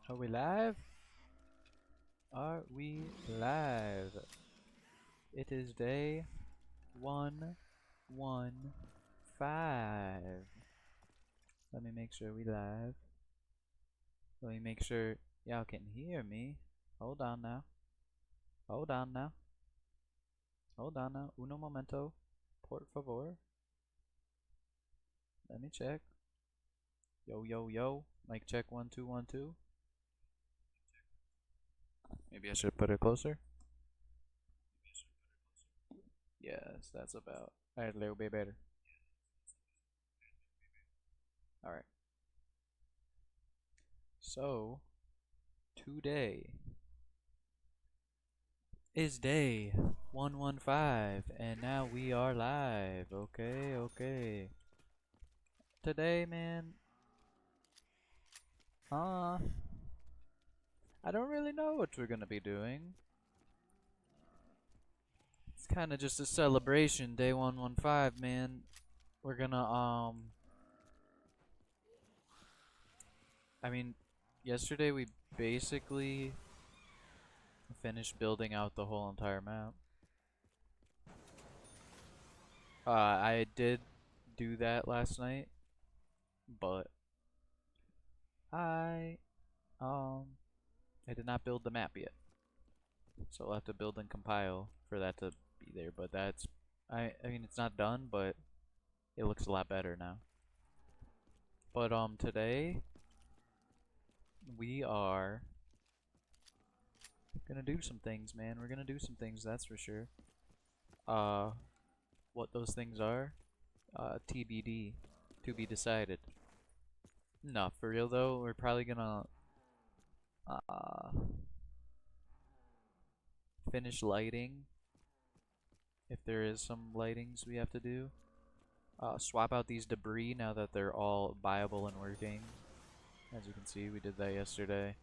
Are we live? Are we live? It is day 115. Let me make sure we live. Let me make sure y'all can hear me. Hold on now. Hold on now. Hold on now. Uno momento. Por favor. Let me check. Yo, yo, yo. Mic check 1 2 1 2. Maybe I should put it closer. Yes, that's about. Alright, a little bit better. Alright. So, today is day 115, and now we are live. Okay, okay. Today, man. I don't really know what we're gonna be doing. It's kind of just a celebration, day 115, man. We're gonna, I mean, yesterday we basically finished building out the whole entire map. I did do that last night, but I did not build the map yet. So I'll have to build and compile for that to be there, but that's, I mean, it's not done, but it looks a lot better now. But today we are gonna do some things, man. We're gonna do some things, that's for sure. What those things are, TBD, to be decided. No, for real though, we're probably gonna finish lighting, if there is some lightings we have to do. Swap out these debris now that they're all viable and working. As you can see, we did that yesterday.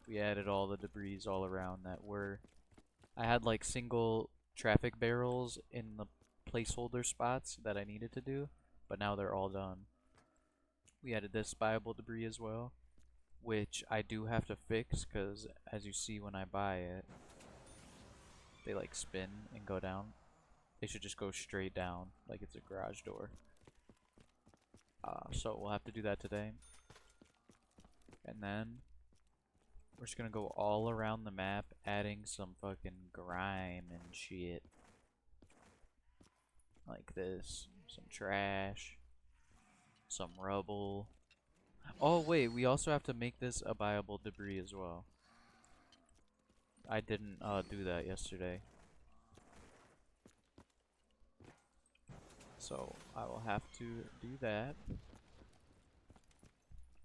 We added all the debris all around that were... I had like single traffic barrels in the placeholder spots that I needed to do, but now they're all done. We added this viable debris as well, which I do have to fix because as you see when I buy it, they like spin and go down. They should just go straight down like it's a garage door. So we'll have to do that today. And then we're just gonna go all around the map adding some fucking grime and shit. Like this. Some trash. Some rubble. Oh wait, we also have to make this a viable debris as well. I didn't do that yesterday. So I will have to do that.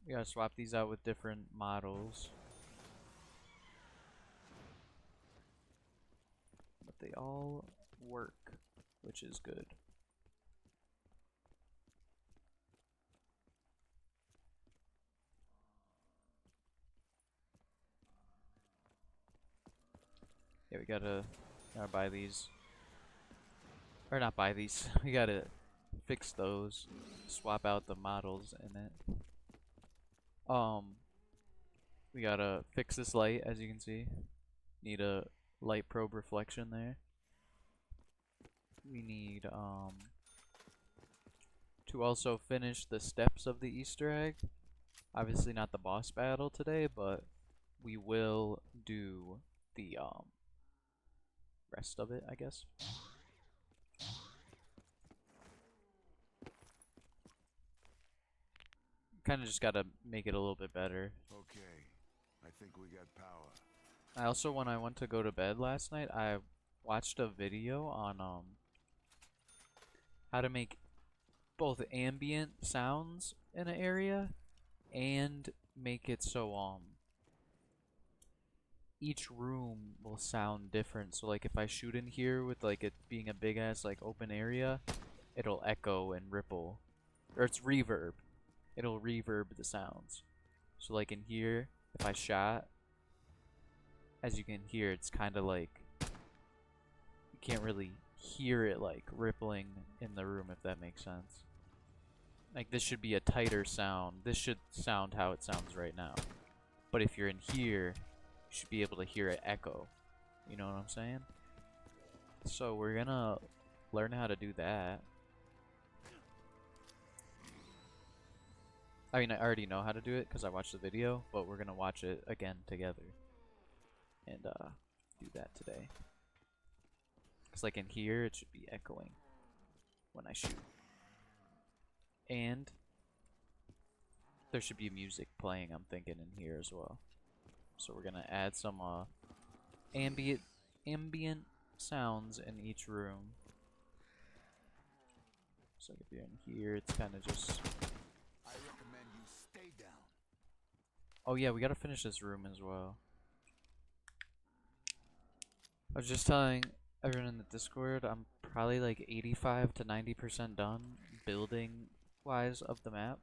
We gotta swap these out with different models. But they all work, which is good. Yeah, we gotta buy these. Or not buy these. We gotta fix those. Swap out the models in it. We gotta fix this light, as you can see. Need a light probe reflection there. We need to also finish the steps of the Easter egg. Obviously not the boss battle today, but we will do the rest of it, I guess. Kind of just gotta make it a little bit better. Okay, I think we got power. I also, when I went to go to bed last night, I watched a video on how to make both ambient sounds in an area and make it so each room will sound different. So like if I shoot in here with like it being a big ass like open area, it'll echo and ripple, or it's reverb. It'll reverb the sounds. So like in here, if I shot, as you can hear, it's kind of like you can't really hear it like rippling in the room, if that makes sense. Like this should be a tighter sound. This should sound how it sounds right now. But if you're in here, you should be able to hear it echo. You know what I'm saying? So we're gonna learn how to do that. I mean, I already know how to do it because I watched the video, but we're gonna watch it again together and do that today. Because like in here, it should be echoing when I shoot. And there should be music playing, I'm thinking, in here as well. So we're gonna add some ambient sounds in each room. So if you're in here, it's kind of just... I recommend you stay down. Oh yeah, we gotta finish this room as well. I was just telling everyone in the Discord, I'm probably like 85 to 90% done building wise of the map.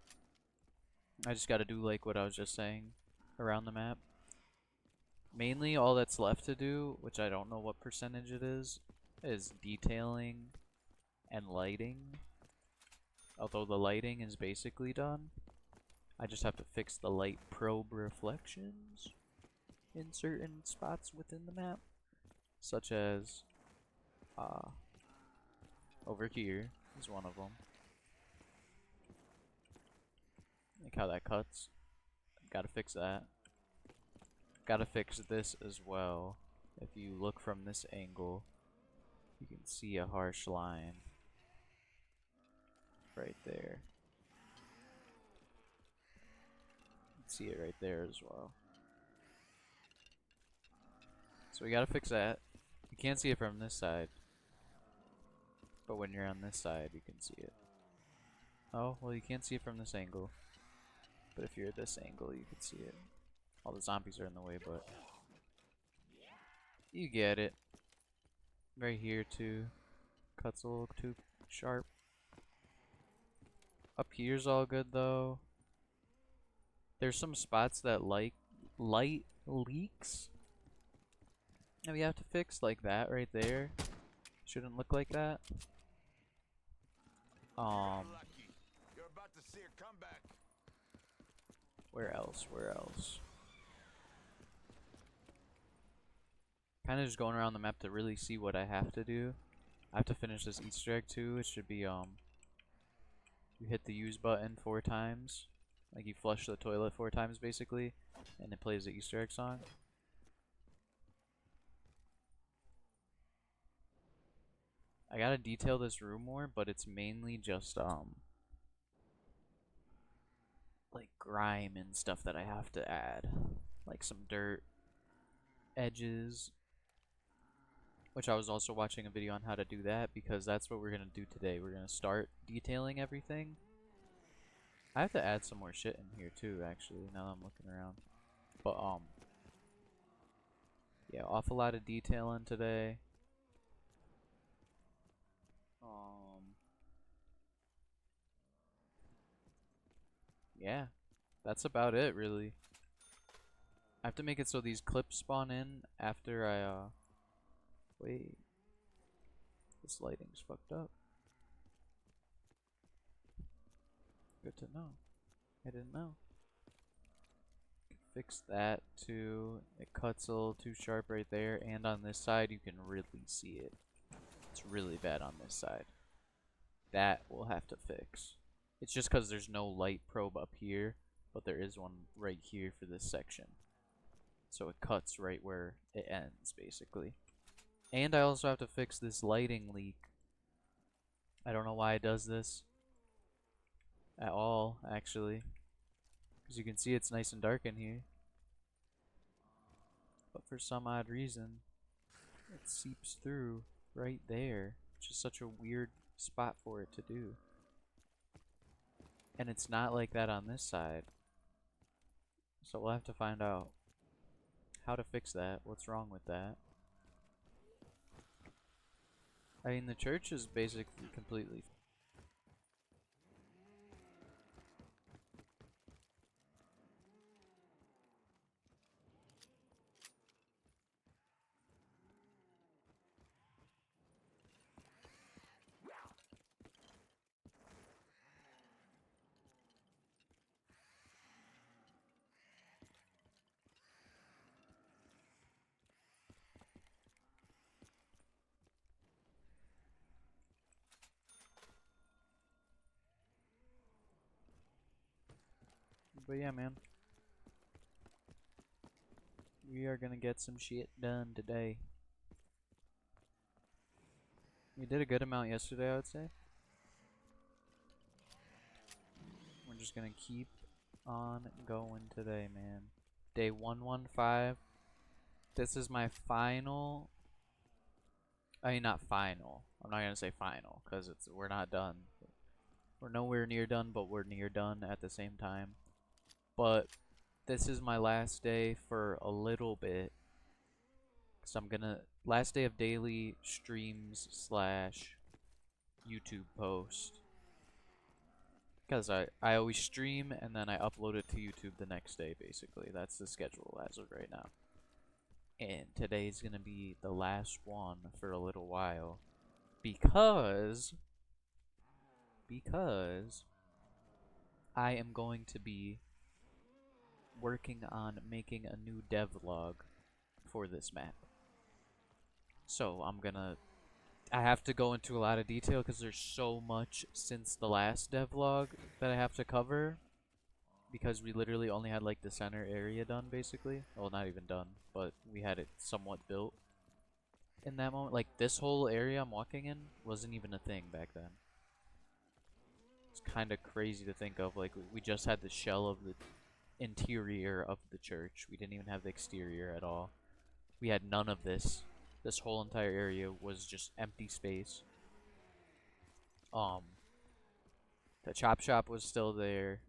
I just gotta do like what I was just saying around the map. Mainly all that's left to do, which I don't know what percentage it is detailing and lighting. Although the lighting is basically done. I just have to fix the light probe reflections in certain spots within the map. Such as, over here is one of them. Like how that cuts. Gotta fix that. Gotta fix this as well. If you look from this angle, you can see a harsh line right there. You can see it right there as well. So we gotta fix that. You can't see it from this side, but when you're on this side, you can see it. Oh, well, you can't see it from this angle, but if you're at this angle, you can see it. All the zombies are in the way, but you get it. Right here, too. Cuts a little too sharp. Up here's all good, though. There's some spots that light leaks. And we have to fix like that right there. Shouldn't look like that. Lucky. You're about to see a comeback. Where else? Where else? Kind of just going around the map to really see what I have to do. I have to finish this Easter egg too. It should be you hit the use button 4 times. Like you flush the toilet 4 times basically, and it plays the Easter egg song. I gotta detail this room more, but it's mainly just like grime and stuff that I have to add. Like some dirt, edges, which I was also watching a video on how to do that because that's what we're gonna do today. We're gonna start detailing everything. I have to add some more shit in here too, actually, now that I'm looking around. But yeah, awful lot of detailing today. Yeah, that's about it, really. I have to make it so these clips spawn in after I, wait. This lighting's fucked up. Good to know. I didn't know. Fix that too. It cuts a little too sharp right there, and on this side you can really see it. It's really bad on this side. That we'll have to fix. It's just because there's no light probe up here, but there is one right here for this section. So it cuts right where it ends, basically. And I also have to fix this lighting leak. I don't know why it does this at all, actually. Because you can see it's nice and dark in here. But for some odd reason, it seeps through right there. It's just such a weird spot for it to do. And it's not like that on this side. So we'll have to find out how to fix that. What's wrong with that? I mean, the church is basically completely... But yeah, man. We are gonna get some shit done today. We did a good amount yesterday, I would say. We're just gonna keep on going today, man. Day 115. This is my final. I mean, not final. I'm not gonna say final because we're not done. We're nowhere near done, but we're near done at the same time. But this is my last day for a little bit. So I'm gonna last day of daily streams slash YouTube post. Because I always stream and then I upload it to YouTube the next day, basically. That's the schedule as of right now. And today's gonna be the last one for a little while. Because I am going to be working on making a new devlog for this map. So I have to go into a lot of detail because there's so much since the last devlog that I have to cover. Because we literally only had like the center area done, basically. Well, not even done, but we had it somewhat built in that moment. Like this whole area I'm walking in wasn't even a thing back then. It's kind of crazy to think of. Like we just had the shell of the interior of the church. We didn't even have the exterior at all. We had none of this. This whole entire area was just empty space. The chop shop was still there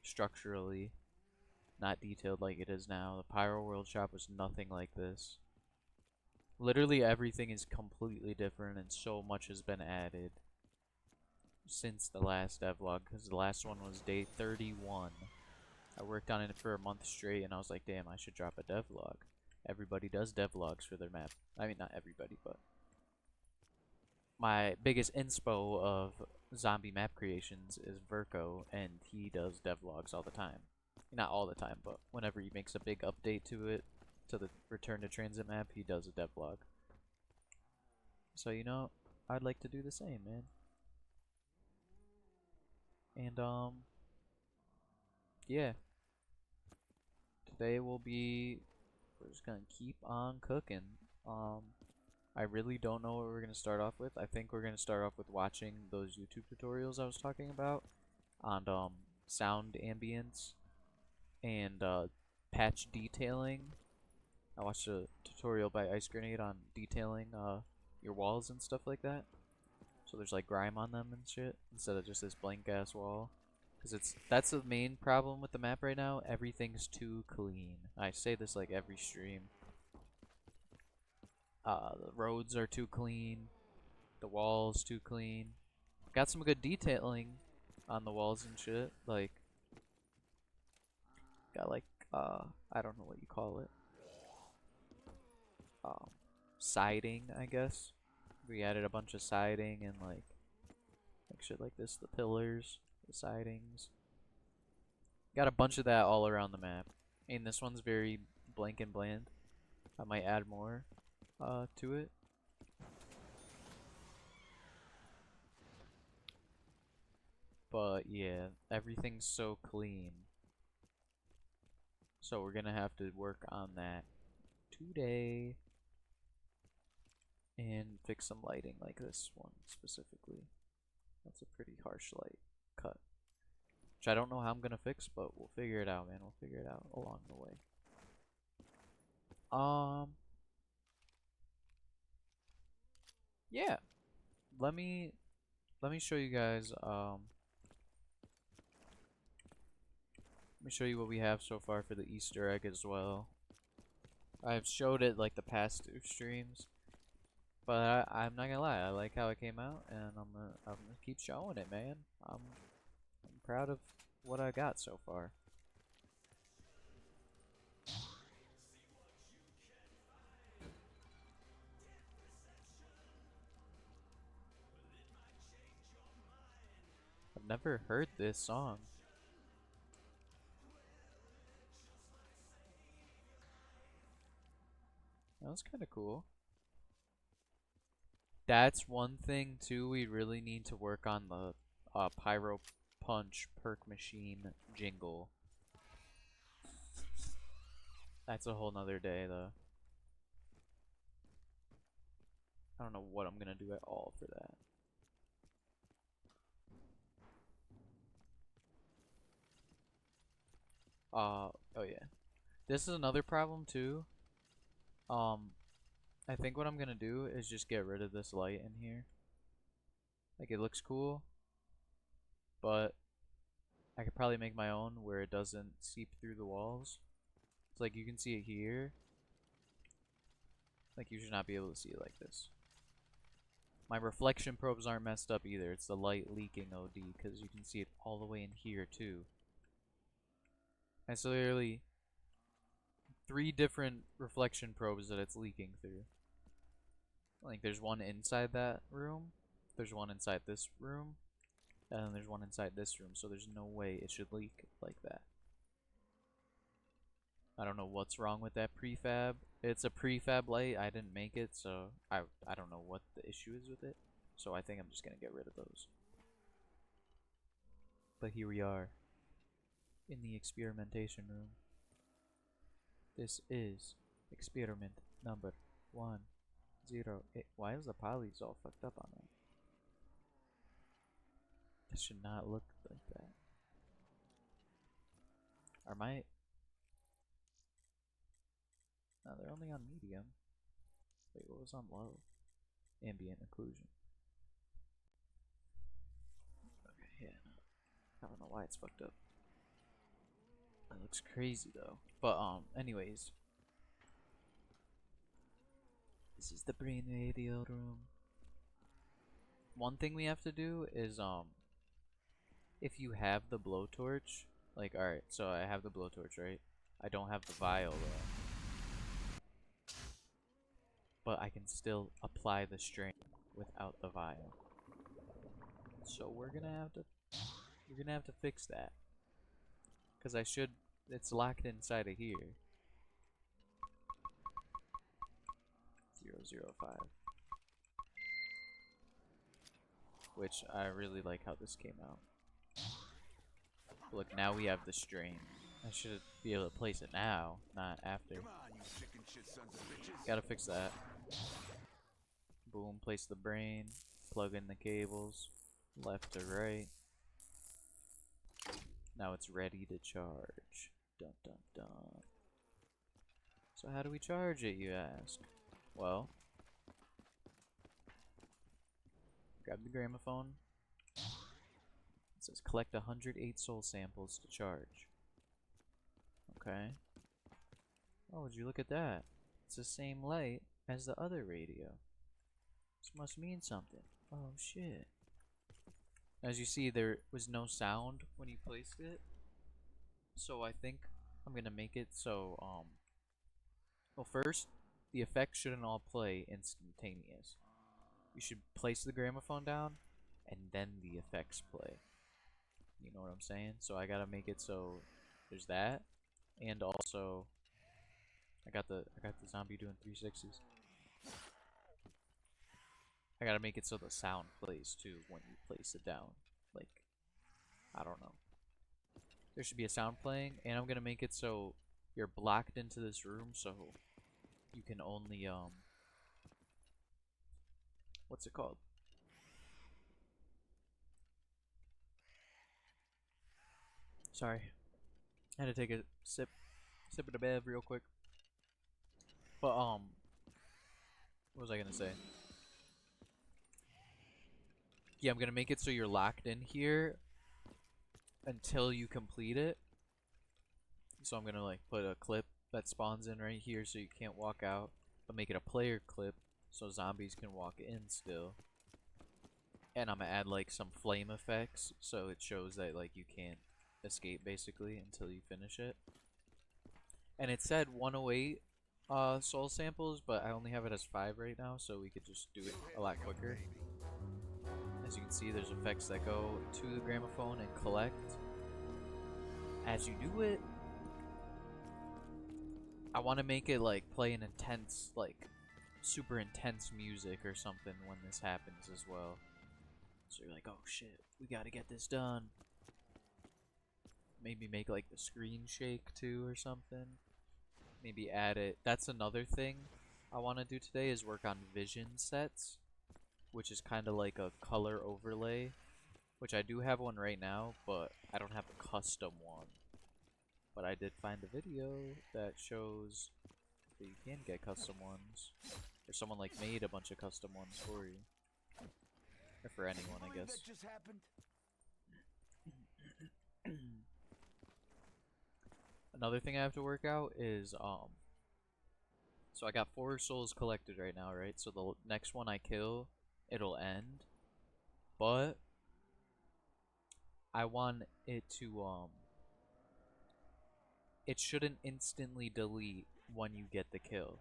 structurally, not detailed like it is now. The Pyro World shop was nothing like this. Literally everything is completely different and so much has been added since the last devlog, because the last one was day 31. I worked on it for a month straight and I was like, damn, I should drop a devlog. Everybody does devlogs for their map. I mean, not everybody, but my biggest inspo of zombie map creations is Verco, and he does devlogs all the time. Not all the time, but whenever he makes a big update to it, to the Return to Transit map, he does a devlog. So, you know, I'd like to do the same, man. And, yeah. Today we're just gonna keep on cooking. I really don't know what we're gonna start off with. I think we're gonna start off with watching those YouTube tutorials I was talking about on sound ambience and patch detailing. I watched a tutorial by Ice Grenade on detailing your walls and stuff like that. So there's like grime on them and shit instead of just this blank ass wall. Because that's the main problem with the map right now. Everything's too clean. I say this like every stream. The roads are too clean. The walls too clean. Got some good detailing on the walls and shit. Like, got like, I don't know what you call it. Siding, I guess. We added a bunch of siding and like shit like this. The pillars, the sidings. Got a bunch of that all around the map. And this one's very blank and bland. I might add more to it. But yeah, everything's so clean. So we're gonna have to work on that today. And fix some lighting like this one specifically. That's a pretty harsh light cut. Which I don't know how I'm gonna fix, but we'll figure it out, man. We'll figure it out along the way. Yeah. Let me show you guys let me show you what we have so far for the Easter egg as well. I've showed it like the past 2 streams, but I'm not gonna lie, I like how it came out, and I'm gonna keep showing it, man. I'm proud of what I got so far. I've never heard this song. That was kind of cool. That's one thing too, we really need to work on the Pyro Punch perk machine jingle. That's a whole nother day, though. I don't know what I'm gonna do at all for that. Oh yeah. This is another problem too. I think what I'm gonna do is just get rid of this light in here. Like, it looks cool, but I could probably make my own where it doesn't seep through the walls. It's like you can see it here. Like, you should not be able to see it like this. My reflection probes aren't messed up either. It's the light leaking OD because you can see it all the way in here too. And so literally 3 different reflection probes that it's leaking through. Like, there's one inside that room, there's one inside this room, and then there's one inside this room, so there's no way it should leak like that. I don't know what's wrong with that prefab. It's a prefab light. I didn't make it, so I don't know what the issue is with it. So I think I'm just gonna get rid of those. But here we are in the experimentation room. This is experiment number 108. Why is the polys all fucked up on that? This should not look like that. Are my... No, they're only on medium. Wait, what was on low? Ambient occlusion. Okay, yeah, no. I don't know why it's fucked up. That looks crazy though. But anyways. This is the brain radio room. One thing we have to do is if you have the blowtorch, like, alright, so I have the blowtorch, right? I don't have the vial though. But I can still apply the strain without the vial. So we're gonna have to fix that. Cause it's locked inside of here. 005. Which I really like how this came out. Look, now we have the strain. I should be able to place it now, not after. Come on, you chicken shit sons of bitches. Gotta fix that. Boom, place the brain, plug in the cables, left to right. Now it's ready to charge. Dun dun dun. So how do we charge it, you ask? Well, grab the gramophone. It says collect 108 soul samples to charge. Okay. Oh, would you look at that? It's the same light as the other radio. This must mean something. Oh shit. As you see, there was no sound when you placed it. So I think I'm gonna make it so, well, first, the effects shouldn't all play instantaneous. You should place the gramophone down, and then the effects play. You know what I'm saying? So I gotta make it so there's that, and also I got the zombie doing 360s. I gotta make it so the sound plays too when you place it down. Like, I don't know. There should be a sound playing, and I'm gonna make it so you're blocked into this room, so you can only what's it called? Sorry, I had to take a sip of the bev real quick. But what was I gonna say? Yeah, I'm gonna make it so you're locked in here until you complete it. So I'm gonna like put a clip that spawns in right here so you can't walk out, but make it a player clip so zombies can walk in still. And I'm gonna add like some flame effects so it shows that like you can't escape basically until you finish it. And it said 108 soul samples, but I only have it as 5 right now, so we could just do it a lot quicker. As you can see, there's effects that go to the gramophone and collect. As you do it, I want to make it like play an intense, like super intense music or something when this happens as well. So you're like, oh shit, we gotta get this done. Maybe make like the screen shake too or something. maybe add it. That's another thing I want to do today is work on vision sets, which is kind of like a color overlay, which I do have one right now, but I don't have a custom one. But I did find a video that shows that you can get custom ones, or someone like made a bunch of custom ones for you, or for anyone, I guess. That just happened. Another thing I have to work out is so I got 4 souls collected right now, right? So the next one I kill, it'll end, but I want it to it shouldn't instantly delete when you get the kill.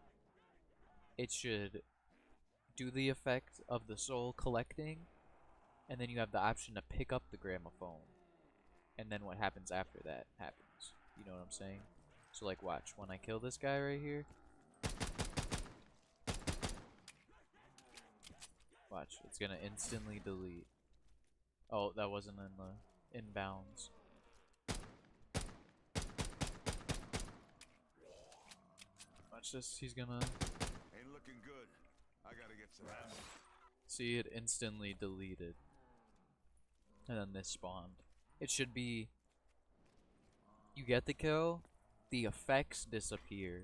It should do the effect of the soul collecting, and then you have the option to pick up the gramophone, and then what happens after that happens. You know what I'm saying? So like watch, when I kill this guy right here, watch, it's gonna instantly delete. Oh, that wasn't in the inbounds. Watch this, he's gonna Ain't looking good. I gotta get some ammo. see it instantly deleted. And then this spawned. It should be, you get the kill, the effects disappear,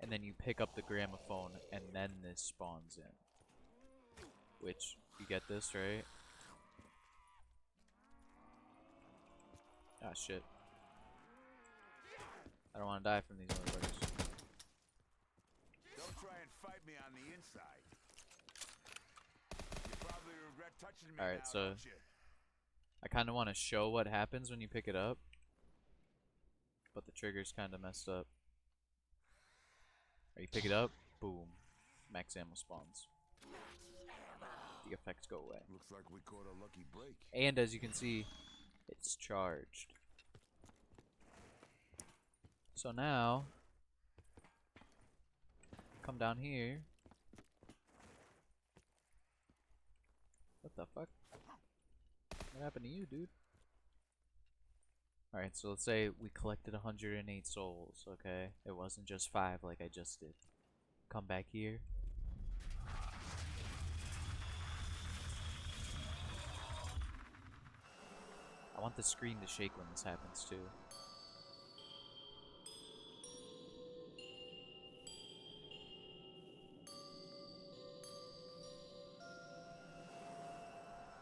and then you pick up the gramophone, and then this spawns in. Which, you get this, right? Ah, shit. I don't want to die from these motherfuckers. Don't try and fight me on the inside. You probably regret touching me. Alright, now, so don't you? I kind of want to show what happens when you pick it up, but the trigger's kind of messed up. Or you pick it up, boom, max ammo spawns. The effects go away. Looks like we caught a lucky break. And as you can see, it's charged. So now, come down here. What the fuck? What happened to you, dude? Alright, so let's say we collected 108 souls, okay? It wasn't just 5 like I just did. Come back here. I want the screen to shake when this happens too.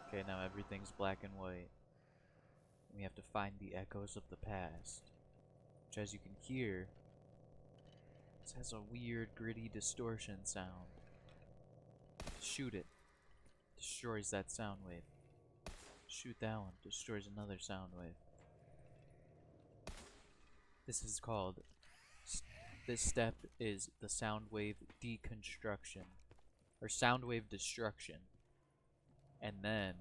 Okay, now everything's black and white. We have to find the echoes of the past, which, as you can hear, this has a weird gritty distortion sound. Shoot it. Destroys that sound wave. Shoot that one. Destroys another sound wave. This is called, this step is the sound wave deconstruction, or sound wave destruction. And then,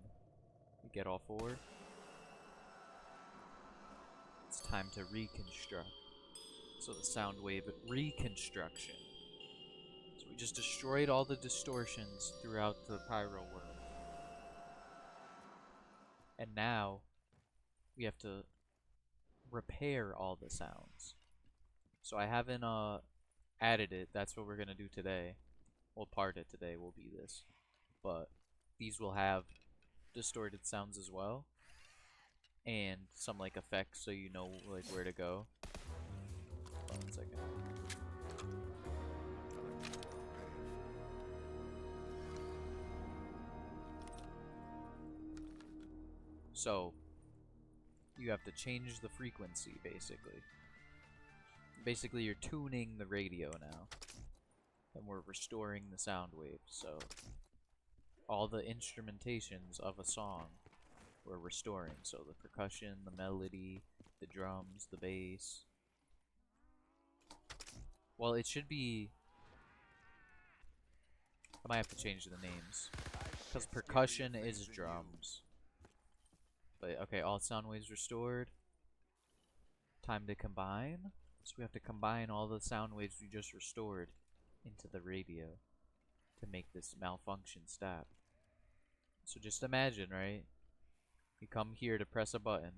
we get all 4. It's time to reconstruct. So the sound wave reconstruction. So we just destroyed all the distortions throughout the pyro world. And now, we have to repair all the sounds. So I haven't added it. That's what we're gonna do today. Well, part of today will be this. But these will have distorted sounds as well, and some like effects so you know like where to go. Hold on 1 second. So you have to change the frequency basically. Basically you're tuning the radio now, and we're restoring the sound waves. So all the instrumentations of a song we're restoring. So the percussion, the melody, the drums, the bass. Well, it should be, I might have to change the names, because percussion is drums. But okay, all sound waves restored. Time to combine. So we have to combine all the sound waves we just restored into the radio to make this malfunction stop. So just imagine, right? You come here to press a button,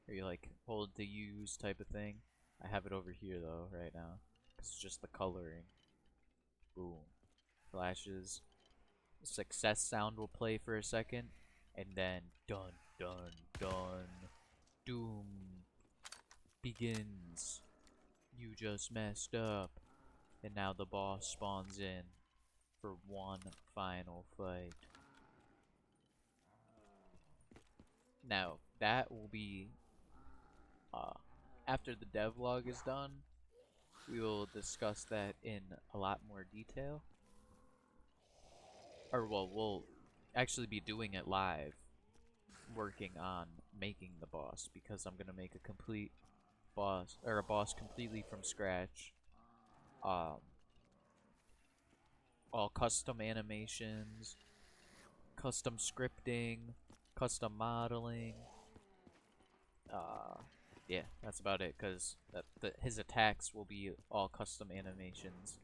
or you like hold to use type of thing, I have it over here though right now. It's just the coloring. Boom. Flashes. The success sound will play for a second, and then dun dun dun. Doom begins. You just messed up. And now the boss spawns in for one final fight. Now, that will be, after the devlog is done, we will discuss that in a lot more detail. Or, well, we'll actually be doing it live, working on making the boss, because I'm gonna make a complete boss, or a boss completely from scratch. All custom animations, custom scripting, custom modeling. Yeah, that's about it, because his attacks will be all custom animations,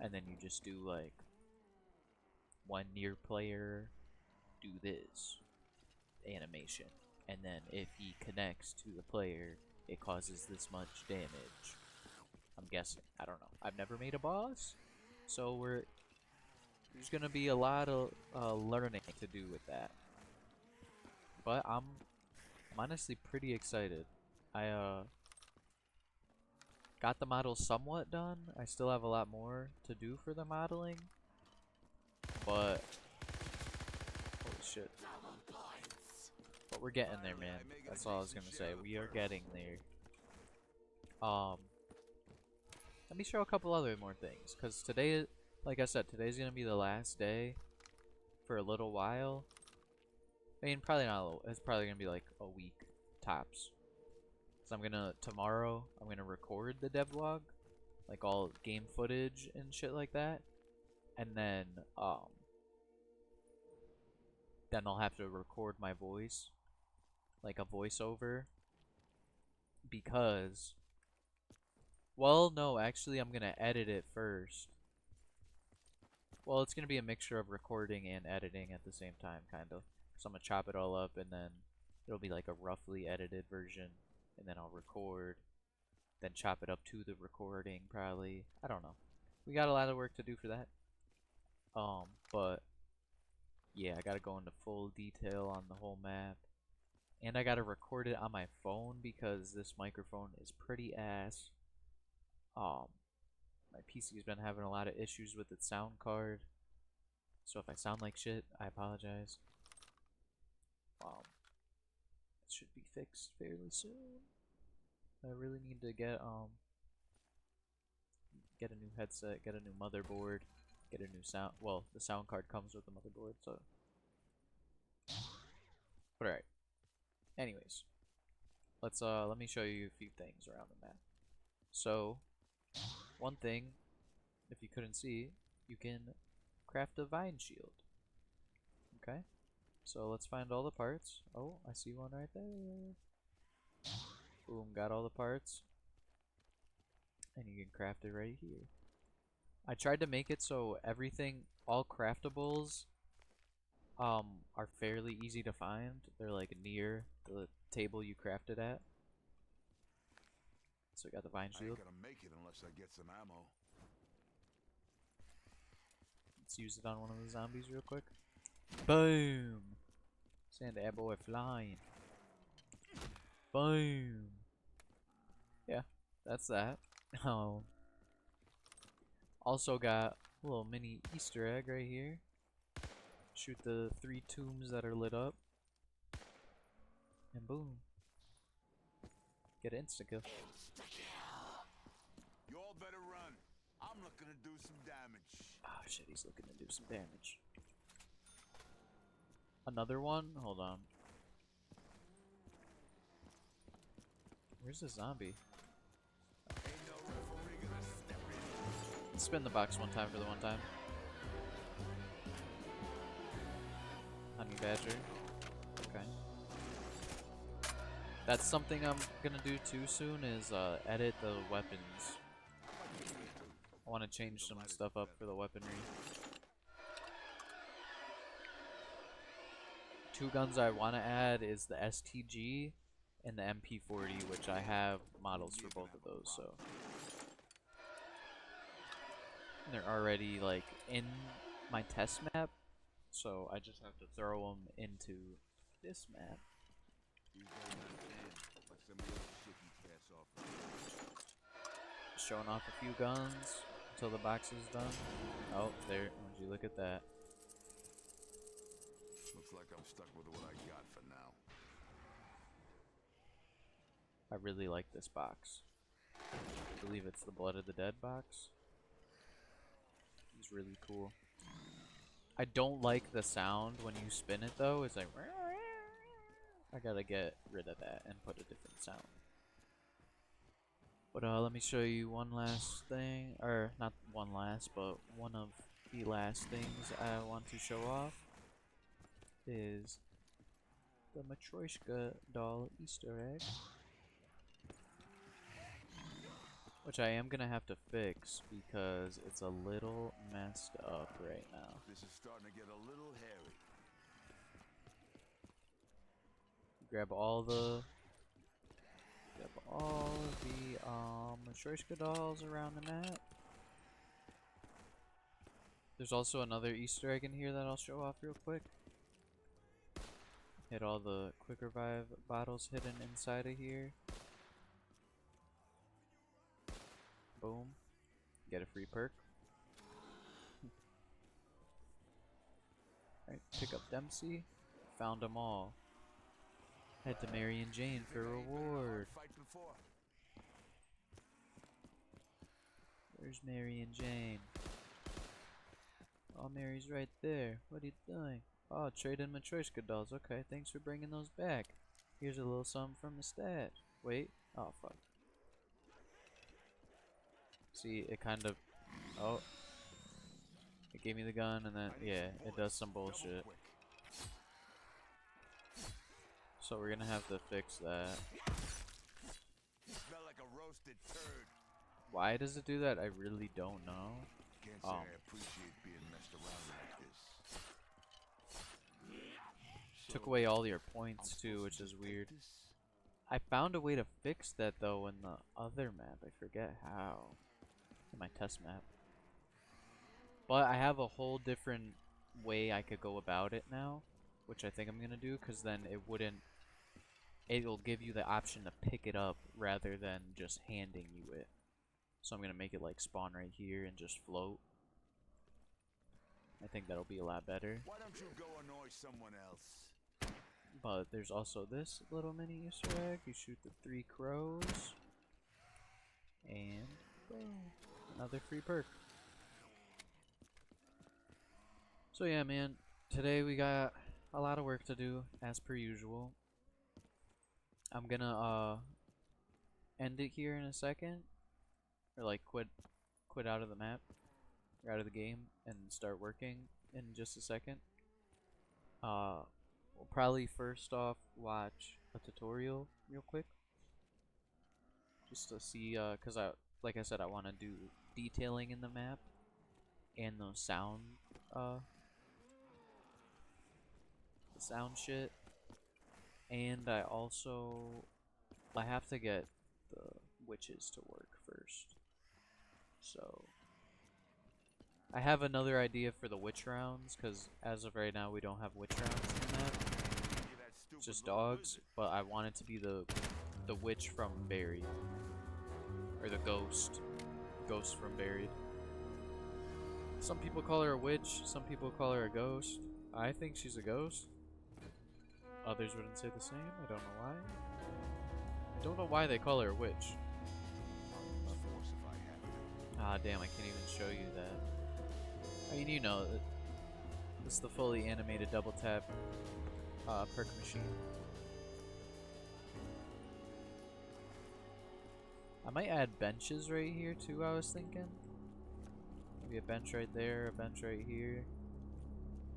and then you just do like one near player do this animation, and then if he connects to the player, it causes this much damage. I'm guessing. I don't know. I've never made a boss, so there's gonna be a lot of learning to do with that. But I'm honestly pretty excited. I got the model somewhat done. I still have a lot more to do for the modeling, but holy shit. But we're getting there, man. That's all I was gonna say. We are getting there. Let me show a couple other more things, because today, like I said, today's gonna be the last day for a little while. I mean, probably not a little, it's probably gonna be like a week tops. So tomorrow, I'm gonna record the devlog, like all game footage and shit like that. And then I'll have to record my voice, like a voiceover, because, well, no, actually I'm gonna edit it first. Well, it's gonna be a mixture of recording and editing at the same time, kind of. So I'm gonna chop it all up, and then it'll be like a roughly edited version, and then I'll record, then chop it up to the recording, probably. I don't know. We got a lot of work to do for that. But yeah, I gotta go into full detail on the whole map, and I gotta record it on my phone because this microphone is pretty ass. My PC's been having a lot of issues with its sound card, so if I sound like shit, I apologize. It should be fixed fairly soon. I really need to get a new headset, get a new motherboard, get a new sound. Well, the sound card comes with the motherboard, so. But alright. Anyways, let me show you a few things around the map. So, one thing, if you couldn't see, you can craft a vine shield. Okay? So let's find all the parts. Oh, I see one right there. Boom, got all the parts. And you can craft it right here. I tried to make it so everything, all craftables, are fairly easy to find. They're like near the table you crafted at. So we got the vine shield. I ain't gonna make it unless I get some ammo. Let's use it on one of the zombies real quick. Boom! Send that boy flying. Boom! Yeah, that's that. Also got a little mini Easter egg right here. Shoot the 3 tombs that are lit up. And boom. Get an insta-kill. You all better run. I'm looking to do some damage. Oh shit, he's looking to do some damage. Another one? Hold on. Where's the zombie? Ain't no referee gonna step in. Spin the box one time for the one time. Honey badger. Okay. That's something I'm gonna do too soon is edit the weapons. I want to change some stuff up for the weaponry. 2 guns I want to add is the STG and the MP40, which I have models for both of those, so they're already like in my test map, so I just have to throw them into this map. Showing off a few guns until the box is done. Oh, there, would you look at that? Looks like I'm stuck with what I got for now. I really like this box. I believe it's the Blood of the Dead box. It's really cool. I don't like the sound when you spin it though. It's like I gotta get rid of that and put a different sound. But let me show you one last thing, or not one last, but one of the last things I want to show off is the Matroyshka doll Easter egg, which I am gonna have to fix because it's a little messed up right now. This is starting to get a little hairy. Grab all the Matroyshka dolls around the map. There's also another Easter egg in here that I'll show off real quick. Hit all the quick revive bottles hidden inside of here. Boom. Get a free perk. Alright, pick up Dempsey. Found them all. Head to Mary and Jane for a reward. Where's Mary and Jane? Oh, Mary's right there. What are you doing? Oh, trade in Matroyshka dolls. Okay, thanks for bringing those back. Here's a little something from the stash. Wait. Oh, fuck. See, it kind of... Oh. It gave me the gun and then... Yeah, it does some bullshit. So we're gonna have to fix that. Smell like a roasted turd. Why does it do that? I really don't know. Can't say I appreciate being messed around like this. Took away all your points too, which is weird. I found a way to fix that though in the other map. I forget how. In my test map. But I have a whole different way I could go about it now, which I think I'm gonna do, because then it wouldn't... It'll give you the option to pick it up rather than just handing you it. So I'm gonna make it like spawn right here and just float. I think that'll be a lot better. Why don't you go annoy someone else? But there's also this little mini Easter egg. You shoot the 3 crows. And boom. Another free perk. So yeah, man. Today we got a lot of work to do, as per usual. I'm gonna end it here in a second. Or like quit out of the map. Or out of the game and start working in just a second. We'll probably first off watch a tutorial real quick. Just to see, cause like I said, I want to do detailing in the map and the sound shit. And I have to get the witches to work first. So I have another idea for the witch rounds, because as of right now we don't have witch rounds in the map. It's just dogs, but I want it to be the witch from Buried. Or the ghost from Buried. Some people call her a witch, some people call her a ghost. I think she's a ghost. Others wouldn't say the same. I don't know why. I don't know why they call her a witch. Ah, damn, I can't even show you that. I mean, you know, it's the fully animated double tap perk machine. I might add benches right here too, I was thinking. Maybe a bench right there, a bench right here.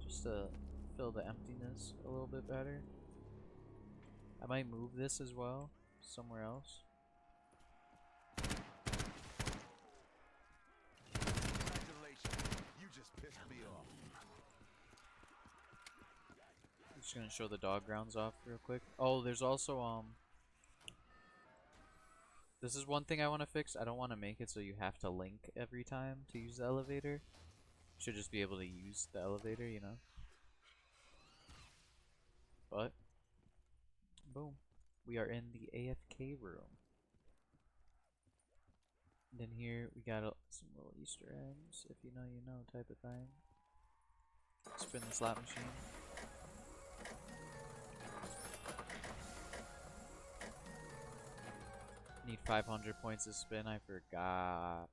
Just to fill the emptiness a little bit better. I might move this as well, somewhere else. Congratulations, you just pissed me off. I'm just gonna show the dog grounds off real quick. Oh, there's also This is one thing I want to fix. I don't want to make it so you have to link every time to use the elevator. You should just be able to use the elevator, you know? But, boom. We are in the AFK room. And in here, we got some little Easter eggs. If you know type of thing. Spin the slot machine. Need 500 points to spin. I forgot.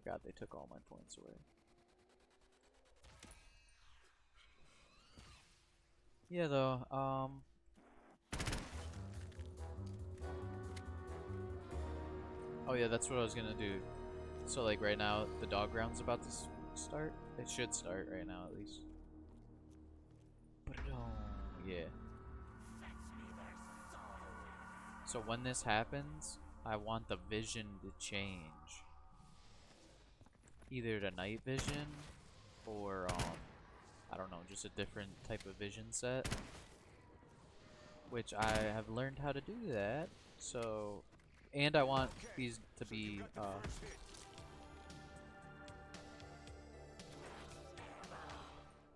Forgot they took all my points away. Yeah, though. Oh yeah, that's what I was gonna do. So like right now, the dog round's about to start. It should start right now at least. But yeah. So when this happens, I want the vision to change. Either to night vision, or I don't know, just a different type of vision set. Which I have learned how to do that. So, and I want these to be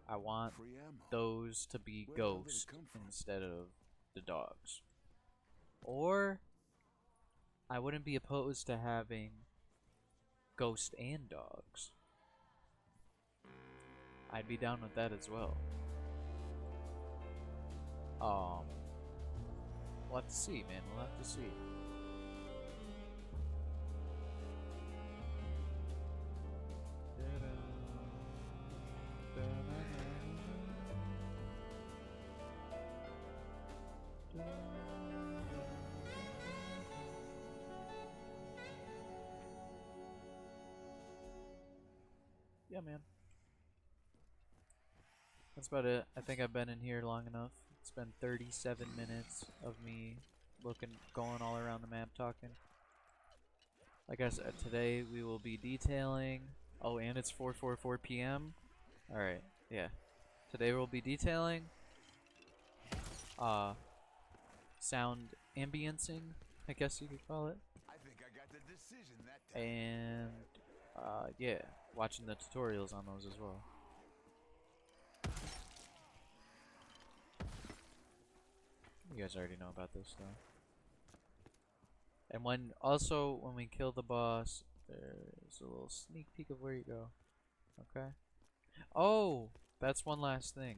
I want those to be ghosts instead of the dogs. Or I wouldn't be opposed to having ghost and dogs. I'd be down with that as well. We'll have to see, man. We'll have to see. Yeah, man. That's about it. I think I've been in here long enough. It's been 37 minutes of me going all around the map talking. Like I said, today we will be detailing. Oh, and it's 4:44 p.m. Alright, yeah. Today we'll be detailing sound ambiancing, I guess you could call it. I think I got the decision that time. And yeah, watching the tutorials on those as well. You guys already know about this though. And when we kill the boss, there's a little sneak peek of where you go. Okay. Oh, that's one last thing.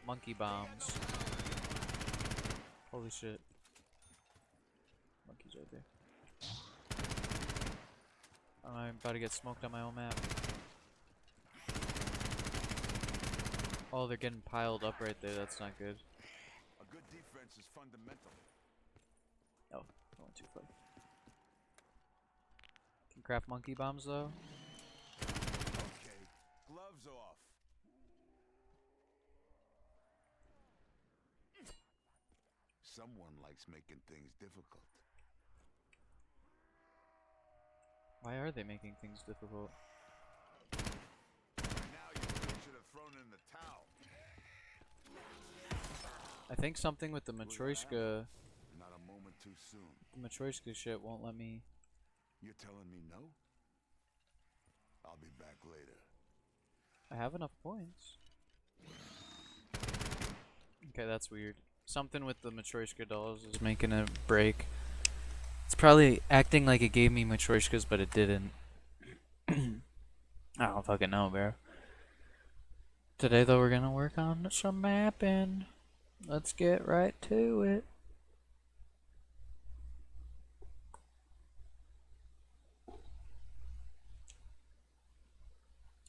Monkey bombs. Holy shit. Monkey's right there. I'm about to get smoked on my own map. Oh, they're getting piled up right there. That's not good. A good defense is fundamental. Oh, I went too far. Can craft monkey bombs though. Okay, gloves off. Someone likes making things difficult. Why are they making things difficult? By now you really should have thrown in the towel. I think something with the Matroyshka. Not a moment too soon. The Matroyshka shit won't let me. You're telling me no? I'll be back later. I have enough points. Okay, that's weird. Something with the Matroyshka dolls is making it break. It's probably acting like it gave me Matroyshkas, but it didn't. I don't fucking know, bro. Today, though, we're gonna work on some mapping. Let's get right to it.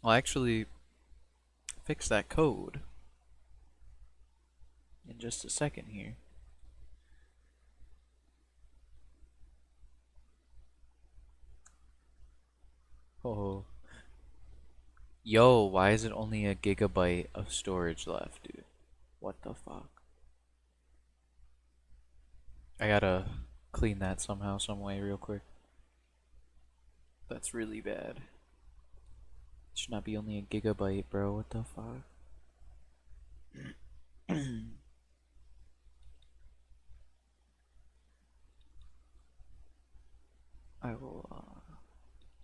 I'll actually fix that code in just a second here. Oh. Yo, why is it only a gigabyte of storage left, dude? What the fuck? I gotta clean that somehow, some way, real quick. That's really bad. It should not be only a gigabyte, bro. What the fuck?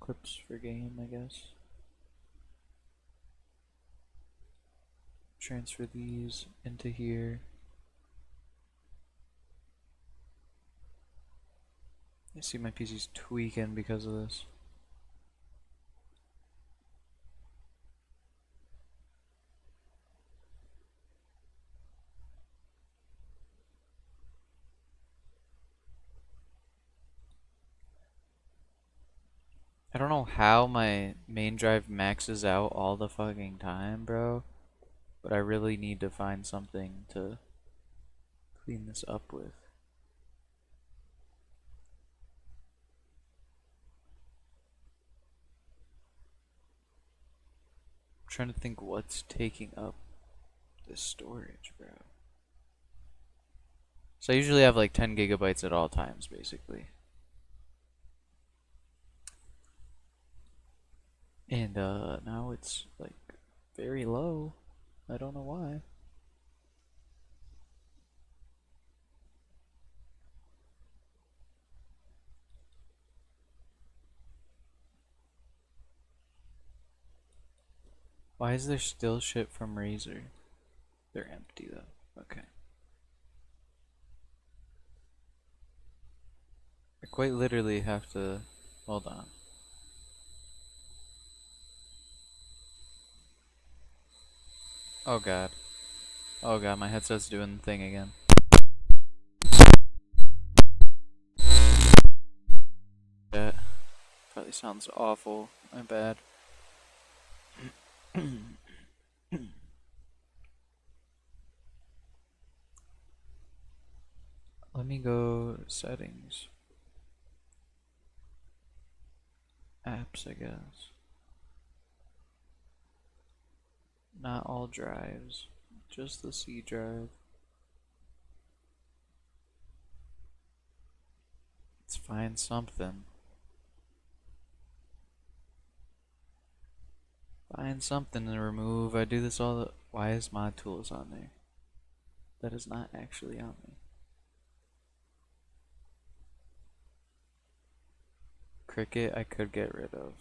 clips for game, I guess. Transfer these into here. I see my PC's tweaking because of this. I don't know how my main drive maxes out all the fucking time, bro. But I really need to find something to clean this up with. I'm trying to think what's taking up this storage, bro. So I usually have like 10 gigabytes at all times, basically. And now it's like very low. I don't know why. Why is there still shit from Razer? They're empty though. Okay. I quite literally have to... Hold on. Oh god. Oh god, my headset's doing the thing again. That probably sounds awful. My bad. Let me go settings. Apps, I guess. Not all drives. Just the C drive. Let's find something. Find something to remove. I do this all the... Why is mod tools on there? That is not actually on me. Cricket I could get rid of.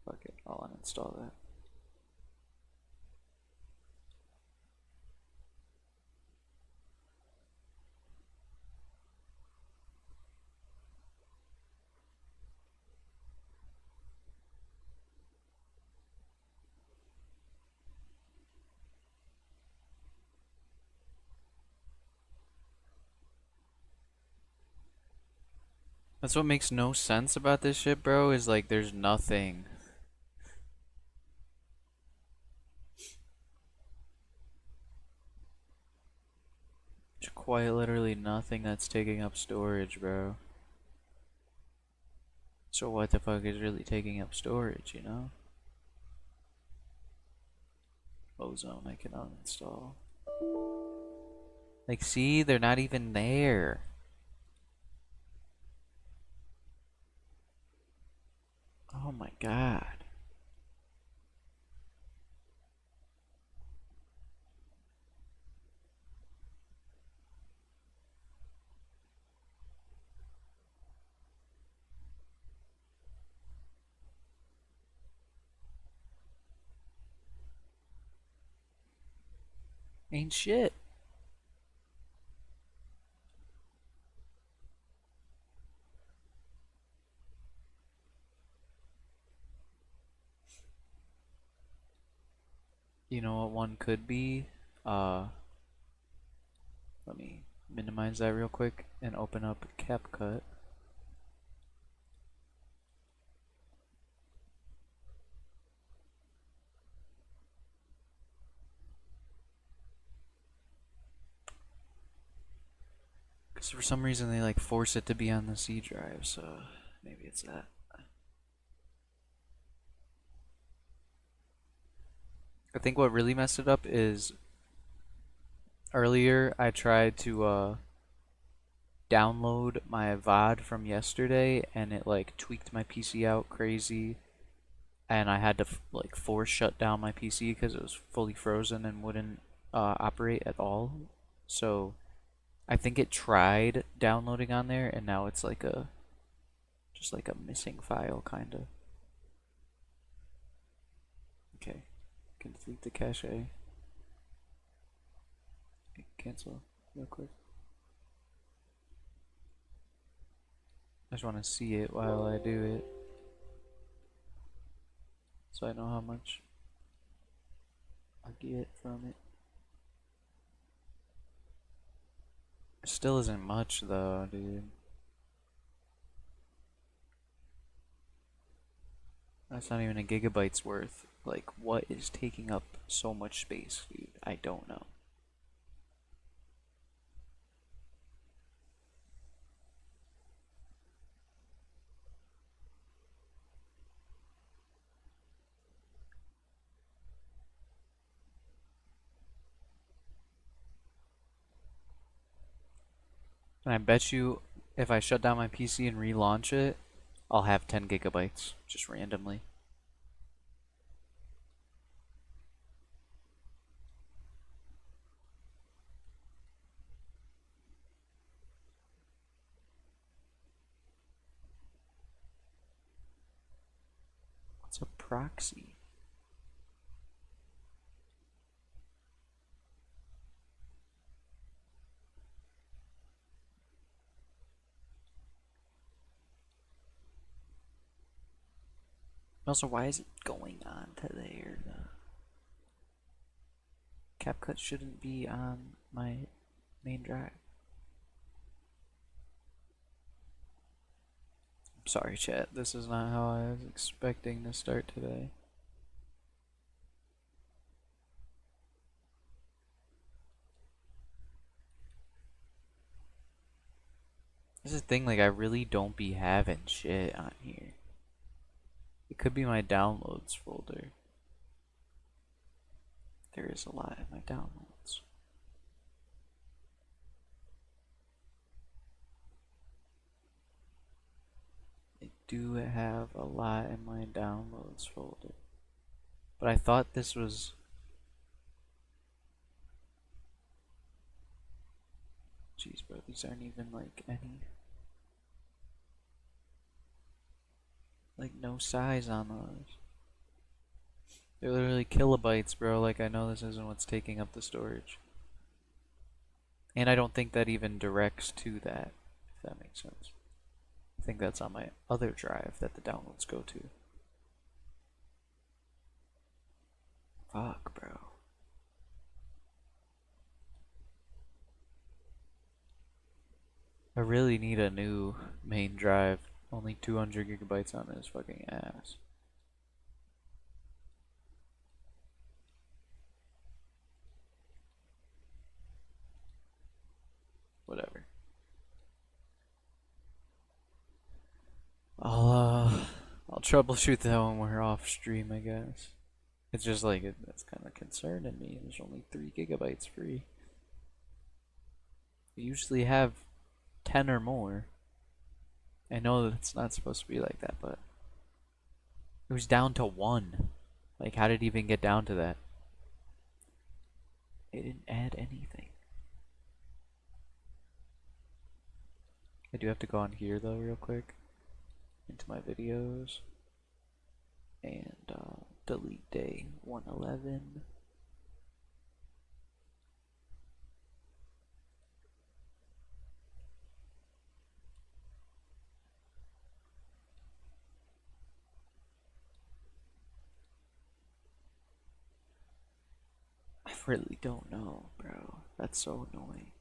Fuck it, I'll uninstall that. That's what makes no sense about this shit, bro, is like there's nothing. There's quite literally nothing that's taking up storage, bro. So what the fuck is really taking up storage, you know? Ozone I can uninstall. Like, see, they're not even there. Oh my god. Ain't shit. You know what one could be? Let me minimize that real quick and open up CapCut. Because for some reason they like force it to be on the C drive, so maybe it's that. I think what really messed it up is earlier I tried to download my VOD from yesterday and it like tweaked my PC out crazy and I had to like force shut down my PC because it was fully frozen and wouldn't operate at all. So I think it tried downloading on there and now it's like a just like a missing file kinda. Okay, can delete the cache. Cancel real quick. I just want to see it while I do it, so I know how much I get from it. It still isn't much though, dude. That's not even a gigabyte's worth. Like, what is taking up so much space, dude? I don't know. And I bet you if I shut down my PC and relaunch it, I'll have 10 gigabytes just randomly. What's a proxy? Also, why is it going on to there? CapCut shouldn't be on my main drive. I'm sorry, chat. This is not how I was expecting to start today. This is the thing, like, I really don't be having shit on here. It could be my downloads folder. There is a lot in my downloads. I do have a lot in my downloads folder. But I thought this was... Jeez, bro, these aren't even, like, any... Like, no size on those. They're literally kilobytes, bro. Like, I know this isn't what's taking up the storage. And I don't think that even directs to that, if that makes sense. I think that's on my other drive that the downloads go to. Fuck, bro. I really need a new main drive. Only 200 gigabytes on this fucking ass. Whatever. I'll troubleshoot that when we're off stream, I guess. It's just like, it's kind of concerning me. There's only 3 gigabytes free. We usually have 10 or more. I know that it's not supposed to be like that, but it was down to 1. Like, how did it even get down to that? It didn't add anything. I do have to go on here though, real quick, into my videos, and delete day 111. I really don't know, bro. That's so annoying.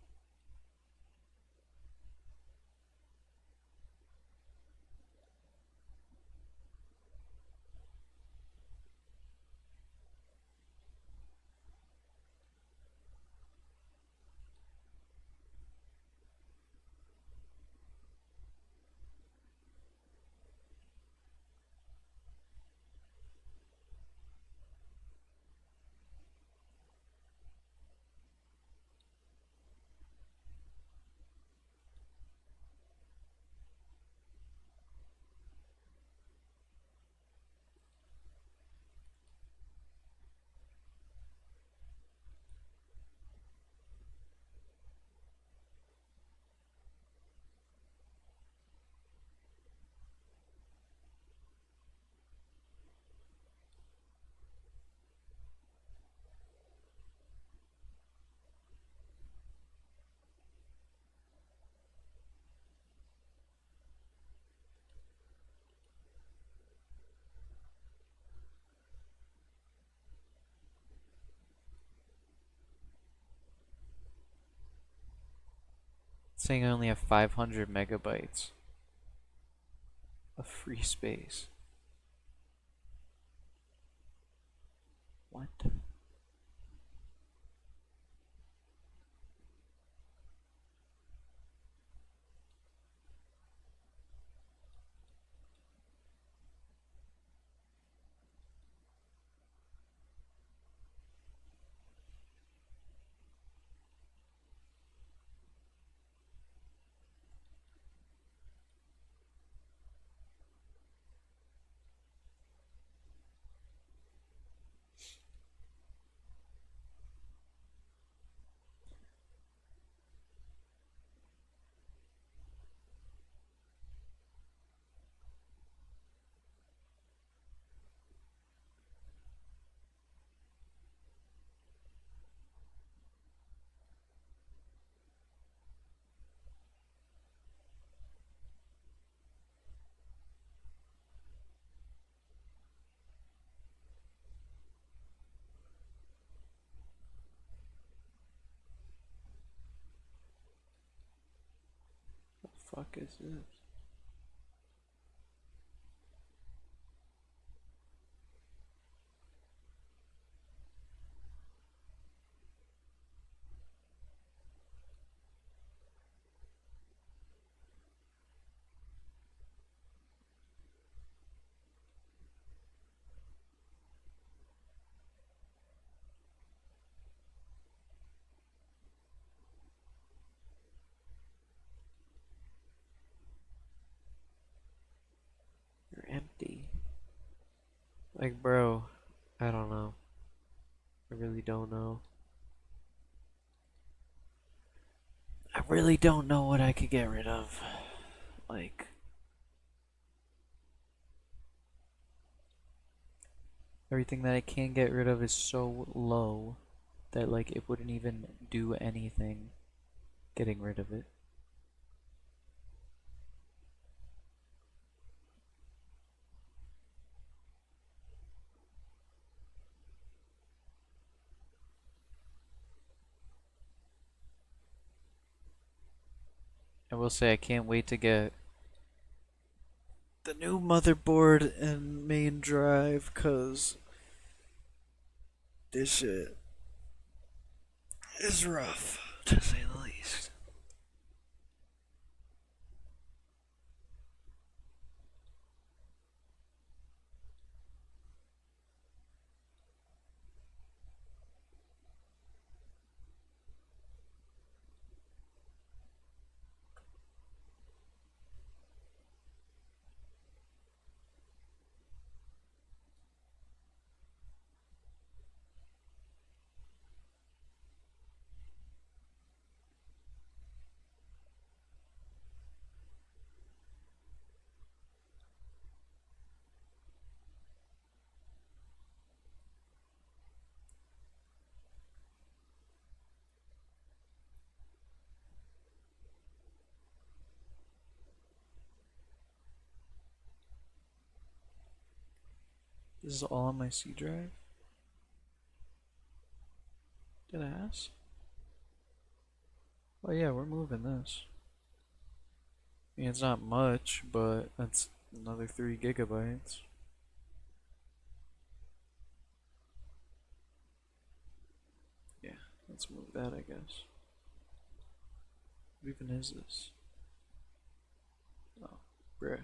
saying I only have 500 megabytes of free space. What? The fuck is this? You're empty. Like, bro, I don't know. I really don't know. I really don't know what I could get rid of. Like, everything that I can get rid of is so low that, like, it wouldn't even do anything getting rid of it. I will say I can't wait to get the new motherboard and main drive, cause this shit is rough, to say the least. This is all on my C drive? Did I ask? Oh yeah, we're moving this. I mean, it's not much, but that's another 3 gigabytes. Yeah, let's move that, I guess. What even is this? Oh, bruh.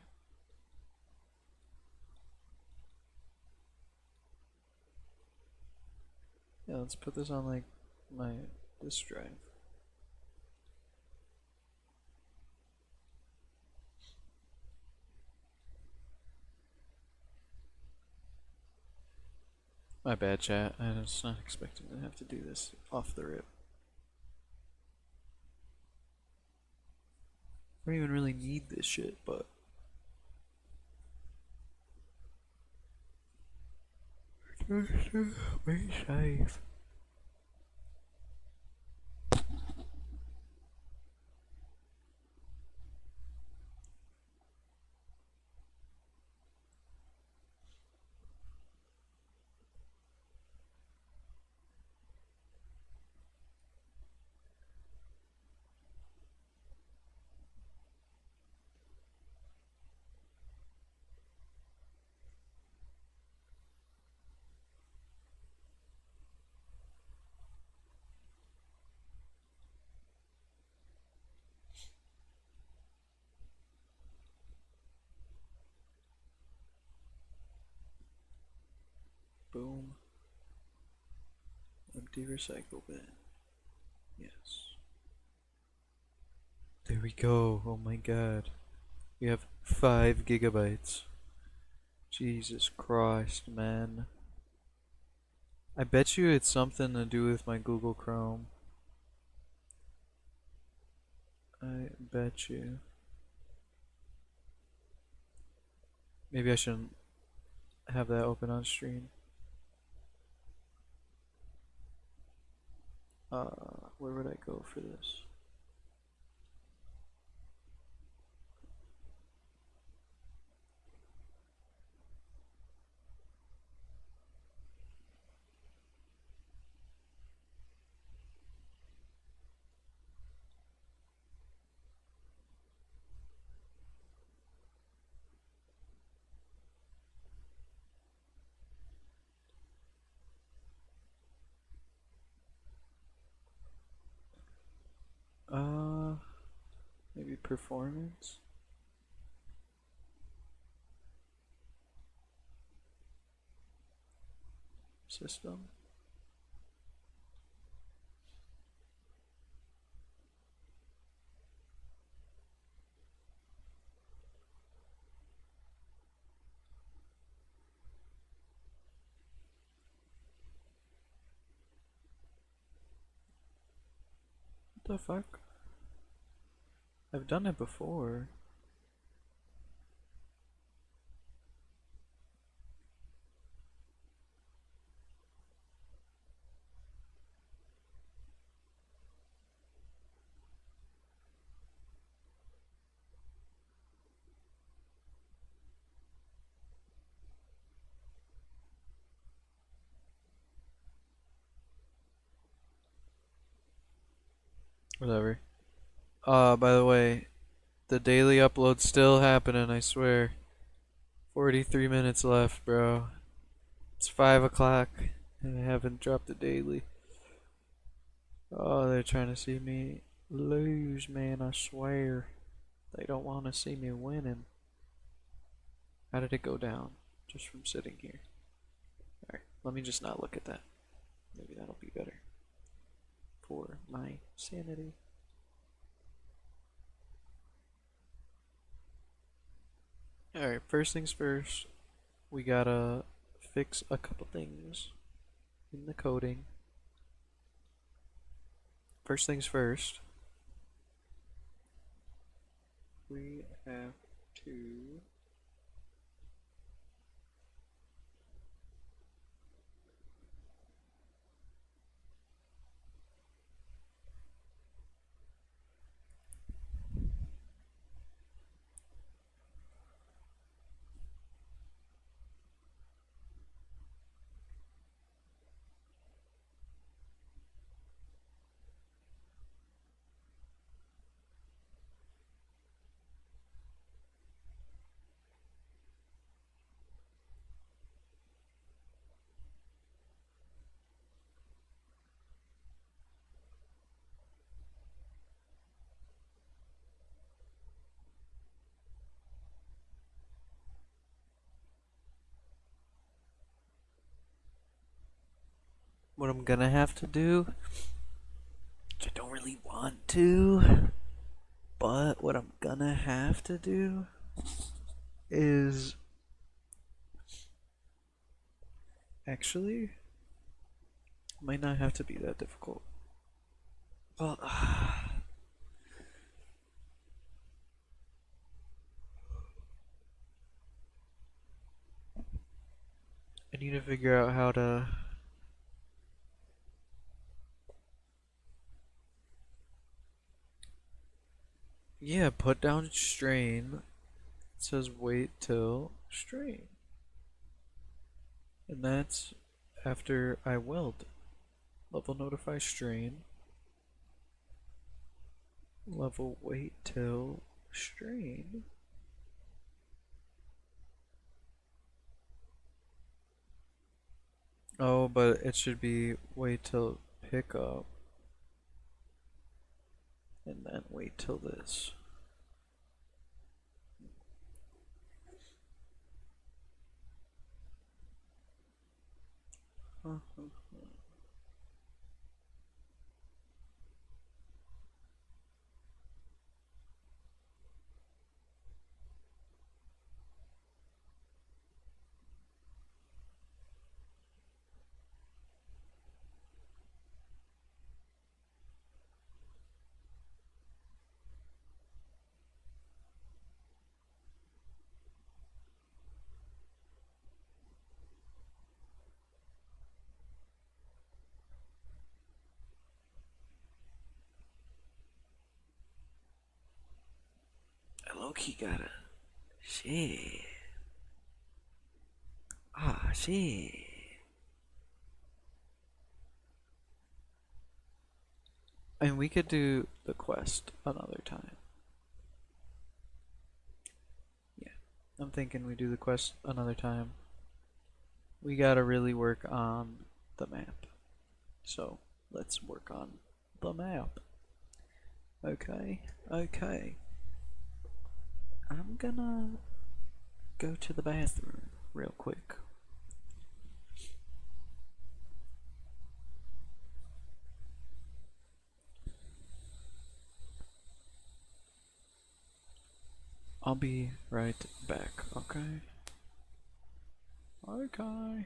Yeah, let's put this on, like, my disk drive. My bad, chat. I was not expecting to have to do this off the rip. I don't even really need this shit, but very safe. empty recycle bin. Yes. There we go. Oh my god. We have 5 gigabytes. Jesus Christ, man. I bet you it's something to do with my Google Chrome. I bet you. Maybe I shouldn't have that open on stream. Where would I go for this? Maybe performance? System? What the fuck? I've done it before. Whatever. By the way, the daily upload's still happening, I swear. 43 minutes left, bro. It's 5 o'clock, and I haven't dropped a daily. Oh, they're trying to see me lose, man, I swear. They don't want to see me winning. How did it go down? Just from sitting here. Alright, let me just not look at that. Maybe that'll be better. For my sanity. Alright, first things first. We gotta fix a couple things in the coding. First things first. We have to what I'm gonna have to do, which I don't really want to, but what I'm gonna have to do is actually might not have to be that difficult. Well, I need to figure out how to put down strain. It says wait till strain. And that's after I weld. Level notify strain. Level wait till strain. Oh, but it should be wait till pickup. And then wait till this. Loki got a shit. Ah, shit. And we could do the quest another time. Yeah, I'm thinking we do the quest another time. We gotta really work on the map. So, let's work on the map. Okay, okay. I'm gonna go to the bathroom real quick. I'll be right back, okay? Okay.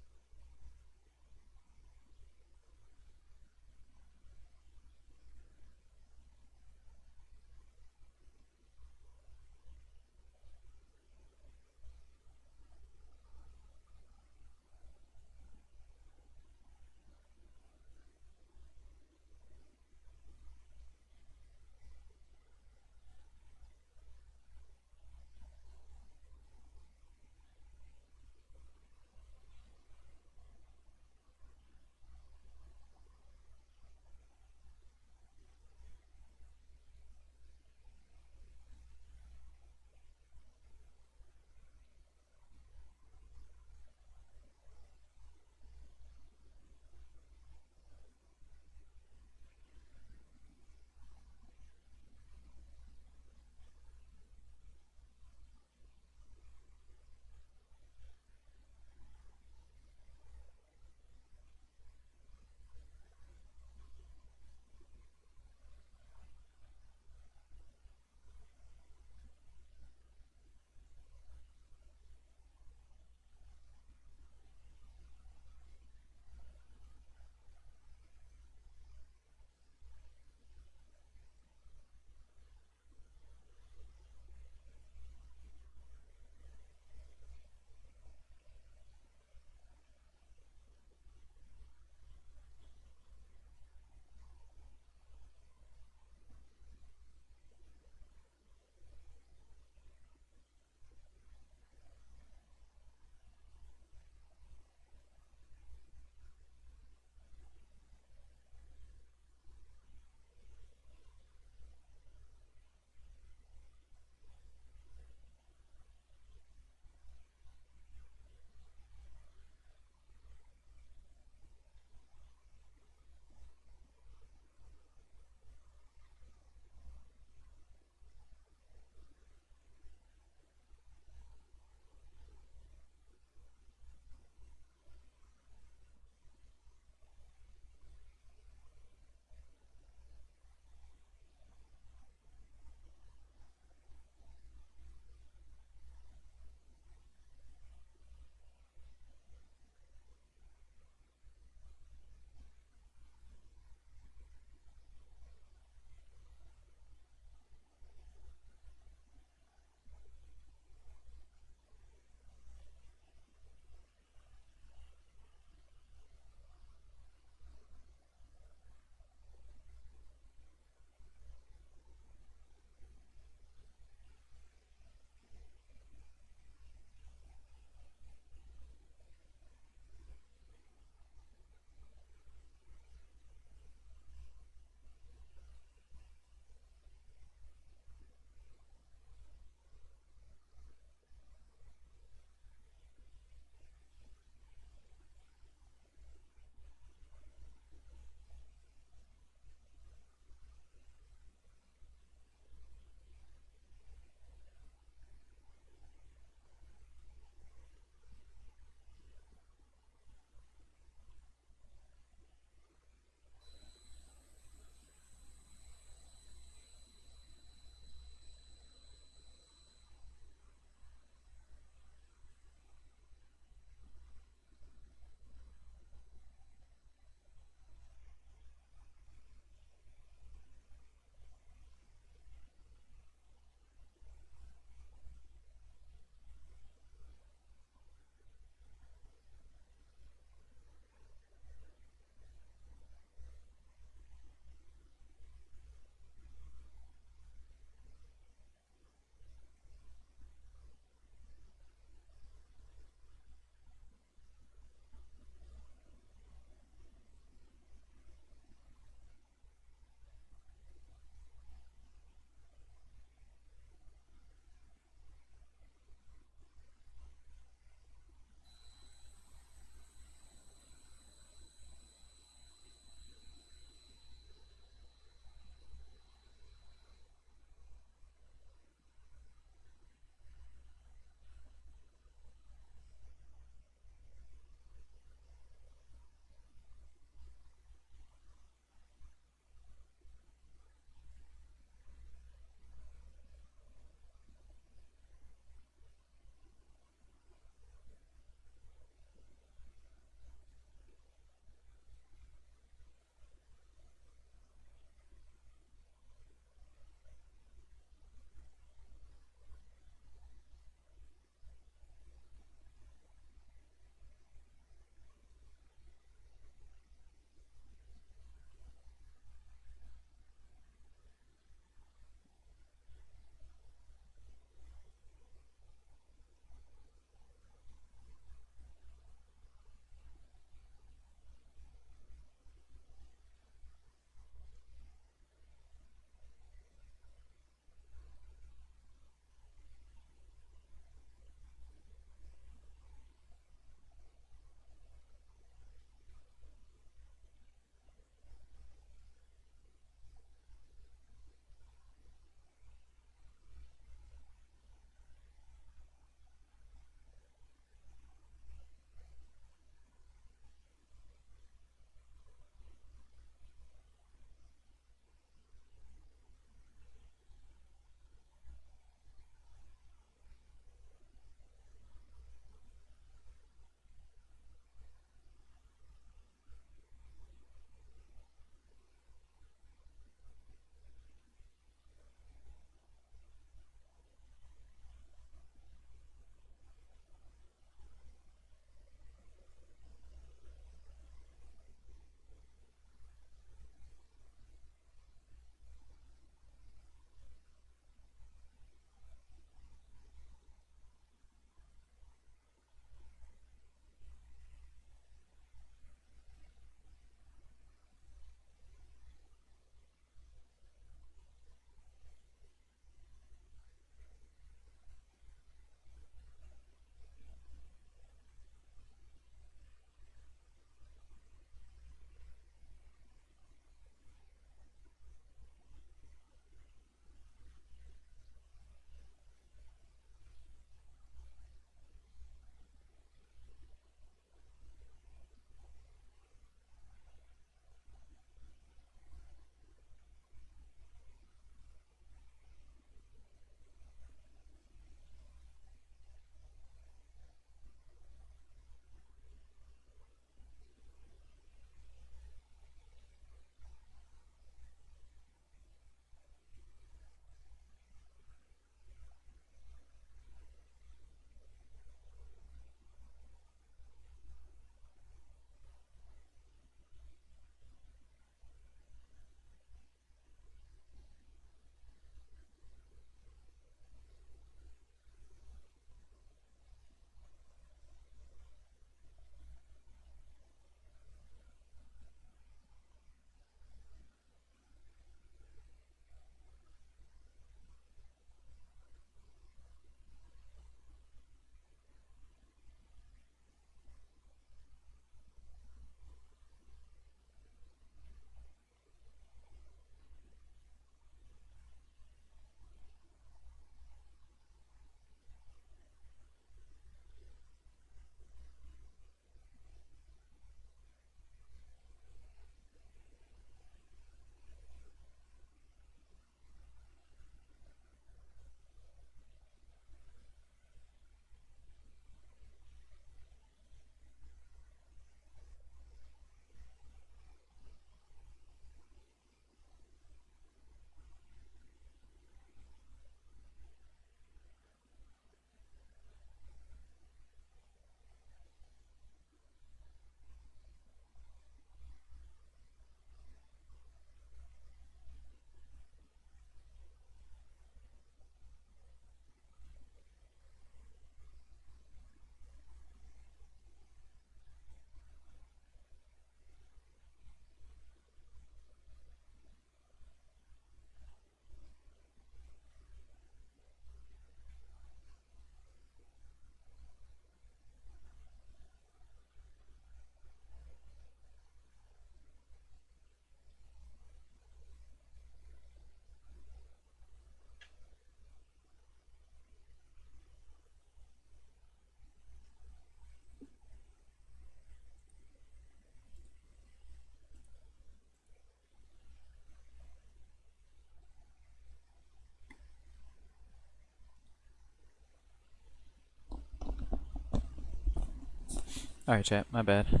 Alright, chat, my bad.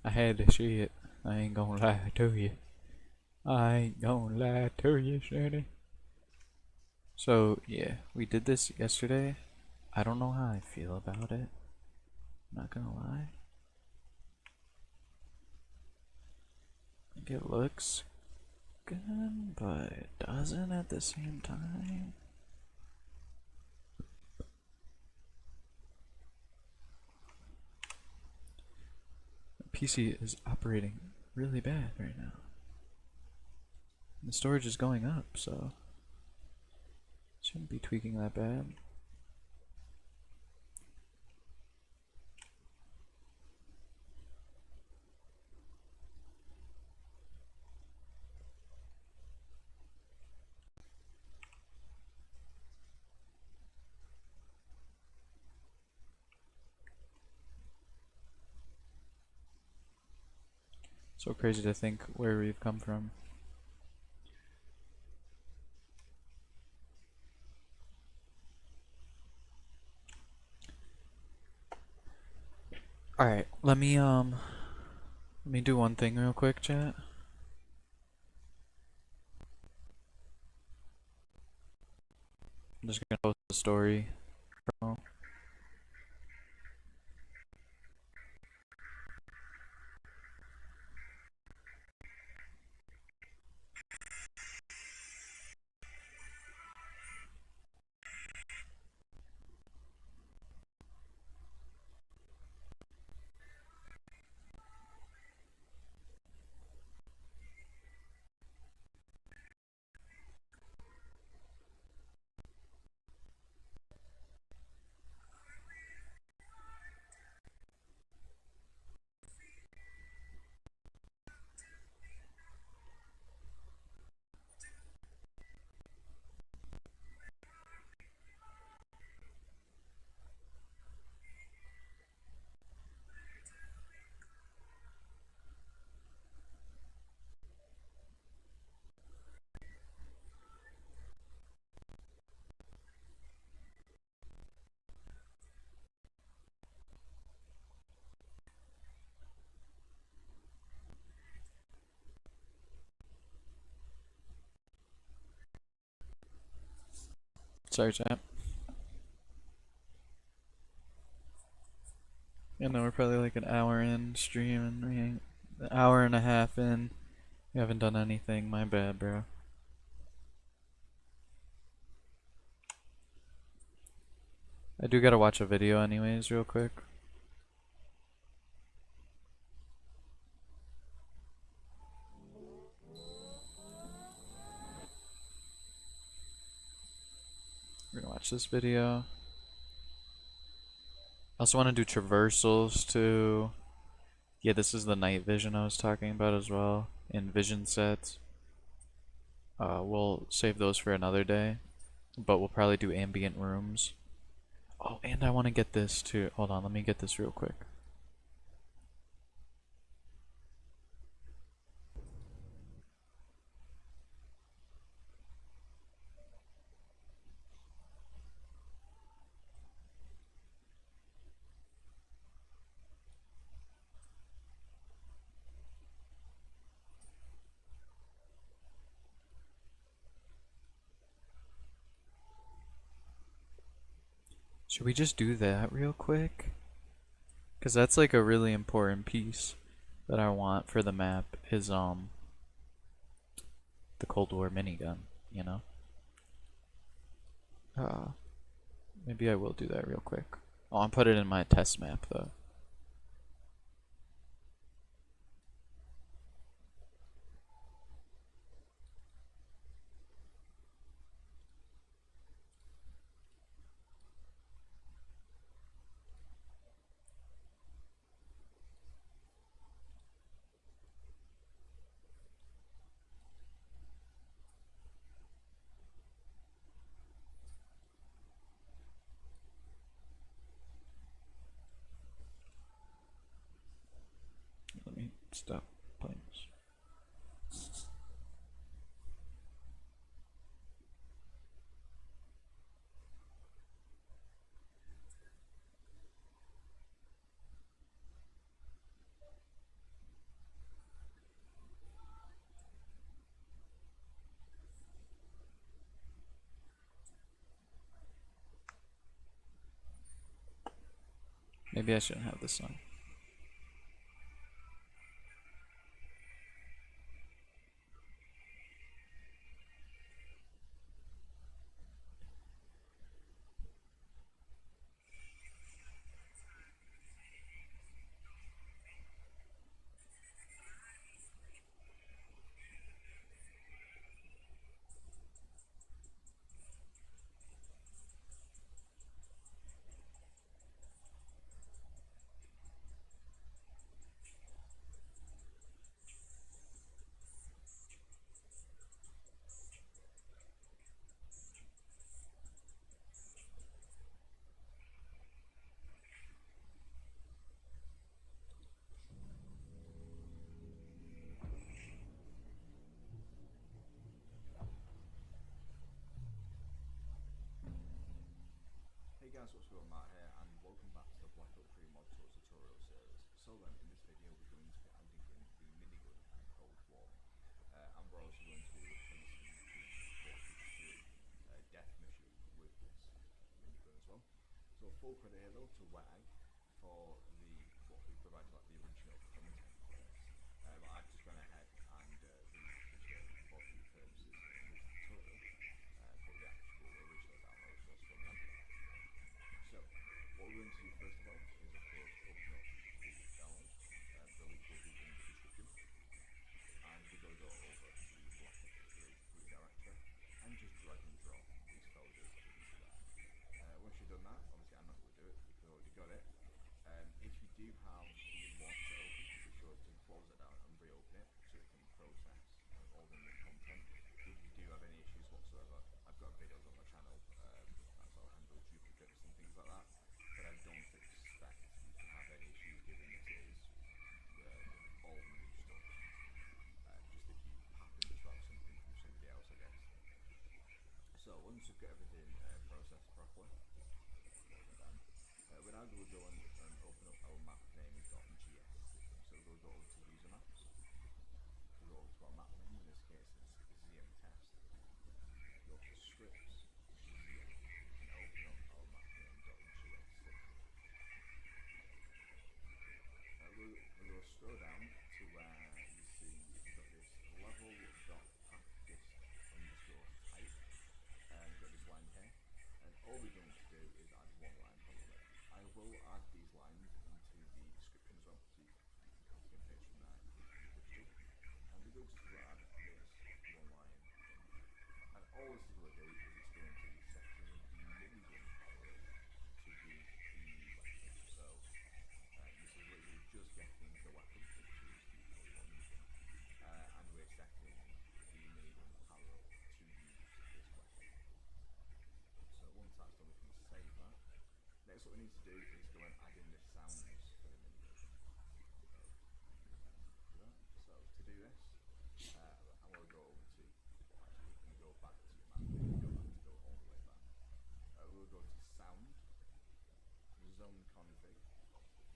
I had to see it. I ain't gonna lie to you. I ain't gonna lie to you, Shady. So, yeah, we did this yesterday. I don't know how I feel about it. Not gonna lie. I think it looks good, but it doesn't at the same time. PC is operating really bad right now. The storage is going up, so shouldn't be tweaking that bad. So crazy to think where we've come from. Alright, let me do one thing real quick, chat. I'm just gonna post the story. Sorry, chat. I know we're probably like an hour in stream and we ain't an hour and a half in. We haven't done anything. My bad, bro. I do gotta watch a video anyways, real quick. We're gonna watch this video. I also want to do traversals too. Yeah, this is the night vision I was talking about as well. In vision sets. We'll save those for another day. But we'll probably do ambient rooms. Oh, and I want to get this too. Hold on, let me get this real quick. Should we just do that real quick? Because that's like a really important piece that I want for the map is the Cold War minigun, you know? Maybe I will do that real quick. Oh, I'll put it in my test map though. Let me stop playing this. Maybe I shouldn't have this on. Hey guys, what's going on? Matt here, and welcome back to the BO3 mod tools tutorial series. So then, in this video we're going to be adding in the minigun and Cold War, and we're also going to be replacing the death mission with this minigun as well. So full credit here though to Wet Egg for what we provided like the original content for this. I've just gone ahead and repackaged it for the purposes of this tutorial, put the actual original download source from them. So, what we're going to do first of all is, of course, open up the download. The link will be in the description. And we're going to go over the Black Ops 3 root directory and just drag and drop these folders into there. Once you've done that, obviously I'm not going to do it because we've already got it. If you do have the launcher open, be sure to close it down and reopen it so it can process all the new content. If you do have any issues whatsoever, I've got videos on my channel that's how I handle duplicates and things like that, but I don't expect you to have any issues given this is all new stuff. Just if you happen to have something from somebody else, I guess. So once you've got everything processed properly, close it down. We're now going to go and open up our map name.gs system. So we're going to go over to user maps. We'll go over to our map name. In this case, it's ZM test. Go to scripts, ZM, and open up our map name.gs system. We'll go scroll down to where you see we've got this level.pathDist underscore type. We've got this line here, and all we're going to do is add one line from it. I will add these lines into the description as well, so you can copy and paste from there if you wish to. And we're going to just add this one line in here. And all this is going to do is it's going to be setting the minigun power to be the weapon. So this is literally just getting the weapon, which is the Cold War minigun, and we're setting the minigun power to use this weapon. So once that's done, we can save that. Next, what we need to do is go and add in the sounds for the minigun. Do that. So to do this, I'm going to go over to, actually you can go back to your map name, you don't have to go all the way back. We'll go to sound, zone config,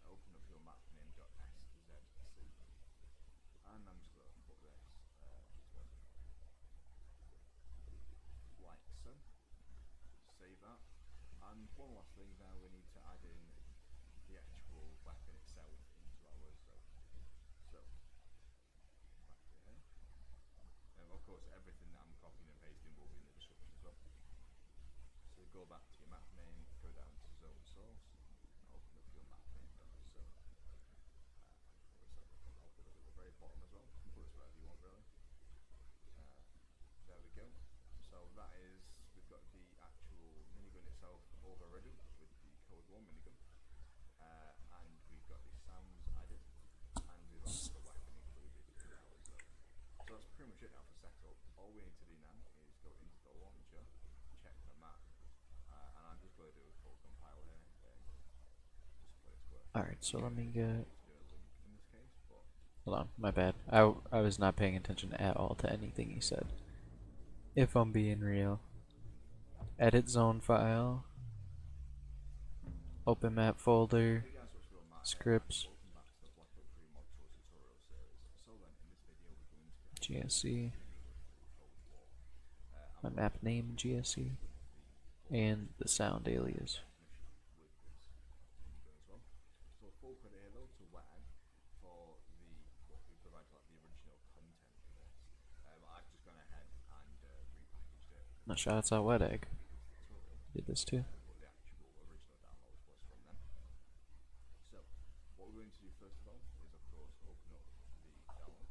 open up your map name.szc, and I'm just going to put this like so. Save that. And one last thing now, we need to add in the actual weapon itself into our zone. So, back to here. Of course, everything that I'm copying and pasting will be in the description as well. So go back to your map name, go down to zone source, and open up your map name.zone. I'll put it at the very bottom as well. You can put it wherever you want, really. There we go. So that is, we've got the actual minigun itself over ready with the Cold War minigun, and we've got the sounds added, and we've also got the weapon included in our zone. So that's pretty much it now for setup. All we need to do now is go into the launcher, check the map, and I'm just going to do a full compile here, just for it's worth. Alright, so let me get... Do a link in this case, but Hold on, my bad. I was not paying attention at all to anything he said. If I'm being real. Edit zone file. Open map folder. hey guys, what's going on? Matt here, and Scripts. welcome back to the BO3 mod tools tutorial series. So then, in this video we're going to be GSC. Cold War. My map name GSC. And the sound alias. Mission with this minigun as well. No, shout out Wet Egg. tutorial, Did this too. but the actual original download was from them. So, what we're going to do first of all is, of course, open up the download.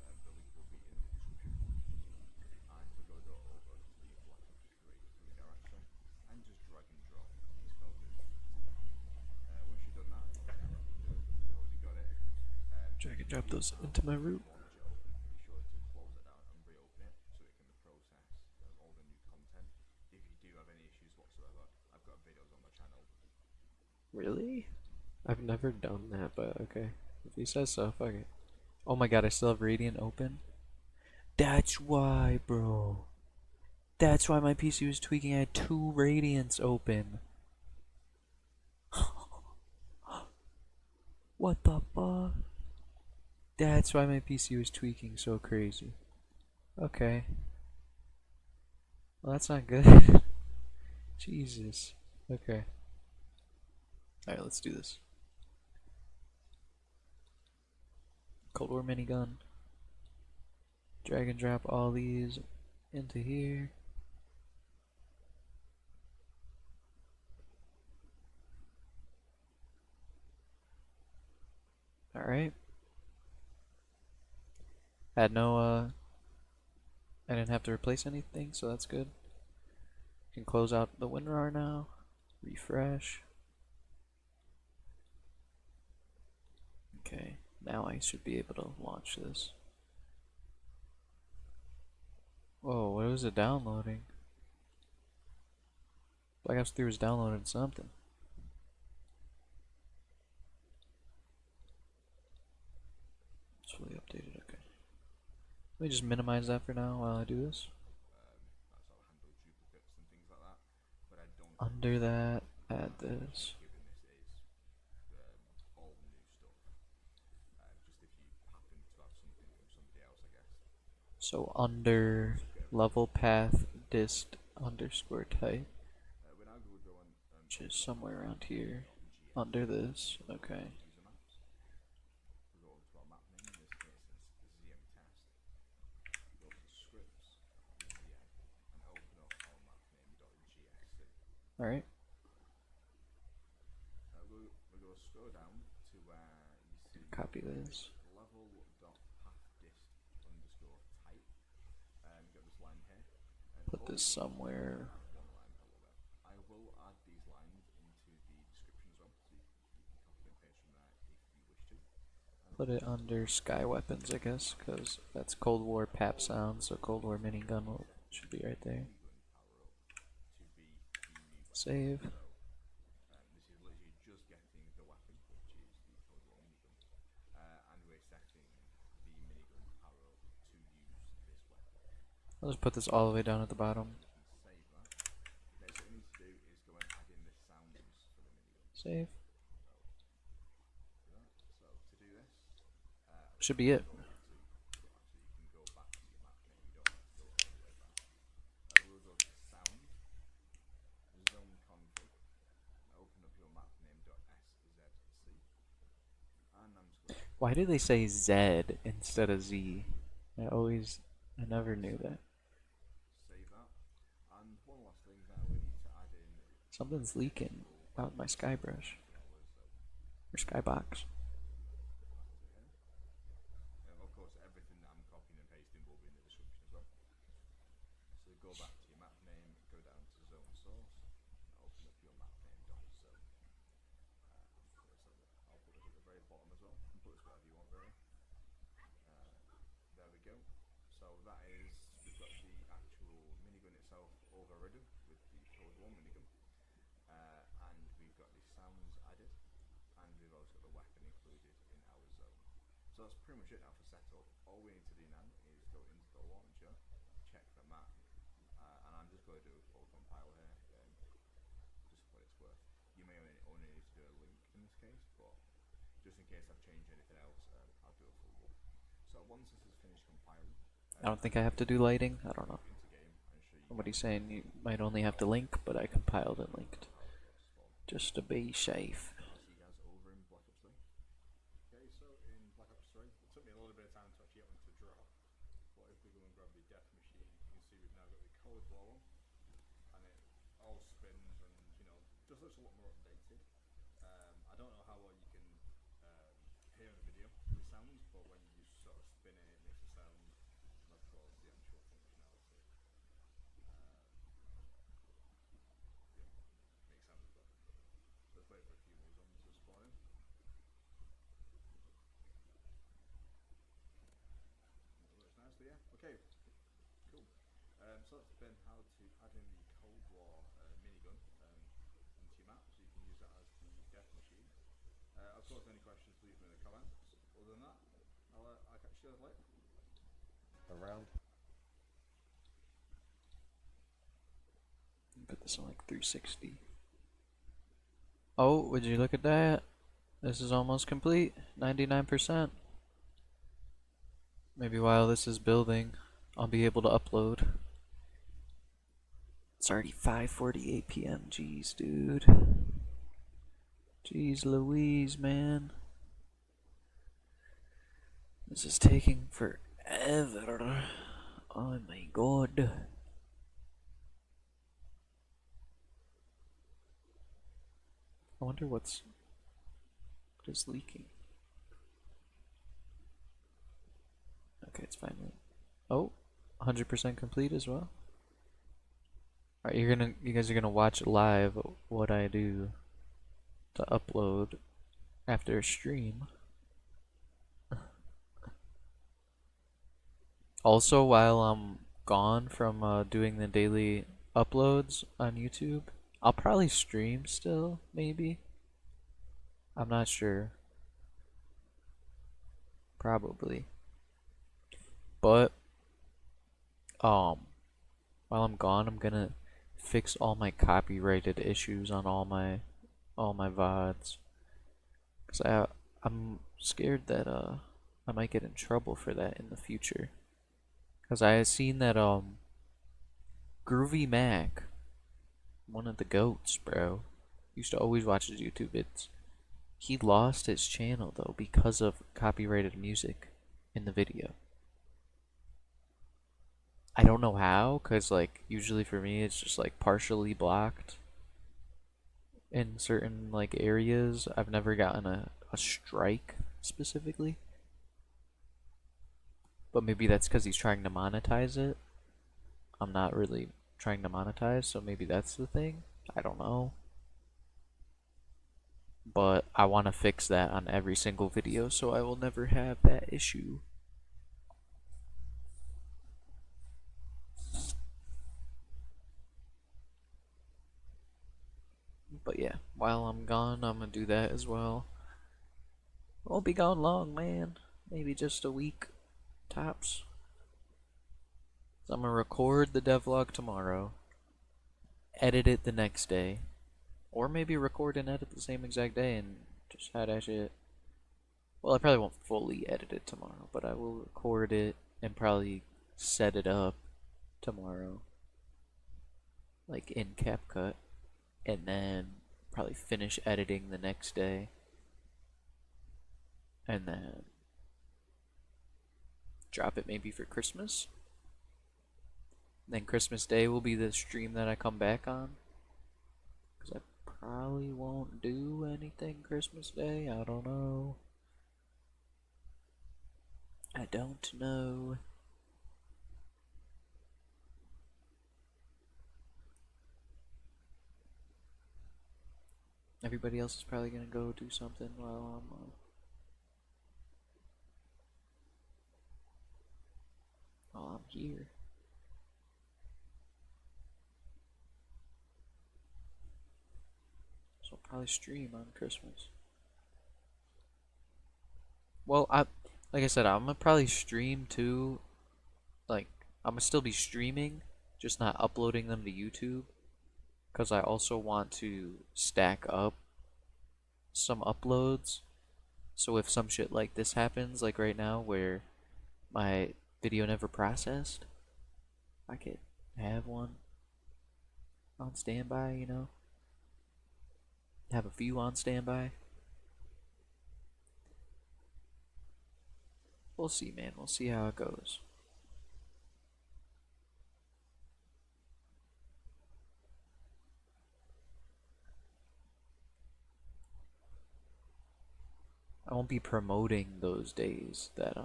The link will be in the description. And we're going to go over to the Black Ops 3 redirectory and just drag and drop these folders into there. Once you've done that, you've already got it. Drag and drop those into my root. Launcher open, be sure to close it down and reopen it so it can process all the new content. If you do have any issues whatsoever, I've got videos on my channel. Really? I've never done that, but okay. If he says so, fuck it. Oh my god, I still have Radiant open? That's why, bro. That's why my PC was tweaking. I had 2 Radiants open. What the fuck? That's why my PC was tweaking so crazy. Okay. Well, that's not good. Jesus. Okay. Alright, let's do this. Cold War minigun. Drag and drop all these into here. Alright. Had no, I didn't have to replace anything, so that's good. Can close out the WinRAR now. Refresh. Okay, now I should be able to launch this. Whoa, what was it downloading? Black Ops 3 was downloading something. It's fully updated, okay. Let me just minimize that for now while I do this. That's how I handle duplicates and things like that. But I don't Under that, add this. given this is all new stuff. Just if you happen to have something from somebody else, I guess. So under level path dist underscore type, We're now going to go on which is somewhere around here. Under this, okay. user maps. We go over to our map name, in this case it's ZM test. Go to scripts, ZM, and open up our map name.gsc. Alright. We're going to scroll down to where you see Copy this. level.pathdist underscore type. You got this line here. Put this somewhere. One line below that. I will add these lines into the description as well, so you can copy and paste from there if you wish to. Put it under sky weapons, I guess, because that's Cold War pap sound, so Cold War minigun should be right there. Save. This is literally just getting the weapon, which is the Cold War minigun, and we're setting the minigun power up to use this weapon. I'll just put this all the way down at the bottom. Save that. Next what we need to do is go and add in the sounds for the minigun. Save. So to do this, Should be it. actually you can go back to your map name. You don't have to go all the way back. We'll go to sound, zone config, open up your map name.szc, and I'm just going to Why do they say Z instead of Z? I never knew that. save that. And one last thing now, we need to add in Something's leaking out my sky brush. Or skybox. Of course, everything that I'm copying and pasting will be in the description as well. So go back to your map name, go down to zone source, and open up your map name.zone. I'll put this at the very bottom as well. You can put this wherever you want, really. There we go. So that is, we've got the actual minigun itself overridden with the Cold War minigun, and we've got the sounds added, and we've also got the weapon included in our zone. So that's pretty much it now for setup. All we need to do now is go into the launcher, check the map, and I'm just going to do a full compile here, just for what it's worth. You may only need to do a link in this case, but just in case I've changed anything else, I'll do a full one. So once this is finished compiling, I don't think I have to do lighting. I don't know. into game and show you Somebody's saying you might only have to link, but I compiled and linked. Just to be safe. see you guys over in Black Ops 3. Okay, so in Black Ops 3, it took me a little bit of time to actually get one to drop, but if we go and grab the death machine, you can see we've now got the Cold War one, don't know how well you can hear in the video the sounds, but when you sort of spin it, it makes a sound, and of course the actual functionality. Yeah, makes sound as well. So let's wait for a few more zombies to spawn in. That works nicely, yeah. Okay, cool. So that's been how to add in the Cold War minigun into your map, so you can use that as the death machine. Of course, any questions, leave them in the comments. Other than that, I'll catch you guys later. Around. Put this on like 360. Oh, would you look at that? This is almost complete. 99%. Maybe while this is building, I'll be able to upload. It's already 5:48 p.m. Jeez, dude. Jeez Louise, man. This is taking forever. Oh my god. I wonder what is leaking. Okay, it's finally. Oh, 100% complete as well. Alright, you guys are gonna watch live what I do to upload after a stream. Also, while I'm gone from doing the daily uploads on YouTube, I'll probably stream still, maybe. I'm not sure. Probably. But while I'm gone, I'm gonna fix all my copyrighted issues on all my VODs. Cause I'm scared that I might get in trouble for that in the future. Cause I had seen that Groovy Mac, one of the goats, bro, used to always watch his YouTube vids. He lost his channel though because of copyrighted music in the video. I don't know how, cause like usually for me it's just like partially blocked in certain like areas. I've never gotten a strike specifically. But maybe that's because he's trying to monetize it. I'm not really trying to monetize, so maybe that's the thing. I don't know. But I want to fix that on every single video so I will never have that issue. But yeah, while I'm gone, I'm gonna do that as well. Won't be gone long, man. Maybe just a week, tops. So I'm gonna record the devlog tomorrow, edit it the next day, or maybe record and edit the same exact day and just have that shit. Well, I probably won't fully edit it tomorrow, but I will record it and probably set it up tomorrow, like in CapCut, and then probably finish editing the next day, and then drop it maybe for Christmas. Then Christmas Day will be the stream that I come back on, because I probably won't do anything Christmas Day. I don't know. I don't know. Everybody else is probably gonna go do something while I'm here. So I'll probably stream on Christmas. Well, like I said, I'm gonna probably stream too. Like, I'm gonna still be streaming, just not uploading them to YouTube. Because I also want to stack up some uploads. So if some shit like this happens, like right now, where my video never processed, I could have one on standby, you know? Have a few on standby. We'll see, man. We'll see how it goes. I won't be promoting those days that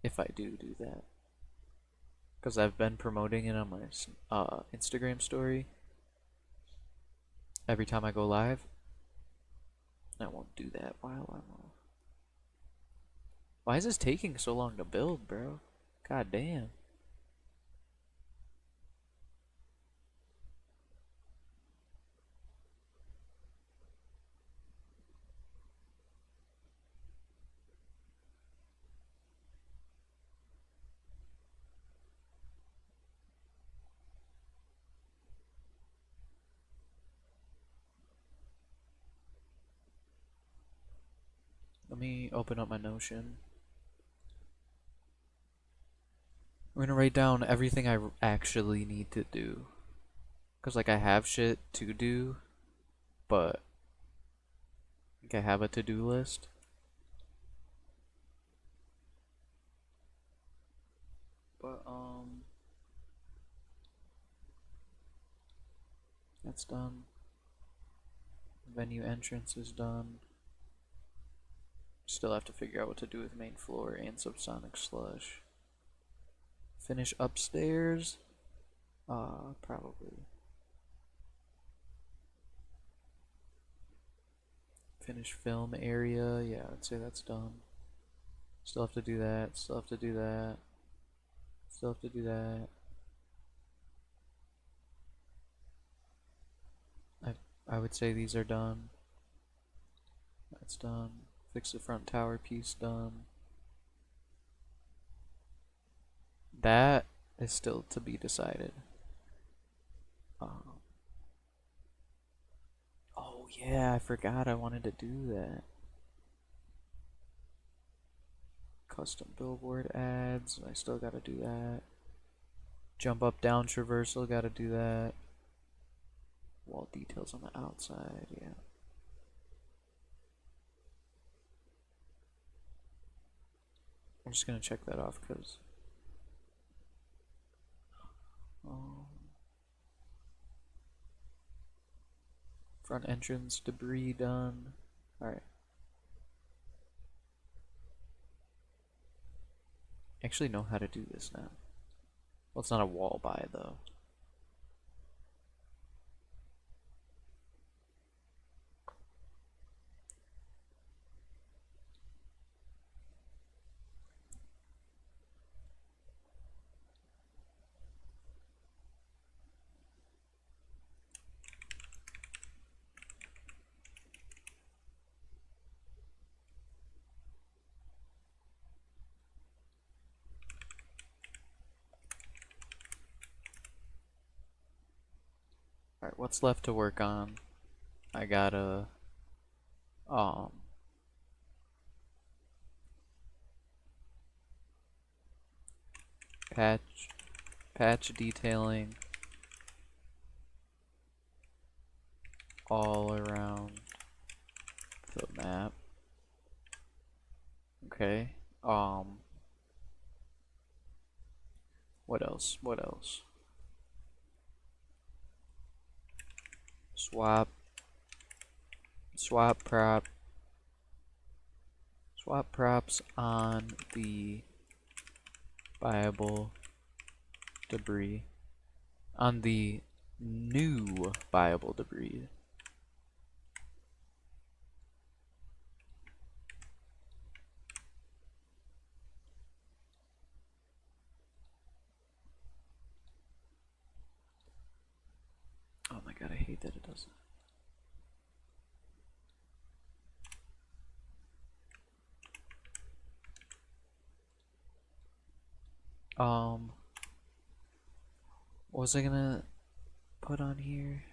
if I do that, because I've been promoting it on my Instagram story every time I go live. I won't do that while I'm off. Why is this taking so long to build, bro? God damn. Let me open up my Notion. I'm gonna write down everything I actually need to do. Cause like I have shit to do, but like I have a to-do list. But that's done. Venue entrance is done. Still have to figure out what to do with main floor and subsonic slush. Finish upstairs? Probably. Finish film area, yeah, I'd say that's done. Still have to do that, still have to do that. Still have to do that. I would say these are done. That's done. Fix the front tower piece, done. That is still to be decided. Oh yeah, I forgot I wanted to do that. Custom billboard ads, I still gotta do that. Jump up down traversal, gotta do that. Wall details on the outside, yeah. I'm just gonna check that off because front entrance debris done. Alright. Actually know how to do this now. Well, it's not a wall by though. Alright, what's left to work on? I gotta patch detailing all around the map. Okay. What else? What else? Swap prop. Swap props on the viable debris. On the new viable debris. Oh my god, I hate that it does that. What was I gonna put on here?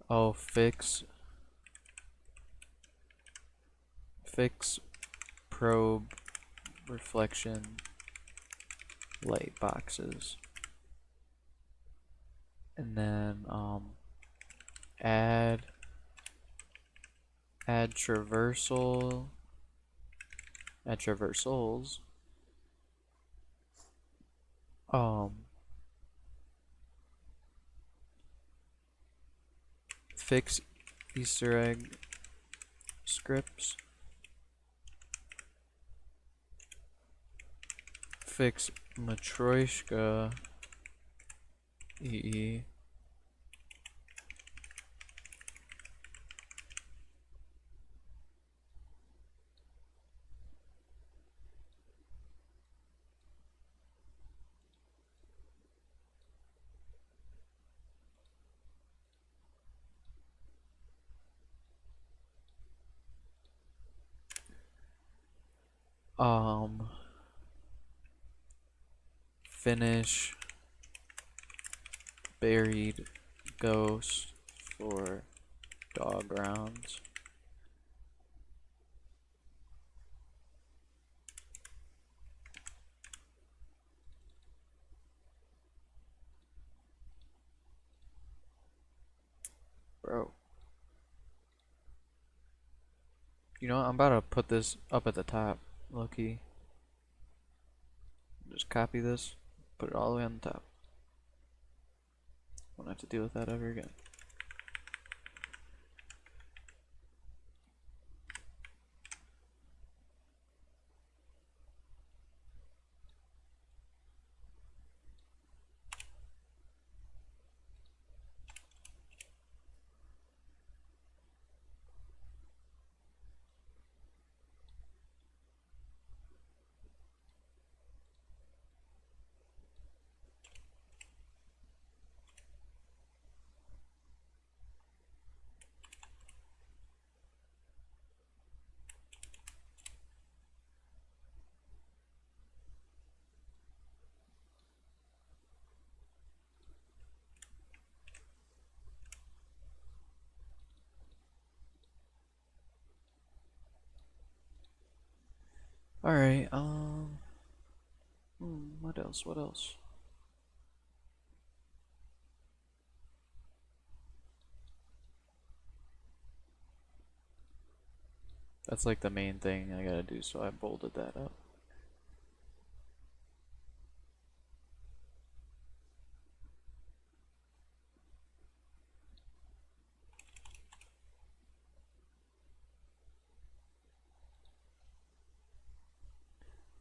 Oh, fix probe reflection light boxes. And then add traversals fix Easter egg scripts fix Matroyshka EE. Finish buried ghost for dog rounds. Bro. You know what? I'm about to put this up at the top, low key. Just copy this, put it all the way on the top. Won't have to deal with that ever again. Alright, what else, what else? That's like the main thing I gotta do, so I bolded that up.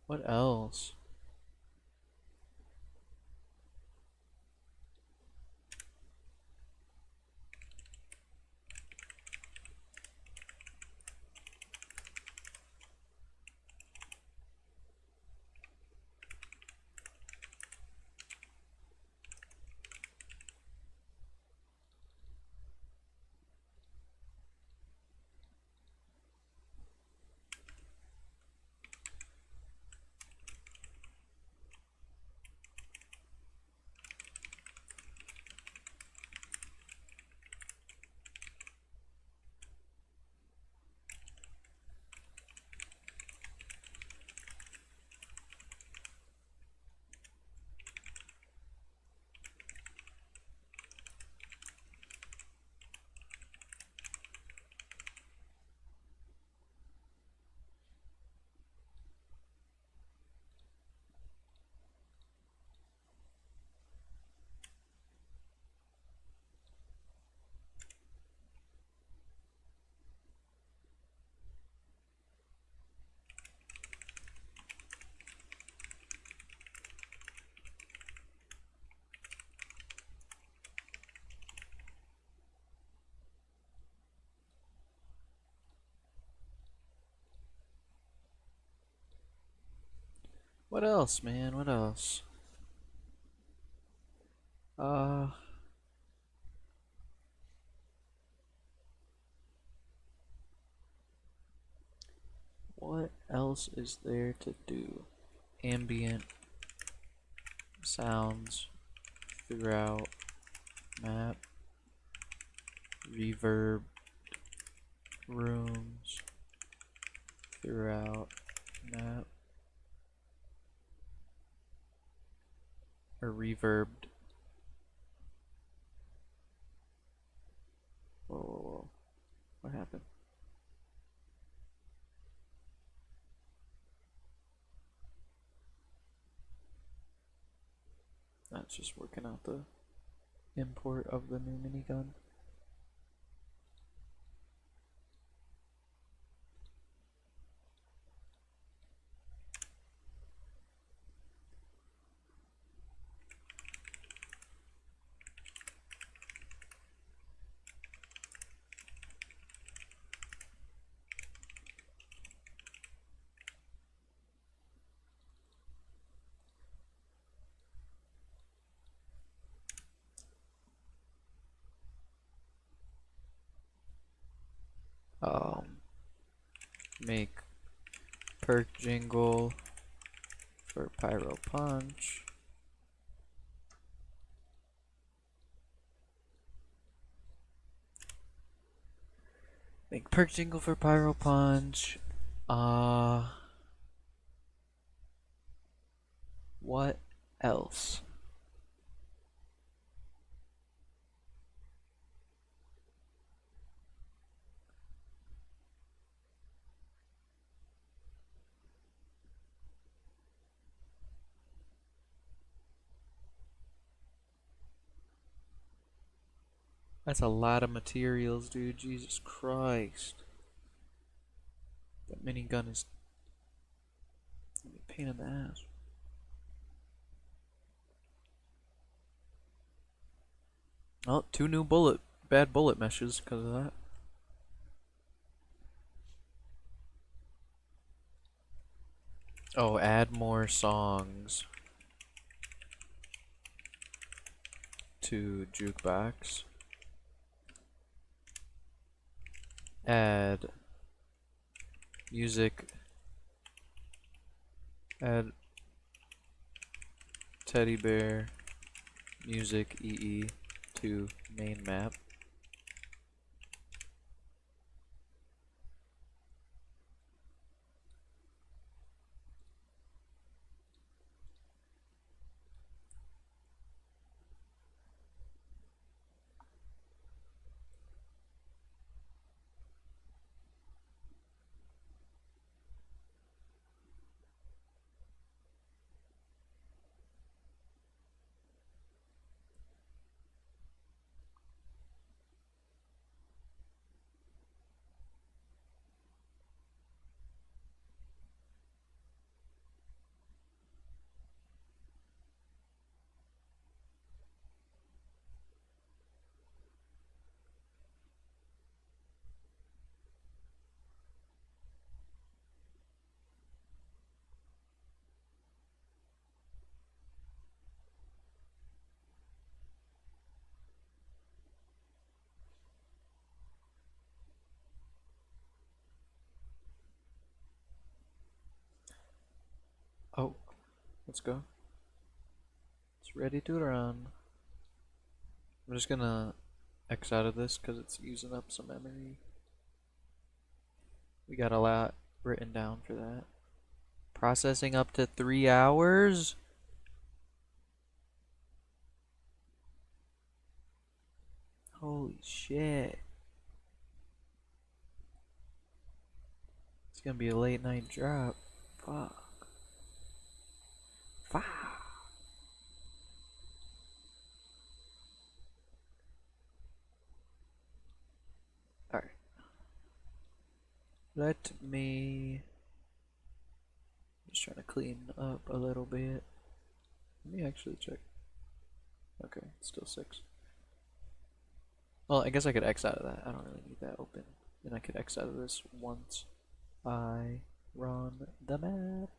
What else? What else, man? What else? What else is there to do? Ambient sounds throughout map, reverb rooms throughout map, or reverbed. Whoa, whoa, whoa. What happened? That's just working out the import of the new minigun. Make perk jingle for Pyro Punch. Make perk jingle for Pyro Punch. What else? That's a lot of materials, dude. Jesus Christ. That minigun is a pain in the ass. Oh, 2 new bad bullet meshes because of that. Oh, add more songs to jukebox. Add music. Add teddy bear music EE to main map. Oh, let's go. It's ready to run. I'm just gonna X out of this because it's using up some memory. We got a lot written down for that. Processing up to 3 hours? Holy shit. It's gonna be a late night drop. Fuck. Fuck. Alright. Let me... Just trying to clean up a little bit. Let me actually check. Okay, it's still 6. Well, I guess I could X out of that. I don't really need that open. And I could X out of this once I run the map.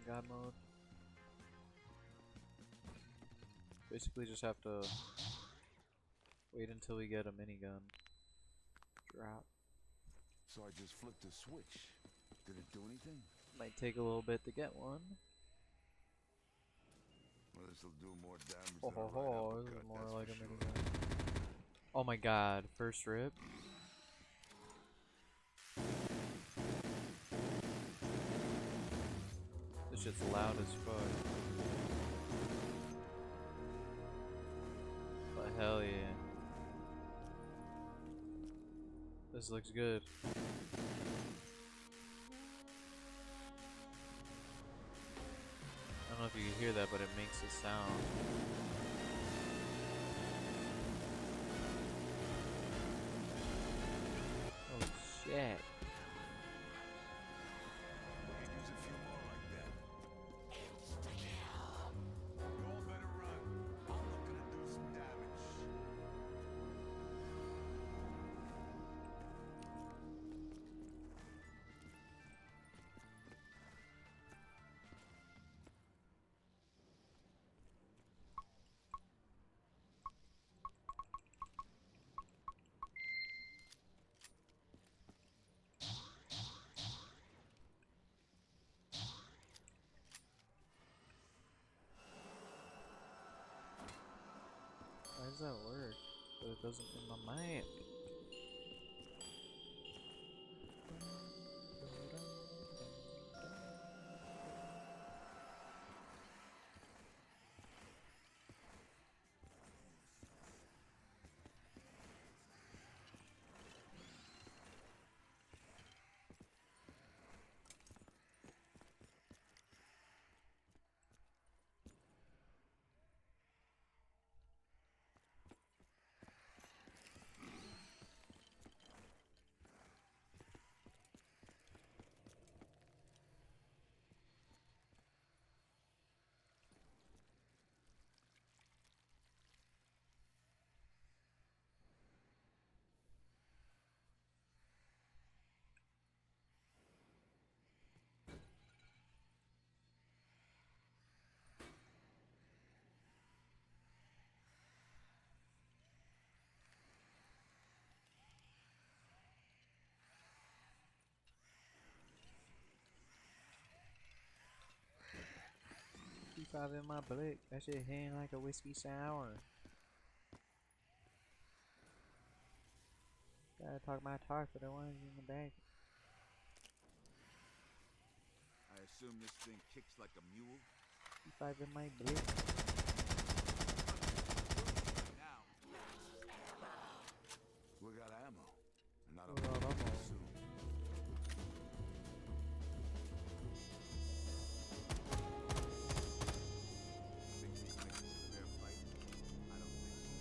God mode. Basically just have to wait until we get a minigun. Drop. So I just flipped a switch. Did it do anything? Might take a little bit to get one. Well, this'll do more damage Ho than ho a right ho, this uppercut, is more that's like for a sure. minigun. Oh my god, first rip. This shit's loud as fuck. But hell yeah. This looks good. I don't know if you can hear that, but it makes a sound. Oh shit. We could use a few more like that. You all better run. I'm looking to do some damage. Why does that work? But it doesn't in my map. P5 in my blick. That shit hitting like a whiskey sour. Gotta talk my talk for the ones in the back. I assume this thing kicks like a mule. P5 in my blick. Now. We got ammo. Not a We got lot ammo. soon. Think we can make this a fair fight? I don't think so.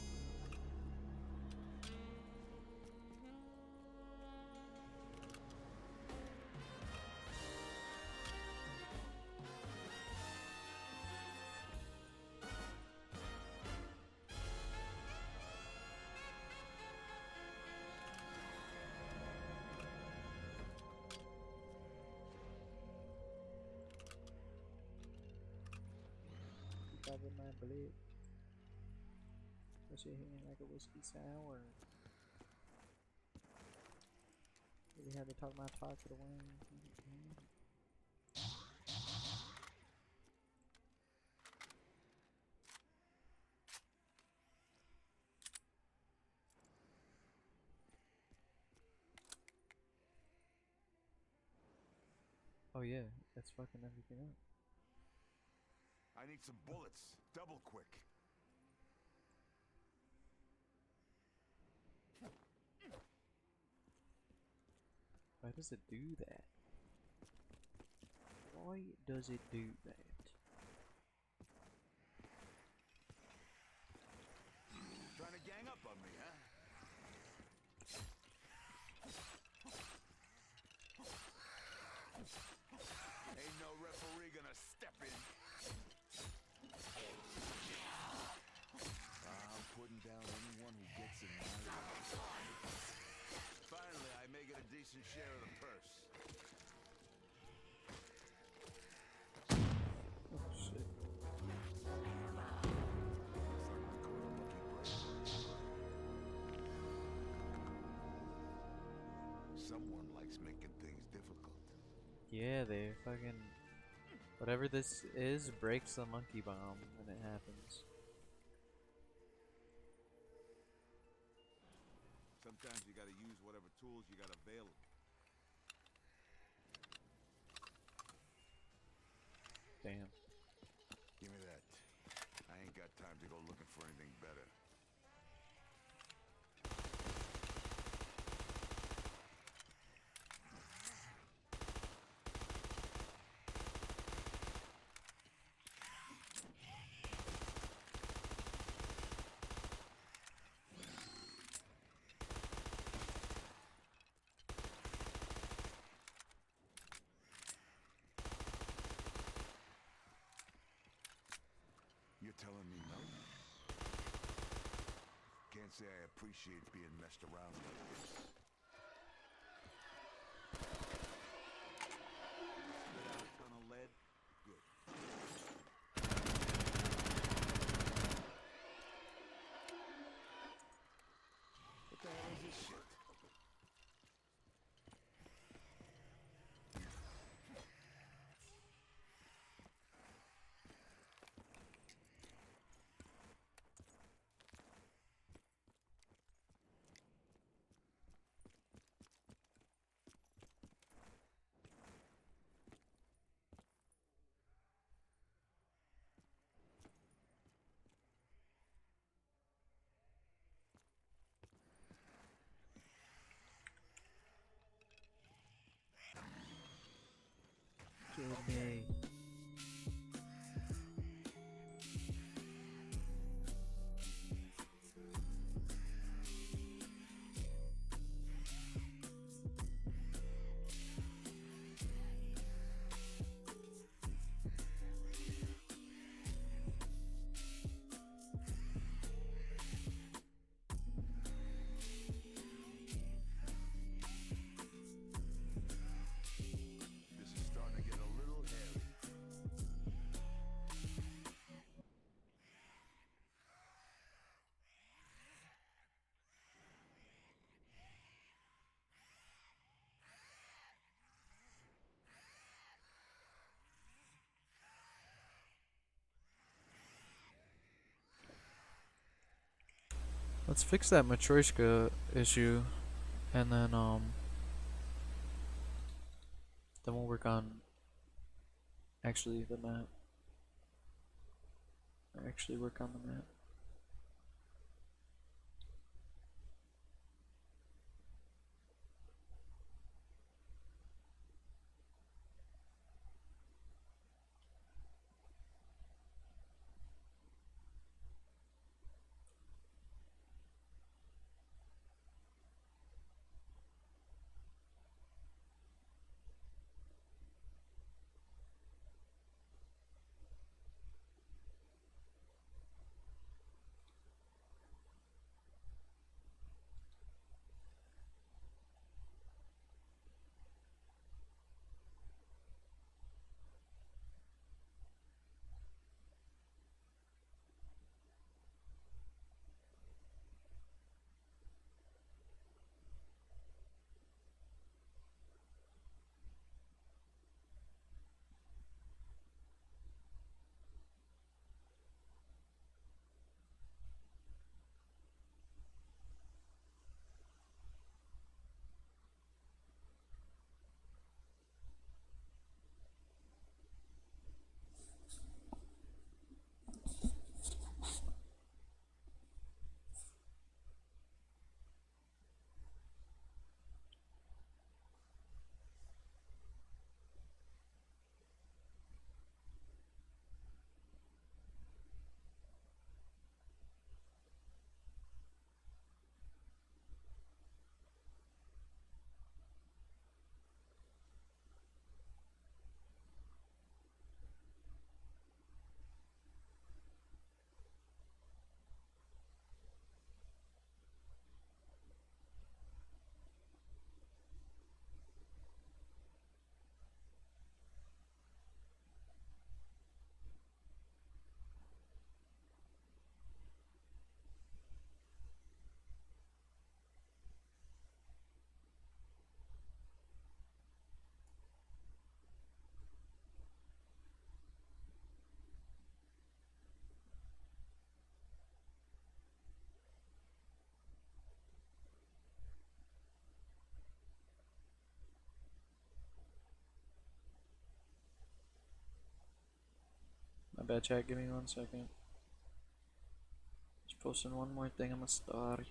P5 in my blick. That shit hitting like a whiskey sour. Really had to talk my talk for the ones. Oh yeah, that's fucking everything up. I need some bullets. Double quick. Why does it do that? Why does it do that? Trying to gang up on me, huh? Ain't no referee gonna step in. I'm putting down anyone who gets in my way. Finally, I may get a decent share of the purse. Someone likes making things difficult. Yeah, they fucking whatever this is breaks the monkey bomb when it happens. Sometimes you gotta use whatever tools you got available. Damn. Give me that. I ain't got time to go looking for anything better. You're telling me no? Can't say I appreciate being messed around like this. Ton of lead? Good. What the hell is this shit? Kill me. This is starting to get a little hairy. Let's fix that Matroyshka issue, and then we'll work on actually the map. Or actually work on the map. bad, chat. Give me 1 second. Just posting one more thing on my story.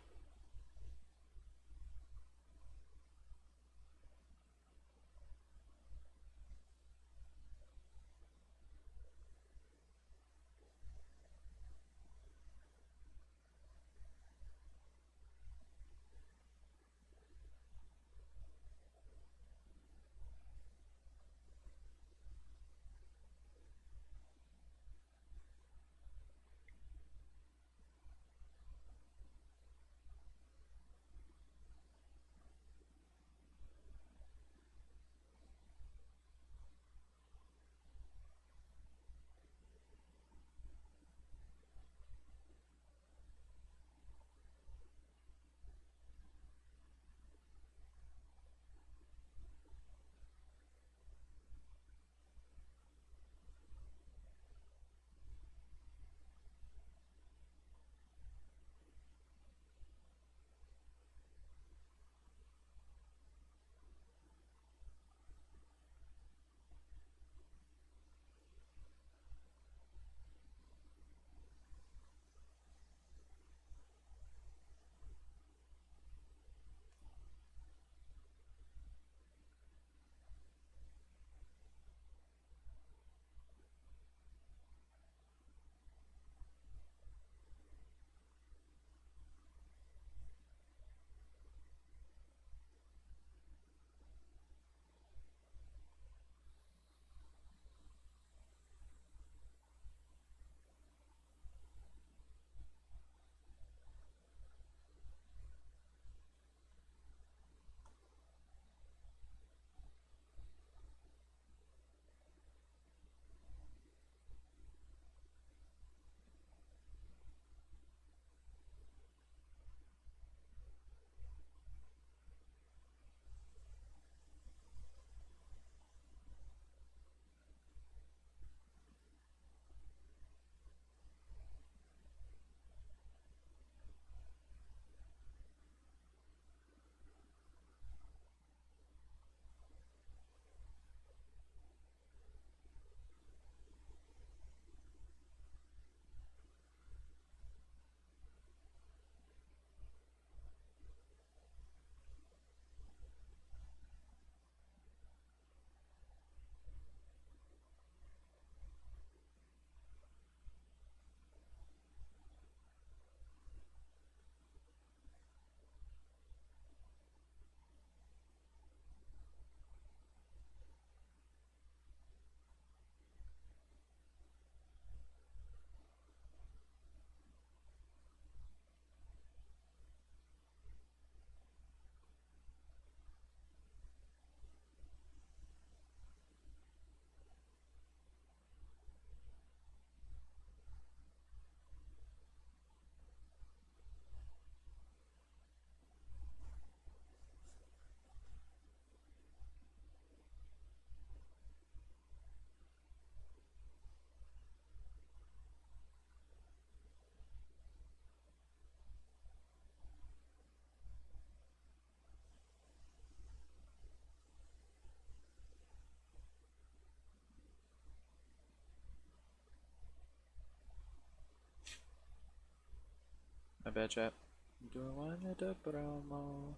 My bad, chat. I'm doing one at a promo.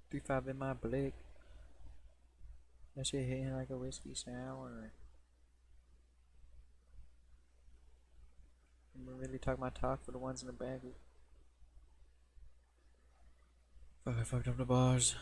Three-five in my blick. That shit hitting like a whiskey sour. I'm really talking my talk for the ones in the back. Fuck, I fucked up the bars.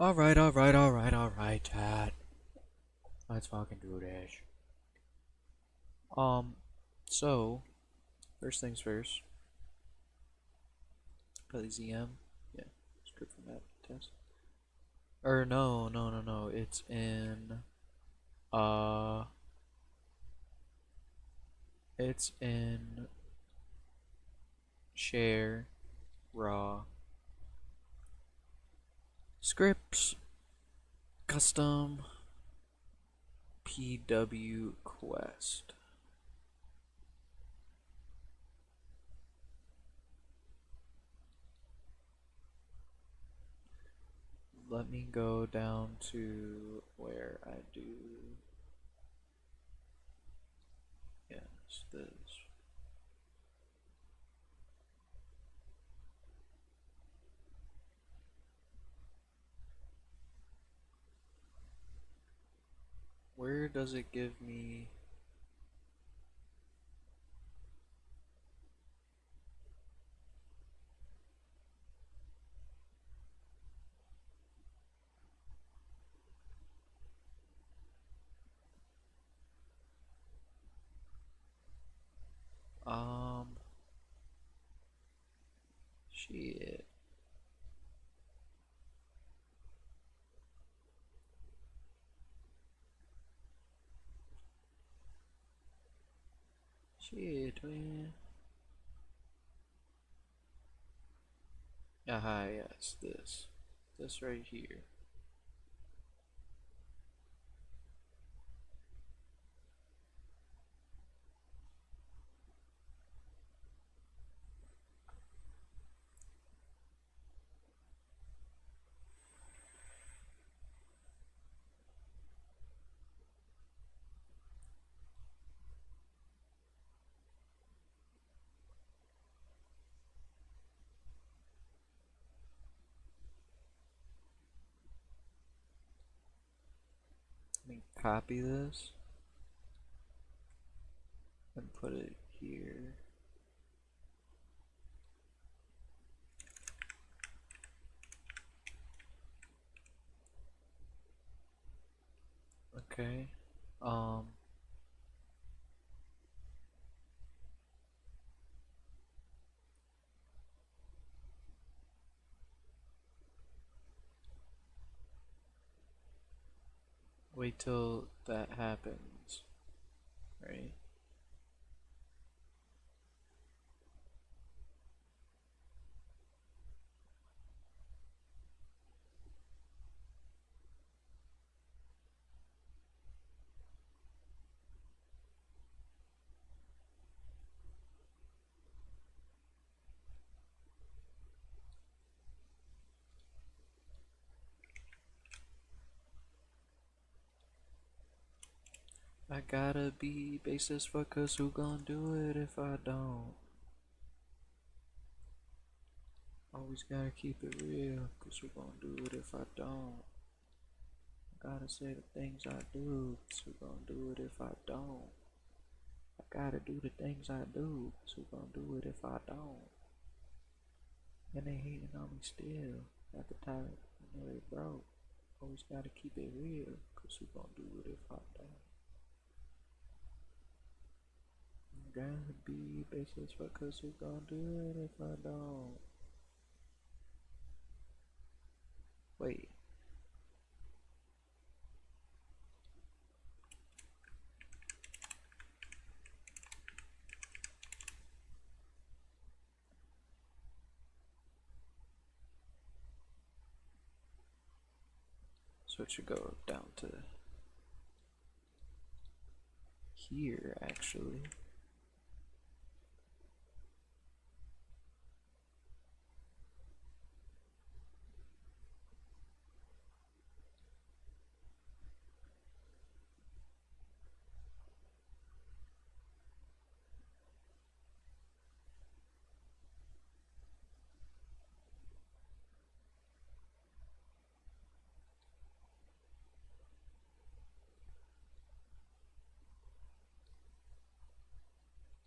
Alright, chat. Let's fucking do this. So, first things first. Play ZM. Yeah, script format test. Or no. It's in, uh, it's in share, raw, scripts, custom, PW quest. Let me go down to where I do, yes, this. Where does it give me? Um, shit. Shit, man. Aha, yes, this. This right here. copy this and put it here. Okay. Wait till that happens, right? I gotta be basis fuck, cause who gon' do it if I don't? Always gotta keep it real, cause who gon' do it if I don't? Gotta say the things I do, cause who gon' do it if I don't? I gotta do the things I do, cause who gon' do it if I don't? And they hating on me still, at the time, I know they broke. Always gotta keep it real, cause who gon' do it if I don't? Gotta be basis fuck, cause who gon' do it if I don't? Wait. So it should go down to here, actually.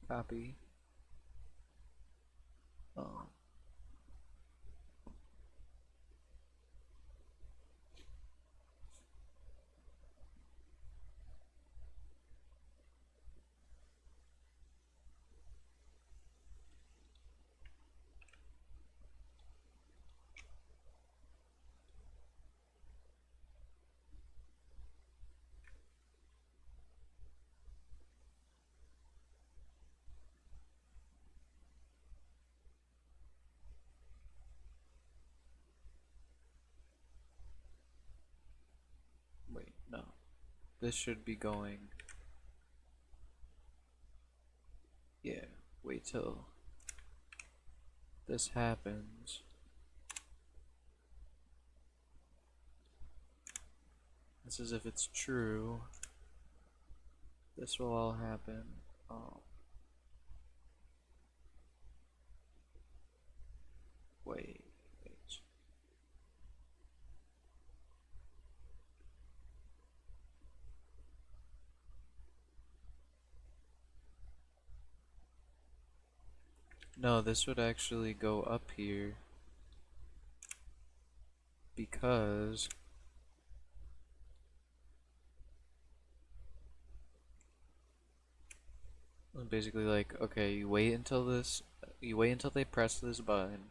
Copy. Um, wait, no. This should be going. Yeah, wait till this happens. This is if it's true. This will all happen. Wait, wait. No, this would actually go up here because basically like, okay, you wait until they press this button,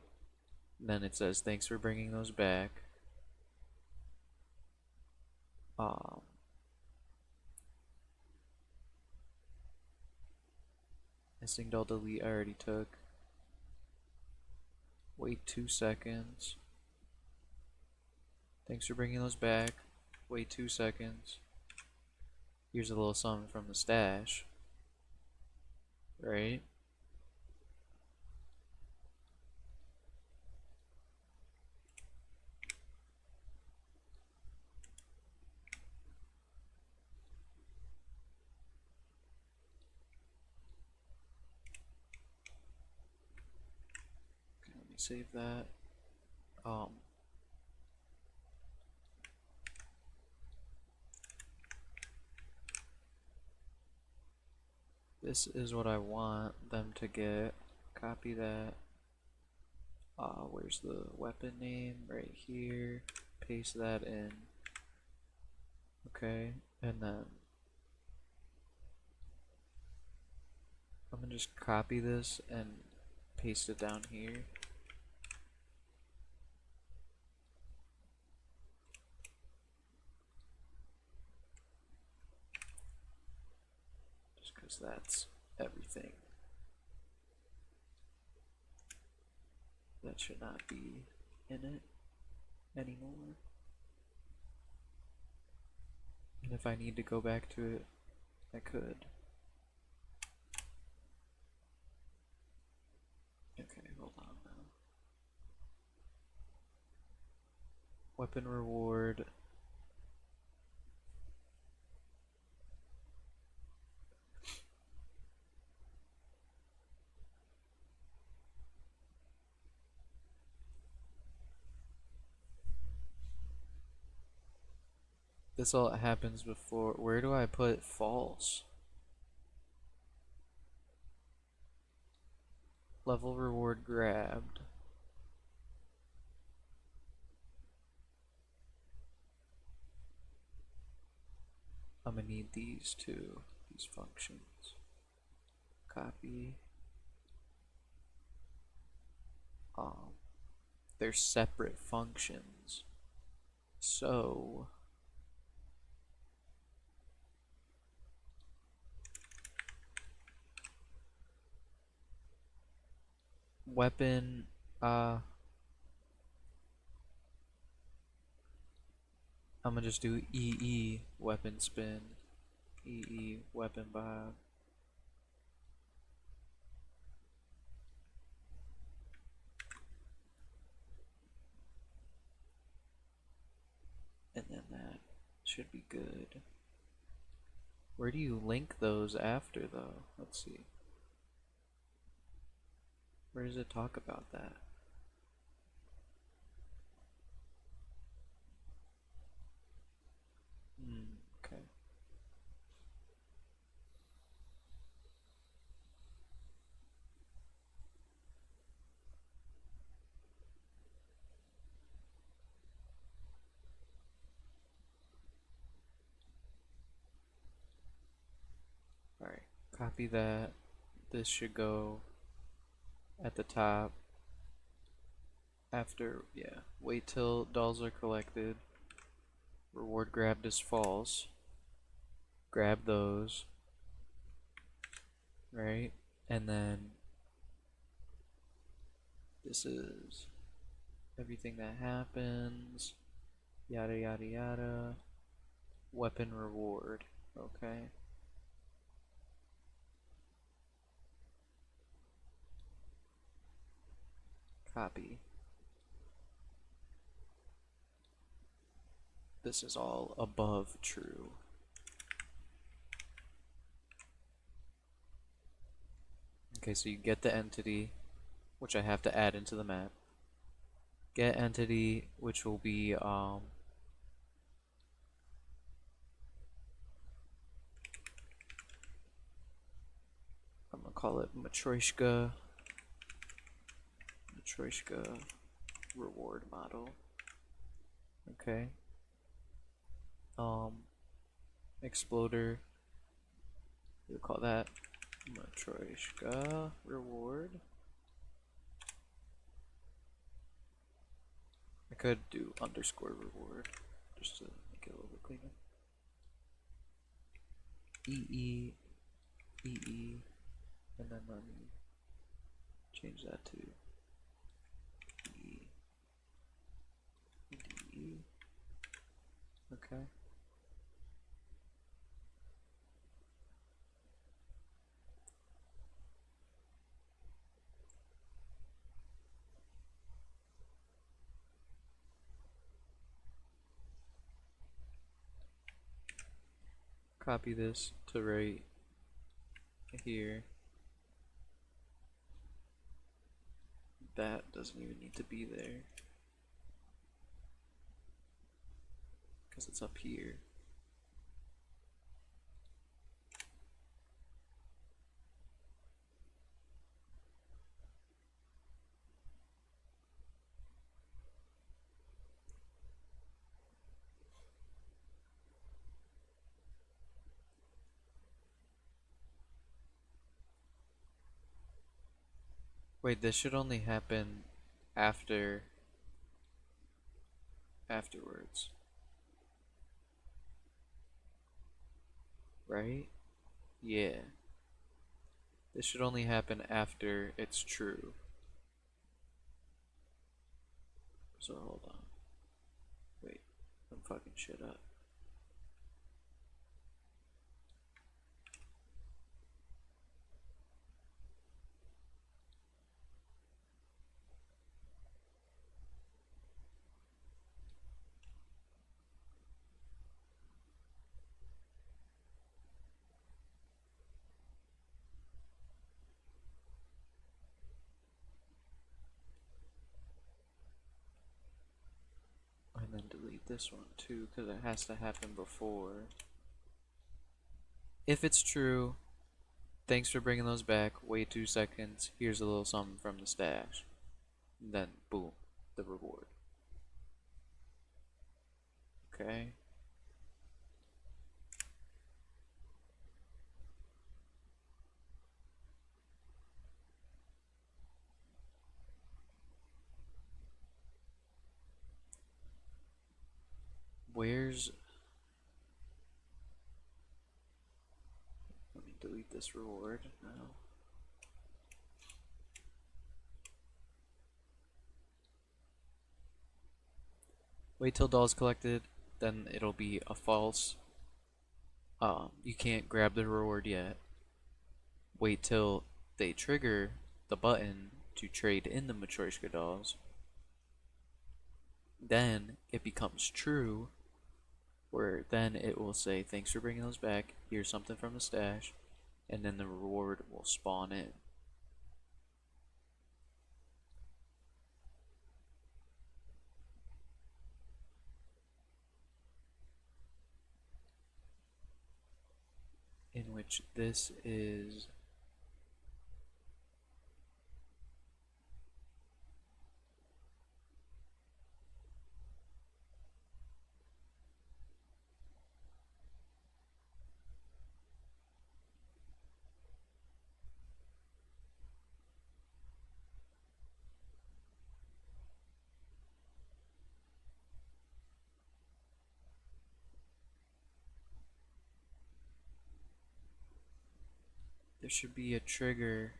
then it says thanks for bringing those back. Instinct all delete I already took. Wait 2 seconds. Thanks for bringing those back. Wait 2 seconds. Here's a little something from the stash. Right? Okay, let me save that. This is what I want them to get. Copy that. Where's the weapon name? Right here. Paste that in. Okay, and then I'm gonna just copy this and paste it down here. Just because that's everything. That should not be in it anymore. And if I need to go back to it, I could. Okay, hold on now. Weapon reward. This all happens before. Where do I put false? Level reward grabbed. I'm gonna need these two, these functions. Copy. They're separate functions. So weapon, I'm gonna just do EE weapon spin, EE weapon bob. And then that should be good. Where do you link those after though? Let's see. Where does it talk about that? Okay. Alright, copy that. This should go at the top. After, yeah, wait till dolls are collected. Reward grabbed is false. Grab those. Right? And then this is everything that happens. Yada yada yada. Weapon reward. Okay. Copy. This is all above true. Okay, so you get the entity, which I have to add into the map. Get entity, which will be I'm gonna call it Matroyshka. Matroyshka reward model. Okay. Exploder. We'll call that Matroyshka reward. I could do underscore reward just to make it a little bit cleaner. EE, EE, and then let me change that to E, DE. Okay. Copy this to right here. That doesn't even need to be there because it's up here. Wait, this should only happen afterwards, right? Yeah. This should only happen after it's true. So hold on. Wait, I'm fucking shit up. And then delete this one too, because it has to happen before. If it's true, thanks for bringing those back. Wait 2 seconds. Here's a little something from the stash. And then, boom, the reward. Okay. Where's... Let me delete this reward now. Wait till doll's collected, then it'll be a false. You can't grab the reward yet. Wait till they trigger the button to trade in the Matroyshka dolls. Then it becomes true, where then it will say, thanks for bringing those back, here's something from the stash, and then the reward will spawn in. In which this is... There should be a trigger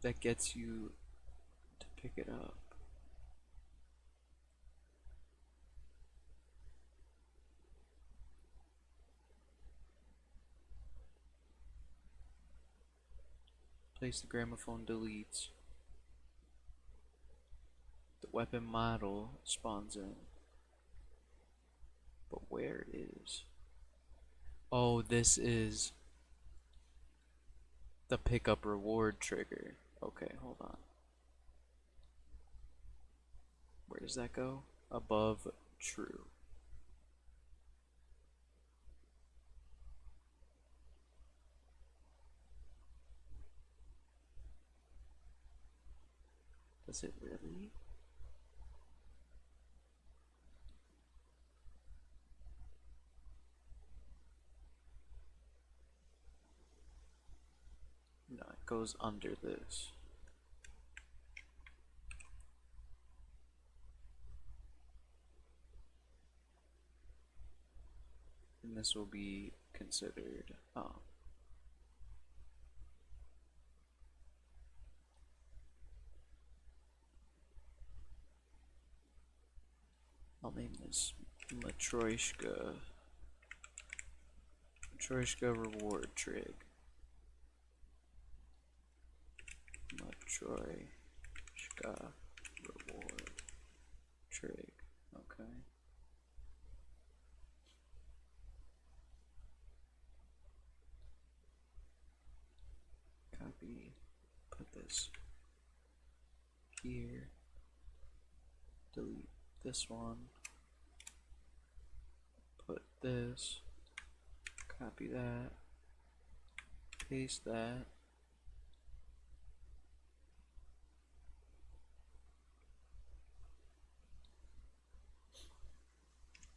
that gets you to pick it up. Place the gramophone deletes. The weapon model spawns in. But where is... Oh, this is the pickup reward trigger. Okay, hold on. Where does that go? Above true. Does it really? No, it goes under this. And this will be considered I'll name this Matroyshka reward trig. Matroyshka reward trig. Okay. Copy. Put this here. Delete this one. Put this. Copy that. Paste that.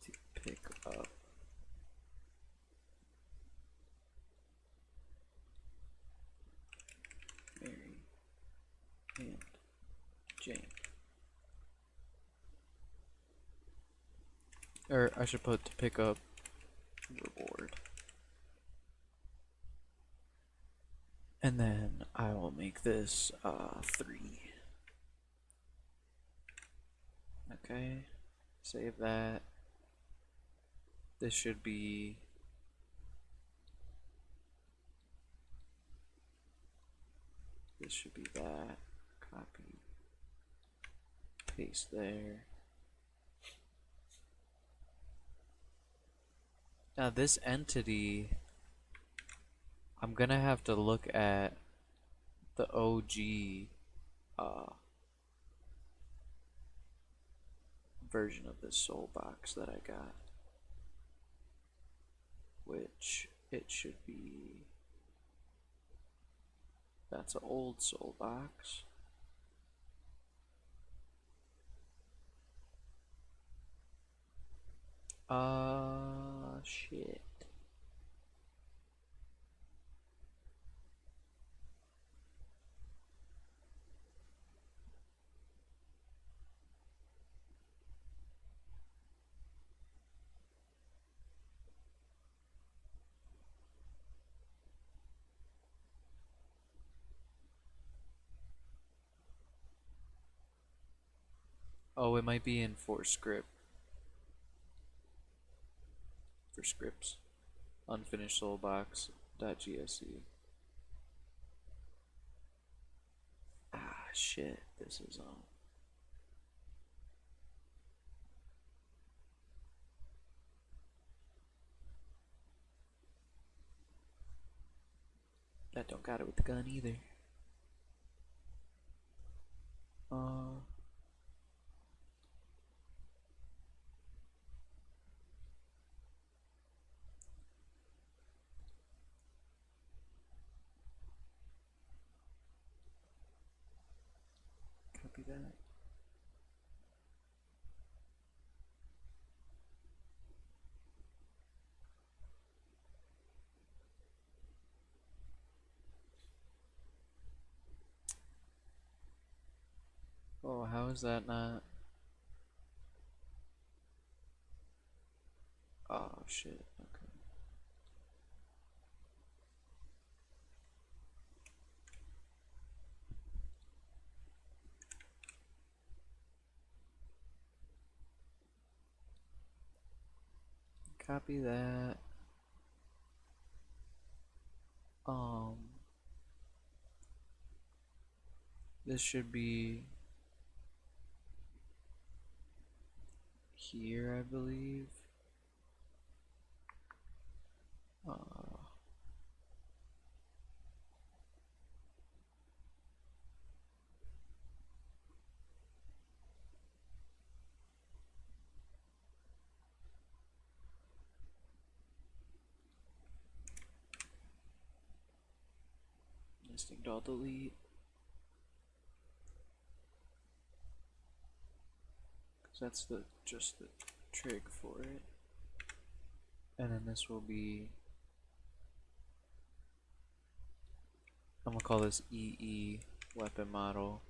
To pick up. Or I should put to pick up reward. And then I will make this 3. Okay, save that. This should be that. Copy, paste there. Now this entity, I'm gonna have to look at the OG version of this soul box that I got, which it should be. That's an old soul box. Shit. Oh, it might be in for scripts. Unfinished soul box.gsc. Ah, shit. This is that don't got it with the gun either. Copy that. Oh, how is that not? Oh, shit. Okay. Copy that. This should be here, I believe. Instinct all delete. Cause that's just the trig for it. And then this will be, I'm gonna call this EE weapon model.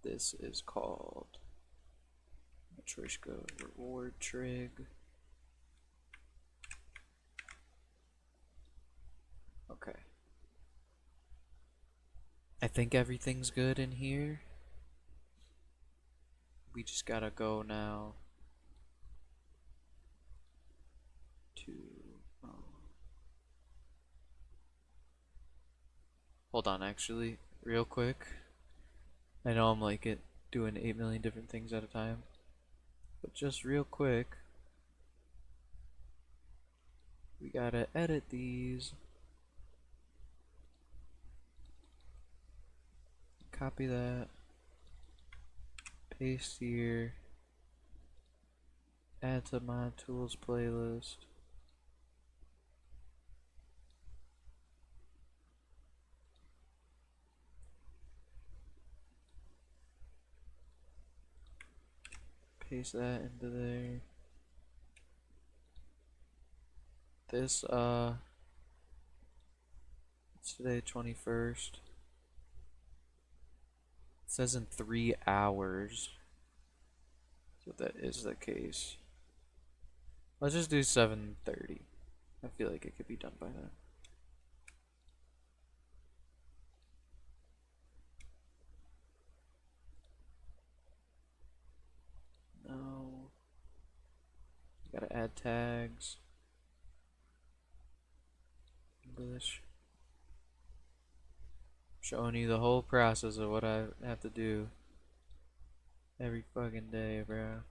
This is called Matroyshka reward trig. Okay. I think everything's good in here. We just gotta go now to hold on, actually, real quick. I know I'm like doing 8 million different things at a time, but just real quick, we gotta edit these. Copy that. Paste here. Add to my tools playlist. Paste that into there. This it's today 21st. It says in 3 hours. So if that is the case, let's just do 7:30. I feel like it could be done by then. No. Gotta add tags. English. Showing you the whole process of what I have to do every fucking day, bro.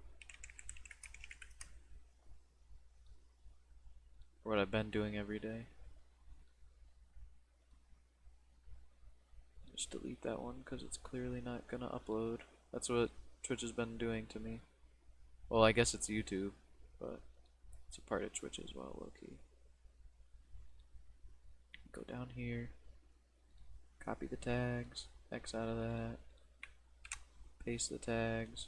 What I've been doing every day. Just delete that one because it's clearly not gonna upload. That's what Twitch has been doing to me. Well, I guess it's YouTube, but it's a part of Twitch as well, low-key. Go down here, copy the tags, X out of that, paste the tags.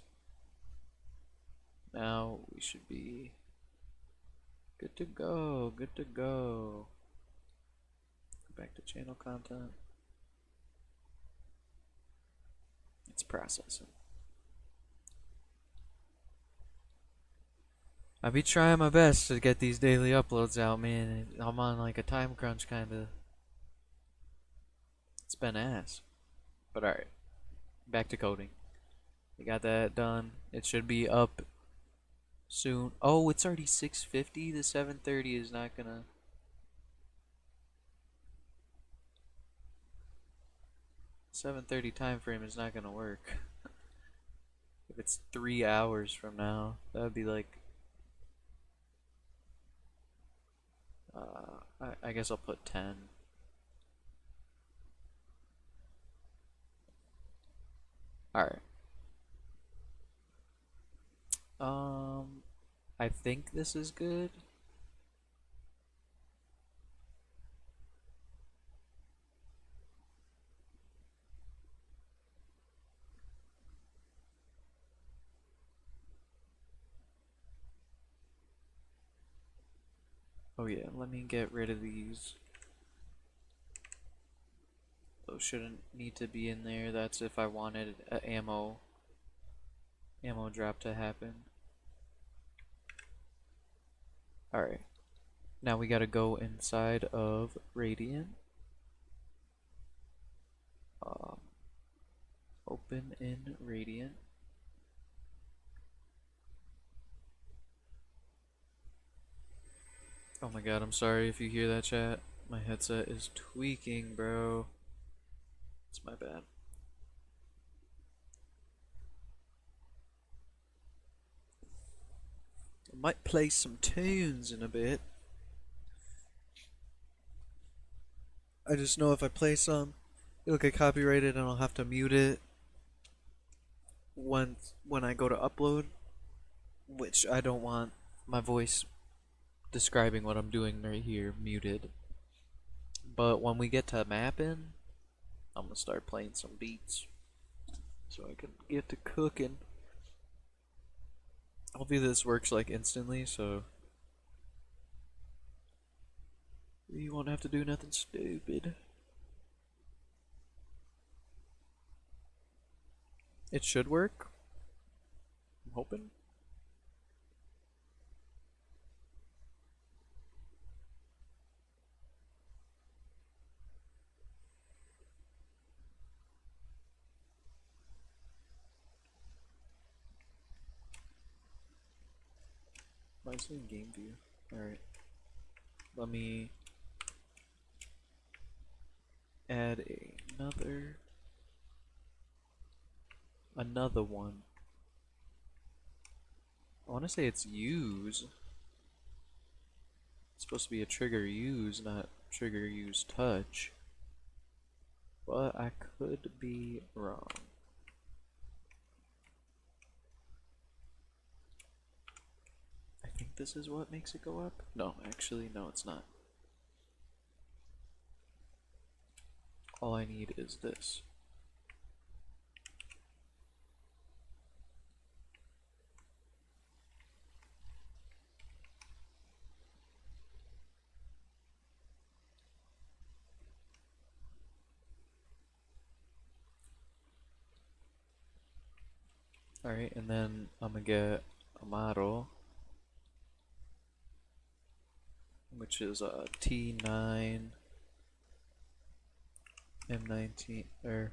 Now we should be good to go, good to go. Go back to channel content. It's processing. I be trying my best to get these daily uploads out, man. I'm on like a time crunch kinda. It's been ass. But alright. Back to coding. We got that done. It should be up soon. Oh, it's already 6:50. The 7:30 is not gonna. 7:30 time frame is not gonna work. If it's 3 hours from now, that would be like. I guess I'll put 10. Alright. I think this is good. Oh yeah, let me get rid of these. Those shouldn't need to be in there. That's if I wanted an ammo drop to happen. Alright. Now we gotta go inside of Radiant. Open in Radiant. Oh my god, I'm sorry if you hear that, chat. My headset is tweaking, bro. It's my bad. I might play some tunes in a bit. I just know if I play some, it'll get copyrighted and I'll have to mute it when I go to upload, which I don't want my voice describing what I'm doing right here muted. But when we get to mapping, I'm gonna start playing some beats so I can get to cooking. Hopefully this works like instantly, so you won't have to do nothing stupid. It should work. I'm hoping. Why is it in game view? Alright. Let me add another one. I want to say it's use. It's supposed to be a trigger use, not trigger use touch. But I could be wrong. I think this is what makes it go up. No, actually, no, it's not. All I need is this. Alright, and then I'm gonna get a model, which is a T9 M19 or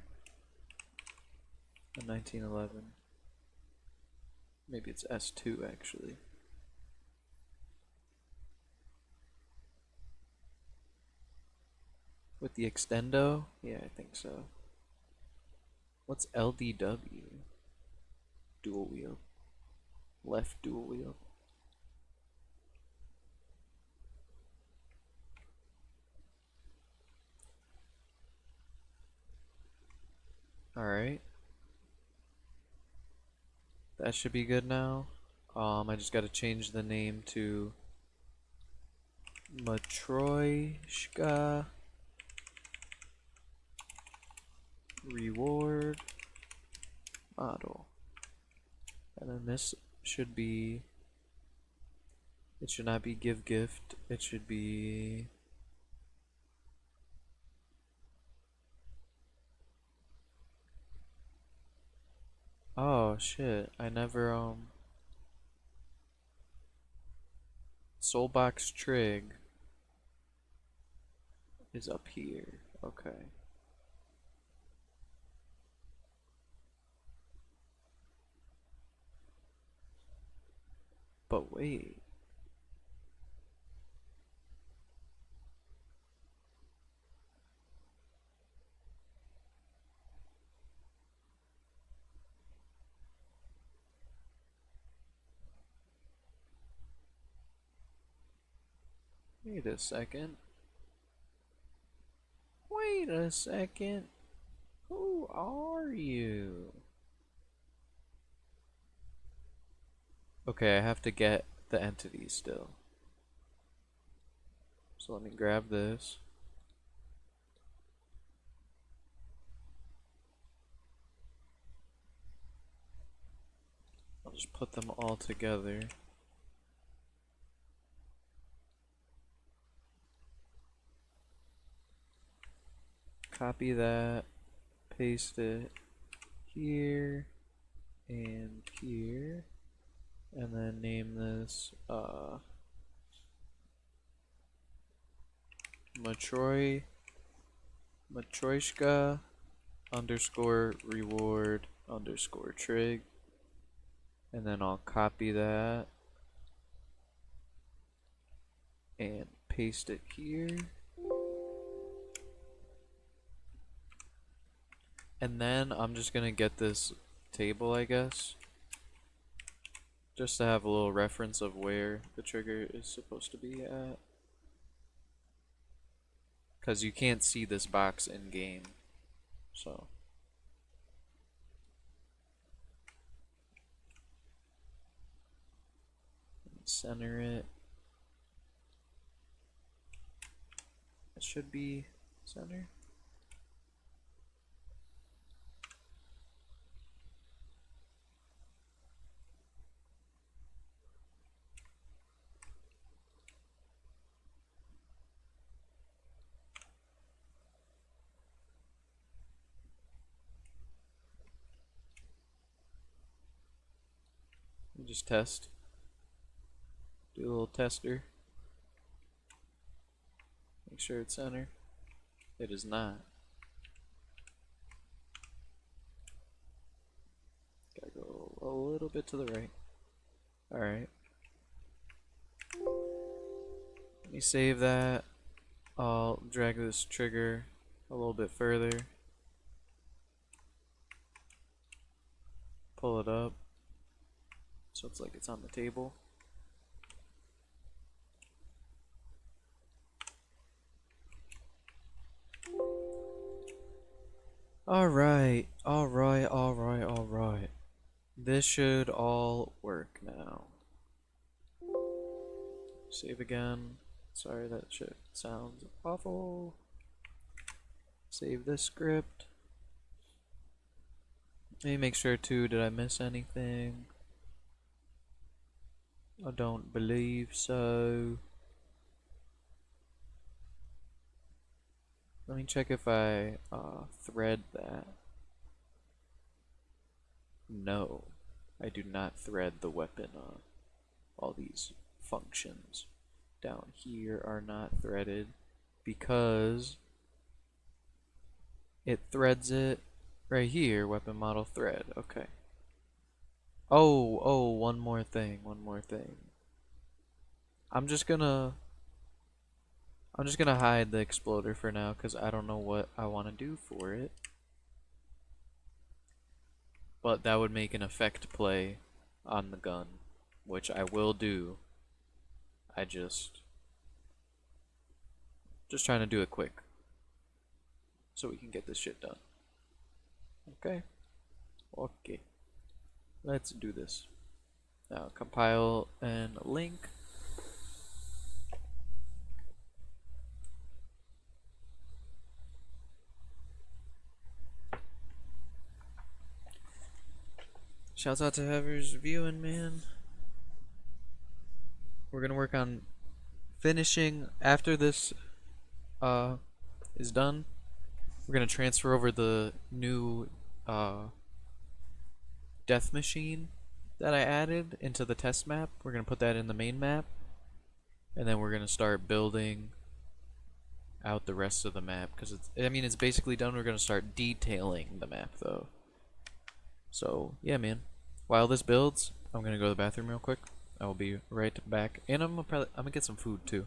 a 1911. Maybe it's S2 actually. With the extendo? Yeah, I think so. What's LDW? Dual wheel. Left dual wheel. Alright. That should be good now. I just gotta change the name to Matroyshka reward model. And then this should be, it should not be give gift, it should be oh shit, I never Soulbox Trig is up here. Okay. But wait. Wait a second. Wait a second. Who are you? Okay, I have to get the entity still. So let me grab this. I'll just put them all together. Copy that, paste it here and here, and then name this Matroyshka underscore reward underscore trig, and then I'll copy that and paste it here. And then I'm just gonna get this table, I guess, just to have a little reference of where the trigger is supposed to be at. Because you can't see this box in game. So. Center it. It should be center. You just test. Do a little tester. Make sure it's center. It is not. Gotta go a little bit to the right. Alright. Let me save that. I'll drag this trigger a little bit further. Pull it up. So it's like it's on the table. Alright. This should all work now. Save again. Sorry, that shit sounds awful. Save this script. Let me make sure too, did I miss anything? I don't believe so. Let me check if I thread that. No. I do not thread the weapon. All these functions down here are not threaded because it threads it right here, weapon model thread. Okay. Oh, one more thing. I'm just gonna hide the exploder for now because I don't know what I want to do for it. But that would make an effect play on the gun, which I will do. I just trying to do it quick so we can get this shit done. Okay. Okay. Let's do this. Now compile and link. Shouts out to whoever's viewing, man. We're gonna work on finishing after this is done. We're gonna transfer over the new death machine that I added into the test map. We're gonna put that in the main map, and then we're gonna start building out the rest of the map because it's basically done. We're gonna start detailing the map though. So yeah, man. While this builds, I'm gonna go to the bathroom real quick. I will be right back, and I'm gonna get some food too.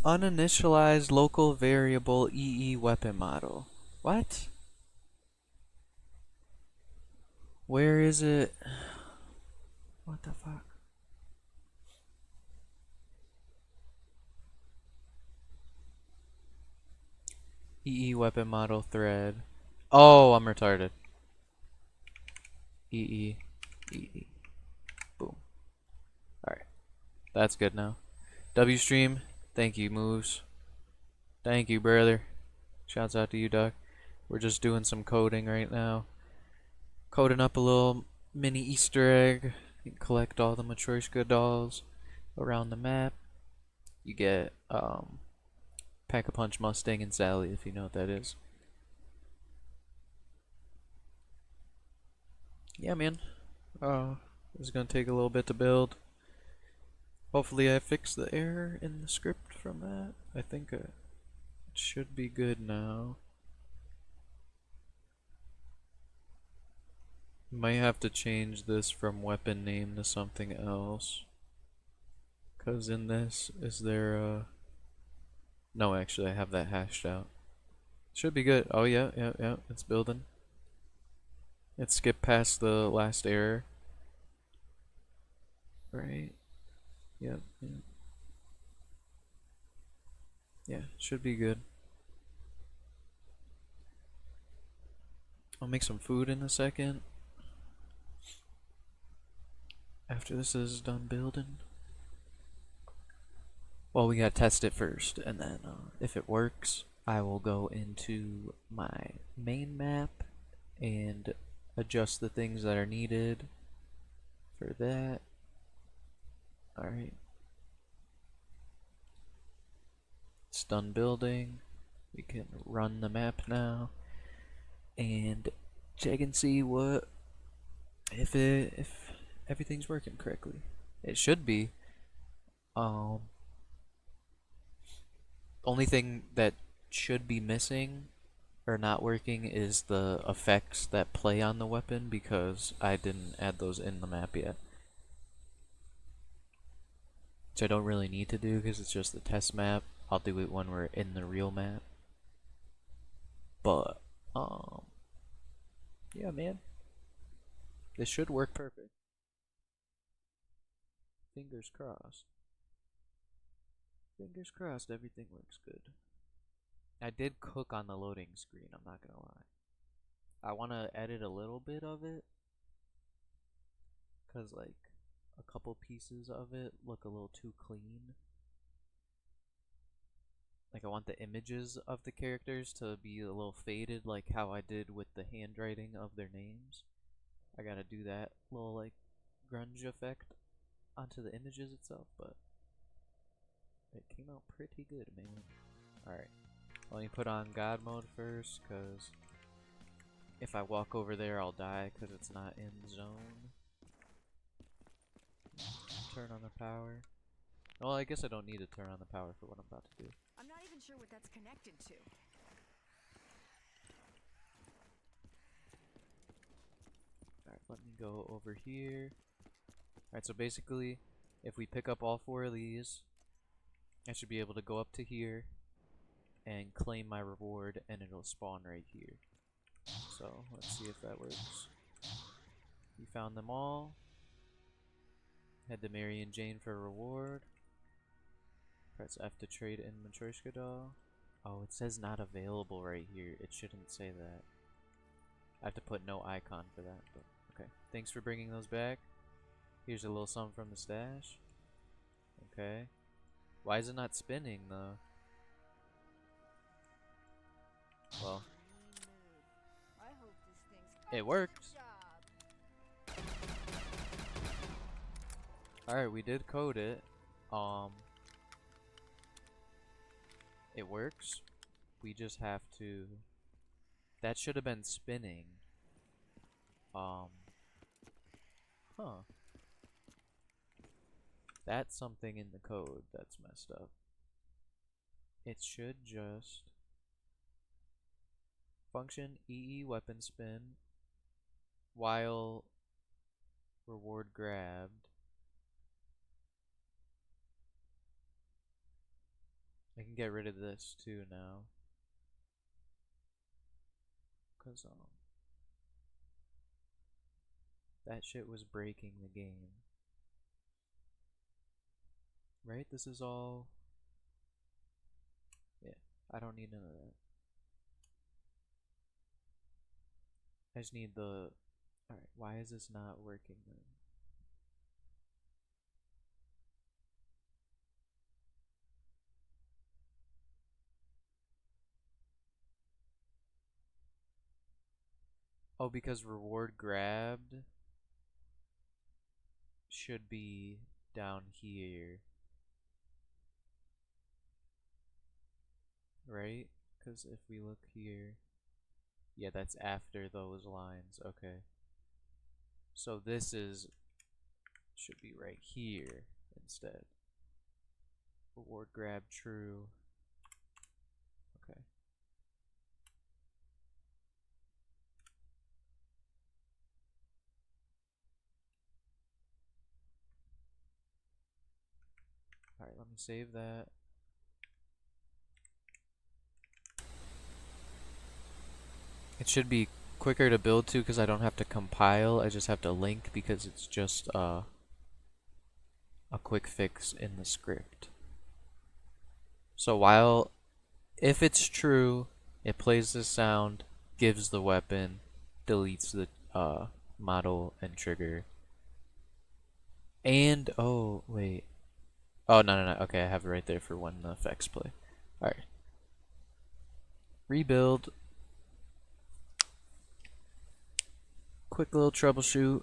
Uninitialized local variable EE weapon model. What? Where is it? What the fuck? EE weapon model thread. Oh, I'm retarded. EE. EE. Boom. Alright. That's good now. W stream. Thank you, moves. Thank you, brother. Shouts out to you, Doc. We're just doing some coding right now. Coding up a little mini Easter egg. You can collect all the Matroyshka dolls around the map. You get Pack-a-Punch Mustang and Sally, if you know what that is. Yeah, man. This is gonna take a little bit to build. Hopefully I fixed the error in the script from that. I think it should be good now. Might have to change this from weapon name to something else. Cause in this, is there a... No, actually I have that hashed out. Should be good. Oh yeah, it's building. It skipped past the last error. Right. Yep. Yeah, should be good. I'll make some food in a second. After this is done building. Well, we gotta test it first, and then if it works, I will go into my main map and adjust the things that are needed for that. Alright. It's done building. We can run the map now and check and see what if everything's working correctly. It should be. Only thing that should be missing or not working is the effects that play on the weapon, because I didn't add those in the map yet. Which I don't really need to do because it's just the test map. I'll do it when we're in the real map. But, yeah, man. This should work perfect. Fingers crossed. Fingers crossed everything works good. I did cook on the loading screen, I'm not gonna lie. I want to edit a little bit of it, because like a couple pieces of it look a little too clean. Like I want the images of the characters to be a little faded, like how I did with the handwriting of their names. I gotta do that little like grunge effect onto the images itself, but it came out pretty good, man. Alright, let me put on God mode first, because if I walk over there I'll die because it's not in zone. Turn on the power. Well, I guess I don't need to turn on the power for what I'm about to do. I'm not even sure what that's connected to. Alright, let me go over here. Alright, so basically, if we pick up all 4 of these, I should be able to go up to here and claim my reward, and it'll spawn right here. So, let's see if that works. We found them all. Head to Mary and Jane for a reward. Press F to trade in Matroyshka doll. Oh, it says not available right here. It shouldn't say that. I have to put no icon for that, but okay. Thanks for bringing those back. Here's a little something from the stash. Okay. Why is it not spinning though? Well, I hope this thing's it worked. job. Alright, we did code it. It works. We just have to... That should have been spinning. Huh. That's something in the code that's messed up. It should just... Function EE weapon spin while reward grabbed. I can get rid of this too now, cause that shit was breaking the game. Right? This is all... Yeah, I don't need none of that. I just need the... Alright, why is this not working then? Oh, because reward grabbed should be down here. Right? Because if we look here... Yeah, that's after those lines. Okay. So this is... should be right here instead. Reward grab true. Okay. Alright, let me save that. It should be quicker to build to because I don't have to compile. I just have to link because it's just a quick fix in the script. So while, if it's true, it plays the sound, gives the weapon, deletes the model and trigger. And oh wait. Oh no. Okay, I have it right there for when the effects play. Alright. Rebuild. Quick little troubleshoot.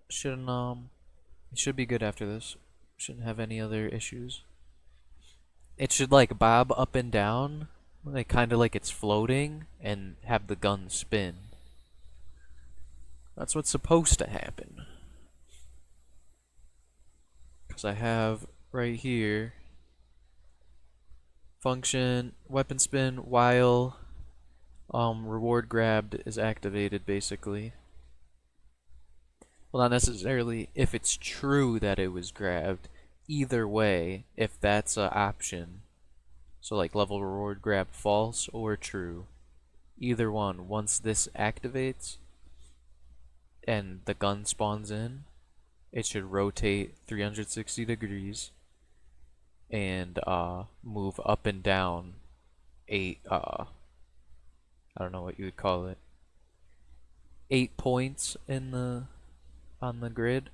It should be good after this. Shouldn't have any other issues. It should like bob up and down, like kind of like it's floating, and have the gun spin. That's what's supposed to happen. Because I have right here function weapon spin while reward grabbed is activated, basically. Well, not necessarily if it's true that it was grabbed. Either way, if that's an option, so like level reward grab false or true, either one, once this activates and the gun spawns in, it should rotate 360 degrees and move up and down 8 I don't know what you would call it, 8 points in the on the grid.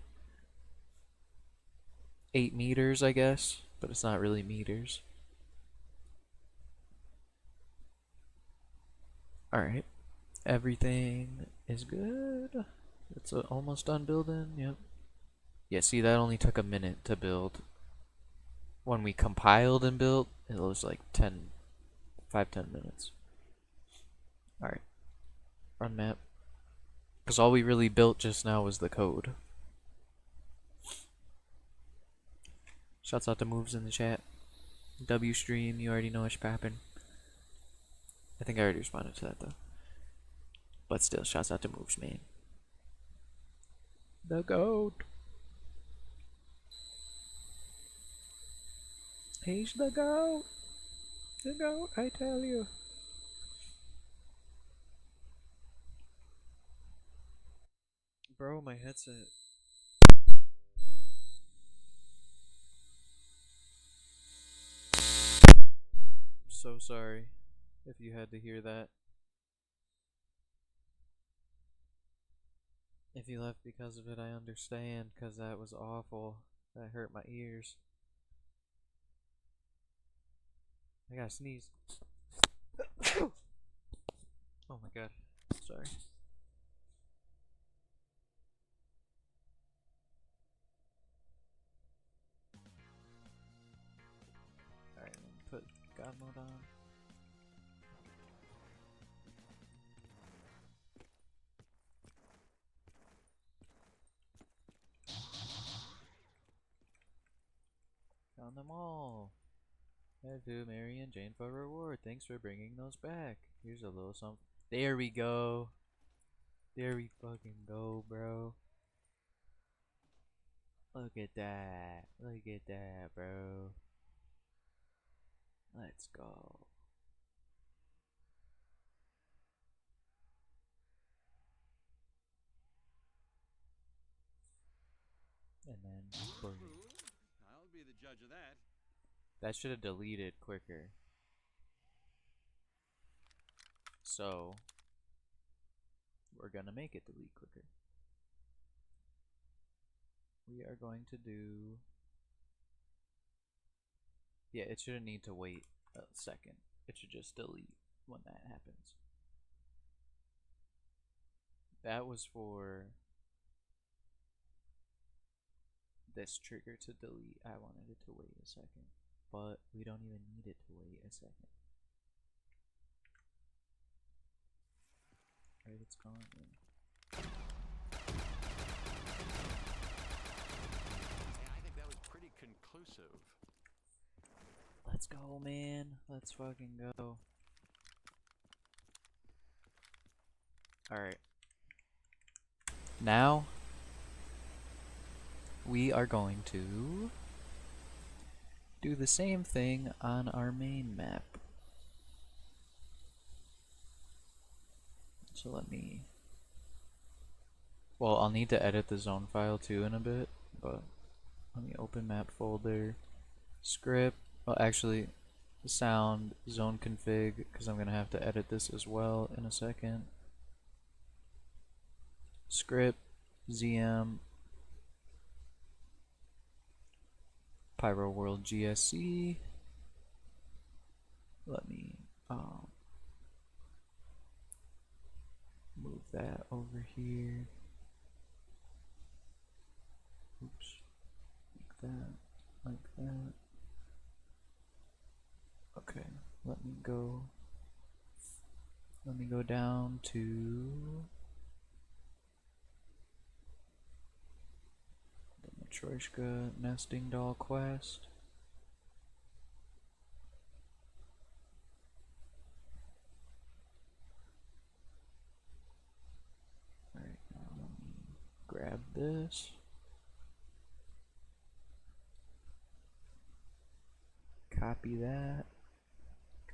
8 meters, I guess, but it's not really meters. Alright, everything is good. It's almost done building, yep. Yeah, see, that only took a minute to build. When we compiled and built, it was like 5-10 minutes. Alright, run map. Because all we really built just now was the code. Shouts out to moves in the chat. W stream, you already know what's poppin'. I think I already responded to that though. But still, shouts out to moves, man. The goat. He's the goat. The goat, I tell you. Bro, my headset. I'm so sorry if you had to hear that. If you left because of it, I understand, because that was awful. That hurt my ears. I gotta sneeze. Oh my god. Sorry. Alright, let me put God mode on. Found them all. There to Mary and Jane for reward. Thanks for bringing those back. Here's a little something. There we go. There we fucking go, bro. Look at that. Look at that, bro. Let's go. And then boom. I'll be the judge of that. That should have deleted quicker. So we're gonna make it delete quicker. We are going to do, yeah, it shouldn't need to wait a second. It should just delete when that happens. That was for this trigger to delete. I wanted it to wait a second, but we don't even need it to wait a second. Right, it's gone. Yeah, I think that was pretty conclusive. Let's go, man. Let's fucking go. Alright. Now, we are going to do the same thing on our main map. So let me... Well, I'll need to edit the zone file too in a bit, but let me open map folder, script, well actually, sound, zone config, because I'm going to have to edit this as well in a second. script ZM PYROWORLD GSC. Let me move that over here. Oops. Like that. Okay, let me go down to the Matroyshka nesting doll quest. Alright, now let me grab this. Copy that.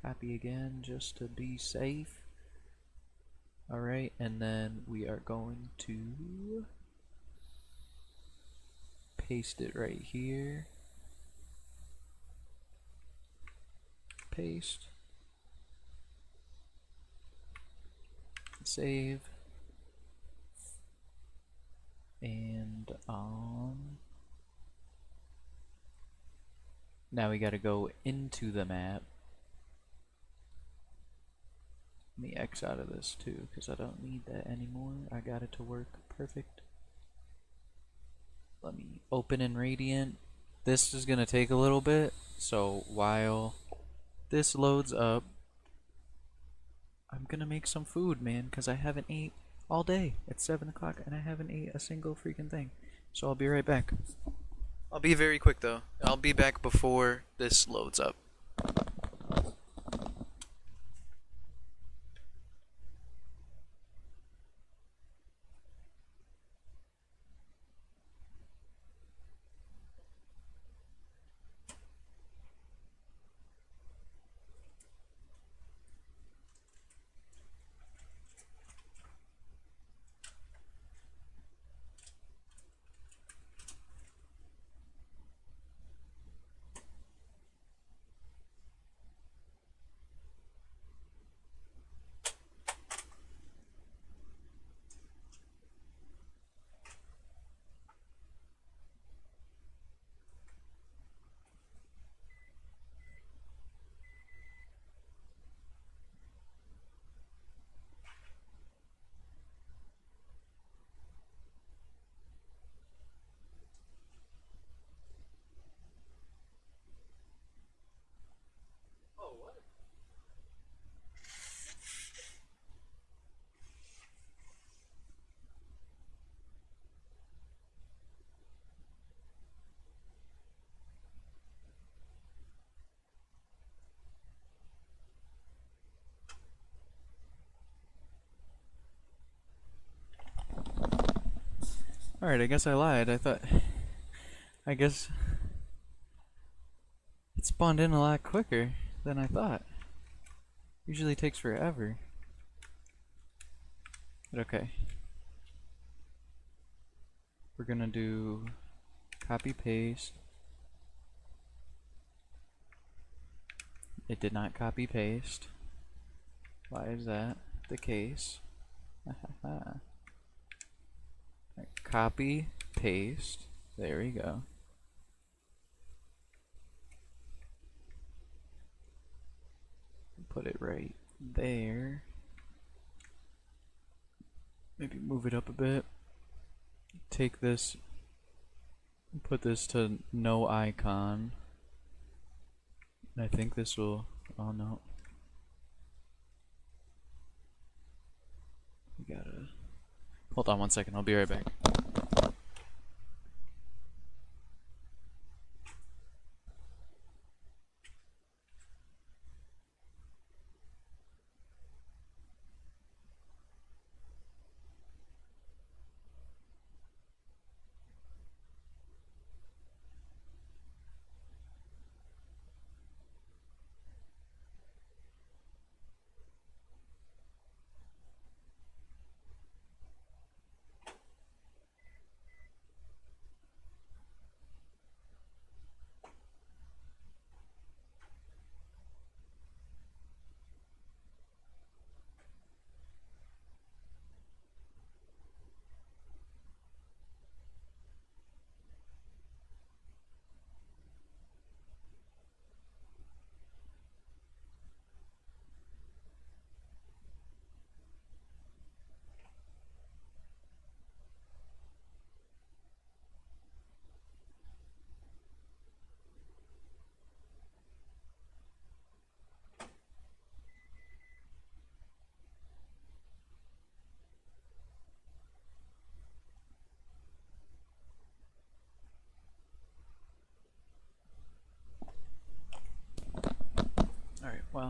Copy again just to be safe. Alright, and then we are going to paste it right here. Paste. Save. And now we gotta go into the map. Let me X out of this too, because I don't need that anymore. I got it to work perfect. Let me open in Radiant. This is gonna take a little bit, so while this loads up, I'm gonna make some food, man, because I haven't ate all day. It's 7 o'clock and I haven't ate a single freaking thing. So I'll be right back. I'll be very quick though. I'll be back before this loads up. Alright, I guess I lied. I guess it spawned in a lot quicker than I thought. Usually takes forever. But okay. We're gonna do copy paste. It did not copy paste. Why is that the case? Copy, paste. There we go. Put it right there. Maybe move it up a bit. Take this, put this to no icon. I think this will, oh no. We gotta, hold on 1 second, I'll be right back.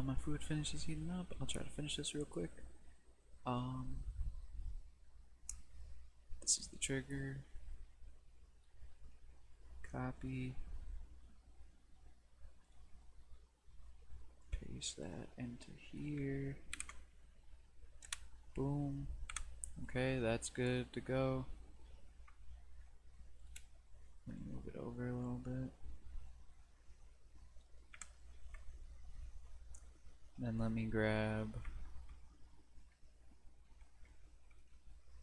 my food finishes heating up, I'll try to finish this real quick. This is the trigger. Copy. Paste that into here. Boom. Okay, that's good to go. Let me move it over a little bit. Then let me grab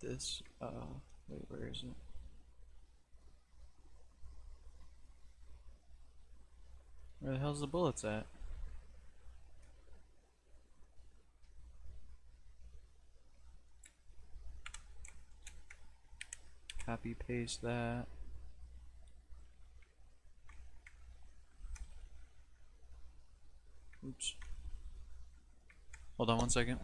this, wait, where is it? Where the hell's the bullets at? Copy paste that. Oops. Hold on one second.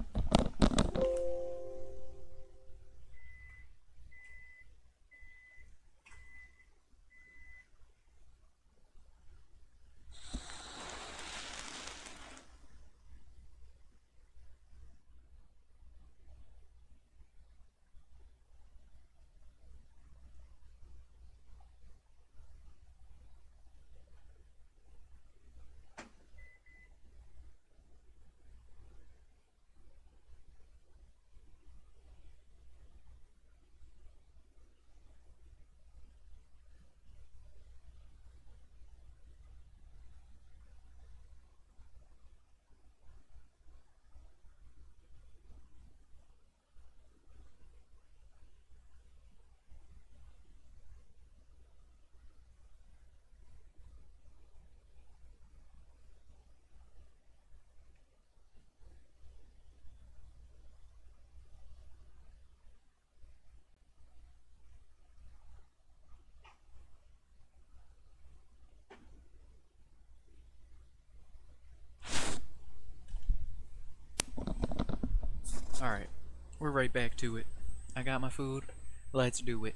Alright, we're right back to it. I got my food. Let's do it.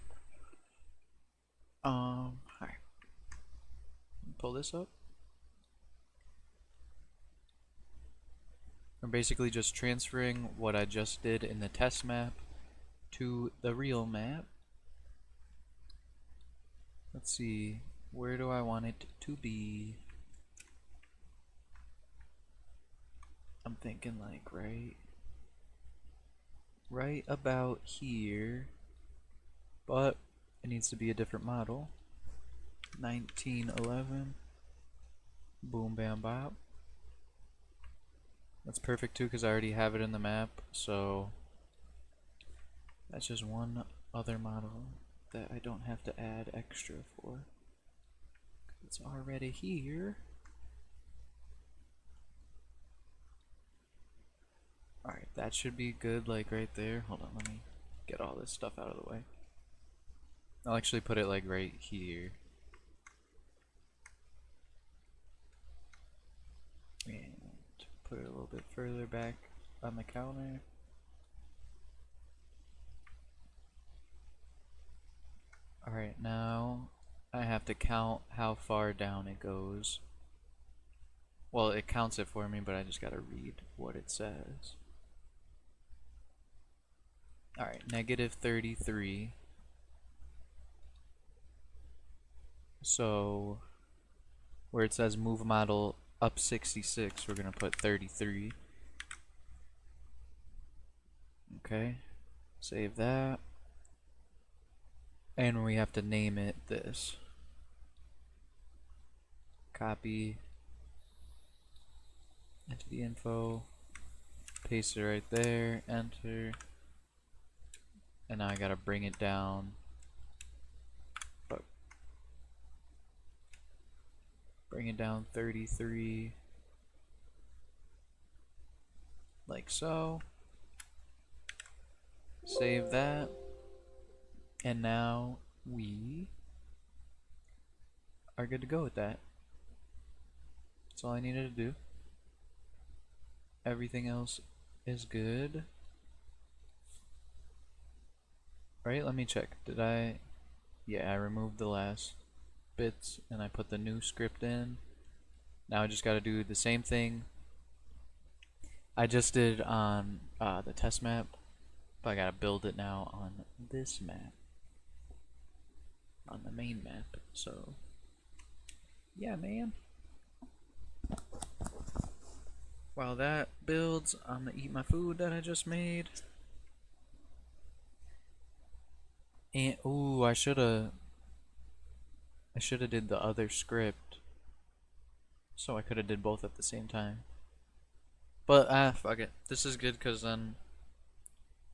Alright. Pull this up. I'm basically just transferring what I just did in the test map to the real map. Let's see, where do I want it to be? I'm thinking like right about here, but it needs to be a different model. 1911. Boom bam bop. That's perfect too because I already have it in the map, so that's just one other model that I don't have to add extra for. It's already here. Alright, that should be good, like right there. Hold on, let me get all this stuff out of the way. I'll actually put it like right here. And put it a little bit further back on the counter. Alright, now I have to count how far down it goes. Well, it counts it for me, but I just gotta read what it says. Alright, -33. So, where it says move model up 66, we're gonna put 33. Okay, save that. And we have to name it this. Copy into the info, paste it right there, enter. And now I gotta bring it down. Fuck. Bring it down 33. Like so. Save that. And now we are good to go with that. That's all I needed to do. Everything else is good. Right, let me check. Did I? Yeah, I removed the last bits and I put the new script in. Now I just gotta do the same thing I just did on the test map, but I gotta build it now on this map, on the main map. So, yeah, man. While that builds, I'm gonna eat my food that I just made. And ooh, I shoulda did the other script, so I coulda did both at the same time. But fuck it. This is good because then,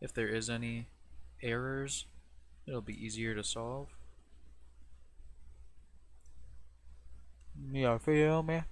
if there is any errors, it'll be easier to solve. Yeah, feel me?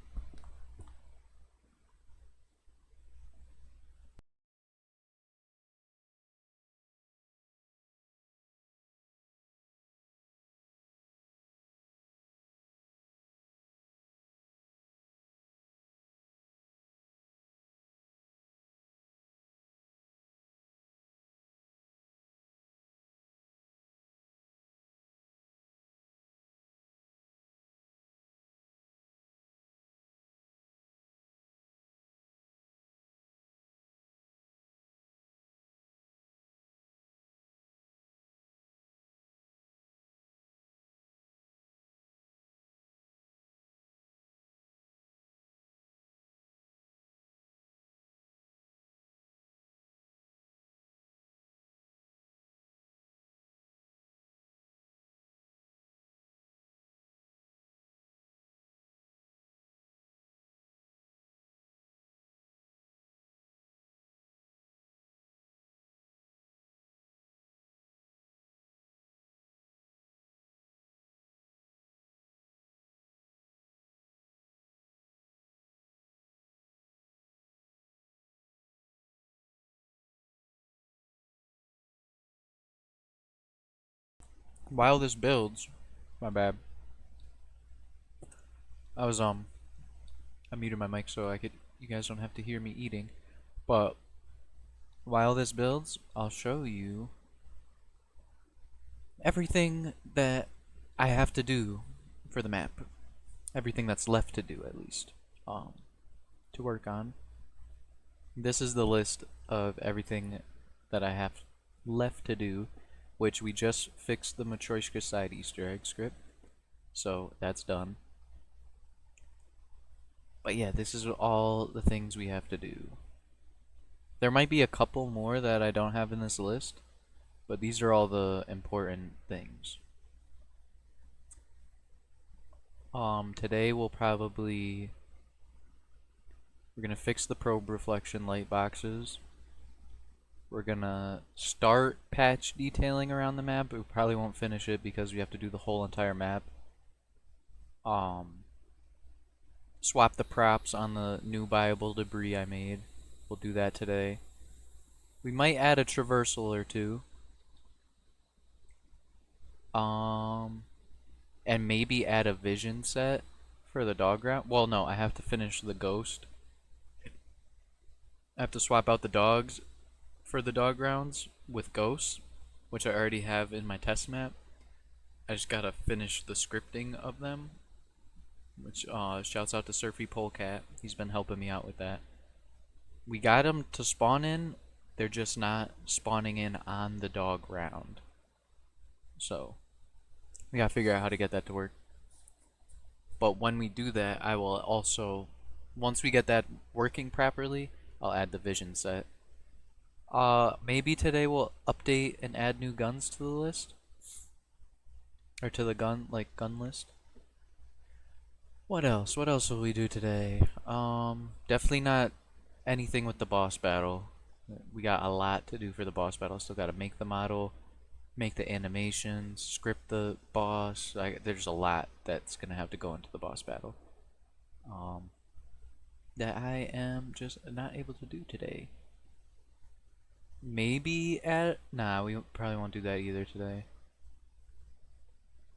While this builds, my bad. I was I muted my mic so you guys don't have to hear me eating. But while this builds, I'll show you everything that I have to do for the map. Everything that's left to do, at least, to work on. This is the list of everything that I have left to do, which we just fixed the Matroyshka side Easter egg script, so that's done. But yeah, this is all the things we have to do. There might be a couple more that I don't have in this list, but these are all the important things. Today we're gonna fix the probe reflection light boxes. We're gonna start patch detailing around the map, but we probably won't finish it because we have to do the whole entire map. Swap the props on the new buyable debris I made. We'll do that today. We might add a traversal or two. And maybe add a vision set for the dog round. Well, no, I have to finish the ghost. I have to swap out the dogs for the dog rounds with ghosts, which I already have in my test map. I just gotta finish the scripting of them, which shouts out to Surfy Polecat. He's been helping me out with that. We got them to spawn in, they're just not spawning in on the dog round. So, we gotta figure out how to get that to work. But when we do that, I will also, once we get that working properly, I'll add the vision set. Maybe today we'll update and add new guns to the list. Or to the gun list. What else? What else will we do today? Definitely not anything with the boss battle. We got a lot to do for the boss battle. Still gotta make the model, make the animations, script the boss. There's a lot that's gonna have to go into the boss battle. That I am just not able to do today. Maybe nah, we probably won't do that either today.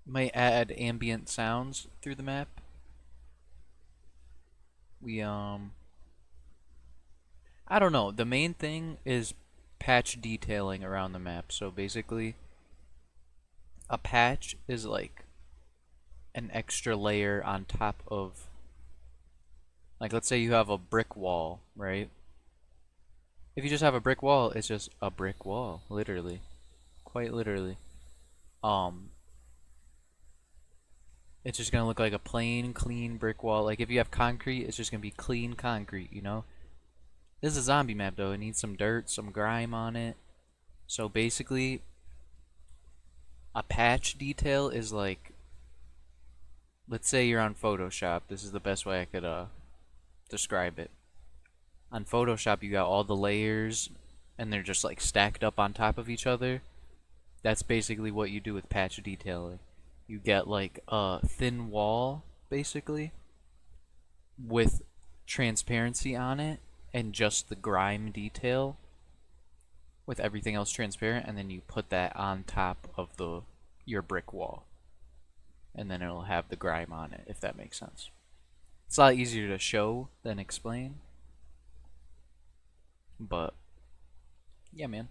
Might add ambient sounds through the map. I don't know. The main thing is patch detailing around the map. So basically, a patch is like an extra layer on top of, like, let's say you have a brick wall, right? If you just have a brick wall, it's just a brick wall, literally. Quite literally. Um, it's just gonna look like a plain, clean brick wall. Like if you have concrete, it's just gonna be clean concrete, you know? This is a zombie map though. It needs some dirt, some grime on it. So basically, a patch detail is like, let's say you're on Photoshop. This is the best way I could describe it. On Photoshop, you got all the layers, and they're just like stacked up on top of each other. That's basically what you do with patch detailing. You get like a thin wall, basically, with transparency on it, and just the grime detail, with everything else transparent, and then you put that on top of your brick wall, and then it'll have the grime on it, if that makes sense. It's a lot easier to show than explain, but yeah, man.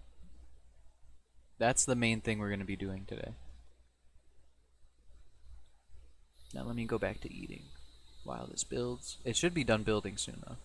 That's the main thing we're going to be doing today. Now let me go back to eating while this builds. It should be done building soon though.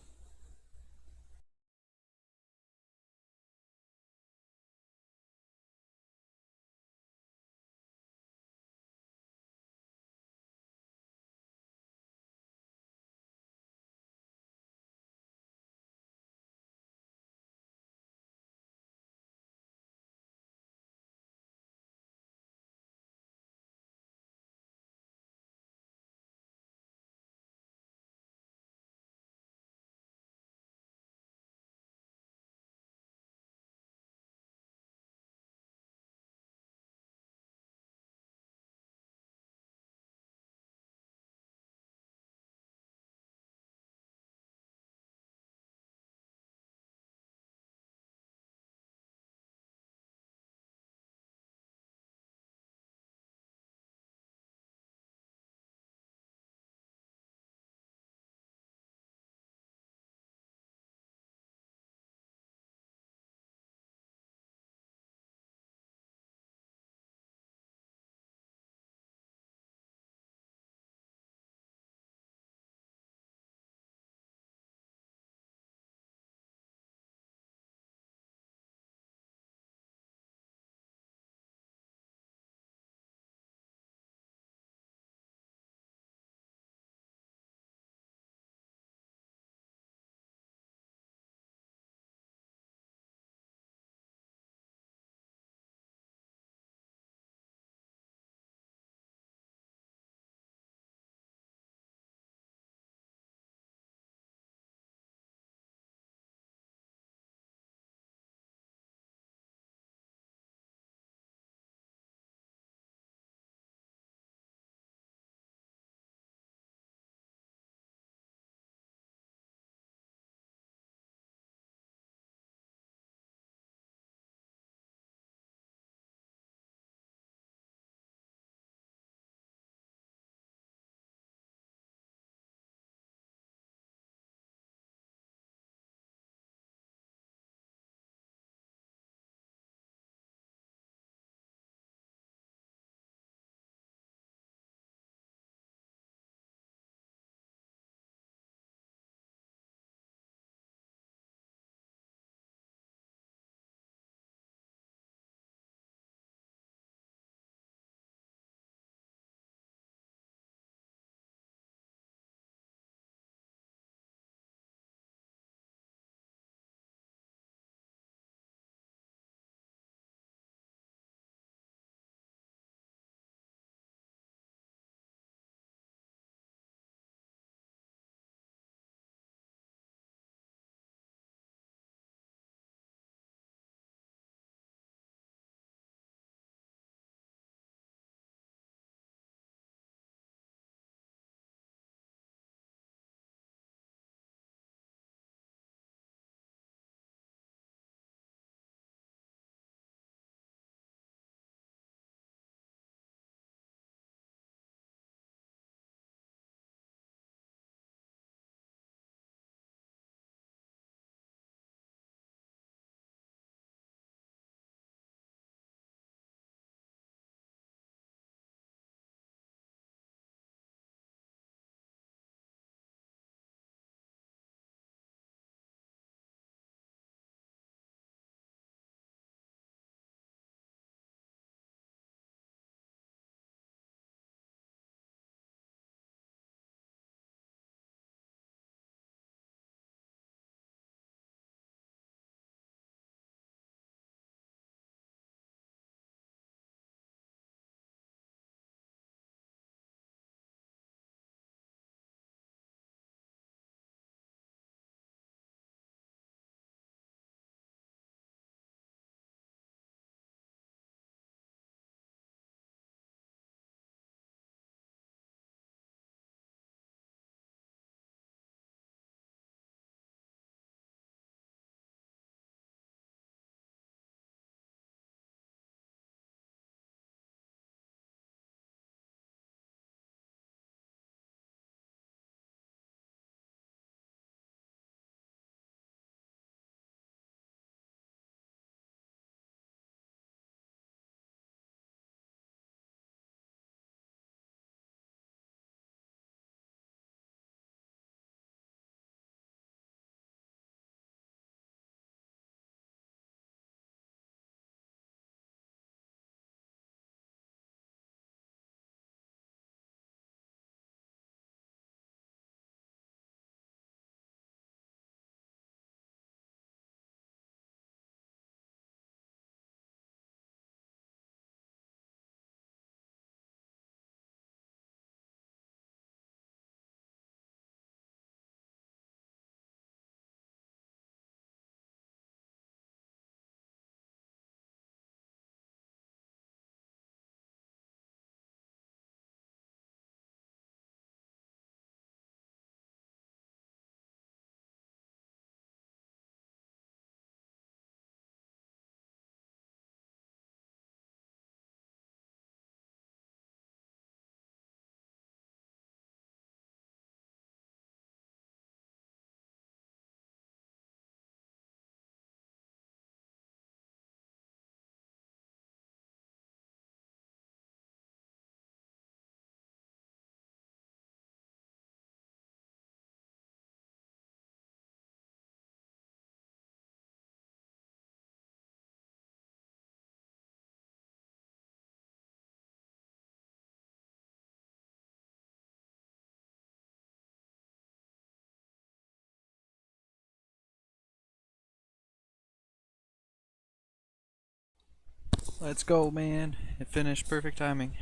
Let's go, man. It finished. Perfect timing.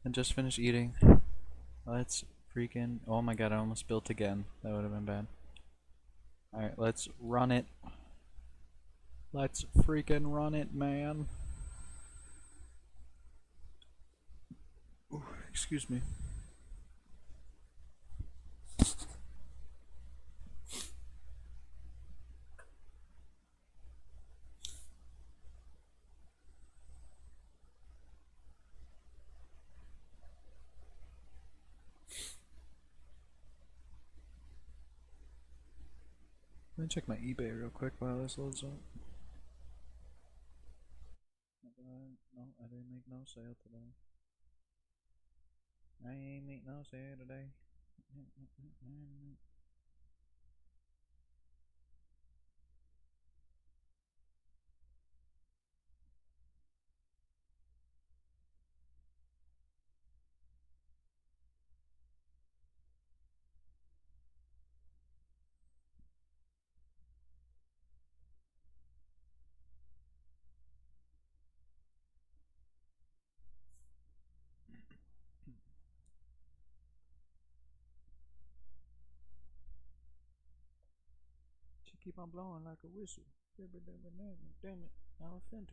And just finished eating. Let's freaking... Oh my god, I almost built again. That would have been bad. Alright, let's run it. Let's freaking run it, man. Ooh, excuse me. Let me check my eBay real quick while this loads up. No, I didn't make no sale today. I ain't make no sale today. She keep on blowing like a whistle. Damn it, I was finna.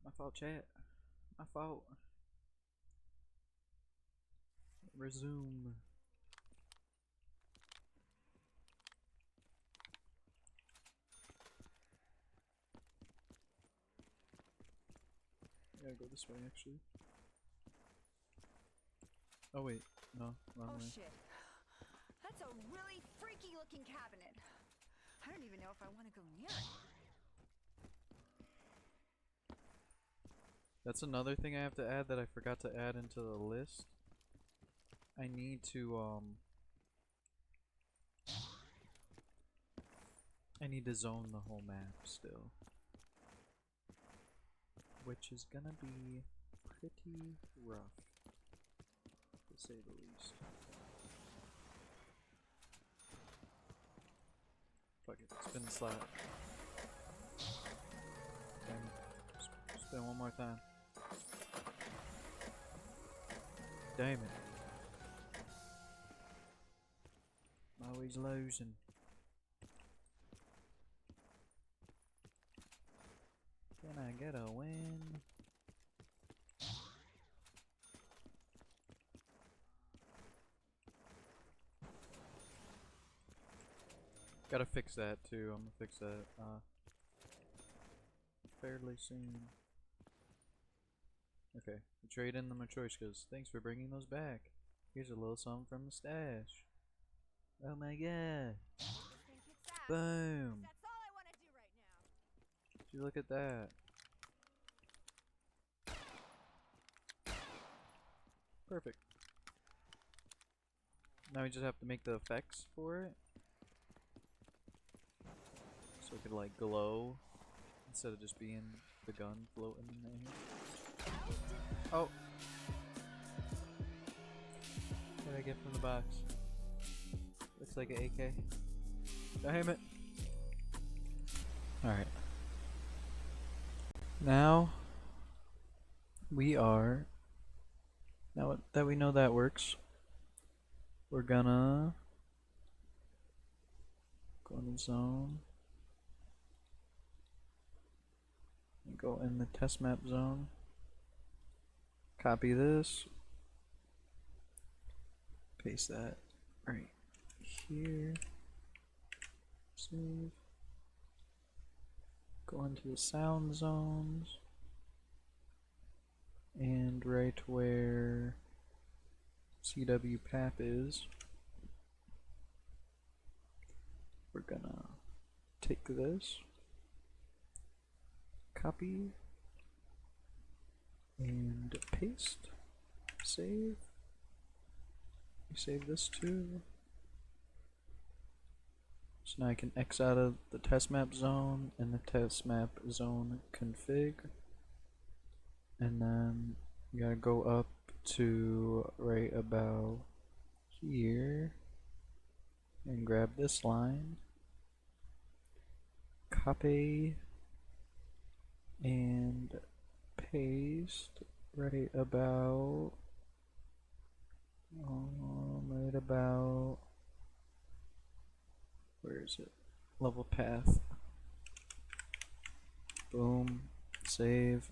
My fault, chat. My fault. Resume. I gotta go this way, actually. Oh wait, no, wrong Oh way. shit. That's a really freaky looking cabinet. I don't even know if I want to go near it. That's another thing I have to add that I forgot to add into the list. I need to zone the whole map still. Which is gonna be pretty rough, to say the least. Fuck it, spin the slot. Damn it. Spin one more time. Damn it. Always losing. Can I get a win? Gotta fix that too. I'm gonna fix that fairly soon. Okay, we trade in the Matroyshkas. Thanks for bringing those back. Here's a little something from the stash. Oh my god. Think it's that. Boom. That's all I want to do right now. Did you look at that? Perfect. Now we just have to make the effects for it. So it could like glow instead of just being the gun floating in there. Oh! What did I get from the box? Looks like an AK. Damn it! Alright. Now we are. Now that we know that works, we're gonna go in the zone. And go in the test map zone. Copy this. Paste that. Alright. here. Save. Go into the sound zones. And right where CW Pap is, we're gonna take this, copy, and paste, save. We save this too. So now I can X out of the test map zone and the test map zone config. And then you gotta go up to right about here and grab this line, copy and paste right about where is it? Level path. Boom. Save.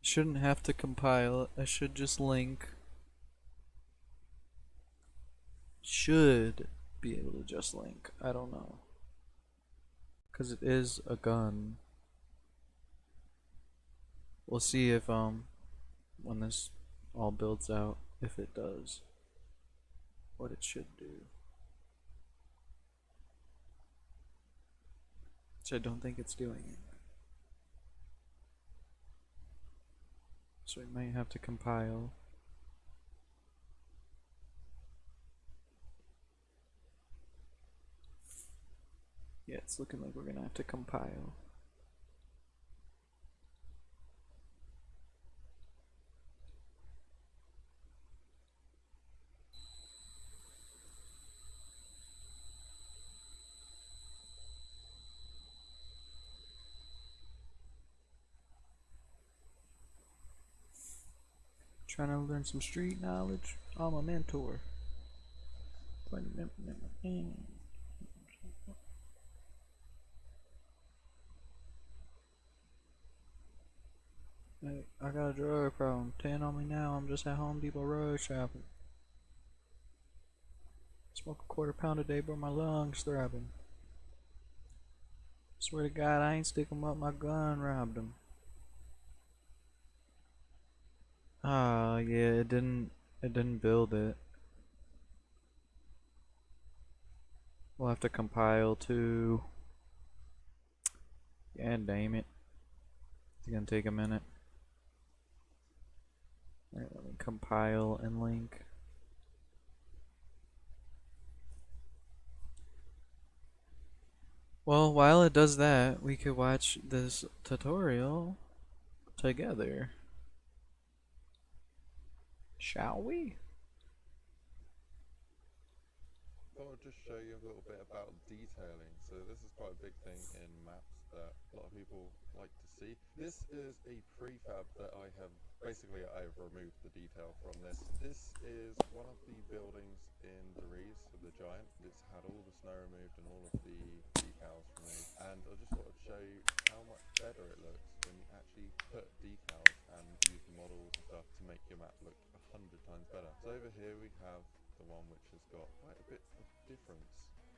Shouldn't have to compile. I should just link. Should be able to just link. I don't know. Cause it is a gun. We'll see if when this all builds out, if it does what it should do. Which I don't think it's doing it. So we might have to compile. Yeah, it's looking like we're gonna have to compile. Trying to learn some street knowledge. I'm a mentor. Hey, I got a drug problem. 10 on me now. I'm just at Home Depot road shopping. Smoke a quarter-pound a day, but my lungs throbbing. Swear to God, I ain't stick 'em up. My gun robbed 'em. Ah, yeah, it didn't build it. We'll have to compile too. Yeah, damn it. It's gonna take a minute. Alright, let me compile and link. Well, while it does that, we could watch this tutorial together. Shall we? Thought I'd just show you a little bit about detailing. So this is quite a big thing in maps that a lot of people like to see. This is a prefab that I've removed the detail from this. This is one of the buildings in Dries, the giant. It's had all the snow removed and all of the decals removed. And I just thought I'd show you how much better it looks when you actually put decals and use models and stuff to make your map look 100 times better. So over here we have the one which has got quite a bit of difference.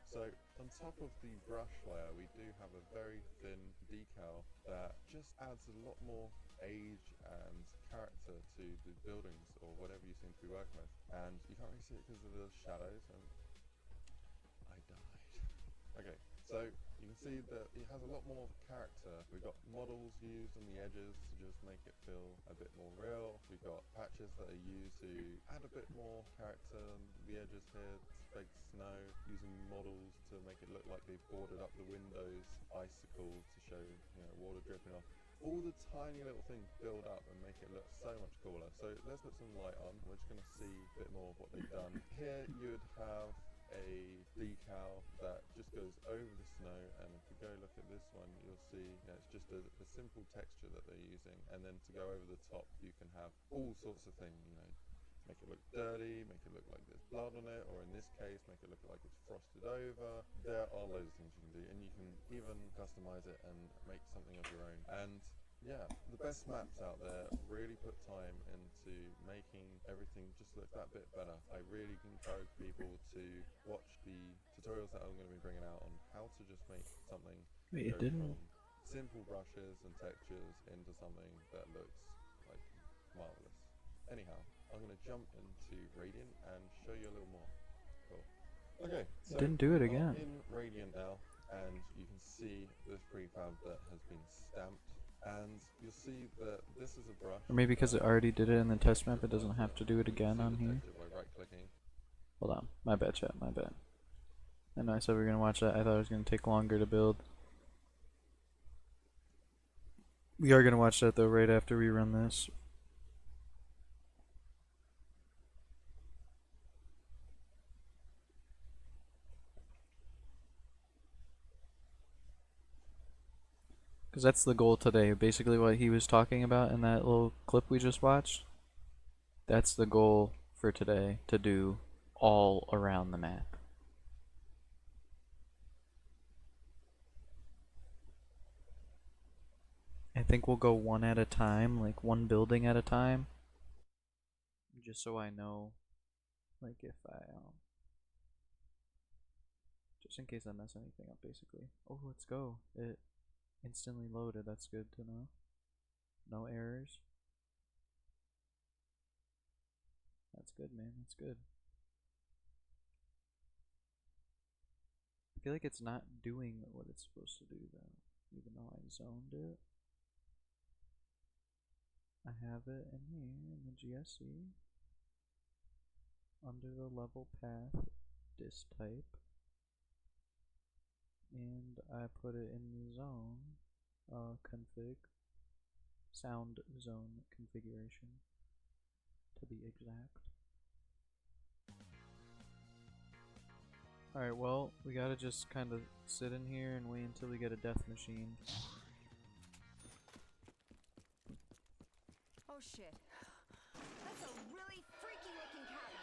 So on top of the brush layer we do have a very thin decal that just adds a lot more age and character to the buildings or whatever you seem to be working with. And you can't really see it because of the shadows, and I died. Okay, so you can see that it has a lot more character. We've got models used on the edges to just make it feel a bit more real. We've got patches that are used to add a bit more character on the edges here, fake snow, using models to make it look like they've boarded up the windows, icicles to show, water dripping off. All the tiny little things build up and make it look so much cooler. So let's put some light on. We're just going to see a bit more of what they've done. Here you would have a decal that just goes over the snow, and if we go look at this one you'll see it's just a simple texture that they're using, and then to go over the top you can have all sorts of things, make it look dirty, make it look like there's blood on it, or in this case make it look like it's frosted over. There are loads of things you can do, and you can even customize it and make something of your own. And yeah, the best maps out there. Really put time into making everything just look that bit better. I really encourage people to watch the tutorials that I'm going to be bringing out on how to just make something Wait, it go from didn't. simple brushes and textures into something that looks like marvelous. Anyhow, I'm going to jump into Radiant and show you a little more. Cool. Okay, so Didn't do it we are again. in Radiant now, and you can see this prefab that has been stamped. And you'll see that this is a brush. Or maybe because it already did it in the test map, it doesn't have to do it again on here. By right-clicking. Hold on. My bad, chat. My bad. I know I said we were going to watch that. I thought it was going to take longer to build. We are going to watch that, though, right after we run this. Because that's the goal today. Basically what he was talking about in that little clip we just watched. That's the goal for today, to do all around the map. I think we'll go one at a time, like one building at a time. Just so I know, like if I, just in case I mess anything up basically. Oh, let's go. It instantly loaded, that's good to know. No errors. That's good, man, that's good. I feel like it's not doing what it's supposed to do though, even though I zoned it. I have it in here in the GSC under the level path disk type, and I put it in the zone config, sound zone configuration to be exact. Alright, well, we gotta just kind of sit in here and wait until we get a death machine. Oh shit. That's a really freaky looking cabinet.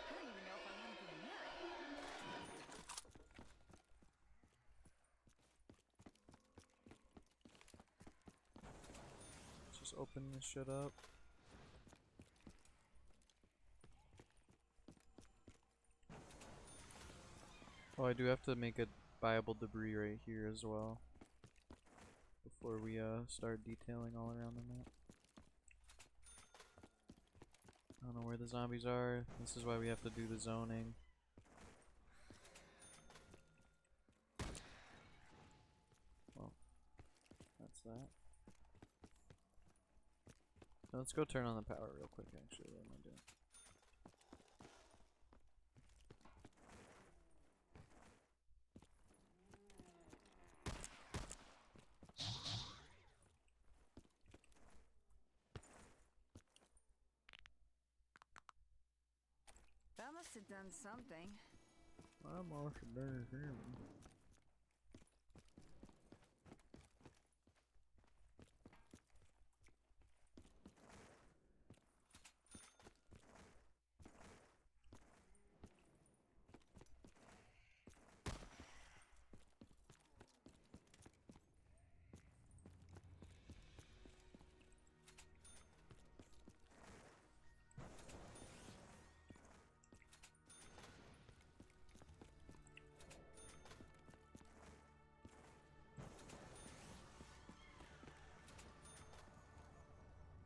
I don't even know if I want to go near it. Let's just open this shit up. Oh, I do have to make a viable debris right here as well before we start detailing all around the map. I don't know where the zombies are. This is why we have to do the zoning. Well, that's that. So let's go turn on the power real quick actually. What am I doing? That must have done something. I'm off there.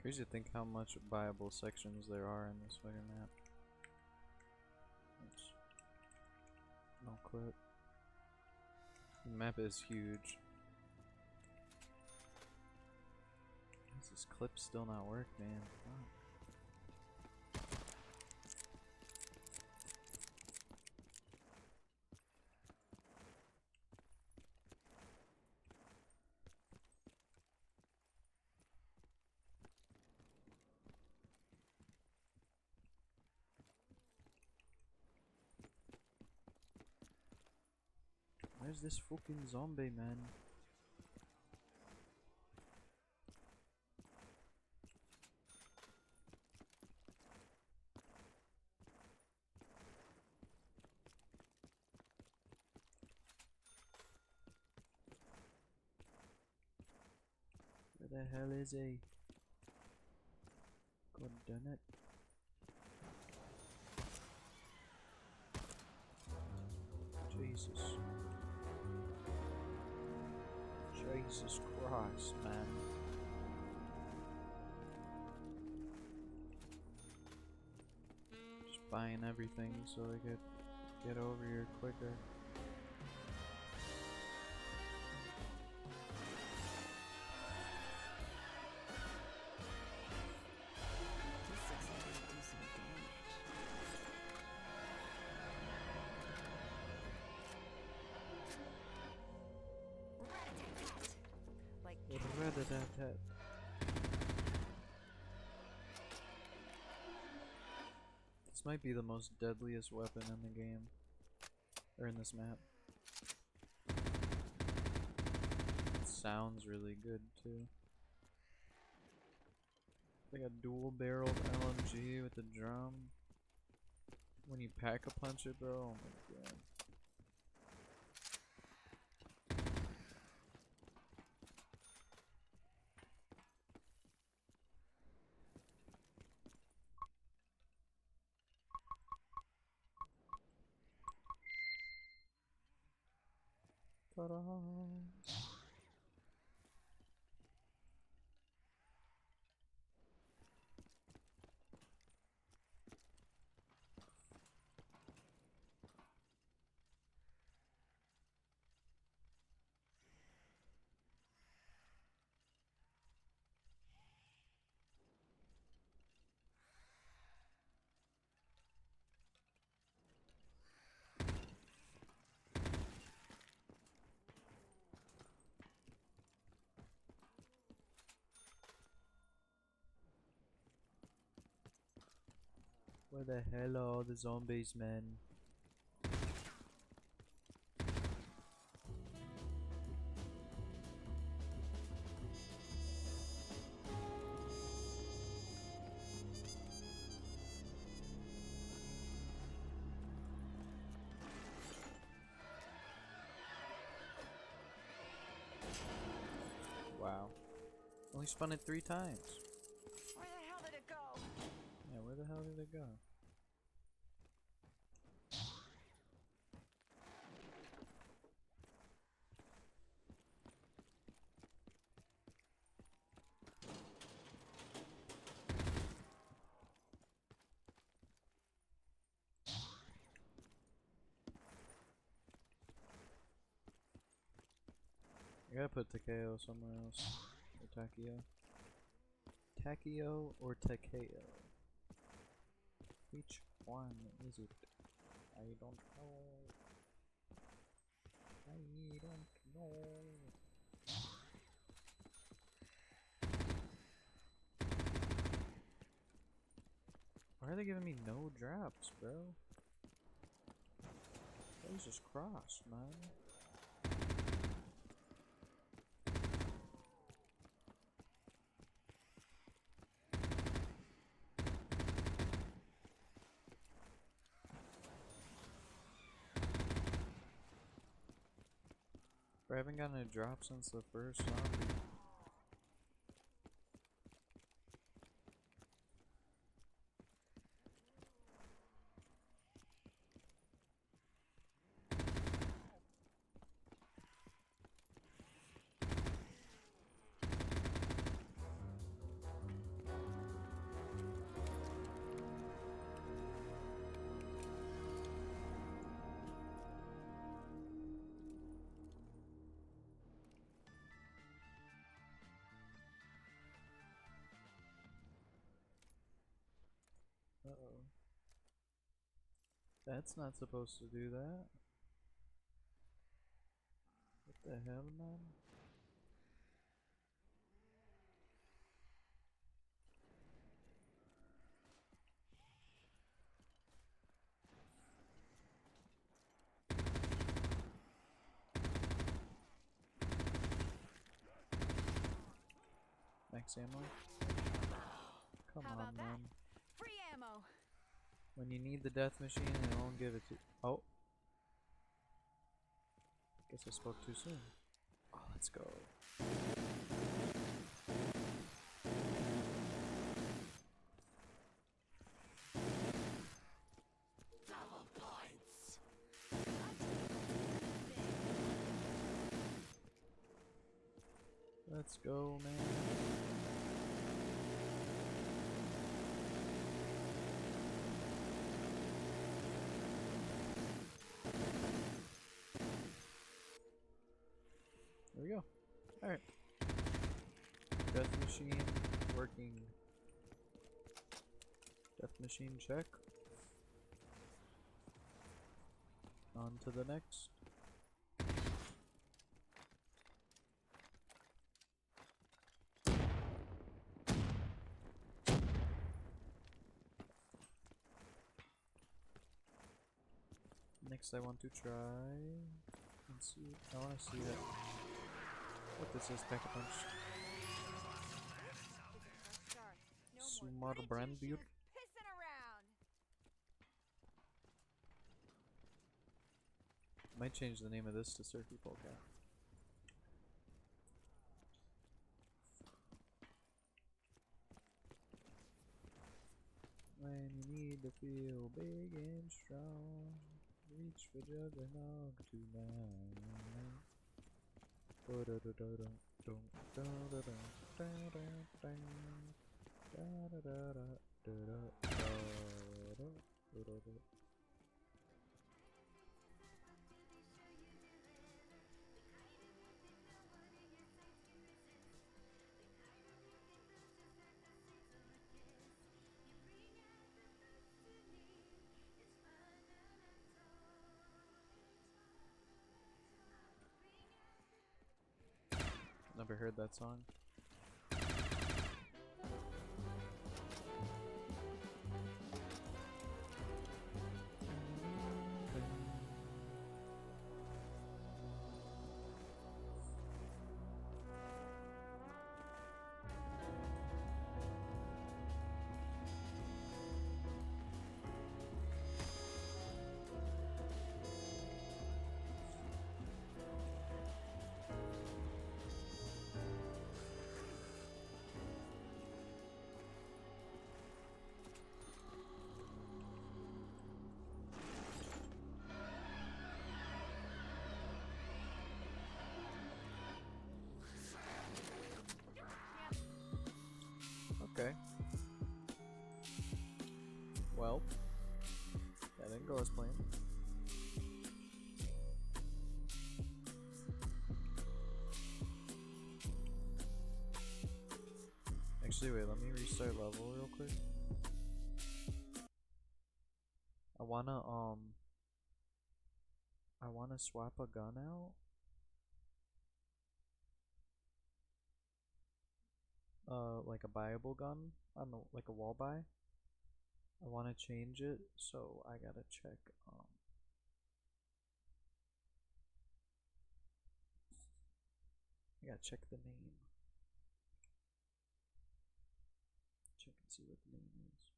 Crazy to think how much viable sections there are in this fucking map. Oops. No clip. The map is huge. Does this clip still not work, man? Fuck. Where's this fucking zombie, man? Where the hell is he? God damn it. Jesus. Jesus Christ, man. Just buying everything so I could get over here quicker. This looks like it'll do some damage. Rat-a-tat-tat. Like Rat-a-tat-tat. This might be the most deadliest weapon in the game. Or in this map. It sounds really good too. Like a dual barreled LMG with a drum. When you pack a punch it, bro, oh my god. Ta-da! Where the hell are all the zombies, man? Wow. Only spun it 3 times. where the hell did it go? Yeah, where the hell did it go? I gotta put Takeo somewhere else. Or Takeo. Takeo or Takeo? Which one is it? I don't know. I don't know. Why are they giving me no drops, bro? Jesus Christ, man. I haven't gotten a drop since the first zombie. Uh-oh. That's not supposed to do that. What the hell, man? Max ammo? Come How about on, that? man. Free ammo. When you need the death machine, it won't give it to you. Oh. Guess I spoke too soon. Oh, let's go. Let's go, man. There we go. Alright. Death machine working. Death machine check. On to the next. Next I want to try and see. I want to see that. What this is, Pack a Punch. No more Sumar goody brand two-shoes beer. pissing around. Might change the name of this to Surfy Polecat. When you need to feel big and strong, reach for Juggernog tonight. Never heard that song. Okay. Well, that didn't go as planned. Actually, wait, let me restart level real quick. I wanna swap a gun out. Like a buyable gun on the, like a wall buy. I wanna change it, so I gotta check, I gotta check the name. Check and see what the name is.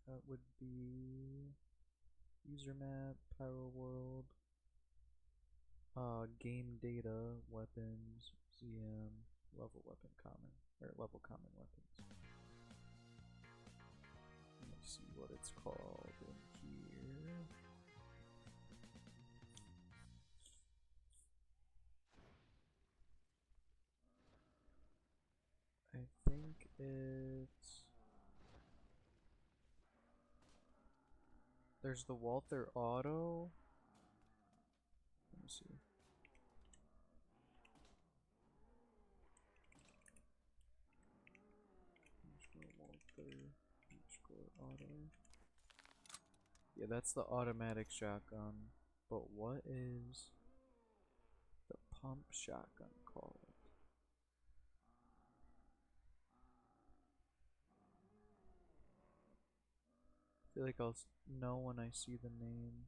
That would be user map, PYROWORLD, game data, weapons, ZM, level weapon common, or level common weapons. Let me see what it's called in here. I think it's... There's the Walther Auto. Let me see. Walther Auto. Yeah, that's the automatic shotgun. But what is the pump shotgun called? I feel like I'll know when I see the name.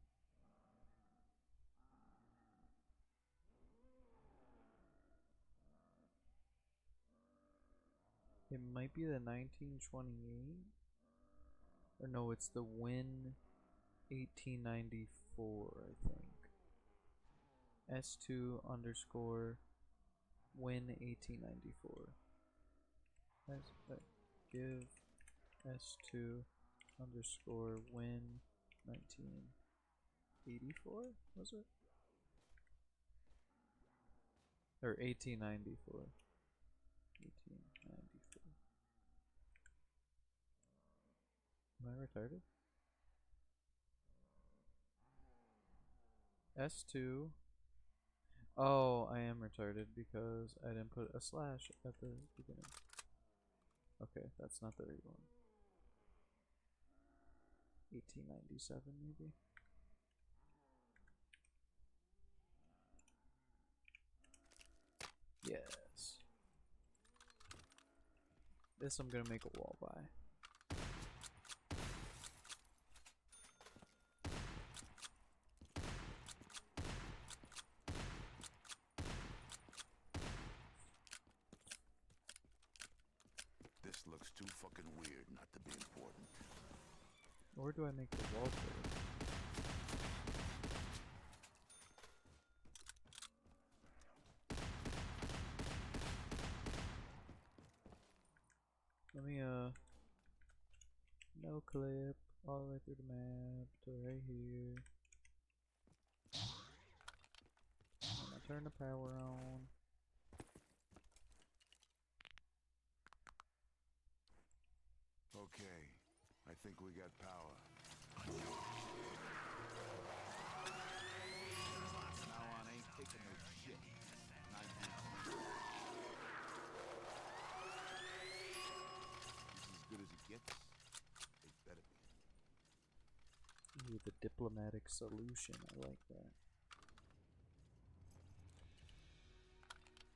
It might be the 1928. Or no, it's the Win 1894, I think. S2 underscore Win 1894. Give S2 underscore Win 1984, was it? Or 1894. 1894. Am I retarded? S2. Oh, I am retarded because I didn't put a slash at the beginning. Okay, that's not the right one. 1897 maybe? Yes. This I'm gonna make a wall by. This looks too fucking weird not to be important. Where do I make the wall for? Let me no clip all the way through the map to right here. I'm gonna turn the power on. Okay, I think we got power. Now on ain't taking no shit. This is as good as it gets. It better be. Ooh, the diplomatic solution. I like that.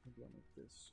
Maybe I'll make this.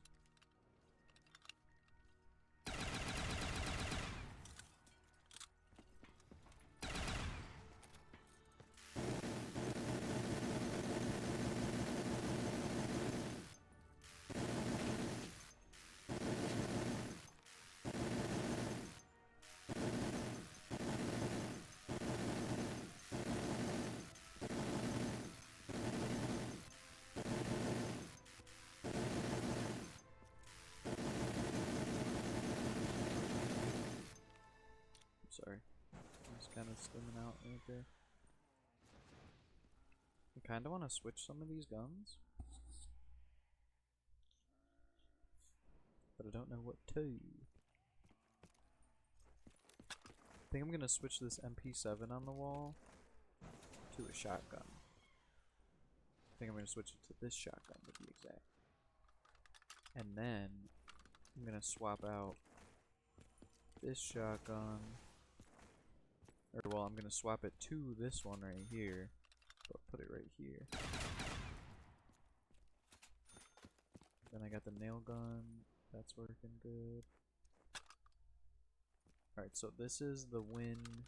Sorry. I'm just kind of stimming out right there. I kind of want to switch some of these guns. But I don't know what to. I think I'm going to switch this MP7 on the wall to a shotgun. I think I'm going to switch it to this shotgun to be exact. And then I'm going to swap out this shotgun. Or, well, I'm going to swap it to this one right here. But put it right here. Then I got the nail gun. That's working good. Alright, so this is the Win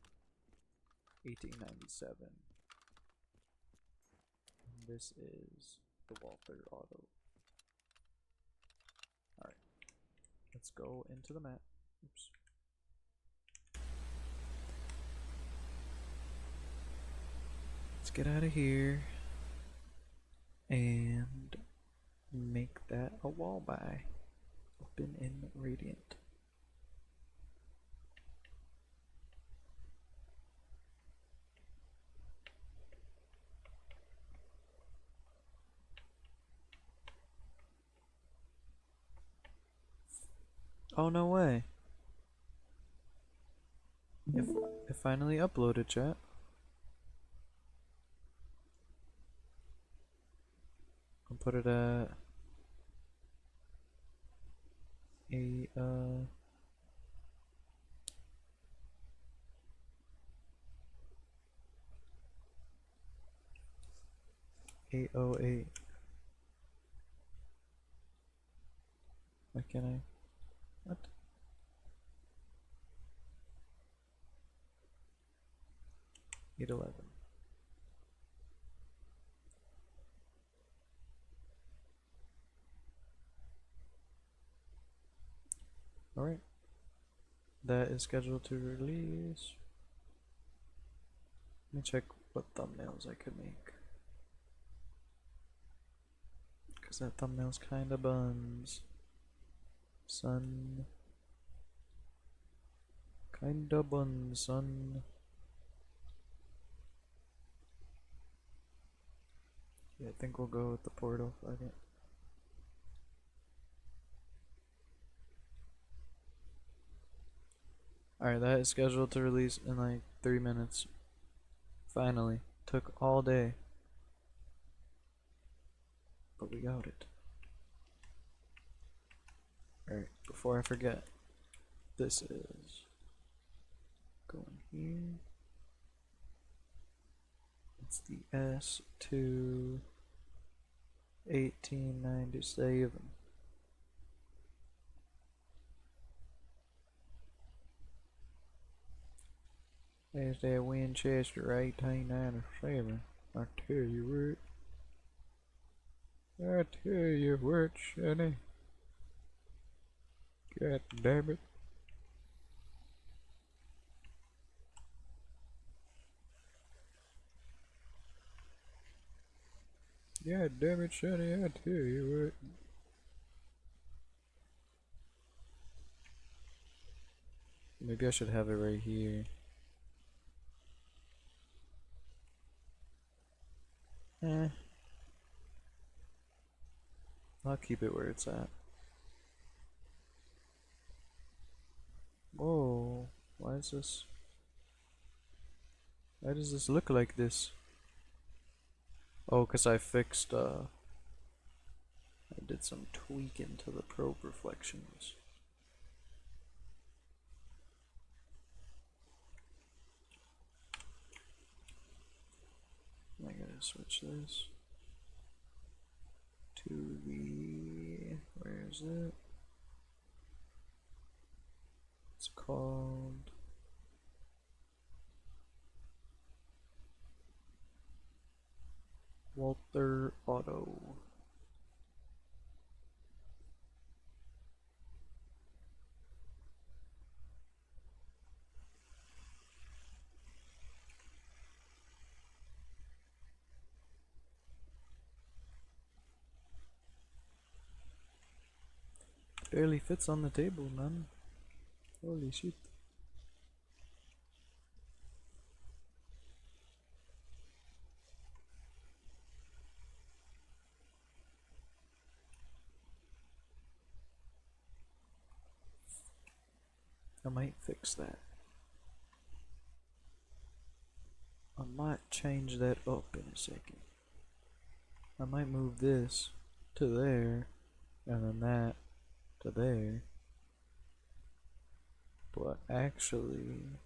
1897. And this is the Walther Auto. Alright. Let's go into the map. Oops. Let's get out of here and make that a wall by. Open in Radiant. Oh, no way. It finally uploaded, chat. I'll put it at a 808. Why can't I? What? Eight 11. Alright. That is scheduled to release. Let me check what thumbnails I could make. Because that thumbnail's kinda buns. Son. Kinda buns, son. Yeah, I think we'll go with the portal. Fuck it. Alright, that is scheduled to release in like 3 minutes. Finally. Took all day. But we got it. Alright, before I forget, this is going here. It's the S2 1897. There's that Winchester 1897. I tell you what. I tell you what, Sonny. God damn it. God damn it, Sonny, I tell you what. Maybe I should have it right here. I'll keep it where it's at. Whoa, why is this? Why does this look like this? Oh, 'cause I fixed, I did some tweaking to the probe reflections. I gotta switch this to the, where is it? It's called Walter Auto. Barely fits on the table, man. Holy shit. I might fix that. I might change that up in a second. I might move this to there, and then that to there. But actually,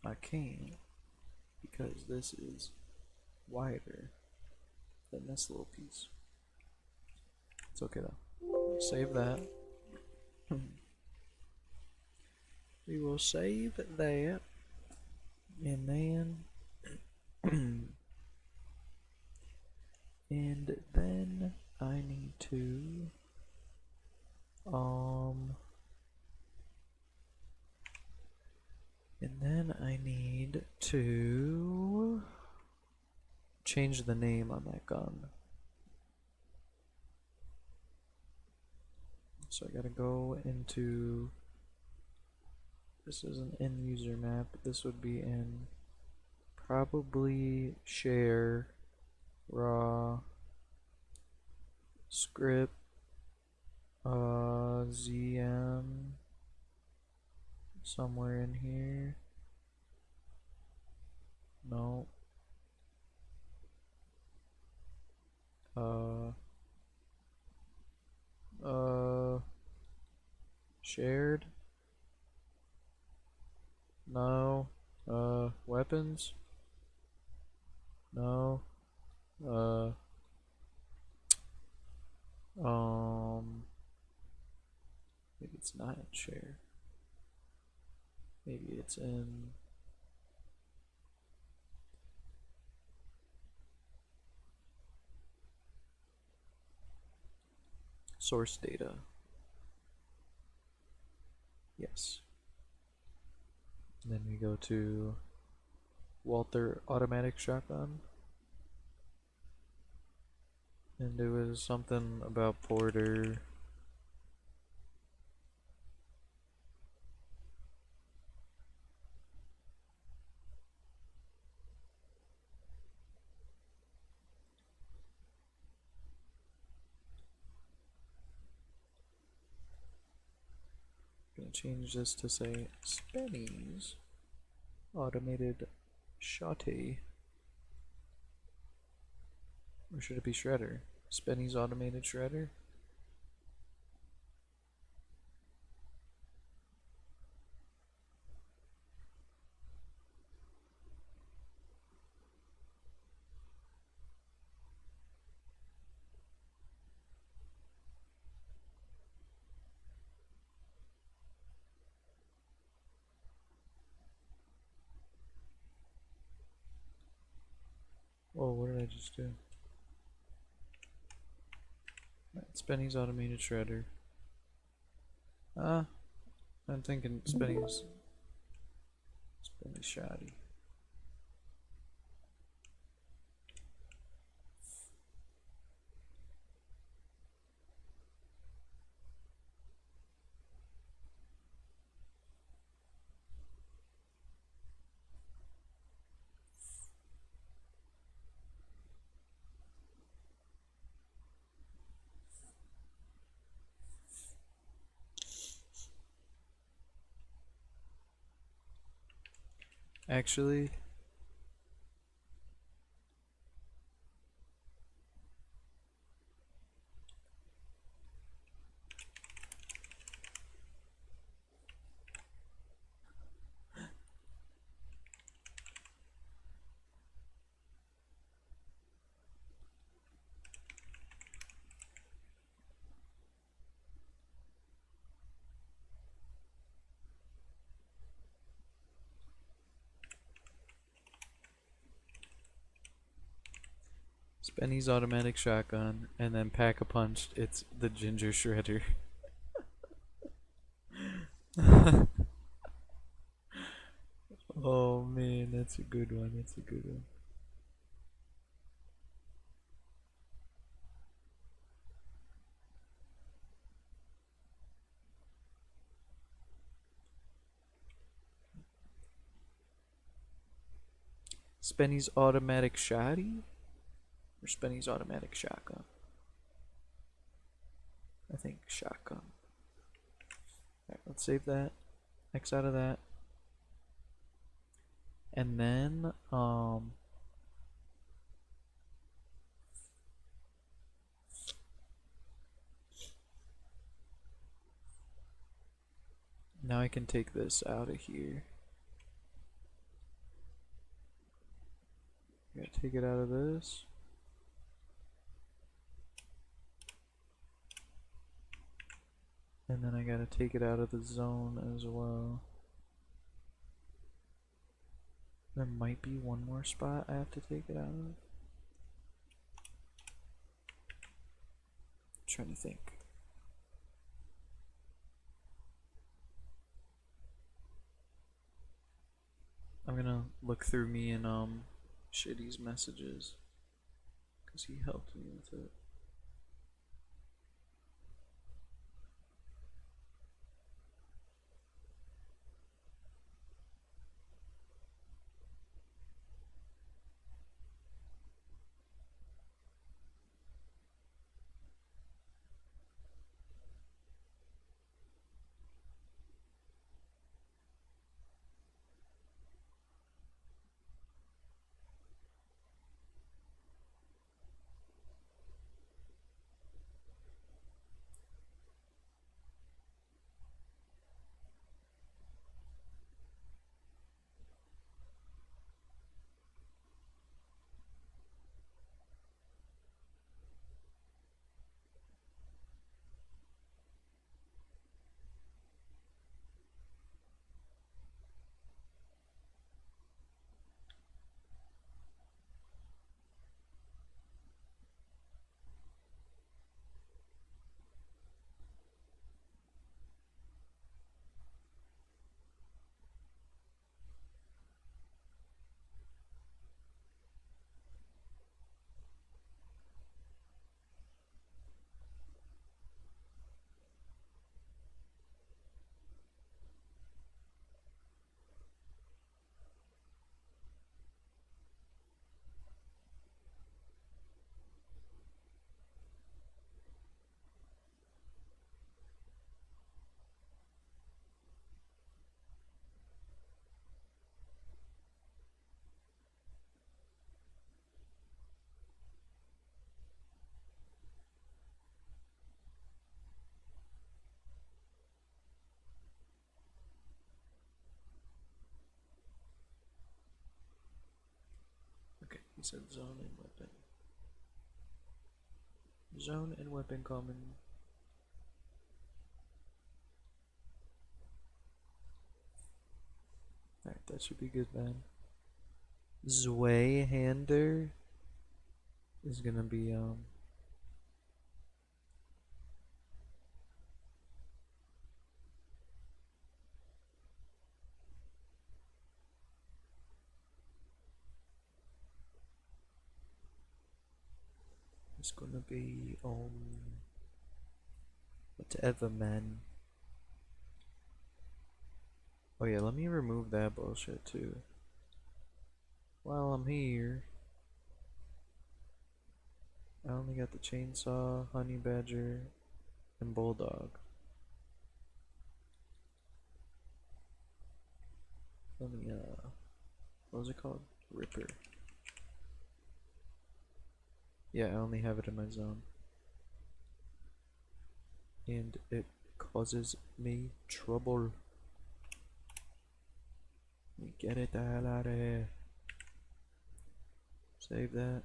I can't, because this is wider than this little piece. It's okay though. Save that. We will save that, and then and then I need to change the name on that gun. So I gotta go into, this is an end user map, this would be in probably share, raw, script, ZM, somewhere in here. No. Shared? No. Weapons? No. Maybe it's not in share. Maybe it's in source data. Yes. And then we go to Walter automatic shotgun. And it was something about Porter. Gonna change this to say Spenny's automated shotty. Or should it be shredder? Spenny's automated shredder? Oh, what did I just do? Spenny's automated shredder. I'm thinking Spenny's shoddy. Actually, Spenny's automatic shotgun, and then pack-a-punched, it's the ginger shredder. Oh man, that's a good one, that's a good one. Spenny's automatic shotty? Or Spenny's automatic shotgun? I think shotgun. Alright, let's save that. X out of that. And then, now I can take this out of here. Gotta take it out of this. And then I gotta take it out of the zone as well. There might be one more spot I have to take it out of. Trying to think. I'm gonna look through me and Shitty's messages, cause he helped me with it. said zone and weapon. Zone and weapon common. Alright, that should be good, man. Zweihander is gonna be, it's gonna be, whatever, man. Oh yeah, let me remove that bullshit too. While I'm here, I only got the chainsaw, honey badger, and bulldog. Let me, what was it called? Ripper. Yeah, I only have it in my zone. And it causes me trouble. Let me get it the hell out of here. Save that.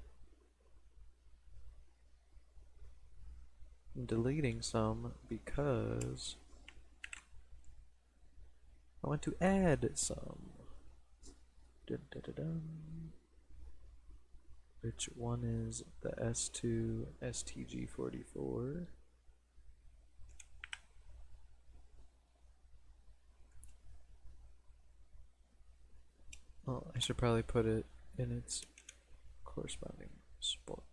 I'm deleting some because I want to add some. Dun, dun, dun, dun. Which one is the S2 STG44? Oh, I should probably put it in its corresponding spot.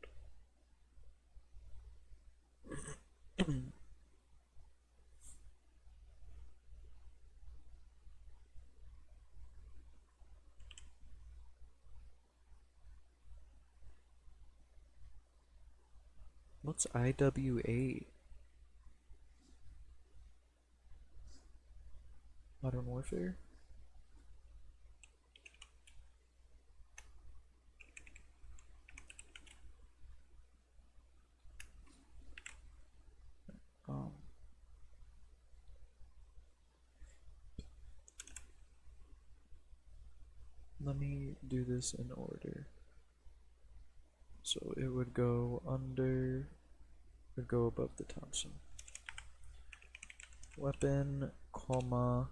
What's IW8? Modern Warfare? Let me do this in order. So it would go under, would go above the Thompson. Weapon, comma,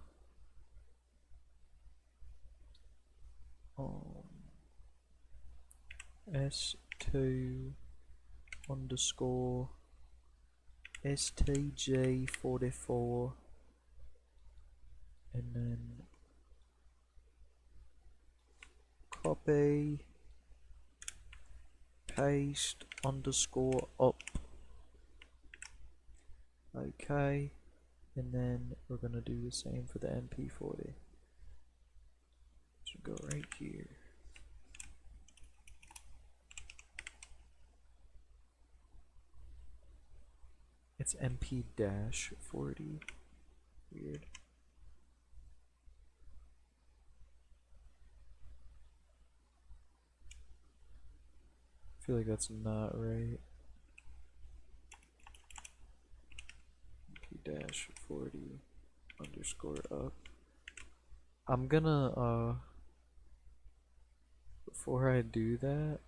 S2 underscore STG44, and then copy, paste, underscore up. Okay, and then we're gonna do the same for the MP40. Should go right here. It's MP-40. Weird. I feel like that's not right. MP-40 underscore up. I'm gonna, before I do that,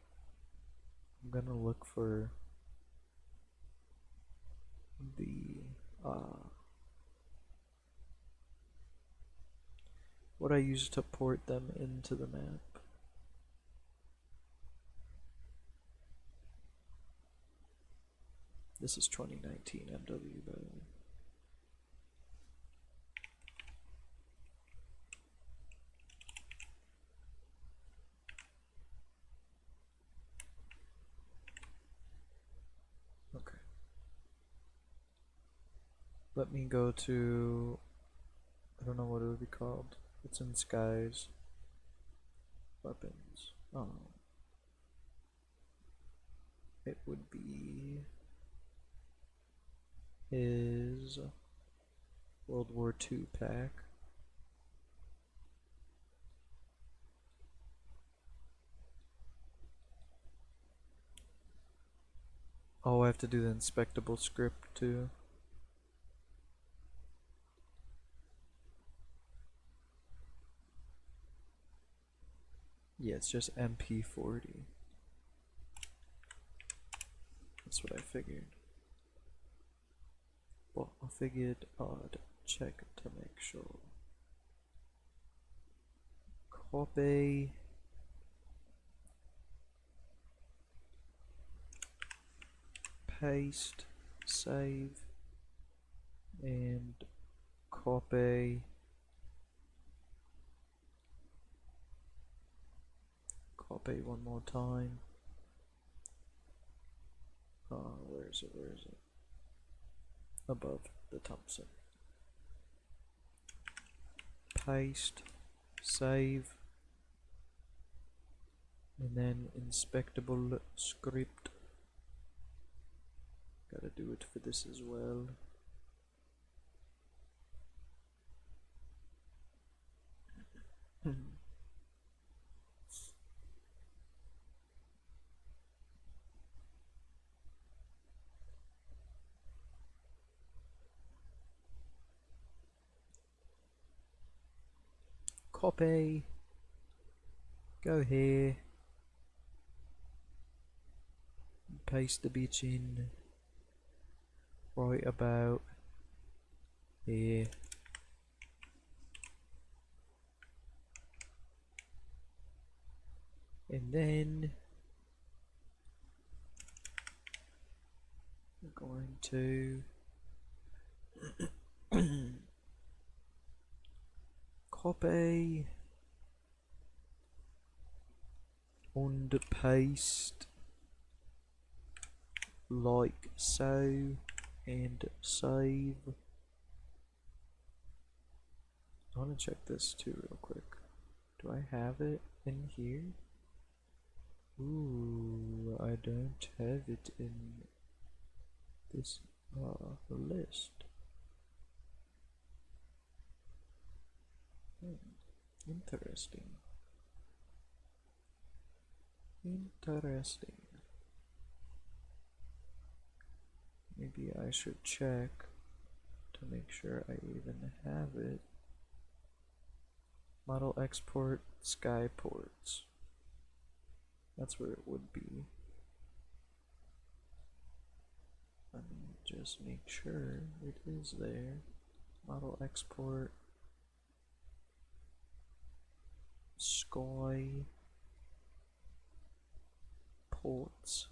I'm gonna look for the, what I use to port them into the map. This is 2019 MW, by the way. Okay. Let me go to, I don't know what it would be called. It's in skies. Weapons. Oh. It would be his World War II pack. Oh, I have to do the inspectable script too. Yeah, it's just MP40. That's what I figured. But I figured I'd check to make sure. Copy. Paste. Save. And copy. Copy one more time. Where is it? Where is it? Above the Thompson. Paste. Save. And then inspectable script. Gotta do it for this as well. Copy. Go here. Paste the bitch in. Right about here. And then we're going to copy and paste like so and save. I want to check this too real quick. Do I have it in here? Ooh, I don't have it in this list. Interesting. Interesting. Maybe I should check to make sure I even have it. Model export sky ports. That's where it would be. Let me just make sure it is there. Model export sky ports.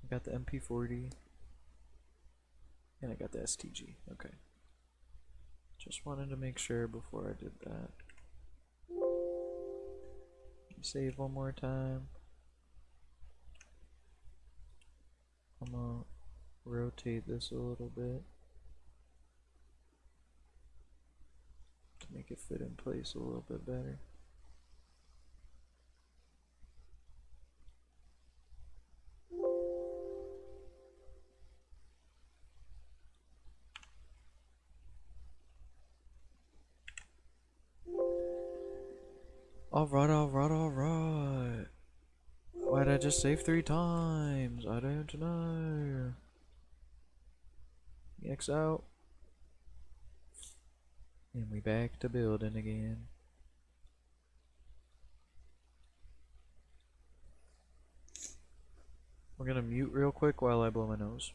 I got the MP40 and I got the STG. Okay. Just wanted to make sure before I did that. Save one more time. I'm gonna rotate this a little bit to make it fit in place a little bit better. Alright, alright, alright. Why'd I just save 3 times? I don't know. X out. And we back to building again. We're gonna mute real quick while I blow my nose.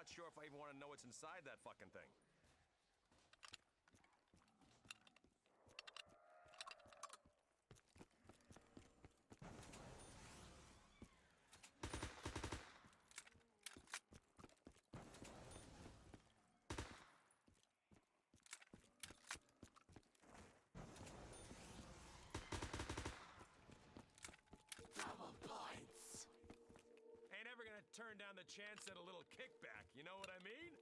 not sure if I even want to know what's inside that fucking thing. Ain't ever gonna turn down the chance at a little kickback, you know what I mean?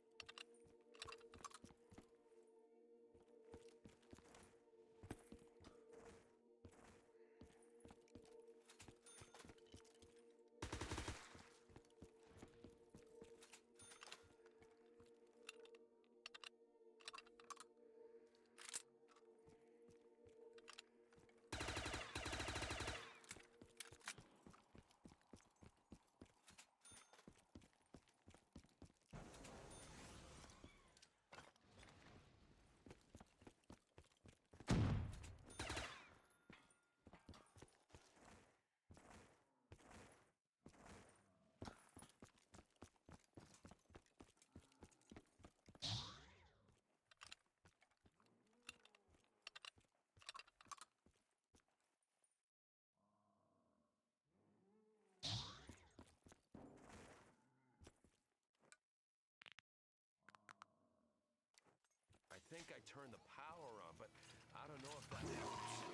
I think I turned the power on, but I don't know if that helps.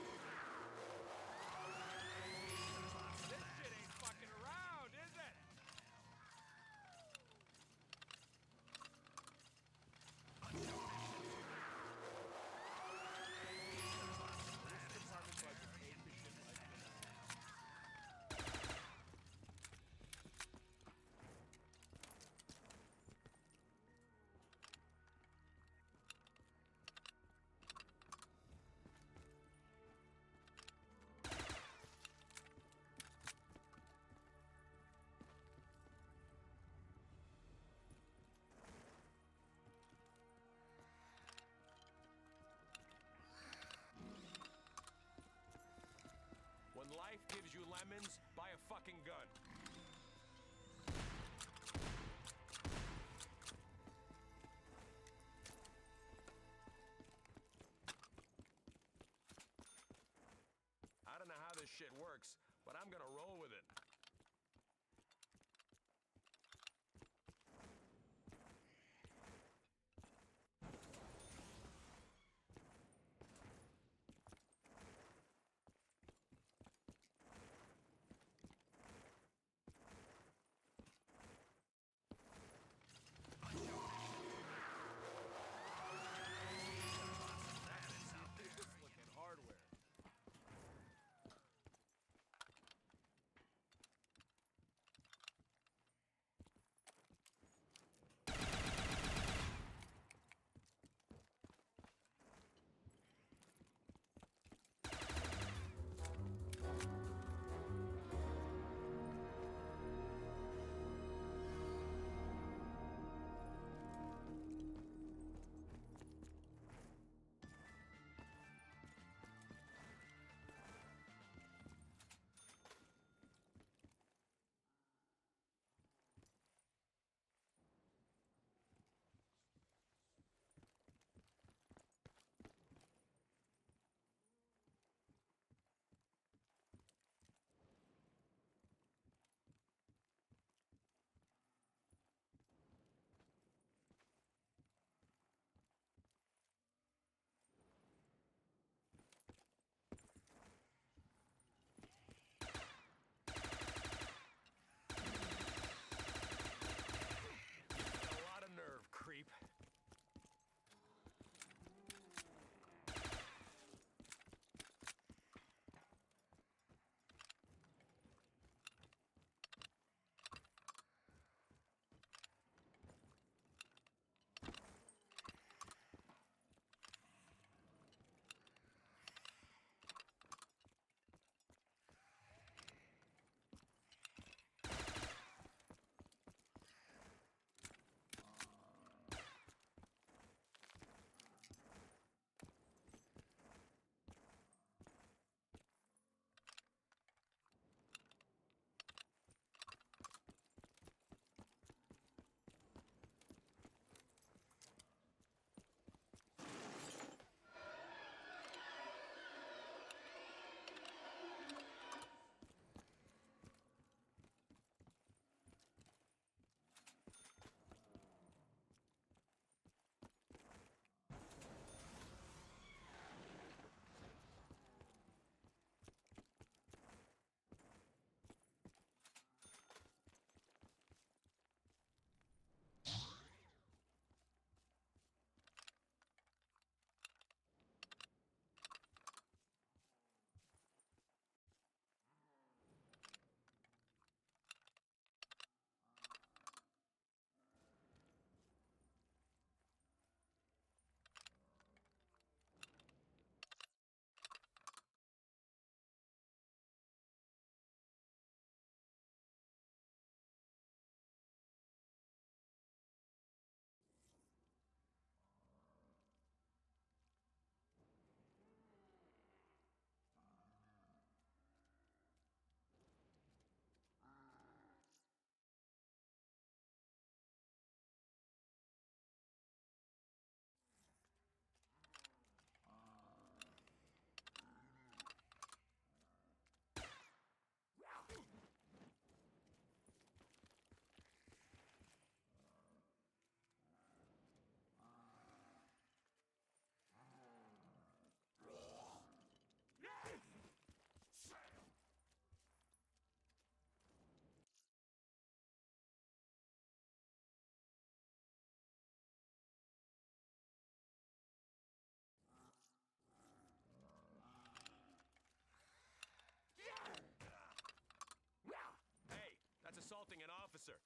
This shit ain't fucking around, is it? When life gives you lemons, buy a fucking gun. I don't know how this shit works, but I'm gonna roll with it. Hardware. sir.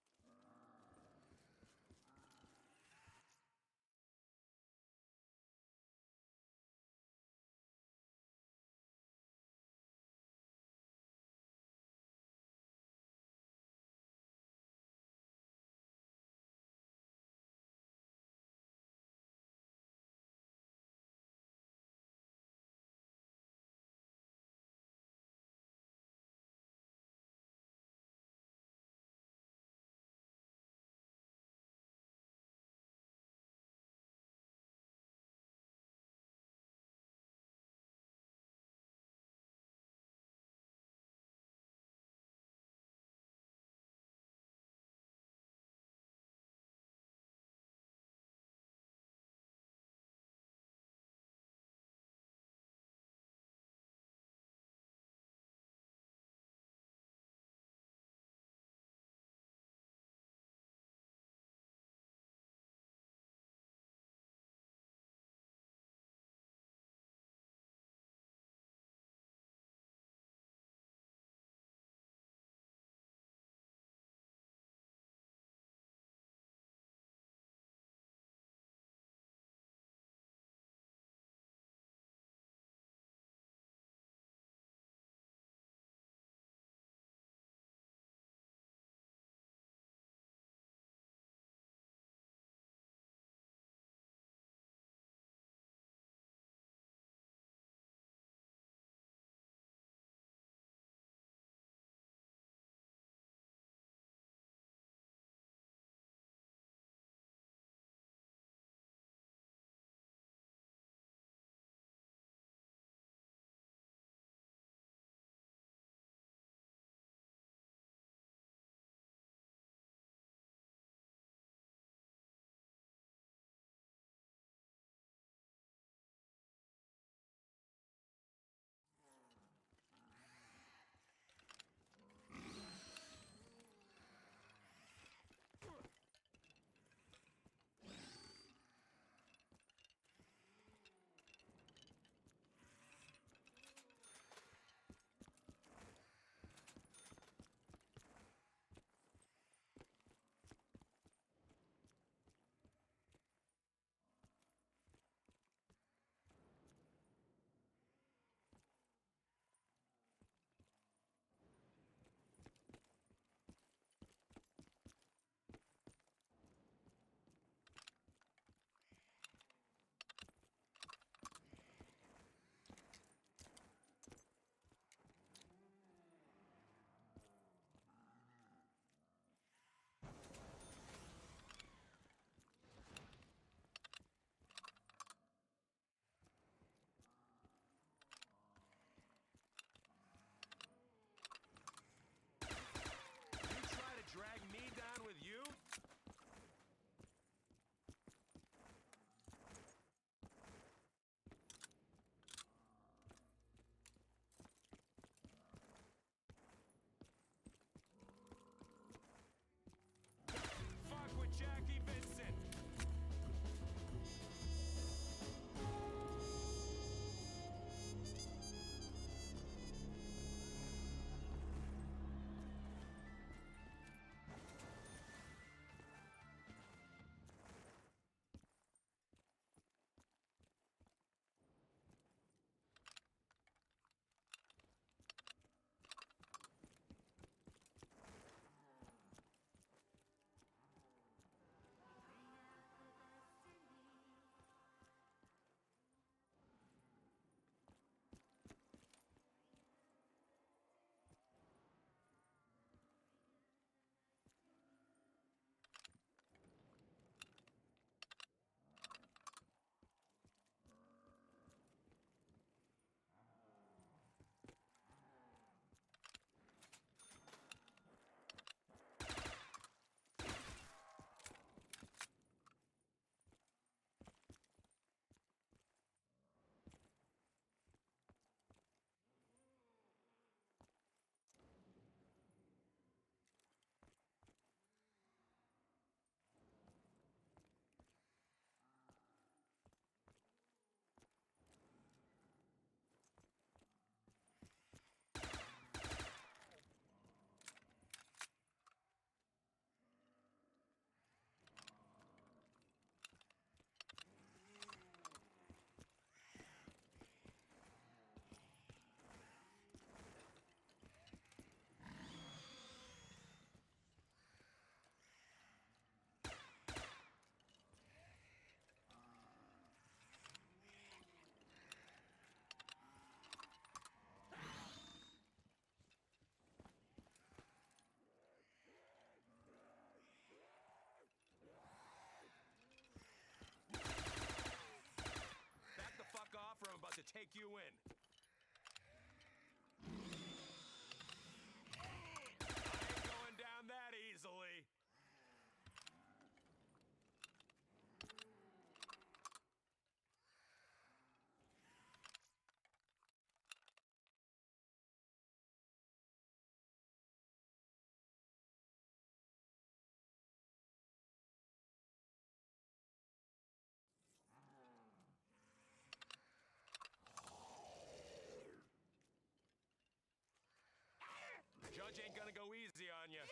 go easy on you.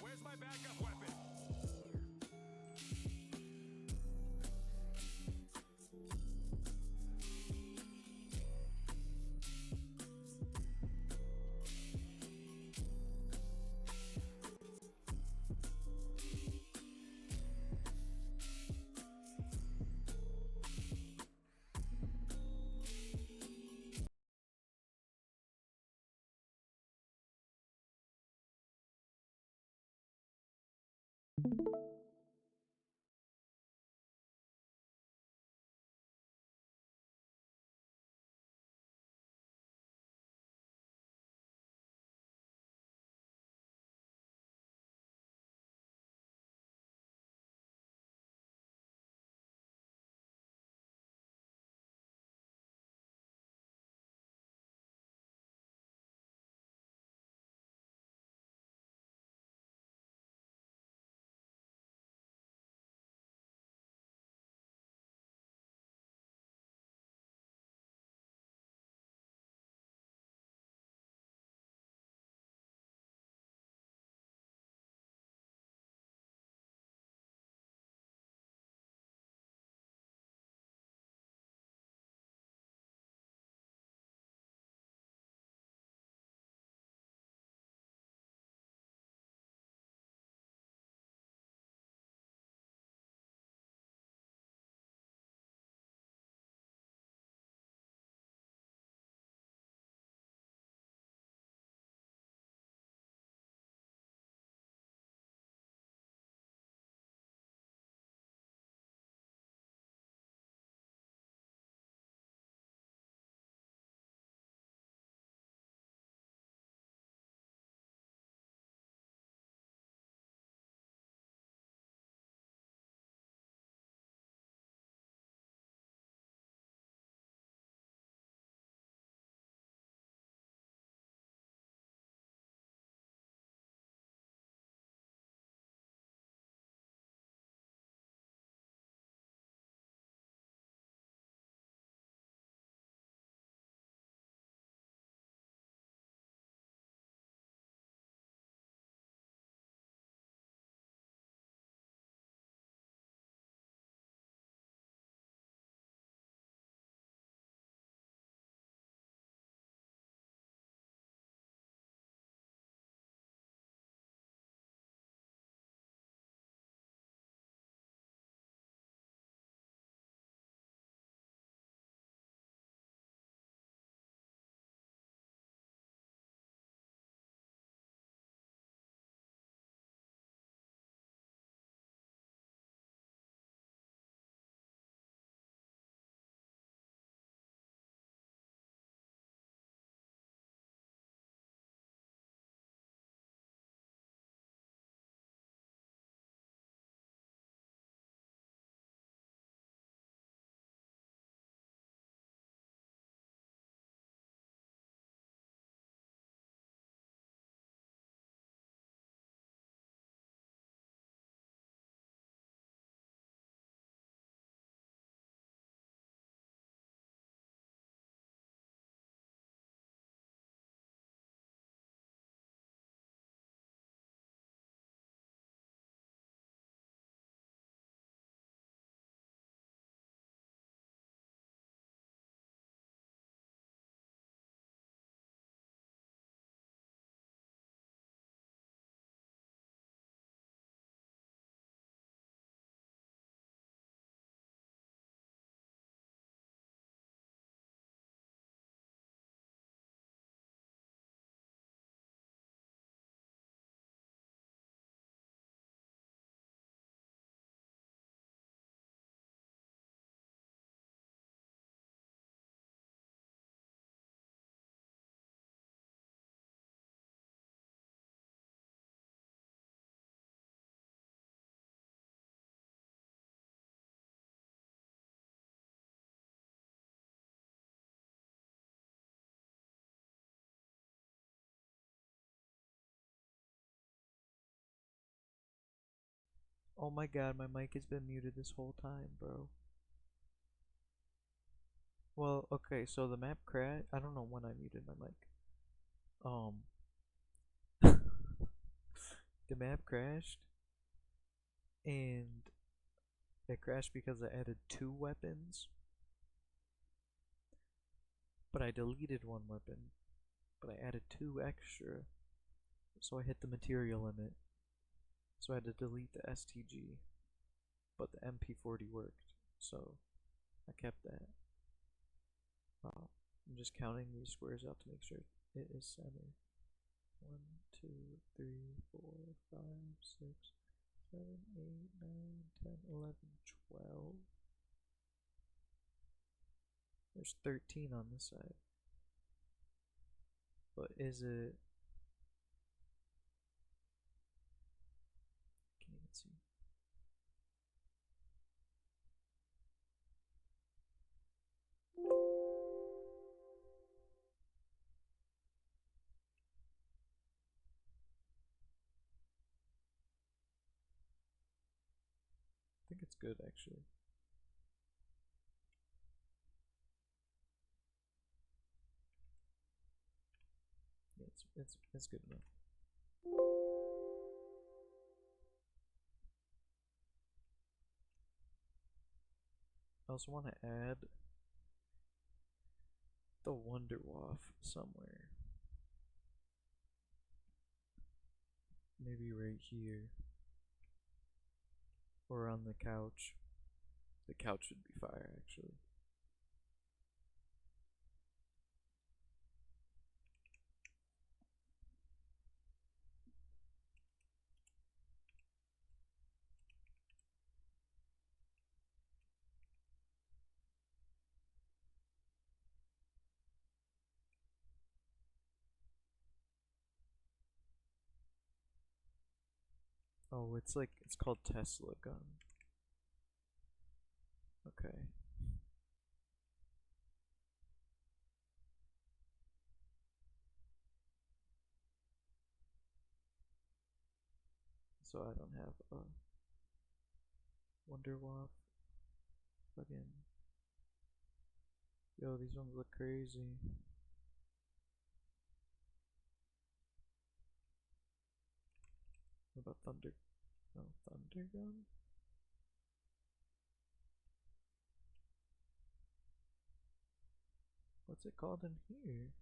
Where's my backup weapon? Oh my god, my mic has been muted this whole time, bro. Well, okay, so the map crash. I don't know when I muted my mic. um, the map crashed, and it crashed because I added 2 weapons, but I deleted 1 weapon, but I added 2 extra, so I hit the material limit, so I had to delete the STG, but the MP40 worked, so I kept that. I'm just counting these squares out to make sure it is center. 1, 2, 3, 4, 5, 6, 7, 8, 9, 10, 11, 12. There's 13 on this side. But is it... Can't even see. I think it's good actually. Yeah, it's good enough. I also want to add the Wonderwaff somewhere. Maybe right here. Or on the couch. The couch would be fire actually. Oh, it's like, it's called Tesla gun. Okay. So I don't have a Wonderwaff. Again. Yo, these ones look crazy. What about Thunder? No, Thunder gun? What's it called in here?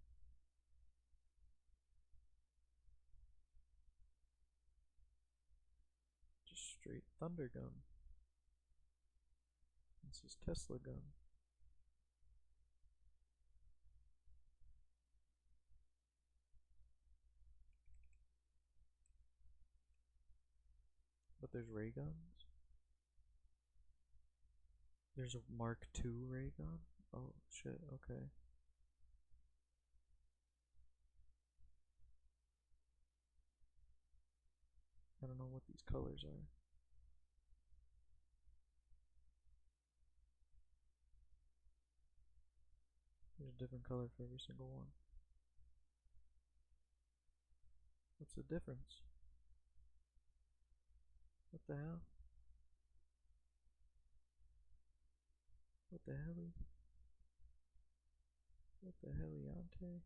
Just straight Thunder gun. This is Tesla gun. But there's ray guns. There's a Mark II ray gun. Oh shit, okay. I don't know what these colors are. There's a different color for every single one. What's the difference? What the hell? What the hell? What the heliante?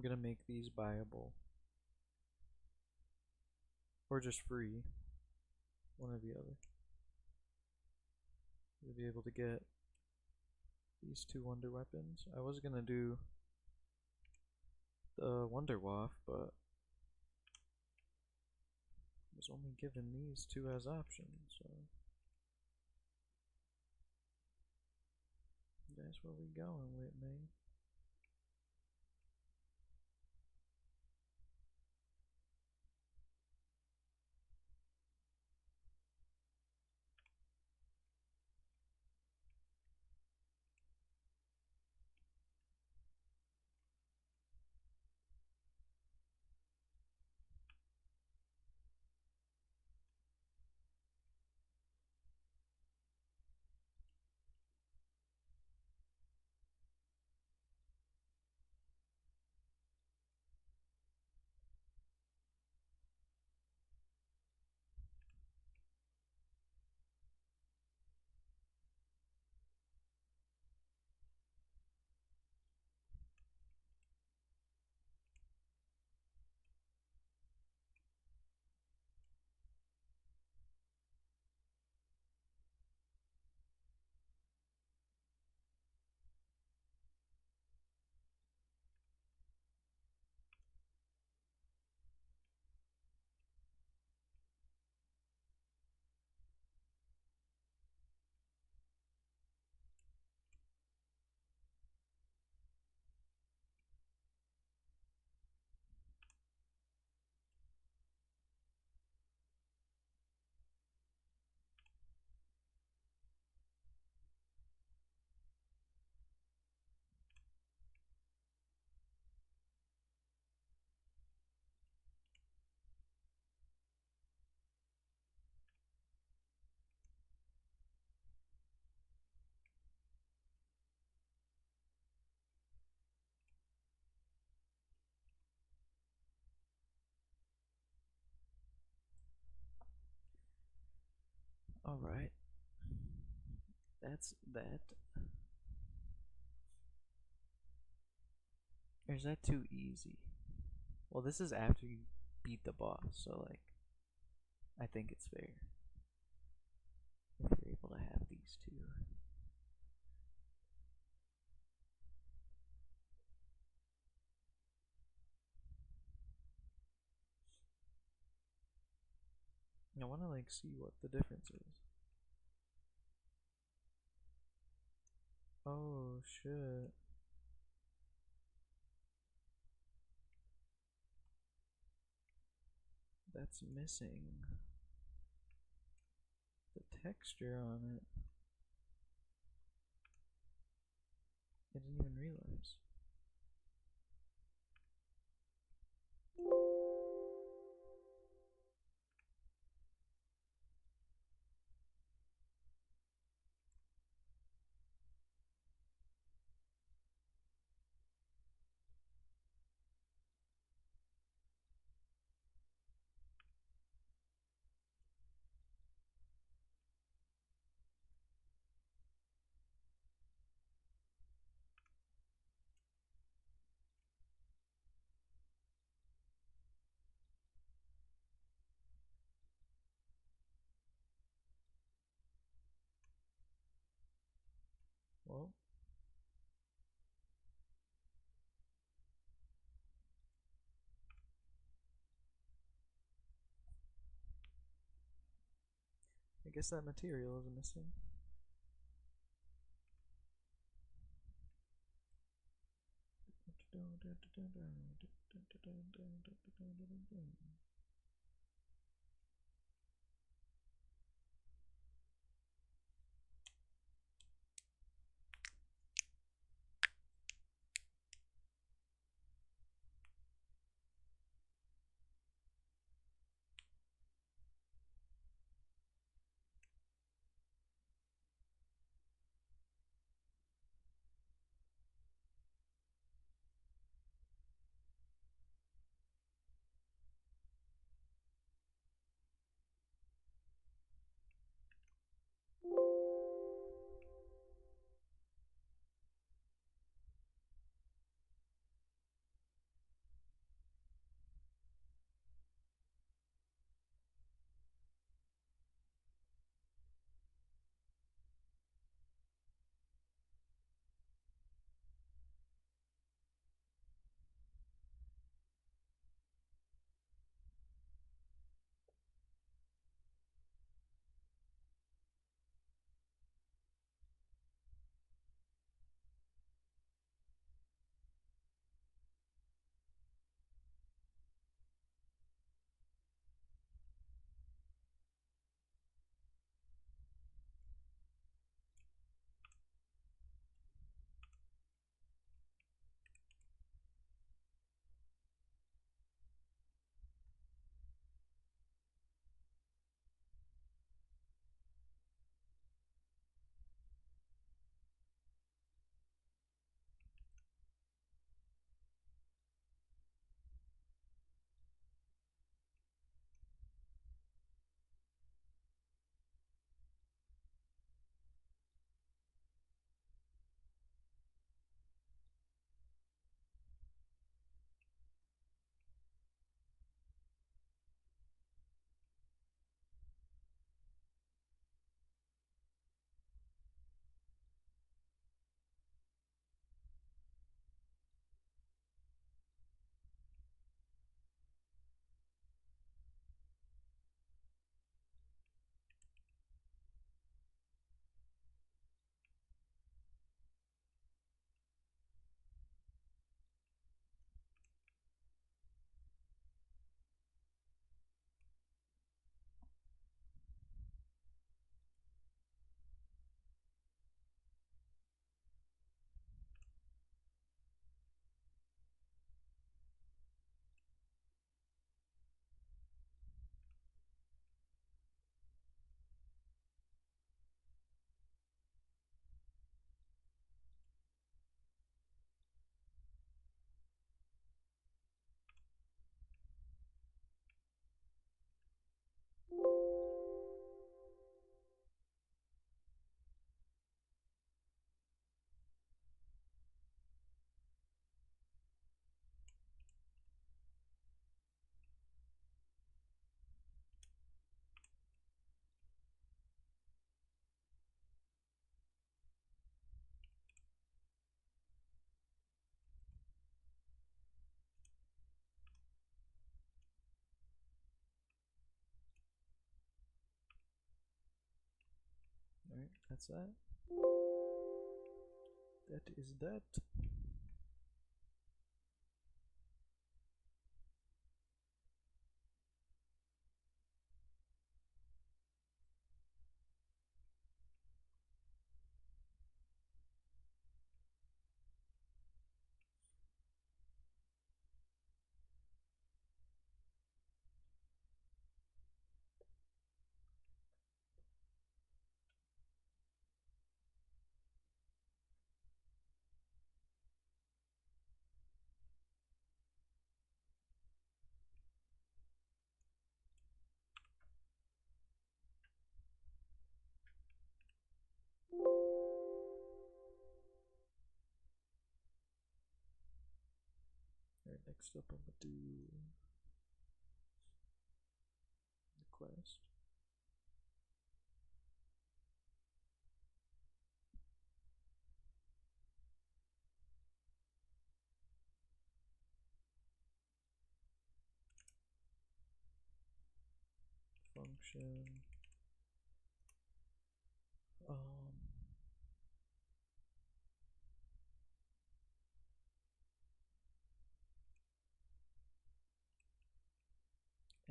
I'm gonna make these buyable. Or just free. One or the other. You'll be able to get these 2 wonder weapons. I was gonna do the Wonder Waff, but I was only given these 2 as options, so that's where we going with, me. Alright. That's that. Or is that too easy? Well, this is after you beat the boss, so like, I think it's fair. If you're able to have these 2. I wanna like see what the difference is. Oh shit. That's missing the texture on it. I didn't even realize. Well, I guess that material is missing. That's that. That is that. Alright, next up I'm gonna do the quest. Function.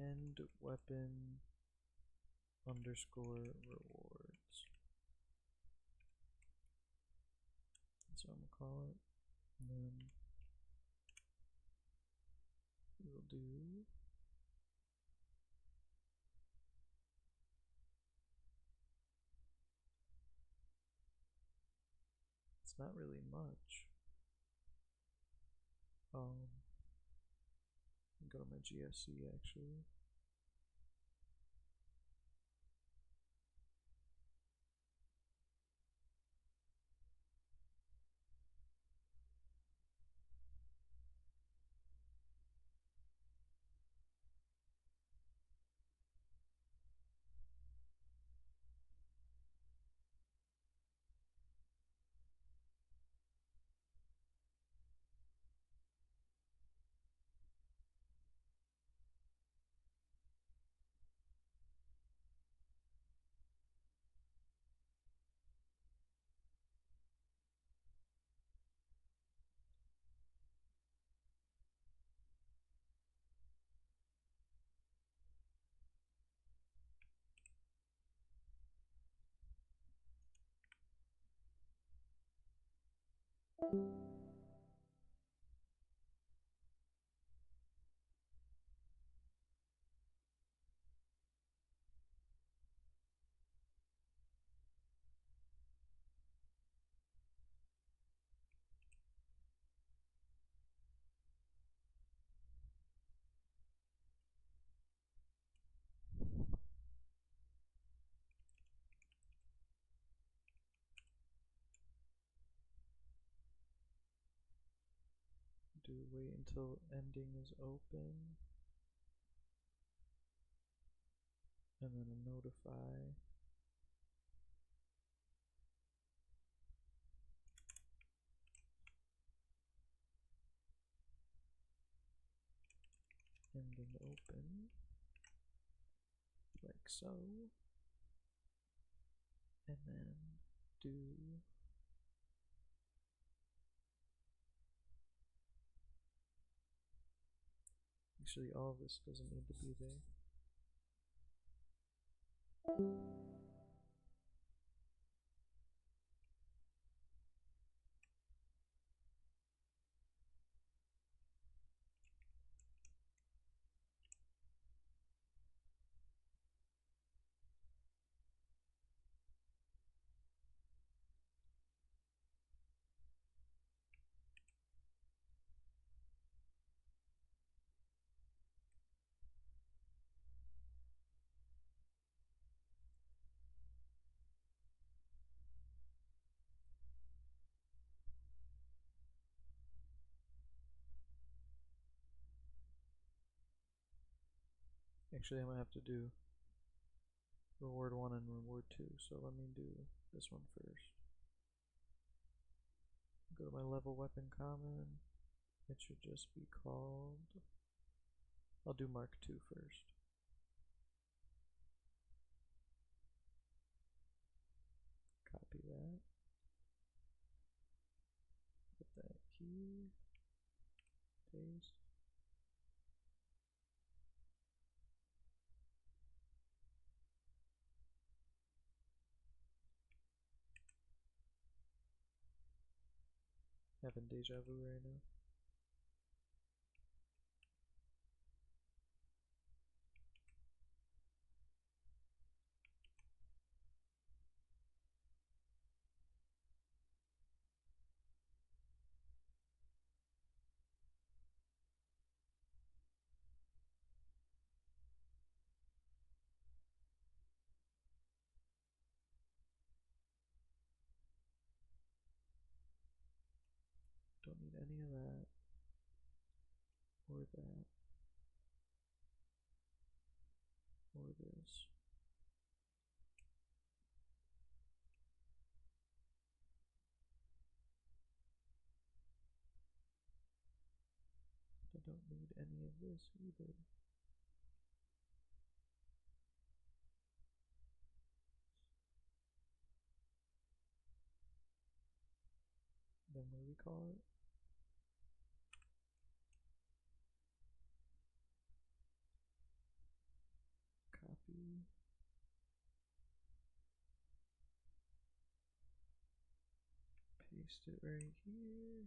End weapon underscore rewards. That's what I'm gonna call it. And then we'll do it's not really much. Go to my GSC actually. Do wait until ending is open, and then a notify. Ending open, like so, and then do actually all of this doesn't need to be there. Actually, I'm gonna have to do reward 1 and reward 2, so let me do this one first. Go to my level weapon common. It should just be called. I'll do Mark 2 first. Copy. Paste. Having deja vu right now. Don't need any of that. Or that. Or this. I don't need any of this either. Then what do we call it? Copy. Paste it right here.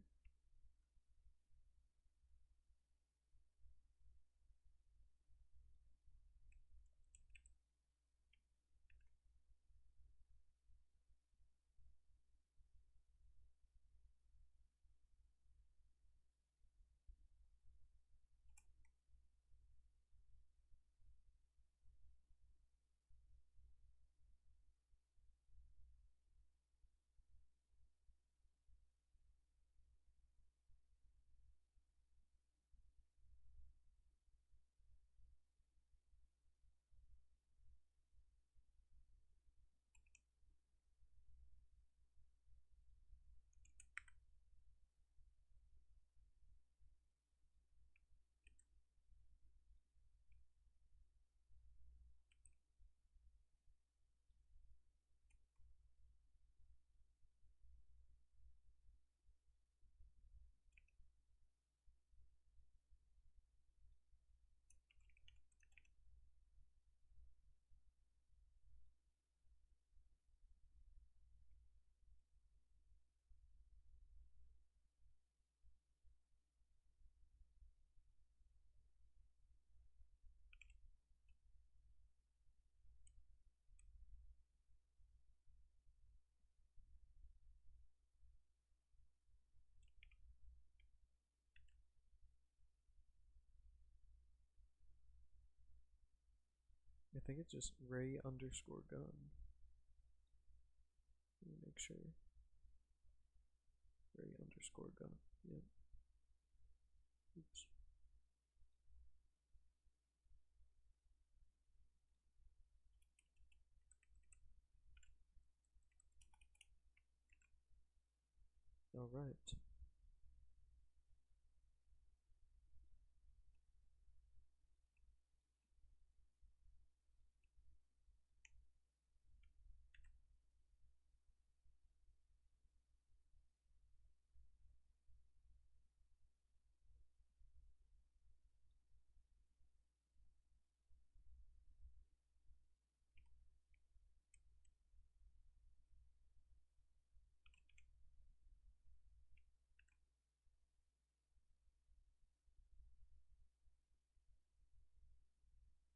I think it's just Ray underscore gun. Let me make sure. Ray underscore gun. Yep. Oops. Alright.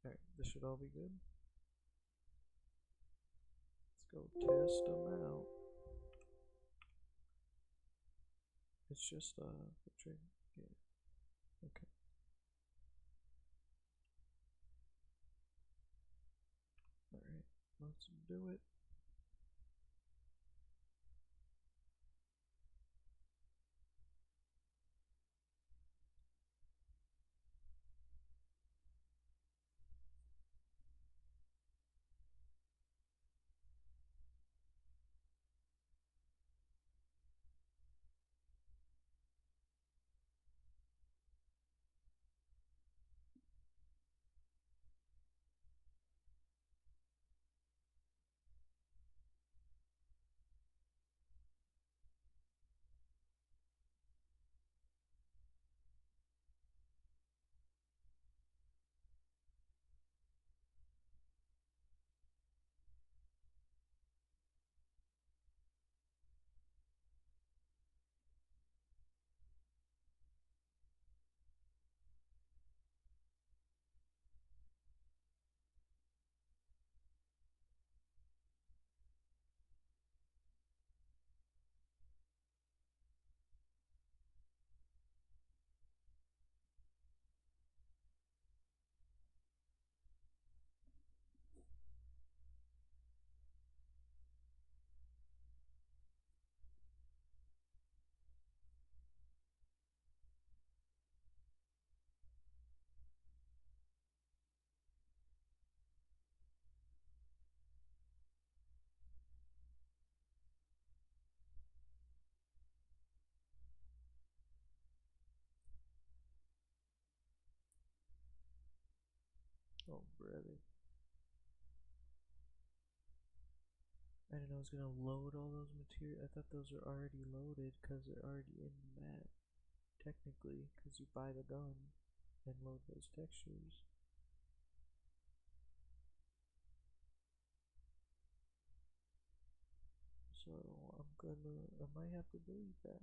Alright, this should all be good. Let's go test them out. It's just picture. Yeah. Okay. Alright, let's do it. Oh, brother. I didn't know it was gonna load all those materials. I thought those are already loaded because they're already in the map. Technically, because you buy the gun and load those textures. So I might have to delete that.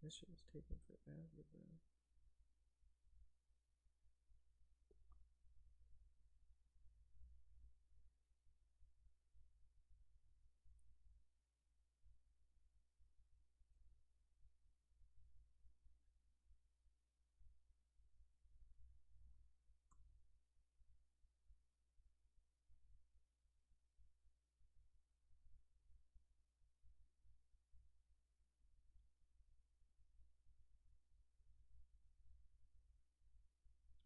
This shit is taking forever, bro.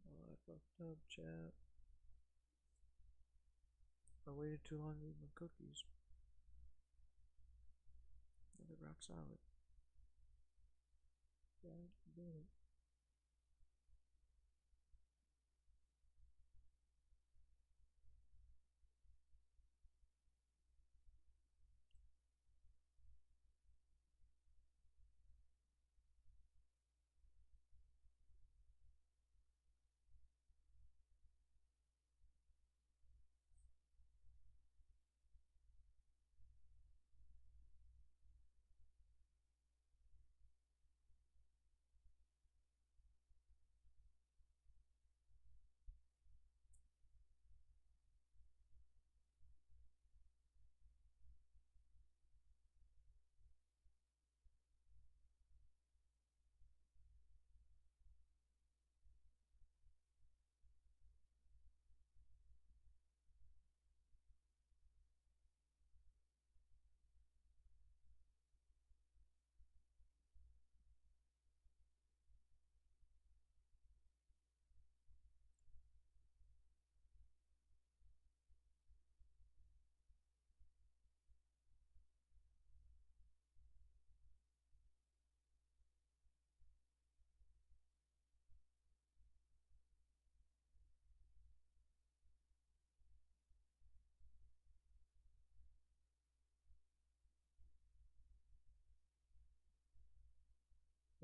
Oh, I fucked up, chat. I waited too long to eat my cookies. They're rock solid. God damn it.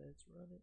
Let's run it.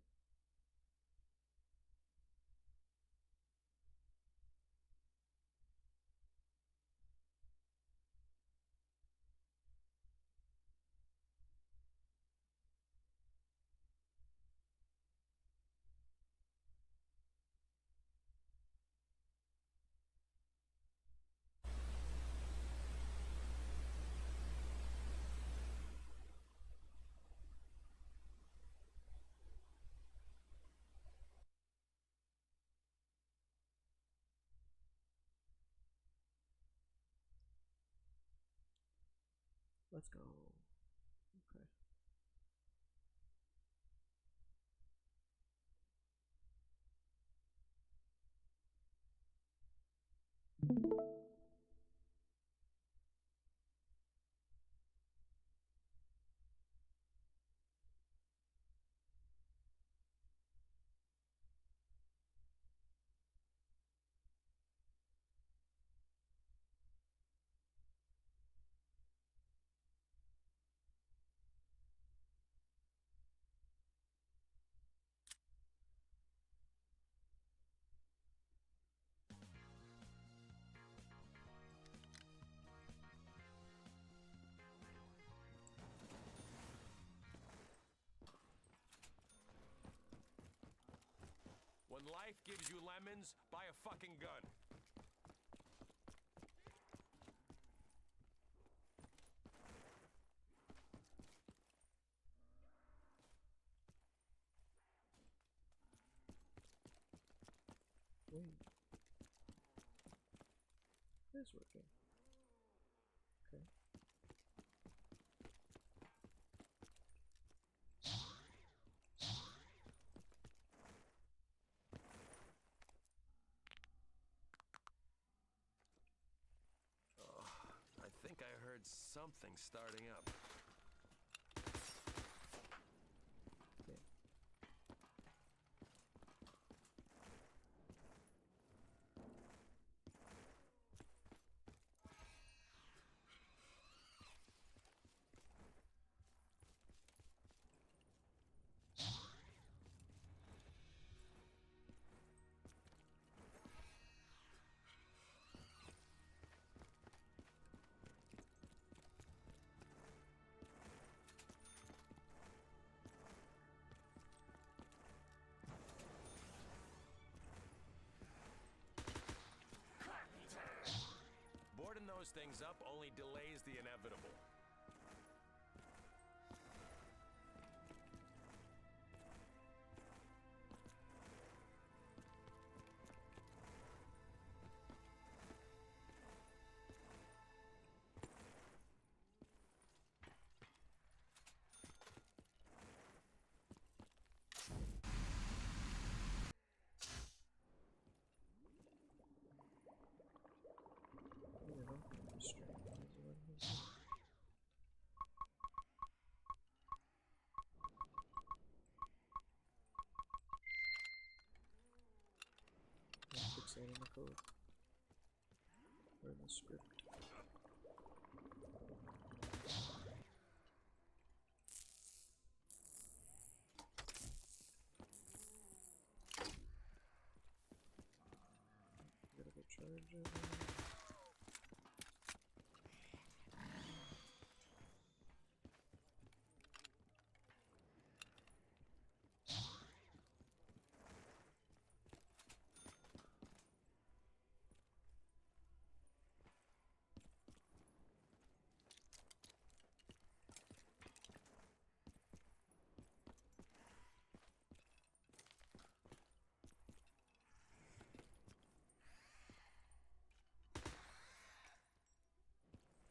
Let's go. Okay. When life gives you lemons, buy a fucking gun. Wait. It's working. Okay. I think I heard something starting up. Okay. Boarding those things up only delays the inevitable. I don't know. Strength is what it is. I'm fixating the code. Or the script. Gotta go charge it.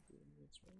Doing this right.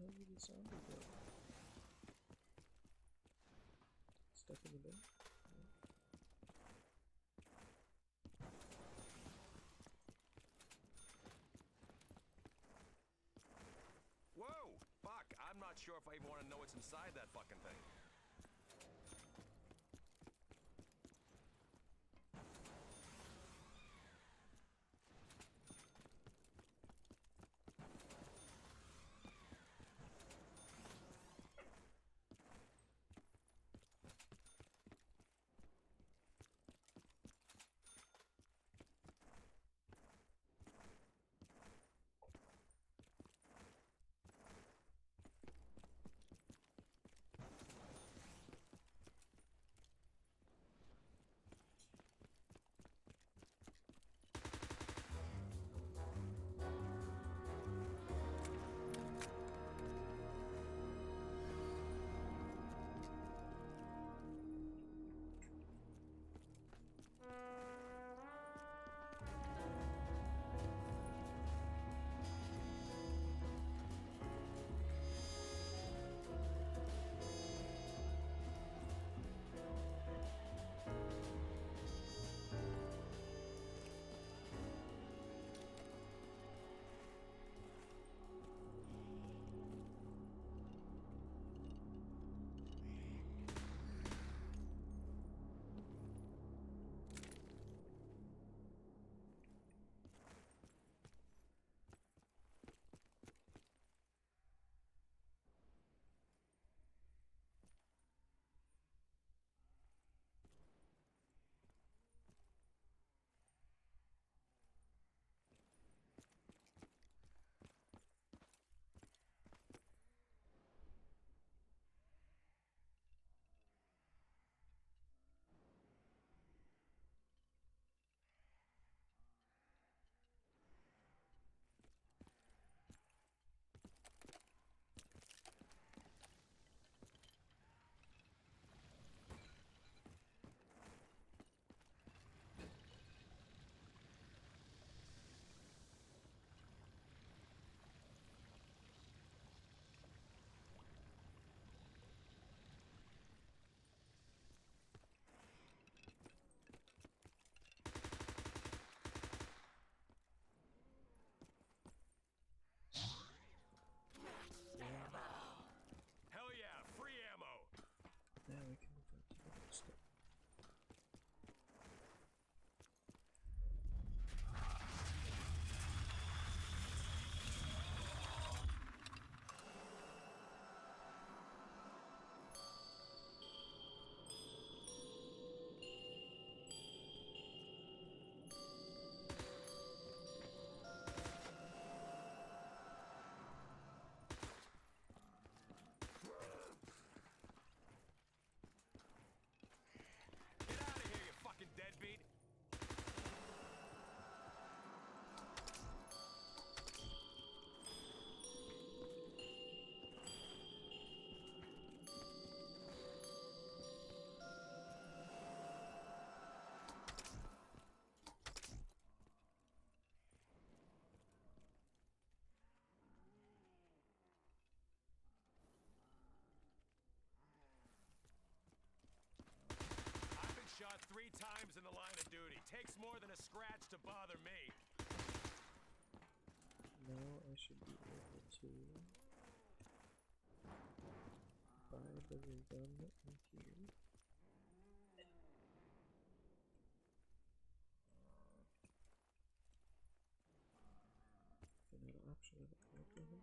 hell did the zombie go? Stuck in the bin? Whoa! Fuck, I'm not sure if I even want to know what's inside that fucking thing. Hell yeah, free ammo! Now we can move on to the next step. Get out of here, you fucking deadbeat! I've been shot 3 times in the line of duty. Takes more than a scratch to bother me. Now I should be able to buy the gun in here. Another option of a collectible.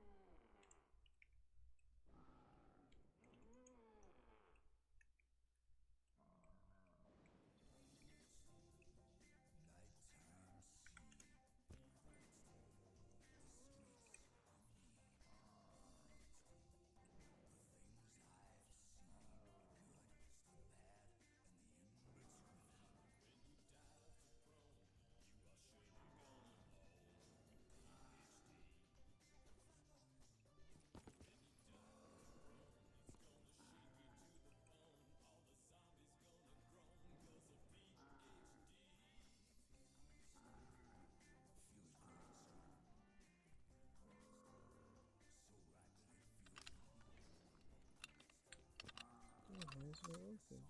isn't it working?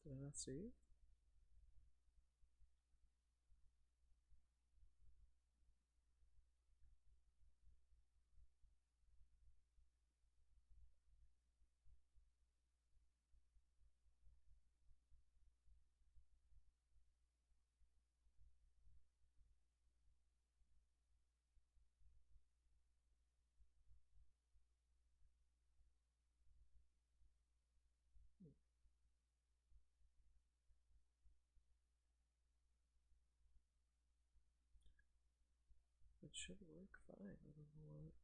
Did I not see it? It should work fine. I don't know what.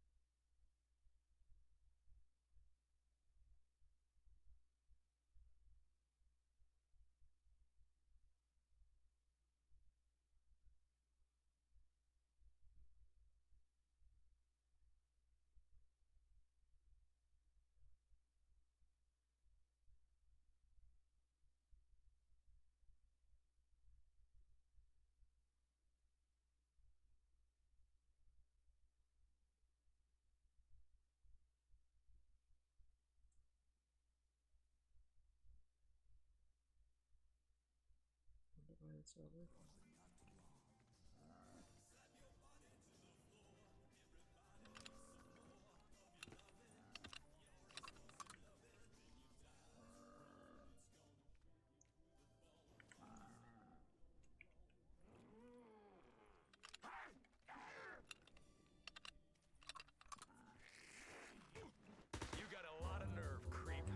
Wonder why it's not working. You got a lot of nerve, creep.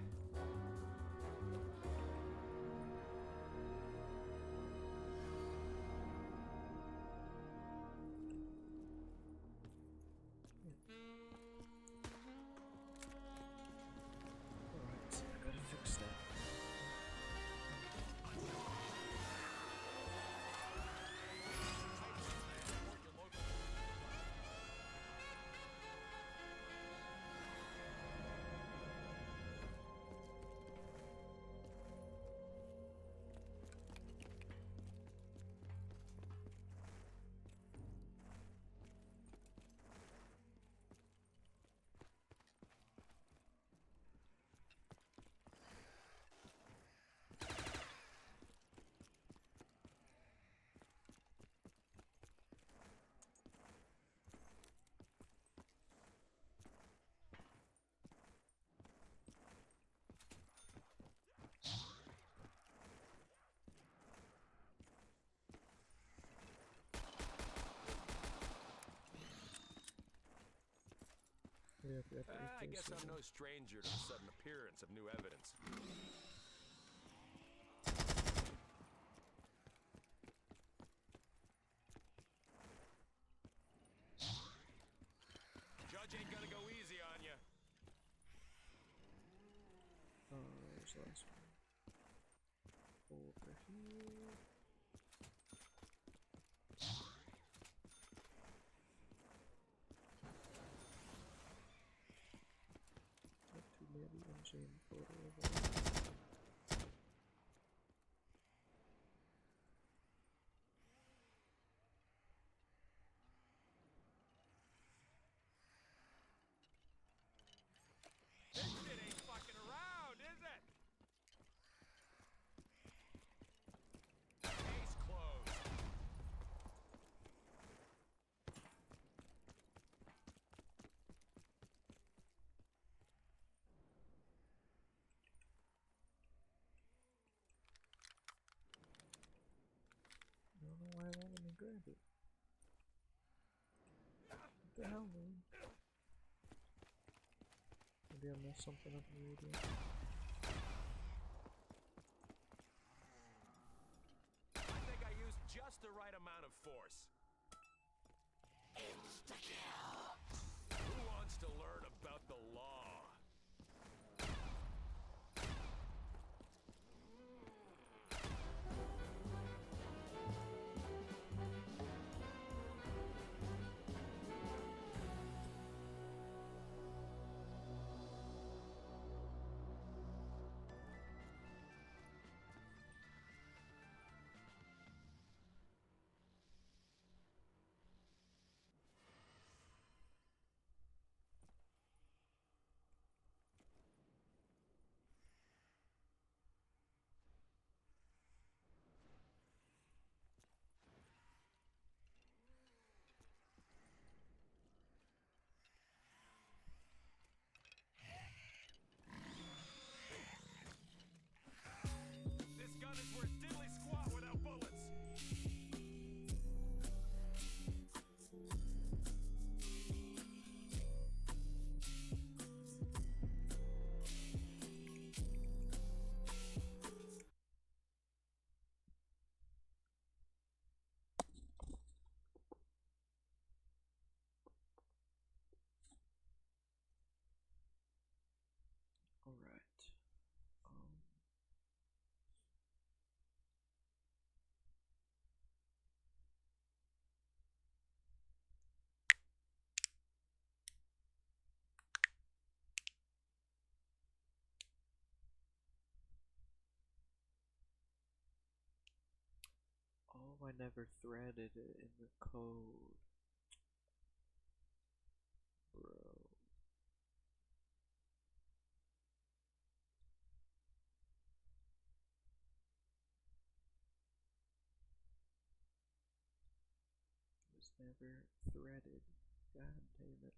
Alright, I gotta fix that. Yep, I guess I'm no stranger to the sudden appearance of new evidence. Judge ain't gonna go easy on you. Where's the last one? Over here. Not too many unchained photo of it. This shit ain't fucking around, is it? Case closed. I don't know why I won't let me grab it. What the hell, man? Maybe I messed something up in the video. I think I used just the right amount of force. Who wants to learn about the law? Oh, I never threaded it in the code. Bro. It was never threaded. God damn it.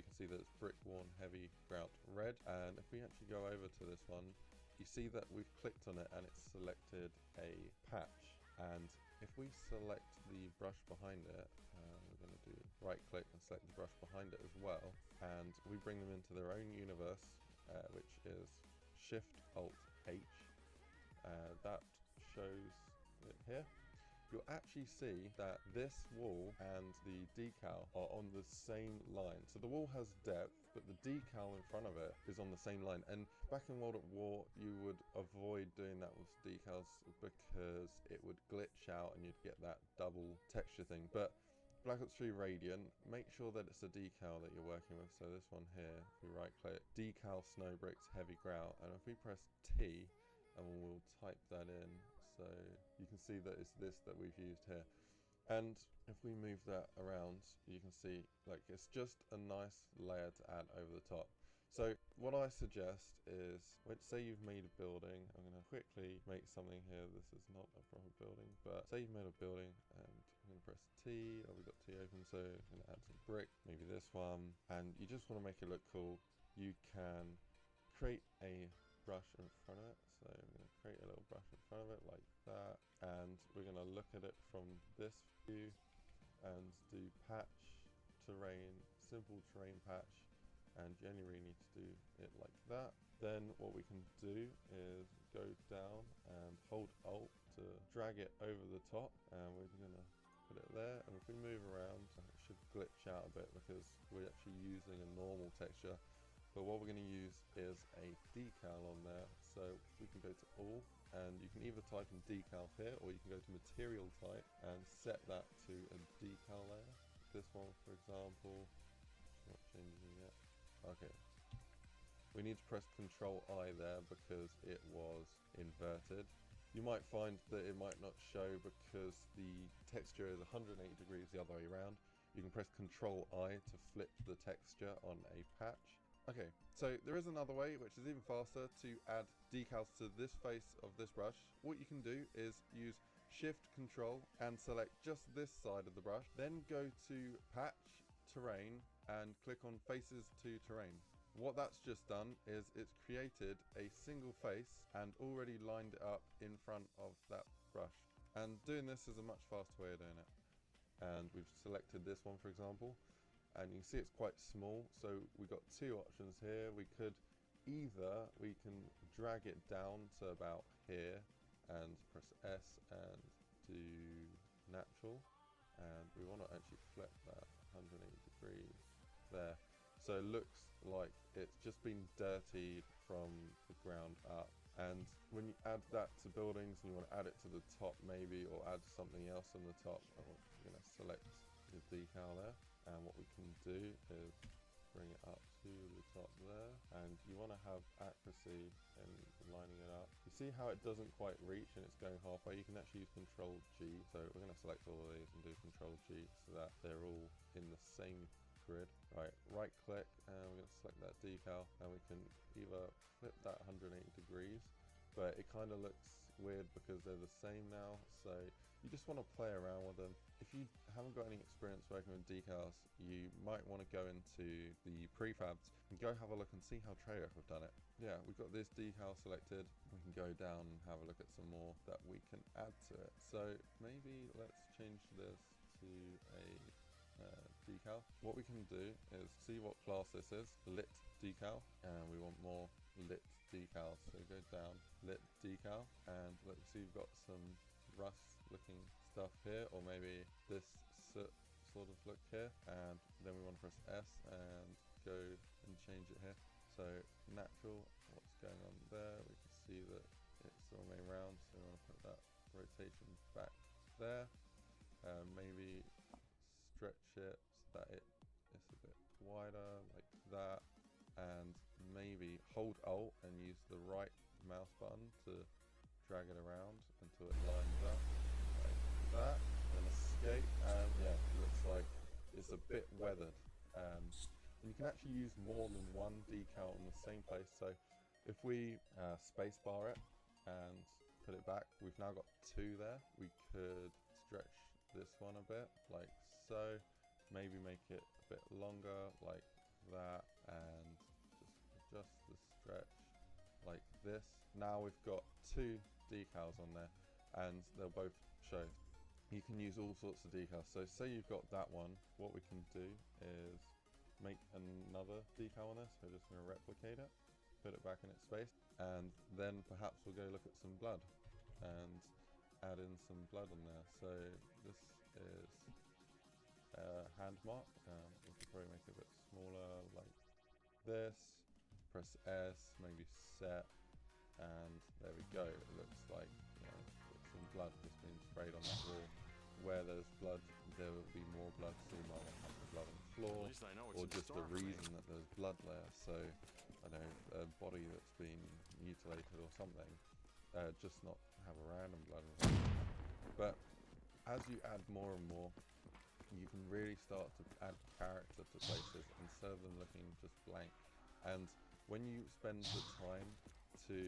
You can see that it's brick worn heavy grout red, and if we actually go over to this one, you see that we've clicked on it and it's selected a patch. And if we select the brush behind it, we're going to do right click and select the brush behind it as well, and we bring them into their own universe, which is Shift Alt H. That shows it here. You'll actually see that this wall and the decal are on the same line. So the wall has depth, but the decal in front of it is on the same line. And back in World at War, you would avoid doing that with decals because it would glitch out and you'd get that double texture thing. But Black Ops 3 Radiant, make sure that it's a decal that you're working with. So this one here, if we right click, decal snow bricks heavy grout, and if we press T, and we'll type that in, so you can see that it's this that we've used here. And if we move that around, you can see like it's just a nice layer to add over the top. So what I suggest is, let's say you've made a building. I'm going to quickly make something here. This is not a proper building, but say you've made a building, and I'm going to press T. Oh, we've got T open, so I'm going to add some brick, maybe this one, and you just want to make it look cool. You can create a brush in front of it. So I'm going to create a little brush in front of it like that, and we're going to look at it from this view and do patch, terrain, simple terrain patch, and you only really need to do it like that. Then what we can do is go down and hold Alt to drag it over the top, and we're going to put it there. And if we move around, it should glitch out a bit because we're actually using a normal texture. But what we're going to use is a decal on there, so we can go to all, and you can either type in decal here, or you can go to material type and set that to a decal layer. This one, for example, not changing yet. Okay, we need to press Control I there because it was inverted. You might find that it might not show because the texture is 180 degrees the other way around. You can press Control I to flip the texture on a patch. Okay, so there is another way, which is even faster, to add decals to this face of this brush. What you can do is use Shift Control and select just this side of the brush, then go to Patch, Terrain, and click on Faces to Terrain. What that's just done is it's created a single face and already lined it up in front of that brush. And doing this is a much faster way of doing it. And we've selected this one, for example. And you can see it's quite small, so we've got two options here. We could either, we can drag it down to about here and press S and do natural, and we want to actually flip that 180 degrees there, so it looks like it's just been dirtied from the ground up. And when you add that to buildings and you want to add it to the top maybe, or add something else on the top, we're going to select the decal there. And what we can do is bring it up to the top there, and you want to have accuracy in lining it up. You see how it doesn't quite reach and it's going halfway? You can actually use Control G. So we're going to select all of these and do Control G so that they're all in the same grid. Right click, and we're going to select that decal, and we can either flip that 180 degrees, but it kind of looks weird because they're the same now, so you just want to play around with them. If you haven't got any experience working with decals, you might want to go into the prefabs and go have a look and see how Treyarch have done it. Yeah, we've got this decal selected. We can go down and have a look at some more that we can add to it. So maybe let's change this to a decal. What we can do is see what class this is, lit decal, and we want more lit decals. So go down, lit decal, and let's see, we've got some rust looking stuff here, or maybe this soot sort of look here, and then we want to press S and go and change it here. So natural, what's going on there, we can see that it's all made round, so we want to put that rotation back there. Maybe stretch it so that it's a bit wider like that, and maybe hold Alt and use the right mouse button to drag it around until it lines up like that, then escape, and yeah, it looks like it's a bit weathered. And you can actually use more than one decal in the same place. So if we spacebar it and put it back, we've now got 2 there. We could stretch this one a bit like so, maybe make it a bit longer like that, and just adjust the stretch like this. Now we've got 2 decals on there, and they'll both show. You can use all sorts of decals. So say you've got that one, what we can do is make another decal on this. We're just going to replicate it, put it back in its space, and then perhaps we'll go look at some blood and add in some blood on there. So this is a hand mark. We can probably make it a bit smaller like this. Press S, maybe set, and there we go. It looks like, you know, some blood has been sprayed on that wall. Where there's blood, there will be more blood, so you might want to have the blood on the floor, least I know what's or in just the store for me. reason that there's blood there. So, I know, a body that's been mutilated or something, just not have a random blood result. But as you add more and more, you can really start to add character to places instead of them looking just blank. And when you spend the time to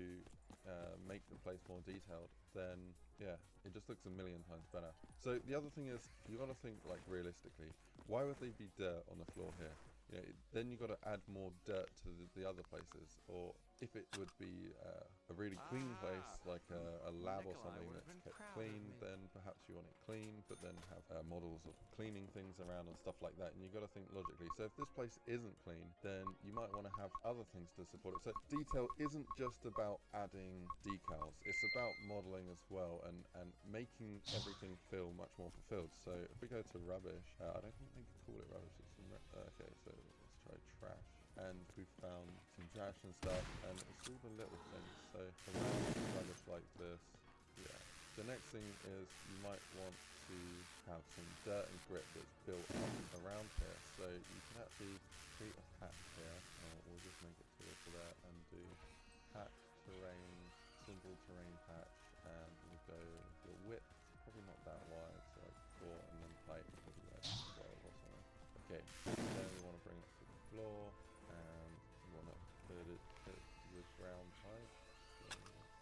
make the place more detailed, then yeah, it just looks a million times better. So the other thing is, you got to think like realistically. Why would they be dirt on the floor here? You know, then you got to add more dirt to the other places. Or if it would be a really clean place, like a lab or Nikolai something would have that's been kept proud of clean, me. then perhaps you want it clean, but then have models of cleaning things around and stuff like that. And you got to think logically. So if this place isn't clean, then you might want to have other things to support it. So detail isn't just about adding decals, it's about modeling as well, and making everything feel much more fulfilled. So if we go to rubbish, I don't think they can call it rubbish. Okay, so let's try trash, and we found some trash and stuff, and it's all the little things. So around rubbish like this, yeah. The next thing is you might want to have some dirt and grit that's built up around here. So you can actually create a patch here, or we'll just make it to there and do patch terrain, simple terrain patch, and we'll go the width, probably not that wide, so like 4, and then height, maybe like 12 or something. Okay, then we want to bring it to the floor, and we want to put it with ground height. So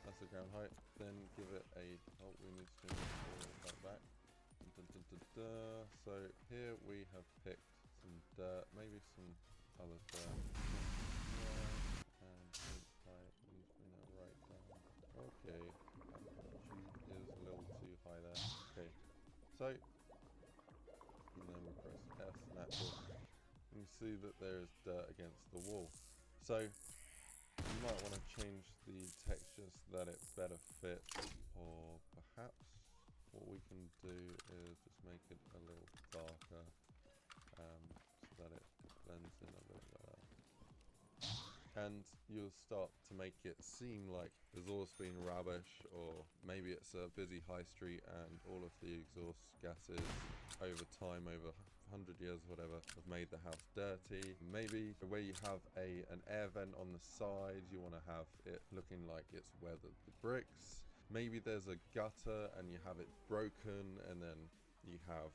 that's the ground height. Then give it a, oh, we need to pull that back. So here we have picked some dirt, maybe some other dirt. And height, and bring that right down. Okay, that is a little too high there. Okay, so, and then we press S, natural. And you see that there is dirt against the wall. So you might want to change the texture so that it better fits, or perhaps what we can do is just make it a little darker, so that it blends in a bit better. And you'll start to make it seem like there's always been rubbish, or maybe it's a busy high street and all of the exhaust gases over time, over 100 years or whatever, have made the house dirty. Maybe where you have an air vent on the side, you want to have it looking like it's weathered the bricks. Maybe there's a gutter and you have it broken, and then you have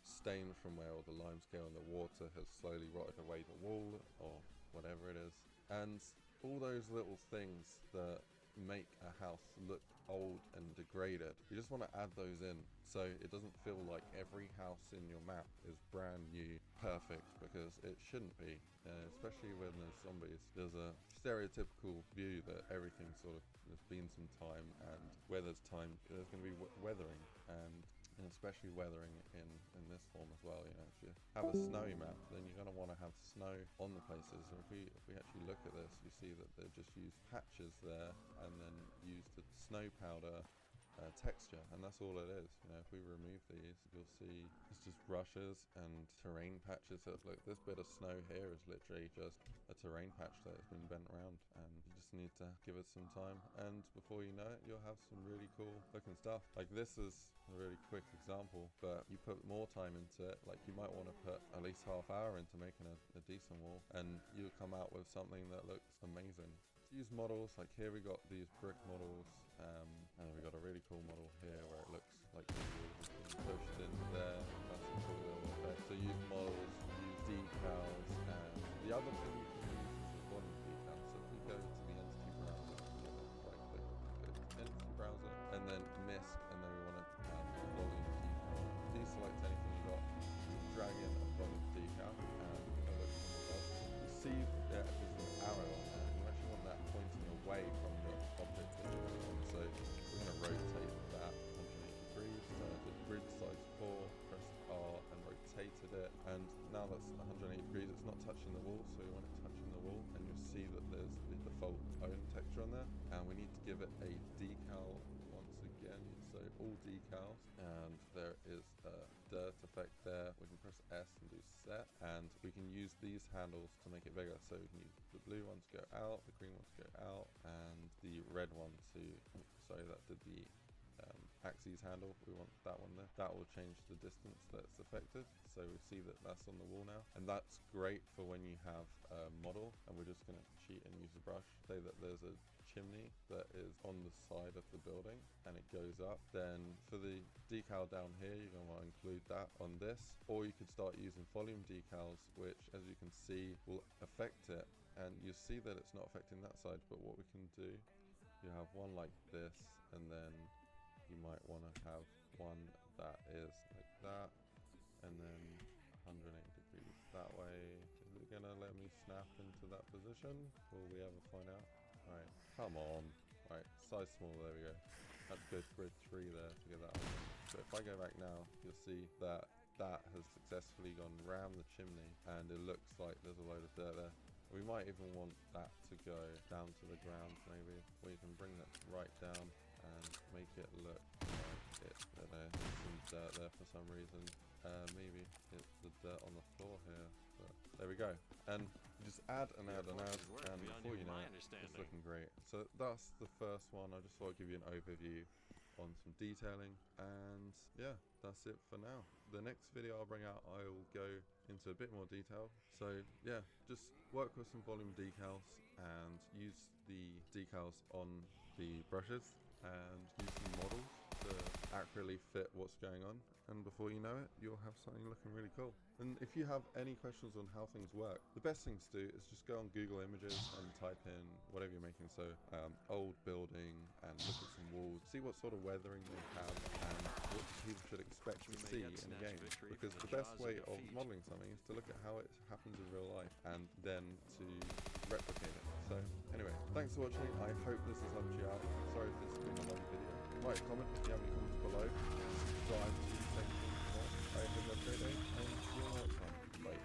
stain from where all the limescale and the water has slowly rotted away the wall, or whatever it is. And all those little things that make a house look old and degraded, you just want to add those in, so it doesn't feel like every house in your map is brand new, perfect, because it shouldn't be. Especially when there's zombies, there's a stereotypical view that everything sort of, there's been some time, and where there's time, there's going to be weathering, and and especially weathering in this form as well. You know, if you have a snowy map, then you're going to want to have snow on the places. And if we actually look at this, you see that they just use patches there and then use the snow powder texture, and that's all it is. You know, if we remove these, you'll see it's just brushes and terrain patches. So look, this bit of snow here is literally just a terrain patch that has been bent around, and you just need to give it some time, and before you know it, you'll have some really cool looking stuff. Like this is a really quick example, but you put more time into it, like you might want to put at least half hour into making a decent wall, and you'll come out with something that looks amazing. Use models, like here we got these brick models, and we got a really cool model here where it looks like the wall has been pushed into there. That's a cool little effect. So use models, use decals, and the other thing you can use is the volume decals. So if we go to the entity browser, right click, go to entity browser, and then MISC, and then we want to volume decal. Deselect anything you got, drag in a volume decal, and look from above. You see there's an arrow on there. That pointing away from the object that you're on. So we're going to rotate that 180 degrees, the grid size 4, pressed R and rotated it, and now that's 180 degrees. It's not touching the wall, so we want it touching the wall, and you'll see that there's the default own texture on there, and we need to give it a decal once again. So all decals, and there is a dirt effect there. We can press S and do set, and we can use these handles to make it bigger. So we can use the blue one to go out, the green one to go out, and the red one to, sorry, that did the axes handle. We want that one there. That will change the distance that's affected. So we see that that's on the wall now, and that's great for when you have a model, and we're just going to cheat and use a brush. Say that there's a chimney that is on the side of the building and it goes up, then for the decal down here you're going to want to include that on this, or you could start using volume decals, which as you can see will affect it, and you see that it's not affecting that side. But what we can do, you have one like this, and then you might want to have one that is like that, and then 180 degrees that way. Is it gonna let me snap into that position? Will we ever find out? Alright, come on. Alright, size small, there we go. That's good, grid 3 there to get that on. So if I go back now, you'll see that that has successfully gone round the chimney, and it looks like there's a load of dirt there. We might even want that to go down to the ground maybe, or you can bring that right down and make it look like it, I don't know, some dirt there for some reason. Maybe it's the dirt on the floor here, but there we go. And you just add and add and add, and before you know it, it's looking great. So that's the first one. I just thought I'd give you an overview on some detailing, and yeah, that's it for now. The next video I'll bring out, I will go into a bit more detail. So yeah, just work with some volume decals and use the decals on the brushes, and use some models to accurately fit what's going on, and before you know it, you'll have something looking really cool. And if you have any questions on how things work, the best thing to do is just go on Google Images and type in whatever you're making. So old building, and look at some walls, see what sort of weathering they have and what people should expect to see in a game, because the best way of modeling something is to look at how it happens in real life and then to replicate it. So anyway, thanks for watching. I hope this has helped you out. Sorry if this has been a long video. Write a comment if you have any comments below. Subscribe to say things more. I hope you have a great day, and see you next time. Bye.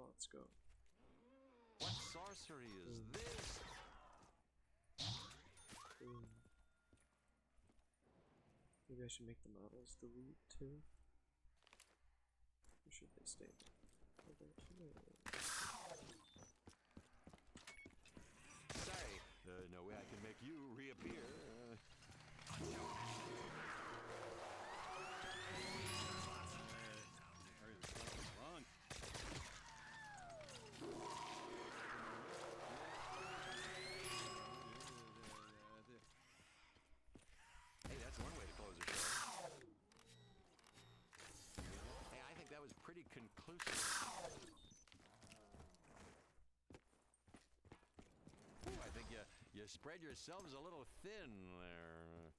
let's go. What sorcery is this? Maybe I should make the models delete too. Or should they stay there? Say, no way I can make you reappear. Hey, that's one way to close a show. Hey, I think that was pretty conclusive. Ooh, I think you spread yourselves a little thin there.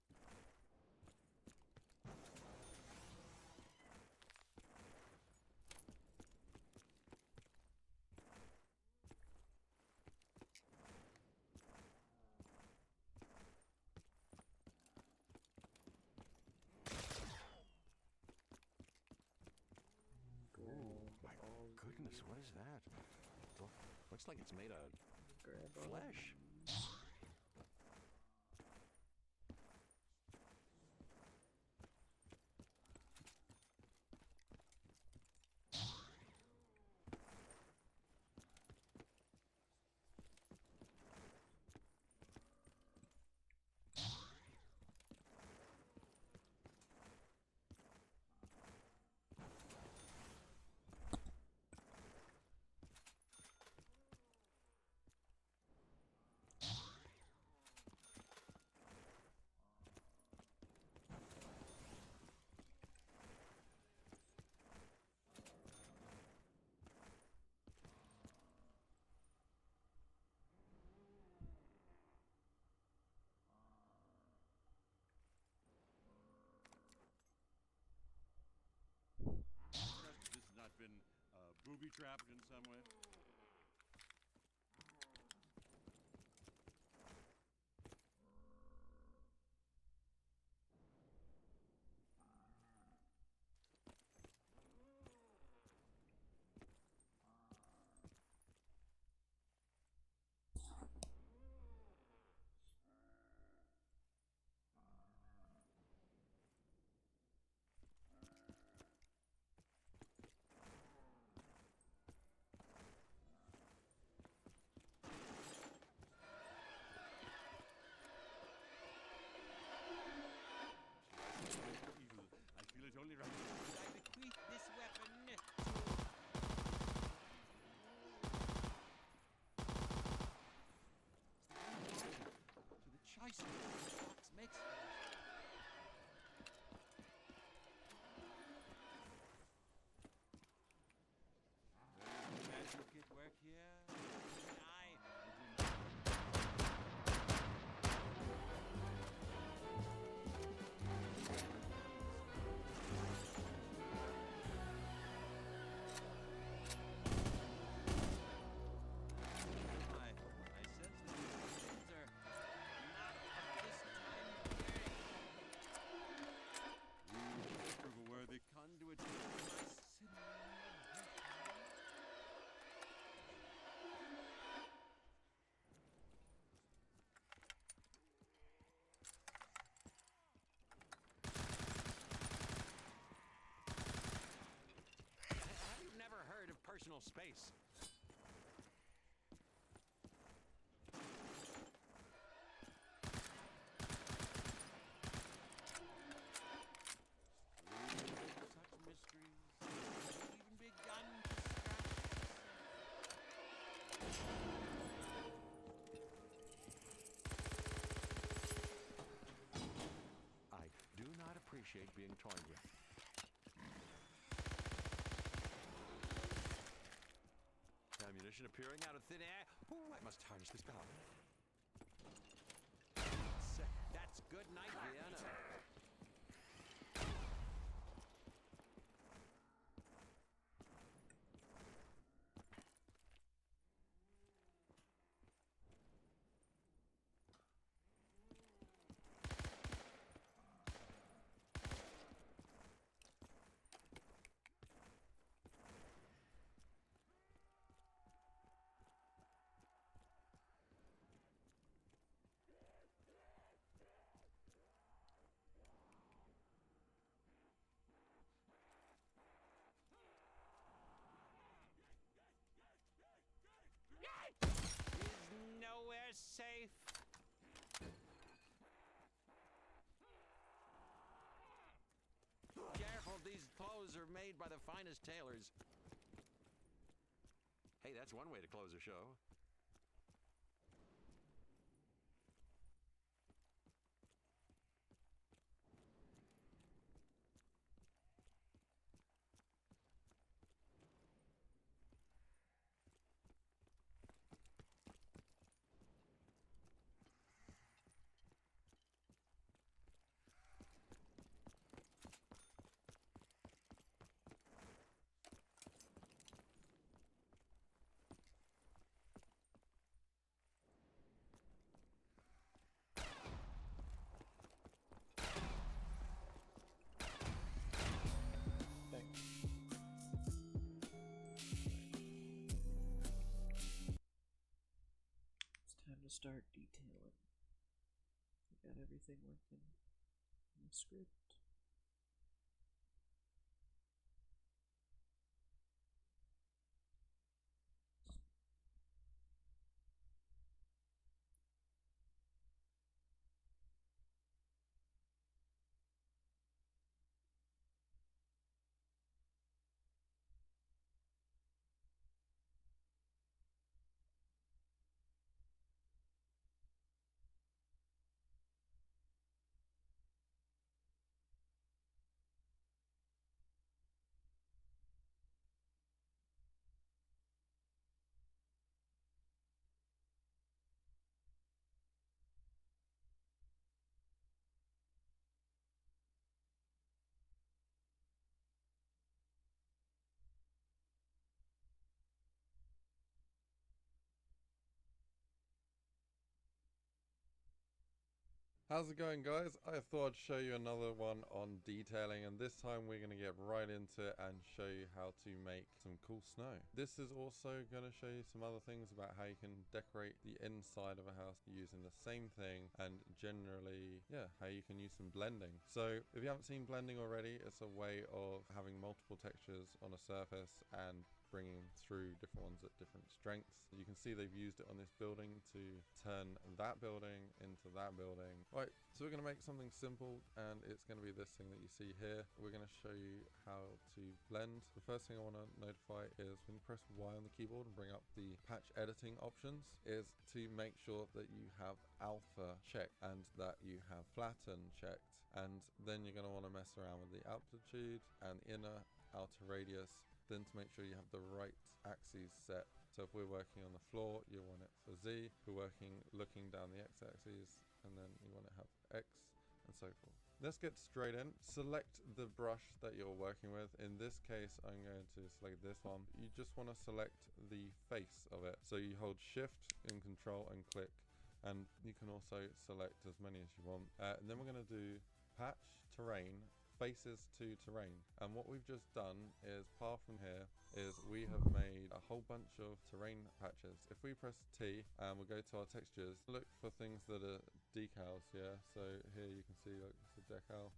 My goodness, what is that? Looks like it's made of flesh. This has not been booby-trapped in some way? I feel it only right. I bequeath this weapon to the choice locksmith. Magic at work here. I sense that these things are not of this time period. Prove a worthy conduit to my sin. Have you never heard of personal space? Such mysteries haven't even begun to I do not appreciate being toyed with. Ammunition appearing out of thin air. Ooh, I must harness this power. That's good night, Vienna. safe. Careful, these clothes are made by the finest tailors. Hey, that's one way to close a show. It's time to start detailing. We got everything working in the script. How's it going, guys? I thought I'd show you another one on detailing, and this time we're going to get right into it and show you how to make some cool snow. This is also going to show you some other things about how you can decorate the inside of a house using the same thing, and generally, yeah, how you can use some blending. So if you haven't seen blending already, it's a way of having multiple textures on a surface and bringing through different ones at different strengths. You can see they've used it on this building to turn that building into that building. Right, so we're going to make something simple, and it's going to be this thing that you see here. We're going to show you how to blend. The first thing I want to notify is when you press Y on the keyboard and bring up the patch editing options, is to make sure that you have alpha checked and that you have flatten checked, and then you're going to want to mess around with the amplitude and inner outer radius. Then to make sure you have the right axes set. So if we're working on the floor, you want it for Z. If we're working looking down the x-axis, and then you want to have X, and so forth. Let's get straight in. Select the brush that you're working with. In this case, I'm going to select this one. You just want to select the face of it. So you hold Shift and Control and click, and you can also select as many as you want. And then we're going to do Patch Terrain, Faces to Terrain, and what we've just done is, apart from here, is we have made a whole bunch of terrain patches. If we press T and we'll go to our textures, look for things that are decals. Yeah, so here you can see like it's a decal,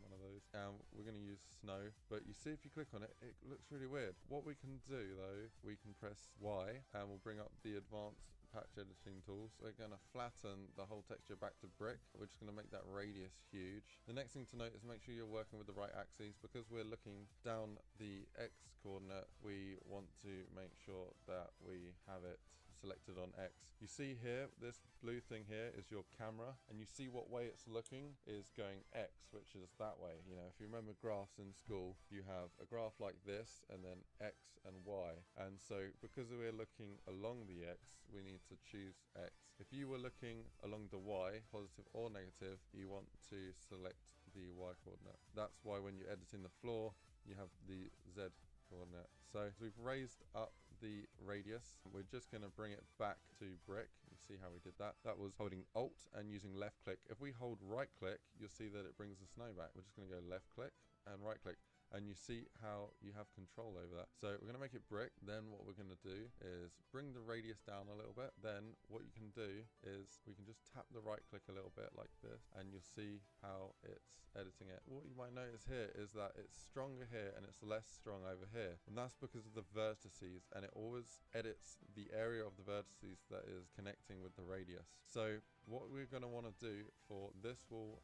one of those, and we're going to use snow. But you see, if you click on it, it looks really weird. What we can do though, we can press Y and we'll bring up the advanced patch editing tools. We're going to flatten the whole texture back to brick. We're just going to make that radius huge. The next thing to note is make sure you're working with the right axes. Because we're looking down the X coordinate, we want to make sure that we have it selected on X. You see here, this blue thing here is your camera, and you see what way it's looking is going X, which is that way. You know, if you remember graphs in school, you have a graph like this and then X and Y, and so because we're looking along the X, we need to choose X. If you were looking along the Y, positive or negative, you want to select the Y coordinate. That's why when you're editing the floor, you have the Z coordinate. So we've raised up the radius. We're just going to bring it back to brick. You see how we did that? That was holding Alt and using left click. If we hold right click, you'll see that it brings the snow back. We're just going to go left click and right click. and you see how you have control over that. So we're going to make it brick. Then what we're going to do is bring the radius down a little bit. Then what you can do is we can just tap the right click a little bit like this, and you'll see how it's editing it. What you might notice here is that it's stronger here and it's less strong over here, and that's because of the vertices, and it always edits the area of the vertices that is connecting with the radius. So what we're going to want to do for this wall,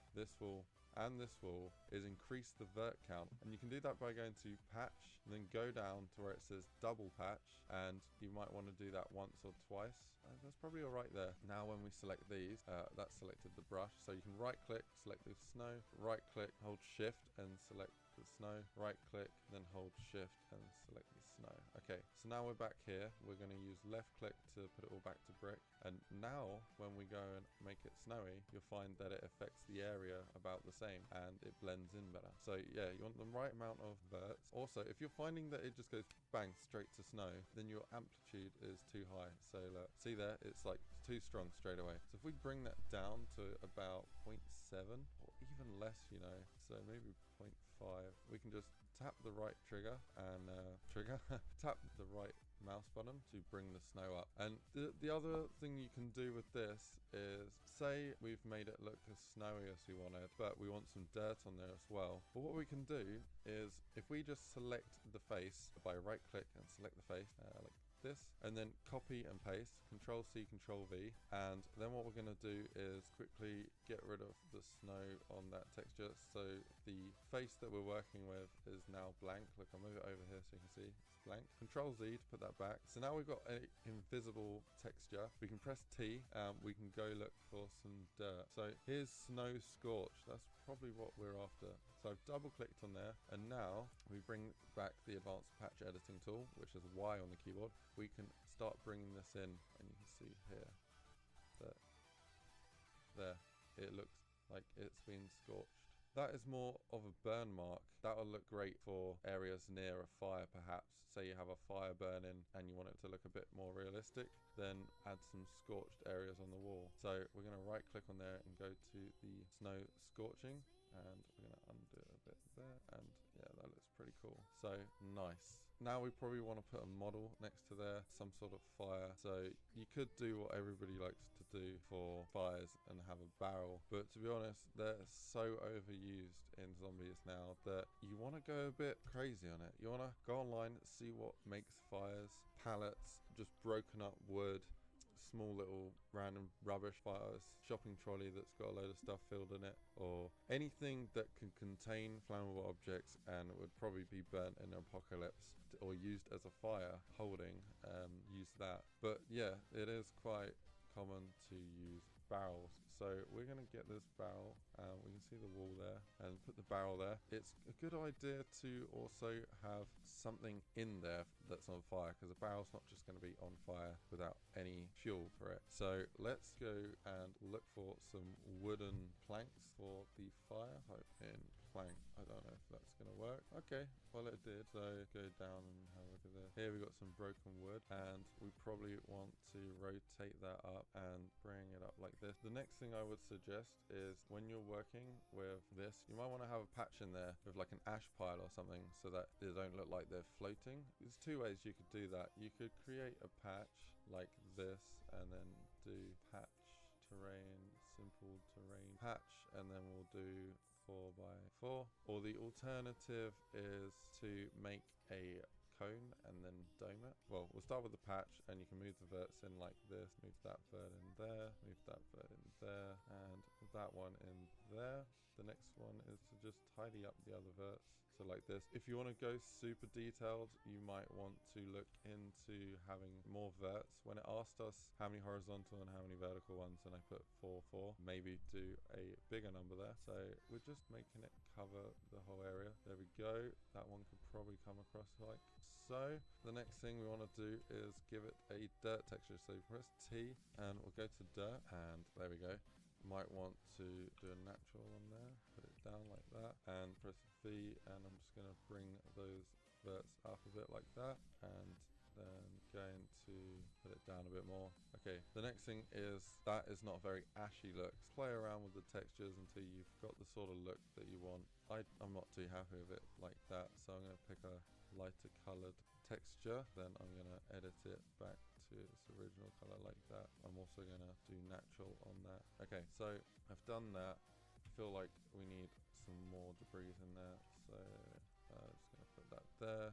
and this wall is increase the vert count, and you can do that by going to patch and then go down to where it says double patch, and you might want to do that once or twice. That's probably all right there. Now when we select these, that's selected the brush, so you can right click, select the snow, right click, hold shift and select the snow, right click, then hold shift and select the snow. Okay, so now we're back here. We're going to use left click to put it all back to brick, and now when we go and make it snowy, you'll find that it affects the area about the same and it blends in better. So yeah, you want the right amount of verts. Also, if you're finding that it just goes bang straight to snow, then your amplitude is too high. So look, see there, it's like too strong straight away. So if we bring that down to about 0.7 or even less, you know, so maybe 0.5, we can just tap the right trigger and tap the right mouse button to bring the snow up. And the other thing you can do with this is, say we've made it look as snowy as we wanted, but we want some dirt on there as well. But what we can do is, if we just select the face by right click and select the face like this, and then copy and paste, Control C, Control V, and then what we're going to do is quickly get rid of the snow on that texture, so the face that we're working with is now blank. Look, I'll move it over here so you can see it's blank. Control Z to put that back. So now we've got an invisible texture. We can press T and we can go look for some dirt. So here's snow scorch. That's probably what we're after. So I've double clicked on there, and now we bring back the advanced patch editing tool, which is Y on the keyboard. We can start bringing this in, and you can see here that there it looks like it's been scorched. That is more of a burn mark. That will look great for areas near a fire, perhaps. Say you have a fire burning and you want it to look a bit more realistic, then add some scorched areas on the wall. So we're going to right click on there and go to the snow scorching, and we're going to undo it a bit there, and yeah, that looks pretty cool. So nice. Now we probably want to put a model next to there, some sort of fire. So you could do what everybody likes to do for fires and have a barrel, but to be honest, they're so overused in zombies now that you want to go a bit crazy on it. You want to go online, see what makes fires, pallets, just broken up wood, small little random rubbish fires, shopping trolley that's got a load of stuff filled in it, or anything that can contain flammable objects and would probably be burnt in an apocalypse or used as a fire holding, use that. But yeah, it is quite common to use barrels. So we're going to get this barrel, we can see the wall there, and put the barrel there. It's a good idea to also have something in there that's on fire, because a barrel's not just going to be on fire without any fuel for it. So let's go and look for some wooden planks for the fire. Type in plank. I don't know if that's going to work. Okay, well it did. So go down and have a look at this. Here we got some broken wood, and we probably want to rotate that up and bring it up like this. The next thing I would suggest is, when you're working with this, you might want to have a patch in there with like an ash pile or something, so that they don't look like they're floating. There's two ways you could do that. You could create a patch like this and then do patch terrain, simple terrain patch, and then we'll do 4x4. Or the alternative is to make a cone and then dome it. Well, we'll start with the patch, and you can move the verts in like this. Move that vert in there, move that vert in there, and that one in there. The next one is to just tidy up the other verts. So like this. If you want to go super detailed, you might want to look into having more verts. When it asked us how many horizontal and how many vertical ones, and I put 4, maybe do a bigger number there. So we're just making it cover the whole area. There we go. That one could probably come across like so. The next thing we want to do is give it a dirt texture. So press T and we'll go to dirt, and there we go. Might want to do a natural one there, put it down like that, and press V, and I'm just going to bring those verts up a bit like that, and then going to put it down a bit more. Okay, the next thing is that is not a very ashy look. Play around with the textures until you've got the sort of look that you want. I'm not too happy with it like that, so I'm going to pick a lighter coloured texture. Then I'm going to edit it back to its original colour like that. I'm also going to do natural on that. Okay, so I've done that. I feel like we need some more debris in there, so I'm just going to put that there.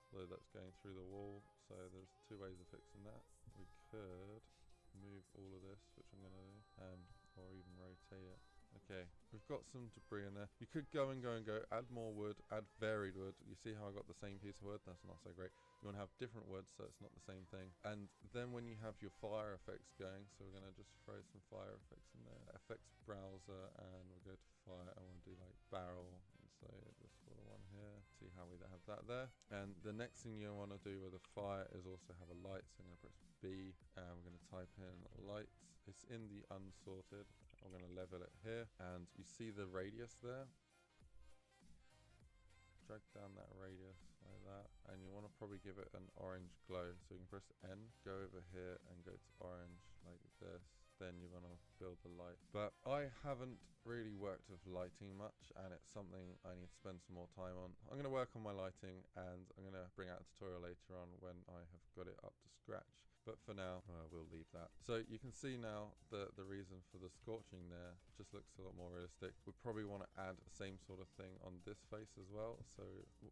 Although that's going through the wall, so there's two ways of fixing that. We could move all of this, which I'm going to do, or even rotate it. Okay, we've got some debris in there. You could go, add more wood, add varied wood. You see how I got the same piece of wood? That's not so great. You want to have different wood so it's not the same thing. And then when you have your fire effects going, so we're going to just throw some fire effects in there. Effects browser, and we'll go to fire. I want to do like barrel, and so this sort of one here. See how we have that there. And the next thing you want to do with a fire is also have a light. So I'm going to press B, and we're going to type in lights. It's in the unsorted. I'm going to level it here, and you see the radius there. Drag down that radius like that, and you want to probably give it an orange glow. So you can press N, go over here and go to orange like this. Then you're going to build the light. But I haven't really worked with lighting much, and it's something I need to spend some more time on. I'm going to work on my lighting, and I'm going to bring out a tutorial later on when I have got it up to scratch. But for now, we'll leave that. So you can see now the reason for the scorching there just looks a lot more realistic. We probably want to add the same sort of thing on this face as well. So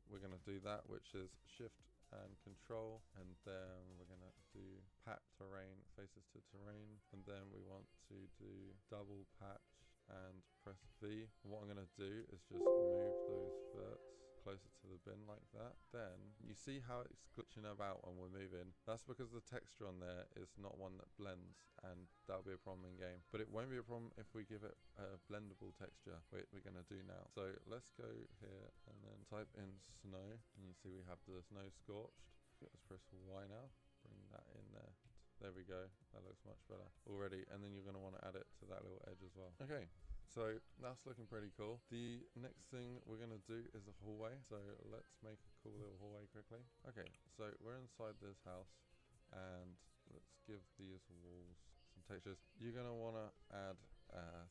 we're going to do that, which is shift and control, and then we're going to do patch terrain, faces to terrain, and then we want to do double patch and press V. And what I'm going to do is just move those verts closer to the bin like that. Then you see how it's glitching about when we're moving. That's because the texture on there is not one that blends, and that'll be a problem in game. But it won't be a problem if we give it a blendable texture, which we're going to do now. So let's go here and then type in snow, and you see we have the snow scorched. Let's press Y now, bring that in there. There we go, that looks much better already. And then you're going to want to add it to that little edge as well. Okay, so that's looking pretty cool. The next thing we're going to do is a hallway. So let's make a cool little hallway quickly. Okay, so we're inside this house, and let's give these walls some textures. You're going to want to add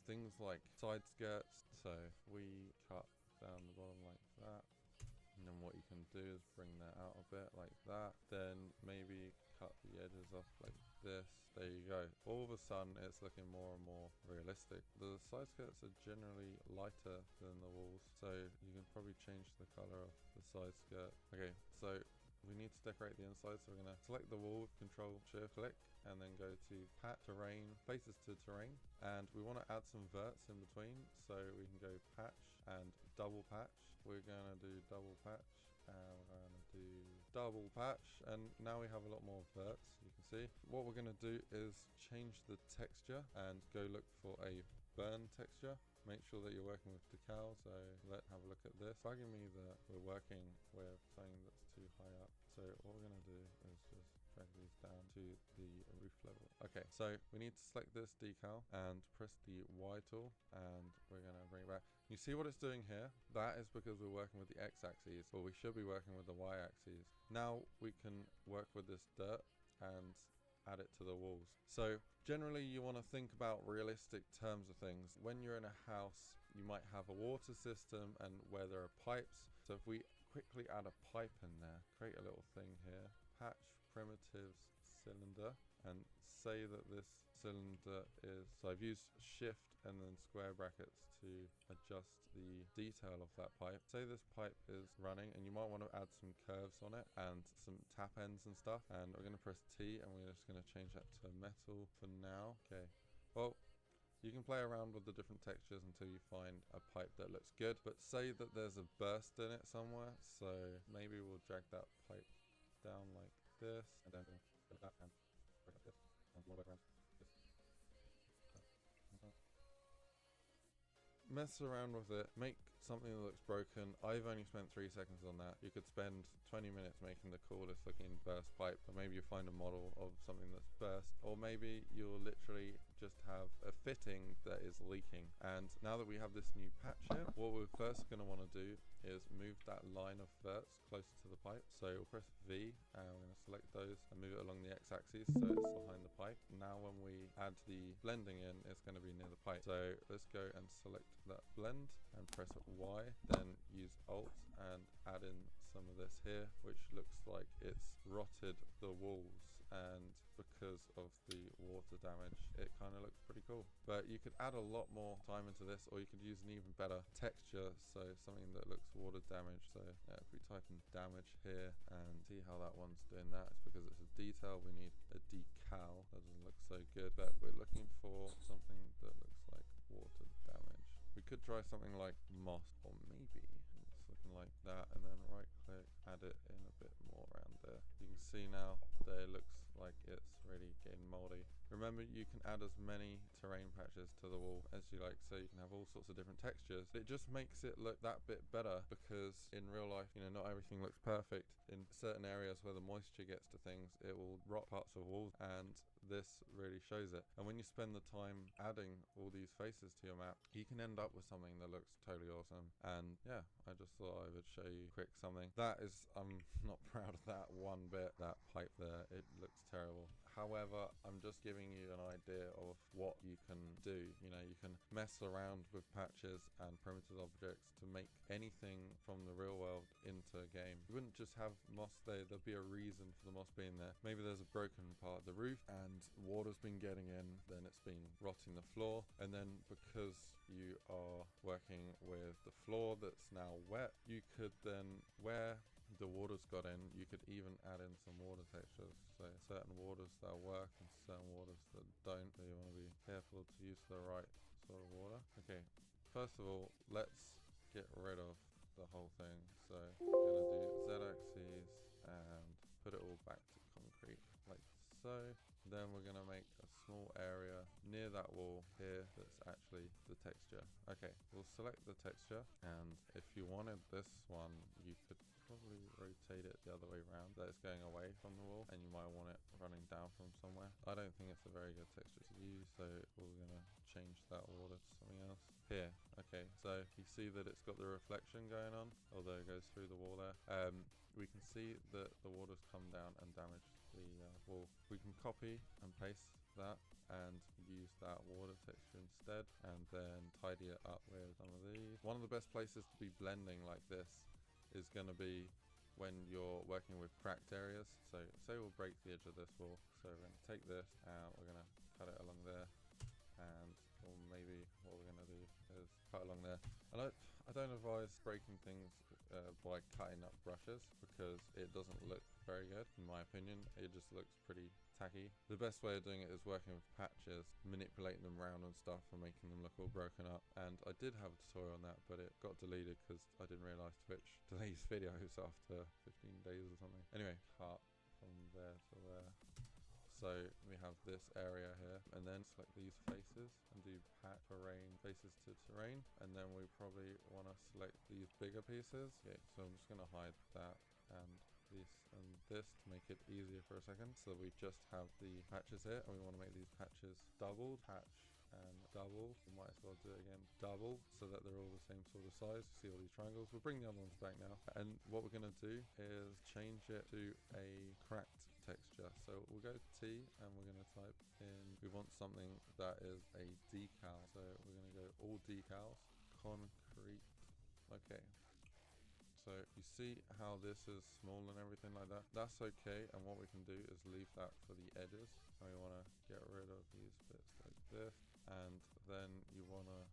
things like side skirts. So if we cut down the bottom like that, and then what you can do is bring that out a bit like that. Then maybe cut the edges off like this. There you go. All of a sudden it's looking more and more realistic. The side skirts are generally lighter than the walls, so you can probably change the color of the side skirt. Okay, so we need to decorate the inside, so we're going to select the wall with Control Shift click, and then go to patch terrain, faces to terrain, and we want to add some verts in between, so we can go patch and double patch. We're going to do double patch, and we're going to do double patch, and now we have a lot more verts. You can see what we're going to do is change the texture and go look for a burn texture. Make sure that you're working with decal. So let's have a look at this. Bugging me that we're working with something that's too high up. So what we're going to do is just drag these down to the roof level. Okay, so we need to select this decal and press the Y tool, and we're going to bring it back. You see what it's doing here? That is because we're working with the X-axis, but we should be working with the Y-axis. Now we can work with this dirt and add it to the walls. So generally you want to think about realistic terms of things. When you're in a house, you might have a water system and where there are pipes. So if we quickly add a pipe in there, create a little thing here, patch primitives cylinder, and say that this cylinder is, so I've used shift and then square brackets to adjust the detail of that pipe. Say this pipe is running, and you might want to add some curves on it and some tap ends and stuff, and we're going to press T, and we're just going to change that to metal for now. Okay, well, you can play around with the different textures until you find a pipe that looks good, but say that there's a burst in it somewhere, so maybe we'll drag that pipe down like this, and then put that and bring it this, and more around this. Mess around with it, make something that looks broken. I've only spent 3 seconds on that. You could spend 20 minutes making the coolest looking burst pipe, but maybe you find a model of something that's burst, or maybe you'll literally just have a fitting that is leaking. And now that we have this new patch here, what we're first going to want to do is move that line of verts closer to the pipe. So we'll press V, and we're going to select those and move it along the x-axis so it's behind the pipe. Now when we add the blending in, it's going to be near the pipe. So let's go and select that blend and press Y, then use Alt and add in some of this here, which looks like it's rotted the walls, and because of the water damage it kind of looks pretty cool. But you could add a lot more time into this, or you could use an even better texture, so something that looks water damage. So yeah, if we type in damage here and see how that one's doing that, it's because it's a detail. We need a decal. That doesn't look so good, but we're looking for something that looks like water damage. We could try something like moss, or maybe it's looking like that, and then right click, add it in a bit more around there. You can see now that it looks like it's really getting moldy. Remember, you can add as many terrain patches to the wall as you like, so you can have all sorts of different textures. It just makes it look that bit better, because in real life, you know, not everything looks perfect. In certain areas where the moisture gets to things, it will rot parts of walls, and this really shows it. And when you spend the time adding all these faces to your map, you can end up with something that looks totally awesome. And yeah, I just thought I would show you quick something. That is, I'm not proud of that one bit, that pipe there. It looks terrible. However, I'm just giving you an idea of what you can do. You know, you can mess around with patches and primitive objects to make anything from the real world into a game. You wouldn't just have moss there, there'd be a reason for the moss being there. Maybe there's a broken part of the roof and water's been getting in, then it's been rotting the floor, and then because you are working with the floor that's now wet, you could then, where the water's got in, you could even add in some water textures. So certain waters that work and certain waters that don't. So you want to be careful to use the right sort of water. Okay, first of all, let's get rid of the whole thing. So we're gonna do Z-axis and put it all back to concrete like so. Then we're gonna make a small area near that wall here that's actually the texture. Okay, we'll select the texture, and if you wanted this one, you could probably rotate it the other way around, that it's going away from the wall, and you might want it running down from somewhere. I don't think it's a very good texture to use, so we're gonna change that water to something else. Here, okay, so you see that it's got the reflection going on, although it goes through the wall there. We can see that the water's come down and damaged the wall. We can copy and paste that and use that water texture instead, and then tidy it up with some of these. One of the best places to be blending like this is going to be when you're working with cracked areas. So say we'll break the edge of this wall, so we're going to take this out, we're going to cut it along there, and or maybe what we're going to do is cut along there. And I don't advise breaking things by cutting up brushes, because it doesn't look very good in my opinion. It just looks pretty tacky. The best way of doing it is working with patches, manipulating them around and stuff and making them look all broken up. And I did have a tutorial on that, but it got deleted because I didn't realize Twitch deletes videos after 15 days or something. Anyway, cut from there to there. So we have this area here, and then select these faces and do patch terrain faces to terrain, and then we probably want to select these bigger pieces. Okay, so I'm just going to hide that and this and this to make it easier for a second. So we just have the patches here, and we want to make these patches doubled, patch and double. We might as well do it again, double, so that they're all the same sort of size. See all these triangles. We'll bring the other ones back now, and what we're going to do is change it to a cracked texture. So we'll go to T, and we're going to type in, we want something that is a decal, so we're going to go all decals, concrete. Okay, so you see how this is small and everything like that? That's okay, and what we can do is leave that for the edges. And we want to get rid of these bits like this, and then you want to,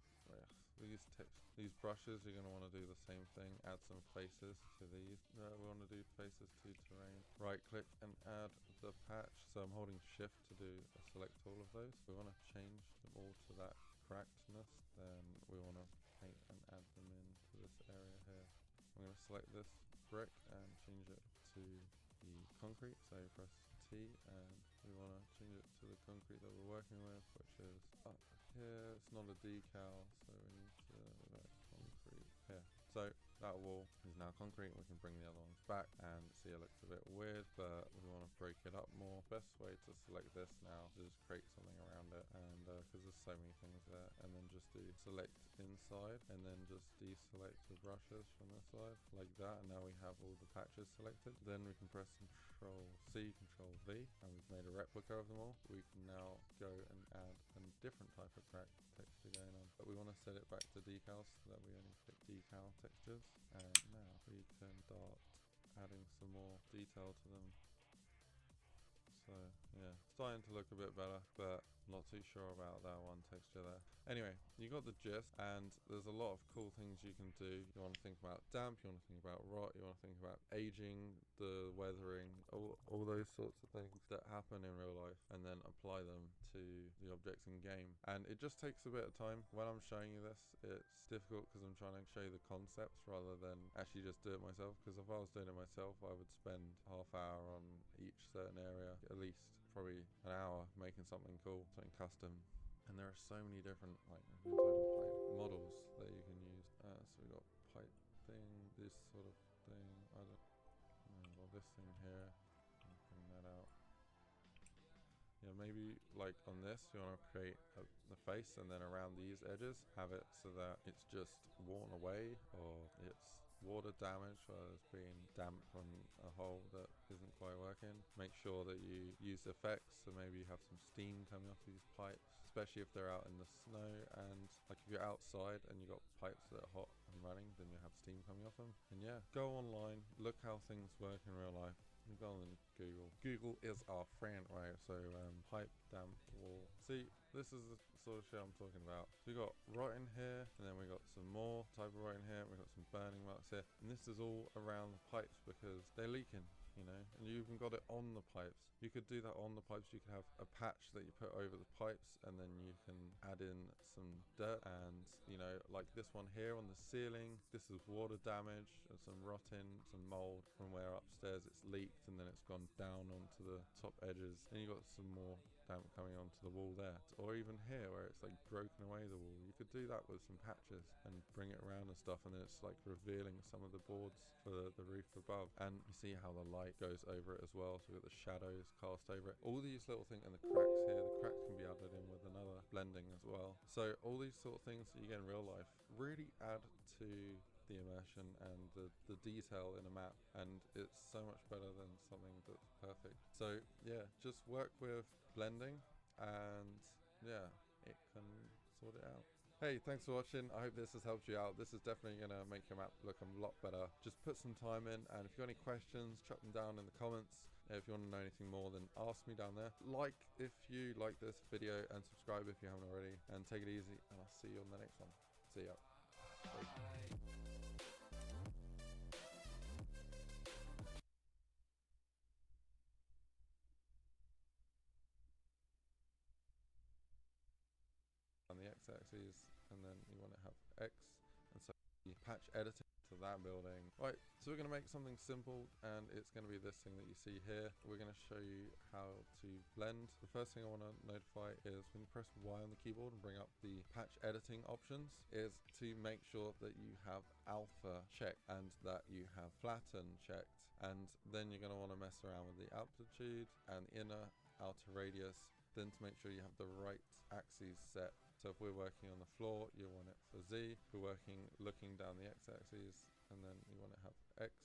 these brushes, you're going to want to do the same thing, add some faces to these. We want to do faces to terrain. Right click and add the patch. So I'm holding shift to do select all of those. We want to change them all to that crackedness. Then we want to paint and add them into this area here. I'm going to select this brick and change it to the concrete. So press T, and we want to change it to the concrete that we're working with, which is up here. It's not a decal, so we need to let concrete here. So that wall is now concrete. We can bring the other ones back and see it looks a bit weird, but we want to break it up more. Best way to select this now is just create something around it, and because there's so many things there, and then just do select inside, and then just deselect the brushes from this side like that, and now we have all the patches selected. Then we can press Control C, V, and we've made a replica of them all. We can now go and add a different type of crack texture going on, but we want to set it back to decals so that we only pick decal textures. And now we can start adding some more detail to them. So yeah, starting to look a bit better, but not too sure about that one texture there. Anyway, you got the gist, and there's a lot of cool things you can do. You want to think about damp, you want to think about rot, you want to think about aging, the weathering, all those sorts of things that happen in real life, and then apply them to the objects in game. And it just takes a bit of time. When I'm showing you this, it's difficult because I'm trying to show you the concepts rather than actually just do it myself, because if I was doing it myself, I would spend half hour on each certain area, at least probably an hour making something cool, something custom. And there are so many different, like, in total pipe models that you can use. So we got pipe thing, this sort of thing. I don't know, this thing here. Bring that out. Yeah, maybe like on this, you want to create the face, and then around these edges, have it so that it's just worn away, or it's water damage, or there's been damp on a hole that isn't quite working. Make sure that you use effects, so maybe you have some steam coming off these pipes, especially if they're out in the snow. And like if you're outside and you got pipes that are hot and running, then you have steam coming off them. And yeah, go online, look how things work in real life. Go on Google. Google is our friend, right? So pipe damp wall. See, this is the sort of shit I'm talking about. So we got rot in here, and then we got some more type of rot in here. We got some burning marks here, and this is all around the pipes because they're leaking. You know, and you even got it on the pipes. You could do that on the pipes. You could have a patch that you put over the pipes, and then you can add in some dirt. And you know, like this one here on the ceiling, this is water damage and some rotting, some mold from where upstairs it's leaked, and then it's gone down onto the top edges. And you got some more damp coming onto the wall there, or even here where it's like broken away the wall. You could do that with some patches and bring it around and stuff, and then it's like revealing some of the boards for the roof above. And you see how the light goes over it as well, so we've got the shadows cast over it. All these little things, and the cracks here, the cracks can be added in with another blending as well. So all these sort of things that you get in real life really add to the immersion and the detail in a map, and it's so much better than something that's perfect. So yeah, just work with blending, and yeah, it can sort it out. Hey, thanks for watching. I hope this has helped you out. This is definitely going to make your map look a lot better. Just put some time in, and if you've got any questions, chuck them down in the comments. If you want to know anything more, then ask me down there. Like if you like this video, and subscribe if you haven't already. And take it easy, and I'll see you on the next one. See ya. Bye. On the x-axis, and then you want to have x, and so you patch editing to that building. Right, so we're going to make something simple, and it's going to be this thing that you see here. We're going to show you how to blend. The first thing I want to notify is when you press Y on the keyboard and bring up the patch editing options, is to make sure that you have alpha checked and that you have flatten checked, and then you're going to want to mess around with the amplitude and inner outer radius, then to make sure you have the right axes set. So if we're working on the floor, you want it for Z. If we're working looking down the x-axis, and then you want to have X,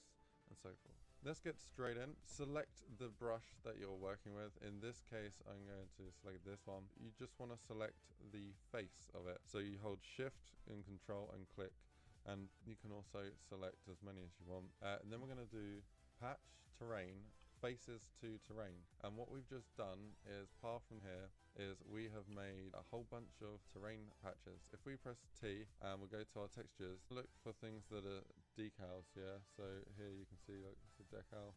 and so forth. Let's get straight in. Select the brush that you're working with. In this case, I'm going to select this one. You just want to select the face of it. So you hold Shift and Control and click, and you can also select as many as you want. And then we're going to do Patch Terrain, Faces to Terrain. And what we've just done is, apart from here, is we have made a whole bunch of terrain patches. If we press T and we go to our textures, look for things that are decals, yeah? So here you can see, like, it's a decal,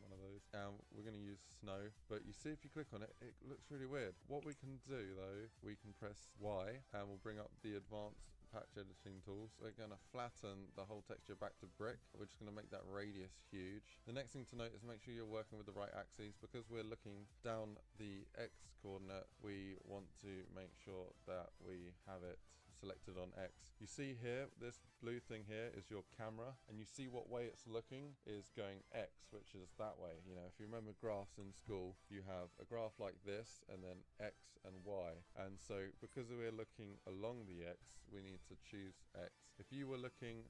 one of those. And we're going to use snow, but you see if you click on it, it looks really weird. What we can do though, we can press Y and we'll bring up the advanced patch editing tools. We're going to flatten the whole texture back to brick, which is going to make that radius huge. The next thing to note is make sure you're working with the right axes. Because we're looking down the X coordinate, we want to make sure that we have it selected on X. You see here, this blue thing here is your camera, and you see what way it's looking is going X, which is that way. You know, if you remember graphs in school, you have a graph like this and then X and Y. And so because we're looking along the X, we need to choose X. If you were looking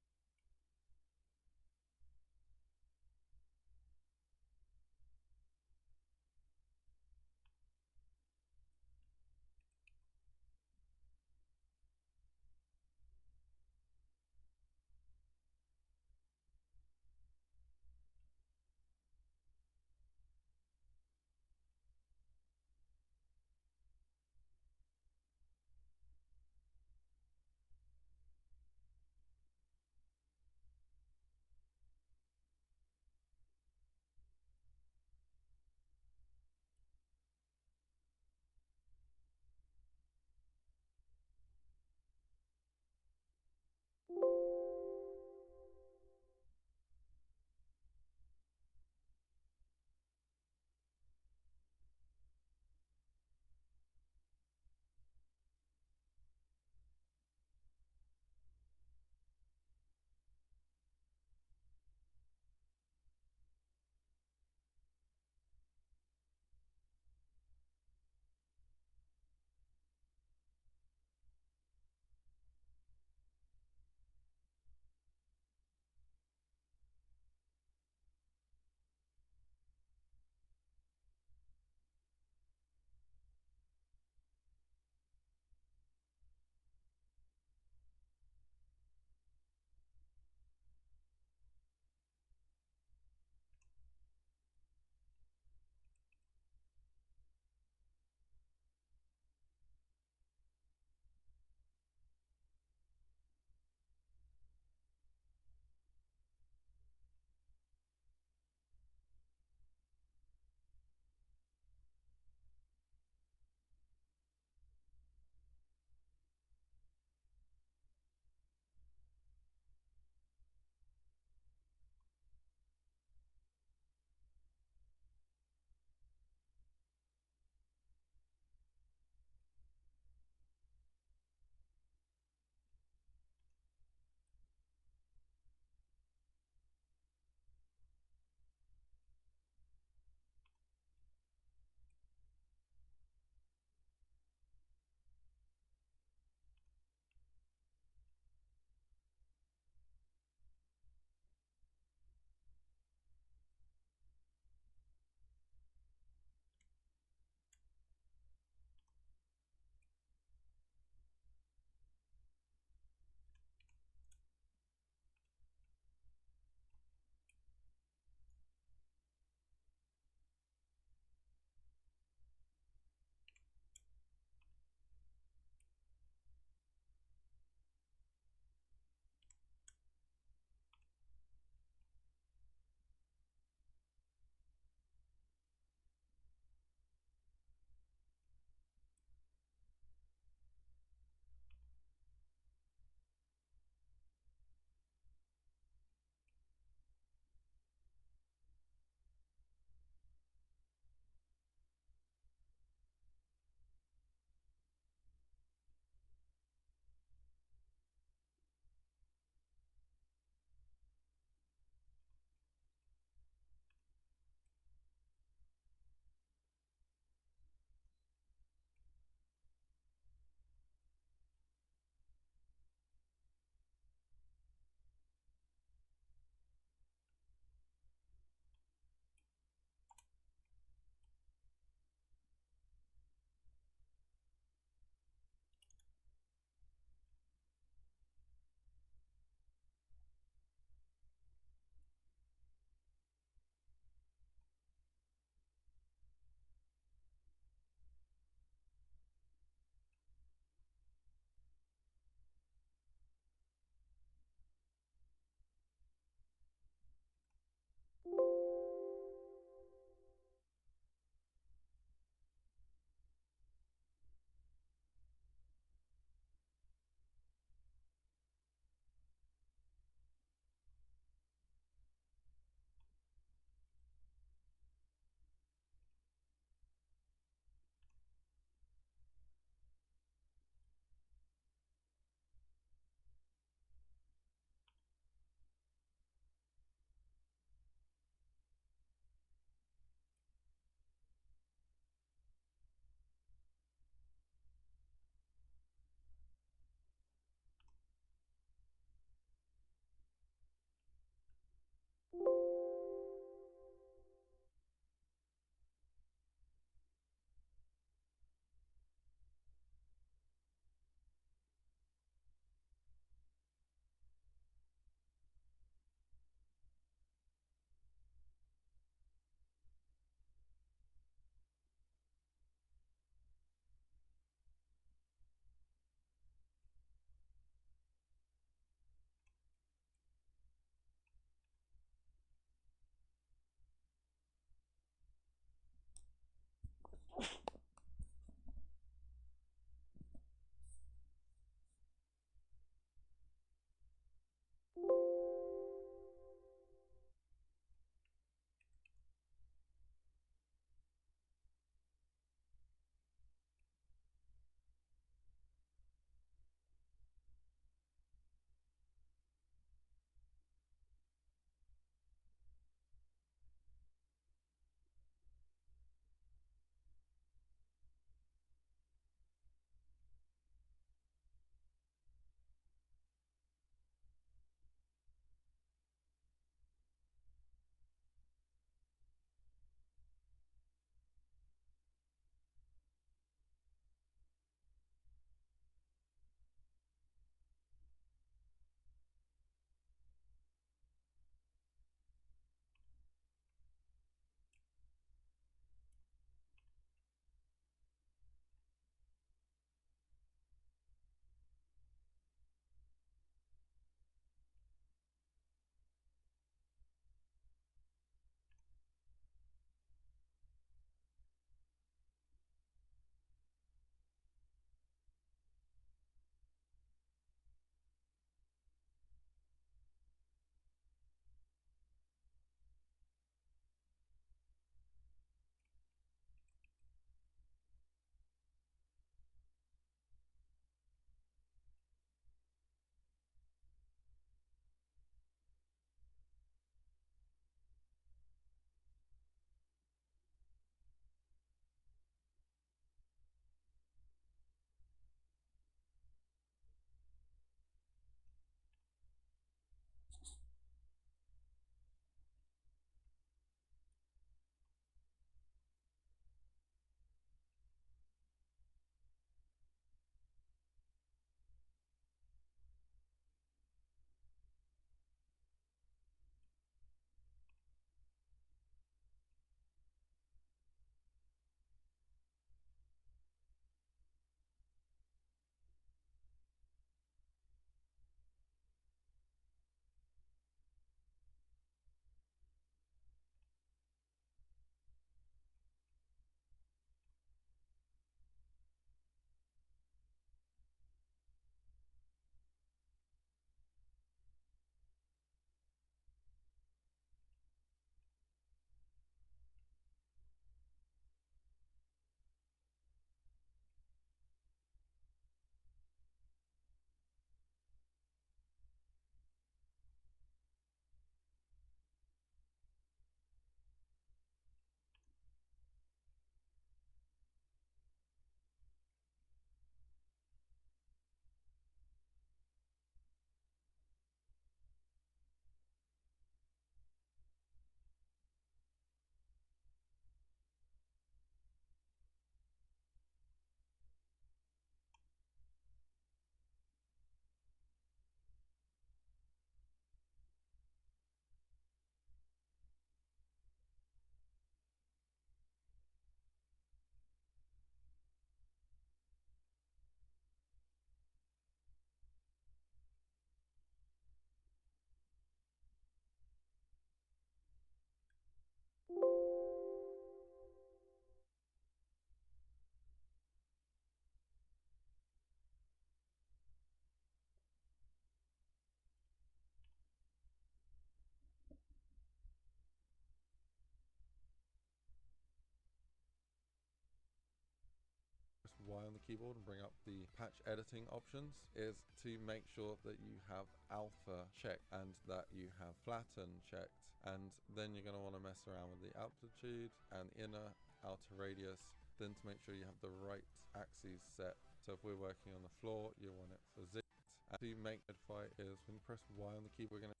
keyboard and bring up the patch editing options is to make sure that you have alpha checked and that you have flatten checked. And then you're going to want to mess around with the amplitude and inner outer radius, then to make sure you have the right axes set. So if we're working on the floor, you want it for Z. And to make modify is when you press Y on the keyboard, we're going to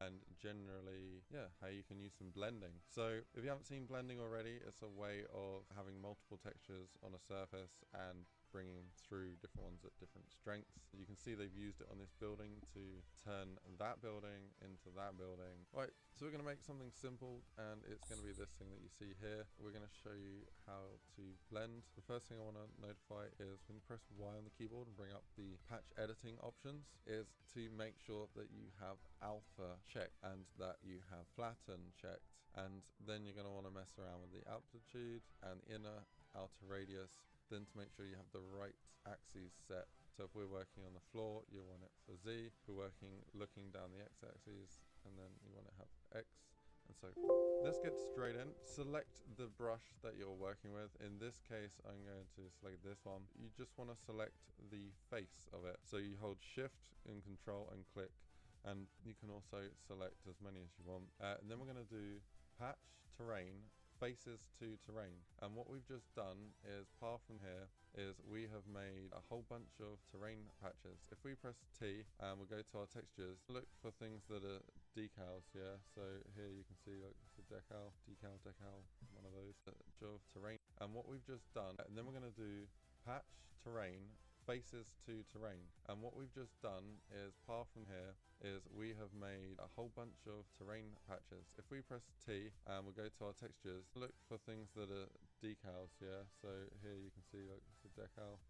and generally, yeah, how you can use some blending. So if you haven't seen blending already, it's a way of having multiple textures on a surface and bringing through different ones at different strengths. You can see they've used it on this building to turn that building into that building. Right, so we're going to make something simple, and it's going to be this thing that you see here. We're going to show you how to blend. The first thing I want to notify is when you press Y on the keyboard and bring up the patch editing options is to make sure that you have alpha checked and that you have flatten checked. And then you're going to want to mess around with the amplitude and inner outer radius, then to make sure you have the right axes set. So if we're working on the floor, you want it for Z. If we're working looking down the x-axis, and then you want to have X, and so forth. Let's get straight in. Select the brush that you're working with. In this case, I'm going to select this one. You just want to select the face of it. So you hold Shift and Control and click, and you can also select as many as you want. And then we're going to do Patch Terrain, Faces to Terrain. And what we've just done is, apart from here, is we have made a whole bunch of terrain patches. If we press T and we'll go to our textures, look for things that are decals, yeah? So here you can see like it's a decal, decal, one of those. Of terrain. And what we've just done, and then we're going to do Patch Terrain, Faces to Terrain. And what we've just done is, apart from here, is we have made a whole bunch of terrain patches. If we press T and we'll go to our textures, look for things that are decals, yeah? So here you can see like it's a decal,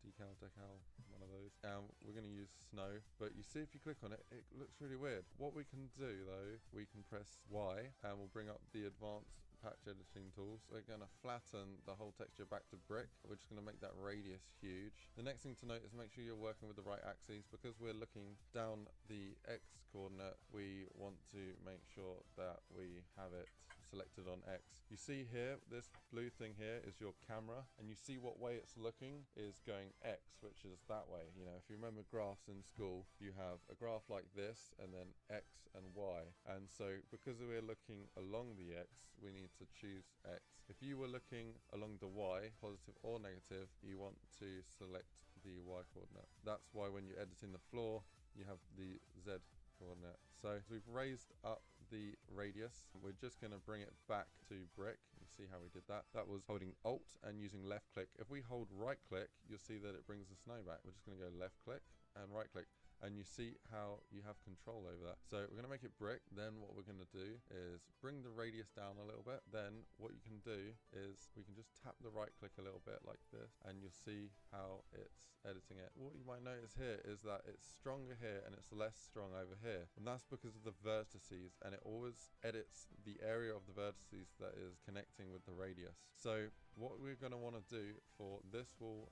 one of those. And we're going to use snow, but you see if you click on it, it looks really weird. What we can do though, we can press Y and we'll bring up the advanced patch editing tools. We're going to flatten the whole texture back to brick, which is going to make that radius huge. The next thing to note is make sure you're working with the right axes. Because we're looking down the X coordinate, we want to make sure that we have it selected on X. You see here, this blue thing here is your camera, and you see what way it's looking is going X, which is that way. You know, if you remember graphs in school, you have a graph like this and then X and Y. And so because we're looking along the X, we need to choose X. If you were looking along the Y, positive or negative, you want to select the Y coordinate. That's why when you're editing the floor, you have the Z coordinate. So we've raised up the radius. We're just going to bring it back to brick. You see how we did that? That was holding Alt and using left click. If we hold right click, you'll see that it brings the snow back. We're just going to go left click and right click. And you see how you have control over that. So we're going to make it brick. Then what we're going to do is bring the radius down a little bit. Then what you can do is we can just tap the right click a little bit like this, and you'll see how it's editing it. What you might notice here is that it's stronger here and it's less strong over here. And that's because of the vertices, and it always edits the area of the vertices that is connecting with the radius. So what we're going to want to do for this wall,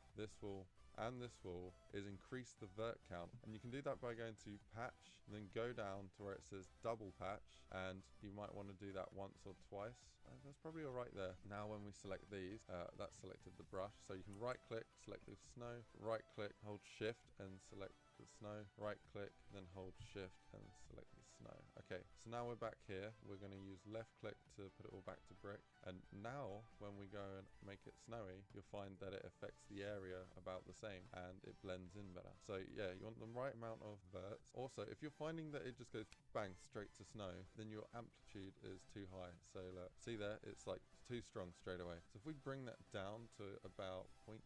and this wall is increase the vert count, and you can do that by going to patch and then go down to where it says double patch, and you might want to do that once or twice. That's probably all right there. Now when we select these, that's selected the brush, so you can right click, select the snow, right click, hold shift and select the snow, right click, then hold shift and select the snow. Okay, so now we're back here. We're going to use left click to put it all back to brick, and now when we go and make it snowy, you'll find that it affects the area about the same and it blends in better. So yeah, you want the right amount of verts. Also, if you're finding that it just goes bang straight to snow, then your amplitude is too high. So look, see there, it's like too strong straight away. So if we bring that down to about 0.7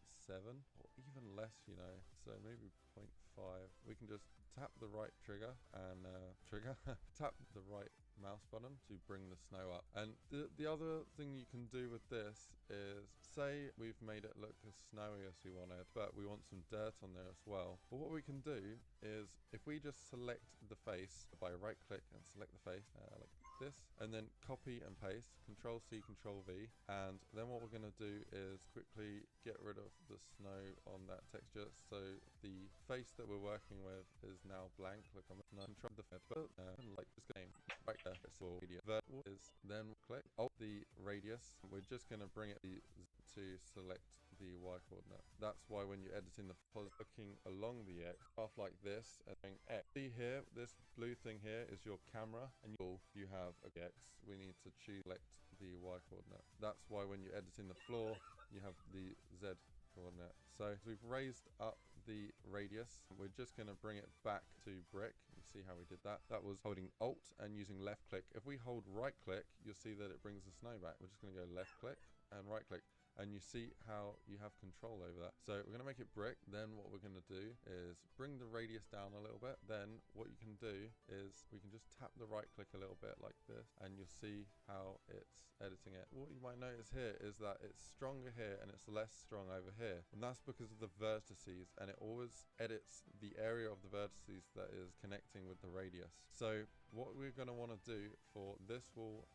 or even less, you know, so maybe 0.5, we can just tap the right trigger and tap the right mouse button to bring the snow up. And the other thing you can do with this is, say we've made it look as snowy as we wanted, but we want some dirt on there as well. But what we can do is, if we just select the face by right click and select the face like this, and then copy and paste, Control C, Control V, and then what we're going to do is quickly get rid of the snow on that texture, so the face that we're working with is now blank. Look, I'm going to control the like this game right there. So is then click Alt the radius. We're just going to bring it to select the Y coordinate. That's why when you're editing the looking along the X, off like this and going X. See here, this blue thing here is your camera, and you have a X. We need to select the Y coordinate. That's why when you're editing the floor, you have the Z coordinate. So we've raised up the radius. We're just going to bring it back to brick. You see how we did that? That was holding Alt and using left click. If we hold right click, you'll see that it brings the snow back. We're just going to go left click and right click. And you see how you have control over that. So we're going to make it brick. Then what we're going to do is bring the radius down a little bit. Then what you can do is we can just tap the right click a little bit like this, and you'll see how it's editing it. What you might notice here is that it's stronger here and it's less strong over here. And that's because of the vertices, and it always edits the area of the vertices that is connecting with the radius. So what we're going to want to do for this wall,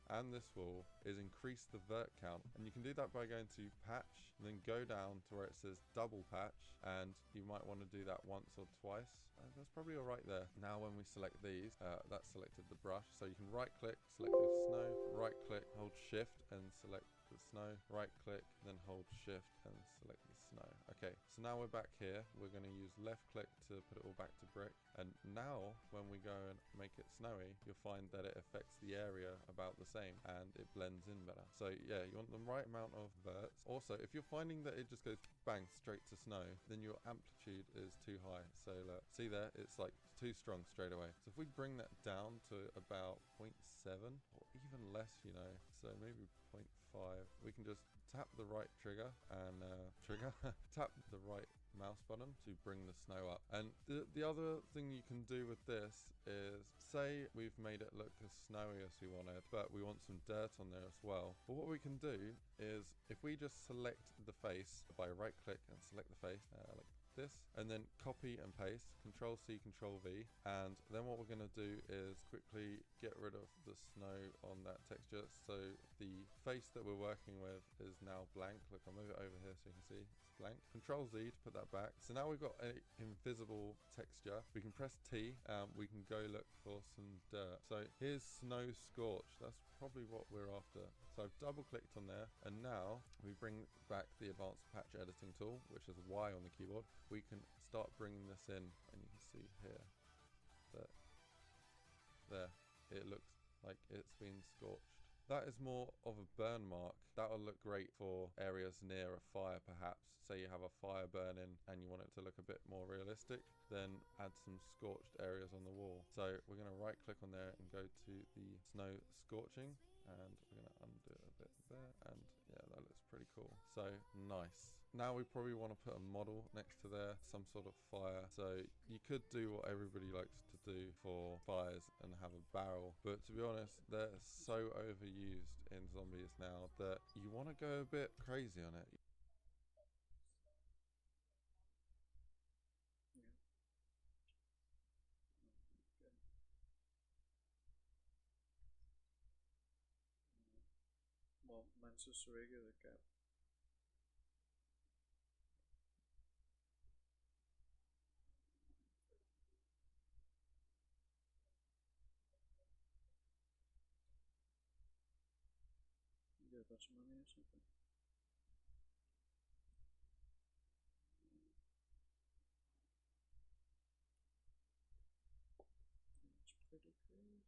and this wall is increase the vert count, and you can do that by going to patch and then go down to where it says double patch, and you might want to do that once or twice. That's probably all right there. Now when we select these, that's selected the brush, so you can right click, select the snow, right click, hold shift and select the snow, right click, then hold shift and select the snow. Okay, so now we're back here. We're going to use left click to put it all back to brick, and now when we go and make it snowy, you'll find that it affects the area about the same and it blends in better. So yeah, you want the right amount of verts. Also, if you're finding that it just goes bang straight to snow, then your amplitude is too high. So look, see there, it's like too strong straight away. So if we bring that down to about 0.7 or even less, you know, so maybe 0.5, we can just tap the right trigger and tap the right mouse button to bring the snow up. And the other thing you can do with this is, say we've made it look as snowy as we wanted, but we want some dirt on there as well. But what we can do is, if we just select the face by right click and select the face like this, and then copy and paste, Control C, Control V, and then what we're going to do is quickly get rid of the snow on that texture, so the face that we're working with is now blank. Look, I'll move it over here so you can see it's blank. Control Z to put that back. So now we've got an invisible texture. We can press T, we can go look for some dirt. So here's snow scorch. That's probably what we're after. So I've double clicked on there, and now we bring back the advanced patch editing tool, which is Y on the keyboard. We can start bringing this in, and you can see here that there it looks like it's been scorched. That is more of a burn mark. That'll look great for areas near a fire, perhaps. Say you have a fire burning and you want it to look a bit more realistic, then add some scorched areas on the wall. So we're going to right click on there and go to the snow scorching, and we're going to undo it a bit there, and yeah, that looks pretty cool. So nice. Now we probably want to put a model next to there, some sort of fire. So you could do what everybody likes to do for fires and have a barrel, but to be honest, they're so overused in zombies now that you want to go a bit crazy on it. Well, mine's just a regular cap. You got a bunch of money or something? It's pretty crazy.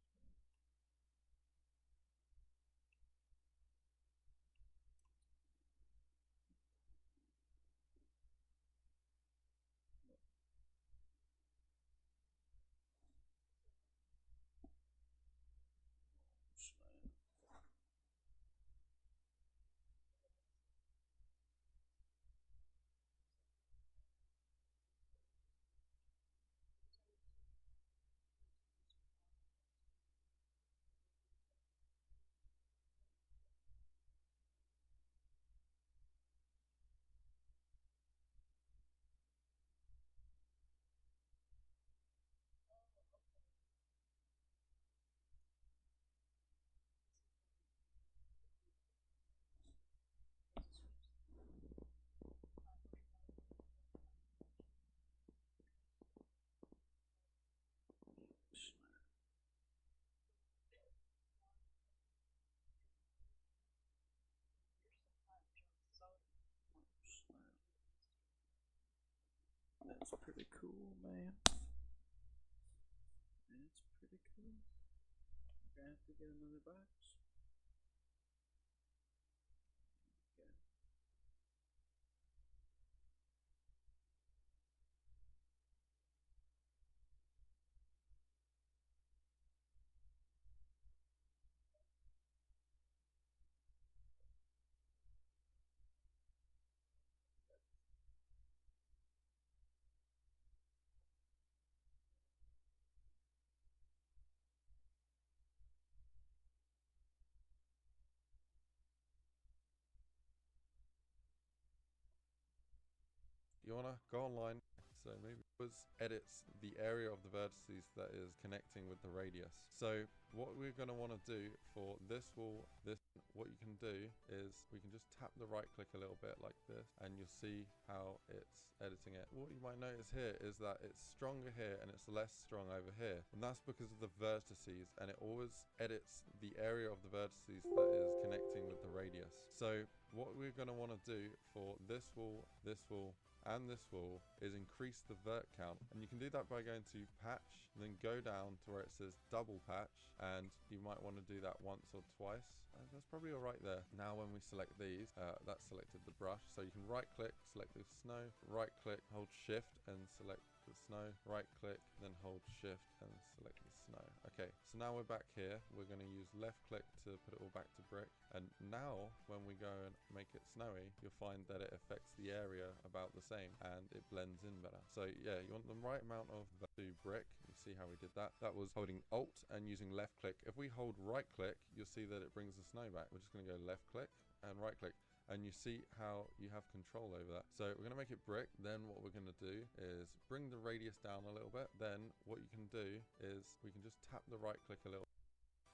That's pretty cool, man. That's pretty cool. I'm gonna have to get another box. Okay. You wanna go online, so maybe it was edits the area of the vertices that is connecting with the radius. So what we're gonna wanna do for this wall, what you can do is we can just tap the right click a little bit like this, and you'll see how it's editing it. What you might notice here is that it's stronger here and it's less strong over here, and that's because of the vertices, and it always edits the area of the vertices that is connecting with the radius. So what we're going to want to do for this wall, and this wall is increase the vert count, and you can do that by going to patch and then go down to where it says double patch, and you might want to do that once or twice. That's probably all right there. Now when we select these, that's selected the brush, so you can right click, select the snow, right click, hold shift and select the snow, right click, then hold shift and select the snow. Okay, so now we're back here. We're going to use left click to put it all back to brick, and now when we go and make it snowy, you'll find that it affects the area about the same and it blends in better. So yeah, you want the right amount of to brick. You see how we did that. That was holding alt and using left click. If we hold right click, you'll see that it brings the snow back. We're just going to go left click and right click, and you see how you have control over that. So we're going to make it brick. Then what we're going to do is bring the radius down a little bit. Then what you can do is we can just tap the right click a little.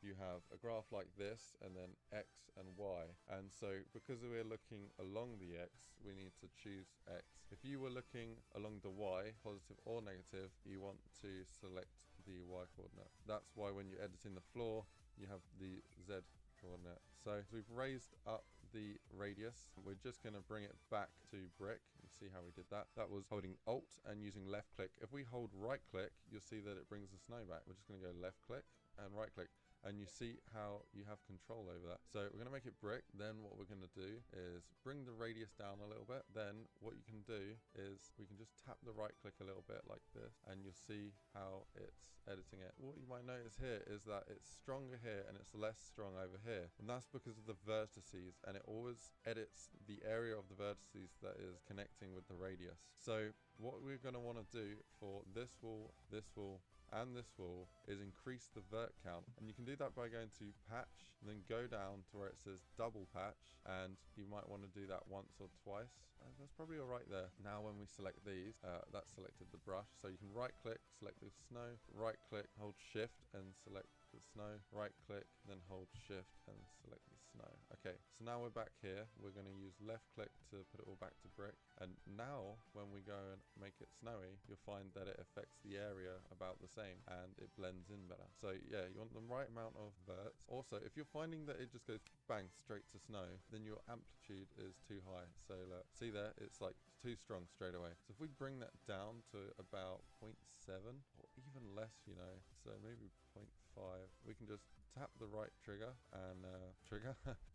You have a graph like this, and then X and Y. And so because we're looking along the X, we need to choose X. If you were looking along the Y, positive or negative, you want to select the Y coordinate. That's why when you're editing the floor, you have the Z coordinate. So we've raised up the radius. We're just going to bring it back to brick. You see how we did that. That was holding alt and using left click. If we hold right click, you'll see that it brings the snow back. We're just going to go left click and right click, and you see how you have control over that. So we're going to make it brick. Then what we're going to do is bring the radius down a little bit. Then what you can do is we can just tap the right click a little bit like this, and you'll see how it's editing it. What you might notice here is that it's stronger here and it's less strong over here, and that's because of the vertices, and it always edits the area of the vertices that is connecting with the radius. So what we're going to want to do for this wall, and this wall is increase the vert count, and you can do that by going to patch and then go down to where it says double patch, and you might want to do that once or twice. That's probably all right there. Now when we select these, that's selected the brush, so you can right click, select the snow, right click, hold shift and select the snow, right click, then hold shift and select the snow. Okay, so now we're back here. We're going to use left click to put it all back to brick, and now when we go and make it snowy, you'll find that it affects the area about the same and it blends in better. So yeah, you want the right amount of verts. Also, if you're finding that it just goes bang straight to snow, then your amplitude is too high. So see there, it's like too strong straight away. So if we bring that down to about 0.7 or even less, you know, so maybe 0.5, we can just tap the right trigger and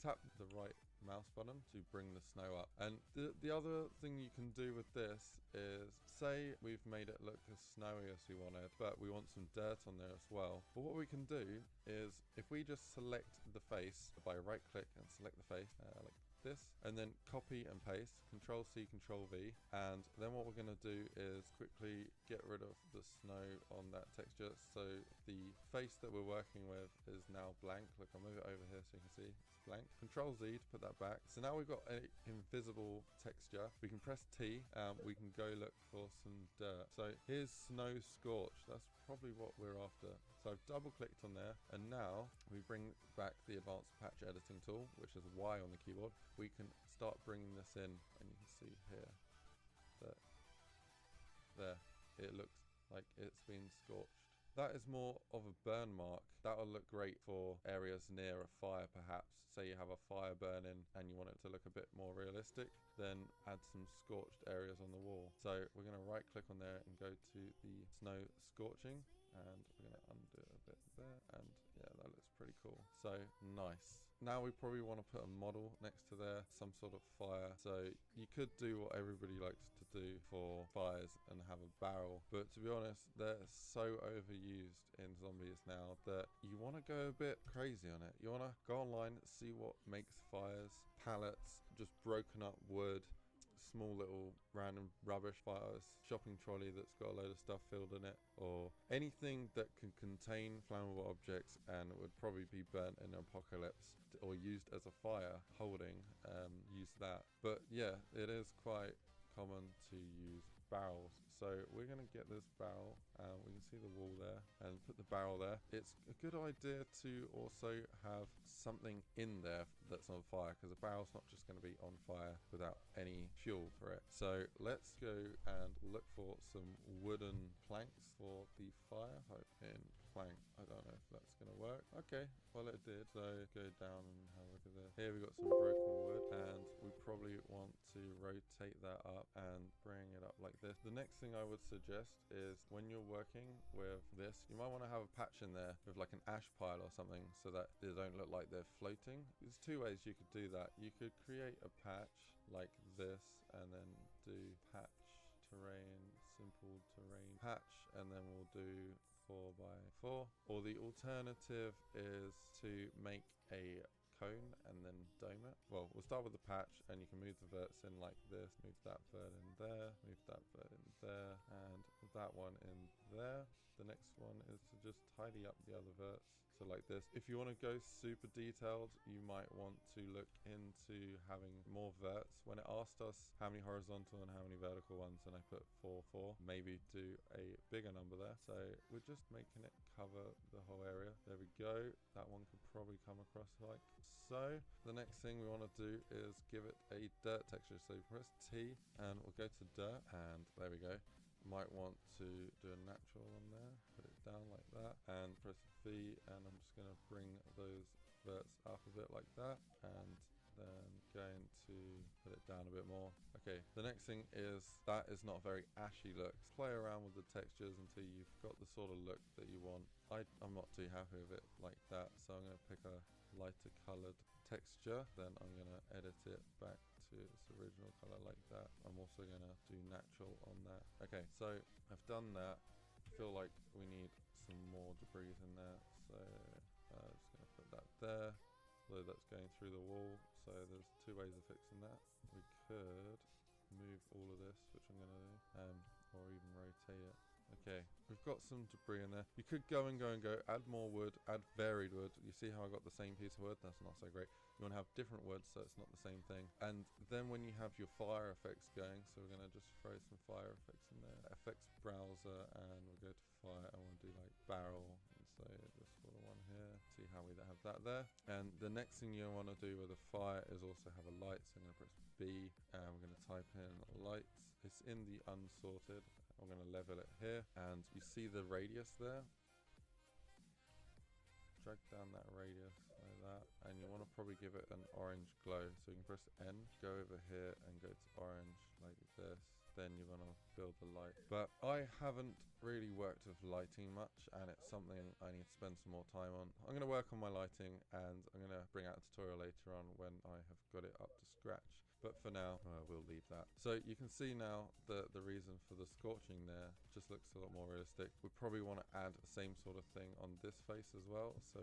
tap the right mouse button to bring the snow up. And the other thing you can do with this is, say we've made it look as snowy as we wanted, but we want some dirt on there as well. But what we can do is, if we just select the face by right click and select the face like this, and then copy and paste, Control C, Control V, and then what we're going to do is quickly get rid of the snow on that texture, so the face that we're working with is now blank. Look, I'll move it over here so you can see it's blank. Control Z to put that back. So now we've got an invisible texture. We can press T, we can go look for some dirt. So here's snow scorch. That's probably what we're after. So I've double clicked on there, and now we bring back the advanced patch editing tool, which is Y on the keyboard. We can start bringing this in, and you can see here that there it looks like it's been scorched. That is more of a burn mark. That'll look great for areas near a fire perhaps. Say you have a fire burning and you want it to look a bit more realistic, then add some scorched areas on the wall. So we're going to right click on there and go to the snow scorching, and we're going to undo it a bit there, and yeah, that looks pretty cool. So nice. Now we probably want to put a model next to there, some sort of fire. So you could do what everybody likes to do for fires and have a barrel, but to be honest, they're so overused in zombies now that you want to go a bit crazy on it. You want to go online, see what makes fires, pallets, just broken up wood, small little random rubbish fires, shopping trolley that's got a load of stuff filled in it, or anything that can contain flammable objects and would probably be burnt in an apocalypse or used as a fire holding, use that. But yeah, it is quite common to use barrels. So we're going to get this barrel, we can see the wall there, and put the barrel there. It's a good idea to also have something in there that's on fire, because a barrel's not just going to be on fire without any fuel for it. So let's go and look for some wooden planks for the fire. Type in plank. I don't know if that's going to work. Okay, well it did. So go down and have a look at this. Here we got some broken wood, and we probably want to rotate that up and bring it up like this. The next thing I would suggest is when you're working with this, you might want to have a patch in there with like an ash pile or something so that they don't look like they're floating. There's two ways you could do that. You could create a patch like this and then do patch terrain, simple terrain patch, and then we'll do 4x4. Or the alternative is to make a cone and then dome it. Well, we'll start with the patch, and you can move the verts in like this. Move that vert in there, move that vert in there, and that one in there. The next one is to just tidy up the other verts. So like this. If you want to go super detailed, you might want to look into having more verts. When it asked us how many horizontal and how many vertical ones, and I put 4. Maybe do a bigger number there. So we're just making it cover the whole area. There we go. That one could probably come across like so. The next thing we want to do is give it a dirt texture. So press T and we'll go to dirt, and there we go. Might want to do a natural on there, put it down like that, and press V, and I'm just going to bring those verts up a bit like that, and then going to put it down a bit more. Okay, the next thing is that is not a very ashy look. Play around with the textures until you've got the sort of look that you want. I'm not too happy with it like that, so I'm going to pick a lighter colored texture, then I'm going to edit it back to its original color like that. I'm also going to do natural on that. Okay, so I've done that. I feel like we need some more debris in there, so I'm just going to put that there. Although that's going through the wall, so there's two ways of fixing that. We could move all of this, which I'm going to do, or even rotate it. Okay, we've got some debris in there. You could go, add more wood, add varied wood. You see how I got the same piece of wood? That's not so great. You want to have different wood so it's not the same thing. And then when you have your fire effects going, so we're going to just throw some fire effects in there. Effects browser, and we'll go to fire, and we'll do like barrel, and say this sort of one here. See how we have that there. And the next thing you want to do with a fire is also have a light. So I'm going to press B, and we're going to type in lights. It's in the unsorted. I'm going to level it here, and you see the radius there. Drag down that radius like that, and you want to probably give it an orange glow. So you can press N, go over here and go to orange like this. Then you're going to build the light. But I haven't really worked with lighting much, and it's something I need to spend some more time on. I'm going to work on my lighting, and I'm going to bring out a tutorial later on when I have got it up to scratch. But for now, we'll leave that. So you can see now the reason for the scorching there just looks a lot more realistic. We probably want to add the same sort of thing on this face as well. So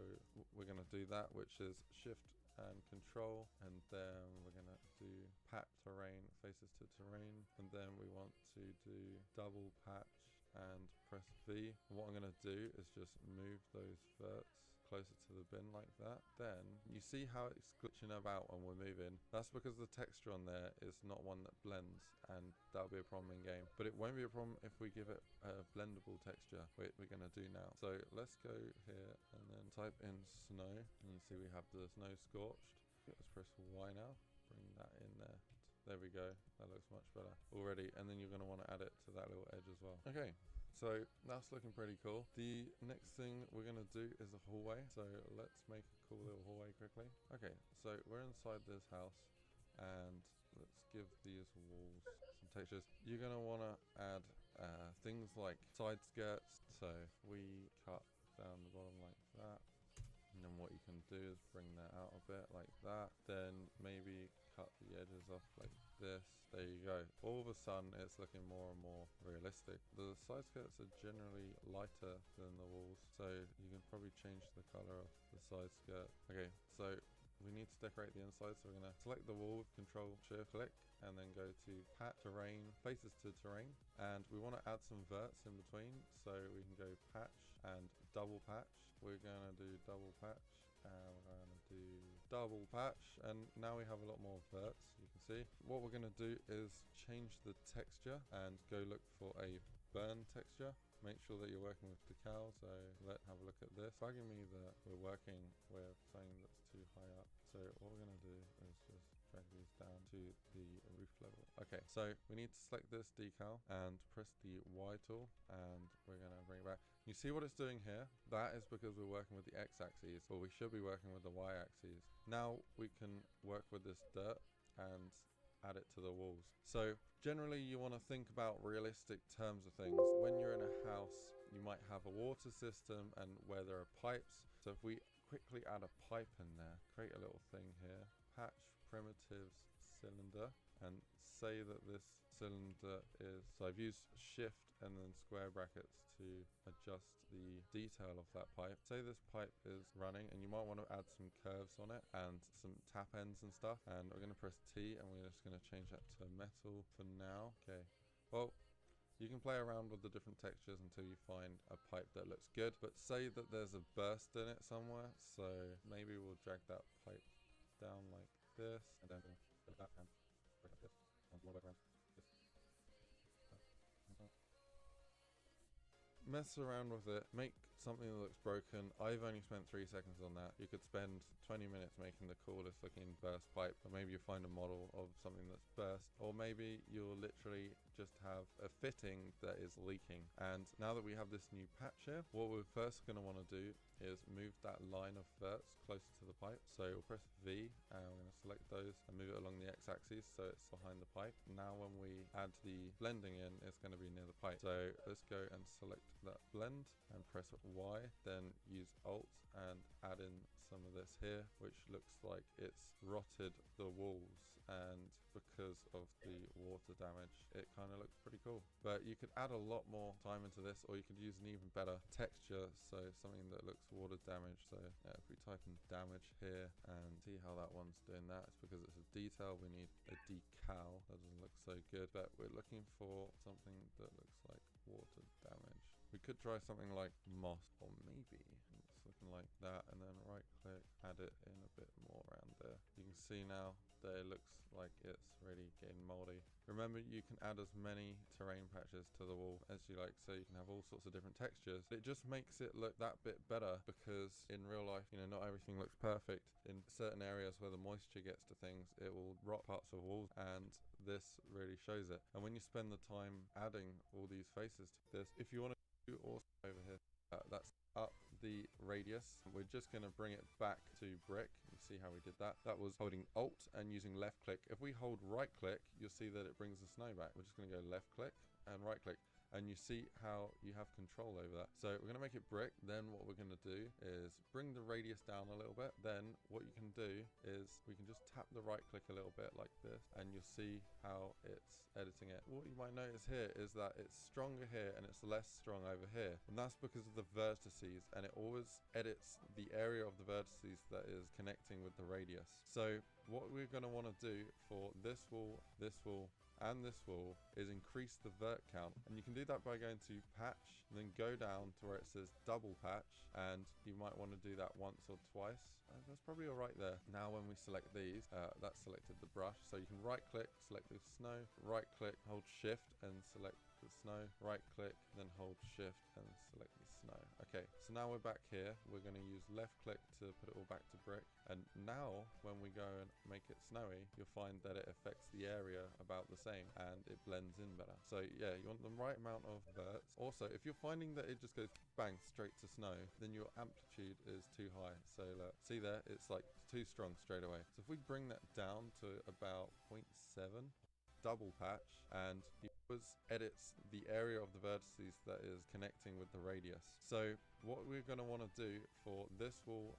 we're going to do that, which is Shift and Control, and then we're going to do patch terrain, faces to terrain, and then we want to do double patch and press V. And what I'm going to do is just move those verts closer to the bin like that. Then you see how it's glitching about when we're moving. That's because the texture on there is not one that blends, and that'll be a problem in game. But it won't be a problem if we give it a blendable texture, which we're going to do now. So let's go here and then type in snow, and you see we have the snow scorched. Let's press Y now, bring that in there. There we go, that looks much better already. And then you're going to want to add it to that little edge as well. Okay, So that's looking pretty cool. The next thing we're going to do is a hallway. So let's make a cool little hallway quickly. Okay, so we're inside this house and let's give these walls some textures. You're going to want to add things like side skirts. So if we cut down the bottom like that, and then what you can do is bring that out a bit like that. Then maybe cut the edges off like this. There you go. All of a sudden it's looking more and more realistic. The side skirts are generally lighter than the walls, so you can probably change the color of the side skirt. Okay, so we need to decorate the inside, so we're going to select the wall with Control Shift click and then go to Patch Terrain, Faces to Terrain, and we want to add some verts in between, so we can go Patch and Double Patch. We're going to do Double Patch and we're going to do Double Patch, and now we have a lot more verts. You can see what we're going to do is change the texture and go look for a burn texture. Make sure that you're working with decal, so let's have a look at this. Bugging me that we're working with something that's too high up. So what we're going to do is just drag these down to the roof level. Okay, so we need to select this decal and press the Y tool, and we're going to bring it back. You see what it's doing here? That is because we're working with the X-axis, but we should be working with the Y-axis. Now we can work with this dirt and add it to the walls. So generally you want to think about realistic terms of things. When you're in a house, you might have a water system and where there are pipes. So if we quickly add a pipe in there, create a little thing here, patch primitives cylinder, and say that this cylinder is, so I've used shift and then square brackets to adjust the detail of that pipe. Say this pipe is running and you might want to add some curves on it and some tap ends and stuff, and we're going to press T and we're just going to change that to metal for now. Okay, well, you can play around with the different textures until you find a pipe that looks good, but say that there's a burst in it somewhere, so maybe we'll drag that pipe down like this and then that and like this and more around this. Mess around with it, make something that looks broken. I've only spent 3 seconds on that. You could spend 20 minutes making the coolest looking burst pipe, or maybe you find a model of something that's burst, or maybe you'll literally just have a fitting that is leaking. And now that we have this new patch here, what we're first going to want to do is move that line of verts closer to the pipe. So we'll press V and we're going to select those and move it along the X-axis so it's behind the pipe. Now when we add the blending in, it's going to be near the pipe. So let's go and select that blend and press Y, then use Alt and add in some of this here, which looks like it's rotted the walls, and because of the water damage it kind of looks pretty cool. But you could add a lot more time into this, or you could use an even better texture, so something that looks water damage. So if we type in damage here and see how that one's doing that, it's because it's a detail. We need a decal. That doesn't look so good, but we're looking for something that looks like water damage. We could try something like moss, or maybe it's looking like that, and then right click, add it in a bit more around there. You can see now that it looks like it's really getting moldy. Remember, you can add as many terrain patches to the wall as you like, so you can have all sorts of different textures. It just makes it look that bit better, because in real life, you know, not everything looks perfect. In certain areas where the moisture gets to things, it will rot parts of walls, and this really shows it. And when you spend the time adding all these faces to this, if you want to do also over here, that's up the radius. We're just going to bring it back to brick. You see how we did that? That was holding Alt and using left click. If we hold right click, you'll see that it brings the snow back. We're just going to go left click and right click, and you see how you have control over that. So we're going to make it brick. Then what we're going to do is bring the radius down a little bit. Then what you can do is we can just tap the right click a little bit like this, and you'll see how it's editing it. What you might notice here is that it's stronger here and it's less strong over here, and that's because of the vertices, and it always edits the area of the vertices that is connecting with the radius. So what we're going to want to do for this wall, and this wall is increase the vert count, and you can do that by going to patch and then go down to where it says double patch, and you might want to do that once or twice. That's probably all right there. Now when we select these, that's selected the brush, so you can right click, select the snow, right click, hold shift and select the snow, right click, then hold shift and select the snow. Okay, so now we're back here. We're going to use left click to put it all back to brick. And now when we go and make it snowy, you'll find that it affects the area about the same and it blends in better. So yeah, you want the right amount of verts. Also, if you're finding that it just goes bang straight to snow, then your amplitude is too high. So look, see there, it's like too strong straight away. So if we bring that down to about 0.7, double patch, and it edits the area of the vertices that is connecting with the radius. So what we're going to want to do for this wall,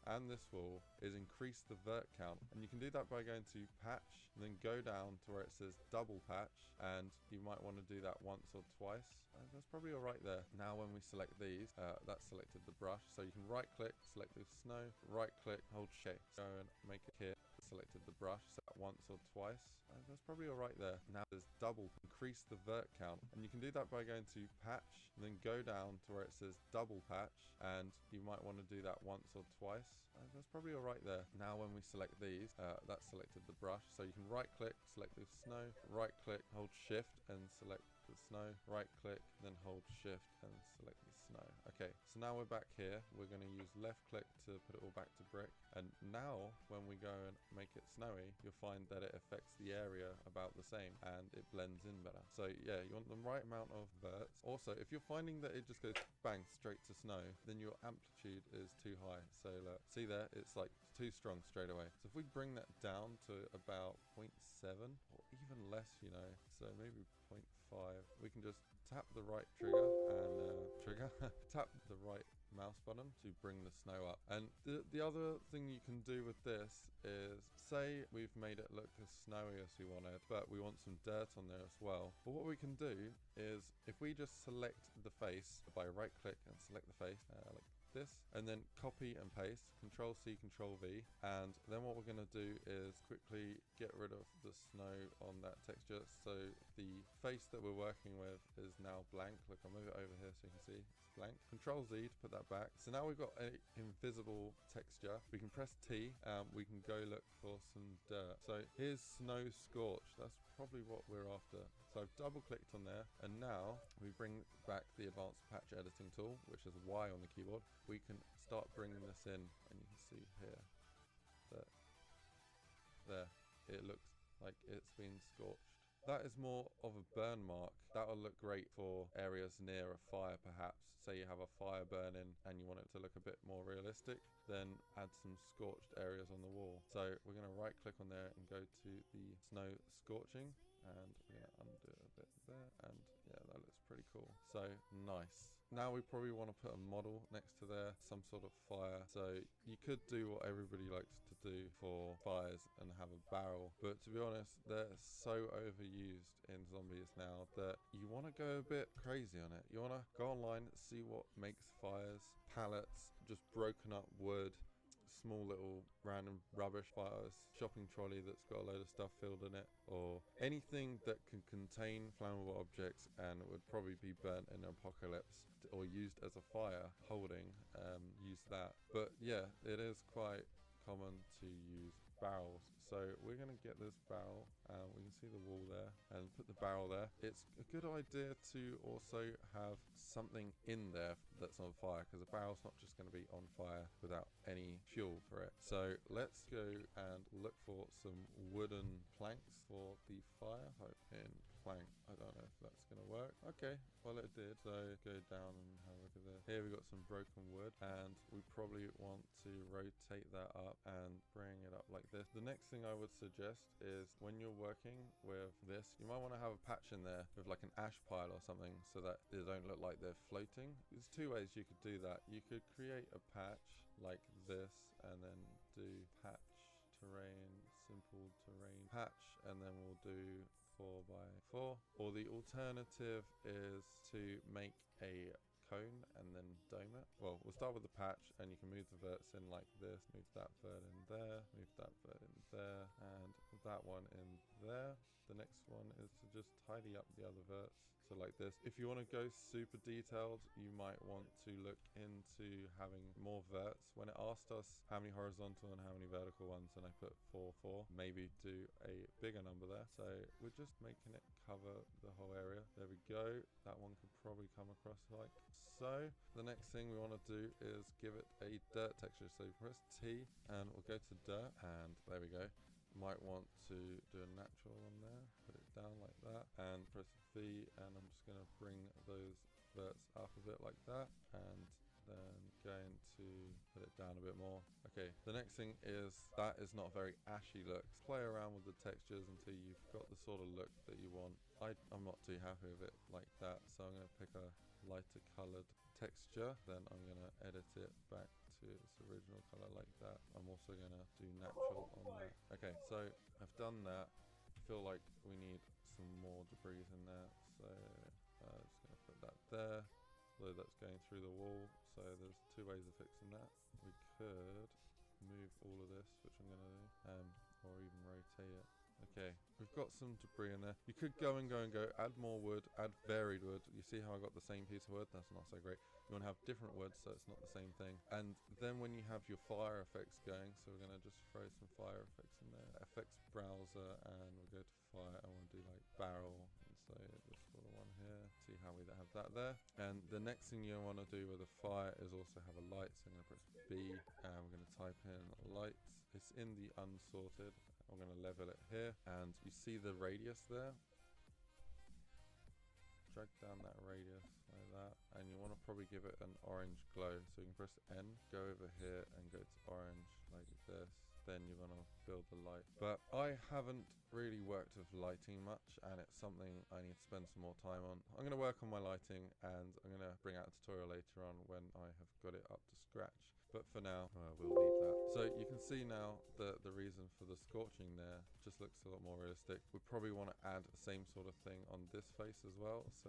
and this wall is increase the vert count, and you can do that by going to patch and then go down to where it says double patch, and you might want to do that once or twice. That's probably all right there. Now when we select these, that's selected the brush, so you can right click, select the snow, right click, hold shape, go and make it here. Selected the brush, so that once or twice. That's probably all right there. Now there's double, increase the vert count, and you can do that by going to patch and then go down to where it says double patch, and you might want to do that once or twice. That's probably all right there. Now when we select these, that's selected the brush, so you can right click, select the snow, right click, hold shift and select the snow, right click, then hold shift and select the snow. Okay, so now we're back here. We're going to use left click to put it all back to brick, and now when we go and make it snowy, you'll find that it affects the area about the same and it blends in better. So yeah, you want the right amount of verts. Also, if you're finding that it just goes bang straight to snow, then your amplitude is too high. So look, see there, it's like too strong straight away. So if we bring that down to about 0.7 or even less, you know, so maybe 0.5, we can just tap the right trigger and tap the right mouse button to bring the snow up. And the other thing you can do with this is, say we've made it look as snowy as we wanted, but we want some dirt on there as well. But what we can do is, if we just select the face by right click and select the face like this, and then copy and paste, Control C, Control V, and then what we're going to do is quickly get rid of the snow on that texture, so the face that we're working with is now blank. Look, I'll move it over here so you can see it's blank. Control Z to put that back. So now we've got an invisible texture. We can press T, we can go look for some dirt. So here's snow scorch. That's probably what we're after. So I've double clicked on there, and now we bring back the advanced patch editing tool, which is Y on the keyboard. We can start bringing this in, and you can see here that there it looks like it's been scorched. That is more of a burn mark. That'll look great for areas near a fire, perhaps. Say you have a fire burning and you want it to look a bit more realistic, then add some scorched areas on the wall. So we're going to right click on there and go to the snow scorching, and we're going to undo a bit there, and yeah, that looks pretty cool. So nice. Now we probably want to put a model next to there, some sort of fire. So you could do what everybody likes to do for fires and have a barrel, but to be honest, they're so overused in zombies now that you want to go a bit crazy on it. You want to go online, see what makes fires, pallets, just broken up wood, small little random rubbish fires, shopping trolley that's got a load of stuff filled in it, or anything that can contain flammable objects and would probably be burnt in an apocalypse or used as a fire holding, use that. But yeah, it is quite common to use barrels. So we're going to get this barrel, we can see the wall there, and put the barrel there. It's a good idea to also have something in there that's on fire, because a barrel's not just going to be on fire without any fuel for it. So let's go and look for some wooden planks for the fire. Type in plank. I don't know if that's going to work. Okay, well it did. So go down and have a look at this. Here we got some broken wood, and we probably want to rotate that up and bring it up like this. The next thing I would suggest is, when you're working with this, you might want to have a patch in there with like an ash pile or something, so that they don't look like they're floating. There's two ways you could do that. You could create a patch like this and then do patch terrain, simple terrain patch, and then we'll do 4x4. Or the alternative is to make a cone and then dome it. Well, we'll start with the patch, and you can move the verts in like this. Move that vert in there, move that vert in there, and that one in there. The next one is to just tidy up the other verts. So like this. If you want to go super detailed, you might want to look into having more verts. When it asked us how many horizontal and how many vertical ones, and I put 4, 4, maybe do a bigger number there. So we're just making it cover the whole area. There we go. That one could probably come across like so. The next thing we want to do is give it a dirt texture. So press T and we'll go to dirt, and there we go. Might want to do a natural one there, put it down like that, and press V, and I'm just going to bring those verts up a bit like that, and then going to put it down a bit more. Okay, the next thing is that is not a very ashy look. Play around with the textures until you've got the sort of look that you want. I'm not too happy with it like that, so I'm going to pick a lighter colored texture, then I'm going to edit it back to its original color like that. I'm also going to do natural on that. Okay, so I've done that. I feel like we need some more debris in there, so I'm just going to put that there, although that's going through the wall, so there's two ways of fixing that. We could move all of this, which I'm going to do, or even rotate it. Okay, we've got some debris in there. You could go, add more wood, add varied wood. You see how I got the same piece of wood? That's not so great. You want to have different wood so it's not the same thing. And then when you have your fire effects going, so we're going to just throw some fire effects in there. Effects browser, and we'll go to fire. I want to do like barrel, and so this sort of one here. See how we have that there. And the next thing you want to do with a fire is also have a light. So I'm going to press B, and we're going to type in lights. It's in the unsorted. I'm going to level it here, and you see the radius there. Drag down that radius like that, and you want to probably give it an orange glow. So you can press N, go over here and go to orange like this. Then you're going to build the light. But I haven't really worked with lighting much, and it's something I need to spend some more time on. I'm going to work on my lighting, and I'm going to bring out a tutorial later on when I have got it up to scratch. But for now, we'll leave that. So you can see now that the reason for the scorching there just looks a lot more realistic. We probably want to add the same sort of thing on this face as well. So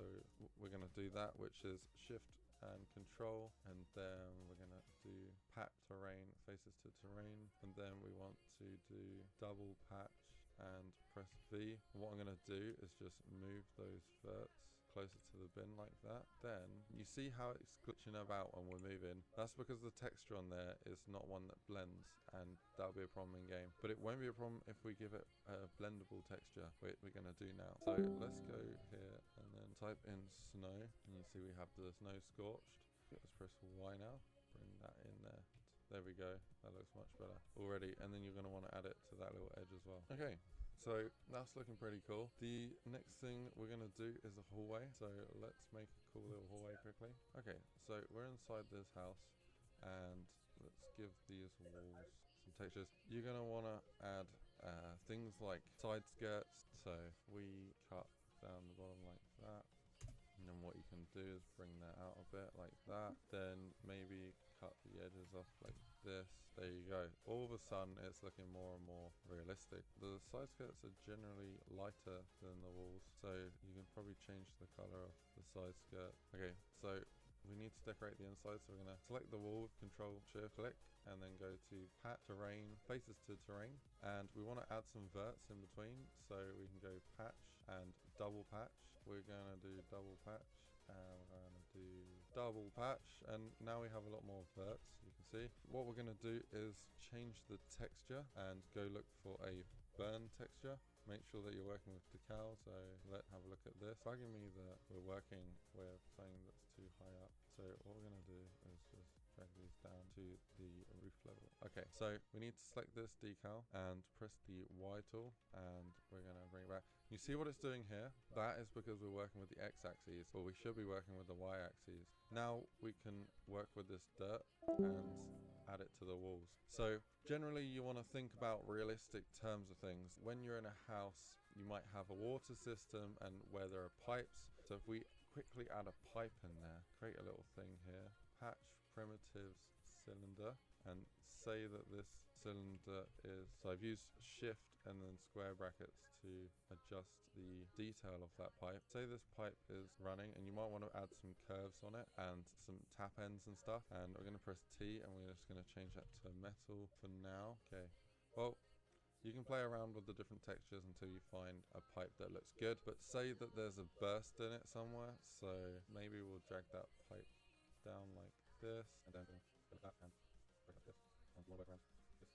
we're going to do that, which is Shift and Control, and then we're going to do Pat Terrain, faces to terrain, and then we want to do double patch and press V. And what I'm going to do is just move those verts closer to the bin like that. Then you see how it's glitching about when we're moving. That's because the texture on there is not one that blends, and that'll be a problem in game. But it won't be a problem if we give it a blendable texture, which we're going to do now. So let's go here and then type in snow, and you see we have the snow scorched. Let's press Y now, bring that in there. There we go, that looks much better already. And then you're going to want to add it to that little edge as well. Okay, so that's looking pretty cool. The next thing we're going to do is a hallway. So let's make a cool little hallway quickly. Okay, so we're inside this house, and let's give these walls some textures. You're going to want to add things like side skirts. So we cut down the bottom like that. And then what you can do is bring that out a bit like that. Then maybe cut the edges off like this. There you go. All of a sudden it's looking more and more realistic. The side skirts are generally lighter than the walls, so you can probably change the color of the side skirt. Okay, so we need to decorate the inside, so we're going to select the wall with Control Shift click, and then go to Pat Terrain, faces to terrain, and we want to add some verts in between, so we can go patch and double patch. We're going to do double patch, and we're going to do double patch, and now we have a lot more verts. You can see what we're going to do is change the texture and go look for a burn texture. Make sure that you're working with decal, so let's have a look at this. Bugging me that we're working with something that's too high up. So what we're going to do is just drag these down to the roof level. Okay, so we need to select this decal and press the Y tool, and we're going to bring it back. You see what it's doing here? That is because we're working with the X-axis, but we should be working with the Y-axis. Now we can work with this dirt and add it to the walls. So generally you want to think about realistic terms of things. When you're in a house, you might have a water system and where there are pipes. So if we quickly add a pipe in there, create a little thing here, patch primitives cylinder, and say that this cylinder is, so I've used shift and then square brackets to adjust the detail of that pipe. Say this pipe is running, and you might want to add some curves on it and some tap ends and stuff, and we're going to press T, and we're just going to change that to metal for now. Okay, well, You can play around with the different textures until you find a pipe that looks good, but say that there's a burst in it somewhere, so maybe we'll drag that pipe down like this, and then like that, and break up this, and all the way around this.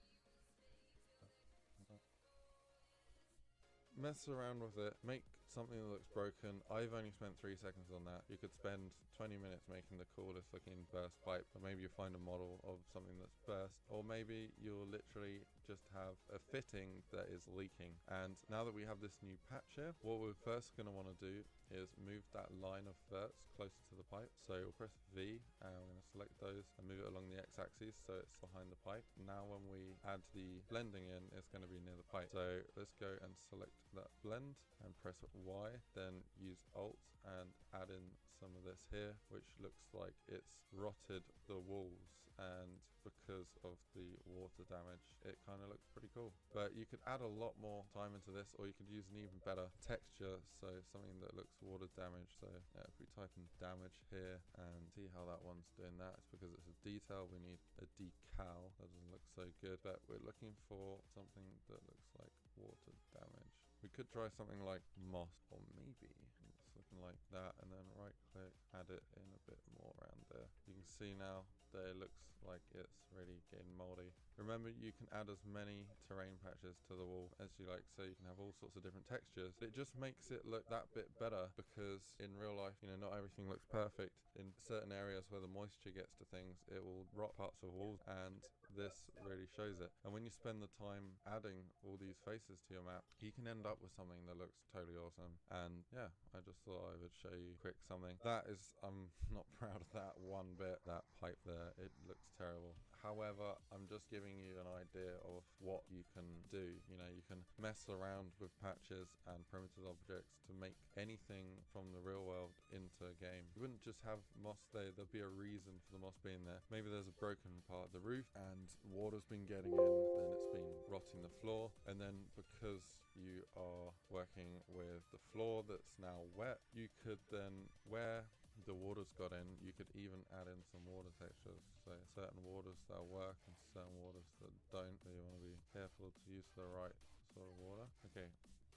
Mess around with it, make something that looks broken. I've only spent 3 seconds on that. You could spend 20 minutes making the coolest looking burst pipe, or maybe you find a model of something that's burst, or maybe you'll literally just have a fitting that is leaking. And now that we have this new patch here, what we're first going to want to do is move that line of verts closer to the pipe. So we'll press V and we're going to select those and move it along the x-axis so it's behind the pipe. Now when we add the blending in, it's going to be near the pipe. So let's go and select that blend and press Y, then use Alt and add in some of this here, which looks like it's rotted the walls, and because of the water damage it kind of looks pretty cool. But you could add a lot more time into this, or you could use an even better texture, so something that looks water damage. So yeah, if we type in damage here and see how that one's doing that, it's because it's a detail. We need a decal. That doesn't look so good, but we're looking for something that looks like water damage. We could try something like moss, or maybe it's looking like that, and then right click, add it in a bit more around there. You can see now that it looks like it's really getting moldy. Remember, you can add as many terrain patches to the wall as you like, so you can have all sorts of different textures. It just makes it look that bit better, because in real life, you know, not everything looks perfect. In certain areas where the moisture gets to things, it will rot parts of walls, and this really shows it. And when you spend the time adding all these faces to your map, you can end up with something that looks totally awesome. And yeah, I just thought I would show you quick something. That is, I'm not proud of that one bit, that pipe there. It looks terrible. However, I'm just giving you an idea of what you can do. You know, you can mess around with patches and primitive objects to make anything from the real world into a game. You wouldn't just have moss there, there'd be a reason for the moss being there. Maybe there's a broken part of the roof and water's been getting in, then it's been rotting the floor, and then because you are working with the floor that's now wet, you could then, where the water's got in, you could even add in some water textures. So certain waters that work and certain waters that don't. So you want to be careful to use the right sort of water. Okay,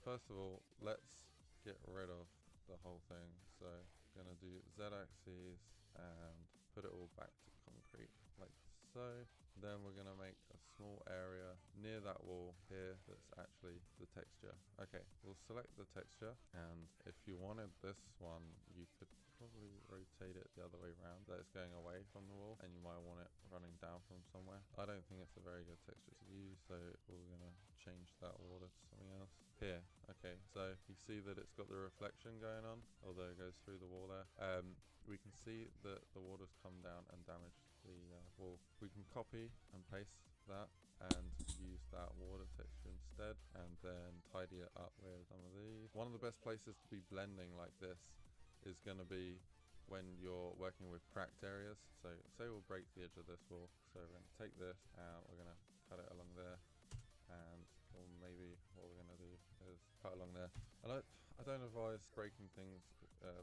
first of all, let's get rid of the whole thing. So I'm gonna do Z-axis and put it all back to concrete like so. Then we're gonna make a small area near that wall here that's actually the texture. Okay, we'll select the texture, and if you wanted this one, you could probably rotate it the other way around, that it's going away from the wall, and you might want it running down from somewhere. I don't think it's a very good texture to use, so we're gonna change that water to something else. Here, okay, so you see that it's got the reflection going on, although it goes through the wall there. We can see that the water's come down and damaged the wall. We can copy and paste that and use that water texture instead, and then tidy it up with some of these. One of the best places to be blending like this is going to be when you're working with cracked areas. So say we'll break the edge of this wall, so we're going to take this and we're going to cut it along there, and or maybe what we're going to do is cut along there. And I don't advise breaking things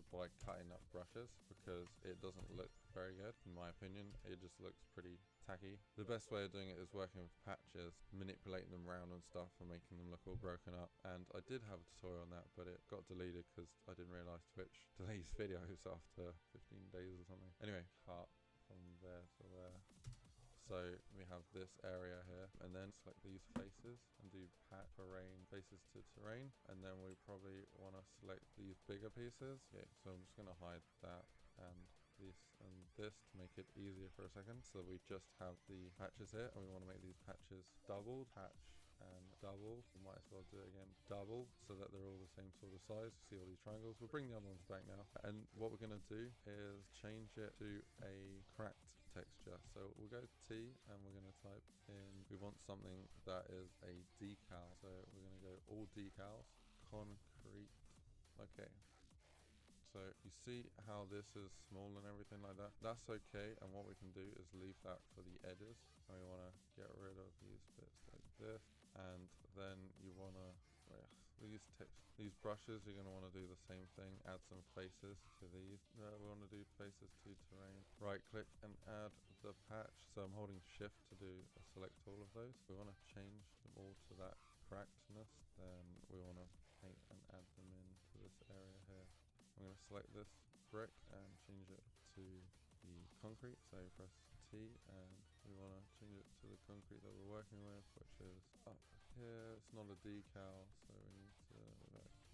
by cutting up brushes, because it doesn't look very good in my opinion. It just looks pretty tacky. The best way of doing it is working with patches, manipulating them around and stuff and making them look all broken up. And I did have a tutorial on that, but it got deleted because I didn't realize Twitch deletes videos after 15 days or something. Anyway, cut from there to there. So we have this area here, and then select these faces and do pat terrain faces to terrain, and then we probably want to select these bigger pieces. Okay, so I'm just going to hide that and this and this to make it easier for a second. So we just have the patches here, and we want to make these patches doubled, patch and double. We might as well do it again, double, so that they're all the same sort of size. See all these triangles. We'll bring the other ones back now, and what we're going to do is change it to a cracked texture. So we'll go T and we're going to type in, we want something that is a decal, so we're going to go all decals, concrete. Okay, so you see how this is small and everything like that? That's okay, and what we can do is leave that for the edges. And we want to get rid of these bits like this, and then you want to, these brushes, you're going to want to do the same thing, add some faces to these. We want to do faces to terrain. Right click and add the patch. So I'm holding shift to select all of those. We want to change them all to that I'm going to select this brick and change it to the concrete. So press T and we want to change it to the concrete that we're working with, which is up here. It's not a decal, so we need to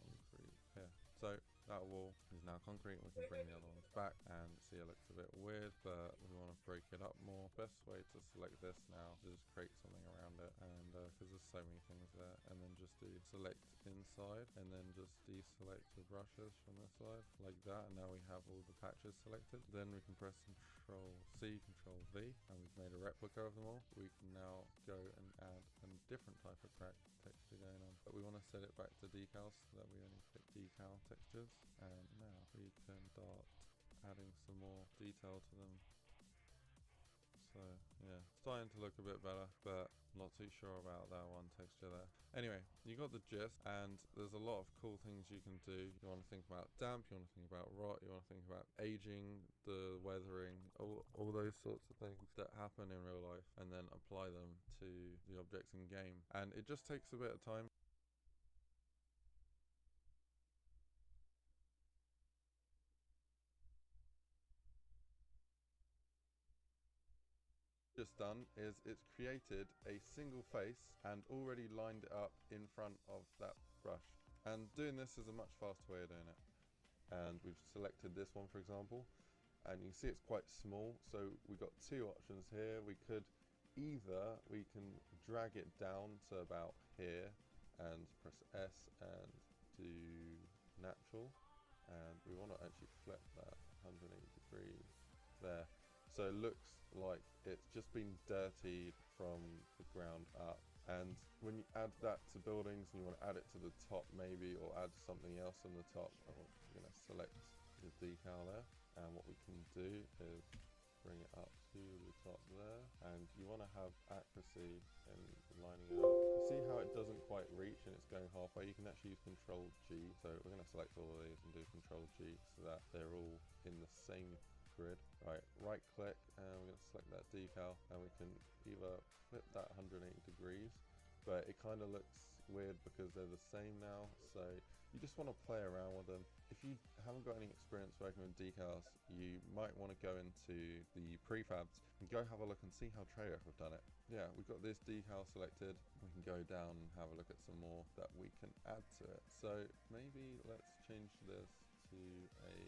concrete here. So that wall is now concrete. We can bring the other ones back and see it looks a bit weird, but we want to break it up more. Best way to select this now is just create something around it, and because there's so many things there, and then just do select inside and then just deselect the brushes from this side like that, and now we have all the patches selected. Then we can press Control C, Control V, and we've made a replica of them all. We can now go and add a different type of crack texture going on, but we want to set it back to decals so that we only pick decal textures, and now we can start adding some more detail to them. So yeah, starting to look a bit better, but not too sure about that one texture there. Anyway, you got the gist, and there's a lot of cool things you can do. You want to think about damp, you want to think about rot, you want to think about aging, the weathering, all those sorts of things that happen in real life, and then apply them to the objects in game. And it just takes a bit of time. Just done is it's created a single face and already lined it up in front of that brush, and doing this is a much faster way of doing it. And we've selected this one, for example, and you can see it's quite small, so we've got two options here. We can drag it down to about here and press S and do natural, and we want to actually flip that 180 degrees there. So it looks like it's just been dirtied from the ground up. And when you add that to buildings and you want to add it to the top maybe, or add something else on the top, we're going to select the decal there. And what we can do is bring it up to the top there. And you want to have accuracy in lining it up. You see how it doesn't quite reach and it's going halfway? You can actually use Control G. So we're going to select all of these and do Control G so that they're all in the same grid. Right click, and we're going to select that decal, and we can either flip that 180 degrees, but it kind of looks weird because they're the same now, so you just want to play around with them. If you haven't got any experience working with decals, you might want to go into the prefabs and go have a look and see how Treyarch have done it. Yeah, we've got this decal selected. We can go down and have a look at some more that we can add to it. So maybe let's change this to a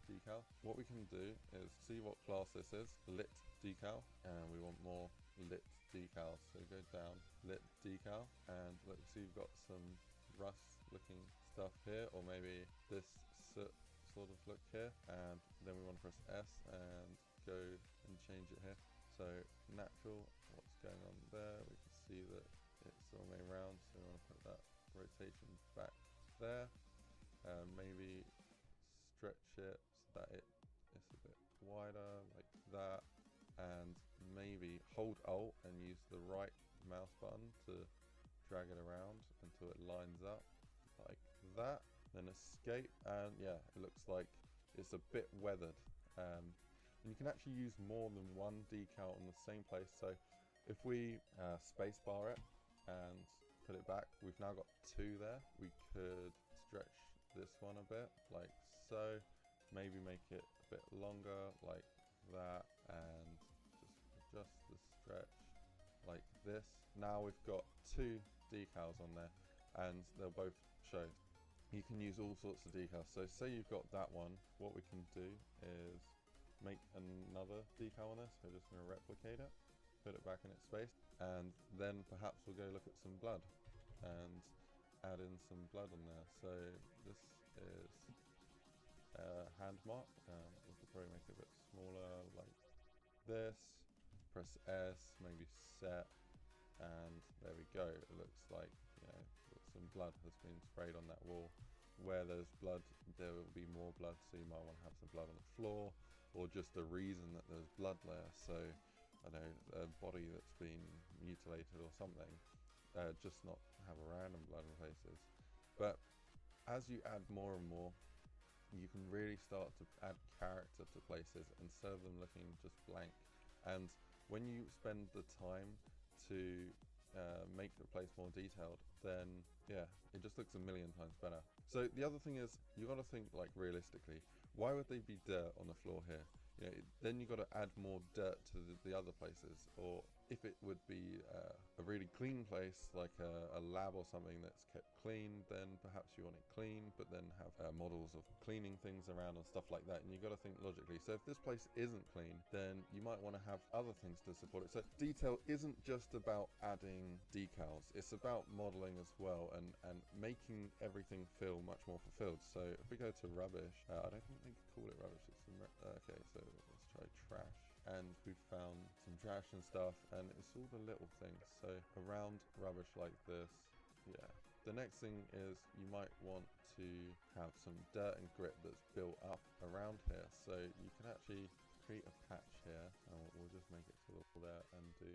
decal. What we can do is see what class this is, lit decal, and we want more lit decals. So go down, lit decal, and let's see, we've got some rust looking stuff here, or maybe this sort of look here, and then we want to press S and go and change it here. So natural, what's going on there, we can see that it's all made round, so we want to put that rotation back there, and maybe stretch it so that it's a bit wider like that, and maybe hold Alt and use the right mouse button to drag it around until it lines up like that, then escape, and yeah, it looks like it's a bit weathered. And you can actually use more than one decal in the same place. So if we spacebar it and put it back, we've now got two there. We could stretch this one a bit like so, maybe make it a bit longer like that, and just adjust the stretch like this. Now we've got two decals on there and they'll both show. You can use all sorts of decals. So say you've got that one, what we can do is make another decal on this. We're just going to replicate it, put it back in its space, and then perhaps we'll go look at some blood and add in some blood on there. So this is a hand mark. We could probably make it a bit smaller like this. Press S, maybe set, and there we go. It looks like, you know, some blood has been sprayed on that wall. Where there's blood, there will be more blood, so you might want to have some blood on the floor, or just a reason that there's blood there. So I don't know, a body that's been mutilated or something, just not have a random blood in places. But as you add more and more, you can really start to add character to places instead of them looking just blank. And when you spend the time to make the place more detailed, then yeah, it just looks a million times better. So the other thing is, you got to think like realistically. Why would they be dirt on the floor here? You know, then you got to add more dirt to the other places. Or if it would be a really clean place, like a lab or something that's kept clean, then perhaps you want it clean, but then have models of cleaning things around and stuff like that. And you got to think logically. So if this place isn't clean, then you might want to have other things to support it. So detail isn't just about adding decals. It's about modeling as well, and making everything feel much more fulfilled. So if we go to rubbish, I don't think they call it rubbish. It's okay, so let's try trash. And we've found some trash and stuff, and it's all the little things. So around rubbish like this, yeah. The next thing is you might want to have some dirt and grit that's built up around here. So you can actually create a patch here, and we'll just make it to the there and do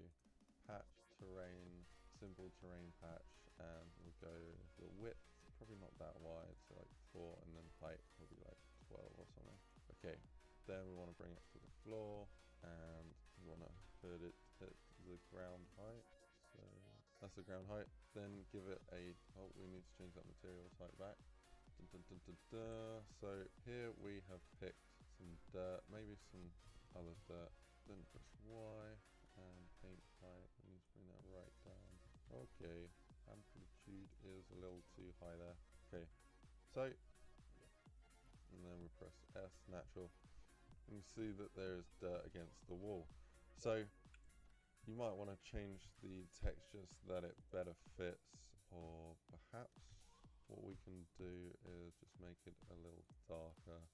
patch terrain, simple terrain patch, and we'll go the width, probably not that wide, so like 4, and then height will be like 12 or something. Okay, then we want to bring it to the floor, and we want to put it at the ground height. So that's the ground height. Then give it a, oh, we need to change that material type back. Dun, dun, dun, dun, dun. So here we have picked some dirt, maybe some other dirt. Then press Y and paint height. We need to bring that right down. Okay, amplitude is a little too high there. Okay, so, and then we press S, natural. And you see that there is dirt against the wall. So you might want to change the texture so that it better fits, or perhaps what we can do is just make it a little darker,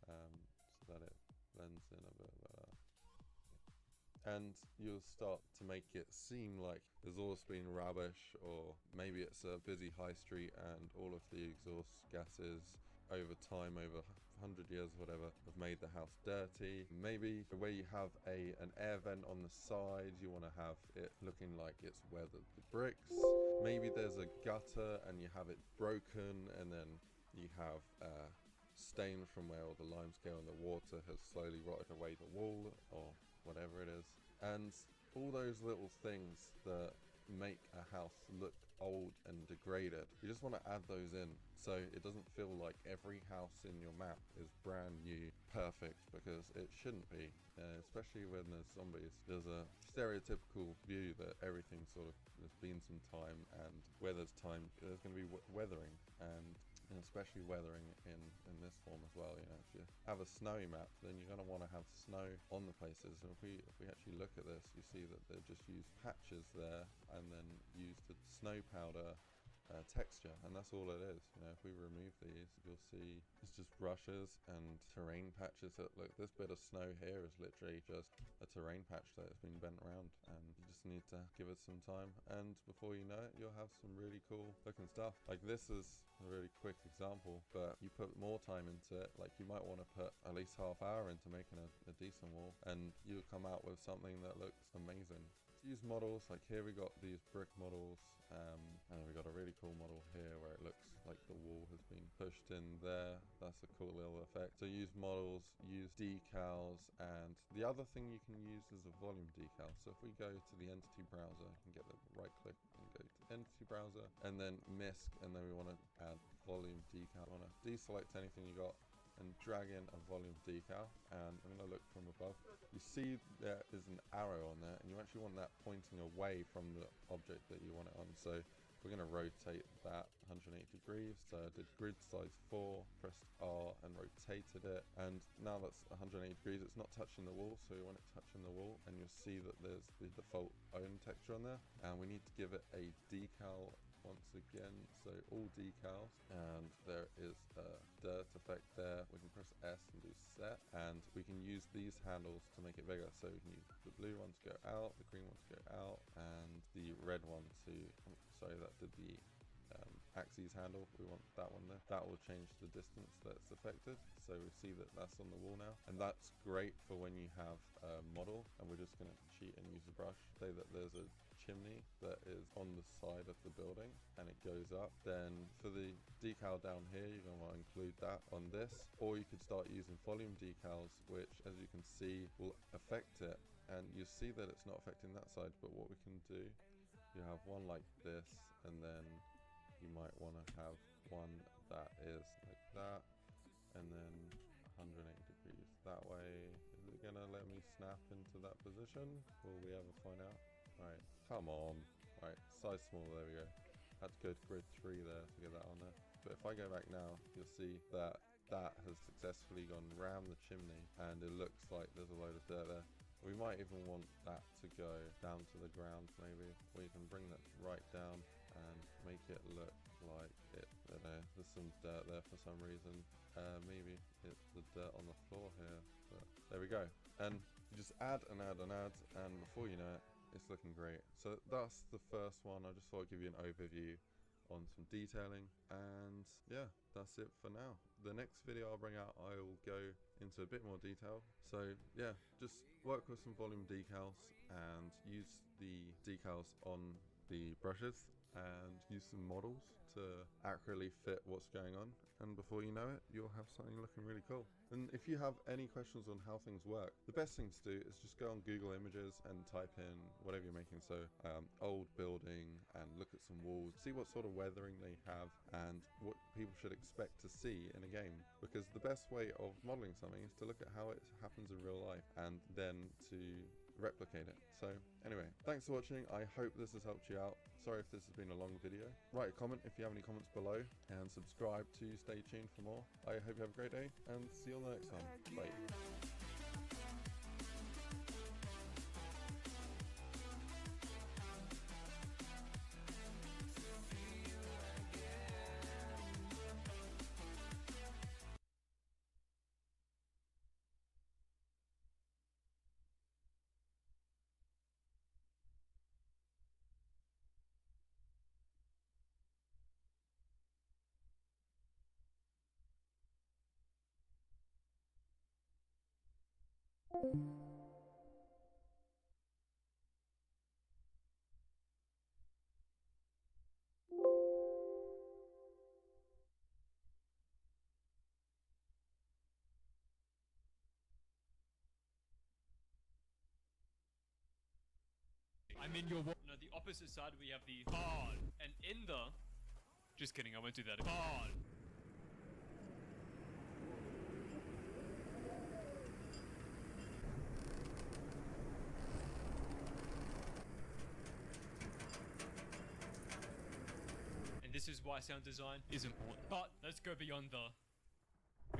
so that it blends in a bit better. And you'll start to make it seem like there's always been rubbish, or maybe it's a busy high street and all of the exhaust gases over time, over 100 years, whatever, have made the house dirty. Maybe where you have an air vent on the side, you want to have it looking like it's weathered the bricks. Maybe there's a gutter and you have it broken, and then you have stain from where all the limescale and the water has slowly rotted away the wall, or whatever it is. And all those little things that make a house look old and degraded, you just want to add those in, so it doesn't feel like every house in your map is brand new, perfect, because it shouldn't be. Especially when there's zombies, there's a stereotypical view that everything sort of, there's been some time, and where there's time, there's going to be weathering, and especially weathering in this form as well. You know, if you have a snowy map, then you're going to want to have snow on the places. And if we actually look at this, you see that they just use patches there, and then use the snow powder texture, and that's all it is. You know, if we remove these, you'll see it's just brushes and terrain patches. That look, this bit of snow here is literally just a terrain patch that has been bent around, and you just need to give it some time, and before you know it, you'll have some really cool looking stuff. Like, this is a really quick example, but you put more time into it, like you might want to put at least half hour into making a decent wall, and you'll come out with something that looks amazing. Use models, like here we got these brick models, and we got a really cool model here where it looks like the wall has been pushed in there. That's a cool little effect. So use models, use decals, and the other thing you can use is a volume decal. So if we go to the entity browser, you can get the right click and go to entity browser, and then MISC, and then we want to add volume decal. You want to deselect anything you got and drag in a volume decal, and I'm going to look from above. You see there is an arrow on there, and you actually want that pointing away from the object that you want it on. So we're going to rotate that 180 degrees. So I did grid size 4, pressed R and rotated it, and now that's 180 degrees. It's not touching the wall, so we want it touching the wall, and you'll see that there's the default own texture on there, and we need to give it a decal once again. So all decals, and there is a dirt effect there. We can press S and do set, and we can use these handles to make it bigger. So we can use the blue one to go out, the green one to go out, and the red one to, sorry, that did the axes handle. We want that one there. That will change the distance that's affected. So we see that that's on the wall now, and that's great for when you have a model, and we're just going to cheat and use a brush. Say that there's a chimney that is on the side of the building and it goes up, then for the decal down here, you're going to want to include that on this, or you could start using volume decals, which, as you can see, will affect it, and you see that it's not affecting that side. But what we can do you have one like this, and then you might want to have one that is like that, and then 180 degrees that way. Is it gonna let me snap into that position? Will we ever find out? Right, come on. Right, size small, there we go. Had to go to grid 3 there to get that on there. But if I go back now, you'll see that that has successfully gone round the chimney, and it looks like there's a load of dirt there. We might even want that to go down to the ground maybe, or you can bring that right down and make it look like it, I don't know, there's some dirt there for some reason. Maybe it's the dirt on the floor here, but there we go. And you just add and add and add, and before you know it, it's looking great. So that's the first one. I just thought I'd give you an overview on some detailing, and yeah, that's it for now. The next video I'll bring out, I'll go into a bit more detail. So yeah, just work with some volume decals and use the decals on the brushes and use some models to accurately fit what's going on, and before you know it, you'll have something looking really cool. And if you have any questions on how things work, the best thing to do is just go on Google Images and type in whatever you're making. So old building, and look at some walls, see what sort of weathering they have and what people should expect to see in a game, because the best way of modeling something is to look at how it happens in real life and then to replicate it. So anyway, thanks for watching. I hope this has helped you out. Sorry if this has been a long video. Write a comment if you have any comments below, and subscribe to stay tuned for more. I hope you have a great day, and see you on the next time. Bye. I'm in your wall. No, the opposite side we have the barn. And in the... Just kidding, I won't do that. Barn. And this is why sound design is important. But let's go beyond the...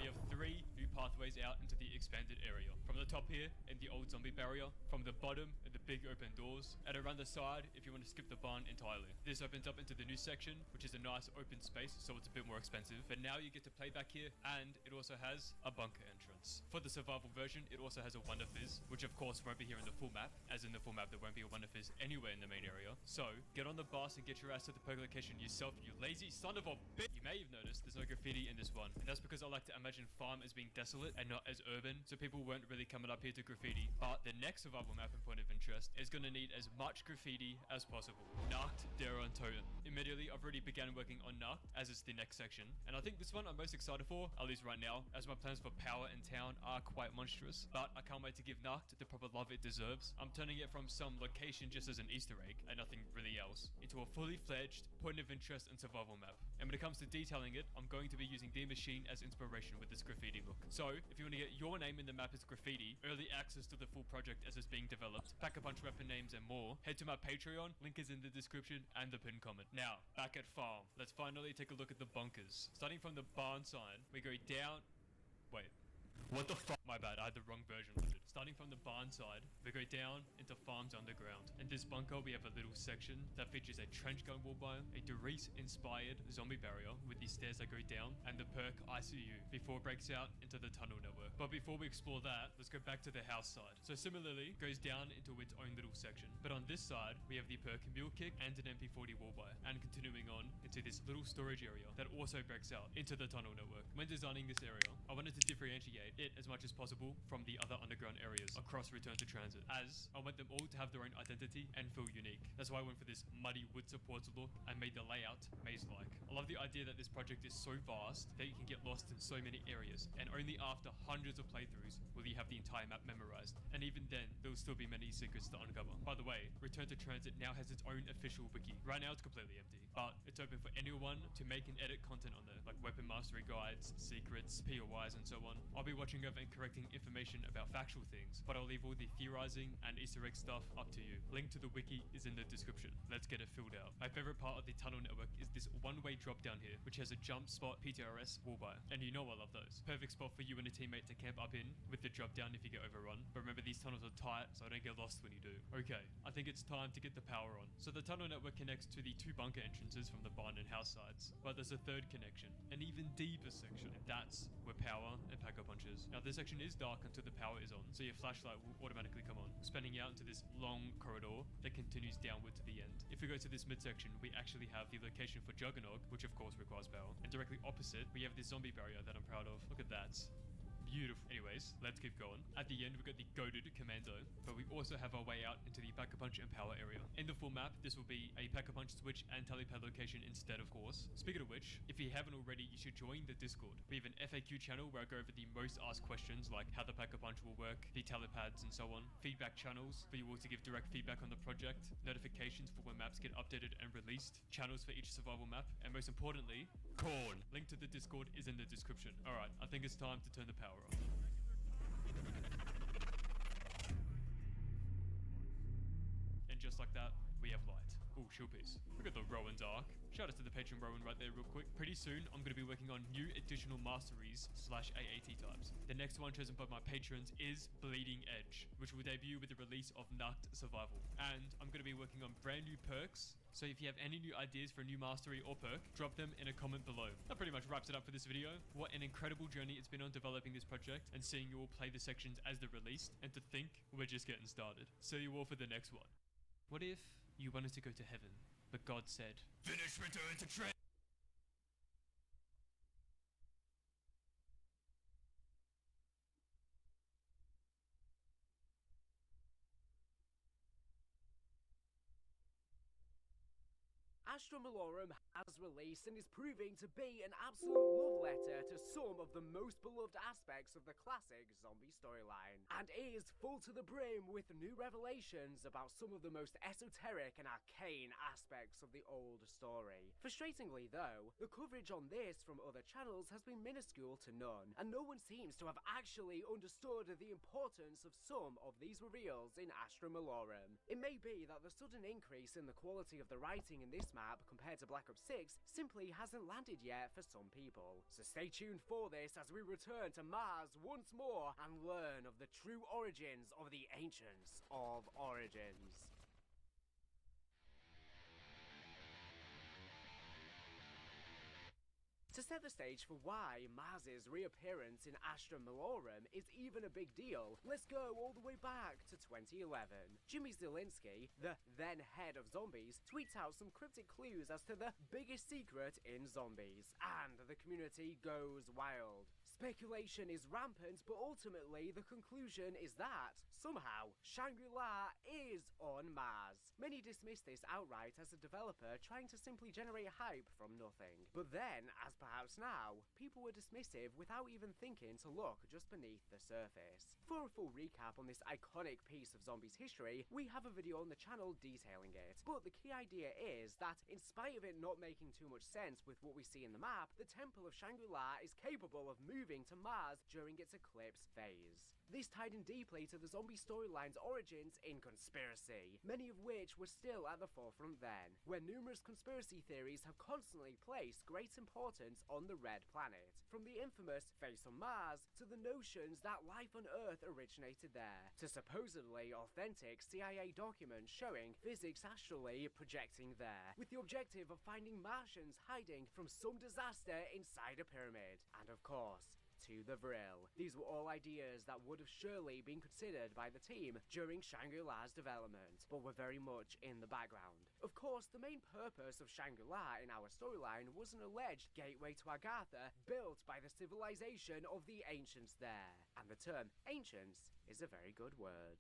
We have 3 new pathways out into the expanded area. From the top here, in the old zombie barrier. From the bottom, in the big open doors. And around the side, if you want to skip the barn entirely. This opens up into the new section, which is a nice open space, so it's a bit more expensive. But now you get to play back here, and it also has a bunker entrance. For the survival version, it also has a Wonder Fizz, which of course won't be here in the full map. As in the full map, there won't be a Wonder Fizz anywhere in the main area. So, get on the bus and get your ass to the perk location yourself, you lazy son of a bitch! You may have noticed there's no graffiti in this one, and that's because I like to imagine farm as being desolate and not as urban, so people weren't really coming up here to graffiti. But the next survival map and point of interest is going to need as much graffiti as possible. Nacht der Toten. Immediately, I've already began working on Nacht, as it's the next section, and I think this one I'm most excited for, at least right now, as my plans for power in town are quite monstrous. But I can't wait to give Nacht the proper love it deserves. I'm turning it from some location just as an Easter egg, and nothing really else, into a fully fledged point of interest and survival map. And when it comes to detailing it, I'm going to be using the machine as inspiration with this graffiti look. So, if you want to get your name in the map as graffiti, early access to the full project as it's being developed, pack a bunch of weapon names and more, head to my Patreon, link is in the description and the pinned comment. Now, back at farm, let's finally take a look at the bunkers. Starting from the barn side, we go down... Wait. What the fuck? My bad, I had the wrong version loaded. Starting from the barn side, we go down into farms underground. In this bunker, we have a little section that features a trench gun wall bio, a Doris-inspired zombie barrier with these stairs that go down, and the perk ICU before it breaks out into the tunnel network. But before we explore that, let's go back to the house side. So similarly, goes down into its own little section. But on this side, we have the perk mule kick and an MP40 wall bio. And continuing on into into this little storage area that also breaks out into the tunnel network. When designing this area, I wanted to differentiate it as much as possible from the other underground areas across Return to Transit, as I want them all to have their own identity and feel unique. That's why I went for this muddy wood supports look and made the layout maze-like. I love the idea that this project is so vast that you can get lost in so many areas, and only after hundreds of playthroughs will you have the entire map memorized. And even then, there will still be many secrets to uncover. By the way, Return to Transit now has its own official wiki. Right now it's completely empty, but it's open for anyone to make and edit content on there, like weapon mastery guides, secrets, POIs, and so on. I'll be watching over and correcting information about factual things, but I'll leave all the theorizing and Easter egg stuff up to you. Link to the wiki is in the description. Let's get it filled out. My favorite part of the tunnel network is this one-way drop down here, which has a jump spot PTRS wall buy, and you know I love those. Perfect spot for you and a teammate to camp up in with the drop down if you get overrun. But remember, these tunnels are tight, so don't get lost when you do. Okay, I think it's time to get the power on. So the tunnel network connects to the 2 bunker entrances from the barn and house sides, but there's a 3rd connection, an even deeper section, and that's where power and Pack-a-Punch is. Now this section is dark until the power is on, so your flashlight will automatically come on, spanning out into this long corridor that continues downward to the end. If we go to this midsection, we actually have the location for Juggernog, which of course requires power, and directly opposite we have this zombie barrier that I'm proud of. Look at that. Beautiful. Anyways, let's keep going. At the end, we got the goated commando, but we also have our way out into the Pack-a-Punch and power area. In the full map, this will be a Pack-a-Punch switch and telepad location instead, of course. Speaking of which, if you haven't already, you should join the Discord. We have an FAQ channel where I go over the most asked questions, like how the Pack-a-Punch will work, the telepads, and so on. Feedback channels for you all to give direct feedback on the project. Notifications for when maps get updated and released. Channels for each survival map. And most importantly, corn. Link to the Discord is in the description. Alright, I think it's time to turn the power on. And just like that, we have light. Ooh, shield piece. Look at the Rowan's arc. Shout out to the patron Rowan right there real quick. Pretty soon, I'm going to be working on new additional masteries / AAT types. The next one chosen by my patrons is Bleeding Edge, which will debut with the release of Nacht Survival. And I'm going to be working on brand new perks, so if you have any new ideas for a new mastery or perk, drop them in a comment below. That pretty much wraps it up for this video. What an incredible journey it's been on developing this project and seeing you all play the sections as they're released, and to think we're just getting started. See you all for the next one. What if you wanted to go to heaven, but God said, finish Return to Transit? Astra Malorum has released and is proving to be an absolute love letter to some of the most beloved aspects of the classic zombie storyline, and is full to the brim with new revelations about some of the most esoteric and arcane aspects of the old story. Frustratingly though, the coverage on this from other channels has been minuscule to none, and no one seems to have actually understood the importance of some of these reveals in Astra Malorum. It may be that the sudden increase in the quality of the writing in this map compared to Black Ops 6 simply hasn't landed yet for some people. So stay tuned for this as we return to Mars once more and learn of the true origins of the Ancients of Origins. To set the stage for why Mars's reappearance in Astra Malorum is even a big deal, let's go all the way back to 2011. Jimmy Zielinski, the then head of zombies, tweets out some cryptic clues as to the biggest secret in zombies, and the community goes wild. Speculation is rampant, but ultimately the conclusion is that, somehow, Shangri-La is on Mars. Many dismiss this outright as a developer trying to simply generate hype from nothing. But then, as perhaps now, people were dismissive without even thinking to look just beneath the surface. For a full recap on this iconic piece of zombies history, we have a video on the channel detailing it. But the key idea is that, in spite of it not making too much sense with what we see in the map, the Temple of Shangri-La is capable of moving to Mars during its eclipse phase. This tied in deeply to the zombie storyline's origins in conspiracy, many of which were still at the forefront then, where numerous conspiracy theories have constantly placed great importance on the Red Planet, from the infamous face on Mars to the notions that life on Earth originated there, to supposedly authentic CIA documents showing physics astrally projecting there, with the objective of finding Martians hiding from some disaster inside a pyramid, and of course, to the Vril. These were all ideas that would have surely been considered by the team during Shangri-La's development, but were very much in the background. Of course, the main purpose of Shangri-La in our storyline was an alleged gateway to Agartha built by the civilization of the ancients there, and the term ancients is a very good word.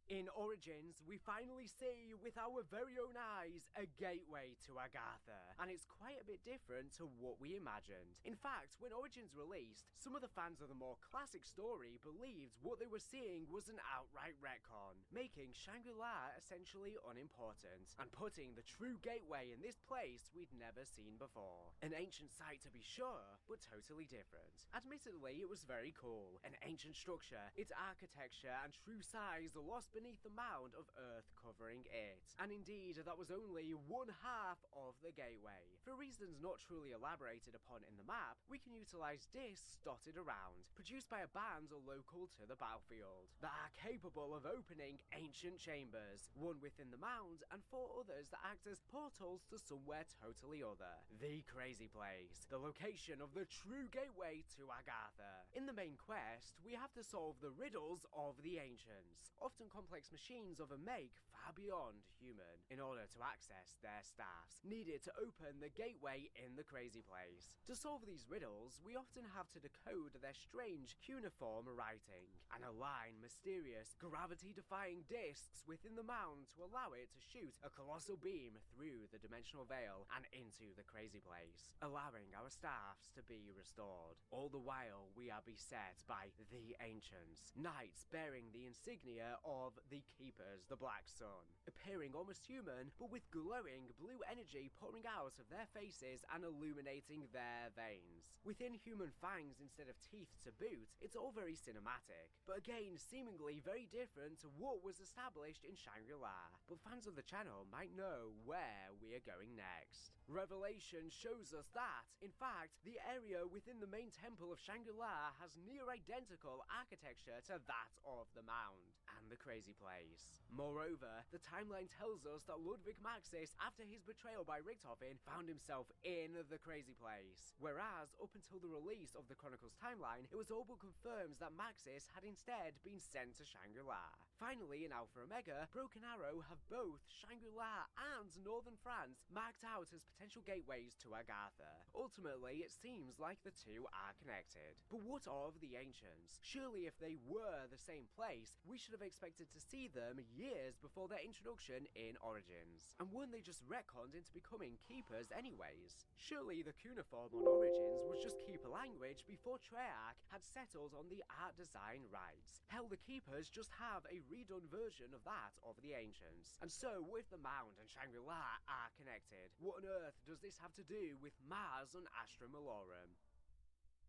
In Origins, we finally see, with our very own eyes, a gateway to Agartha, and it's quite a bit different to what we imagined. In fact, when Origins released, some of the fans of the more classic story believed what they were seeing was an outright retcon, making Shangri-La essentially unimportant, and putting the true gateway in this place we'd never seen before. An ancient site to be sure, but totally different. Admittedly, it was very cool. An ancient structure, its architecture and true size lost beneath the mound of earth covering it. And indeed, that was only one half of the gateway. For reasons not truly elaborated upon in the map, we can utilize discs dotted around, produced by a band local to the battlefield, that are capable of opening ancient chambers, one within the mound and 4 others that act as portals to somewhere totally other. The Crazy Place, the location of the true gateway to Agartha. In the main quest, we have to solve the riddles of the ancients, often complex machines of a make far beyond human, in order to access their staffs, needed to open the gateway in the Crazy Place. To solve these riddles, we often have to decode their strange cuneiform writing, and align mysterious, gravity-defying discs within the mound to allow it to shoot a colossal beam through the dimensional veil and into the Crazy Place, allowing our staffs to be restored. All the while, we are beset by the ancients, knights bearing the insignia of the Keepers, the Black Sun, appearing almost human, but with glowing blue energy pouring out of their faces and illuminating their veins. With inhuman fangs instead of teeth to boot, it's all very cinematic, but again seemingly very different to what was established in Shangri-La, but fans of the channel might know where we are going next. Revelation shows us that, in fact, the area within the main temple of Shangri-La has near identical architecture to that of the mound and the Crazy Place. Moreover, the timeline tells us that Ludwig Maxis, after his betrayal by Richtofen, found himself in the Crazy Place, whereas up until the release of the Chronicles timeline, it was all but confirmed that Maxis had instead been sent to Shangri-La. Finally, in Alpha Omega, Broken Arrow have both Shangri-La and Northern France marked out as potential gateways to Agartha. Ultimately, it seems like the two are connected. But what of the ancients? Surely if they were the same place, we should have expected to see them years before their introduction in Origins. And weren't they just retconned into becoming keepers anyways? Surely the cuneiform on Origins was just keeper language before Treyarch had settled on the art design rights. Hell, the keepers just have a redone version of that of the ancients. And so, if the Mound and Shangri-La are connected, what on earth does this have to do with Mars and Astra Malorum?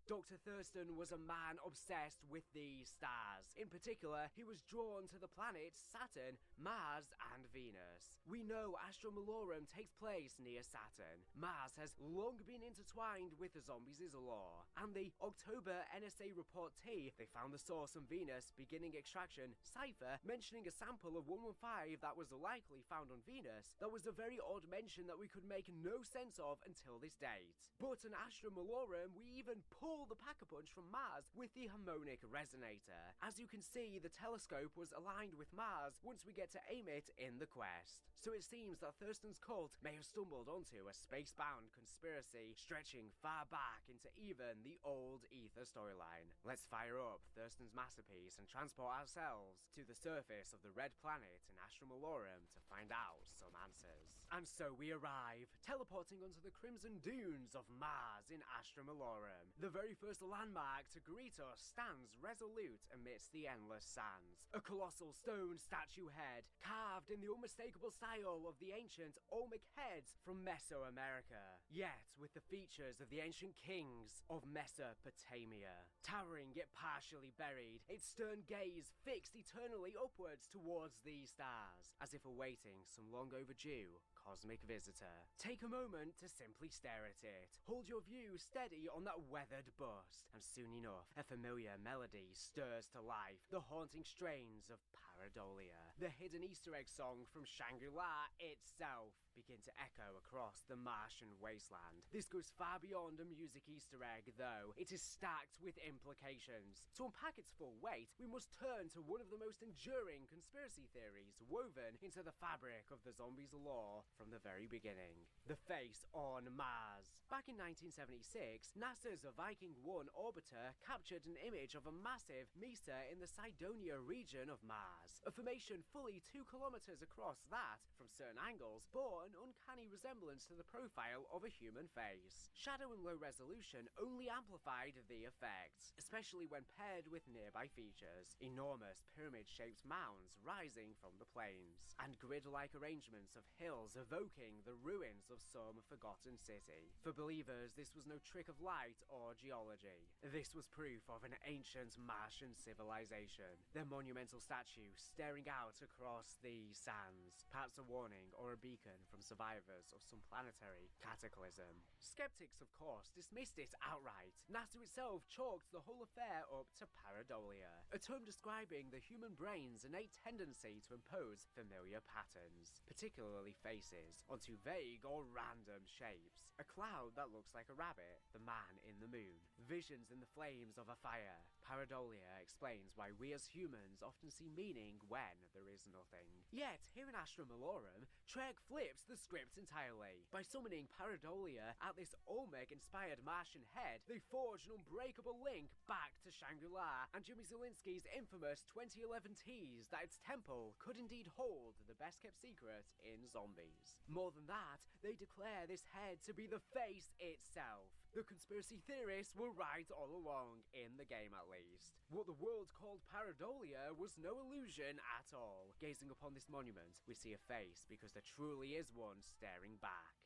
Dr. Thurston was a man obsessed with the stars. In particular, he was drawn to the planets Saturn, Mars, and Venus. We know Astra Malorum takes place near Saturn. Mars has long been intertwined with the zombies' lore, and the October NSA Report T, they found the source on Venus, beginning extraction, cipher, mentioning a sample of 115 that was likely found on Venus. That was a very odd mention that we could make no sense of until this date. But in Astra Malorum, we even pulled the Pack-a-Punch from Mars with the harmonic resonator. As you can see, the telescope was aligned with Mars once we get to aim it in the quest. So it seems that Thurston's cult may have stumbled onto a space-bound conspiracy stretching far back into even the old Ether storyline. Let's fire up Thurston's masterpiece and transport ourselves to the surface of the red planet in Astra Malorum to find out some answers. And so we arrive, teleporting onto the crimson dunes of Mars in Astra Malorum. The very first landmark to greet us stands resolute amidst the endless sands. A colossal stone statue head, carved in the unmistakable style of the ancient Olmec heads from Mesoamerica, yet with the features of the ancient kings of Mesopotamia. Towering yet partially buried, its stern gaze fixed eternally upwards towards the stars, as if awaiting some long overdue cosmic visitor. Take a moment to simply stare at it. Hold your view steady on that weathered bust, and soon enough, a familiar melody stirs to life the haunting strains of Pareidolia. The hidden Easter egg song from Shangri-La itself begin to echo across the Martian wasteland. This goes far beyond a music Easter egg, though. It is stacked with implications. To unpack its full weight, we must turn to one of the most enduring conspiracy theories woven into the fabric of the zombies' lore from the very beginning. The face on Mars. Back in 1976, NASA's Viking 1 orbiter captured an image of a massive mesa in the Cydonia region of Mars. A formation fully 2 kilometers across that, from certain angles, bore an uncanny resemblance to the profile of a human face. Shadow and low resolution only amplified the effects, especially when paired with nearby features. Enormous pyramid-shaped mounds rising from the plains, and grid-like arrangements of hills evoking the ruins of some forgotten city. For believers, this was no trick of light or geology. This was proof of an ancient Martian civilization, their monumental statue staring out across the sands, perhaps a warning or a beacon from survivors of some planetary cataclysm. Skeptics, of course, dismissed it outright. NASA itself chalked the whole affair up to pareidolia, a term describing the human brain's innate tendency to impose familiar patterns, particularly faces, onto vague or random shapes. A cloud that looks like a rabbit, the man in the moon, visions in the flames of a fire. Pareidolia explains why we as humans often see meaning when there is nothing. Yet, here in Astra Malorum, Trek flips the script entirely. By summoning Pareidolia at this Olmec-inspired Martian head, they forge an unbreakable link back to Shangri-La and Jimmy Zielinski's infamous 2011 tease that its temple could indeed hold the best-kept secret in zombies. More than that, they declare this head to be the face itself. The conspiracy theorists were right all along, in the game at least. What the world called pareidolia was no illusion at all. Gazing upon this monument, we see a face because there truly is one staring back.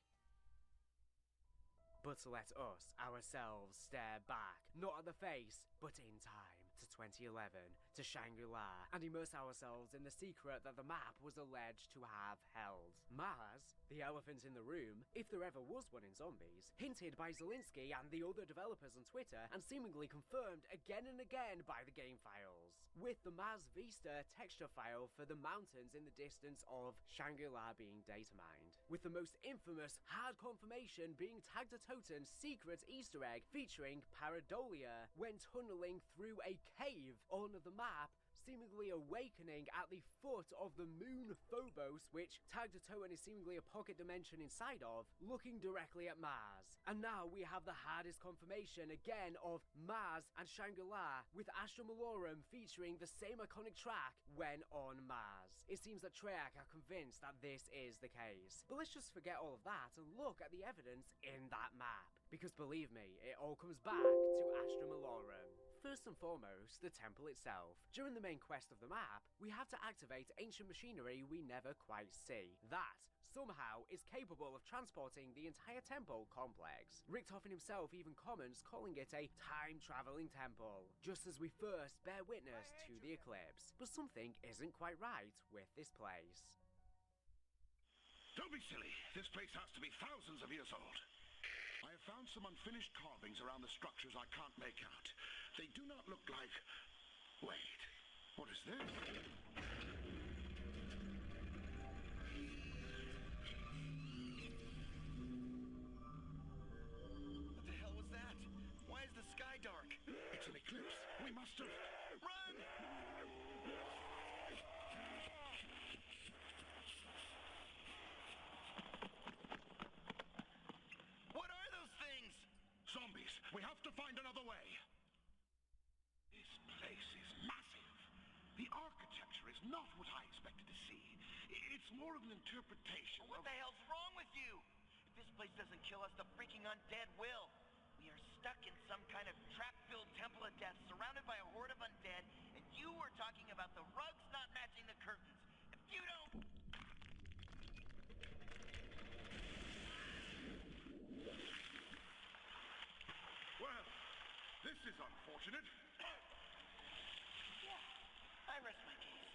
But let us, ourselves, stare back, not at the face, but in time, to 2011, to Shangri-La, and immerse ourselves in the secret that the map was alleged to have held. Mars, the elephant in the room, if there ever was one in zombies, hinted by Zielinski and the other developers on Twitter, and seemingly confirmed again and again by the game files, with the Mars Vista texture file for the mountains in the distance of Shangri-La being data mined, with the most infamous hard confirmation being Tag the Toten's secret Easter egg featuring pareidolia when tunneling through a cave on the map, seemingly awakening at the foot of the moon Phobos, which Tag the Toten is seemingly a pocket dimension inside of, looking directly at Mars. And now we have the hardest confirmation again of Mars and Shangri-La, with Astra Malorum featuring the same iconic track when on Mars. It seems that Treyarch are convinced that this is the case. But let's just forget all of that and look at the evidence in that map. Because believe me, it all comes back to Astra Malorum. First and foremost, the temple itself. During the main quest of the map, we have to activate ancient machinery we never quite see. That, somehow, is capable of transporting the entire temple complex. Richtofen himself even comments calling it a time-traveling temple, just as we first bear witness to the eclipse. But something isn't quite right with this place. Don't be silly. This place has to be thousands of years old. I have found some unfinished carvings around the structures I can't make out. They do not look like... Wait, what is this? What the hell was that? Why is the sky dark? It's an eclipse. We must have... Run! What are those things? Zombies. We have to find another way. This place is massive. The architecture is not what I expected to see. It's more of an interpretation What the hell's wrong with you? If this place doesn't kill us, the freaking undead will. We are stuck in some kind of trap-filled temple of death, surrounded by a horde of undead, and you were talking about the rugs not matching the curtains. If you don't... Well, this is unfortunate. I rest my case.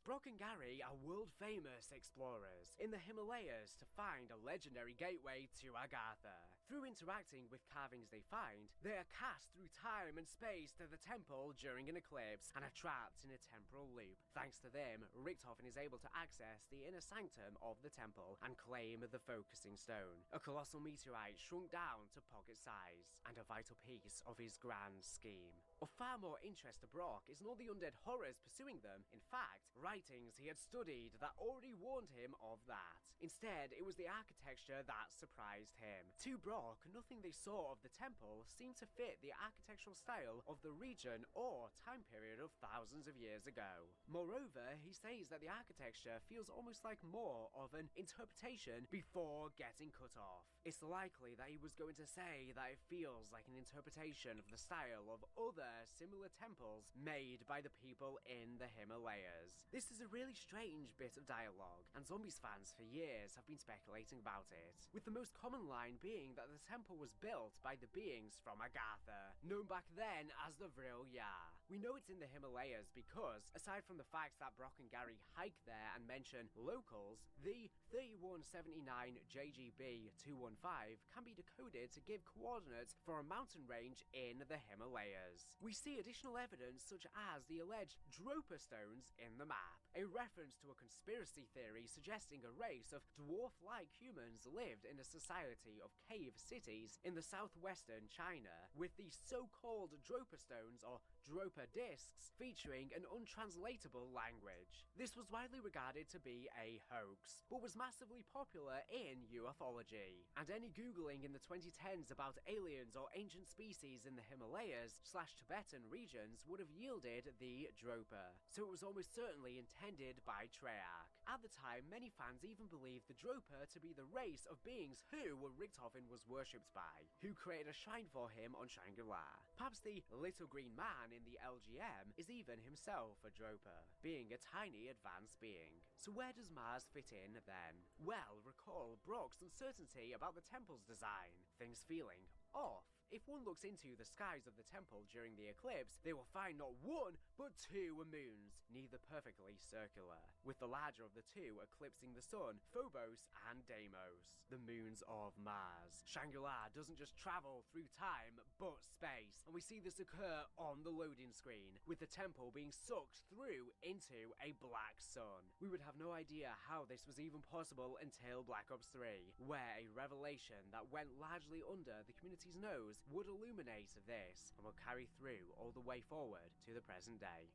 Brock and Gary are world-famous explorers in the Himalayas to find a legendary gateway to Agartha. Through interacting with carvings they find, they are cast through time and space to the temple during an eclipse and are trapped in a temporal loop. Thanks to them, Richtofen is able to access the inner sanctum of the temple and claim the focusing stone, a colossal meteorite shrunk down to pocket size, and a vital piece of his grand scheme. Of far more interest to Brock is not the undead horrors pursuing them. In fact, writings he had studied that already warned him of that. Instead, it was the architecture that surprised him. To Brock, nothing they saw of the temple seemed to fit the architectural style of the region or time period of thousands of years ago. Moreover, he says that the architecture feels almost like more of an interpretation before getting cut off. It's likely that he was going to say that it feels like an interpretation of the style of other similar temples made by the people in the Himalayas. This is a really strange bit of dialogue, and Zombies fans for years have been speculating about it, with the most common line being that the temple was built by the beings from Agartha, known back then as the Vril Ya. We know it's in the Himalayas because, aside from the fact that Brock and Gary hike there and mention locals, the 3179 JGB 215 can be decoded to give coordinates for a mountain range in the Himalayas. We see additional evidence such as the alleged Dropa stones in the map, a reference to a conspiracy theory suggesting a race of dwarf-like humans lived in a society of cave cities in the southwestern China, with the so-called Dropa stones or Dropa discs featuring an untranslatable language. This was widely regarded to be a hoax, but was massively popular in ufology, and any googling in the 2010s about aliens or ancient species in the Himalayas/Tibetan regions would have yielded the Dropa, so it was almost certainly intended by Treyarch. At the time, many fans even believed the Dropa to be the race of beings who Richtofen was worshipped by, who created a shrine for him on Shangri-La. Perhaps the little green man in the LGM is even himself a Dropa, being a tiny advanced being. So where does Mars fit in then? Well, recall Brock's uncertainty about the temple's design, things feeling off. If one looks into the skies of the temple during the eclipse, they will find not one, but two moons, neither perfectly circular, with the larger of the two eclipsing the sun, Phobos and Deimos, the moons of Mars. Shangri-La doesn't just travel through time, but space, and we see this occur on the loading screen, with the temple being sucked through into a black sun. We would have no idea how this was even possible until Black Ops 3, where a revelation that went largely under the community's nose would illuminate this, and will carry through all the way forward to the present day.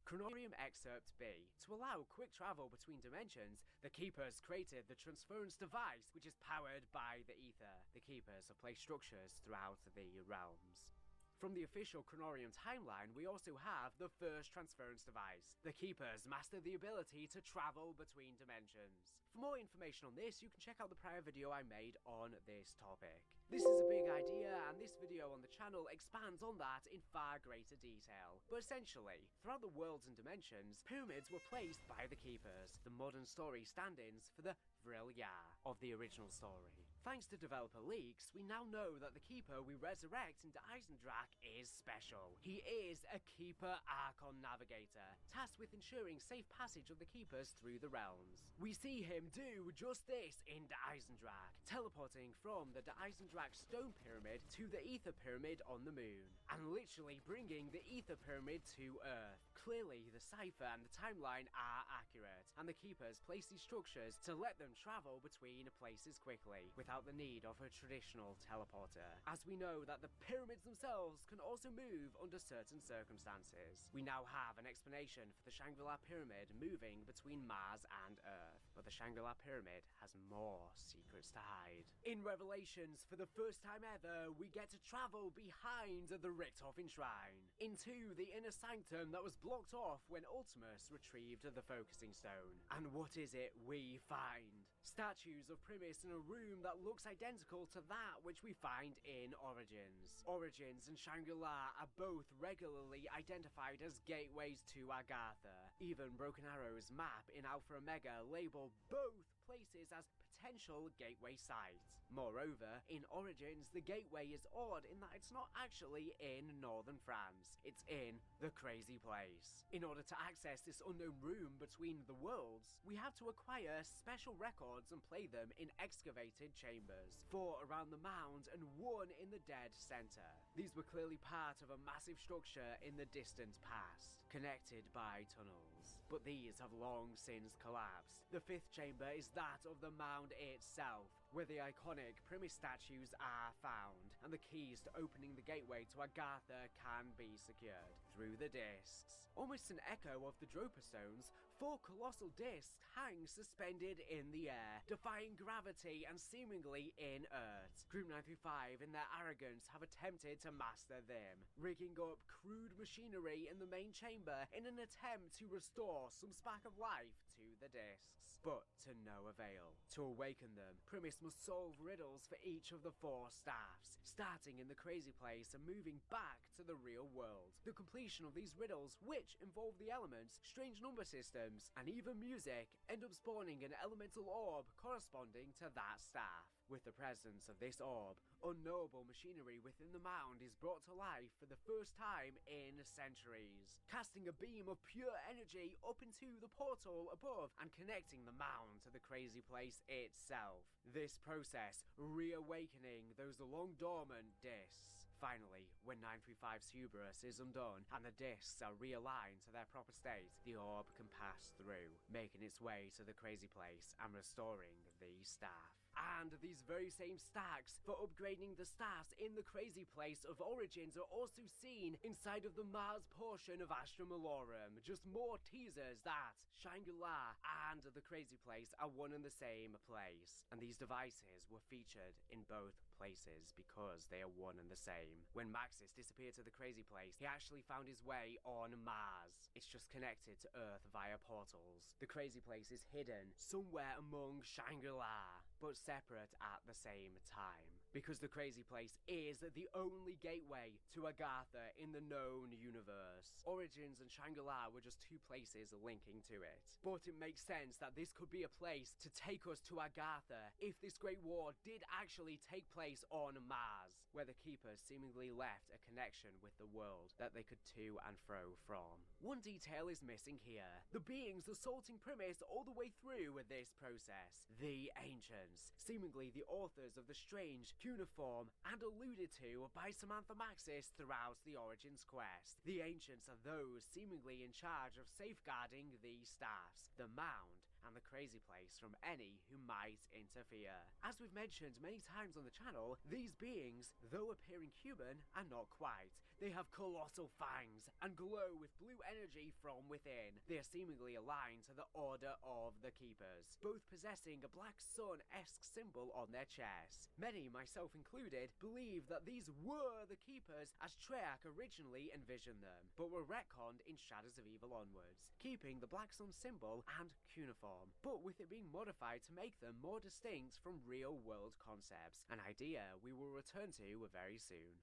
Chronorium Excerpt B. To allow quick travel between dimensions, the Keepers created the transference device, which is powered by the ether. The Keepers have placed structures throughout the realms. From the official Chronorium timeline, we also have the first transference device. The Keepers mastered the ability to travel between dimensions. For more information on this, you can check out the prior video I made on this topic. This is a big idea, and this video on the channel expands on that in far greater detail. But essentially, throughout the worlds and dimensions, pyramids were placed by the Keepers, the modern story stand-ins for the Vril Ya of the original story. Thanks to developer leaks, we now know that the Keeper we resurrect into Eisendrache is special. He is a Keeper Archon Navigator, tasked with ensuring safe passage of the Keepers through the realms. We see him do just this in Eisendrache, teleporting from the Eisendrache stone pyramid to the Ether Pyramid on the moon, and literally bringing the Ether Pyramid to Earth. Clearly, the cipher and the timeline are accurate, and the Keepers place these structures to let them travel between places quickly, without the need of a traditional teleporter, as we know that the pyramids themselves can also move under certain circumstances. We now have an explanation for the Shangri-La Pyramid moving between Mars and Earth, but the Shangri-La Pyramid has more secrets to hide. In Revelations, for the first time ever, we get to travel behind the Richtofen Shrine, into the inner sanctum that was blocked off when Ultimus retrieved the focusing stone. And what is it we find? Statues of Primus in a room that looks identical to that which we find in Origins. Origins and Shangri-La are both regularly identified as gateways to Agartha. Even Broken Arrow's map in Alpha Omega label both places as potential gateway site. Moreover, in Origins, the gateway is odd in that it's not actually in northern France, it's in the Crazy Place. In order to access this unknown room between the worlds, we have to acquire special records and play them in excavated chambers, 4 around the mound and 1 in the dead center. These were clearly part of a massive structure in the distant past, connected by tunnels. But these have long since collapsed. The 5th chamber is that of the mound itself, where the iconic Primus statues are found, and the keys to opening the gateway to Agartha can be secured through the discs. Almost an echo of the Dropa stones, 4 colossal discs hang suspended in the air, defying gravity and seemingly inert. Group 935, in their arrogance, have attempted to master them, rigging up crude machinery in the main chamber in an attempt to restore some spark of life to the discs, but to no avail. To awaken them, Primus must solve riddles for each of the 4 staffs, starting in the Crazy Place and moving back to the real world. The completion of these riddles, which involve the elements, strange number systems, and even music, end up spawning an elemental orb corresponding to that staff. With the presence of this orb, unknowable machinery within the mound is brought to life for the first time in centuries, casting a beam of pure energy up into the portal above and connecting the mound to the Crazy Place itself. This process reawakening those long dormant discs. Finally, when 935's hubris is undone and the discs are realigned to their proper state, the orb can pass through, making its way to the Crazy Place and restoring the staff. And these very same stacks for upgrading the staffs in the Crazy Place of Origins are also seen inside of the Mars portion of Astra Malorum. Just more teasers that Shangri-La and the Crazy Place are one and the same place. And these devices were featured in both places because they are one and the same. When Maxis disappeared to the Crazy Place, he actually found his way on Mars. It's just connected to Earth via portals. The Crazy Place is hidden somewhere among Shangri-La, but separate at the same time, because the Crazy Place is the only gateway to Agartha in the known universe. Origins and Shangri-La were just 2 places linking to it, but it makes sense that this could be a place to take us to Agartha if this Great War did actually take place on Mars, where the Keepers seemingly left a connection with the world that they could to and fro from. One detail is missing here: the beings assaulting Primus all the way through this process, the Ancients, seemingly the authors of the strange cuneiform and alluded to by Samantha Maxis throughout the Origins quest. The Ancients are those seemingly in charge of safeguarding the staffs, the mound, and the Crazy Place from any who might interfere. As we've mentioned many times on the channel, these beings, though appearing human, are not quite. They have colossal fangs and glow with blue energy from within. They are seemingly aligned to the Order of the Keepers, both possessing a black sun-esque symbol on their chests. Many, myself included, believe that these were the Keepers as Treyarch originally envisioned them, but were retconned in Shadows of Evil onwards, keeping the black sun symbol and cuneiform, but with it being modified to make them more distinct from real-world concepts, an idea we will return to very soon.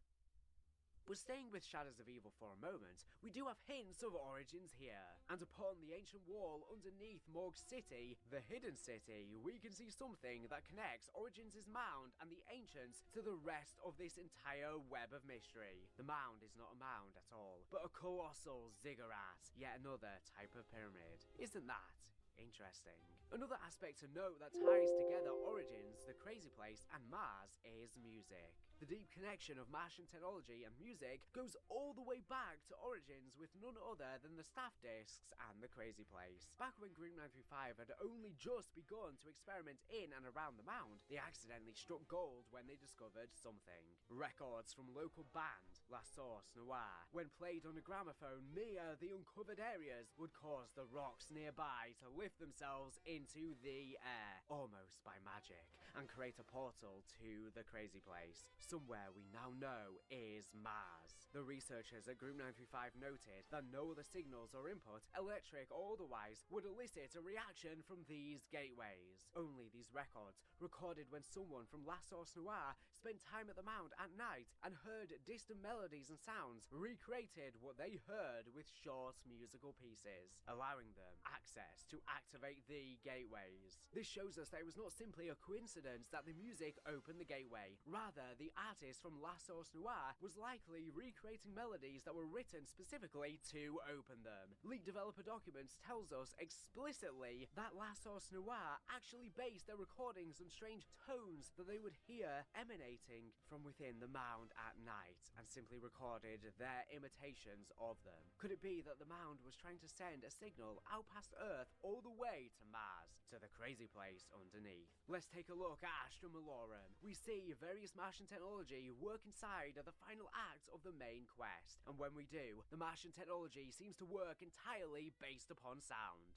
But staying with Shadows of Evil for a moment, we do have hints of Origins here. And upon the ancient wall underneath Morgue City, the Hidden City, we can see something that connects Origins' mound and the Ancients to the rest of this entire web of mystery. The mound is not a mound at all, but a colossal ziggurat, yet another type of pyramid. Isn't that interesting? Another aspect to note that ties together Origins, the Crazy Place, and Mars is music. The deep connection of Martian technology and music goes all the way back to Origins with none other than the staff discs and the Crazy Place. Back when Group 935 had only just begun to experiment in and around the mound, they accidentally struck gold when they discovered something. Records from local band La Source Noire, when played on a gramophone near the uncovered areas, would cause the rocks nearby to lift themselves into the air, almost by magic, and create a portal to the Crazy Place. somewhere we now know is Mars. The researchers at Group 935 noted that no other signals or input, electric or otherwise, would elicit a reaction from these gateways. Only these records, recorded when someone from La Source Noire spent time at the mound at night and heard distant melodies and sounds, recreated what they heard with short musical pieces, allowing them access to activate the gateways. This shows us that it was not simply a coincidence that the music opened the gateway. Rather, the artist from La Source Noire was likely recreating melodies that were written specifically to open them. Leaked developer documents tells us explicitly that La Source Noire actually based their recordings on strange tones that they would hear emanating from within the mound at night, and simply recorded their imitations of them. Could it be that the mound was trying to send a signal out past Earth all the way to Mars, to the crazy place underneath? Let's take a look at Astra Malorum. We see various Martian technology work inside of the final act of the main quest, and when we do, the Martian technology seems to work entirely based upon sound.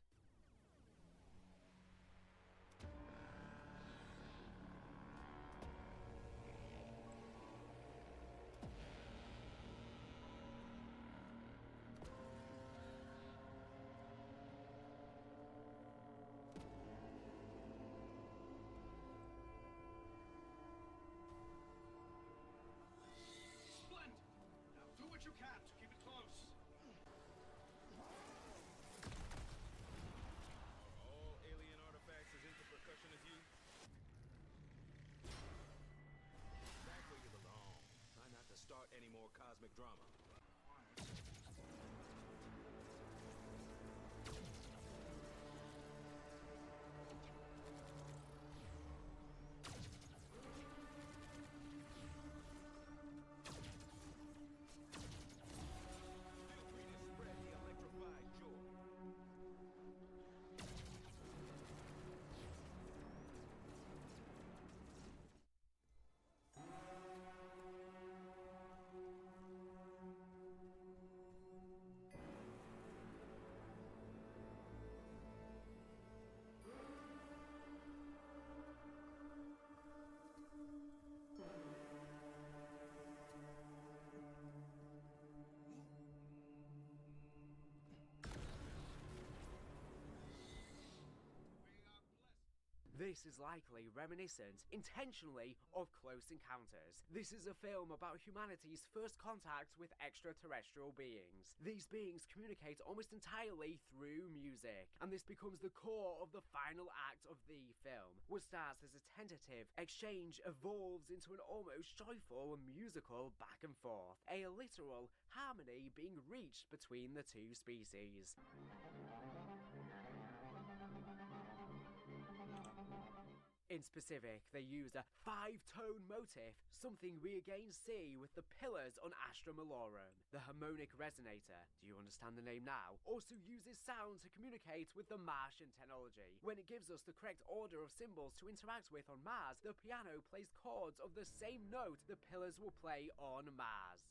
Splendid! Now do what you can to keep it close. Are all alien artifacts as into percussion as you? Back where you belong. Try not to start any more cosmic drama. Feel free to spread the electrified joy. This is likely reminiscent, intentionally, of Close Encounters. This is a film about humanity's first contact with extraterrestrial beings. These beings communicate almost entirely through music, and this becomes the core of the final act of the film. What starts as a tentative exchange evolves into an almost joyful musical back and forth, a literal harmony being reached between the two species. In specific, they use a 5-tone motif, something we again see with the pillars on Astra Malorum. The harmonic resonator, do you understand the name now, also uses sound to communicate with the Martian technology. When it gives us the correct order of symbols to interact with on Mars, the piano plays chords of the same note the pillars will play on Mars.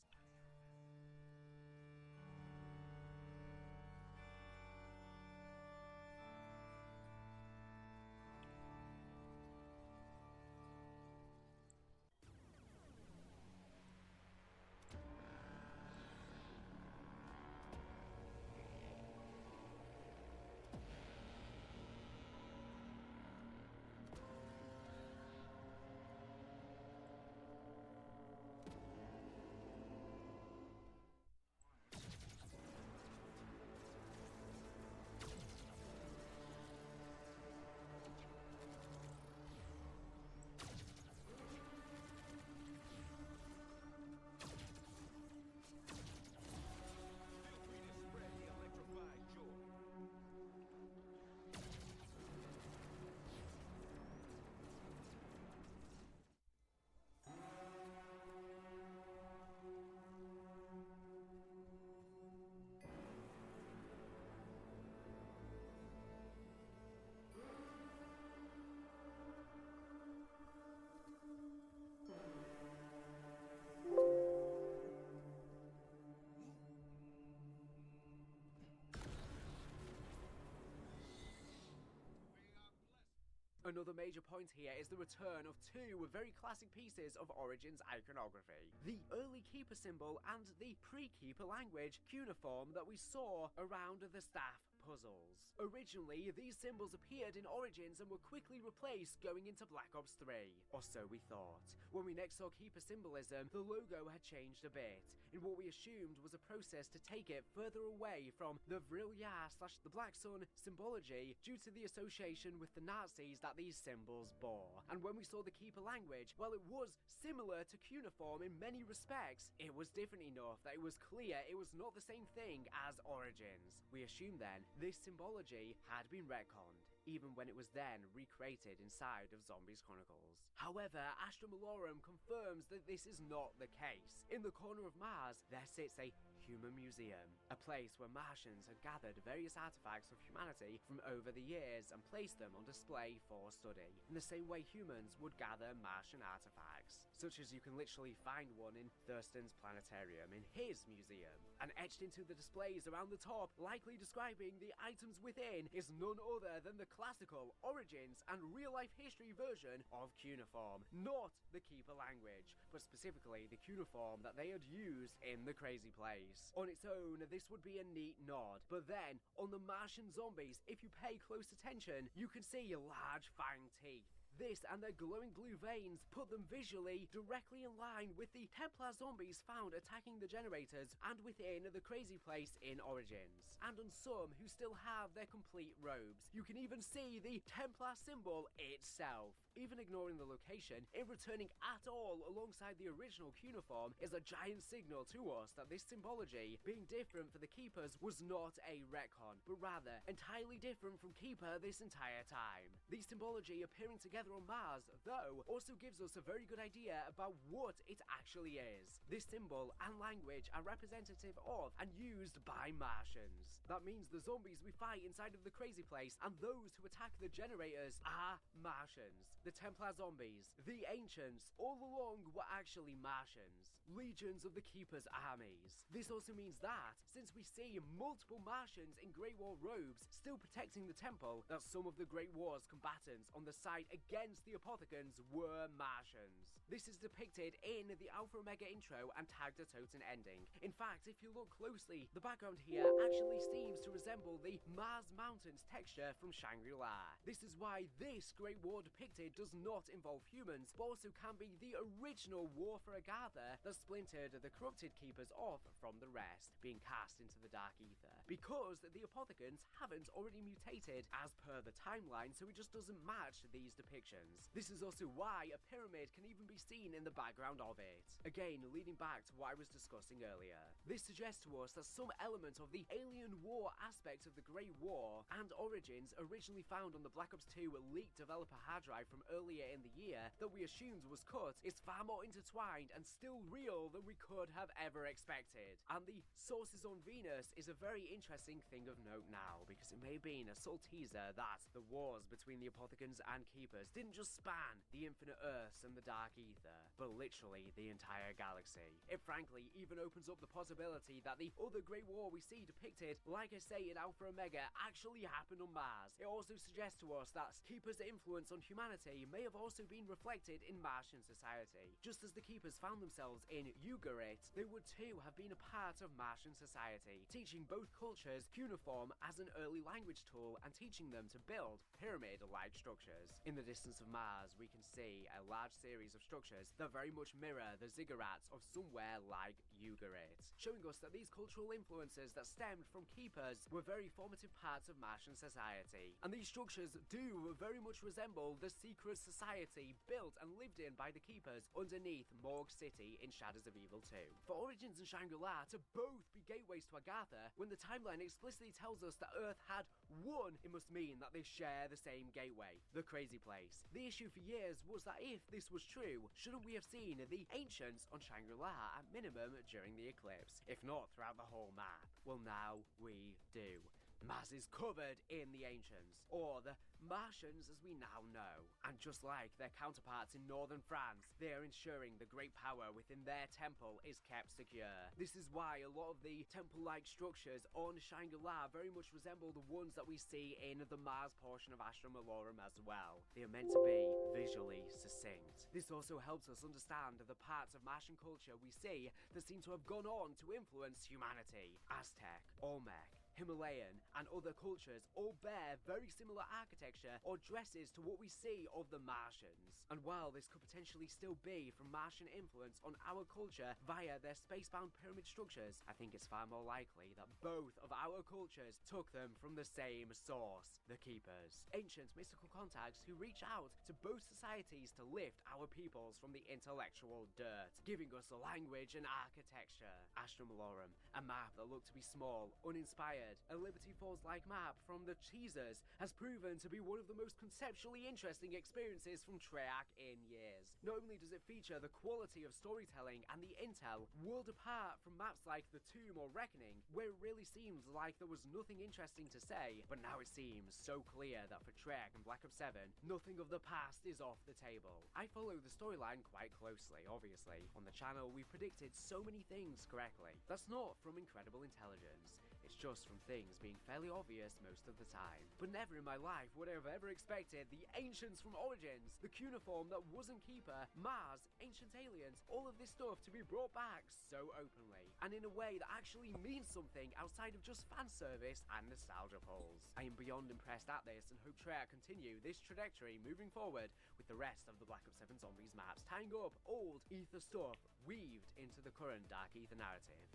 Another major point here is the return of two very classic pieces of Origins iconography. The early Keeper symbol and the pre-Keeper language cuneiform that we saw around the staff puzzles. Originally, these symbols appeared in Origins and were quickly replaced going into Black Ops 3. Or so we thought. When we next saw Keeper symbolism, the logo had changed a bit, in what we assumed was a process to take it further away from the Vrilya/the Black Sun symbology due to the association with the Nazis that these symbols bore. And when we saw the Keeper language, while it was similar to cuneiform in many respects, it was different enough that it was clear it was not the same thing as Origins. We assumed then this symbology had been retconned, even when it was then recreated inside of Zombies Chronicles. However, Astra Malorum confirms that this is not the case. In the corner of Mars, there sits a human museum, a place where Martians had gathered various artifacts of humanity from over the years and placed them on display for study, in the same way humans would gather Martian artifacts, such as you can literally find one in Thurston's planetarium in his museum. And etched into the displays around the top, likely describing the items within, is none other than the classical Origins and real-life history version of cuneiform, not the Keeper language, but specifically the cuneiform that they had used in the Crazy Place. On its own, this would be a neat nod, but then, on the Martian zombies, if you pay close attention, you can see large fanged teeth. This and their glowing blue veins put them visually directly in line with the Templar zombies found attacking the generators and within the Crazy Place in Origins. And on some who still have their complete robes, you can even see the Templar symbol itself. Even ignoring the location, it returning at all alongside the original cuneiform is a giant signal to us that this symbology, being different for the Keepers, was not a retcon, but rather entirely different from Keeper this entire time. The symbology appearing together on Mars, though, also gives us a very good idea about what it actually is. This symbol and language are representative of and used by Martians. That means the zombies we fight inside of the Crazy Place and those who attack the generators are Martians. The Templar zombies, the Ancients, all along were actually Martians, legions of the Keeper's armies. This also means that, since we see multiple Martians in Great War robes still protecting the temple, that some of the Great War's combatants on the side against the Apothicons were Martians. This is depicted in the Alpha Omega intro and tagged a totem ending. In fact, if you look closely, the background here actually seems to resemble the Mars Mountains texture from Shangri-La. This is why this Great War depicted does not involve humans, but also can be the original War for Agatha that splintered the corrupted Keepers off from the rest, being cast into the Dark Ether. Because the Apothicons haven't already mutated as per the timeline, so it just doesn't match these depictions. This is also why a pyramid can even be seen in the background of it. Again, leading back to what I was discussing earlier. This suggests to us that some element of the alien war aspect of the Great War and Origins originally found on the Black Ops 2 leaked developer hard drive from earlier in the year that we assumed was cut is far more intertwined and still real than we could have ever expected. And the sources on Venus is a very interesting thing of note now, because it may have been a subtle teaser that the wars between the Apothicons and Keepers didn't just span the infinite Earths and the Dark Ether, but literally the entire galaxy. It frankly even opens up the possibility that the other Great War we see depicted, like I say in Alpha Omega, actually happened on Mars. It also suggests to us that Keepers' influence on humanity may have also been reflected in Martian society. Just as the Keepers found themselves in Ugarit, they would too have been a part of Martian society, teaching both cultures cuneiform as an early language tool and teaching them to build pyramid-like structures. In the distance of Mars, we can see a large series of structures that very much mirror the ziggurats of somewhere like Ugarit, showing us that these cultural influences that stemmed from Keepers were very formative parts of Martian society. And these structures do very much resemble the secret society built and lived in by the Keepers underneath Morgue City in Shadows of Evil 2. For Origins and Shangri-La to both be gateways to Agatha, when the timeline explicitly tells us that Earth had one, it must mean that they share the same gateway, the Crazy Place. The issue for years was that if this was true, shouldn't we have seen the Ancients on Shangri-La at minimum during the eclipse, if not throughout the whole map? Well, now we do. Mars is covered in the Ancients, or the Martians as we now know. And just like their counterparts in northern France, they are ensuring the great power within their temple is kept secure. This is why a lot of the temple-like structures on Shangri-La very much resemble the ones that we see in the Mars portion of Astra Malorum as well. They are meant to be visually succinct. This also helps us understand the parts of Martian culture we see that seem to have gone on to influence humanity. Aztec, Olmec, Himalayan, and other cultures all bear very similar architecture or dresses to what we see of the Martians. And while this could potentially still be from Martian influence on our culture via their spacebound pyramid structures, I think it's far more likely that both of our cultures took them from the same source, the Keepers. Ancient mystical contacts who reach out to both societies to lift our peoples from the intellectual dirt, giving us a language and architecture. Astra Malorum, a map that looked to be small, uninspired, a Liberty Falls-like map from the teasers, has proven to be one of the most conceptually interesting experiences from Treyarch in years. Not only does it feature the quality of storytelling and the intel world apart from maps like The Tomb or Reckoning, where it really seems like there was nothing interesting to say, but now it seems so clear that for Treyarch and Black Ops 7, nothing of the past is off the table. I follow the storyline quite closely, obviously. On the channel, we predicted so many things correctly. That's not from incredible intelligence. It's just from things being fairly obvious most of the time. But never in my life would I have ever expected the Ancients from Origins, the cuneiform that wasn't Keeper, Mars, ancient aliens, all of this stuff to be brought back so openly, and in a way that actually means something outside of just fan service and nostalgia pulls. I am beyond impressed at this and hope Treyarch continue this trajectory moving forward with the rest of the Black Ops 7 Zombies maps, tying up old Ether stuff weaved into the current Dark Ether narrative.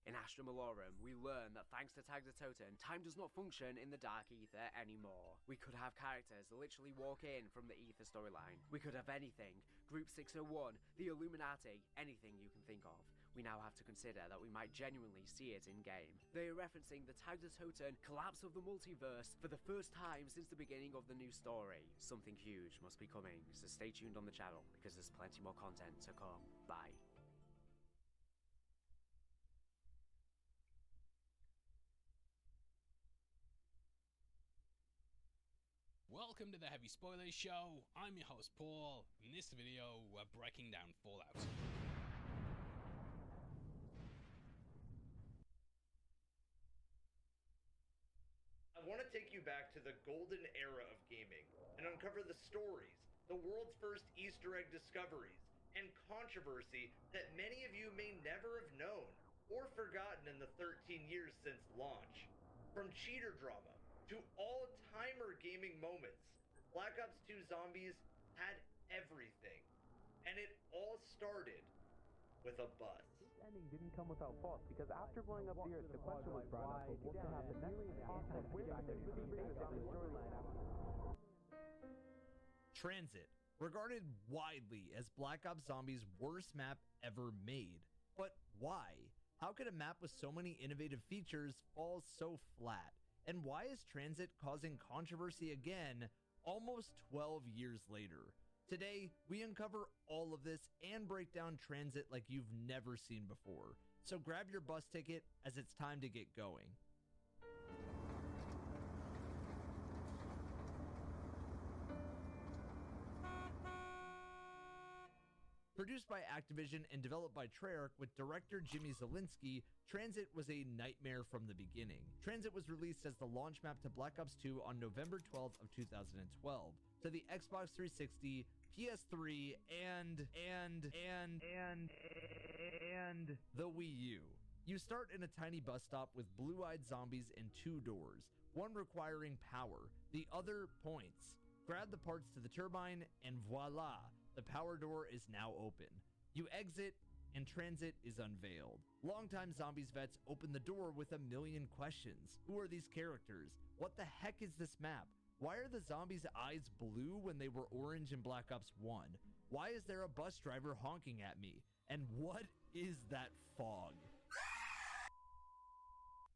In Astra Malorum, we learn that thanks to Tag the Totem, time does not function in the Dark Ether anymore. We could have characters that literally walk in from the Ether storyline. We could have anything, Group 601, the Illuminati, anything you can think of. We now have to consider that we might genuinely see it in-game. They are referencing the Tag the Totem collapse of the multiverse for the first time since the beginning of the new story. Something huge must be coming, so stay tuned on the channel, because there's plenty more content to come. Bye. Welcome to the Heavy Spoilers Show. I'm your host Paul. In this video, we're breaking down Fallout. I want to take you back to the golden era of gaming and uncover the stories, the world's first Easter egg discoveries, and controversy that many of you may never have known or forgotten in the 13 years since launch. From cheater drama to all-timer gaming moments, Black Ops 2 Zombies had everything. And it all started with a buzz. This ending didn't come without fault, because after blowing up the Earth, the question was brought up of what could happen next. Transit, regarded widely as Black Ops Zombies' worst map ever made. But why? How could a map with so many innovative features fall so flat? And why is Transit causing controversy again, almost 12 years later? Today, we uncover all of this and break down Transit like you've never seen before. So grab your bus ticket, as it's time to get going. Produced by Activision and developed by Treyarch with director Jimmy Zielinski, Transit was a nightmare from the beginning. Transit was released as the launch map to Black Ops 2 on November 12th of 2012 to the Xbox 360, PS3, and the Wii U. You start in a tiny bus stop with blue-eyed zombies and 2 doors, one requiring power, the other points. Grab the parts to the turbine, and voila! The power door is now open. You exit, and Transit is unveiled. Longtime Zombies vets open the door with a million questions. Who are these characters? What the heck is this map? Why are the zombies' eyes blue when they were orange in Black Ops 1? Why is there a bus driver honking at me? And what is that fog?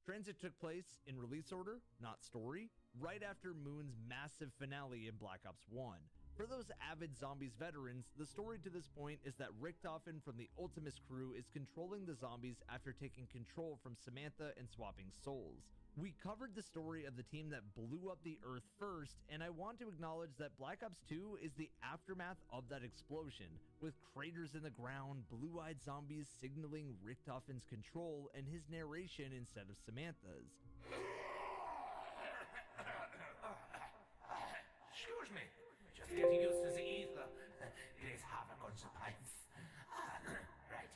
Transit took place in release order, not story, right after Moon's massive finale in Black Ops 1. For those avid Zombies veterans, the story to this point is that Richtofen from the Ultimus crew is controlling the zombies after taking control from Samantha and swapping souls. We covered the story of the team that blew up the Earth first, and I want to acknowledge that Black Ops 2 is the aftermath of that explosion, with craters in the ground, blue-eyed zombies signaling Richthofen's control, and his narration instead of Samantha's. Excuse me, just getting used to the ether. It is half a consequence. Right.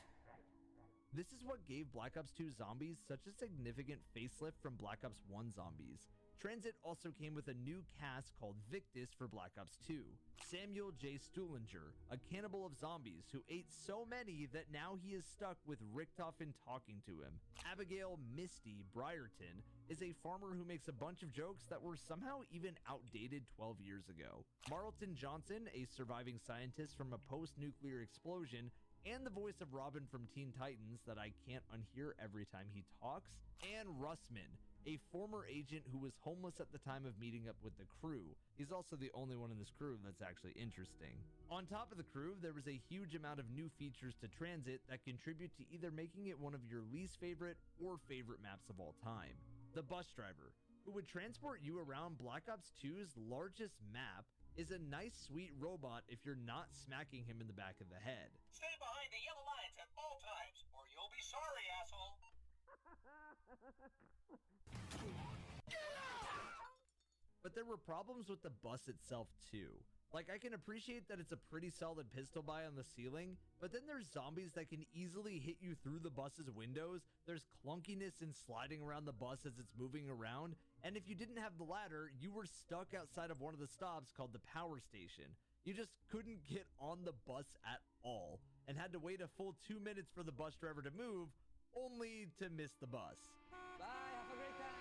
This is what gave Black Ops 2 Zombies such a significant facelift from Black Ops 1 Zombies. Transit also came with a new cast called Victus for Black Ops 2. Samuel J. Stuhlinger, a cannibal of zombies who ate so many that now he is stuck with Richtofen talking to him. Abigail Misty Briarton is a farmer who makes a bunch of jokes that were somehow even outdated 12 years ago. Marlton Johnson, a surviving scientist from a post-nuclear explosion, and the voice of Robin from Teen Titans that I can't unhear every time he talks, and Russman, a former agent who was homeless at the time of meeting up with the crew. He's also the only one in this crew that's actually interesting. On top of the crew, there was a huge amount of new features to Transit that contribute to either making it one of your least favorite or favorite maps of all time. The bus driver, who would transport you around Black Ops 2's largest map, is a nice, sweet robot if you're not smacking him in the back of the head. Stay behind the yellow lines at all times, or you'll be sorry, asshole. But there were problems with the bus itself too. Like, I can appreciate that it's a pretty solid pistol buy on the ceiling, but then there's zombies that can easily hit you through the bus's windows, there's clunkiness in sliding around the bus as it's moving around, and if you didn't have the ladder, you were stuck outside of one of the stops called the power station. You just couldn't get on the bus at all, and had to wait a full 2 minutes for the bus driver to move, only to miss the bus. Bye, have a great time.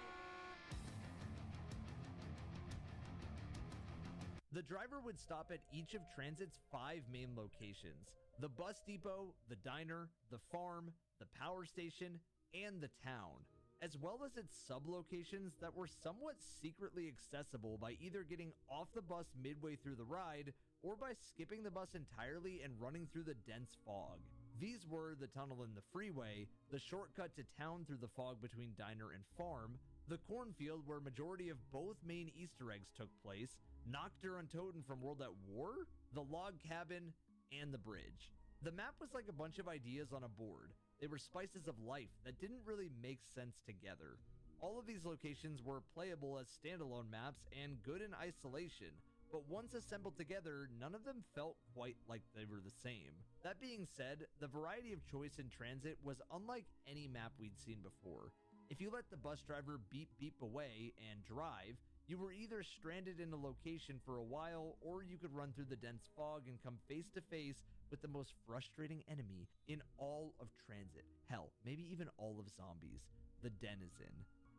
The driver would stop at each of Transit's 5 main locations: the bus depot, the diner, the farm, the power station, and the town, as well as its sub-locations that were somewhat secretly accessible by either getting off the bus midway through the ride or by skipping the bus entirely and running through the dense fog. These were the tunnel in the freeway, the shortcut to town through the fog between diner and farm, the cornfield where majority of both main Easter eggs took place, Noctur and Toten from World at War, the log cabin, and the bridge. The map was like a bunch of ideas on a board. They were spices of life that didn't really make sense together. All of these locations were playable as standalone maps and good in isolation, but once assembled together, none of them felt quite like they were the same. That being said, the variety of choice in Transit was unlike any map we'd seen before. If you let the bus driver beep beep away and drive, you were either stranded in a location for a while, or you could run through the dense fog and come face to face with the most frustrating enemy in all of Transit. Hell, maybe even all of Zombies, the Denizen.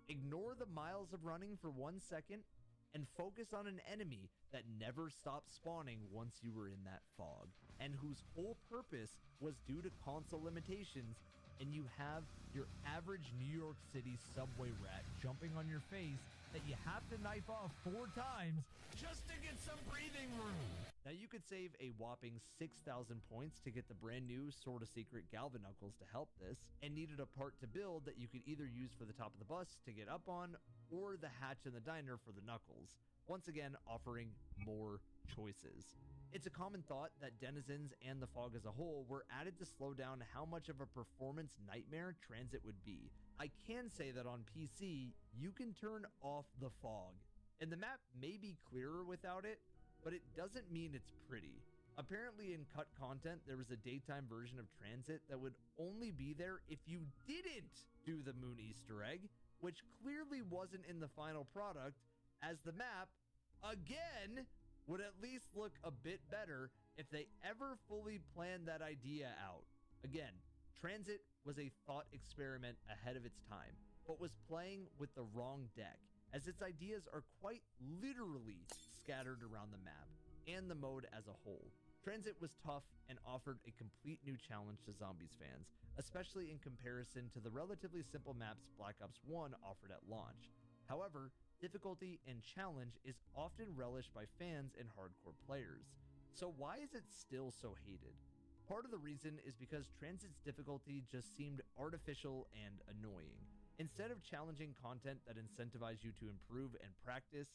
Ignore the miles of running for 1 second and focus on an enemy that never stopped spawning once you were in that fog, and whose whole purpose was due to console limitations, and you have your average New York City subway rat jumping on your face that you have to knife off 4 times just to get some breathing room. Now you could save a whopping 6,000 points to get the brand new sorta secret Galvanuckles to help this, and needed a part to build that you could either use for the top of the bus to get up on, or the hatch in the diner for the knuckles, once again offering more choices. It's a common thought that Denizens and the fog as a whole were added to slow down how much of a performance nightmare Transit would be. I can say that on PC, you can turn off the fog, and the map may be clearer without it, but it doesn't mean it's pretty. Apparently in cut content, there was a daytime version of Transit that would only be there if you didn't do the moon Easter egg, which clearly wasn't in the final product, as the map, again, would at least look a bit better if they ever fully planned that idea out. Again, Transit was a thought experiment ahead of its time, but was playing with the wrong deck, as its ideas are quite literally scattered around the map, and the mode as a whole. Transit was tough and offered a complete new challenge to Zombies fans, especially in comparison to the relatively simple maps Black Ops 1 offered at launch. However, difficulty and challenge is often relished by fans and hardcore players. So why is it still so hated? Part of the reason is because Transit's difficulty just seemed artificial and annoying. Instead of challenging content that incentivized you to improve and practice,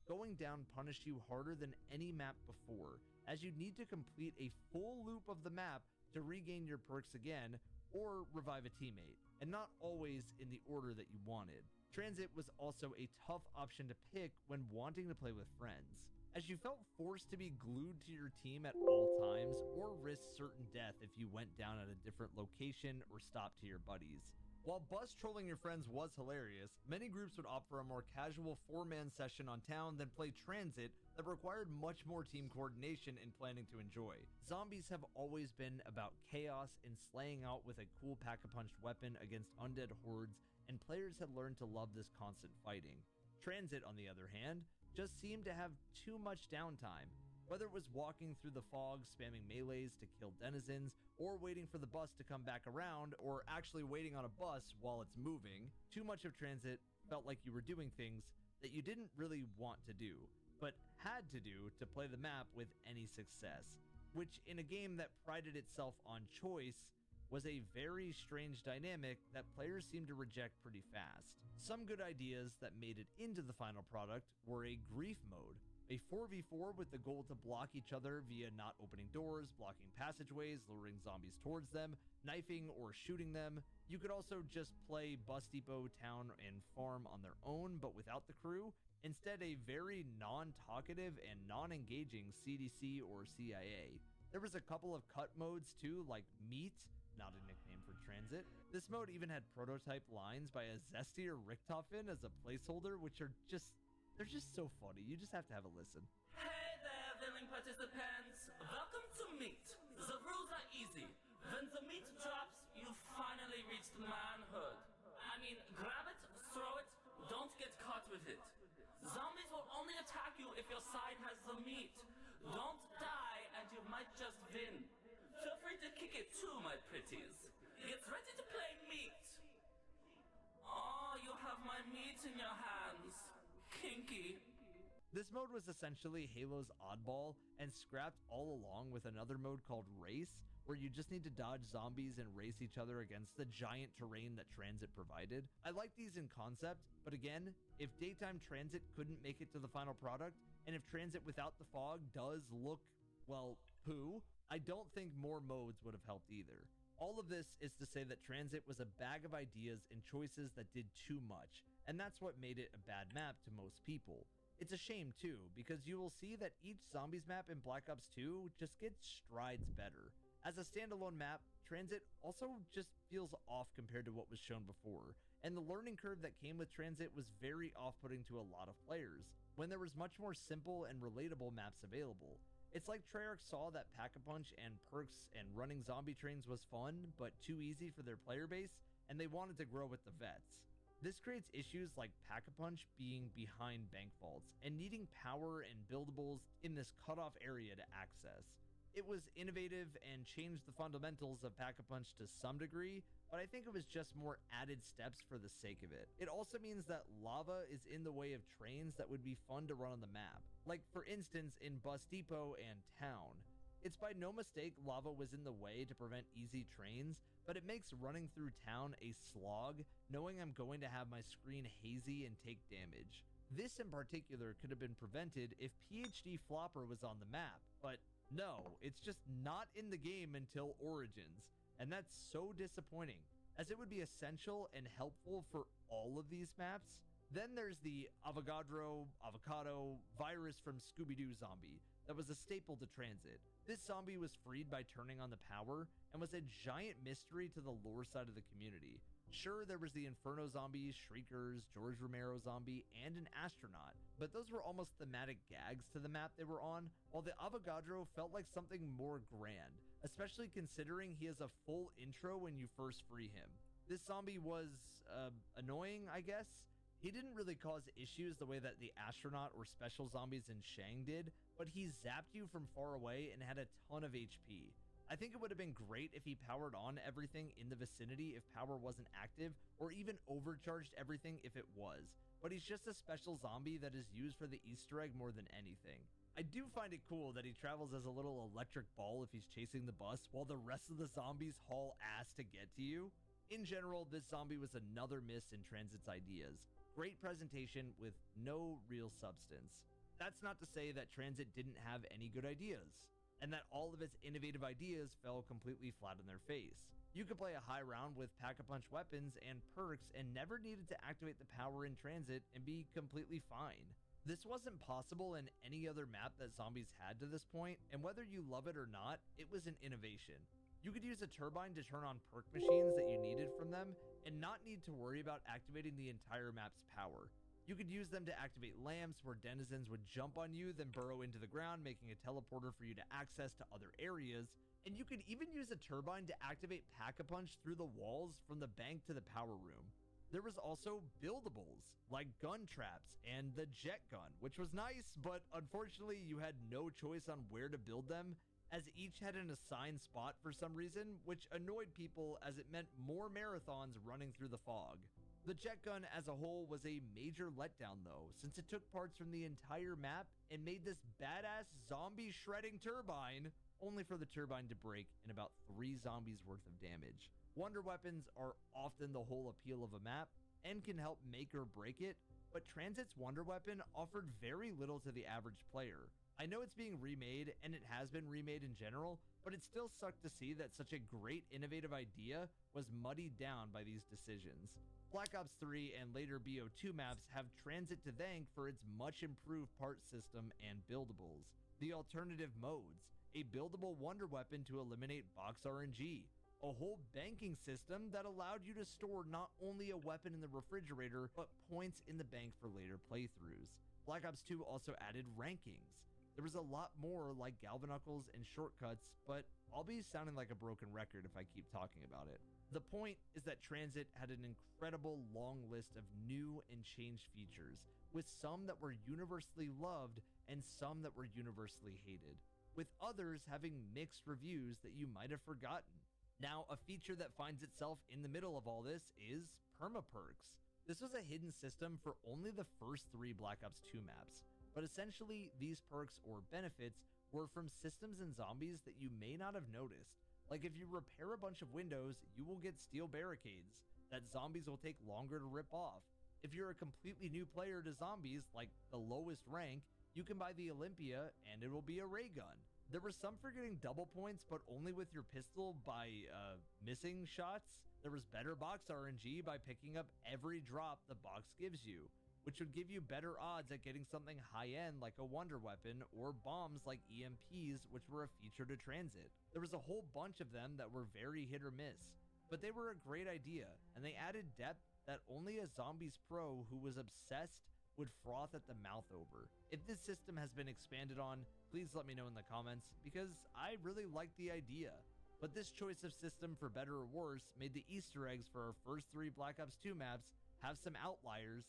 going down punished you harder than any map before, as you'd need to complete a full loop of the map to regain your perks again or revive a teammate, and not always in the order that you wanted. Transit was also a tough option to pick when wanting to play with friends, as you felt forced to be glued to your team at all times or risk certain death if you went down at a different location or stopped to your buddies. While bus trolling your friends was hilarious, many groups would opt for a more casual 4-man session on town than play Transit that required much more team coordination and planning to enjoy. Zombies have always been about chaos and slaying out with a cool pack-a-punch weapon against undead hordes, and players had learned to love this constant fighting. Transit, on the other hand, just seemed to have too much downtime. Whether it was walking through the fog, spamming melees to kill denizens, or waiting for the bus to come back around, or actually waiting on a bus while it's moving, too much of Transit felt like you were doing things that you didn't really want to do, but had to do to play the map with any success, which in a game that prided itself on choice was a very strange dynamic that players seemed to reject pretty fast. Some good ideas that made it into the final product were a grief mode, a 4v4 with the goal to block each other via not opening doors, blocking passageways, luring zombies towards them, knifing or shooting them. You could also just play Bus Depot, Town, and Farm on their own but without the crew. Instead, a very non-talkative and non-engaging CDC or CIA. There was a couple of cut modes too, like Meat, not a nickname for Transit. This mode even had prototype lines by a Zesty or Richtofen as a placeholder, which are they're just so funny. You just have to have a listen. Hey there, willing participants. Welcome to Meat. The rules are easy. When the meat drops, you finally reached manhood. I mean, grab it, throw it, don't get caught with it. Zombies will only attack you if your side has the meat. Don't die and you might just win. Feel free to kick it too, my pretties. Get ready to play Meat. Oh, you have my meat in your hands. Kinky. This mode was essentially Halo's Oddball and scrapped all along with another mode called Race, where you just need to dodge zombies and race each other against the giant terrain that Transit provided. I like these in concept, but again, if daytime Transit couldn't make it to the final product, and if Transit without the fog does look, well, poo, I don't think more modes would have helped either. All of this is to say that Transit was a bag of ideas and choices that did too much, and that's what made it a bad map to most people. It's a shame too, because you will see that each Zombies map in Black Ops 2 just gets strides better. As a standalone map, Transit also just feels off compared to what was shown before, and the learning curve that came with Transit was very off-putting to a lot of players, when there was much more simple and relatable maps available. It's like Treyarch saw that Pack-a-Punch and perks and running zombie trains was fun, but too easy for their player base, and they wanted to grow with the vets. This creates issues like Pack-a-Punch being behind bank vaults and needing power and buildables in this cutoff area to access. It was innovative and changed the fundamentals of Pack-a-Punch to some degree, but I think it was just more added steps for the sake of it. It also means that lava is in the way of trains that would be fun to run on the map, like for instance in Bus Depot and Town. It's by no mistake lava was in the way to prevent easy trains, but it makes running through town a slog, knowing I'm going to have my screen hazy and take damage. This in particular could have been prevented if PhD Flopper was on the map, but no, it's just not in the game until Origins, and that's so disappointing, as it would be essential and helpful for all of these maps. Then there's the avocado virus from Scooby-Doo zombie that was a staple to Transit. This zombie was freed by turning on the power and was a giant mystery to the lore side of the community. Sure, there was the Inferno zombie, Shriekers, George Romero zombie, and an astronaut, but those were almost thematic gags to the map they were on, while the Avogadro felt like something more grand, especially considering he has a full intro when you first free him. This zombie was, annoying, I guess. He didn't really cause issues the way that the astronaut or special zombies in Shang did, but he zapped you from far away and had a ton of HP. I think it would have been great if he powered on everything in the vicinity if power wasn't active, or even overcharged everything if it was, but he's just a special zombie that is used for the Easter egg more than anything. I do find it cool that he travels as a little electric ball if he's chasing the bus, while the rest of the zombies haul ass to get to you. In general, this zombie was another miss in Transit's ideas. Great presentation with no real substance. That's not to say that Transit didn't have any good ideas, and that all of its innovative ideas fell completely flat on their face. You could play a high round with pack-a-punch weapons and perks and never needed to activate the power in Transit and be completely fine. This wasn't possible in any other map that zombies had to this point, and whether you love it or not, it was an innovation. You could use a turbine to turn on perk machines that you needed from them and not need to worry about activating the entire map's power. You could use them to activate lamps where denizens would jump on you, then burrow into the ground, making a teleporter for you to access to other areas. And you could even use a turbine to activate Pack-a-Punch through the walls from the bank to the power room. There was also buildables, like gun traps and the jet gun, which was nice, but unfortunately you had no choice on where to build them, as each had an assigned spot for some reason, which annoyed people as it meant more marathons running through the fog. The jet gun as a whole was a major letdown though, since it took parts from the entire map and made this badass zombie shredding turbine, only for the turbine to break in about 3 zombies worth of damage. Wonder weapons are often the whole appeal of a map and can help make or break it, but Transit's wonder weapon offered very little to the average player. I know it's being remade, and it has been remade in general, but it still sucked to see that such a great innovative idea was muddied down by these decisions. Black Ops 3 and later BO2 maps have Transit to thank for its much improved part system and buildables. The alternative modes, a buildable wonder weapon to eliminate box RNG, a whole banking system that allowed you to store not only a weapon in the refrigerator, but points in the bank for later playthroughs. Black Ops 2 also added rankings. There was a lot more like Galvanuckles and shortcuts, but I'll be sounding like a broken record if I keep talking about it. The point is that Transit had an incredible long list of new and changed features, with some that were universally loved and some that were universally hated, with others having mixed reviews that you might have forgotten. Now, a feature that finds itself in the middle of all this is permaperks. This was a hidden system for only the first 3 Black Ops 2 maps, but essentially these perks or benefits were from systems and zombies that you may not have noticed. Like if you repair a bunch of windows, you will get steel barricades that zombies will take longer to rip off. If you're a completely new player to zombies, like the lowest rank, you can buy the Olympia and it will be a ray gun. There were some for getting double points, but only with your pistol by missing shots. There was better box RNG by picking up every drop the box gives you, which would give you better odds at getting something high-end like a wonder weapon or bombs like EMPs, which were a feature to Transit. There was a whole bunch of them that were very hit or miss, but they were a great idea, and they added depth that only a Zombies pro who was obsessed would froth at the mouth over. If this system has been expanded on, please let me know in the comments, because I really like the idea. But this choice of system, for better or worse, made the Easter eggs for our first 3 Black Ops 2 maps have some outliers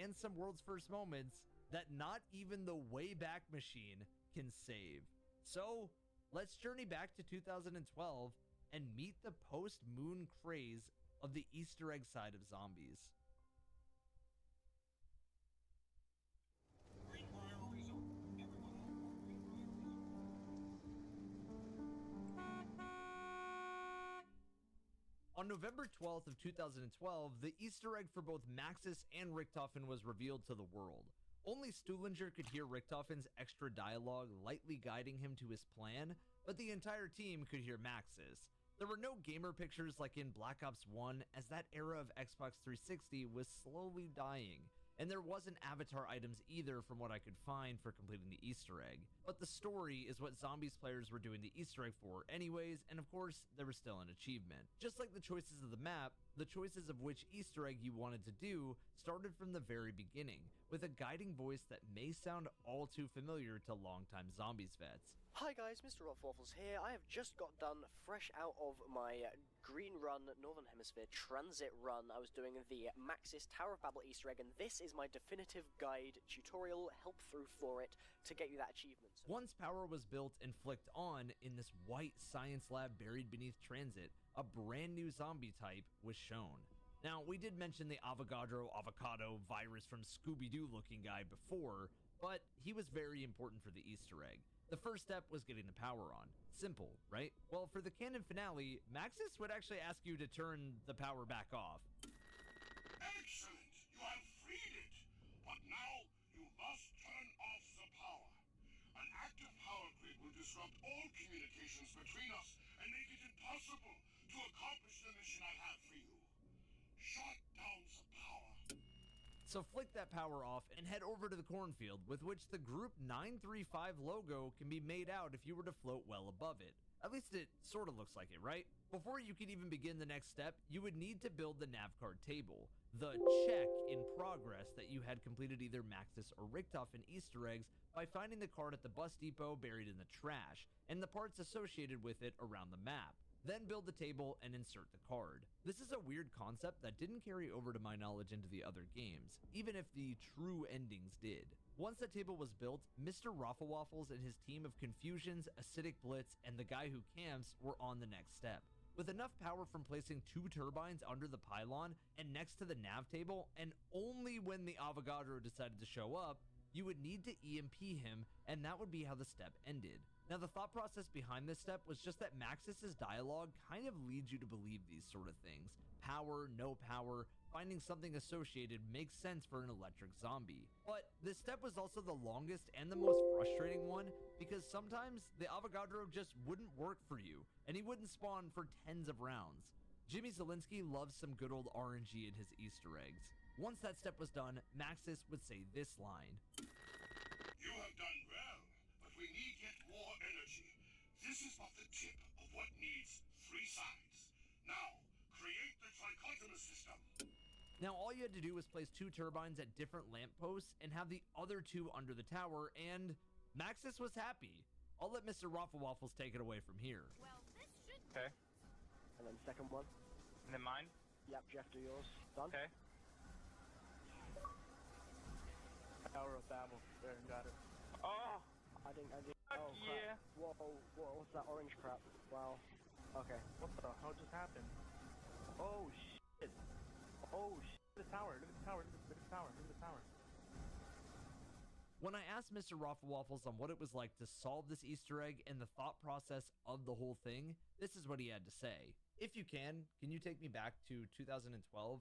and some world's first moments that not even the Wayback Machine can save. So, let's journey back to 2012 and meet the post-moon craze of the Easter egg side of zombies. On November 12th of 2012, the Easter egg for both Maxis and Richtofen was revealed to the world. Only Stuhlinger could hear Richtofen's extra dialogue lightly guiding him to his plan, but the entire team could hear Maxis. There were no gamer pictures like in Black Ops 1, as that era of Xbox 360 was slowly dying, and there wasn't avatar items either from what I could find for completing the Easter egg. But the story is what Zombies players were doing the Easter egg for anyways, and of course, there was still an achievement. Just like the choices of the map, the choices of which Easter egg you wanted to do started from the very beginning, with a guiding voice that may sound all too familiar to longtime Zombies vets. Hi guys, Mr. Waffles here. I have just got done fresh out of my Green Run Northern Hemisphere transit run. I was doing the Maxis Tower of Babel Easter egg, and this is my definitive guide, tutorial, help through for it to get you that achievement. Once power was built and flicked on in this white science lab buried beneath transit, a brand new zombie type was shown. Now, we did mention the avocado virus from Scooby-Doo looking guy before, but he was very important for the Easter egg. The first step was getting the power on. Simple, right? Well, for the canon finale, Maxis would actually ask you to turn the power back off. Excellent! You have freed it! But now, you must turn off the power. An active power grid will disrupt all communications between us and make it impossible to accomplish the mission I have for you. Shut down the power. So flick that power off and head over to the cornfield, with which the Group 935 logo can be made out if you were to float well above it. At least it sort of looks like it, right? Before you could even begin the next step, you would need to build the navcard table, the check in progress that you had completed either Maxis or Richtof in Easter eggs by finding the card at the bus depot buried in the trash, and the parts associated with it around the map. Then build the table and insert the card. This is a weird concept that didn't carry over to my knowledge into the other games, even if the true endings did. Once the table was built, Mr. Rafflewaffles and his team of Confusions, Acidic Blitz, and the guy who camps were on the next step. With enough power from placing 2 turbines under the pylon and next to the nav table, and only when the Avogadro decided to show up, you would need to EMP him, and that would be how the step ended. Now, the thought process behind this step was just that Maxis' dialogue kind of leads you to believe these sort of things. Power, no power, finding something associated makes sense for an electric zombie. But this step was also the longest and the most frustrating one, because sometimes the Avogadro just wouldn't work for you, and he wouldn't spawn for tens of rounds. Jimmy Zielinski loves some good old RNG in his Easter eggs. Once that step was done, Maxis would say this line. You have done well, but we need yet more energy. This is but the tip of what needs 3 sides. Now, create the trichotomous system. Now, all you had to do was place 2 turbines at different lampposts and have the other 2 under the tower, and Maxis was happy. I'll let Mr. Rafflewaffles take it away from here. Well, this should... Okay. And then second one. And then mine? Yep, Jeff, do yours. Done? Okay. Tower of Babel. There, got it. Oh! I think. Fuck Oh, yeah! Crap. Whoa, what's that orange crap? Wow. Okay. What the hell just happened? Oh, shit. Oh, shit. The tower. Look at the tower. Look at the tower. Look at the tower. When I asked Mr. Rafflewaffles on what it was like to solve this Easter egg and the thought process of the whole thing, this is what he had to say. If you can you take me back to 2012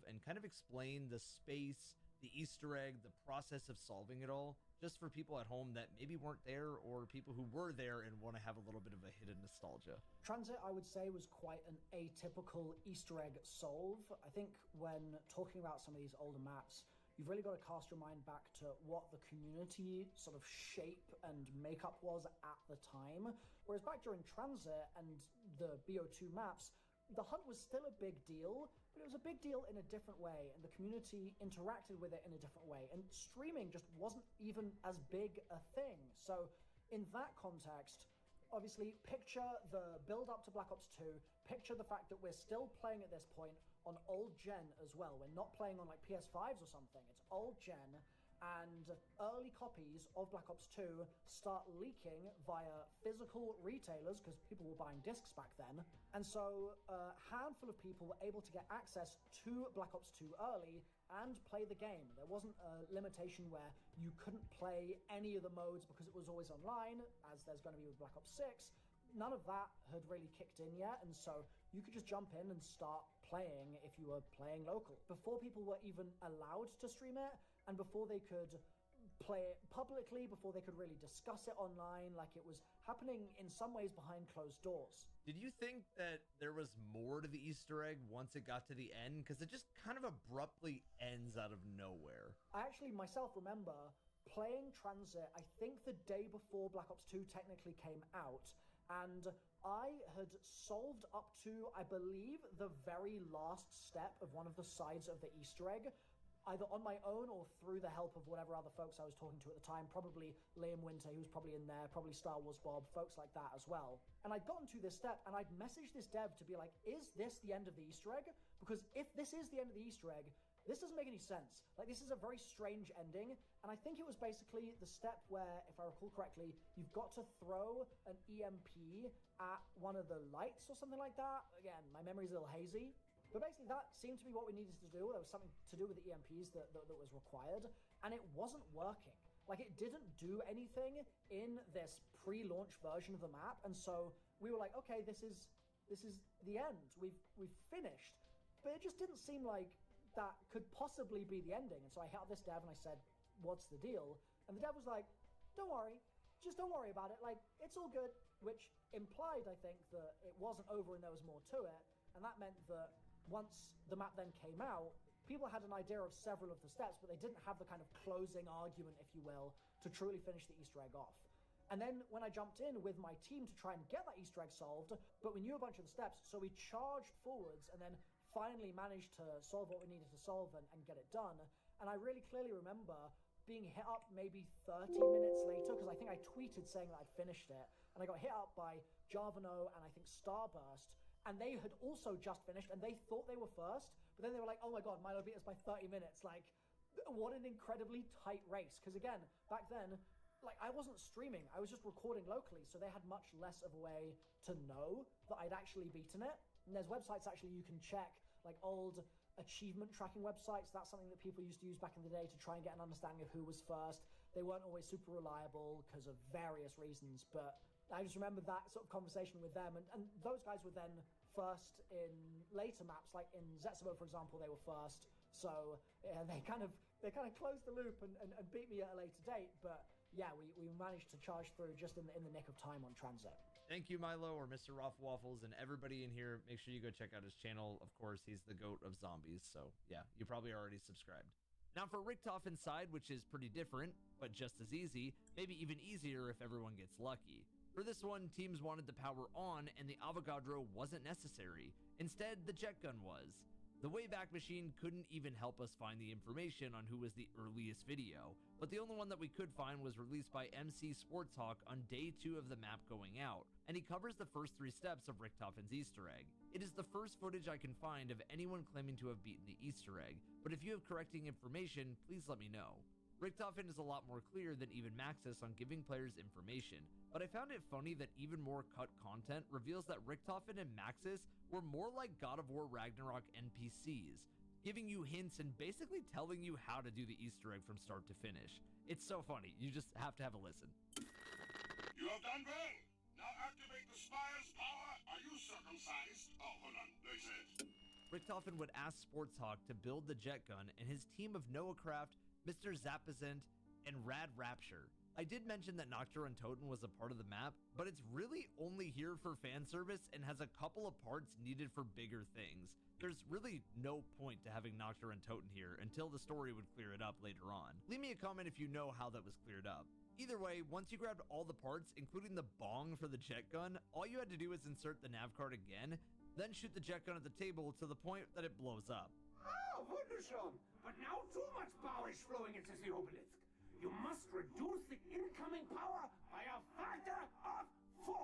and kind of explain the space, the Easter egg, the process of solving it all, just for people at home that maybe weren't there or people who were there and want to have a little bit of a hidden nostalgia? Transit, I would say, was quite an atypical Easter egg solve. I think when talking about some of these older maps, you've really got to cast your mind back to what the community sort of shape and makeup was at the time. Whereas back during Transit and the BO2 maps, the hunt was still a big deal, but it was a big deal in a different way, and the community interacted with it in a different way, and streaming just wasn't even as big a thing. So in that context, obviously picture the build up to Black Ops 2, picture the fact that we're still playing at this point on old gen as well. We're not playing on like PS5s or something, it's old gen, and early copies of Black Ops 2 start leaking via physical retailers, because people were buying discs back then, and so a handful of people were able to get access to Black Ops 2 early and play the game. There wasn't a limitation where you couldn't play any of the modes because it was always online, as there's going to be with Black Ops 6. None of that had really kicked in yet, and so you could just jump in and start playing if you were playing local. Before people were even allowed to stream it, and before they could play it publicly, before they could really discuss it online, like it was happening in some ways behind closed doors. Did you think that there was more to the Easter egg once it got to the end? Because it just kind of abruptly ends out of nowhere. I actually myself remember playing Transit, I think the day before Black Ops 2 technically came out, and I had solved up to, I believe, the very last step of one of the sides of the Easter egg, either on my own or through the help of whatever other folks I was talking to at the time, probably Liam Winter, who was probably in there, probably Star Wars Bob, folks like that as well. And I'd gotten to this step, and I'd messaged this dev to be like, is this the end of the Easter egg? Because if this is the end of the Easter egg, this doesn't make any sense. Like, this is a very strange ending, and I think it was basically the step where, if I recall correctly, you've got to throw an EMP at one of the lights or something like that. Again, my memory's a little hazy. But basically that seemed to be what we needed to do. There was something to do with the EMPs that was required, and it wasn't working. Like, it didn't do anything in this pre-launch version of the map, and so we were like, okay, this is the end. We've finished. But it just didn't seem like that could possibly be the ending. And so I hit up this dev and I said, what's the deal? And the dev was like, don't worry, just don't worry about it. Like, it's all good, which implied, I think, that it wasn't over and there was more to it. And that meant that once the map then came out, people had an idea of several of the steps, but they didn't have the kind of closing argument, if you will, to truly finish the Easter egg off. And then when I jumped in with my team to try and get that Easter egg solved, but we knew a bunch of the steps, so we charged forwards and then finally managed to solve what we needed to solve and get it done. And I really clearly remember being hit up maybe 30 minutes later, because I think I tweeted saying that I'd finished it, and I got hit up by Jarvano and I think Starburst, and they had also just finished, and they thought they were first, but then they were like, oh my god, Milo beat us by 30 minutes. Like, what an incredibly tight race. Because again, back then, like, I wasn't streaming, I was just recording locally, so they had much less of a way to know that I'd actually beaten it. And there's websites actually you can check, like old achievement tracking websites. That's something that people used to use back in the day to try and get an understanding of who was first. They weren't always super reliable because of various reasons, but I just remember that sort of conversation with them, and those guys were then first in later maps, like in Zetsubo, for example, they were first. So yeah, they kind of closed the loop and beat me at a later date, but yeah, we managed to charge through just in the nick of time on Transit. Thank you, Milo, or Mr. Raffle Waffles, and everybody in here. Make sure you go check out his channel. Of course, he's the GOAT of zombies, so yeah, you probably already subscribed. Now for Richtofen Inside, which is pretty different, but just as easy, maybe even easier if everyone gets lucky. For this one, teams wanted the power on, and the Avogadro wasn't necessary. Instead, the jet gun was. The Wayback Machine couldn't even help us find the information on who was the earliest video, but the only one that we could find was released by MC Sports Hawk on day 2 of the map going out, and he covers the first 3 steps of Richtofen's Easter egg. It is the first footage I can find of anyone claiming to have beaten the Easter egg, but if you have correcting information, please let me know. Richtofen is a lot more clear than even Maxis on giving players information, but I found it funny that even more cut content reveals that Richtofen and Maxis were more like God of War Ragnarok NPCs, giving you hints and basically telling you how to do the Easter egg from start to finish. It's so funny, you just have to have a listen. You have done well. Now activate the spire's power. Are you circumcised? Oh, hold on. Wait a minute. Richtofen would ask Sports Hawk to build the jet gun, and his team of Noah Craft, Mr. Zapazent, and Rad Rapture. I did mention that Nocturne and Toten was a part of the map, but it's really only here for fan service and has a couple of parts needed for bigger things. There's really no point to having Nocturne and Toten here until the story would clear it up later on. Leave me a comment if you know how that was cleared up. Either way, once you grabbed all the parts, including the bong for the jet gun, all you had to do was insert the nav card again, then shoot the jet gun at the table to the point that it blows up. Ah, wunderschön! But now too much power is flowing into the obelisk. You must reduce the incoming power by a factor of 4.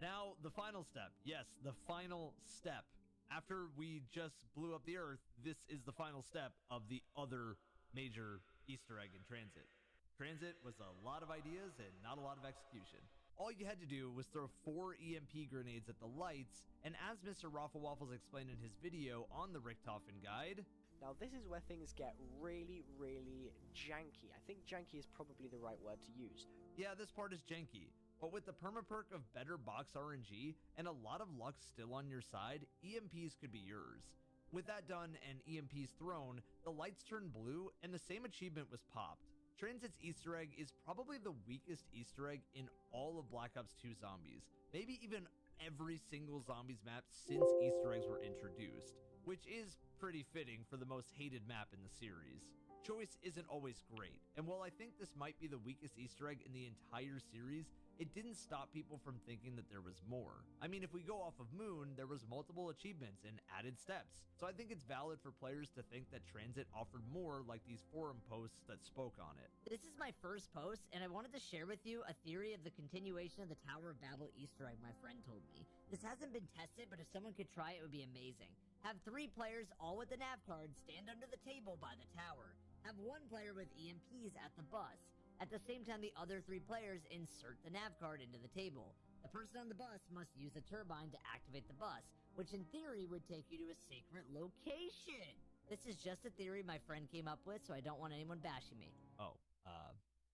Now, the final step. Yes, the final step. After we just blew up the Earth, this is the final step of the other major Easter egg in Transit. Transit was a lot of ideas and not a lot of execution. All you had to do was throw 4 EMP grenades at the lights, and as Mr. Raffle Waffles explained in his video on the Richtofen guide... Now this is where things get really, really janky. I think janky is probably the right word to use. Yeah, this part is janky, but with the permaperk of better box RNG and a lot of luck still on your side, EMPs could be yours. With that done and EMPs thrown, the lights turned blue and the same achievement was popped. Transit's Easter egg is probably the weakest Easter egg in all of Black Ops 2 Zombies, maybe even every single Zombies map since Easter eggs were introduced, which is pretty fitting for the most hated map in the series. Choice isn't always great, and while I think this might be the weakest Easter egg in the entire series, it didn't stop people from thinking that there was more. I mean, if we go off of Moon, there was multiple achievements and added steps, so I think it's valid for players to think that Transit offered more like these forum posts that spoke on it. This is my first post, and I wanted to share with you a theory of the continuation of the Tower of Babel Easter egg my friend told me. This hasn't been tested, but if someone could try it, it would be amazing. Have 3 players, all with the nav card, stand under the table by the tower. Have 1 player with EMPs at the bus. At the same time, the other 3 players insert the nav card into the table. The person on the bus must use the turbine to activate the bus, which in theory would take you to a secret location. This is just a theory my friend came up with, so I don't want anyone bashing me. Oh,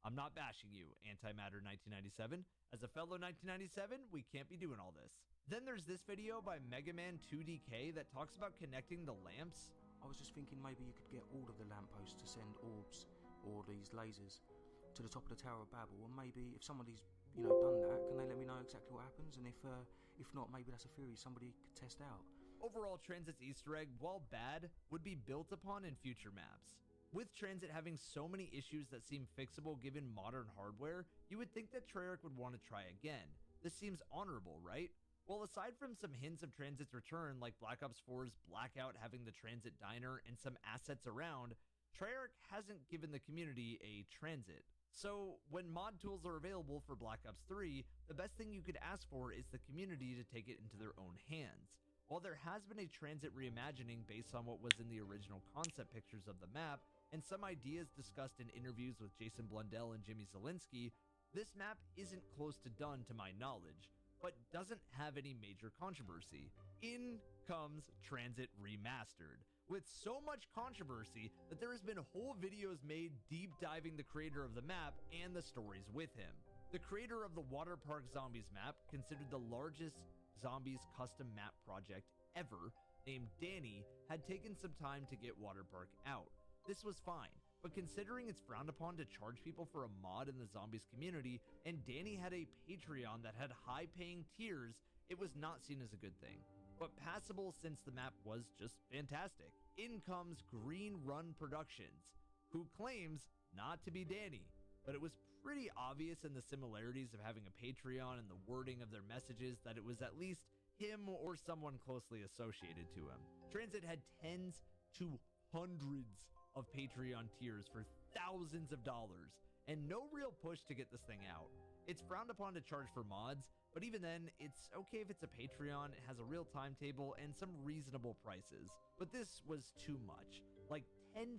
I'm not bashing you, Antimatter 1997. As a fellow 1997, we can't be doing all this. Then there's this video by Mega Man 2DK that talks about connecting the lamps. I was just thinking maybe you could get all of the lampposts to send orbs or these lasers to the top of the Tower of Babel, and maybe if somebody's done that, can they let me know exactly what happens? And if not, maybe that's a theory somebody could test out. Overall, Transit's Easter egg, while bad, would be built upon in future maps. With Transit having so many issues that seem fixable given modern hardware, you would think that Treyarch would want to try again. This seems honorable, right? Well, aside from some hints of Transit's return, like Black Ops 4's Blackout having the Transit Diner and some assets around, Treyarch hasn't given the community a Transit. So, when mod tools are available for Black Ops 3, the best thing you could ask for is the community to take it into their own hands. While there has been a Transit reimagining based on what was in the original concept pictures of the map, and some ideas discussed in interviews with Jason Blundell and Jimmy Zielinski, this map isn't close to done to my knowledge, but doesn't have any major controversy. In comes Transit Remastered, with so much controversy that there has been whole videos made deep diving the creator of the map and the stories with him. The creator of the Water Park Zombies map, considered the largest Zombies custom map project ever, named Danny, had taken some time to get Water Park out. This was fine, but considering it's frowned upon to charge people for a mod in the Zombies community, and Danny had a Patreon that had high-paying tiers, it was not seen as a good thing. But passable since the map was just fantastic. In comes Green Run Productions, who claims not to be Danny, but it was pretty obvious in the similarities of having a Patreon and the wording of their messages that it was at least him or someone closely associated to him. Transit had tens to hundreds of Patreon tiers for thousands of dollars, and no real push to get this thing out. It's frowned upon to charge for mods, but even then, it's okay if it's a Patreon, it has a real timetable, and some reasonable prices. But this was too much, like $10,000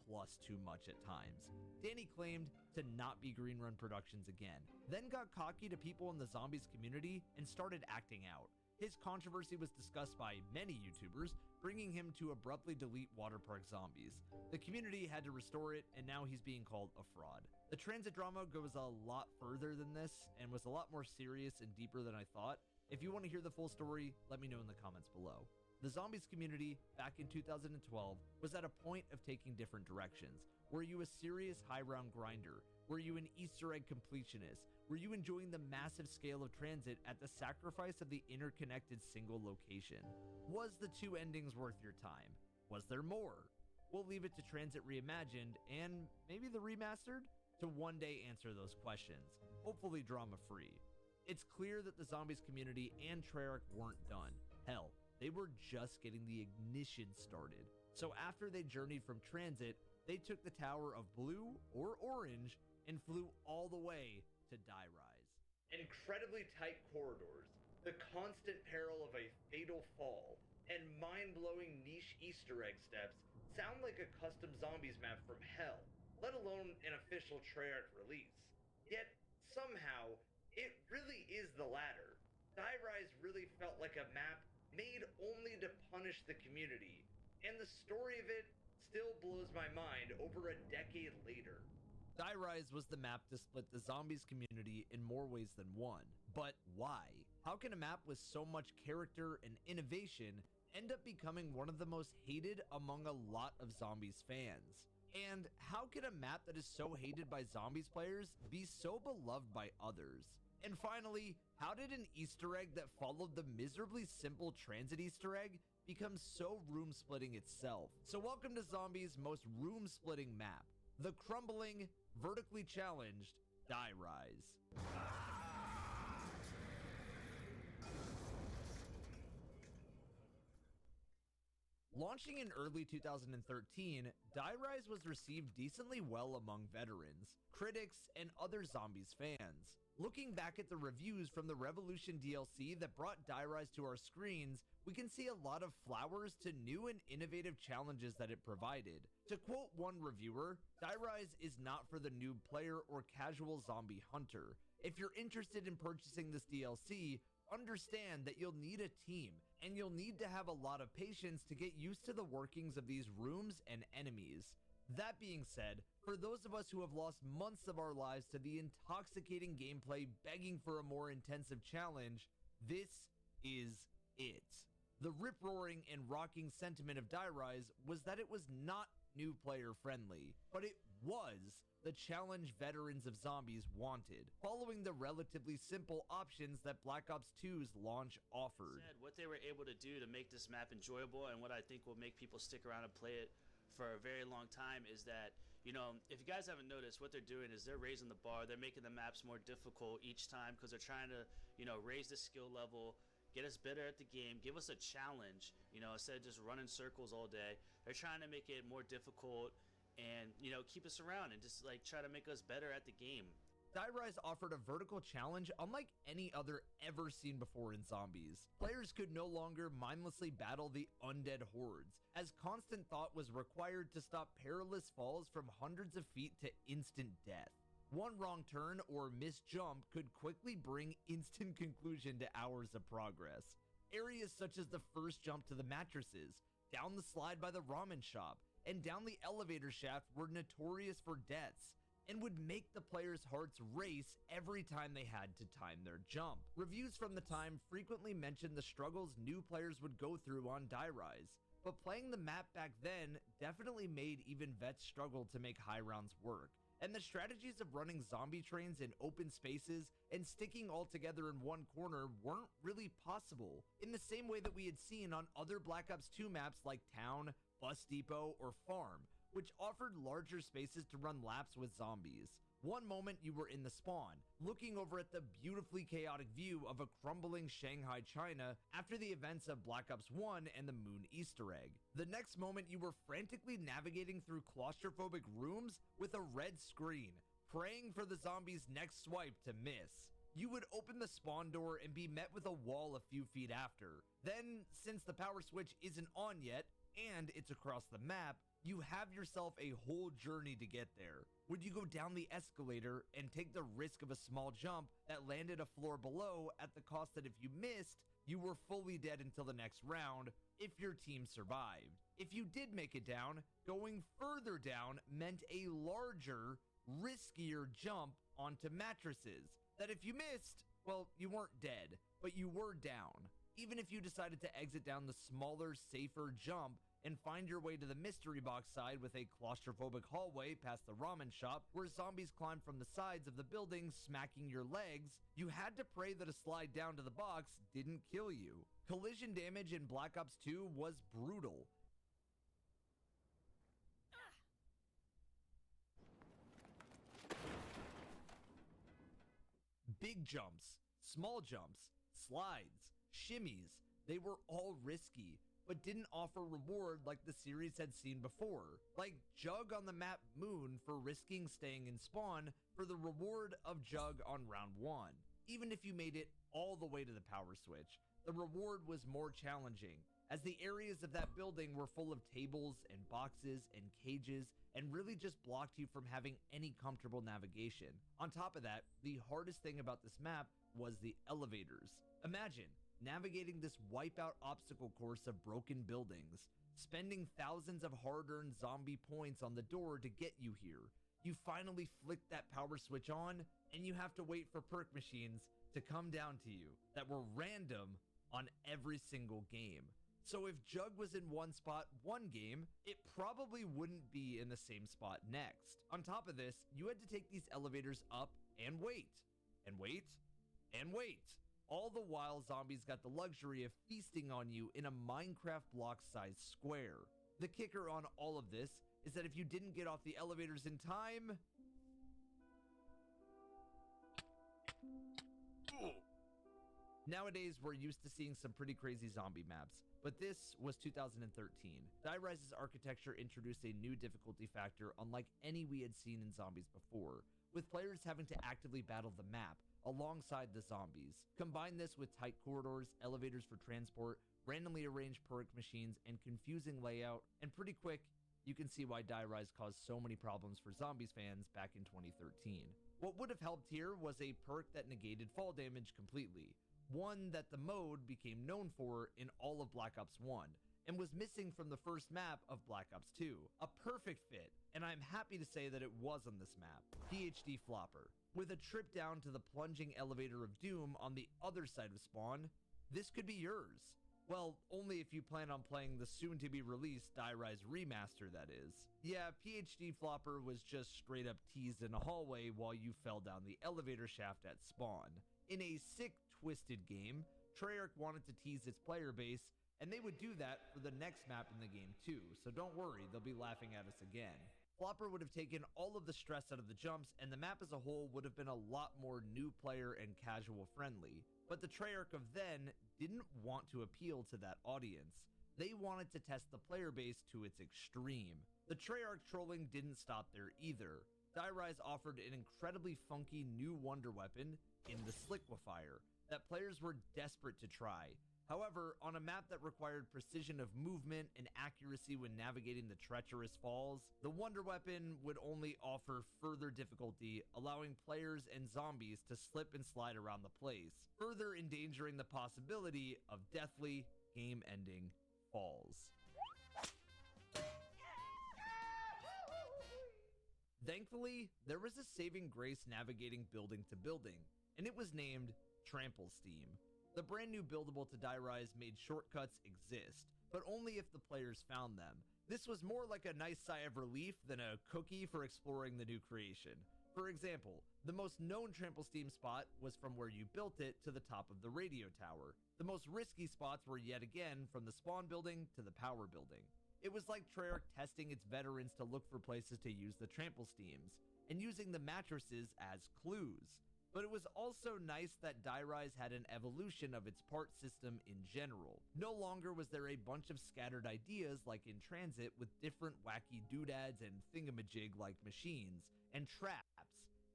plus too much at times. Danny claimed to not be Green Run Productions again, then got cocky to people in the Zombies community and started acting out. His controversy was discussed by many YouTubers, bringing him to abruptly delete Water Park Zombies. The community had to restore it, and now he's being called a fraud. The Transit drama goes a lot further than this, and was a lot more serious and deeper than I thought. If you want to hear the full story, let me know in the comments below. The Zombies community, back in 2012, was at a point of taking different directions. Were you a serious high-round grinder? Were you an Easter egg completionist? Were you enjoying the massive scale of Transit at the sacrifice of the interconnected single location? Was the two endings worth your time? Was there more? We'll leave it to Transit Reimagined, and maybe the Remastered, to one day answer those questions, hopefully drama-free. It's clear that the Zombies community and Treyarch weren't done. Hell, they were just getting the ignition started. So after they journeyed from Transit, they took the Tower of Blue or Orange and flew all the way to Die Rise. Incredibly tight corridors, the constant peril of a fatal fall, and mind-blowing niche Easter egg steps sound like a custom Zombies map from hell, let alone an official Treyarch release. Yet, somehow, it really is the latter. Die Rise really felt like a map made only to punish the community, and the story of it still blows my mind over a decade later. Die Rise was the map to split the Zombies community in more ways than one. But why? How can a map with so much character and innovation end up becoming one of the most hated among a lot of Zombies fans? And how can a map that is so hated by Zombies players be so beloved by others? And finally, how did an Easter egg that followed the miserably simple Transit Easter egg become so room-splitting itself? So welcome to Zombies' most room-splitting map, the crumbling, vertically challenged Die Rise. Launching in early 2013, Die Rise was received decently well among veterans, critics, and other Zombies fans. Looking back at the reviews from the Revolution DLC that brought Die Rise to our screens, we can see a lot of flowers to new and innovative challenges that it provided. To quote one reviewer, Die Rise is not for the noob player or casual zombie hunter. If you're interested in purchasing this DLC, understand that you'll need a team, and you'll need to have a lot of patience to get used to the workings of these rooms and enemies. That being said, for those of us who have lost months of our lives to the intoxicating gameplay begging for a more intensive challenge, this is it. The rip-roaring and rocking sentiment of Die Rise was that it was not new player friendly, but it was the challenge veterans of zombies wanted, following the relatively simple options that Black Ops 2's launch offered. What they were able to do to make this map enjoyable, and what I think will make people stick around and play it for a very long time, is that, you know, if you guys haven't noticed, what they're doing is they're raising the bar. They're making the maps more difficult each time because they're trying to, you know, raise the skill level, get us better at the game, give us a challenge, you know, instead of just running circles all day. They're trying to make it more difficult and, you know, keep us around and just like try to make us better at the game. Die Rise offered a vertical challenge unlike any other ever seen before in zombies. Players could no longer mindlessly battle the undead hordes, as constant thought was required to stop perilous falls from hundreds of feet to instant death. One wrong turn or missed jump could quickly bring instant conclusion to hours of progress. Areas such as the first jump to the mattresses, down the slide by the ramen shop, and down the elevator shaft were notorious for deaths, and would make the players' hearts race every time they had to time their jump. Reviews from the time frequently mentioned the struggles new players would go through on Die Rise, but playing the map back then definitely made even vets struggle to make high rounds work, and the strategies of running zombie trains in open spaces and sticking all together in one corner weren't really possible, in the same way that we had seen on other Black Ops 2 maps like Town, Bus Depot, or Farm, which offered larger spaces to run laps with zombies. One moment you were in the spawn, looking over at the beautifully chaotic view of a crumbling Shanghai, China after the events of Black Ops 1 and the Moon Easter egg. The next moment you were frantically navigating through claustrophobic rooms with a red screen, praying for the zombie's next swipe to miss. You would open the spawn door and be met with a wall a few feet after. Then, since the power switch isn't on yet, and it's across the map, you have yourself a whole journey to get there. Would you go down the escalator and take the risk of a small jump that landed a floor below at the cost that if you missed, you were fully dead until the next round if your team survived? If you did make it down, going further down meant a larger, riskier jump onto mattresses that if you missed, well, you weren't dead, but you were down. Even if you decided to exit down the smaller, safer jump and find your way to the mystery box side with a claustrophobic hallway past the ramen shop where zombies climb from the sides of the building smacking your legs, you had to pray that a slide down to the box didn't kill you. Collision damage in Black Ops 2 was brutal. Big jumps, small jumps, slides, shimmies, they were all risky, but didn't offer reward like the series had seen before, like Jug on the map Moon for risking staying in spawn for the reward of Jug on round 1. Even if you made it all the way to the power switch, the reward was more challenging, as the areas of that building were full of tables and boxes and cages and really just blocked you from having any comfortable navigation. On top of that, the hardest thing about this map was the elevators. Imagine navigating this wipeout obstacle course of broken buildings, spending thousands of hard-earned zombie points on the door to get you here. You finally flick that power switch on, and you have to wait for perk machines to come down to you that were random on every single game. So if Jug was in one spot one game, it probably wouldn't be in the same spot next. On top of this, you had to take these elevators up and wait, and wait, and wait. All the while, zombies got the luxury of feasting on you in a Minecraft block-sized square. The kicker on all of this is that if you didn't get off the elevators in time... Nowadays, we're used to seeing some pretty crazy zombie maps, but this was 2013. Die Rise's architecture introduced a new difficulty factor unlike any we had seen in zombies before, with players having to actively battle the map alongside the zombies. Combine this with tight corridors, elevators for transport, randomly arranged perk machines, and confusing layout, and pretty quick, you can see why Die Rise caused so many problems for zombies fans back in 2013. What would have helped here was a perk that negated fall damage completely, one that the mode became known for in all of Black Ops 1, and was missing from the first map of Black Ops 2. A perfect fit, and I'm happy to say that it was on this map, PhD Flopper. With a trip down to the plunging elevator of doom on the other side of spawn, this could be yours. Well, only if you plan on playing the soon-to-be-released Die Rise remaster, that is. Yeah, PhD Flopper was just straight up teased in a hallway while you fell down the elevator shaft at spawn. In a sick, twisted game, Treyarch wanted to tease its player base, and they would do that for the next map in the game too, so don't worry, they'll be laughing at us again. Flopper would have taken all of the stress out of the jumps, and the map as a whole would have been a lot more new player and casual friendly. But the Treyarch of then didn't want to appeal to that audience. They wanted to test the player base to its extreme. The Treyarch trolling didn't stop there either. Die Rise offered an incredibly funky new wonder weapon in the Sliquifier that players were desperate to try. However, on a map that required precision of movement and accuracy when navigating the treacherous falls, the wonder weapon would only offer further difficulty, allowing players and zombies to slip and slide around the place, further endangering the possibility of deathly, game-ending falls. Thankfully, there was a saving grace navigating building to building, and it was named Trample Steam. The brand new buildable to Die Rise made shortcuts exist, but only if the players found them. This was more like a nice sigh of relief than a cookie for exploring the new creation. For example, the most known Trample Steam spot was from where you built it to the top of the radio tower. The most risky spots were yet again from the spawn building to the power building. It was like Treyarch testing its veterans to look for places to use the Trample Steams, and using the mattresses as clues. But it was also nice that Die Rise had an evolution of its part system in general. No longer was there a bunch of scattered ideas like in Transit with different wacky doodads and thingamajig-like machines, and traps,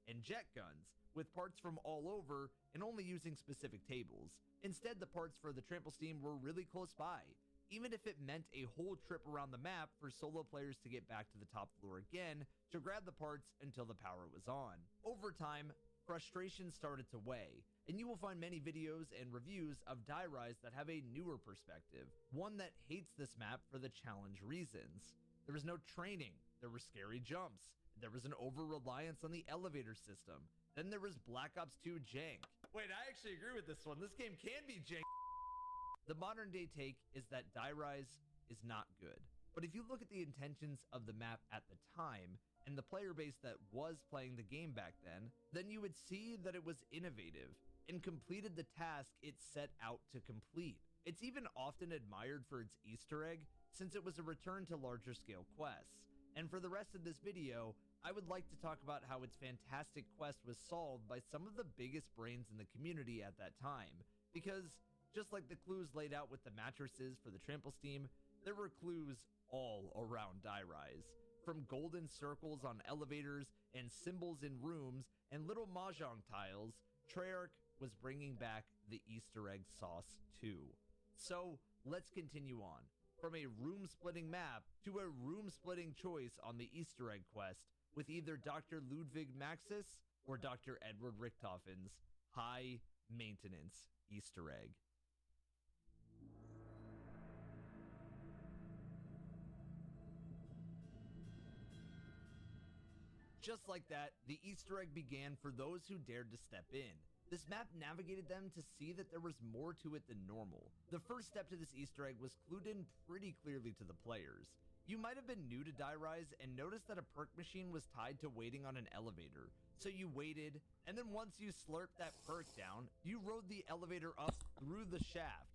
and jet guns, with parts from all over and only using specific tables. Instead, the parts for the Trample Steam were really close by, even if it meant a whole trip around the map for solo players to get back to the top floor again to grab the parts until the power was on. Over time, frustration started to weigh, and you will find many videos and reviews of Die Rise that have a newer perspective, one that hates this map for the challenge reasons. There was no training, there were scary jumps, there was an over-reliance on the elevator system, then there was Black Ops 2 jank. Wait, I actually agree with this one, this game can be jank. The modern day take is that Die Rise is not good, but if you look at the intentions of the map at the time, and the player base that was playing the game back then you would see that it was innovative and completed the task it set out to complete. It's even often admired for its Easter egg, since it was a return to larger scale quests. And for the rest of this video, I would like to talk about how its fantastic quest was solved by some of the biggest brains in the community at that time, because just like the clues laid out with the mattresses for the Trample Steam, there were clues all around Die Rise. From golden circles on elevators and symbols in rooms and little mahjong tiles, Treyarch was bringing back the Easter egg sauce too. So let's continue on. From a room-splitting map to a room-splitting choice on the Easter egg quest with either Dr. Ludwig Maxis or Dr. Edward Richtofen's high-maintenance Easter egg. Just like that, the Easter egg began for those who dared to step in. This map navigated them to see that there was more to it than normal. The first step to this Easter egg was clued in pretty clearly to the players. You might have been new to Die Rise and noticed that a perk machine was tied to waiting on an elevator. So you waited, and then once you slurped that perk down, you rode the elevator up through the shaft,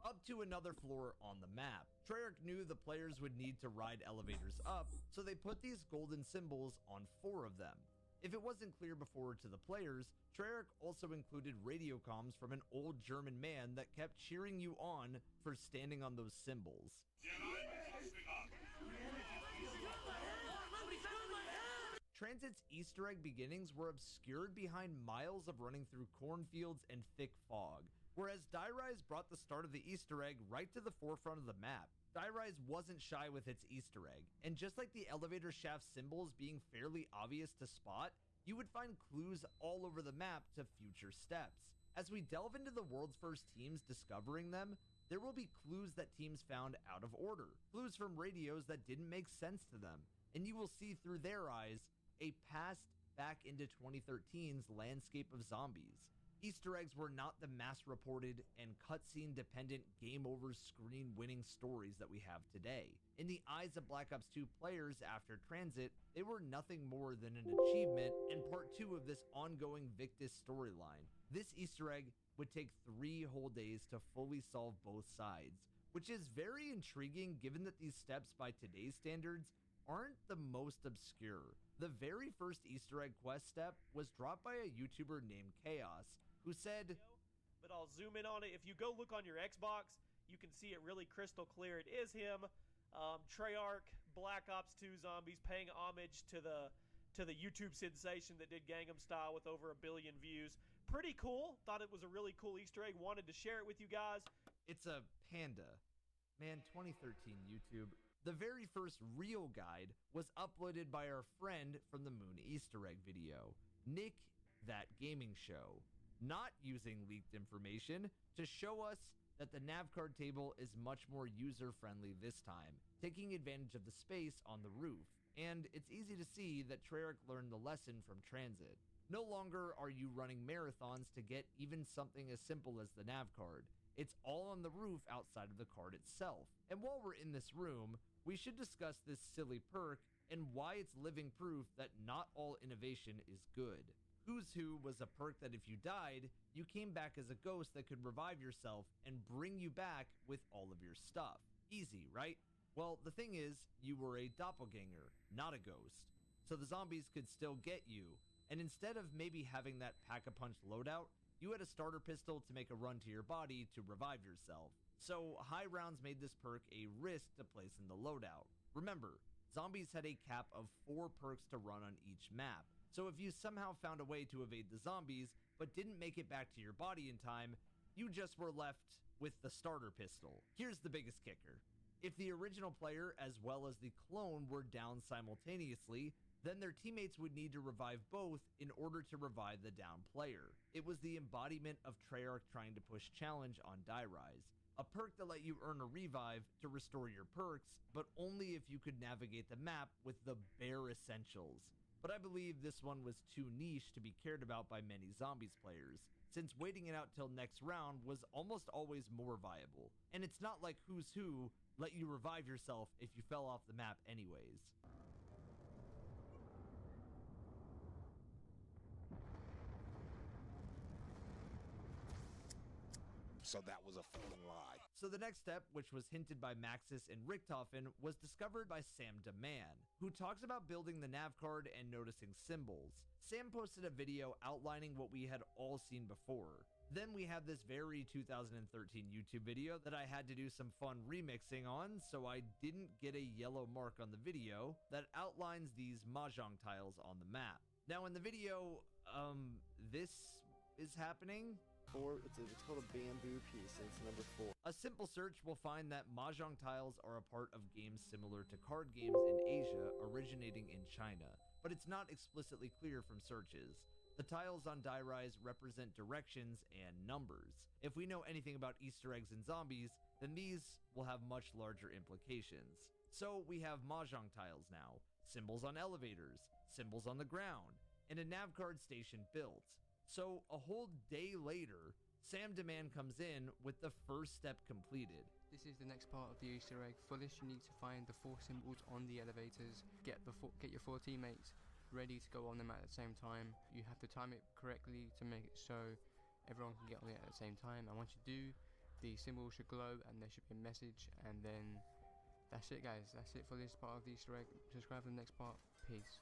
up to another floor on the map. Treyarch knew the players would need to ride elevators up, so they put these golden symbols on 4 of them. If it wasn't clear before to the players, Treyarch also included radio comms from an old German man that kept cheering you on for standing on those symbols. Transit's Easter egg beginnings were obscured behind miles of running through cornfields and thick fog, whereas Die Rise brought the start of the Easter egg right to the forefront of the map. Die Rise wasn't shy with its Easter egg, and just like the elevator shaft symbols being fairly obvious to spot, you would find clues all over the map to future steps. As we delve into the world's first teams discovering them, there will be clues that teams found out of order, clues from radios that didn't make sense to them, and you will see through their eyes a past back into 2013's landscape of zombies. Easter eggs were not the mass-reported and cutscene-dependent game-over screen-winning stories that we have today. In the eyes of Black Ops 2 players after Transit, they were nothing more than an achievement and part 2 of this ongoing Victus storyline. This Easter egg would take 3 whole days to fully solve both sides, which is very intriguing given that these steps by today's standards aren't the most obscure. The very first Easter egg quest step was dropped by a YouTuber named Chaos, who said, but I'll zoom in on it. If you go look on your Xbox, you can see it really crystal clear. It is him, Treyarch, Black Ops 2 Zombies, paying homage to the YouTube sensation that did Gangnam Style with over 1 billion views. Pretty cool. Thought it was a really cool Easter egg. Wanted to share it with you guys. It's a panda. Man, 2013 YouTube. The very first real guide was uploaded by our friend from the Moon Easter egg video, Nick That Gaming Show, not using leaked information to show us that the nav card table is much more user-friendly this time, taking advantage of the space on the roof. And it's easy to see that Treyarch learned the lesson from Transit. No longer are you running marathons to get even something as simple as the nav card. It's all on the roof outside of the card itself. And while we're in this room, we should discuss this silly perk and why it's living proof that not all innovation is good. Who's Who was a perk that if you died, you came back as a ghost that could revive yourself and bring you back with all of your stuff. Easy, right? Well, the thing is, you were a doppelganger, not a ghost. So the zombies could still get you, and instead of maybe having that pack-a-punch loadout, you had a starter pistol to make a run to your body to revive yourself. So high rounds made this perk a risk to place in the loadout. Remember, zombies had a cap of 4 perks to run on each map. So if you somehow found a way to evade the zombies, but didn't make it back to your body in time, you just were left with the starter pistol. Here's the biggest kicker. If the original player as well as the clone were down simultaneously, then their teammates would need to revive both in order to revive the down player. It was the embodiment of Treyarch trying to push challenge on Die Rise. A perk that let you earn a revive to restore your perks, but only if you could navigate the map with the bare essentials. But I believe this one was too niche to be cared about by many Zombies players, since waiting it out till next round was almost always more viable. And it's not like Who's Who let you revive yourself if you fell off the map anyways. So that was a fucking lie. So the next step, which was hinted by Maxis and Richtofen, was discovered by Sam Deman, who talks about building the nav card and noticing symbols. Sam posted a video outlining what we had all seen before. Then we have this very 2013 YouTube video that I had to do some fun remixing on, so I didn't get a yellow mark on the video that outlines these mahjong tiles on the map. Now in the video, this is happening. It's called a bamboo piece, and it's number 4. A simple search will find that mahjong tiles are a part of games similar to card games in Asia, originating in China, but it's not explicitly clear from searches. The tiles on Die Rise represent directions and numbers. If we know anything about Easter eggs and zombies, then these will have much larger implications. So we have mahjong tiles now, symbols on elevators, symbols on the ground, and a nav card station built. So a whole day later, Sam Deman comes in with the first step completed. This is the next part of the Easter egg. For this, you need to find the 4 symbols on the elevators. Get your 4 teammates ready to go on them at the same time. You have to time it correctly to make it so everyone can get on it at the same time. And once you do, the symbol should glow and there should be a message. And then that's it, guys. That's it for this part of the Easter egg. Subscribe for the next part. Peace.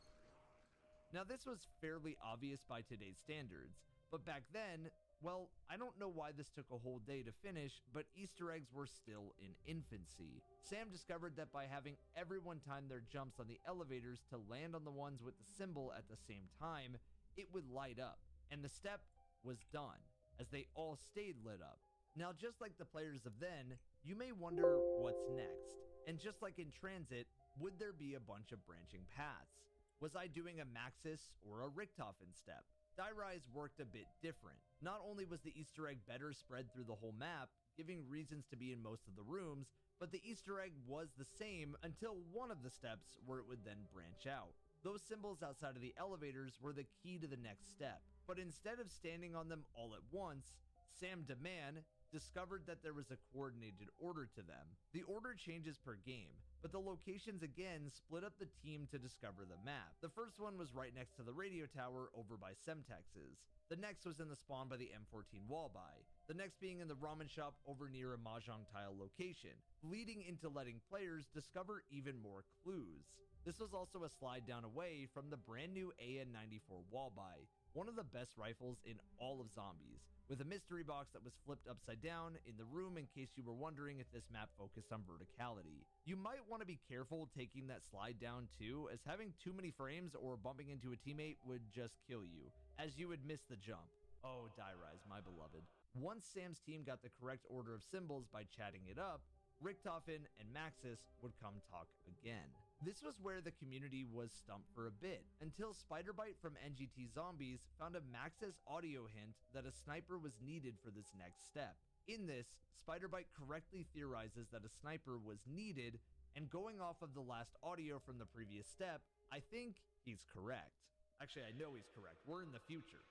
Now this was fairly obvious by today's standards, but back then, well, I don't know why this took a whole day to finish, but Easter eggs were still in infancy. Sam discovered that by having everyone time their jumps on the elevators to land on the ones with the symbol at the same time, it would light up, and the step was done, as they all stayed lit up. Now just like the players of then, you may wonder what's next, and just like in Transit, would there be a bunch of branching paths? Was I doing a Maxis or a Richtofen step? Die Rise worked a bit different. Not only was the Easter egg better spread through the whole map, giving reasons to be in most of the rooms, but the Easter egg was the same until one of the steps where it would then branch out. Those symbols outside of the elevators were the key to the next step, but instead of standing on them all at once, Sam DeMann discovered that there was a coordinated order to them. The order changes per game, but the locations again split up the team to discover the map. The first one was right next to the radio tower over by Semtex's. The next was in the spawn by the M14 wall-by. The next being in the ramen shop over near a mahjong tile location, leading into letting players discover even more clues. This was also a slide down away from the brand new AN-94 wall-by, one of the best rifles in all of Zombies, with a mystery box that was flipped upside down in the room in case you were wondering if this map focused on verticality. You might want to be careful taking that slide down too, as having too many frames or bumping into a teammate would just kill you, as you would miss the jump. Oh, Die Rise, my beloved. Once Sam's team got the correct order of symbols by chatting it up, Richtofen and Maxis would come talk again. This was where the community was stumped for a bit, until Spiderbite from NGT Zombies found a Maxis audio hint that a sniper was needed for this next step. In this, Spiderbite correctly theorizes that a sniper was needed, and going off of the last audio from the previous step, I think he's correct. Actually, I know he's correct. We're in the future.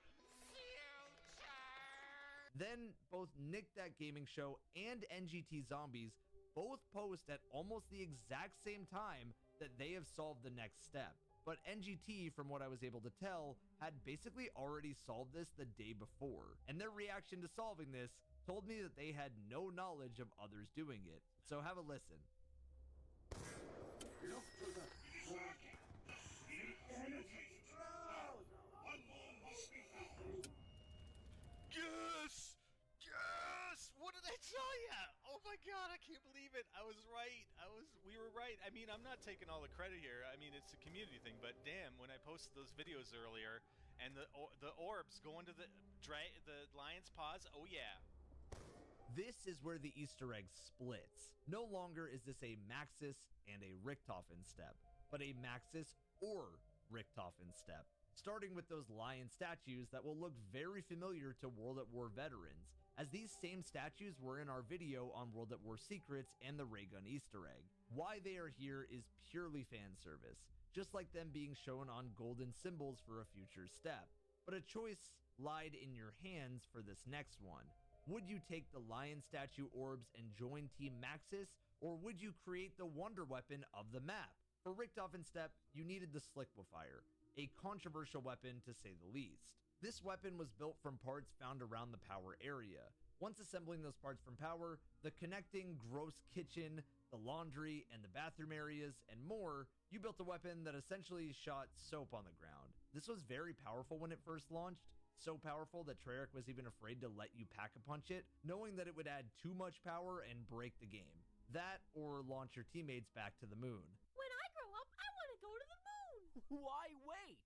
Then, both Nick That Gaming Show and NGT Zombies both post at almost the exact same time that they have solved the next step. But NGT, from what I was able to tell, had basically already solved this the day before, and their reaction to solving this told me that they had no knowledge of others doing it. So have a listen. Look to the working. The energy flows. One more must be found. Yes! Yes! What did I tell ya? Oh my god, I can't believe it. I was right. We were right. I mean, I'm not taking all the credit here. I mean, it's a community thing, but damn, when I posted those videos earlier and the orbs going to the lion's paws, oh yeah. This is where the Easter egg splits. No longer is this a Maxis and a Richtofen step, but a Maxis or Richtofen step, starting with those lion statues that will look very familiar to World at War veterans, as these same statues were in our video on World at War Secrets and the ray gun Easter egg. Why they are here is purely fan service, just like them being shown on golden symbols for a future step. But a choice lied in your hands for this next one. Would you take the lion statue orbs and join Team Maxis, or would you create the wonder weapon of the map? For Richtofen step, you needed the Slickwifier, a controversial weapon to say the least. This weapon was built from parts found around the power area. Once assembling those parts from power, the connecting gross kitchen, the laundry, and the bathroom areas, and more, you built a weapon that essentially shot soap on the ground. This was very powerful when it first launched, so powerful that Treyarch was even afraid to let you pack-a-punch it, knowing that it would add too much power and break the game. That, or launch your teammates back to the moon. When I grow up, I want to go to the moon. Why wait?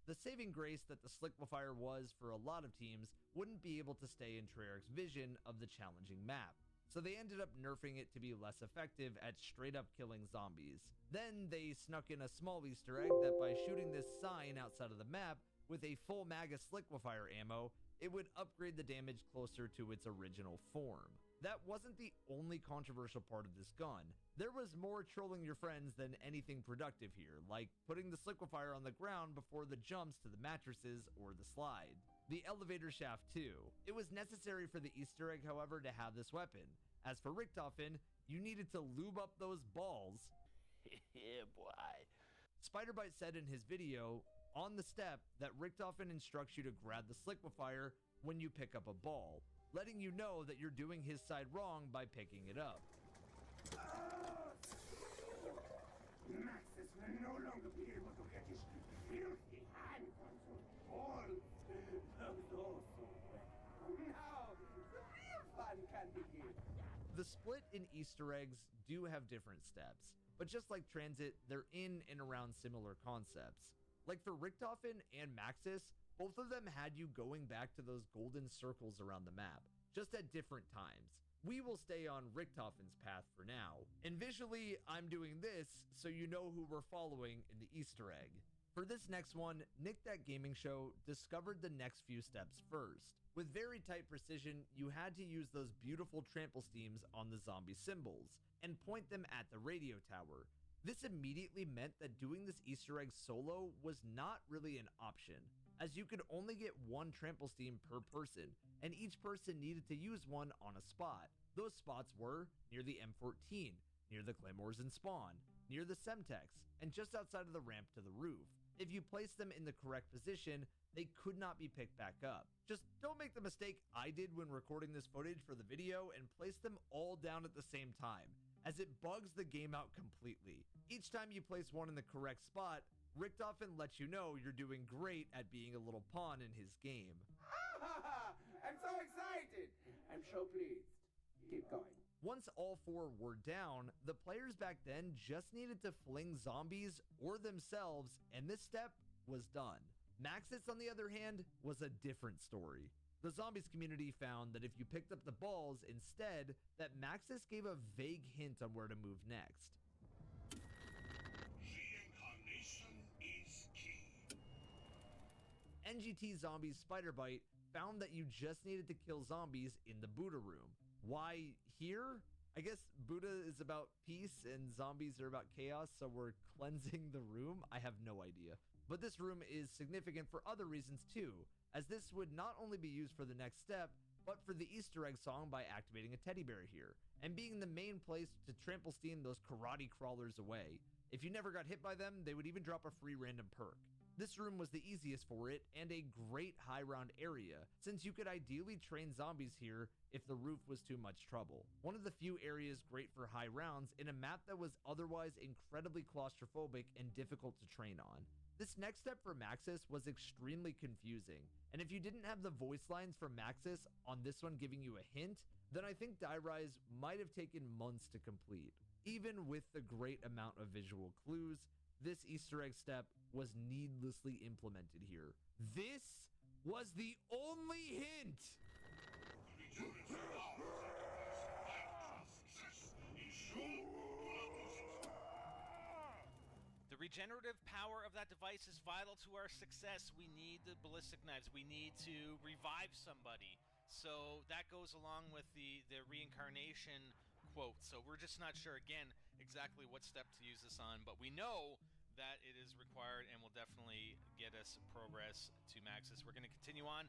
The saving grace that the Slickwifier was for a lot of teams wouldn't be able to stay in Treyarch's vision of the challenging map, so they ended up nerfing it to be less effective at straight up killing zombies. Then they snuck in a small Easter egg that by shooting this sign outside of the map with a full mag of Slickwifier ammo, it would upgrade the damage closer to its original form. That wasn't the only controversial part of this gun. There was more trolling your friends than anything productive here, like putting the Slickwifier on the ground before the jumps to the mattresses or the slide. The elevator shaft too. It was necessary for the Easter egg, however, to have this weapon. As for Richtofen, you needed to lube up those balls. Yeah, boy. Spiderbite said in his video on the step that Richtofen instructs you to grab the Slickwifier when you pick up a ball, letting you know that you're doing his side wrong by picking it up. Maxis will no longer be able to get his filthy hands on all those awesome weapons. Now, the real fun can begin. The split in Easter eggs do have different steps, but just like Transit, they're in and around similar concepts. Like for Richtofen and Maxis, both of them had you going back to those golden circles around the map, just at different times. We will stay on Richtofen's path for now, and visually I'm doing this so you know who we're following in the Easter egg. For this next one, Nick That Gaming Show discovered the next few steps first. With very tight precision, you had to use those beautiful trample steams on the zombie symbols and point them at the radio tower. This immediately meant that doing this Easter egg solo was not really an option, as you could only get one trample steam per person, and each person needed to use one on a spot. Those spots were near the M14, near the Claymores and Spawn, near the Semtex, and just outside of the ramp to the roof. If you placed them in the correct position, they could not be picked back up. Just don't make the mistake I did when recording this footage for the video and place them all down at the same time, as it bugs the game out completely. Each time you place one in the correct spot, Richtofen lets you know you're doing great at being a little pawn in his game. I'm so excited! I'm so pleased. Keep going. Once all four were down, the players back then just needed to fling zombies or themselves, and this step was done. Maxis, on the other hand, was a different story. The zombies community found that if you picked up the balls instead, that Maxis gave a vague hint on where to move next. Reincarnation is key. NGT Zombies Spider Bite found that you just needed to kill zombies in the Buddha room. Why here? I guess Buddha is about peace and zombies are about chaos, so we're cleansing the room? I have no idea. But this room is significant for other reasons too, as this would not only be used for the next step, but for the Easter egg song by activating a teddy bear here, and being the main place to trample steam those karate crawlers away. If you never got hit by them, they would even drop a free random perk. This room was the easiest for it, and a great high round area, since you could ideally train zombies here if the roof was too much trouble. One of the few areas great for high rounds in a map that was otherwise incredibly claustrophobic and difficult to train on. This next step for Maxis was extremely confusing, and if you didn't have the voice lines from Maxis on this one giving you a hint, then I think Die Rise might have taken months to complete. Even with the great amount of visual clues, this Easter egg step was needlessly implemented here. This was the only hint! The regenerative power of that device is vital to our success. We need the ballistic knives. We need to revive somebody. So that goes along with the reincarnation quote. So we're just not sure, again, exactly what step to use this on. But we know that it is required and will definitely get us progress to Maxis. We're going to continue on.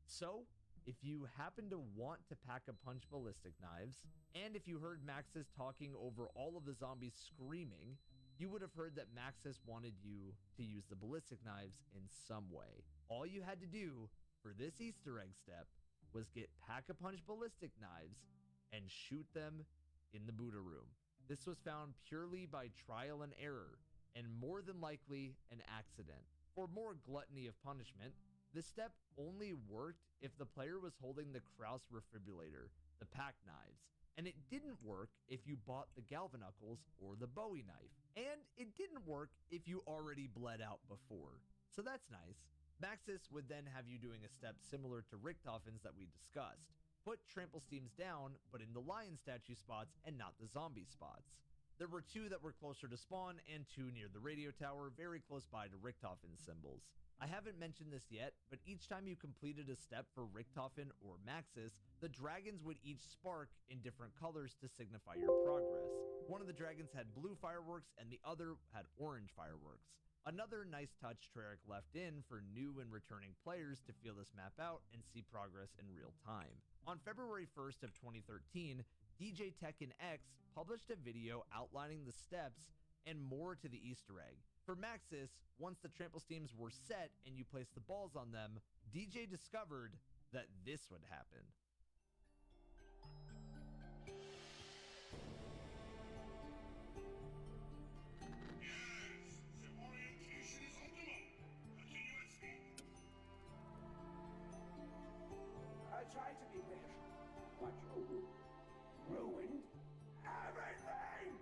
So, if you happen to want to pack a punch ballistic knives, and if you heard Maxis talking over all of the zombies screaming, you would have heard that Maxis wanted you to use the ballistic knives in some way. All you had to do for this Easter egg step was get pack-a-punch ballistic knives and shoot them in the Buddha room. This was found purely by trial and error, and more than likely an accident. For more gluttony of punishment, this step only worked if the player was holding the Kraus Refibrillator, the pack knives, and it didn't work if you bought the Galvanuckles or the Bowie knife, and it didn't work if you already bled out before. So that's nice. Maxis would then have you doing a step similar to Richtofen's that we discussed. Put trample steams down, but in the lion statue spots and not the zombie spots. There were two that were closer to spawn and two near the radio tower, very close by to Richtofen's symbols. I haven't mentioned this yet, but each time you completed a step for Richtofen or Maxis, the dragons would each spark in different colors to signify your progress. One of the dragons had blue fireworks and the other had orange fireworks. Another nice touch Treyarch left in for new and returning players to feel this map out and see progress in real time. On February 1st of 2013, DJ Tekken X published a video outlining the steps and more to the Easter egg. For Maxis, once the trample steams were set and you placed the balls on them, DJ discovered that this would happen. I tried to be patient, but you ruined everything!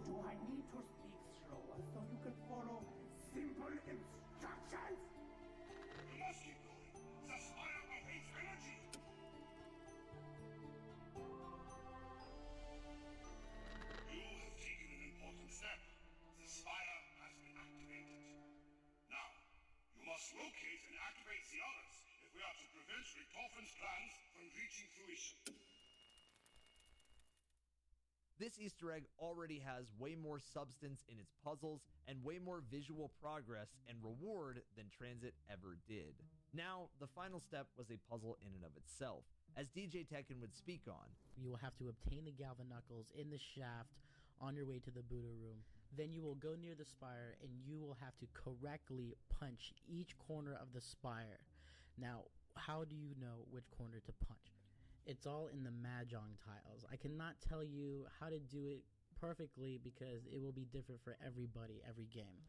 Do I need to speak slower so you can follow simple instructions? prevent Richtofen's plans from reaching fruition. This Easter egg already has way more substance in its puzzles and way more visual progress and reward than Transit ever did. Now, the final step was a puzzle in and of itself, as DJ Tekken would speak on. You will have to obtain the Galvanuckles in the shaft on your way to the Buddha room. Then you will go near the spire and you will have to correctly punch each corner of the spire. Now, how do you know which corner to punch? It's all in the Mahjong tiles. I cannot tell you how to do it perfectly because it will be different for everybody every game.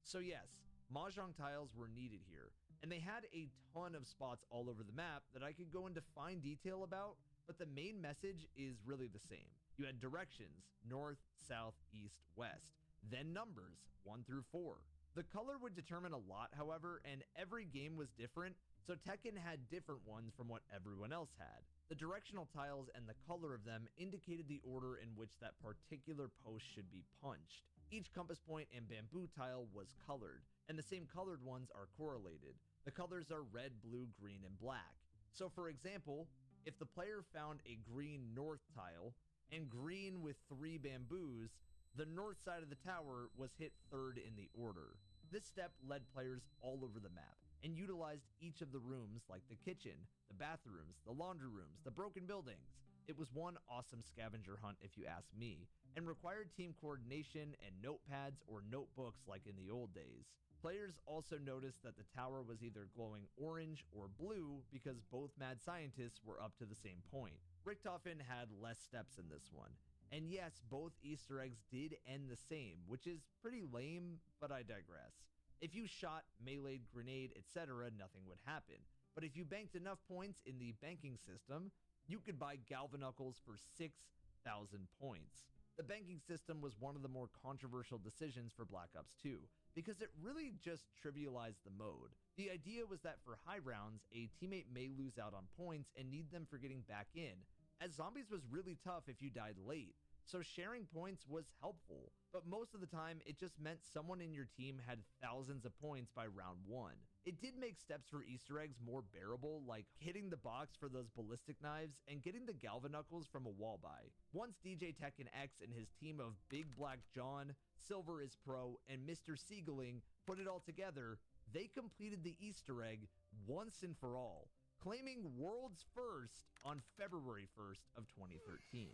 So yes, Mahjong tiles were needed here, and they had a ton of spots all over the map that I could go into fine detail about, but the main message is really the same. You had directions, north, south, east, west, then numbers, 1 through 4. The color would determine a lot, however, and every game was different, so Tekken had different ones from what everyone else had. The directional tiles and the color of them indicated the order in which that particular post should be punched. Each compass point and bamboo tile was colored, and the same colored ones are correlated. The colors are red, blue, green, and black. So for example, if the player found a green north tile and green with 3 bamboos, the north side of the tower was hit third in the order. This step led players all over the map and utilized each of the rooms like the kitchen, the bathrooms, the laundry rooms, the broken buildings. It was one awesome scavenger hunt if you ask me, and required team coordination and notepads or notebooks like in the old days. Players also noticed that the tower was either glowing orange or blue because both mad scientists were up to the same point. Richtofen had less steps in this one. And yes, both Easter eggs did end the same, which is pretty lame, but I digress. If you shot, meleeed, grenade, etc., nothing would happen. But if you banked enough points in the banking system, you could buy Galvanuckles for 6,000 points. The banking system was one of the more controversial decisions for Black Ops 2, because it really just trivialized the mode. The idea was that for high rounds, a teammate may lose out on points and need them for getting back in, as zombies was really tough if you died late. So sharing points was helpful, but most of the time it just meant someone in your team had thousands of points by round 1. It did make steps for Easter eggs more bearable, like hitting the box for those ballistic knives and getting the Galvanuckles from a wall buy. Once DJ Tekken X and his team of Big Black John, Silver is Pro, and Mr. Siegeling put it all together, they completed the Easter egg once and for all, claiming world's first on February 1st of 2013.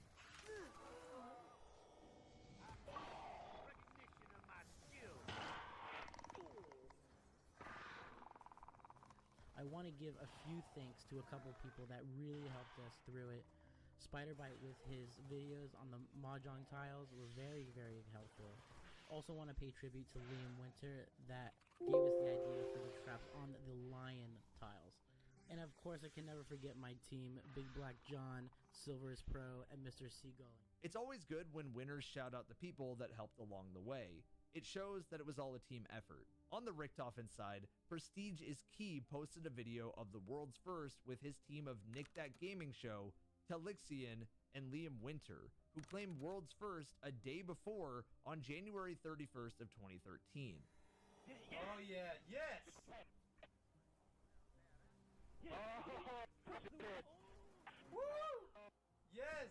I want to give a few thanks to a couple people that really helped us through it. Spiderbite with his videos on the Mahjong tiles were very, very helpful. Also want to pay tribute to Liam Winter that gave us the idea for the traps on the lion tiles. And of course, I can never forget my team, Big Black John, Silver is Pro, and Mr. Seagull. It's always good when winners shout out the people that helped along the way. It shows that it was all a team effort. On the Richtofen side, Prestige is Key posted a video of the world's first with his team of Nick That Gaming Show, Telixian, and Liam Winter, who claimed world's first a day before on January 31st of 2013. Oh yeah, yes! Woo! Yes!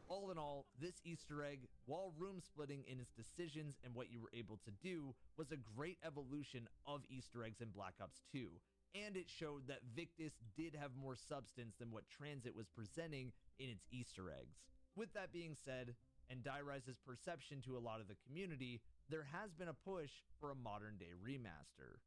All in all, this Easter egg, while room splitting in its decisions and what you were able to do, was a great evolution of Easter eggs in Black Ops 2, and it showed that Victus did have more substance than what Transit was presenting in its Easter eggs. With that being said, and Die-Rise's perception to a lot of the community, there has been a push for a modern-day remaster.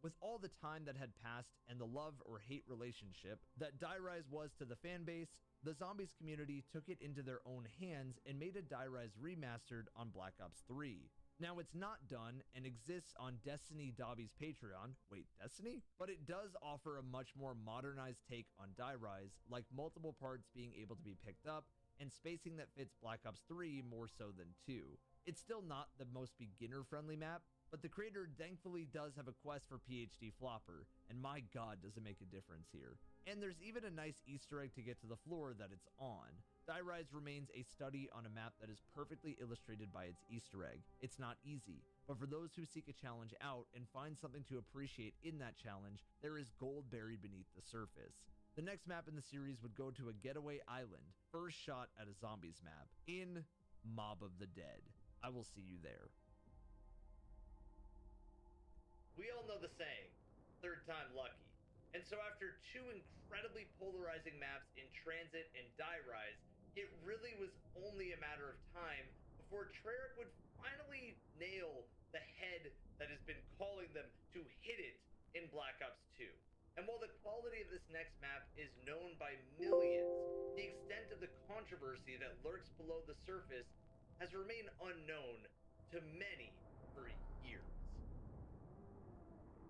With all the time that had passed and the love or hate relationship that Die-Rise was to the fanbase, the Zombies community took it into their own hands and made a Die-Rise remastered on Black Ops 3. Now it's not done and exists on Destiny Dobby's Patreon. Wait, Destiny? But it does offer a much more modernized take on Die-Rise, like multiple parts being able to be picked up and spacing that fits Black Ops 3 more so than 2. It's still not the most beginner-friendly map, but the creator thankfully does have a quest for PhD Flopper, and my god does it make a difference here. And there's even a nice Easter egg to get to the floor that it's on. Die Rise remains a study on a map that is perfectly illustrated by its Easter egg. It's not easy, but for those who seek a challenge out and find something to appreciate in that challenge, there is gold buried beneath the surface. The next map in the series would go to a getaway island, first shot at a zombies map, in Mob of the Dead. I will see you there. We all know the saying, third time lucky. And so after two incredibly polarizing maps in Transit and Die Rise, it really was only a matter of time before Treyarch would finally nail the head that has been calling them to hit it in Black Ops 2. And while the quality of this next map is known by millions, the extent of the controversy that lurks below the surface has remained unknown to many for years.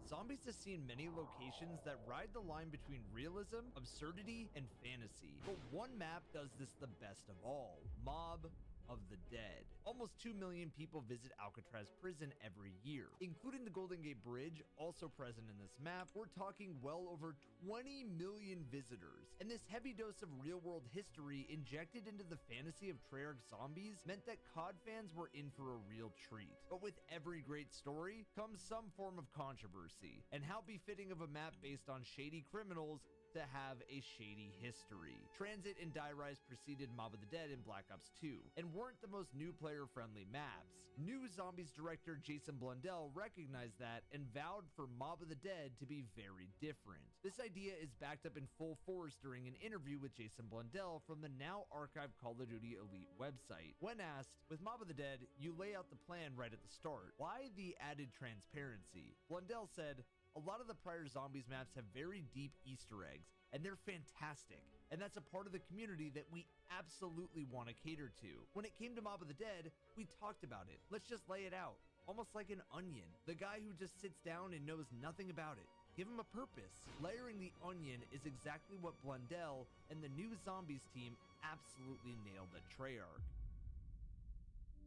Zombies has seen many locations that ride the line between realism, absurdity, and fantasy. But one map does this the best of all: Mob of the Dead. Almost 2 million people visit Alcatraz prison every year, including the Golden Gate Bridge, also present in this map. We're talking well over 20 million visitors. And this heavy dose of real-world history injected into the fantasy of Treyarch zombies meant that COD fans were in for a real treat. But with every great story comes some form of controversy, and how befitting of a map based on shady criminals to have a shady history. Transit and Die Rise preceded Mob of the Dead in Black Ops 2, and weren't the most new player-friendly maps. New Zombies director Jason Blundell recognized that and vowed for Mob of the Dead to be very different. This idea is backed up in full force during an interview with Jason Blundell from the now archived Call of Duty Elite website. When asked, with Mob of the Dead, you lay out the plan right at the start. Why the added transparency? Blundell said, "A lot of the prior Zombies maps have very deep Easter eggs, and they're fantastic. And that's a part of the community that we absolutely want to cater to. When it came to Mob of the Dead, we talked about it. Let's just lay it out. Almost like an onion. The guy who just sits down and knows nothing about it. Give him a purpose." Layering the onion is exactly what Blundell and the new Zombies team absolutely nailed at Treyarch.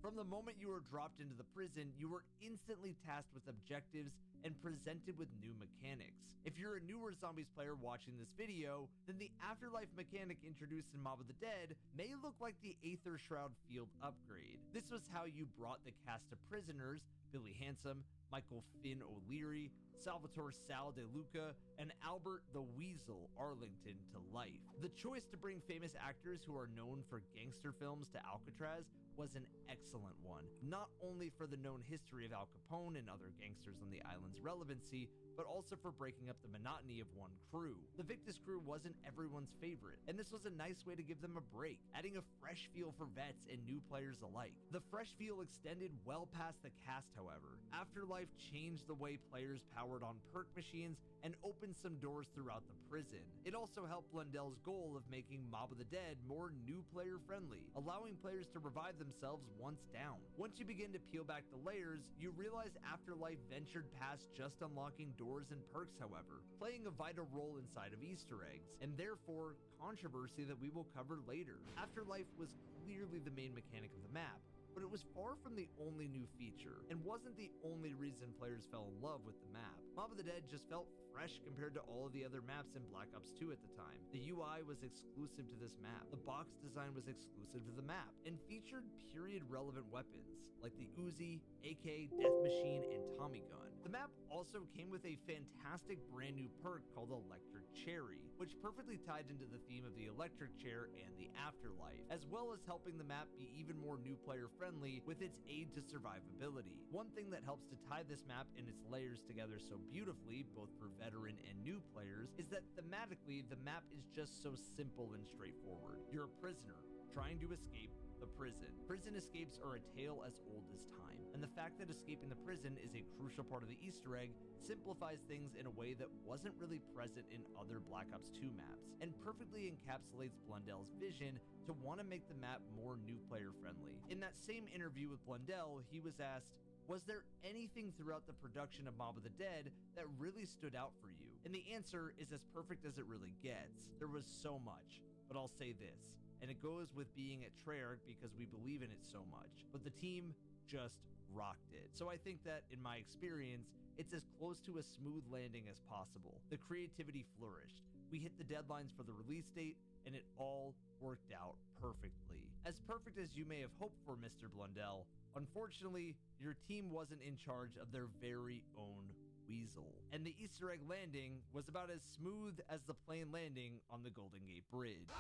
From the moment you were dropped into the prison, you were instantly tasked with objectives and presented with new mechanics. If you're a newer Zombies player watching this video, then the Afterlife mechanic introduced in Mob of the Dead may look like the Aether Shroud field upgrade. This was how you brought the cast of prisoners, Billy Handsome, Michael Finn O'Leary, Salvatore Sal De Luca, and Albert the Weasel Arlington to life. The choice to bring famous actors who are known for gangster films to Alcatraz was an excellent one, not only for the known history of Al Capone and other gangsters on the island's relevancy, but also for breaking up the monotony of one crew. The Victus crew wasn't everyone's favorite, and this was a nice way to give them a break, adding a fresh feel for vets and new players alike. The fresh feel extended well past the cast, however. Afterlife changed the way players powered on perk machines and opened some doors throughout the prison. It also helped Blundell's goal of making Mob of the Dead more new player friendly, allowing players to revive themselves once down. Once you begin to peel back the layers, you realize Afterlife ventured past just unlocking doors and perks, however, playing a vital role inside of Easter eggs, and therefore controversy that we will cover later. Afterlife was clearly the main mechanic of the map, but it was far from the only new feature, and wasn't the only reason players fell in love with the map. Mob of the Dead just felt fresh compared to all of the other maps in Black Ops 2 at the time. The UI was exclusive to this map, the box design was exclusive to the map, and featured period-relevant weapons, like the Uzi, AK, Death Machine, and Tommy Gun. The map also came with a fantastic brand new perk called Electric Cherry, which perfectly tied into the theme of the electric chair and the afterlife, as well as helping the map be even more new player friendly with its aid to survivability. One thing that helps to tie this map and its layers together so beautifully, both for veteran and new players, is that thematically the map is just so simple and straightforward. You're a prisoner trying to escape the prison. Prison escapes are a tale as old as time, and the fact that escaping the prison is a crucial part of the Easter egg simplifies things in a way that wasn't really present in other Black Ops 2 maps, and perfectly encapsulates Blundell's vision to want to make the map more new player friendly. In that same interview with Blundell, he was asked, was there anything throughout the production of Mob of the Dead that really stood out for you? And the answer is as perfect as it really gets. There was so much, but I'll say this, and it goes with being at Treyarch because we believe in it so much, but the team just rocked it. So I think that, in my experience, it's as close to a smooth landing as possible. The creativity flourished. We hit the deadlines for the release date, and it all worked out perfectly. As perfect as you may have hoped for, Mr. Blundell, unfortunately, your team wasn't in charge of their very own weasel. And the Easter egg landing was about as smooth as the plane landing on the Golden Gate Bridge.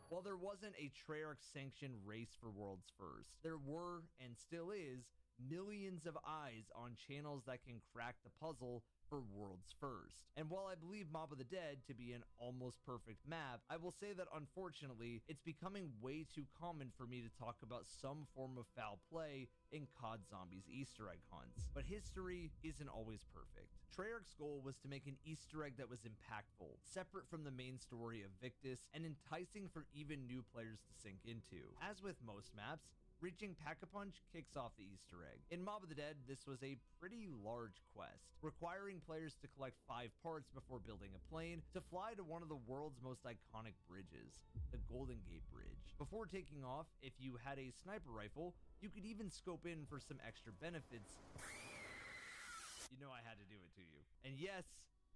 While there wasn't a Treyarch-sanctioned race for World's First, there were, and still is, millions of eyes on channels that can crack the puzzle for World's First. And while I believe Mob of the Dead to be an almost perfect map, I will say that unfortunately, it's becoming way too common for me to talk about some form of foul play in COD Zombies Easter egg hunts. But history isn't always perfect. Treyarch's goal was to make an Easter egg that was impactful, separate from the main story of Victus, and enticing for even new players to sink into. As with most maps, reaching Pack-a-Punch kicks off the Easter egg. In Mob of the Dead, this was a pretty large quest, requiring players to collect 5 parts before building a plane to fly to one of the world's most iconic bridges, the Golden Gate Bridge. Before taking off, if you had a sniper rifle, you could even scope in for some extra benefits. You know I had to do it to you. And yes,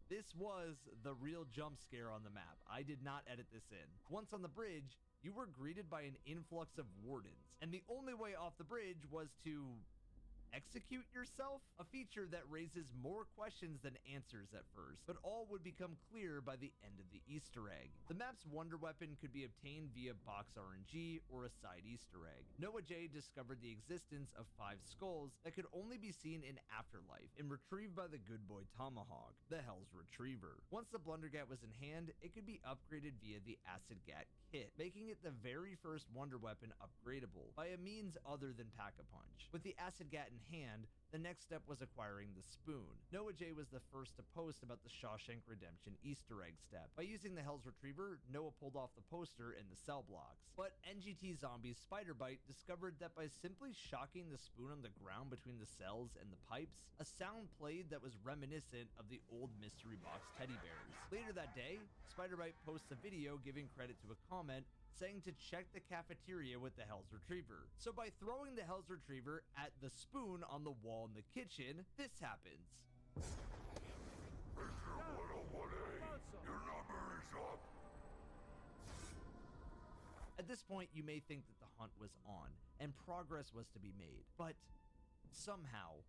this was the real jump scare on the map. I did not edit this in. Once on the bridge, you were greeted by an influx of wardens, and the only way off the bridge was to execute yourself? A feature that raises more questions than answers at first, but all would become clear by the end of the Easter egg. The map's wonder weapon could be obtained via box RNG or a side Easter egg. Noah J discovered the existence of 5 skulls that could only be seen in Afterlife and retrieved by the good boy Tomahawk, the Hell's Retriever. Once the Blundergat was in hand, it could be upgraded via the Acid Gat kit, making it the very first wonder weapon upgradable by a means other than Pack-a-Punch. With the Acid Gat in hand, the next step was acquiring the spoon. Noah J was the first to post about the Shawshank Redemption Easter egg step. By using the Hell's Retriever, Noah pulled off the poster and the cell blocks. But NGT Zombies Spiderbite discovered that by simply shocking the spoon on the ground between the cells and the pipes, a sound played that was reminiscent of the old mystery box teddy bears. Later that day, Spiderbite posts a video giving credit to a comment saying to check the cafeteria with the Hell's Retriever. So by throwing the Hell's Retriever at the spoon on the wall in the kitchen, this happens. Your number is up. At this point, you may think that the hunt was on, and progress was to be made. But somehow,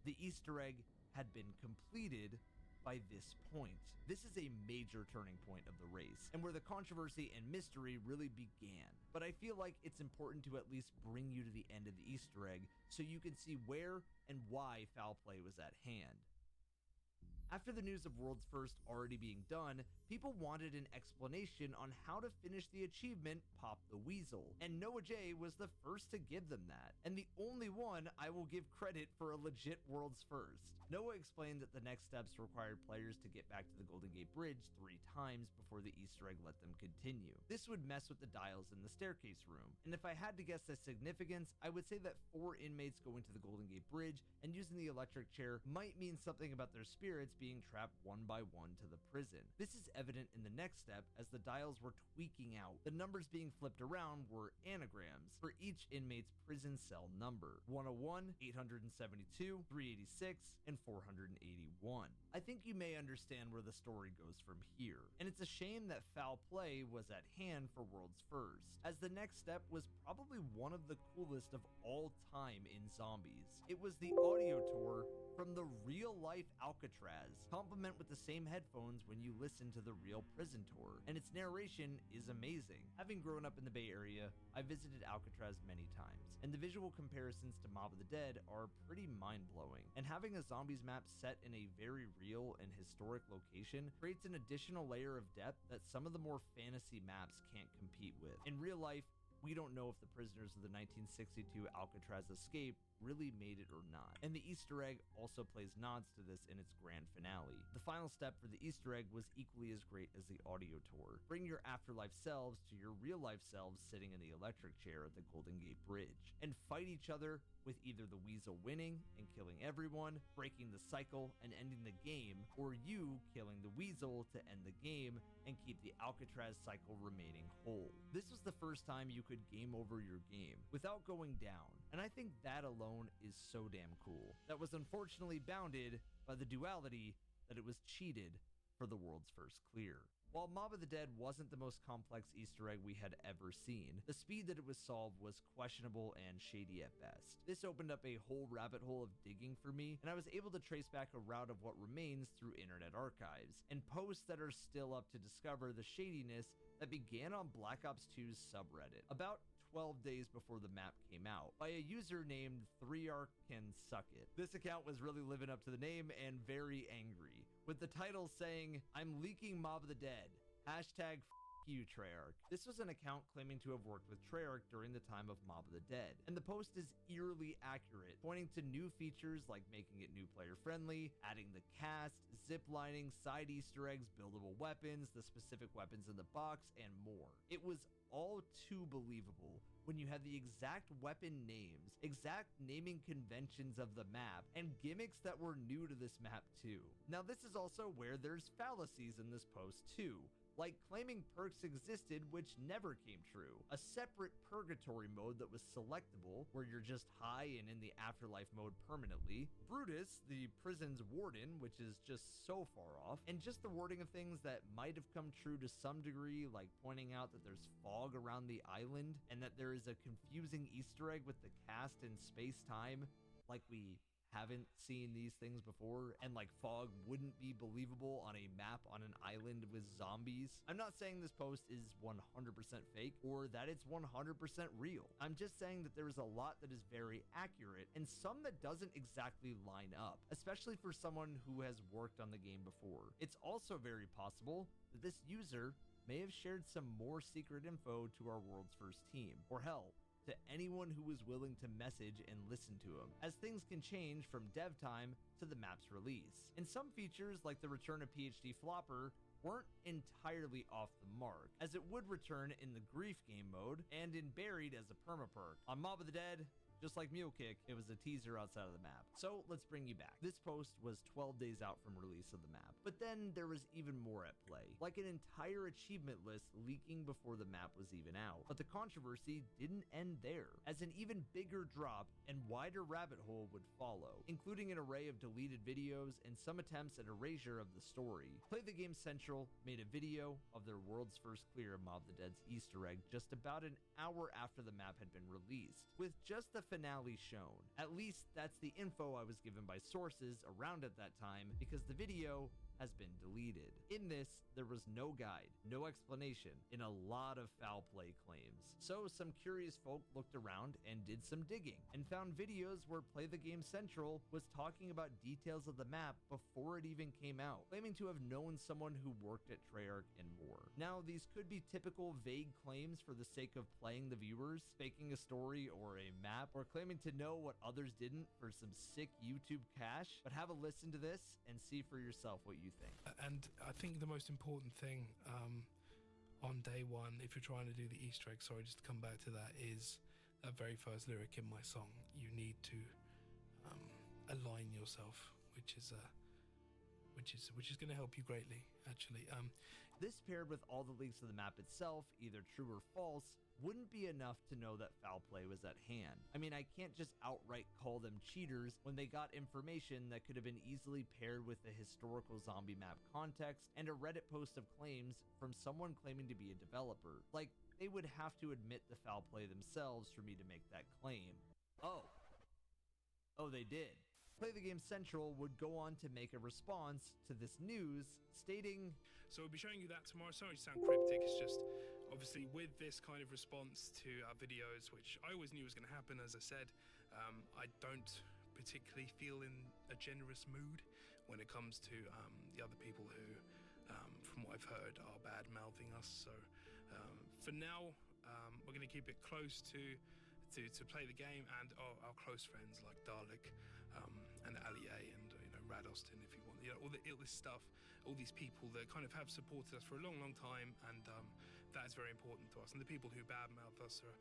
the Easter egg had been completed by this point. This is a major turning point of the race, and where the controversy and mystery really began. But I feel like it's important to at least bring you to the end of the Easter egg so you can see where and why foul play was at hand. After the news of World's First already being done, people wanted an explanation on how to finish the achievement Pop the Weasel, and Noah J was the first to give them that, and the only one I will give credit for a legit World's First. Noah explained that the next steps required players to get back to the Golden Gate Bridge 3 times before the Easter egg let them continue. This would mess with the dials in the staircase room, and if I had to guess the significance, I would say that 4 inmates going to the Golden Gate Bridge and using the electric chair might mean something about their spirits being trapped one by one to the prison. This is evident in the next step as the dials were tweaking out. The numbers being flipped around were anagrams for each inmate's prison cell number: 101, 872, 386, and 481. I think you may understand where the story goes from here, and it's a shame that foul play was at hand for World's First, as the next step was probably one of the coolest of all time in Zombies. It was the audio tour from the real-life Alcatraz, complement with the same headphones when you listen to the real prison tour, and its narration is amazing. Having grown up in the Bay Area, I visited Alcatraz many times, and the visual comparisons to Mob of the Dead are pretty mind-blowing, and having a Zombies map set in a very real and historic location creates an additional layer of depth that some of the more fantasy maps can't compete with. In real life, we don't know if the prisoners of the 1962 Alcatraz escape really made it or not. And the Easter egg also plays nods to this in its grand finale. The final step for the Easter egg was equally as great as the audio tour. Bring your afterlife selves to your real life selves sitting in the electric chair at the Golden Gate Bridge, and fight each other with either the Weasel winning and killing everyone, breaking the cycle and ending the game, or you killing the Weasel to end the game and keep the Alcatraz cycle remaining whole. This was the first time you could game over your game without going down, and I think that alone is so damn cool. That was unfortunately bounded by the duality that it was cheated for the world's first clear. While Mob of the Dead wasn't the most complex Easter egg we had ever seen, the speed that it was solved was questionable and shady at best. This opened up a whole rabbit hole of digging for me, and I was able to trace back a route of what remains through internet archives, and posts that are still up to discover the shadiness that began on Black Ops 2's subreddit about 12 days before the map came out, by a user named 3ArcCanSuckIt. This account was really living up to the name and very angry, with the title saying, "I'm leaking Mob of the Dead. Hashtag you, Treyarch." This was an account claiming to have worked with Treyarch during the time of Mob of the Dead, and the post is eerily accurate, pointing to new features like making it new player friendly, adding the cast, ziplining, side Easter eggs, buildable weapons, the specific weapons in the box, and more. It was all too believable when you had the exact weapon names, exact naming conventions of the map, and gimmicks that were new to this map too. Now this is also where there's fallacies in this post too, like claiming perks existed which never came true, a separate purgatory mode that was selectable where you're just high and in the afterlife mode permanently, Brutus, the prison's warden, which is just so far off, and just the wording of things that might have come true to some degree, like pointing out that there's fog around the island and that there is a confusing Easter egg with the cast in space-time, like we haven't seen these things before, and like fog wouldn't be believable on a map on an island with zombies. I'm not saying this post is 100% fake or that it's 100% real. I'm just saying that there is a lot that is very accurate and some that doesn't exactly line up, especially for someone who has worked on the game before. It's also very possible that this user may have shared some more secret info to our world's first team, or hell, to anyone who was willing to message and listen to him, as things can change from dev time to the map's release. And some features, like the return of PhD Flopper, weren't entirely off the mark, as it would return in the Grief game mode and in Buried as a permaperk. On Mob of the Dead, just like Mule Kick, it was a teaser outside of the map. So let's bring you back. This post was 12 days out from release of the map, but then there was even more at play, like an entire achievement list leaking before the map was even out. But the controversy didn't end there, as an even bigger drop and wider rabbit hole would follow, including an array of deleted videos and some attempts at erasure of the story. Play the Game Central made a video of their world's first clear of Mob of the Dead's Easter egg just about an hour after the map had been released, with just the finale shown. At least that's the info I was given by sources around at that time, because the video has been deleted. In this, there was no guide, no explanation, and a lot of foul play claims. So some curious folk looked around and did some digging, and found videos where Play the Game Central was talking about details of the map before it even came out, claiming to have known someone who worked at Treyarch and more. Now, these could be typical vague claims for the sake of playing the viewers, faking a story or a map, or claiming to know what others didn't for some sick YouTube cash, but have a listen to this and see for yourself what you think. And I think the most important thing on day one, if you're trying to do the Easter egg, sorry, just to come back to that, is that very first lyric in my song. You need to align yourself, which is going to help you greatly, actually. This paired with all the leaks of the map itself, either true or false, wouldn't be enough to know that foul play was at hand. I mean, I can't just outright call them cheaters when they got information that could have been easily paired with the historical zombie map context and a Reddit post of claims from someone claiming to be a developer. Like, they would have to admit the foul play themselves for me to make that claim. Oh, they did. Play the Game Central would go on to make a response to this news, stating, "So we'll be showing you that tomorrow." Sorry to sound cryptic, it's just obviously with this kind of response to our videos, which I always knew was going to happen, as I said, I don't particularly feel in a generous mood when it comes to the other people who, from what I've heard, are bad-mouthing us. So for now, we're going to keep it close to to play the game, and our close friends like Dalek and Allier and Radostin, if you want, all the illest stuff, all these people that kind of have supported us for a long time, and that is very important to us. And the people who badmouth us are,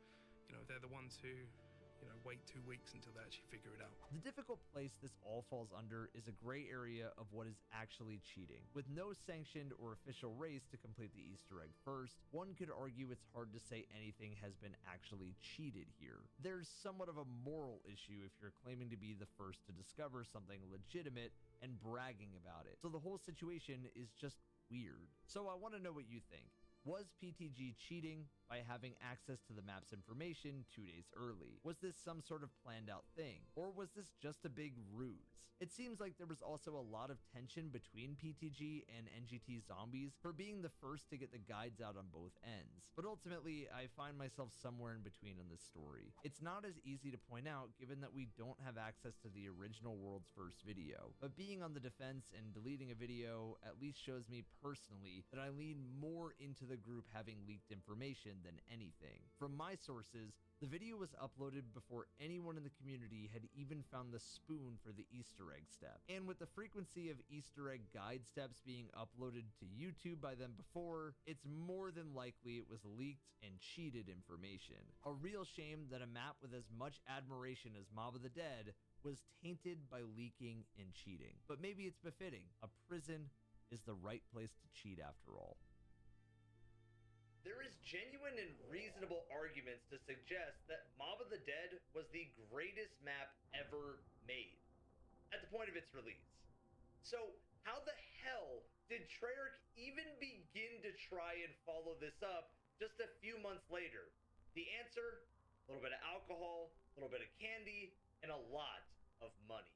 they're the ones who wait 2 weeks until they actually figure it out. The difficult place this all falls under is a gray area of what is actually cheating. With no sanctioned or official race to complete the Easter egg first, one could argue it's hard to say anything has been actually cheated here. There's somewhat of a moral issue if you're claiming to be the first to discover something legitimate and bragging about it. So the whole situation is just weird. So I want to know what you think. Was PTG cheating by having access to the map's information 2 days early? Was this some sort of planned out thing? Or was this just a big ruse? It seems like there was also a lot of tension between PTG and NGT Zombies for being the first to get the guides out on both ends. But ultimately, I find myself somewhere in between on this story. It's not as easy to point out given that we don't have access to the original world's first video. But being on the defense and deleting a video at least shows me personally that I lean more into the group having leaked information than anything. From my sources, the video was uploaded before anyone in the community had even found the spoon for the Easter egg step. And with the frequency of Easter egg guide steps being uploaded to YouTube by them before, it's more than likely it was leaked and cheated information. A real shame that a map with as much admiration as Mob of the Dead was tainted by leaking and cheating. But maybe it's befitting. A prison is the right place to cheat after all. There is genuine and reasonable arguments to suggest that Mob of the Dead was the greatest map ever made at the point of its release. So how the hell did Treyarch even begin to try and follow this up just a few months later? The answer, a little bit of alcohol, a little bit of candy, and a lot of money.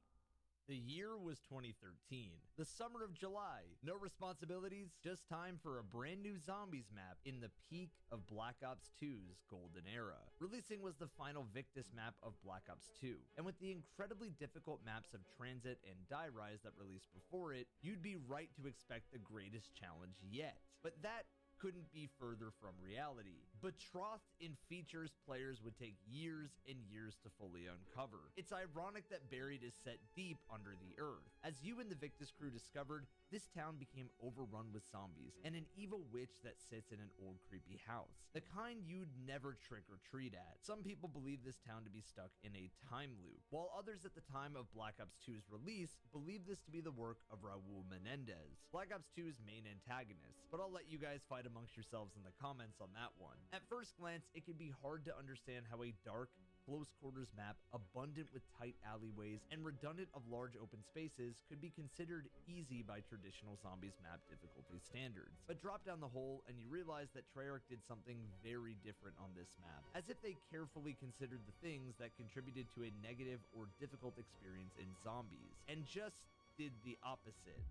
The year was 2013, the summer of July. No responsibilities, just time for a brand new Zombies map in the peak of Black Ops 2's golden era. Releasing was the final Victus map of Black Ops 2, and with the incredibly difficult maps of Transit and Die Rise that released before it, you'd be right to expect the greatest challenge yet. But that couldn't be further from reality. Betrothed in features players would take years and years to fully uncover. It's ironic that Buried is set deep under the earth. As you and the Victus crew discovered, this town became overrun with zombies and an evil witch that sits in an old creepy house. The kind you'd never trick or treat at. Some people believe this town to be stuck in a time loop, while others at the time of Black Ops 2's release believe this to be the work of Raul Menendez, Black Ops 2's main antagonist. But I'll let you guys fight amongst yourselves in the comments on that one. At first glance, it can be hard to understand how a dark, close quarters map abundant with tight alleyways and redundant of large open spaces could be considered easy by traditional Zombies map difficulty standards. But drop down the hole and you realize that Treyarch did something very different on this map, as if they carefully considered the things that contributed to a negative or difficult experience in Zombies, and just did the opposite.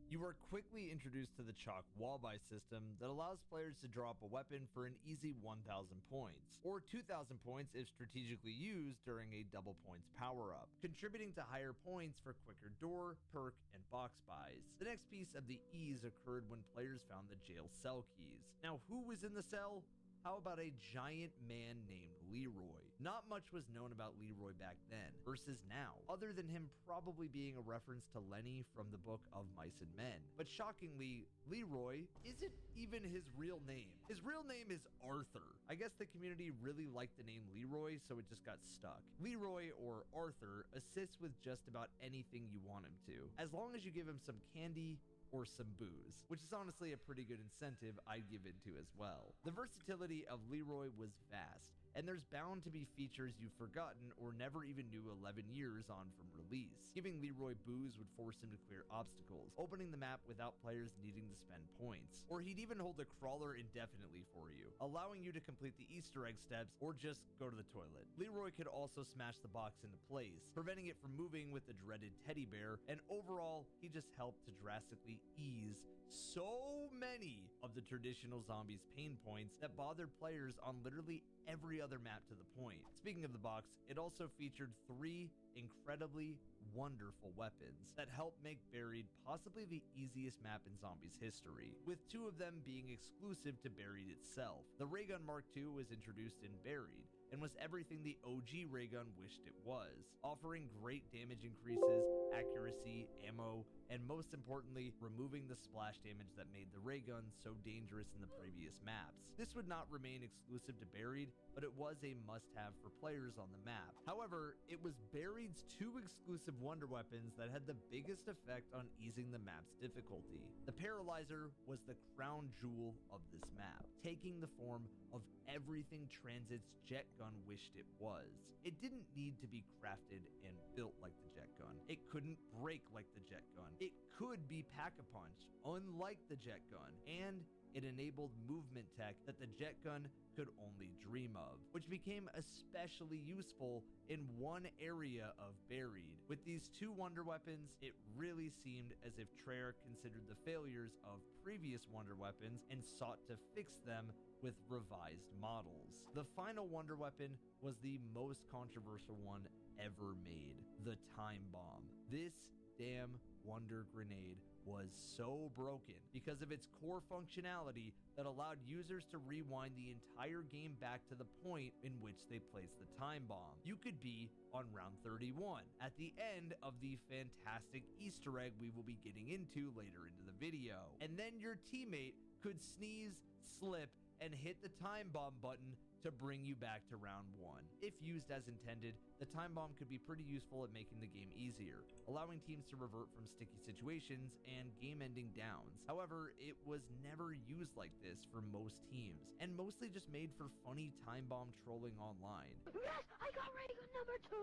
You are quickly introduced to the chalk wall-buy system that allows players to drop a weapon for an easy 1,000 points, or 2,000 points if strategically used during a double points power-up, contributing to higher points for quicker door, perk, and box buys. The next piece of the ease occurred when players found the jail cell keys. Now, who was in the cell? How about a giant man named Leroy? Not much was known about Leroy back then versus now, other than him probably being a reference to Lenny from the book of Mice and Men. But shockingly, Leroy isn't even his real name. His real name is Arthur. I guess the community really liked the name Leroy, so it just got stuck. Leroy, or Arthur, assists with just about anything you want him to, as long as you give him some candy or some booze, which is honestly a pretty good incentive I'd give into as well. The versatility of Leroy was vast, and there's bound to be features you've forgotten or never even knew 11 years on from release. Giving Leroy booze would force him to clear obstacles, opening the map without players needing to spend points. Or he'd even hold the crawler indefinitely for you, allowing you to complete the Easter egg steps or just go to the toilet. Leroy could also smash the box into place, preventing it from moving with the dreaded teddy bear, and overall, he just helped to drastically ease so many of the traditional Zombies pain points that bothered players on literally every other map to the point. Speaking of the box, it also featured 3 incredibly wonderful weapons that help make Buried possibly the easiest map in Zombies history, with 2 of them being exclusive to Buried itself. The Raygun Mark II was introduced in Buried, and was everything the OG Raygun wished it was, offering great damage increases, accuracy, ammo, and most importantly, removing the splash damage that made the Raygun so dangerous in the previous maps. This would not remain exclusive to Buried, but it was a must-have for players on the map. However, it was Buried's 2 exclusive wonder weapons that had the biggest effect on easing the map's difficulty. The Paralyzer was the crown jewel of this map, taking the form of everything Transit's jet gun wished it was. It didn't need to be crafted and built like the jet gun. It couldn't break like the jet gun. It could be pack-a-punch, unlike the jet gun, and it enabled movement tech that the jet gun could only dream of, which became especially useful in one area of Buried. With these 2 wonder weapons, it really seemed as if Treyarch considered the failures of previous wonder weapons and sought to fix them with revised models. The final wonder weapon was the most controversial one ever made, the Time Bomb. This damn wonder grenade was so broken because of its core functionality that allowed users to rewind the entire game back to the point in which they placed the time bomb. You could be on round 31 at the end of the fantastic Easter egg we will be getting into later into the video, and then your teammate could sneeze, slip, and hit the time bomb button to bring you back to round 1. If used as intended, the time bomb could be pretty useful at making the game easier, allowing teams to revert from sticky situations and game-ending downs. However, it was never used like this for most teams, and mostly just made for funny time bomb trolling online. Yes, I got Raygun number 2!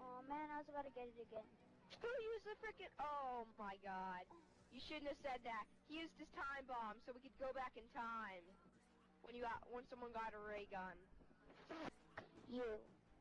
Oh man, I was about to get it again. Who used the frickin'... Oh my god. You shouldn't have said that. He used his time bomb so we could go back in time. When someone got a ray gun. You.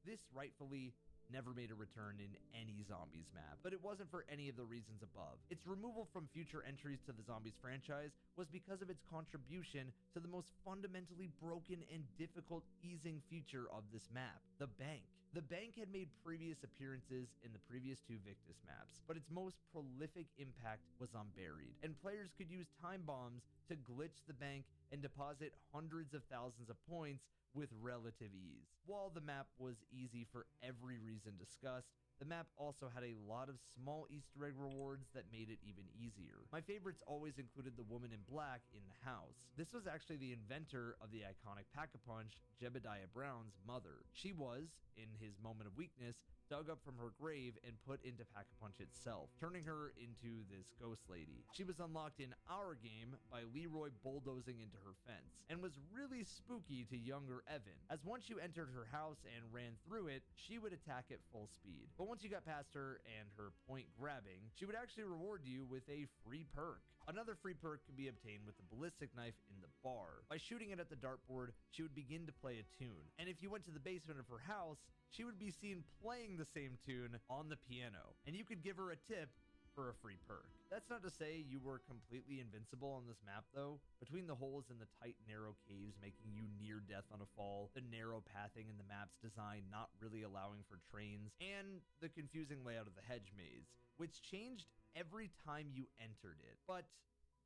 This rightfully never made a return in any Zombies map, but it wasn't for any of the reasons above. Its removal from future entries to the Zombies franchise was because of its contribution to the most fundamentally broken and difficult easing feature of this map, the bank. The bank had made previous appearances in the previous 2 Victus maps, but its most prolific impact was on Buried, and players could use time bombs to glitch the bank and deposit hundreds of thousands of points with relative ease. While the map was easy for every reason discussed, the map also had a lot of small Easter egg rewards that made it even easier. My favorites always included the woman in black in the house. This was actually the inventor of the iconic Pack-a-Punch, Jebediah Brown's mother. She was, in his moment of weakness, dug up from her grave and put into Pack-a-Punch itself, turning her into this ghost lady. She was unlocked in our game by Leroy bulldozing into her fence, and was really spooky to younger Evan, as once you entered her house and ran through it, she would attack at full speed. But once you got past her and her point grabbing, she would actually reward you with a free perk. Another free perk could be obtained with the ballistic knife in the bar. By shooting it at the dartboard, she would begin to play a tune, and if you went to the basement of her house, she would be seen playing the same tune on the piano, and you could give her a tip for a free perk. That's not to say you were completely invincible on this map though. Between the holes in the tight, narrow caves making you near death on a fall, the narrow pathing in the map's design not really allowing for trains, and the confusing layout of the hedge maze, which changed every time you entered it. But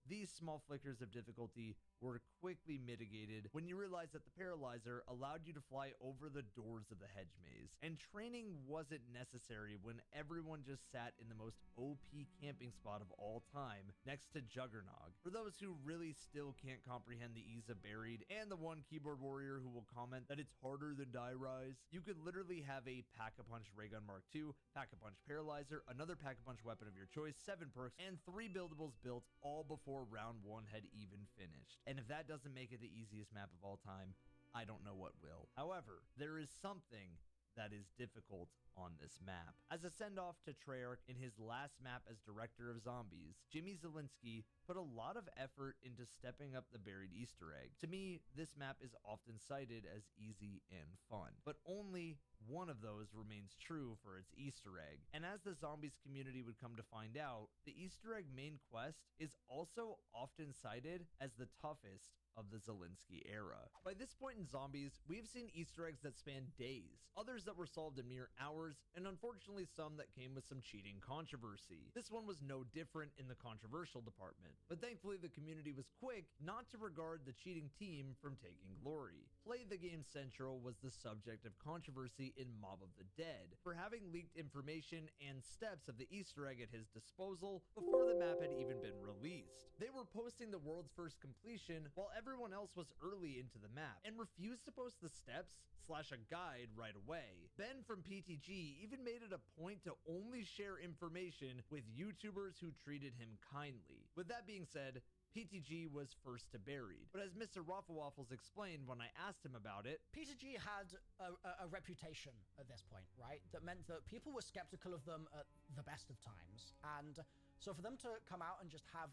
these small flickers of difficulty were quickly mitigated when you realized that the Paralyzer allowed you to fly over the doors of the hedge maze, and training wasn't necessary when everyone just sat in the most OP camping spot of all time next to Juggernog. For those who really still can't comprehend the ease of Buried, and the one keyboard warrior who will comment that it's harder than Die Rise, you could literally have a Pack-a-Punch Raygun Mark II, Pack-a-Punch Paralyzer, another Pack-a-Punch weapon of your choice, 7 perks, and 3 buildables built all before round 1 had even finished. And if that doesn't make it the easiest map of all time, I don't know what will. However, there is something that is difficult on this map. As a send-off to Treyarch in his last map as director of Zombies, Jimmy Zielinski put a lot of effort into stepping up the Buried Easter egg. To me, this map is often cited as easy and fun, but only one of those remains true for its Easter egg. And as the zombies community would come to find out, the Easter egg main quest is also often cited as the toughest of the Zelensky era. By this point in Zombies, we have seen Easter eggs that span days, others that were solved in mere hours, and unfortunately some that came with some cheating controversy. This one was no different in the controversial department, but thankfully the community was quick not to regard the cheating team from taking glory. Play the Game Central was the subject of controversy in Mob of the Dead for having leaked information and steps of the Easter egg at his disposal before the map had even been released. They were posting the world's first completion while everyone else was early into the map and refused to post the steps / a guide right away. Ben from PTG even made it a point to only share information with YouTubers who treated him kindly. With that being said, PTG was first to buried, but as Mr. Waffles explained when I asked him about it, PTG had a reputation at this point, right? That meant that people were skeptical of them at the best of times, and so for them to come out and just have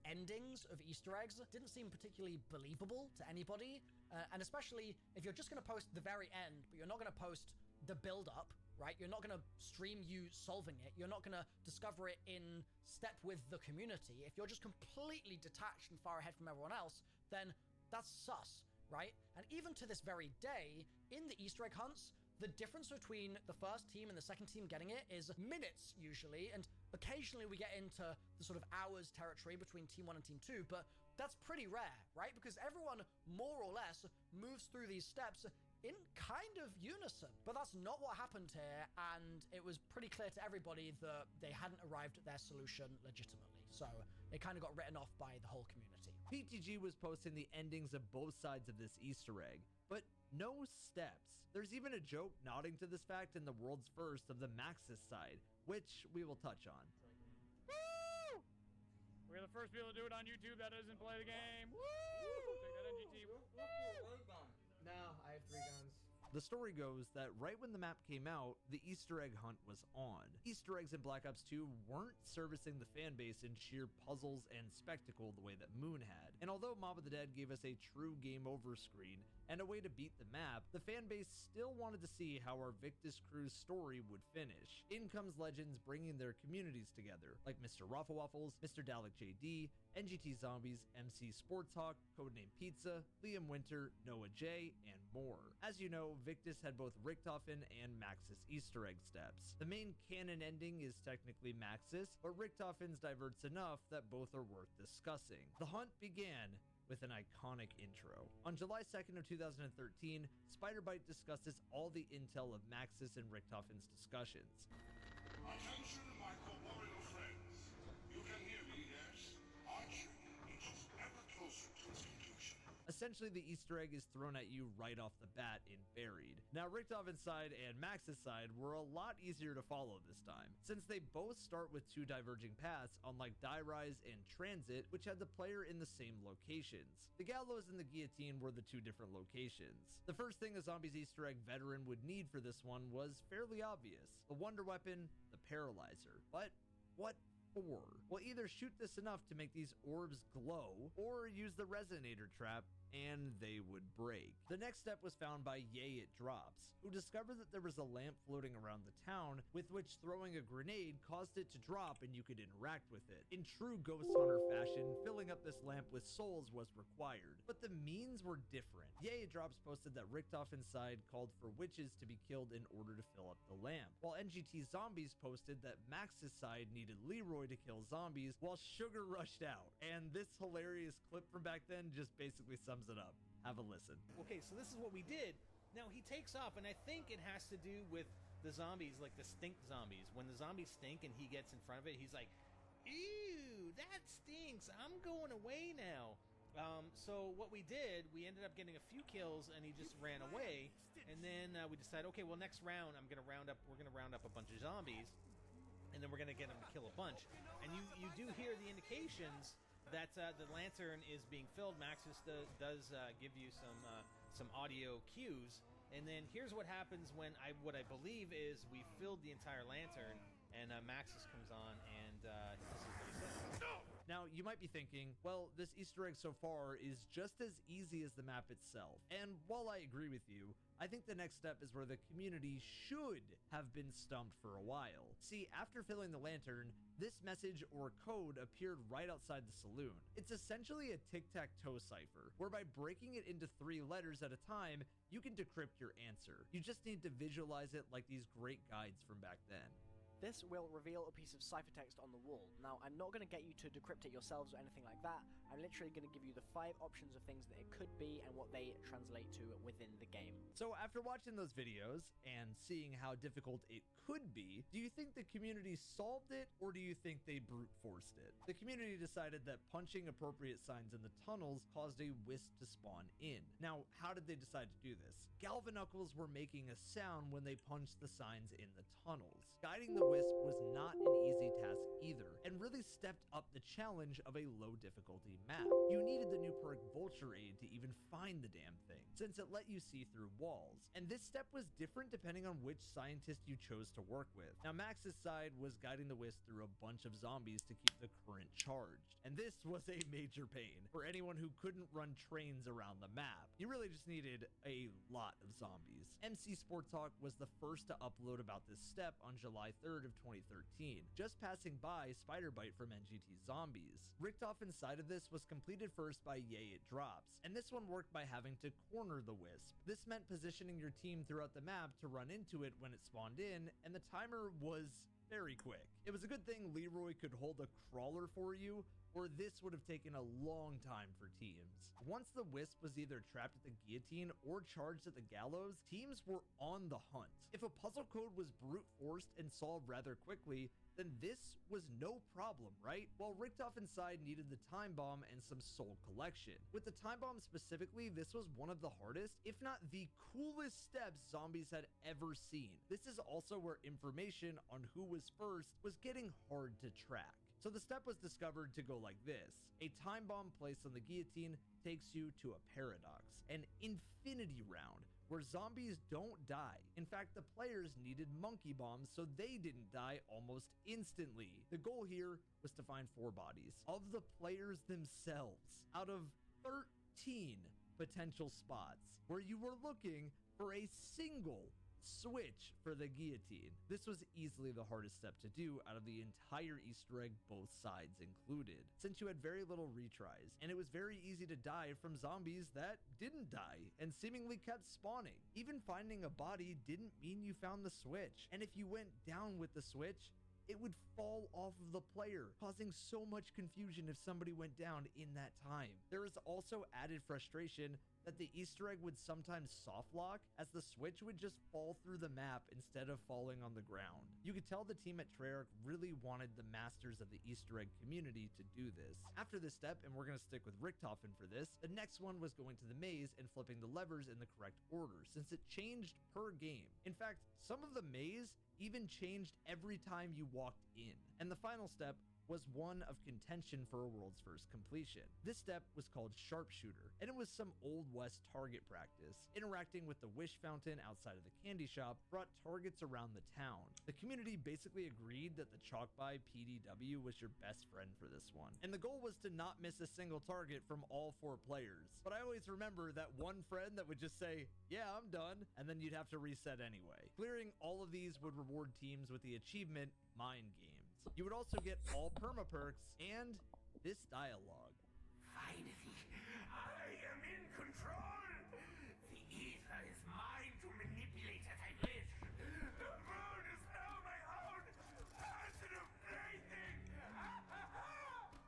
endings of Easter eggs didn't seem particularly believable to anybody, and especially if you're just going to post the very end, but you're not going to post the build-up, right? You're not going to stream you solving it. You're not going to discover it in step with the community. If you're just completely detached and far ahead from everyone else, then that's sus, right? And even to this very day, in the Easter egg hunts, the difference between the first team and the second team getting it is minutes usually, and occasionally we get into the sort of hours territory between Team 1 and Team 2, but that's pretty rare, right? Because everyone more or less moves through these steps in kind of unison. But that's not what happened here, and it was pretty clear to everybody that they hadn't arrived at their solution legitimately. So it kind of got written off by the whole community. PTG was posting the endings of both sides of this Easter egg, but no steps. There's even a joke nodding to this fact in the world's first of the Maxis side, which we will touch on. Woo! We're the first people to do it on YouTube that doesn't play the game. Woo! Take that NGT. Woo! No, I have 3 guns. The story goes that right when the map came out, the Easter egg hunt was on. Easter eggs in Black Ops 2 weren't servicing the fan base in sheer puzzles and spectacle the way that Moon had. And although Mob of the Dead gave us a true game over screen and a way to beat the map, the fan base still wanted to see how our Victus crew's story would finish. In comes legends bringing their communities together, like Mr. Waffles, Mr. Dalek JD, NGT Zombies, MC Sportshawk, Codename Pizza, Liam Winter, Noah J, and more. As you know, Victus had both Richtofen and Maxis Easter egg steps. The main canon ending is technically Maxis, but Richtofen's diverts enough that both are worth discussing. The hunt began with an iconic intro. On July 2nd of 2013, Spiderbite discusses all the intel of Maxis and Richtofen's discussions. Attention, my corporeal friends. You can hear me, yes? Archery inches ever closer to its conclusion. Essentially, the Easter egg is thrown at you right off the bat in Buried. Now, Richtofen's side and Max's side were a lot easier to follow this time, since they both start with 2 diverging paths, unlike Die Rise and Transit, which had the player in the same locations. The Gallows and the Guillotine were the 2 different locations. The first thing a Zombies Easter egg veteran would need for this one was fairly obvious: the wonder weapon, the Paralyzer. But what for? Well, either shoot this enough to make these orbs glow, or use the Resonator trap, and they would break. The next step was found by Yay It Drops, who discovered that there was a lamp floating around the town with which throwing a grenade caused it to drop and you could interact with it. In true Ghost Hunter fashion, filling up this lamp with souls was required, but the means were different. Yay It Drops posted that Richtofen's side called for witches to be killed in order to fill up the lamp, while NGT Zombies posted that Max's side needed Leroy to kill zombies while Sugar rushed out. And this hilarious clip from back then just basically sums it up. Have a listen. Okay, so this is what we did. Now he takes off, and I think it has to do with the zombies, like the stink zombies. When the zombies stink and he gets in front of it, he's like, ew, that stinks. I'm going away now. So what we did, we ended up getting a few kills, and he just ran away. And then we decided, okay, well, next round we're gonna round up a bunch of zombies, and then we're gonna get him to kill a bunch. And you do hear the indications that the lantern is being filled. Maxis does give you some audio cues, and then here's what happens when what I believe is we filled the entire lantern, and Maxis comes on, and this is what he says. Now, you You might be thinking, well, this Easter egg so far is just as easy as the map itself. And while I agree with you, I think the next step is where the community should have been stumped for a while. See, after filling the lantern, this message or code appeared right outside the saloon. It's essentially a tic-tac-toe cipher, where by breaking it into 3 letters at a time, you can decrypt your answer. You just need to visualize it like these great guides from back then. This will reveal a piece of ciphertext on the wall. Now, I'm not going to get you to decrypt it yourselves or anything like that. I'm literally going to give you the 5 options of things that it could be and what they translate to within the game. So after watching those videos and seeing how difficult it could be, do you think the community solved it or do you think they brute forced it? The community decided that punching appropriate signs in the tunnels caused a wisp to spawn in. Now, how did they decide to do this? Galvanuckles were making a sound when they punched the signs in the tunnels. Guiding the wisp was not an easy task either, and really stepped up the challenge of a low difficulty map. You needed the new perk Vulture Aid to even find the damn thing, since it let you see through walls. And this step was different depending on which scientist you chose to work with. Now, Max's side was guiding the wisp through a bunch of zombies to keep the current charged. And this was a major pain for anyone who couldn't run trains around the map. You really just needed a lot of zombies. MC Sport Talk was the first to upload about this step on July 3rd of 2013, just passing by Spider-Bite from NGT Zombies. Richtoff inside of this was completed first by Yay It Drops, and this one worked by having to corner the wisp. This meant positioning your team throughout the map to run into it when it spawned in, and the timer was very quick. It was a good thing Leroy could hold a crawler for you, or this would have taken a long time for teams. Once the wisp was either trapped at the guillotine or charged at the gallows, teams were on the hunt. If a puzzle code was brute forced and solved rather quickly, then this was no problem, right? While Richtoff inside needed the time bomb and some soul collection. With the time bomb specifically, this was one of the hardest, if not the coolest steps zombies had ever seen. This is also where information on who was first was getting hard to track. So the step was discovered to go like this. A time bomb placed on the guillotine takes you to a paradox, an infinity round, where zombies don't die. In fact, the players needed monkey bombs so they didn't die almost instantly. The goal here was to find 4 bodies of the players themselves out of 13 potential spots where you were looking for a single switch for the guillotine. This was easily the hardest step to do out of the entire Easter egg, both sides included, since you had very little retries, and it was very easy to die from zombies that didn't die and seemingly kept spawning. Even finding a body didn't mean you found the switch, and if you went down with the switch, it would fall off of the player, causing so much confusion if somebody went down in that time. There is also added frustration that the Easter egg would sometimes soft lock, as the switch would just fall through the map instead of falling on the ground. You could tell the team at Treyarch really wanted the masters of the Easter egg community to do this. After this step, and we're going to stick with Richtofen for this, the next one was going to the maze and flipping the levers in the correct order, since it changed per game. In fact, some of the maze even changed every time you walked in. And the final step was one of contention for a world's first completion. This step was called Sharpshooter, and it was some Old West target practice. Interacting with the wish fountain outside of the candy shop brought targets around the town. The community basically agreed that the chalk by PDW was your best friend for this one, and the goal was to not miss a single target from all 4 players. But I always remember that one friend that would just say, yeah, I'm done, and then you'd have to reset anyway. Clearing all of these would reward teams with the achievement Mind Games. You would also get all perma perks and this dialogue. Finally, I am in control. The ether is mine to manipulate as I wish. The moon is now my own personal plaything.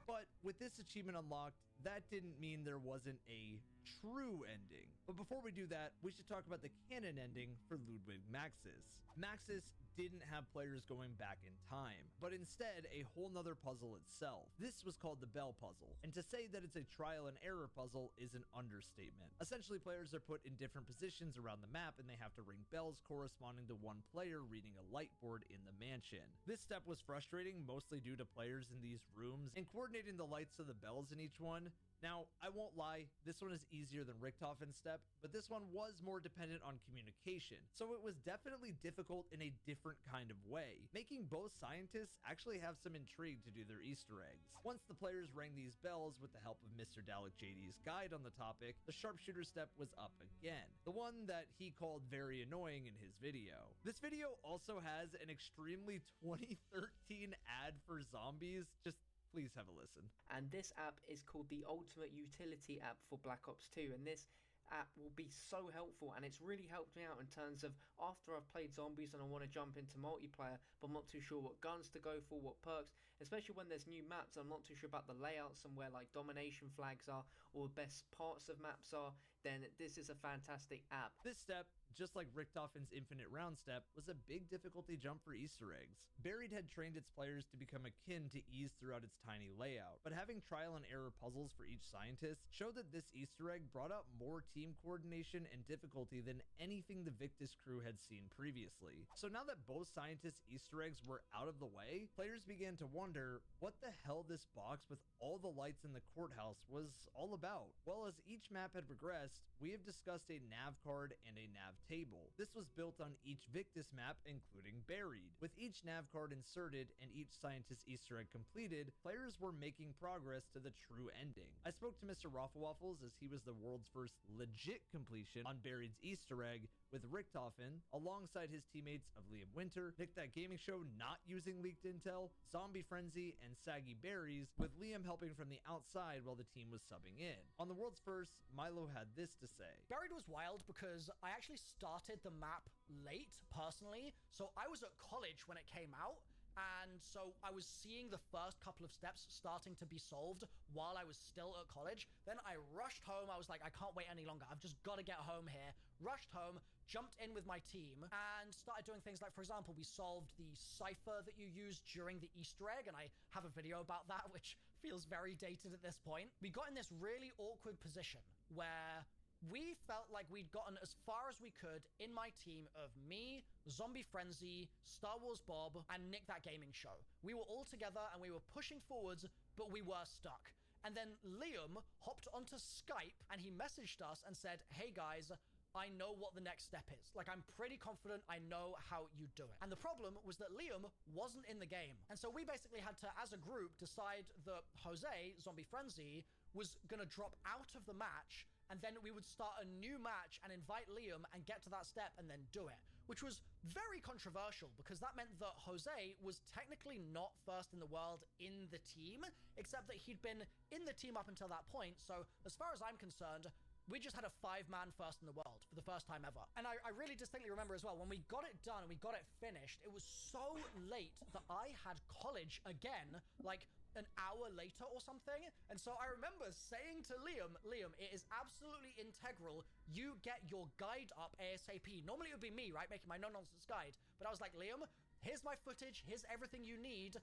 But with this achievement unlocked, that didn't mean there wasn't a true ending. But before we do that, we should talk about the canon ending for Ludwig Maxis. Maxis didn't have players going back in time, but instead a whole nother puzzle itself. This was called the Bell Puzzle, and to say that it's a trial and error puzzle is an understatement. Essentially, players are put in different positions around the map, and they have to ring bells corresponding to one player reading a light board in the mansion. This step was frustrating, mostly due to players in these rooms, and coordinating the lights of the bells in each one one. Now, I won't lie, this one is easier than Richtofen's step, but this one was more dependent on communication, so it was definitely difficult in a different kind of way, making both scientists actually have some intrigue to do their Easter eggs. Once the players rang these bells with the help of Mr. Dalek JD's guide on the topic, the sharpshooter step was up again, the one that he called very annoying in his video. This video also has an extremely 2013 ad for zombies. Just please have a listen. And this app is called the Ultimate Utility app for Black Ops 2, and this app will be so helpful, and it's really helped me out in terms of after I've played zombies and I want to jump into multiplayer but I'm not too sure what guns to go for, what perks, especially when there's new maps. I'm not too sure about the layouts and where like domination flags are or best parts of maps are. Then this is a fantastic app. This step, just like Richtofen's infinite round step, was a big difficulty jump for Easter eggs. Buried had trained its players to become akin to ease throughout its tiny layout, but having trial and error puzzles for each scientist showed that this Easter egg brought out more team coordination and difficulty than anything the Victus crew had seen previously. So now that both scientists' Easter eggs were out of the way, players began to wonder what the hell this box with all the lights in the courthouse was all about. Well, as each map had progressed, we have discussed a nav card and a nav table. This was built on each Victus map, including Buried. With each nav card inserted and each scientist Easter egg completed, players were making progress to the true ending. I spoke to Mr. Rafflewaffles as he was the world's first legit completion on Buried's Easter egg with Richtofen, alongside his teammates of Liam Winter, Nick That Gaming Show not using leaked intel, Zombie Frenzy, and Saggy Berries, with Liam helping from the outside while the team was subbing in. On the world's first, Milo had this to say. Buried was wild because I actually started the map late, personally, so I was at college when it came out, and so I was seeing the first couple of steps starting to be solved while I was still at college. Then I rushed home. I was like, I can't wait any longer. I've just got to get home here. Rushed home, jumped in with my team, and started doing things like, for example, we solved the cipher that you used during the Easter egg, and I have a video about that, which feels very dated at this point. We got in this really awkward position where we felt like we'd gotten as far as we could in my team of me, Zombie Frenzy, Star Wars Bob, and Nick That Gaming Show. We were all together and we were pushing forwards, but we were stuck. And then Liam hopped onto Skype and he messaged us and said, hey guys, I know what the next step is. Like, I'm pretty confident I know how you do it. And the problem was that Liam wasn't in the game. And so we basically had to, as a group, decide that Jose, Zombie Frenzy, was gonna drop out of the match, and then we would start a new match and invite Liam and get to that step and then do it, which was very controversial because that meant that Jose was technically not first in the world in the team, except that he'd been in the team up until that point. So as far as I'm concerned, we just had a 5-man first in the world for the first time ever. And I really distinctly remember as well, when we got it done and we got it finished, it was so late that I had college again, like an hour later or something. And so I remember saying to Liam, it is absolutely integral you get your guide up ASAP. Normally it would be me, right, making my no-nonsense guide. But I was like, Liam, here's my footage, here's everything you need.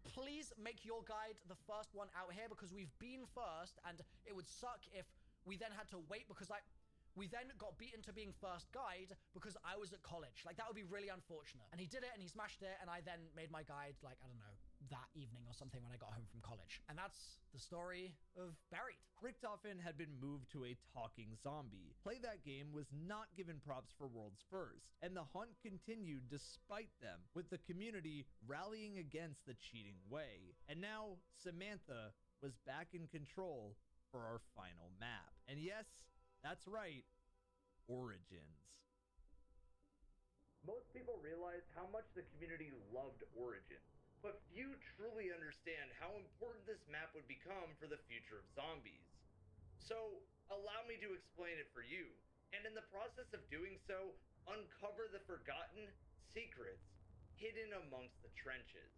Please make your guide the first one out here because we've been first, and it would suck if we then had to wait because we then got beaten to being first guide because I was at college. Like, that would be really unfortunate. And he did it and he smashed it, and I then made my guide, like, I don't know, that evening or something when I got home from college. And that's the story of Buried. Richtofen had been moved to a talking zombie. Play That Game was not given props for World's First, and the hunt continued despite them, with the community rallying against the cheating way. And now, Samantha was back in control for our final map. And yes, that's right, Origins. Most people realize how much the community loved Origins, but few truly understand how important this map would become for the future of zombies. So, allow me to explain it for you, and in the process of doing so, uncover the forgotten secrets hidden amongst the trenches.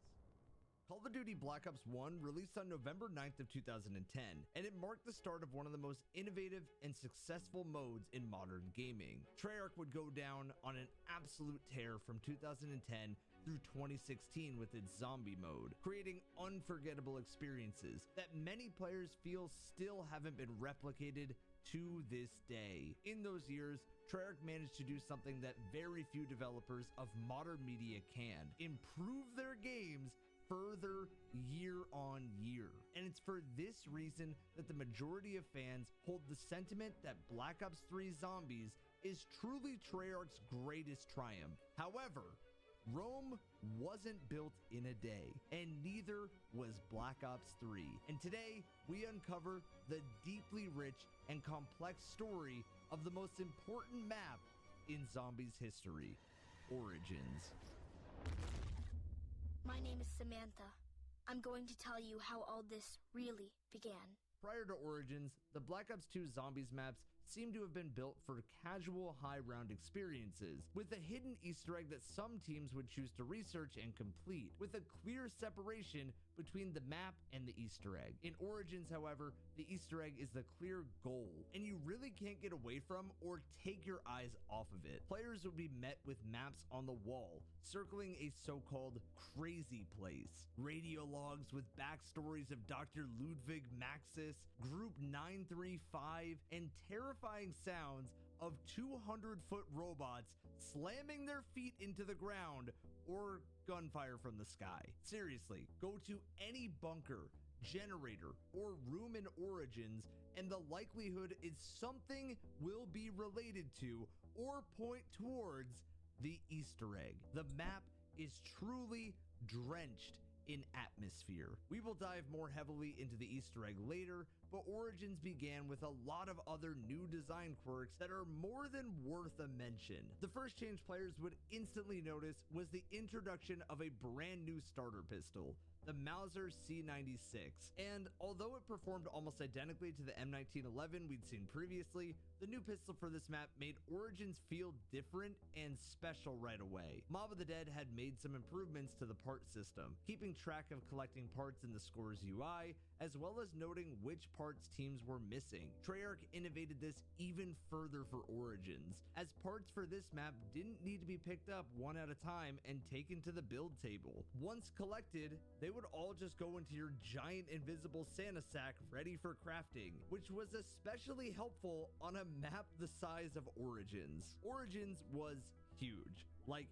Call of Duty Black Ops 1 released on November 9th of 2010, and it marked the start of one of the most innovative and successful modes in modern gaming. Treyarch would go down on an absolute tear from 2010 through 2016 with its zombie mode, creating unforgettable experiences that many players feel still haven't been replicated to this day. In those years, Treyarch managed to do something that very few developers of modern media can: improve their games further year on year. And it's for this reason that the majority of fans hold the sentiment that Black Ops 3 Zombies is truly Treyarch's greatest triumph. However, Rome wasn't built in a day, and neither was Black Ops 3. And today, we uncover the deeply rich and complex story of the most important map in Zombies history, Origins. My name is Samantha. I'm going to tell you how all this really began. Prior to Origins, the Black Ops 2 Zombies maps seem to have been built for casual high-round experiences, with a hidden Easter egg that some teams would choose to research and complete, with a clear separation between the map and the Easter egg. In Origins, however, the Easter egg is the clear goal, and you really can't get away from or take your eyes off of it. Players would be met with maps on the wall, circling a so-called crazy place, radio logs with backstories of Dr. Ludwig Maxis, Group 935, and terrifying sounds of 200-foot robots slamming their feet into the ground or gunfire from the sky. Seriously, go to any bunker, generator, or room in Origins, and the likelihood is something will be related to or point towards the Easter egg. The map is truly drenched in atmosphere. We will dive more heavily into the Easter egg later, but Origins began with a lot of other new design quirks that are more than worth a mention. The first change players would instantly notice was the introduction of a brand new starter pistol, the Mauser C96. And although it performed almost identically to the M1911 we'd seen previously, the new pistol for this map made Origins feel different and special right away. Mob of the Dead had made some improvements to the part system, keeping track of collecting parts in the Scores UI, as well as noting which parts teams were missing. Treyarch innovated this even further for Origins, as parts for this map didn't need to be picked up one at a time and taken to the build table. Once collected, they would all just go into your giant invisible Santa sack ready for crafting, which was especially helpful on a map the size of Origins. Origins was huge, like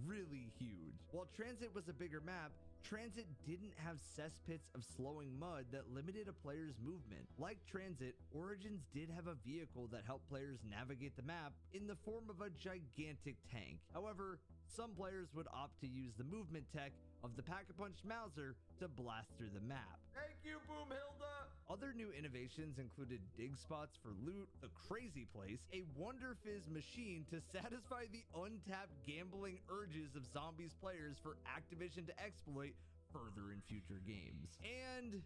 really huge. While Transit was a bigger map, Transit didn't have cesspits of slowing mud that limited a player's movement. Like Transit, Origins did have a vehicle that helped players navigate the map in the form of a gigantic tank. However, some players would opt to use the movement tech of the Pack-a-Punch Mauser to blast through the map. Thank you, Boomhilda! Other new innovations included dig spots for loot, the Crazy Place, a Wonder Fizz machine to satisfy the untapped gambling urges of Zombies players for Activision to exploit further in future games. And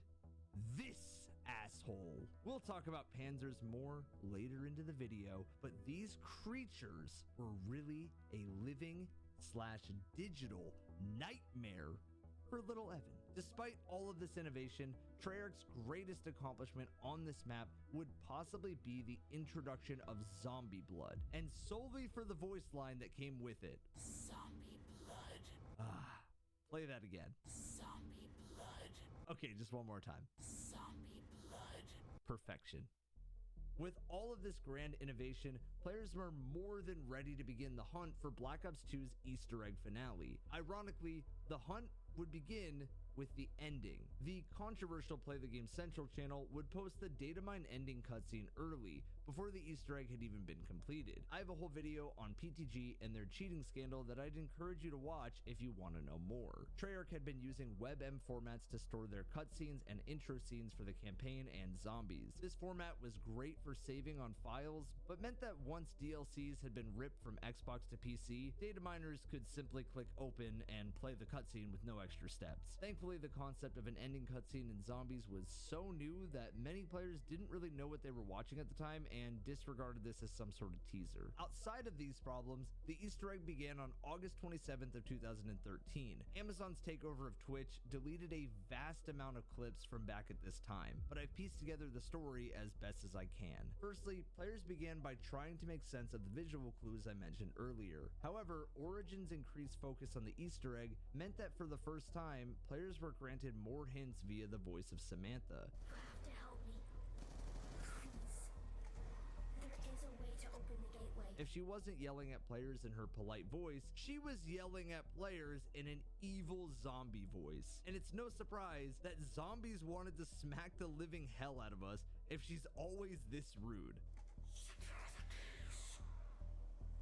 this asshole. We'll talk about Panzers more later into the video, but these creatures were really a living/digital nightmare for little Evan. Despite all of this innovation, Treyarch's greatest accomplishment on this map would possibly be the introduction of zombie blood, and solely for the voice line that came with it. Zombie blood. Play that again. Zombie blood. Okay, just one more time. Zombie blood. Perfection. With all of this grand innovation, players were more than ready to begin the hunt for Black Ops 2's Easter egg finale. Ironically, the hunt would begin with the ending. The controversial Play the Game Central channel would post the Datamine ending cutscene early, before the Easter egg had even been completed. I have a whole video on PTG and their cheating scandal that I'd encourage you to watch if you want to know more. Treyarch had been using WebM formats to store their cutscenes and intro scenes for the campaign and zombies. This format was great for saving on files, but meant that once DLCs had been ripped from Xbox to PC, data miners could simply click open and play the cutscene with no extra steps. Thankfully, the concept of an ending cutscene in Zombies was so new that many players didn't really know what they were watching at the time and disregarded this as some sort of teaser. Outside of these problems, the Easter egg began on August 27th of 2013. Amazon's takeover of Twitch deleted a vast amount of clips from back at this time, but I've pieced together the story as best as I can. Firstly, players began by trying to make sense of the visual clues I mentioned earlier. However, Origin's increased focus on the Easter egg meant that for the first time, players were granted more hints via the voice of Samantha. You have to help me. Please. There is a way to open the gateway. If she wasn't yelling at players in her polite voice, she was yelling at players in an evil zombie voice. And it's no surprise that zombies wanted to smack the living hell out of us if she's always this rude.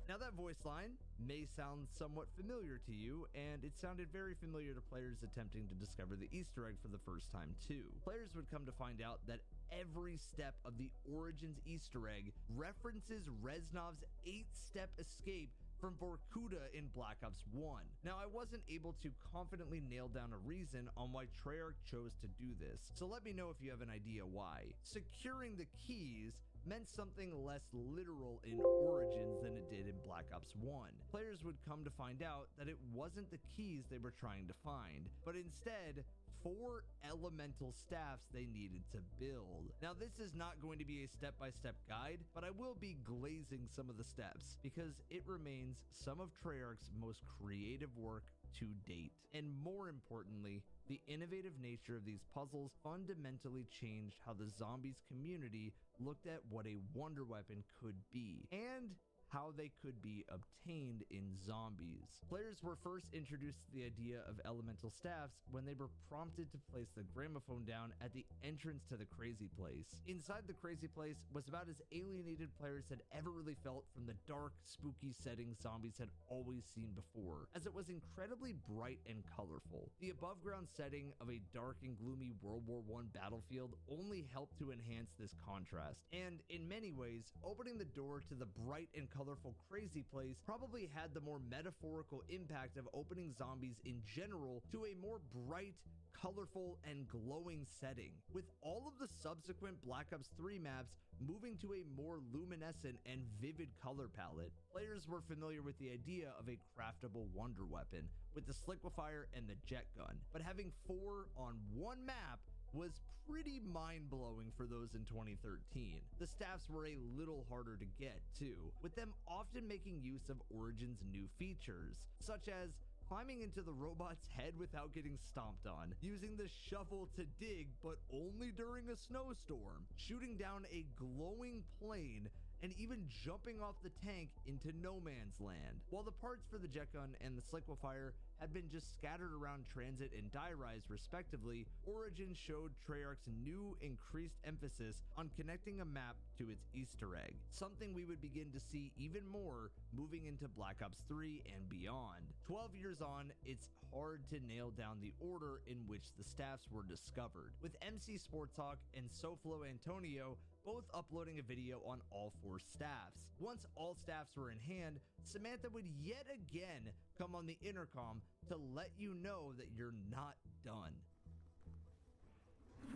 Now that voice line may sound somewhat familiar to you, and it sounded very familiar to players attempting to discover the Easter egg for the first time too. Players would come to find out that every step of the Origins Easter egg references Reznov's 8-step escape from Vorkuta in Black Ops 1. Now, I wasn't able to confidently nail down a reason on why Treyarch chose to do this, so let me know if you have an idea why. Securing the keys meant something less literal in Origins than it did in Black Ops 1. Players would come to find out that it wasn't the keys they were trying to find, but instead 4 elemental staffs they needed to build. Now, this is not going to be a step-by-step guide, but I will be glazing some of the steps because it remains some of Treyarch's most creative work to date. And more importantly, the innovative nature of these puzzles fundamentally changed how the zombies community looked at what a wonder weapon could be and how they could be obtained in zombies. Players were first introduced to the idea of elemental staffs when they were prompted to place the gramophone down at the entrance to the crazy place. Inside the crazy place was about as alienated players had ever really felt from the dark, spooky setting zombies had always seen before, as it was incredibly bright and colorful. The above ground setting of a dark and gloomy World War I battlefield only helped to enhance this contrast, and in many ways, opening the door to the bright and colorful crazy place probably had the more metaphorical impact of opening zombies in general to a more bright, colorful, and glowing setting, with all of the subsequent Black Ops 3 maps moving to a more luminescent and vivid color palette. Players were familiar with the idea of a craftable wonder weapon with the Sliquifier and the jet gun, but having 4 on one map was pretty mind-blowing for those in 2013. The staffs were a little harder to get too, with them often making use of Origin's new features, such as climbing into the robot's head without getting stomped on, using the shovel to dig but only during a snowstorm, shooting down a glowing plane, and even jumping off the tank into no man's land. While the parts for the jet gun and the Sliquifier had been just scattered around Transit and Die Rise respectively, Origin showed Treyarch's new increased emphasis on connecting a map to its Easter egg, something we would begin to see even more moving into Black Ops 3 and beyond. 12 years on, it's hard to nail down the order in which the staffs were discovered, with MC Sports Talk and Soflo Antonio both uploading a video on all 4 staffs. Once all staffs were in hand, Samantha would yet again come on the intercom to let you know that you're not done.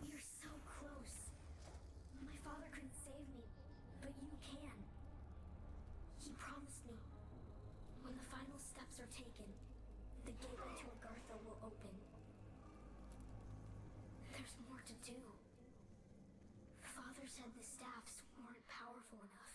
We're so close. My father couldn't save me, but you can. He promised me. When the final steps are taken, the gateway to Agartha will open. There's more to do. Father said the staffs weren't powerful enough.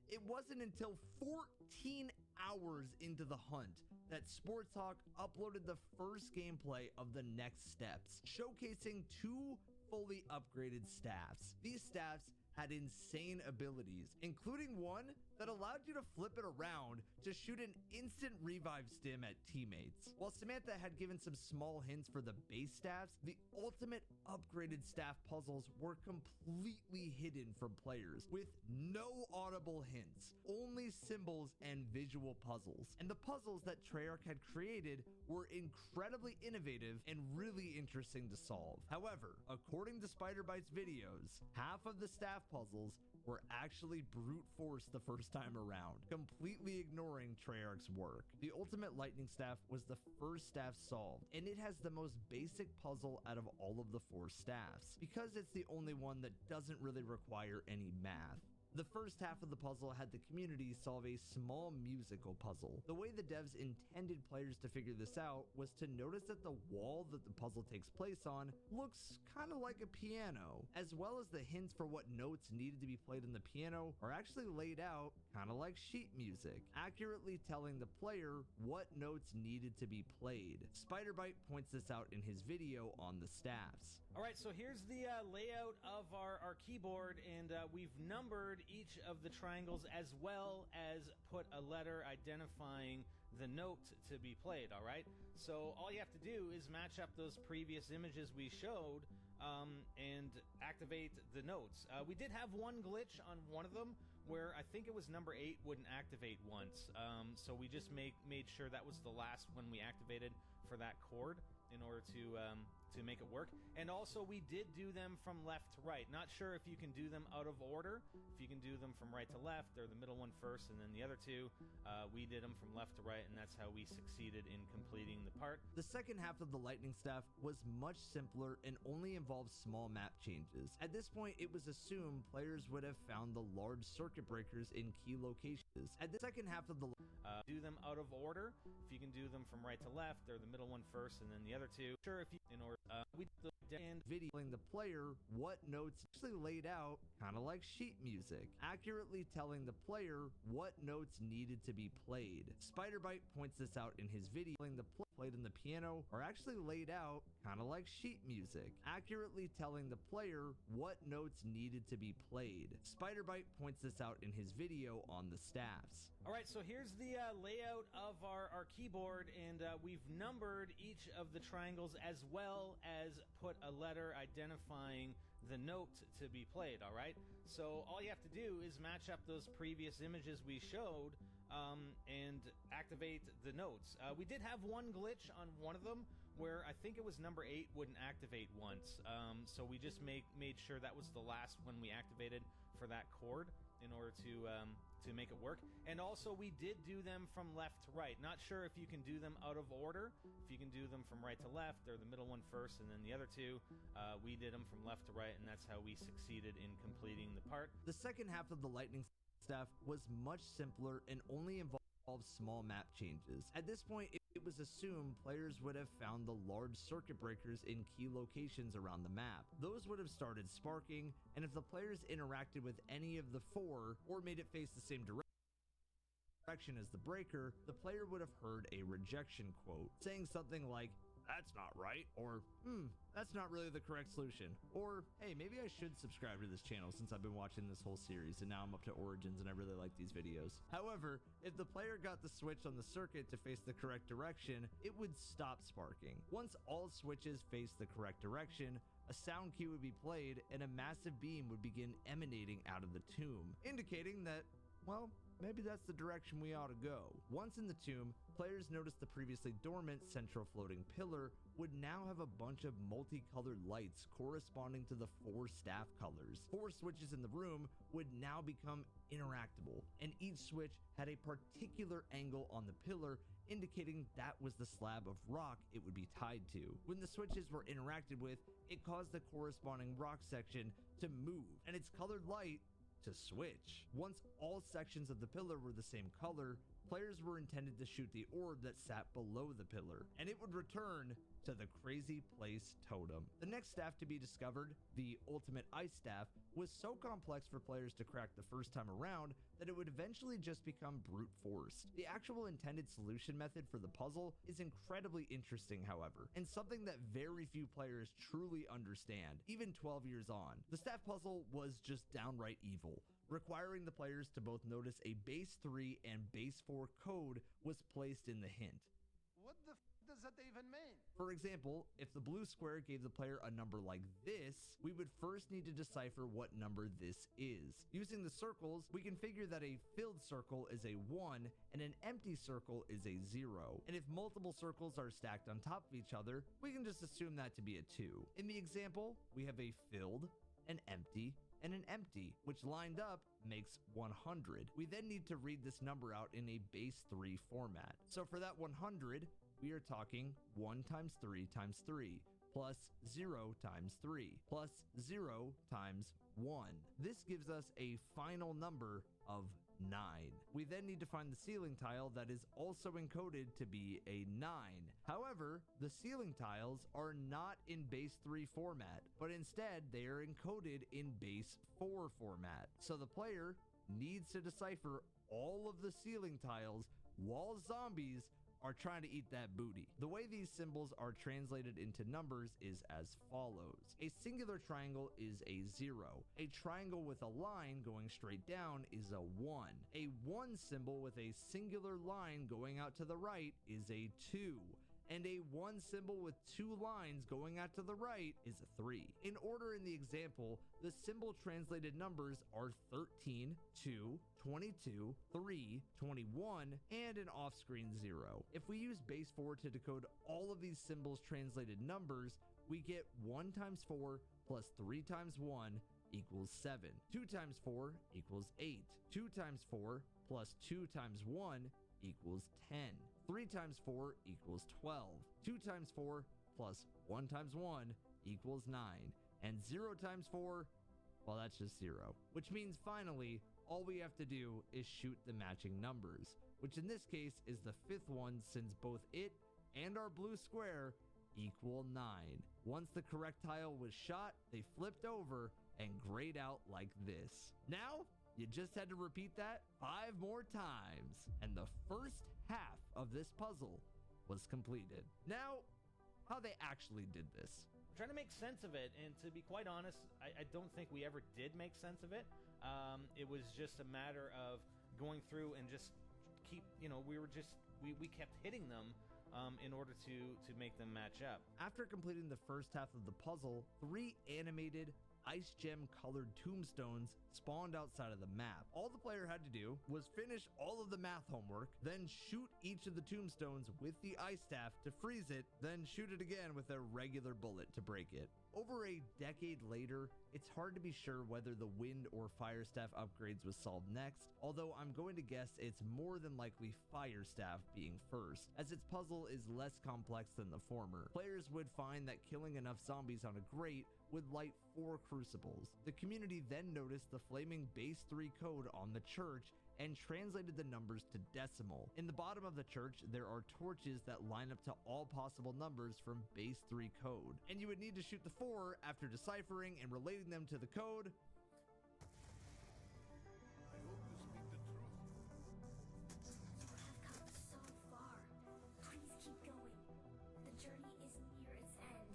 It wasn't until 14 hours into the hunt that Sports Talk uploaded the first gameplay of the next steps, showcasing 2 fully upgraded staffs. These staffs had insane abilities, including one that allowed you to flip it around to shoot an instant revive stim at teammates. While Samantha had given some small hints for the base staffs, the ultimate upgraded staff puzzles were completely hidden from players, with no audible hints, only symbols and visual puzzles. And the puzzles that Treyarch had created were incredibly innovative and really interesting to solve. However, according to SpiderBite's videos, half of the staff puzzles were actually brute force the first time around, completely ignoring Treyarch's work. The ultimate lightning staff was the first staff solved, and it has the most basic puzzle out of all of the 4 staffs, because it's the only one that doesn't really require any math. The first half of the puzzle had the community solve a small musical puzzle. The way the devs intended players to figure this out was to notice that the wall that the puzzle takes place on looks kind of like a piano, as well as the hints for what notes needed to be played on the piano are actually laid out kind of like sheet music, accurately telling the player what notes needed to be played. SpiderBite points this out in his video on the staffs. All right, so here's the layout of our keyboard, and we've numbered numbered each of the triangles as well as put a letter identifying the note to be played, all right? So all you have to do is match up those previous images we showed and activate the notes. We did have one glitch on one of them where I think it was number 8 wouldn't activate once. So we just made sure that was the last one we activated for that chord in order to make it work. And also we did do them from left to right. Not sure if you can do them out of order, if you can do them from right to left or the middle one first and then the other two. We did them from left to right, and that's how we succeeded in completing the part. The second half of the lightning staff was much simpler and only involved small map changes. At this point, it was assumed players would have found the large circuit breakers in key locations. At the second half of the do them out of order, if you can do them from right to left or the middle one first and then the other two. Sure, if you in order we did and videoing the player what notes actually laid out, kind of like sheet music, accurately telling the player what notes needed to be played. Spiderbite points this out in his video. The played in the piano are actually laid out, kind of like sheet music, accurately telling the player what notes needed to be played. Spiderbite points this out in his video on the staffs. All right, so here's the layout of our keyboard, and we've numbered each of the triangles as well as put a letter identifying the note to be played, all right? So all you have to do is match up those previous images we showed and activate the notes. We did have one glitch on one of them where I think it was number 8 wouldn't activate once. So we just made sure that was the last one we activated for that chord in order to make it work. And also we did do them from left to right. Not sure if you can do them out of order, if you can do them from right to left or the middle one first and then the other two. We did them from left to right, and that's how we succeeded in completing the part. The second half of the lightning staff was much simpler and only involved small map changes. At this point, it was assumed players would have found the large circuit breakers in key locations around the map. Those would have started sparking, and if the players interacted with any of the 4 or made it face the same direction as the breaker, the player would have heard a rejection quote saying something like, "That's not right," or "That's not really the correct solution," or "Hey, maybe I should subscribe to this channel since I've been watching this whole series and now I'm up to Origins and I really like these videos." However, if the player got the switch on the circuit to face the correct direction, it would stop sparking. Once all switches faced the correct direction, a sound cue would be played and a massive beam would begin emanating out of the tomb, indicating that, well, maybe that's the direction we ought to go. Once in the tomb, players noticed the previously dormant central floating pillar would now have a bunch of multicolored lights corresponding to the 4 staff colors. 4 switches in the room would now become interactable, and each switch had a particular angle on the pillar, indicating that was the slab of rock it would be tied to. When the switches were interacted with, it caused the corresponding rock section to move, and its colored light to switch. Once all sections of the pillar were the same color, players were intended to shoot the orb that sat below the pillar, and it would return to the Crazy Place totem. The next staff to be discovered, the Ultimate Ice Staff, was so complex for players to crack the first time around that it would eventually just become brute force. The actual intended solution method for the puzzle is incredibly interesting, however, and something that very few players truly understand, even 12 years on. The staff puzzle was just downright evil, requiring the players to both notice a base 3 and base 4 code was placed in the hint. What the does that even mean? For example, if the blue square gave the player a number like this, we would first need to decipher what number this is. Using the circles, we can figure that a filled circle is a 1 and an empty circle is a 0. And if multiple circles are stacked on top of each other, we can just assume that to be a 2. In the example, we have a filled, an empty, and an empty, which lined up makes 100. We then need to read this number out in a base 3 format. So for that 100, we are talking 1 times 3 times 3, plus 0 times 3, plus 0 times 1. This gives us a final number of 9. We then need to find the ceiling tile that is also encoded to be a 9. However, the ceiling tiles are not in base 3 format, but instead they are encoded in base 4 format. So the player needs to decipher all of the ceiling tiles while zombies are trying to eat that booty. The way these symbols are translated into numbers is as follows. A singular triangle is a 0. A triangle with a line going straight down is a 1. A 1 symbol with a singular line going out to the right is a 2. And a 1 symbol with 2 lines going out to the right is a 3. In order in the example, the symbol translated numbers are 13, 2, 22, 3, 21, and an off-screen 0. If we use base 4 to decode all of these symbols translated numbers, we get 1 times 4 plus 3 times 1 equals 7. 2 times 4 equals 8. 2 times 4 plus 2 times 1 equals 10. 3 times 4 equals 12. 2 times 4 plus 1 times 1 equals 9. And 0 times 4, well, that's just 0. Which means finally, all we have to do is shoot the matching numbers, which in this case is the 5th one since both it and our blue square equal 9. Once the correct tile was shot, they flipped over and grayed out like this. Now, you just had to repeat that 5 more times, and the first half of this puzzle was completed. Now, how they actually did this. I'm trying to make sense of it, and to be quite honest, I don't think we ever did make sense of it. It was just a matter of going through and just keep, we kept hitting them in order to make them match up. After completing the first half of the puzzle, 3 animated ice gem colored tombstones spawned outside of the map. All the player had to do was finish all of the math homework, then shoot each of the tombstones with the ice staff to freeze it, then shoot it again with a regular bullet to break it. Over a decade later, it's hard to be sure whether the wind or fire staff upgrades was solved next, although I'm going to guess it's more than likely fire staff being first, as its puzzle is less complex than the former. Players would find that killing enough zombies on a grate would light 4 crucibles. The community then noticed the flaming base 3 code on the church and translated the numbers to decimal. In the bottom of the church, there are torches that line up to all possible numbers from base 3 code. And you would need to shoot the 4 after deciphering and relating them to the code. I hope you speak the truth. I've come so far. Please keep going. The journey is near its end.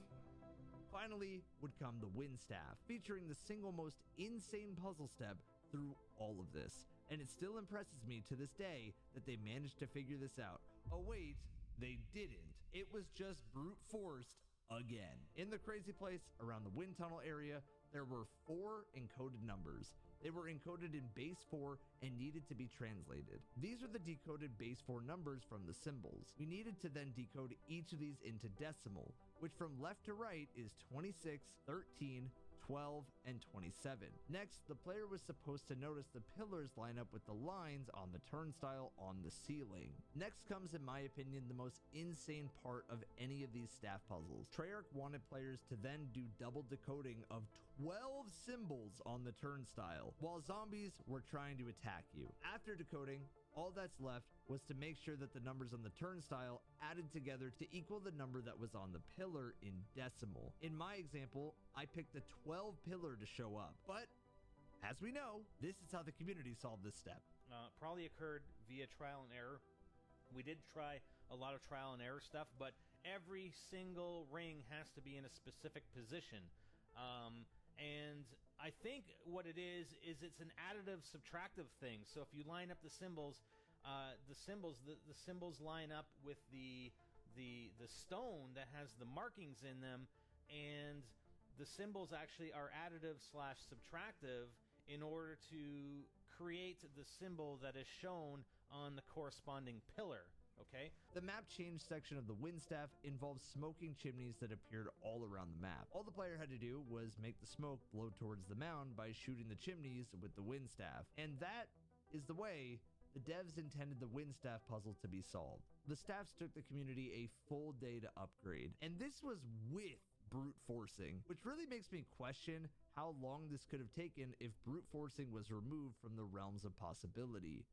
Finally would come the wind staff, featuring the single most insane puzzle step through all of this. And it still impresses me to this day that they managed to figure this out. Oh wait, they didn't. It was just brute forced again. In the crazy place around the wind tunnel area, there were 4 encoded numbers. They were encoded in base 4 and needed to be translated. These are the decoded base 4 numbers from the symbols. We needed to then decode each of these into decimal, which from left to right is 26, 13, 12, and 27. Next, the player was supposed to notice the pillars line up with the lines on the turnstile on the ceiling. Next comes, in my opinion, the most insane part of any of these staff puzzles. Treyarch wanted players to then do double decoding of 12 symbols on the turnstile, while zombies were trying to attack you. After decoding, all that's left was to make sure that the numbers on the turnstile added together to equal the number that was on the pillar in decimal. In my example, I picked the 12 pillar to show up, but as we know, this is how the community solved this step. Probably occurred via trial and error. We did try a lot of trial and error stuff, but every single ring has to be in a specific position. And I think what it is it's an additive subtractive thing. So if you line up the symbols line up with the stone that has the markings in them, and the symbols actually are additive / subtractive in order to create the symbol that is shown on the corresponding pillar. Okay? The map change section of the wind staff involves smoking chimneys that appeared all around the map. All the player had to do was make the smoke blow towards the mound by shooting the chimneys with the wind staff. And that is the way the devs intended the wind staff puzzle to be solved. The staffs took the community a full day to upgrade, and this was with brute forcing, which really makes me question how long this could have taken if brute forcing was removed from the realms of possibility.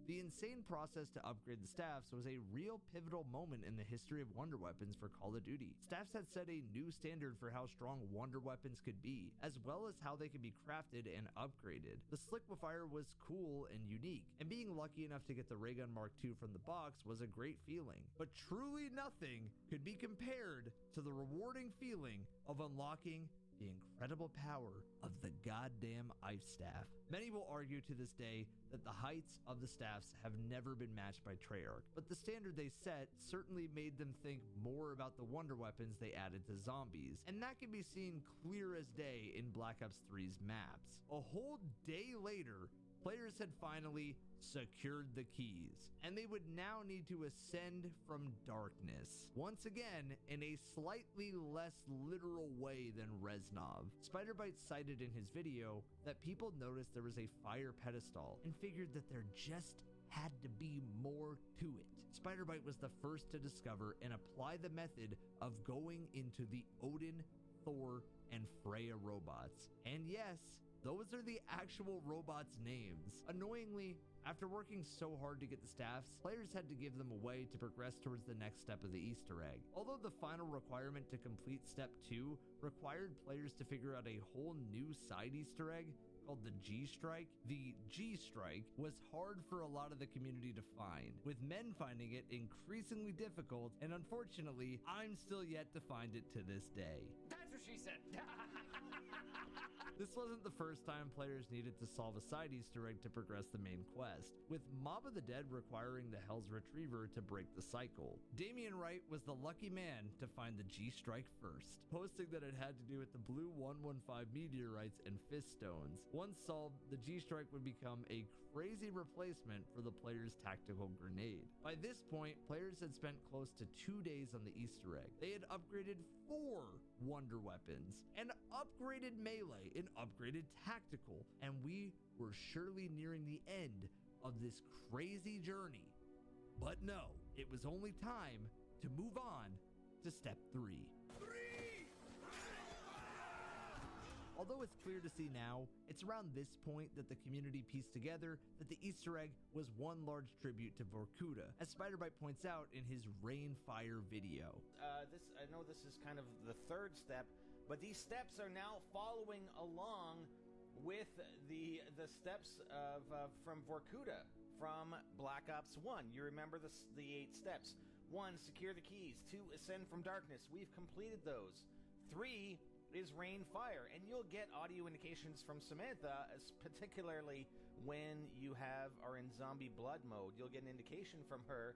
The insane process to upgrade the staffs was a real pivotal moment in the history of wonder weapons for Call of Duty. Staffs had set a new standard for how strong wonder weapons could be, as well as how they could be crafted and upgraded. The Slickfire was cool and unique, and being lucky enough to get the Ray Gun Mark II from the box was a great feeling. But truly nothing could be compared to the rewarding feeling of unlocking the incredible power of the goddamn Ice Staff. Many will argue to this day that the heights of the staffs have never been matched by Treyarch, but the standard they set certainly made them think more about the wonder weapons they added to zombies, and that can be seen clear as day in Black Ops 3's maps. A whole day later, players had finally secured the keys, and they would now need to ascend from darkness. Once again, in a slightly less literal way than Reznov. Spiderbite cited in his video that people noticed there was a fire pedestal and figured that there just had to be more to it. Spiderbite was the first to discover and apply the method of going into the Odin, Thor, and Freya robots. And yes, those are the actual robots' names. Annoyingly, after working so hard to get the staffs, players had to give them away to progress towards the next step of the Easter egg. Although the final requirement to complete step 2 required players to figure out a whole new side Easter egg called the G-Strike, the G-Strike was hard for a lot of the community to find, with men finding it increasingly difficult, and unfortunately, I'm still yet to find it to this day. That's what she said. This wasn't the first time players needed to solve a side Easter egg to progress the main quest, with Mob of the Dead requiring the Hell's Retriever to break the cycle. Damian Wright was the lucky man to find the G-Strike first, posting that it had to do with the blue 115 meteorites and fist stones. Once solved, the G-Strike would become a crazy replacement for the player's tactical grenade. By this point, players had spent close to 2 days on the Easter egg. They had upgraded 4 wonder weapons, and upgraded melee, and upgraded tactical, and we were surely nearing the end of this crazy journey. But no, it was only time to move on to step 3. Although it's clear to see now, it's around this point that the community pieced together that the Easter egg was one large tribute to Vorkuta, as Spiderbite points out in his Rainfire video. I know this is kind of the third step, but these steps are now following along with the steps of from Vorkuta from Black Ops 1. You remember the 8 steps. 1, secure the keys. 2, ascend from darkness. We've completed those. 3 is Rainfire, and you'll get audio indications from Samantha, particularly when you are in zombie blood mode. You'll get an indication from her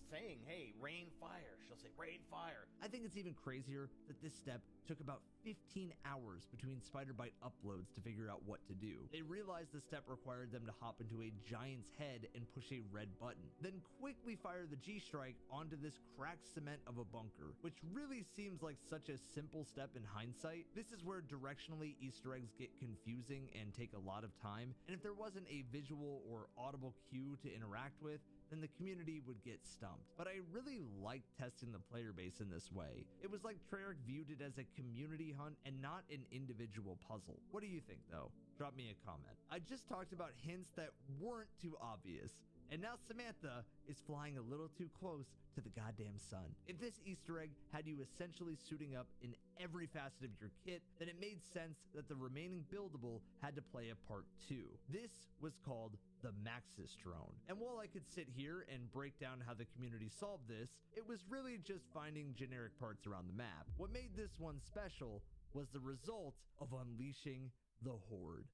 saying, hey, Rainfire. She'll say, Rainfire. I think it's even crazier that this step took about 15 hours between Spiderbite uploads to figure out what to do. They realized the step required them to hop into a giant's head and push a red button, then quickly fire the G-Strike onto this cracked cement of a bunker, which really seems like such a simple step in hindsight. This is where directionally Easter eggs get confusing and take a lot of time, and if there wasn't a visual or audible cue to interact with, then the community would get stumped. But I really liked testing the player base in this way. It was like Treyarch viewed it as a community hunt and not an individual puzzle. What do you think though? Drop me a comment. I just talked about hints that weren't too obvious, and now Samantha is flying a little too close to the goddamn sun. If this Easter egg had you essentially suiting up in every facet of your kit, then it made sense that the remaining buildable had to play a part too. This was called the Maxis drone. And while I could sit here and break down how the community solved this, it was really just finding generic parts around the map. What made this one special was the result of unleashing the Horde.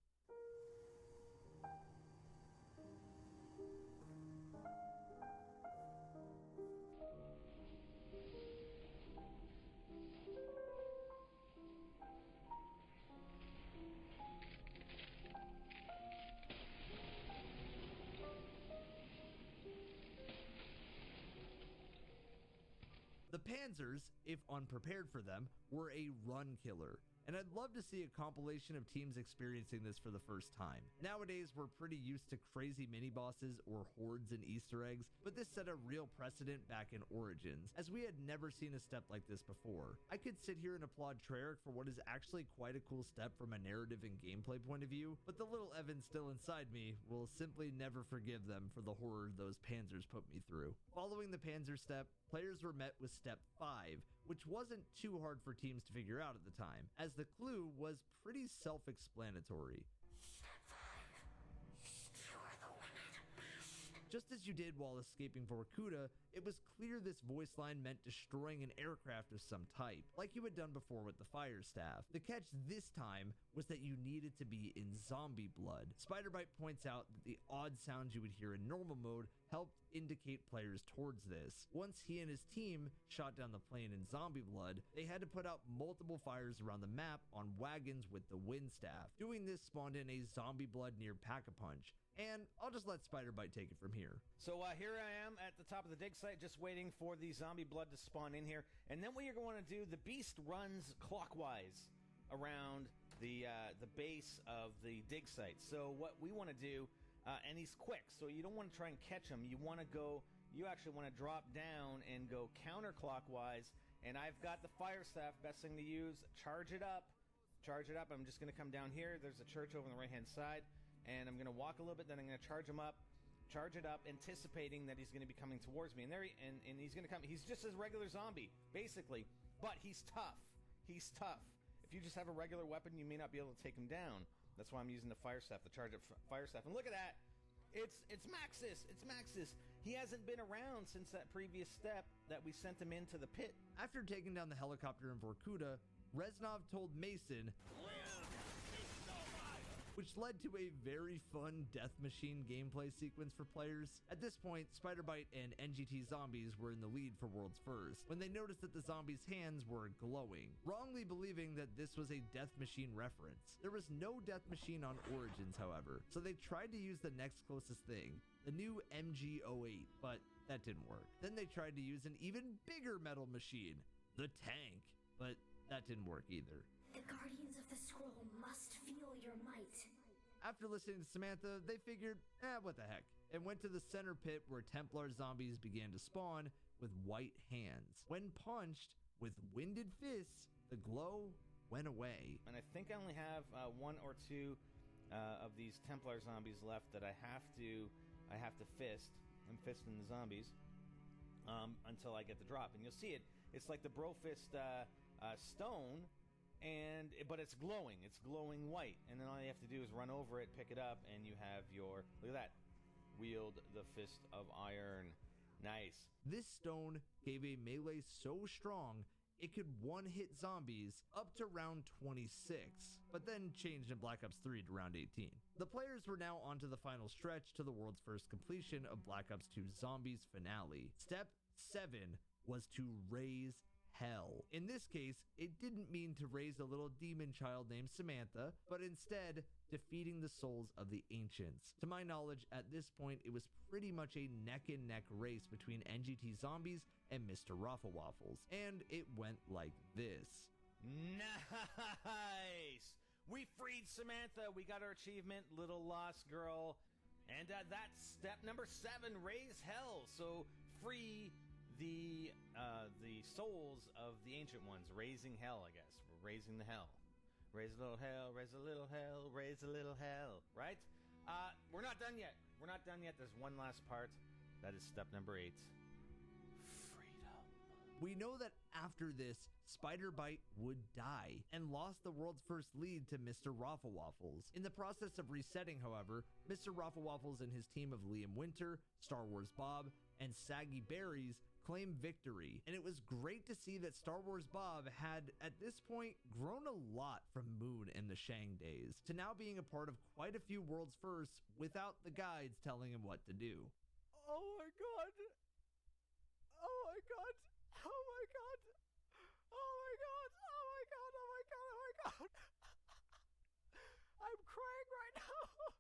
The Panzers, if unprepared for them, were a run killer, and I'd love to see a compilation of teams experiencing this for the first time. Nowadays, we're pretty used to crazy mini-bosses or hordes and Easter eggs, but this set a real precedent back in Origins, as we had never seen a step like this before. I could sit here and applaud Treyarch for what is actually quite a cool step from a narrative and gameplay point of view, but the little Evan still inside me will simply never forgive them for the horror those panzers put me through. Following the panzer step, players were met with step 5, which wasn't too hard for teams to figure out at the time, as the clue was pretty self-explanatory. Just as you did while escaping Vorkuta, it was clear this voice line meant destroying an aircraft of some type, like you had done before with the fire staff. The catch this time was that you needed to be in zombie blood. Spiderbite points out that the odd sounds you would hear in normal mode helped indicate players towards this. Once he and his team shot down the plane in zombie blood, they had to put out multiple fires around the map on wagons with the wind staff. Doing this spawned in a zombie blood near Pack-a-Punch. And I'll just let Spiderbite take it from here. So here I am at the top of the dig site, just waiting for the zombie blood to spawn in here. And then what you're going to do, the beast runs clockwise around the base of the dig site. So what we want to do, and he's quick, so you don't want to try and catch him. You actually want to drop down and go counterclockwise. And I've got the fire staff, best thing to use. Charge it up. I'm just going to come down here. There's a church over on the right-hand side. And I'm going to walk a little bit, then I'm going to charge it up, anticipating that he's going to be coming towards me. And he's going to come. He's just a regular zombie, basically, but he's tough. If you just have a regular weapon, you may not be able to take him down. That's why I'm using the fire staff, the charge up fire staff. And look at that. It's Maxis. He hasn't been around since that previous step that we sent him into the pit. After taking down the helicopter in Vorkuta, Reznov told Mason, which led to a very fun death machine gameplay sequence for players. At this point, Spiderbite and NGT Zombies were in the lead for World's First, when they noticed that the zombies' hands were glowing, wrongly believing that this was a death machine reference. There was no death machine on Origins, however, so they tried to use the next closest thing, the new MG08, but that didn't work. Then they tried to use an even bigger metal machine, the tank, but that didn't work either. The Guardians of the Scroll must feel your might. After listening to Samantha, they figured, what the heck, and went to the center pit where Templar zombies began to spawn with white hands. When punched with winded fists, the glow went away. And I think I only have one or two of these Templar zombies left that I have to fist. I'm fisting the zombies until I get the drop. And you'll see it. It's like the Brofist stone, but it's glowing. It's glowing white. And then all you have to do is run over it, pick it up, and you have your, look at that, wield the fist of iron. Nice. This stone gave a melee so strong it could one-hit zombies up to round 26, but then changed in Black Ops 3 to round 18. The players were now onto the final stretch to the world's first completion of Black Ops 2 Zombies finale. Step 7 was to raise hell. In this case, it didn't mean to raise a little demon child named Samantha, but instead defeating the souls of the ancients. To my knowledge, at this point, it was pretty much a neck-and-neck race between NGT Zombies and Mr. Rafflewaffles, and it went like this. Nice! We freed Samantha. We got our achievement, Little Lost Girl. And that's step number 7, raise hell. So free the souls of the ancient ones, raising hell, I guess. We're raising the hell. Raise a little hell, raise a little hell, raise a little hell, right? We're not done yet. There's one last part. That is step number 8. Freedom. We know that after this, Spiderbite would die and lost the world's first lead to Mr. Rafflewaffles. In the process of resetting, however, Mr. Rafflewaffles and his team of Liam Winter, Star Wars Bob, and Saggy Berries claimed victory, and it was great to see that Star Wars Bob had, at this point, grown a lot from Moon and the Shang days, to now being a part of quite a few world's firsts without the guides telling him what to do. Oh my god! Oh my god! Oh my god! Oh my god! Oh my god! Oh my god! Oh my god! I'm crying right now!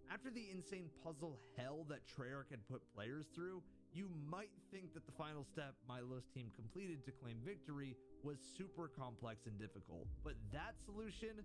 After the insane puzzle hell that Treyarch had put players through, You might think that the final step Milo's team completed to claim victory was super complex and difficult, but that solution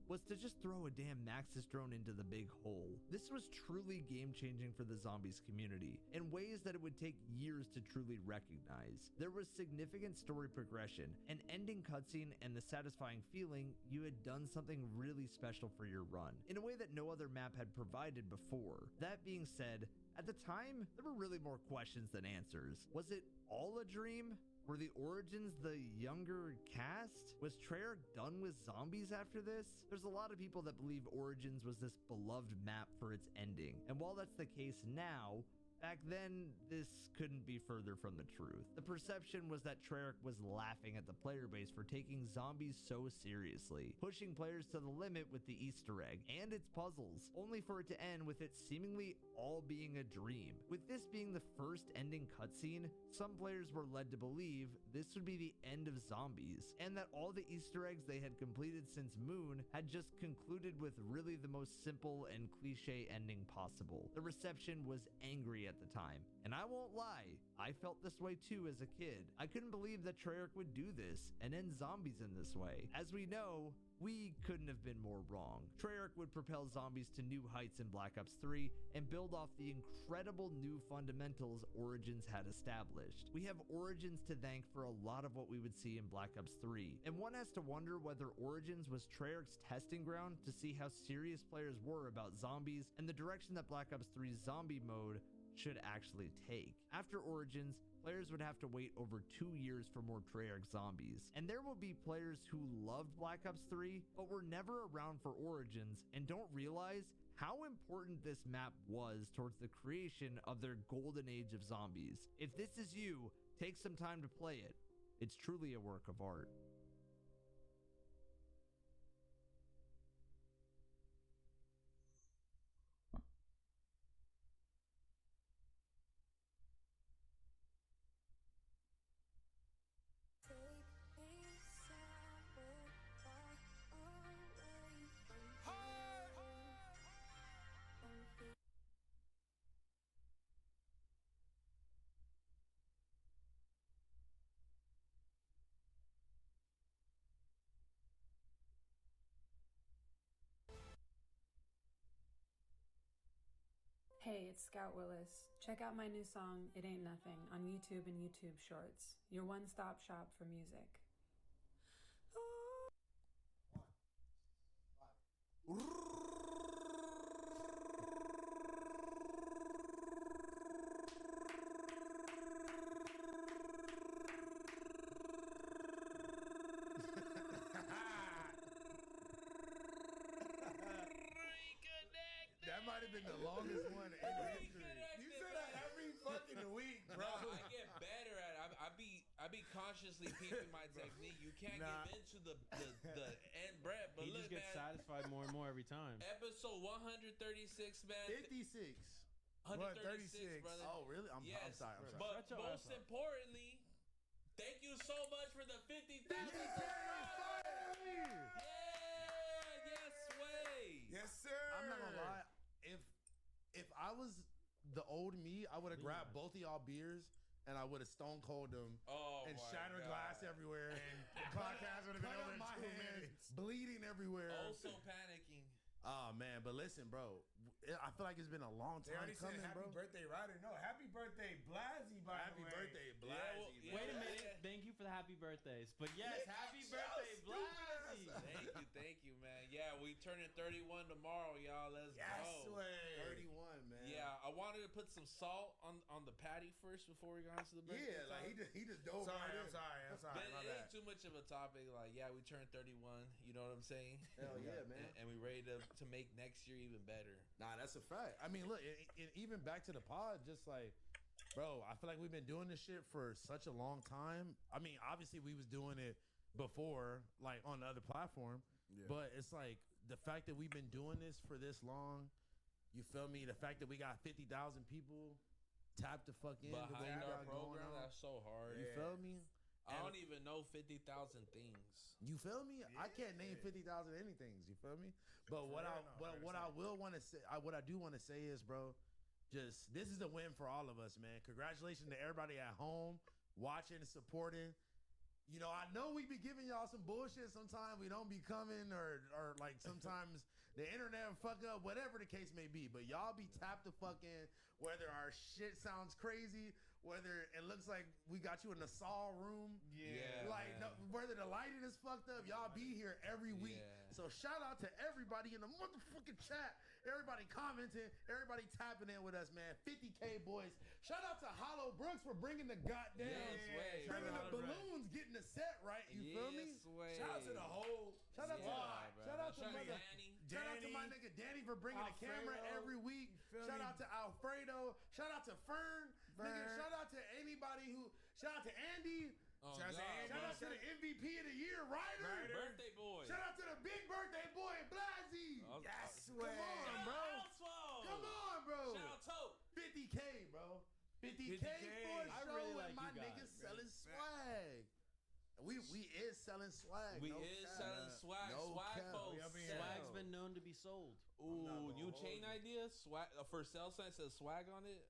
was to just throw a damn Maxis drone into the big hole. This was truly game-changing for the zombies community in ways that it would take years to truly recognize. There was significant story progression, an ending cutscene, and the satisfying feeling you had done something really special for your run, in a way that no other map had provided before. That being said, at the time, there were really more questions than answers. Was it all a dream? Were the Origins the younger cast? Was Treyarch done with zombies after this? There's a lot of people that believe Origins was this beloved map for its ending, and while that's the case now, back then, this couldn't be further from the truth. The perception was that Treyarch was laughing at the player base for taking zombies so seriously, pushing players to the limit with the Easter egg and its puzzles, only for it to end with it seemingly all being a dream. With this being the first ending cutscene, some players were led to believe this would be the end of zombies, and that all the Easter eggs they had completed since Moon had just concluded with really the most simple and cliche ending possible. The reception was angry at the time, and I won't lie, I felt this way too as a kid. I couldn't believe that Treyarch would do this and end zombies in this way. As we know, we couldn't have been more wrong. Treyarch would propel zombies to new heights in Black Ops 3 and build off the incredible new fundamentals Origins had established. We have Origins to thank for a lot of what we would see in Black Ops 3, and one has to wonder whether Origins was Treyarch's testing ground to see how serious players were about zombies and the direction that Black Ops 3's zombie mode should actually take. After Origins, players would have to wait over 2 years for more Treyarch zombies. And there will be players who loved Black Ops 3, but were never around for Origins and don't realize how important this map was towards the creation of their golden age of zombies. If this is you, take some time to play it. It's truly a work of art. Hey, it's Scout Willis. Check out my new song, It Ain't Nothing, on YouTube and YouTube Shorts. Your one-stop shop for music. That might have been the longest one in history. You say that every fucking week, bro. No, I get better at it. I be consciously peeping my technique. You can't get into the end breath, but he look, just gets man, satisfied more and more every time. Episode 136, man. 56. 136, brother. Oh, really? I'm yes. sorry. But most importantly, thank you so much for the 50,000 subscribers. Yes way. Yes, sir. I'm not gonna lie. If I was the old me, I would have grabbed both of y'all beers and I would have stone cold them and shattered glass everywhere. And the podcast would have been over in 2 minutes, bleeding everywhere. Also panicking. Oh man, but listen, bro. I feel like it's been a long time coming, happy bro. birthday, Ryder. No, happy birthday, Blasey, by Happy the way. birthday, Blasey. Wait a minute. Thank you for the happy birthdays. But yes, happy birthday, Blasey. Thank you, man. Yeah, we turning 31 tomorrow, y'all. Let's go. 31, man. Yeah, I wanted to put some salt on the patty first before we got into the birthday. Yeah, like he just dove right in. I'm sorry. But My it bad. ain't too much of a topic. Like, yeah, we turned 31. You know what I'm saying? Hell yeah, man. And we ready to make next year even better. Nah, that's a fact. I mean, look, even back to the pod, just like, bro, I feel like we've been doing this shit for such a long time. I mean, obviously we was doing it before, like on the other platform, but it's like the fact that we've been doing this for this long, you feel me? The fact that we got 50,000 people tapped the fuck in behind our program, that's so hard. You feel me? I don't even know 50,000 things. You feel me? I can't name 50,000 anything. You feel me? But what I will want to say, what I do want to say is, bro, just this is a win for all of us, man. Congratulations to everybody at home watching and supporting. You know, I know we be giving y'all some bullshit sometimes. We don't be coming or like sometimes the internet fuck up, whatever the case may be. But y'all be tapped the fuck in, whether our shit sounds crazy, whether it looks like we got you in the Saw room. Yeah. Like, no, whether the lighting is fucked up, y'all be here every week. So shout out to everybody in the motherfucking chat. Everybody commenting, everybody tapping in with us, man. 50K boys. Shout out to Hollow Brooks for bringing the goddamn, bringing the balloons, getting the set right. You feel me? Shout out to the whole Shout out squad, to shout out to Danny. Shout out to my nigga Danny for bringing the camera every week. Shout out to Alfredo. Shout out to Fern. Nigga, shout out to anybody who. Shout out to Andy. Shout out to the MVP of the year, Ryder. Birthday boy. Shout out to the big birthday boy, Blasey. Yes, come on, bro. Come on, bro. Shout out to 50K, bro. 50K for a show and my niggas selling swag. We is selling swag. We is selling swag. Swag folks. Swag's been known to be sold. Ooh, new chain idea? Swag for sale sign says swag on it.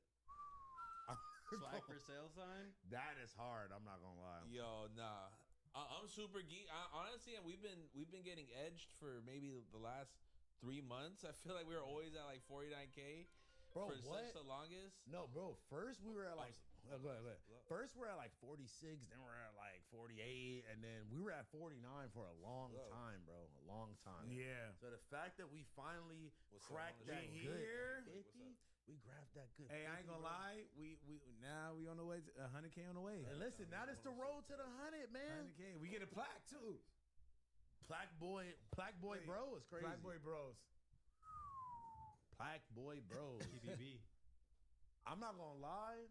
Swag for sale sign? That is hard. I'm not gonna lie. Yo, nah. I'm super geek. Honestly, we've been getting edged for maybe the last 3 months. I feel like we were always at like 49K. Bro, for what? such the longest. No, bro. First we were at like go ahead. First we're at like 46, then we're at like 48, and then we were at 49 for a long time, bro. A long time. Yeah. So the fact that we finally cracked that We good here. 50, we grabbed that good. Hey, I ain't gonna lie. We now we on the way to 100K on the way. And listen, now it's the road to the 100, man. 100K. We get a plaque too. Plaque boy bro is crazy. Plaque boy bros. Plaque boy bros. TBB. I'm not gonna lie.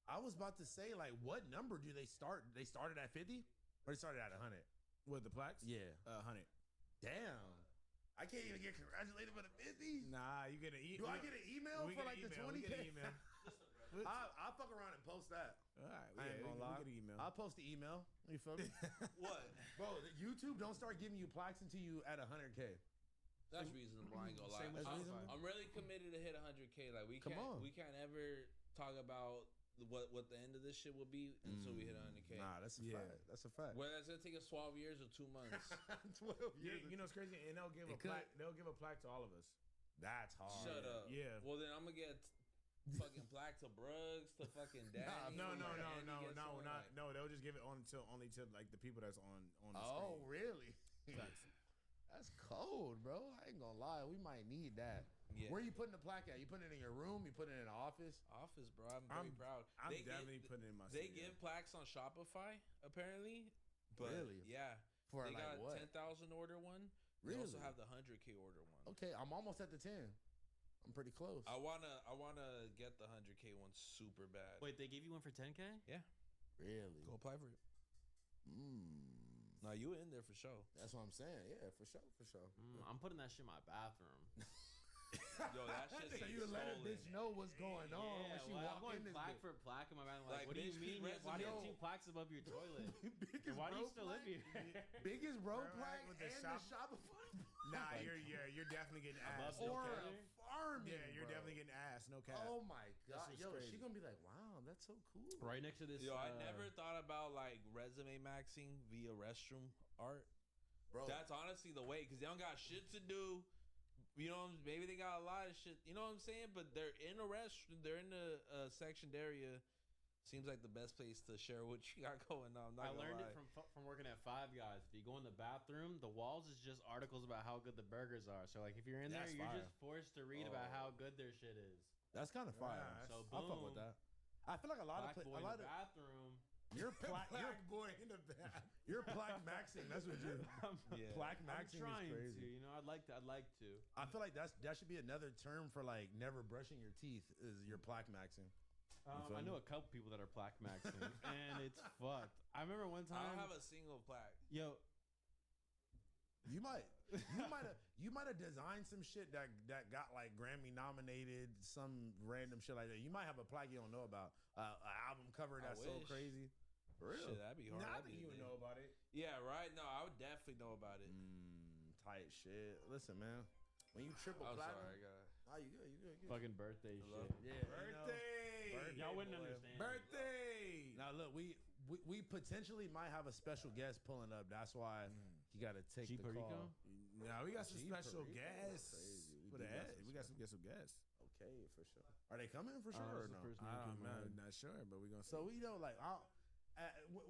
I was about to say, like, what number do they start? They started at 50? Or they started at 100? What, the plaques? Yeah. 100. Damn. I can't even get congratulated for the 50? Nah, you get an email. Do I get an email for like the 20K? We get an email. I'll fuck around and post that. All right. I ain't gonna lie. We get an email. I'll post the email. You feel me? What? Bro, YouTube don't start giving you plaques until you at 100K. That's reasonable. I ain't gonna lie. I'm really committed to hit 100K. Like we can't ever talk about what the end of this shit will be until we hit 100K. Nah, that's a fact. That's a fact. Whether it's gonna take us 12 years or 2 months. 12 years. You know what's crazy? And they'll give a plaque. They'll give a plaque to all of us. That's hard. Shut up. Yeah. Well, then I'm gonna get fucking plaque to Bruggs, to fucking Danny. No. They'll just give it only to like the people that's on the screen. Oh, really? That's cold, bro. I ain't gonna lie. We might need that. Yeah. Where you putting the plaque at? You putting it in your room? You putting it in an office? Office, bro. I'm very proud. I'm definitely putting it in my They studio. give plaques on Shopify, apparently. But Really? Yeah. For they like got what? 10,000 order one. They also have the 100K order one. Okay, I'm almost at the 10. I'm pretty close. I wanna get the 100K one super bad. Wait, they gave you one for 10K? Yeah. Really? Go apply for it. No, you in there for sure. That's what I'm saying. Yeah, for sure, for sure. I'm putting that shit in my bathroom. Yo, that shit's like You let a bitch know what's going on when she I'm walk going in this plaque bitch. for plaque in my bathroom. Like, Like, what do you bitch, mean? keep Why do you have resume. 2 plaques above your toilet? Biggest And why do you bro still live plaque? here? Biggest bro Bro, plaque with and the the shop- Shopify. Nah, you're definitely getting ass. Above No Or cap. a farming. Yeah, you're bro. definitely getting ass. No cap. Oh my god, shit's yo, crazy. she gonna be like, wow, that's so cool. Right next to this. Yo, I never thought about like resume maxing via restroom art. Bro, That's honestly the way, because they don't got shit to do. You know, maybe they got a lot of shit. You know what I'm saying? But they're in a restroom. They're in a sectioned area. Seems like the best place to share what you got going on. I learned it from working at Five Guys. If you go in the bathroom, the walls is just articles about how good the burgers are. So like if you're in there, That's you're fire. just forced to read about how good their shit is. That's kind of fire. So I'll fuck with boom. that. I feel like a lot Black of boy a in lot the of bathroom. you're plaque boy in the back. you're plaque maxing. That's what you're. Plaque I'm maxing is trying crazy. to. You know, I'd like to. I feel like that should be another term for like never brushing your teeth. Is your plaque maxing? I know a couple people that are plaque maxing, and it's fucked. I remember one time. I don't have a single plaque. Yo, You might have designed some shit that got like Grammy nominated, some random shit like that. You might have a plaque you don't know about. An album cover that's so wish. crazy. For real. Shit, that'd be hard. Nah, I That'd think be you would lit. know about it. Yeah, right. No, I would definitely know about it. Tight shit. Listen, man. When you triple I'm platinum, sorry, I got. I Nah, you good. You good. Fucking birthday shit. Yeah. Birthday. Y'all wouldn't understand. Birthday. Now look, we potentially might have a special guest pulling up. That's why you got to take the call. Nah, we got some G special Perico? guests Crazy. for the ad. We got some guests. Okay, for sure. Are they coming for sure or no? I'm not sure, but we're gonna. So we know, like,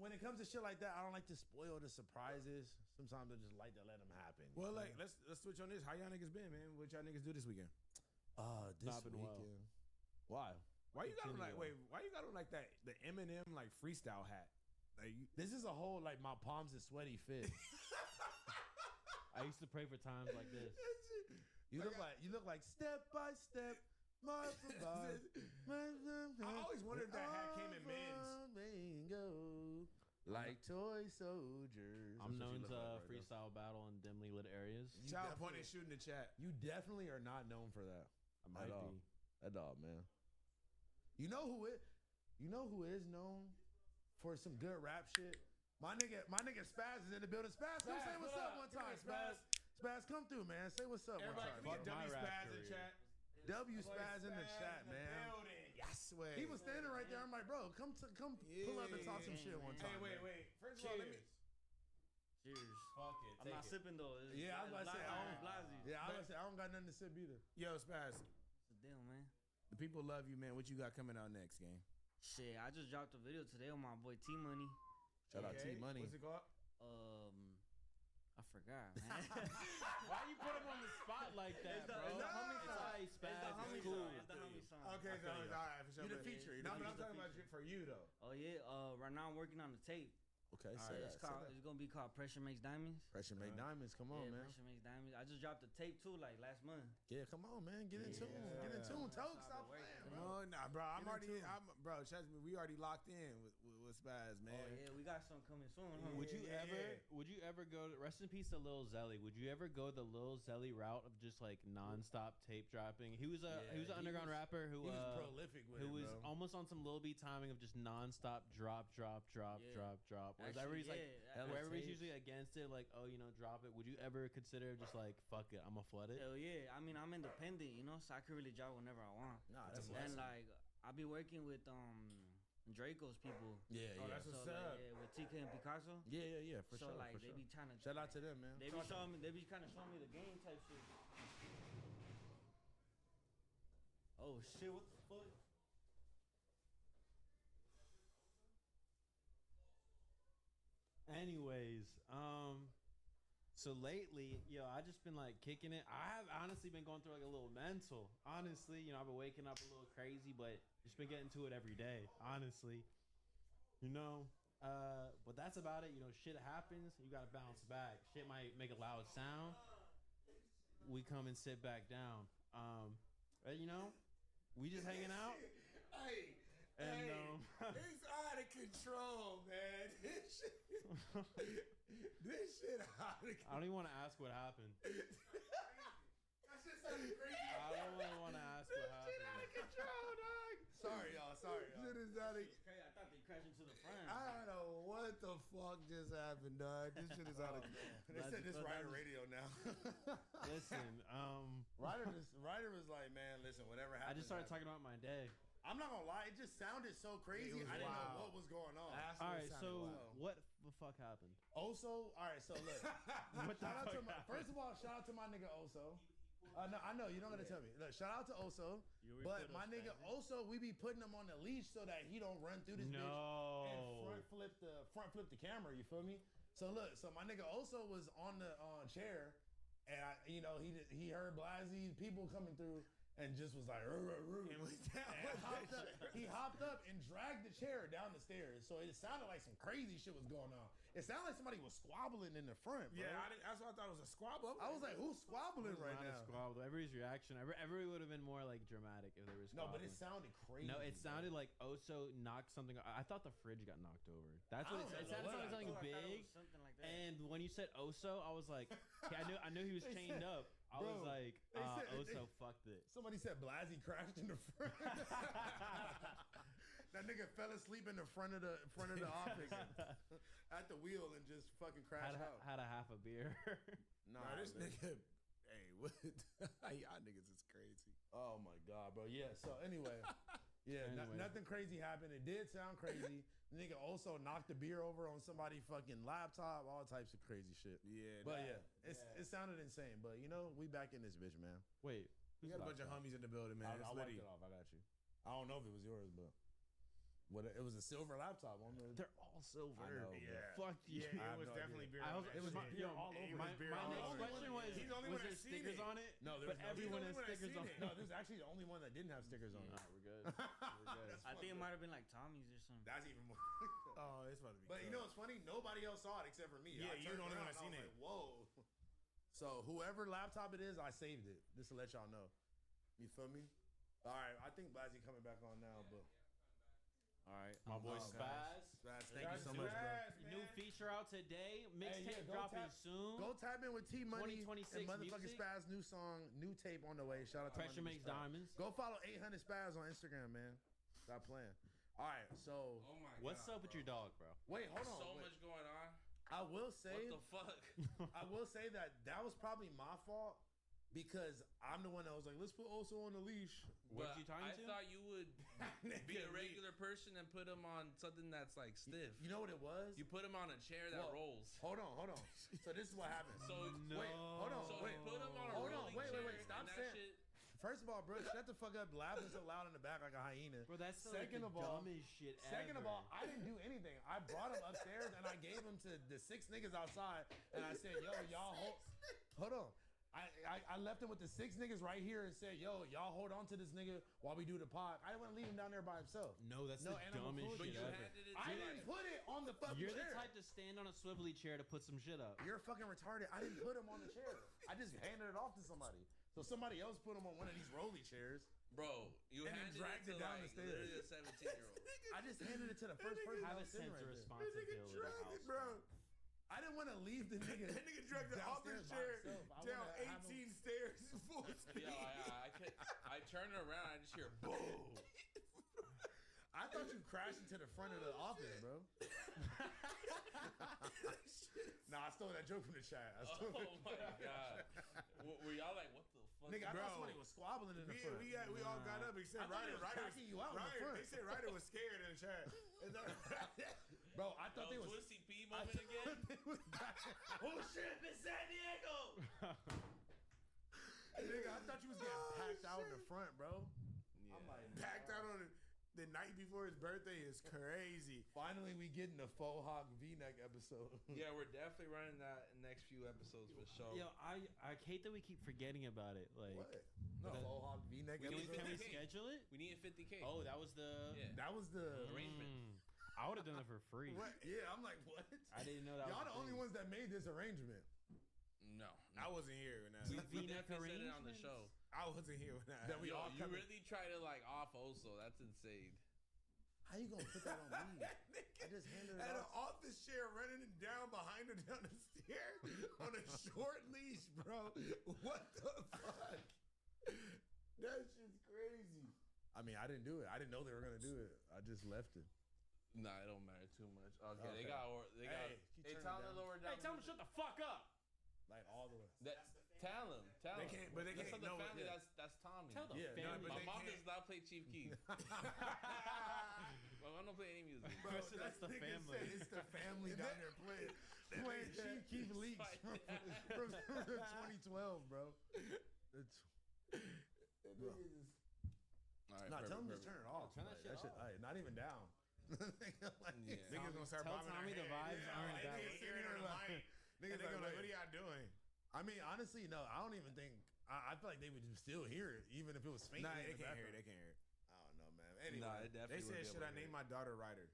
when it comes to shit like that, I don't like to spoil the surprises. Sometimes I just like to let them happen. Well, like, let's switch on this. How y'all niggas been, man? What y'all niggas do this weekend? This Not been well. weekend. Why? Why you got on Continue like why you got on like that the Eminem like freestyle hat? Like This is a whole like my palms is sweaty fit. I used to pray for times like this. You look like step by step. I always wondered if that hat came in men's. Like toy soldiers. I'm That's what known you to look like right freestyle battle in dimly lit areas. Child point and shoot in the chat. You definitely are not known for that. I might be. At all, man. You know who is known for some good rap shit? My nigga Spaz is in the building. Spaz, come say what's up one time. Spaz, come through, man. Say what's up one time. Everybody, W Spaz in chat. W Spaz in the chat, man. Yes, way. He was standing right there. I'm like, bro, come pull up and talk some shit one time. Hey, wait. First of all, let me. Cheers. Fuck it. I'm not sipping though. Yeah, I was about to say, I I don't got nothing to sip either. Yo, Spaz. What's the deal, man? The people love you, man. What you got coming out next, gang? Shit, I just dropped a video today on my boy T Money. Shout out T Money. What's it called? I forgot, man. Why you put him on the spot like that, bro? It's the homie It's song. alright, It's Spaz. the homie It's cool. song. It's the homie song. Okay, so all right, for sure. You the feature. No, but I'm talking about for you though. Oh yeah. Right now I'm working on the tape. Okay, All right, it's gonna be called Pressure Makes Diamonds. Pressure Make Diamonds. Come on, man. Pressure Makes Diamonds. I just dropped the tape too, like last month. Yeah, come on, man. Get in tune. Get in tune. Toke, stop playing, bro. No, nah, bro. Bro. Trust me, we already locked in with Spaz, man. Oh yeah, we got something coming soon. Huh? Would you ever go to, rest in peace to Lil Zelly? Would you ever go the Lil Zelly route of just like nonstop tape dropping? He was an underground rapper who was prolific with who it, was bro. almost on some Lil B timing of just nonstop drop. Whereas everybody's like, everybody's usually against it, like, oh, drop it. Would you ever consider just like, fuck it, I'ma flood it? Hell yeah. I mean, I'm independent, so I can really drop whenever I want. Nah, that's and like I be working with Draco's people. Yeah, Oh, that's what's up. Yeah, with TK and Picasso. Yeah, for so sure. like for they sure. be trying to Shout out to them, man. They be kind of showing me the game type shit. Oh shit! What the fuck? Anyways, so lately, I just been like kicking it. I have honestly been going through like a little mental. Honestly, I've been waking up a little crazy, but just been getting to it every day. Honestly, but that's about it. Shit happens. You gotta bounce back. Shit might make a loud sound. We come and sit back down. We just hanging out. Hey, it's out of control, man. This shit out of control. I don't even want to ask what happened. That shit sounded crazy. I don't really want to ask what happened. Shit out of control, dog. Sorry, y'all. Shit is out of. I thought they crashed into the front. I don't know what the fuck just happened, dog. This shit is out of. They said this Ryder radio now. Listen, Ryder was like, man, listen, whatever happened. I just started talking about my day. I'm not gonna lie, it just sounded so crazy. I didn't know what was going on. All right, so what the fuck happened? Oso, all right, so look. First of all, shout out to my nigga Oso. No, I know you don't gotta tell me. Look, shout out to Oso, but my nigga Oso, we be putting him on the leash so that he don't run through this bitch and front flip the camera. You feel me? So look, my nigga Oso was on the chair, and he heard Blasie's people coming through. And just was like, he hopped up and dragged the chair down the stairs. So it sounded like some crazy shit was going on. It sounded like somebody was squabbling in the front, bro. Yeah, that's what I thought it was a squabble. I was like, who's squabbling right now? Not a squabble. Everybody's reaction. Everybody would have been more like dramatic if there was squabbling. No, but it sounded crazy. No, it sounded like Oso knocked something. I thought the fridge got knocked over. That's what it sounded like. Something big. Something like that. And when you said Oso, I was like, I knew he was chained up. I was like, Oso fucked it. Somebody said Blasey crashed in the front. That nigga fell asleep in the front of the office at the wheel and just fucking crashed out. Had a half a beer. Nah, this nigga. Hey, What? Y'all niggas is crazy. Oh my god, bro. Yeah. So anyway, yeah, nothing crazy happened. It did sound crazy. The nigga also knocked the beer over on somebody's fucking laptop. All types of crazy shit. Yeah, but it sounded insane. But you know, we back in this bitch, man. Wait, we got a bunch of homies in the building, man. I'll wipe it off. I got you. I don't know if it was yours, but it was a silver laptop on the. They're all silver. I know, yeah. Fuck you. Yeah, it was definitely beer. It was beer all over. My next question was, he's the only was one there that's seen stickers it. on it? No, but everyone has stickers on it. No, this is actually the only one that didn't have stickers on it. Alright, we're good. We're good. I think it might have been like Tommy's or something. That's even more. Oh, it's about to be. But you know what's funny? Nobody else saw it except for me. Yeah, you're the only one that seen it. Like, whoa. So whoever laptop it is, I saved it just to let y'all know. You feel me? All right, I think Blasey coming back on now, but. All right, my boy Spaz. Spaz, thank you so much, bro. New feature out today. Mixtape dropping soon. Go tap in with T Money 2026 and motherfucking music. Spaz. New song, new tape on the way. Shout out to Pressure Makes Diamonds. Go follow 800 Spaz on Instagram, man. Stop playing. All right, so Oh my What's God, up with your dog, bro? wait, hold on. So wait. much going on. I will say. What the fuck? I will say that was probably my fault because I'm the one that was like, let's put Oso on the leash. What But you talking I to? thought you would be a regular person and put him on something that's like stiff. You know what it was? You put him on a chair that Well, rolls. Hold on. So this is what happened. So Wait, hold on. So wait, you put him on a hold on. rolling Wait. chair Stop and that saying. shit. First of all, bro, shut the fuck up, laughing so loud in the back like a hyena. Bro, that's Second like of the all, dumbest shit Second of ever. all, I didn't do anything. I brought him upstairs and I gave him to the 6 niggas outside, and I said, "Yo, y'all hold on." I left him with the 6 niggas right here and said, "Yo, y'all hold on to this nigga while we do the pod." I didn't want to leave him down there by himself. No, that's No the animal dumbest cruelty. shit But you ever. handed it I to didn't like, put it on the fucking You're chair. the type to stand on a swivelly chair to put some shit up. You're fucking retarded. I didn't put him on the chair. I just handed it off to somebody. So somebody else put him on one of these rolly chairs. bro, you And then handed dragged it to it down like the stairs. literally a 17-year-old. I just handed it to the first person Have that a was sitting sense of right there. responsibility. to the house, bro. I didn't want to leave the nigga. That nigga dragged the office downstairs by chair himself. I down wanna have him- 18 stairs full speed. I turn around, I just hear boom. I thought you crashed into the front of the office, bro. Nah, I stole that joke from the chat. Oh my god. Were y'all like, what the fuck? Nigga, I Bro. thought somebody was squabbling in the front. We all got up except I thought Ryder. they was cracking you out in the front. They said Ryder was scared in the chat. Bro, I thought they was. Twisty P moment again? Oh shit, it's San Diego! Nigga, I thought you was getting packed out in the front, bro. Yeah. I'm like, Packed out on the night before his birthday is crazy. finally we getting the faux hawk V-neck episode. Yeah, we're definitely running that next few episodes for sure. Yo, I hate that we keep forgetting about it. Like, What? No, faux hawk V-neck We need episode. can we 50K. schedule it? We need a 50K. Oh, that was the Yeah. That was the Arrangement. I would have done it for free. What? Yeah, I'm like, what? I didn't know that. Y'all was the a only thing. ones that made this arrangement. No. I wasn't here when that. We V-neck definitely said it on the arrangements? show. I wasn't here when that. That we Yo, all you come in- really try to like off Oso. That's insane. How you gonna put that on me? I just handed it Had an off. office chair running it down behind her down the stairs on a short leash, bro. What the fuck? That shit's crazy. I mean, I didn't do it. I didn't know they were gonna do it. I just left it. Nah, it don't matter too much. Okay, Okay. they got. Hey, keep Hey, turning tell it them to down. lower down. Hey, tell him to shut the fuck up. Like all the way. Tell them. Tell They them. can't- but they That's can't- not the no, family. yeah. That's Tommy. Tell the Yeah, no, family. but My they mom can't- does not play Chief Keef. My mom don't play any music. Bro, Chris said that's the nigga family. said it's the family down there playing. Playing Chief Keef leaks Fight from that. 2012, bro. It's, bro. All right, Nah, tell him to perfect. turn it off. Turn that Like, shit off. not even down. Like, Yeah. Niggas gonna start Tell bobbing Tommy their the head. vibes aren't like, that niggas way. staring at the mic. Niggas like, like, wait. what are y'all doing? I mean, honestly, no. I don't even think. I feel like they would still hear it, even if it was faint. Nah, they can't hear it. They can't hear it. I don't know, man. Anyway, Nah, it They definitely said, would be should able I to name hear my daughter Ryder?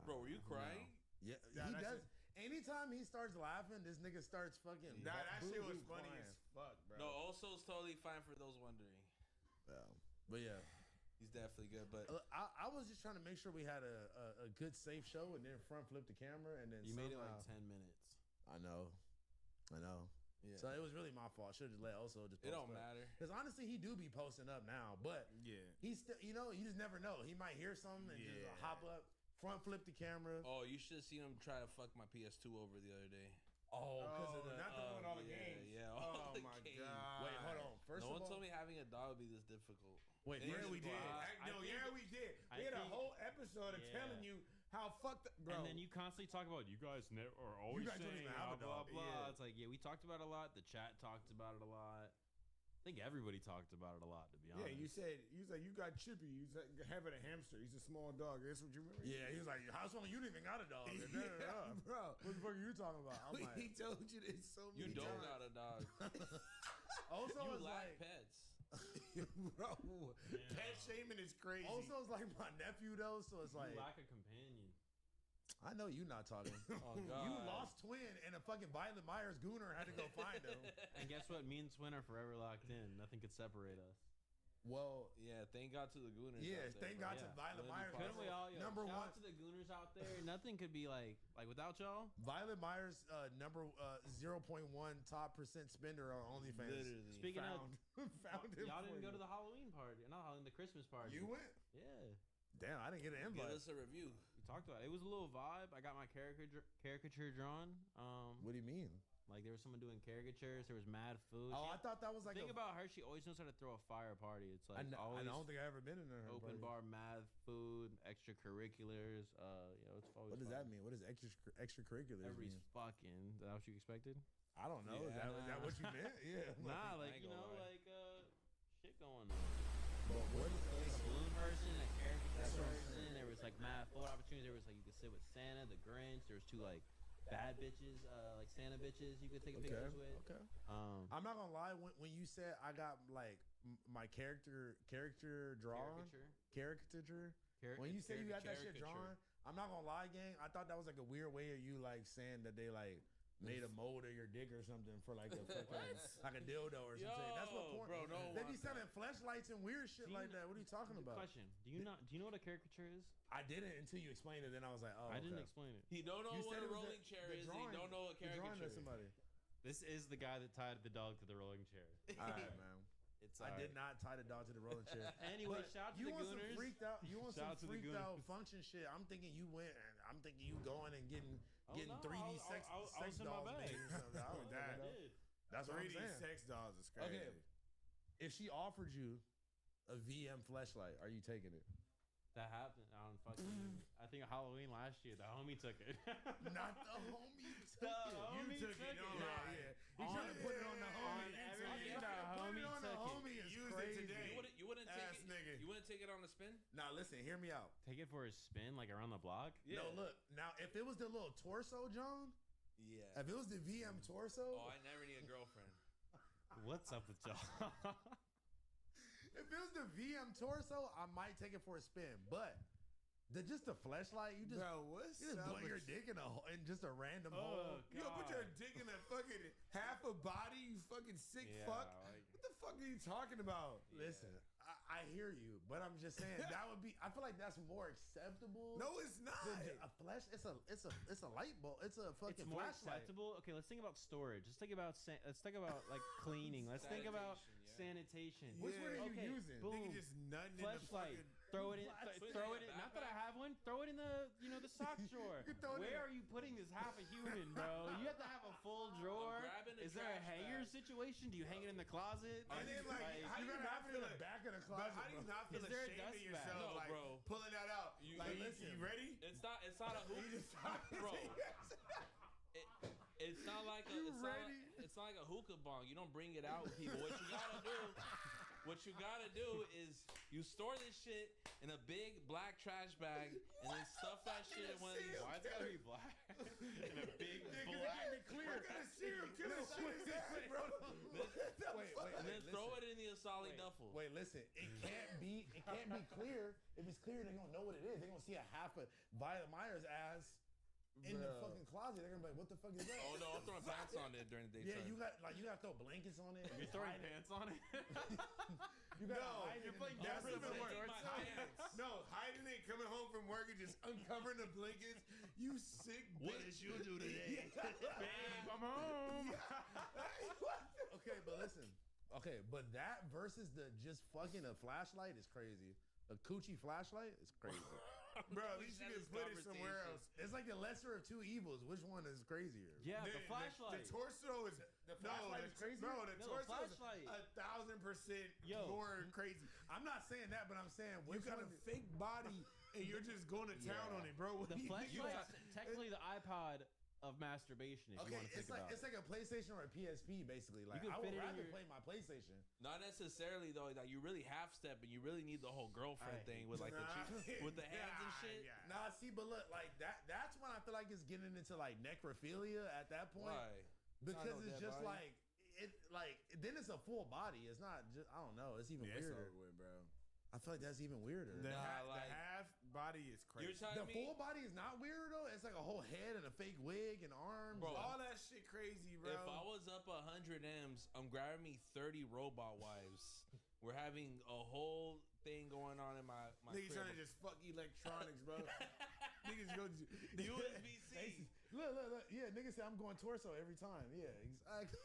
Bro, were you crying? yeah, Nah, he that does. Anytime he starts laughing, this nigga starts fucking. Nah, that shit was boo-hoo funny crying. as fuck, bro. No, Oso's totally fine for those wondering. Yeah. But yeah, He's definitely good, but I was just trying to make sure we had a good, safe show, and then front flip the camera, and then You made it somehow- like 10 minutes. I know. yeah. So it was really my fault. Should have just let Oso just. It don't matter. Because honestly, he do be posting up now, but Yeah. he's still. You know, you just never know. He might hear something and just Yeah. hop up, front flip the camera. Oh, you should have seen him try to fuck my PS2 over the other day. Oh, because of the not the one with all the yeah. told me having a dog would be this difficult. Wait, Yeah, first we of did. all, We did. I We had a think- whole episode of Yeah. telling you how fucked up, bro. And then you constantly talk about you guys are always guys don't saying even have a blah, dog. blah, blah. Yeah. It's like, yeah, we talked about it a lot. The chat talked about it a lot. I think everybody talked about it a lot, to be honest. Yeah, you said you got Chippy. You said having a hamster. He's a small dog. That's what you remember. Yeah, he was like, "How long you didn't even got a dog?" And da, da, da. Bro. What the fuck are you talking about? I'm like, He told you this so You many don't times. got a dog. also, You it's lack like, pets. Bro, pet shaming is crazy. also it's like my nephew though, so it's like, you lack a companion. I know you not talking. Oh God. You lost twin, and a fucking Violet Myers Gooner had to go find him. And guess what? Me and Twin are forever locked in. Nothing could separate us. Well, Yeah, thank God to the Gooners. yeah, out there, thank bro. God to Yeah. Violet Literally Myers. Couldn't we all, Number shout one. out to the Gooners out there. Nothing could be like without y'all. Violet Myers, number 0.1 top percent spender on OnlyFans. Literally. Speaking found him. y'all for didn't go you. to the Halloween party, not Halloween, the Christmas party. You went? Yeah. Damn, I didn't get an Give invite. us a review. We talked about it. It was a little vibe. I got my caricature drawn. What do you mean? Like there was someone doing caricatures. There was mad food. Oh, She- I thought that was like thing a. about her, she always knows how to throw a fire party. It's like I always don't think I ever been in her open party. bar, math, food, extracurriculars. It's always. What does fun. that mean? What does extracurriculars Everybody's mean? fucking. Is that what you expected? I don't know. Yeah, is that what you meant? Yeah. Nah, I like ain't gonna lie. shit going on. But what is There was a balloon person, a caricature person. There was like mad photo opportunities. There was like you could sit with Santa, the Grinch. There was two like bad bitches, like Santa bitches. You could take pictures with. Okay. Um, I'm not gonna lie. When you said I got like my character drawn, caricature. When you say you got that shit Caricature. drawn, I'm not gonna lie, gang. I thought that was like a weird way of you like saying that they like made a mold of your dick or something for like a fucking, like a dildo or something. That's what Yo, porn. bro, no They one be want selling fleshlights and weird shit Do you like that. What are you talking good about? question. Do you know what a caricature is? I didn't until you explained it. Then I was like, oh, I didn't okay. explain it. He don't know You what said a it was rolling chair is. drawing, He don't know what the drawing caricature. of somebody. This is the guy that tied the dog to the rolling chair. All right, man. It's I did not tie the dog to the rolling chair. Anyway, But shout out to you the want some Gooners. freaked out. You want Shout out to some the freaked out Gooners. function shit. I'm thinking you went. I'm thinking you going and getting Oh, 3D sex I was sex in my dolls bag. made or something. I don't I know. did. That's what I'm 3D saying. sex dolls is crazy. Okay, if she offered you a VM fleshlight, are you taking it? That happened on fucking. I think Halloween last year. The homie took it. Not the homie took The it. homie took it. took No it. lie. He's trying to put it on the homie. everything. The Put homie it on the took it. homie is Used it crazy. today. You wouldn't take Ass it. nigga. You wouldn't take it on a spin. Now listen, hear me out. Take it for a spin, like around the block. Yeah. No, look. Now if it was the little torso, John. Yeah. If it was the VM torso. Oh, I never need a girlfriend. What's up with y'all? If it was the VM torso, I might take it for a spin. But just a fleshlight, you just Bro, what's you just up put with your dick in in just a random hole. You gonna put your dick in a fucking half a body, you fucking sick fuck? What the fuck are you talking about? Listen, I hear you, but I'm just saying that would be. I feel like that's more acceptable. No, it's not. than a flash. It's a light bulb. It's a fucking It's more flashlight. acceptable. Okay, let's think about storage. Let's think about like cleaning. Let's think about sanitation. Which one are you using? Nigga Boom. just nutting in the Flashlight. fucking. Throw it in. Put it Throw in it a in. Not that I have one. Throw it in the sock drawer. You can throw it in Where a- are you putting this half a human, bro? You have to have a full drawer. grabbing a Is there a trash hanger bag. situation? Do you hang it in the closet? And then like, how do You you gotta not have it feel in the it? back of the But closet. how do you bro. not feel Is there a ashamed of dust bag? yourself? No, like bro. pulling that out. You- Like, listen. you ready? It's not a hoop. You just Bro. It's not like a. You It's not, ready? it's not like a hookah bong. You don't bring it out with people. What you gotta do is you store this shit in a big black trash bag and then stuff that shit in one of these. Why is it gotta be black? In a big Black clear. What kind of serial killer shit is that, bro? And then throw it in the Asali Wait, duffel. Wait, listen. It can't be clear. If it's clear, they're gonna know what it is. They're gonna see a half a Violet Myers ass in the Bro. fucking closet. They're gonna be like, "What the fuck is that?" Oh no, I'm throwing pants on it during the Yeah, daytime. you gotta throw blankets on it. You're throwing pants on it. You gotta No, hide you're it in playing the- that's I'm even worse. taking my pants. No, hiding it, coming home from work and just uncovering the blankets. You sick bitch. What did you do today? Babe, I'm home. Okay, but listen. Okay, but that versus the just fucking a flashlight is crazy. A coochie flashlight is crazy. Bro, at least you can put it somewhere else. It's like the lesser of two evils. Which one is crazier? Yeah, the flashlight. The torso is the flashlight is crazy. Bro, the No, torso is flashlight. 1,000% more crazy. I'm not saying that, but I'm saying You got a fake body and you're just going to town on it, bro. What The do you flashlight got? is technically the iPod of masturbation. If you want to think about it's it. like a PlayStation or a PSP, basically. Like could I would fit it in rather your- play my PlayStation. Not necessarily though. Like you really half step and you really need the whole girlfriend thing with like with the hands and shit. Nah, see, but look, like that's when I feel like it's getting into like necrophilia at that point. Why? Because Not no it's dead just body. like then it's a full body. It's not just I don't know. It's even Yeah, it's weirder. over with, bro. I feel like that's even weirder. The half body is crazy. The full body is not weird though. It's like a whole head and a fake wig and arms. Bro, all that shit crazy, bro. If I was up 100 M's, I'm grabbing me 30 robot wives. We're having a whole thing going on in my Niggas crib. trying to just fuck electronics, bro. Niggas go USB-C. Look. Yeah, niggas say I'm going torso every time. Yeah, exactly.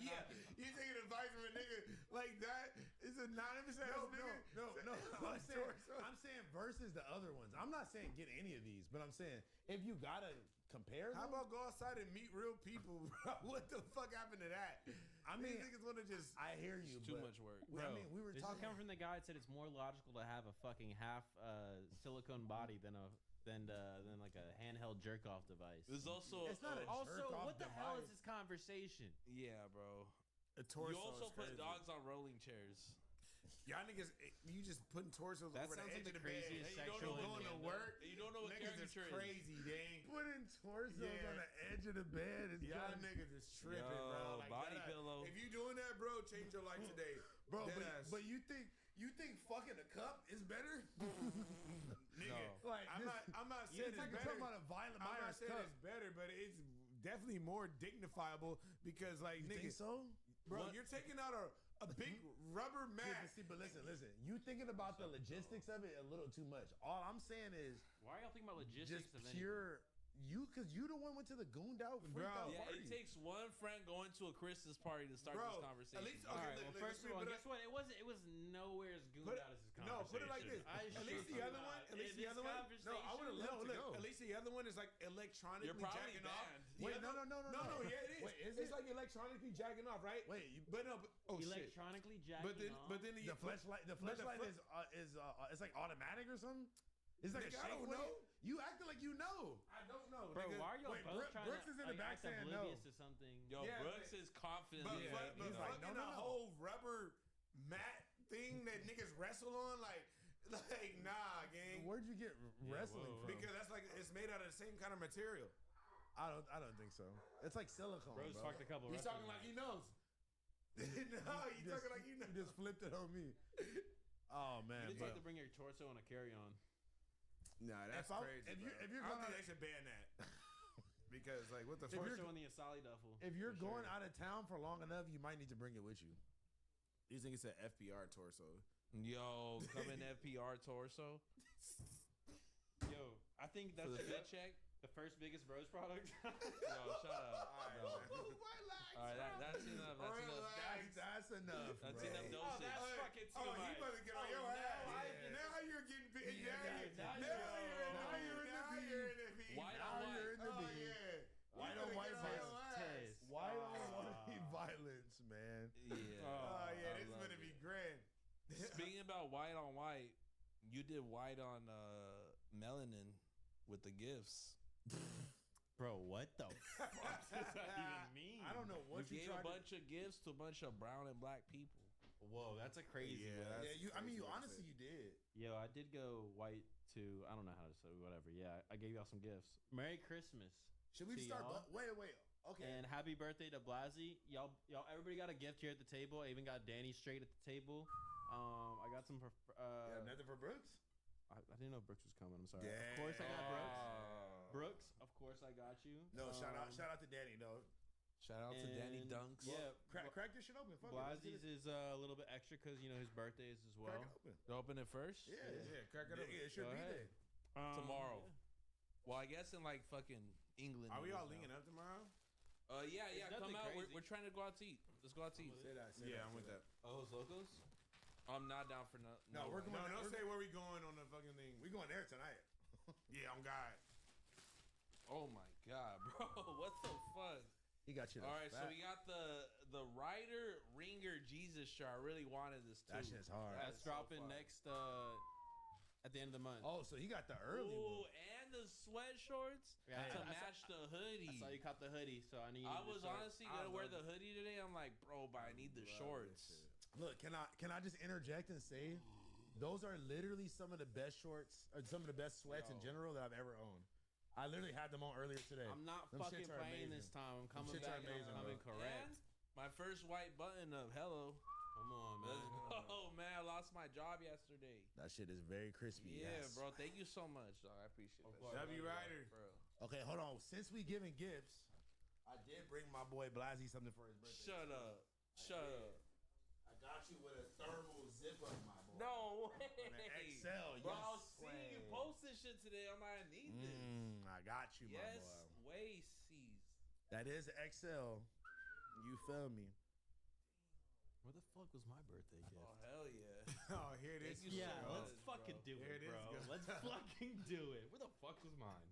Yeah, you taking advice from a nigga like that? It's a 90% nigga. No. I'm saying versus the other ones. I'm not saying get any of these, but I'm saying if you gotta compare them. How about go outside and meet real people, bro? What the fuck happened to that? I mean, these niggas want to just. I hear you. Too but much work. I mean, we were this talking is coming from the guy that said it's more logical to have a fucking half silicone body than like a handheld jerk off device. There's also It's not a also jerk-off what the hell is device. this conversation? Yeah, bro. A torso You also is put crazy. dogs on rolling chairs. Y'all niggas, you just putting torsos That over the sounds edge like of the the bed. craziest Hey, you don't sexual know going to innuendo. work. You don't know what Niggas is caricature is. crazy, dang. Putting torsos on the edge of the bed. Is Y'all niggas is tripping, Yo, bro. Like, body that- pillow. If you doing that, bro, change your life today, Bro, Deadass. but you think fucking a cup is better? nigga. No. Like I'm not saying it's like it's you're better. talking about a Violent I'm not Myers saying cup. it's better, but it's definitely more dignifiable because, like, You nigga, think so? bro, What? you're taking out a big rubber Yeah, mat. but listen. You thinking about the logistics of it a little too much. All I'm saying is Why are y'all thinking about logistics just of pure because you the one went to the gooned out freaked out Yeah, party. it takes one friend going to a Christmas party to start Bro, this conversation. at least All okay. right. Well, first of all, guess what? It was nowhere as gooned Put- out as this No, conversation. put it like this. I At least the other one. At least the other one. No, I would have loved to go. At least the other one is like electronically You're probably jacking off. banned. The Wait, other- no. No, yeah, it is. Wait, is it's it? like electronically jacking off, right? Wait, But no, oh shit. electronically jacking off. But then the flashlight is it's like automatic or something. It's like Nigga, a I shake don't with know. it? You acting like you know. I don't know, Bro, nigga. why are y'all Wait, both trying Brooks to is in the back act saying oblivious no. to something? Yo, Yeah, Brooks is confident. But, Yeah, but he's like, fucking no. a whole rubber mat thing that niggas wrestle on, like nah, gang. Where'd you get wrestling whoa. from? Because that's like it's made out of the same kind of material. I don't think so. It's like silicone. Bro's bro. fucked a couple. He's talking like he knows. no, he's talking like you know. You just flipped it on me. Oh man, You just but have to bring your torso on a carry-on. Nah, that's If I- crazy. if you're- bro. if you're I don't going think they should ban that. Because like what the If fuck? you're- Torso on the Asali duffel. if you're for going sure. out of town for long enough, you might need to bring it with you. You think it's an FBR torso? Yo, come in FPR torso Yo, I think for that's the fit check. the first biggest Bros product. Yo, shut up. No. All right, that's enough. That's enough. That's enough. That's bro. enough dosage. fucking Oh, he about to get on your ass. Yeah. Now you're getting big. Yeah, Now you're in the beef. White Now on you're in white. the Oh beef. yeah. White You on better white get on your violence. ass. Why don't want to be violence, man? Yeah. Oh yeah, I this is love gonna it. be grand. Speaking about white on white, you did white on melanin with the gifts. Bro, what the fuck does that even mean? I don't know what You you gave a tried to. bunch of gifts to a bunch of brown and black people. Whoa, that's a crazy. Yeah, one. that's- Yeah, I mean, you crazy what honestly, you you did. Yo, I did go white to. I don't know how to say whatever. Yeah, I gave y'all some gifts. Merry Christmas. Should we to start? y'all. Wait. Okay. And happy birthday to Blasey. Y'all, everybody got a gift here at the table. I even got Danny straight at the table. I got some for. Nothing for Brooks. I didn't know Brooks was coming. I'm sorry. Damn. Of course I got Brooks. Oh. Brooks, of course I got you. No, shout out to Danny though. Shout out to Danny And, Dunks. Yeah, Crack this shit open. Fuck it, let's get Blasey's it. is a little bit extra because you know his birthday is as well. Crack it open. You open it first? Yeah, crack it open. It should Go be ahead. there. Tomorrow. Yeah. Well, I guess in like fucking England. Are we it all is linking now. up tomorrow? Yeah. It's Come nothing out. crazy. We're trying to go out to eat. Let's go out to eat. Say that. Yeah, I'm with that. Oh, those locos? I'm not down for no. No, we're going. No, don't we're say where we going on the fucking thing. We going there tonight. Yeah, I'm God. Oh my god, bro! What the fuck? He got you. All right, so we got the Rider Ringer Jesus shirt. I really wanted this too. That shit's hard. That's dropping next at the end of the month. Oh, so he got the early one. And the sweat shorts to match the hoodie. I saw you caught the hoodie, so I need. I was honestly gonna wear the hoodie today. I'm like, bro, but I need the shorts. Look, can I just interject and say, those are literally some of the best shorts or some of the best sweats in general that I've ever owned. I literally had them on earlier today. I'm not Them fucking shits are playing amazing. this time. I'm Them coming shits are back and I'm coming bro. correct. And my first white button of hello. Come on, man. Let's go, man. I lost my job yesterday. That shit is very crispy. Yeah, yes. bro. Thank you so much, dog. I appreciate it. W Rider. Bro. Okay, hold on. Since we giving gifts, I did bring my boy Blasey something for his birthday. Shut up. Shut up. I got you with a thermal zip up, my boy. No way. An XL, Bro, yes. I was seeing you post this shit today. I'm like, I need this. I got you, my Yes, boy. Wacy's. That is XL. You feel me? Where the fuck was my birthday gift? Oh, hell yeah. Oh, here it is. Thank you so much, let's fucking do Here it, it is, bro. go. Let's fucking do it. Where the fuck was mine?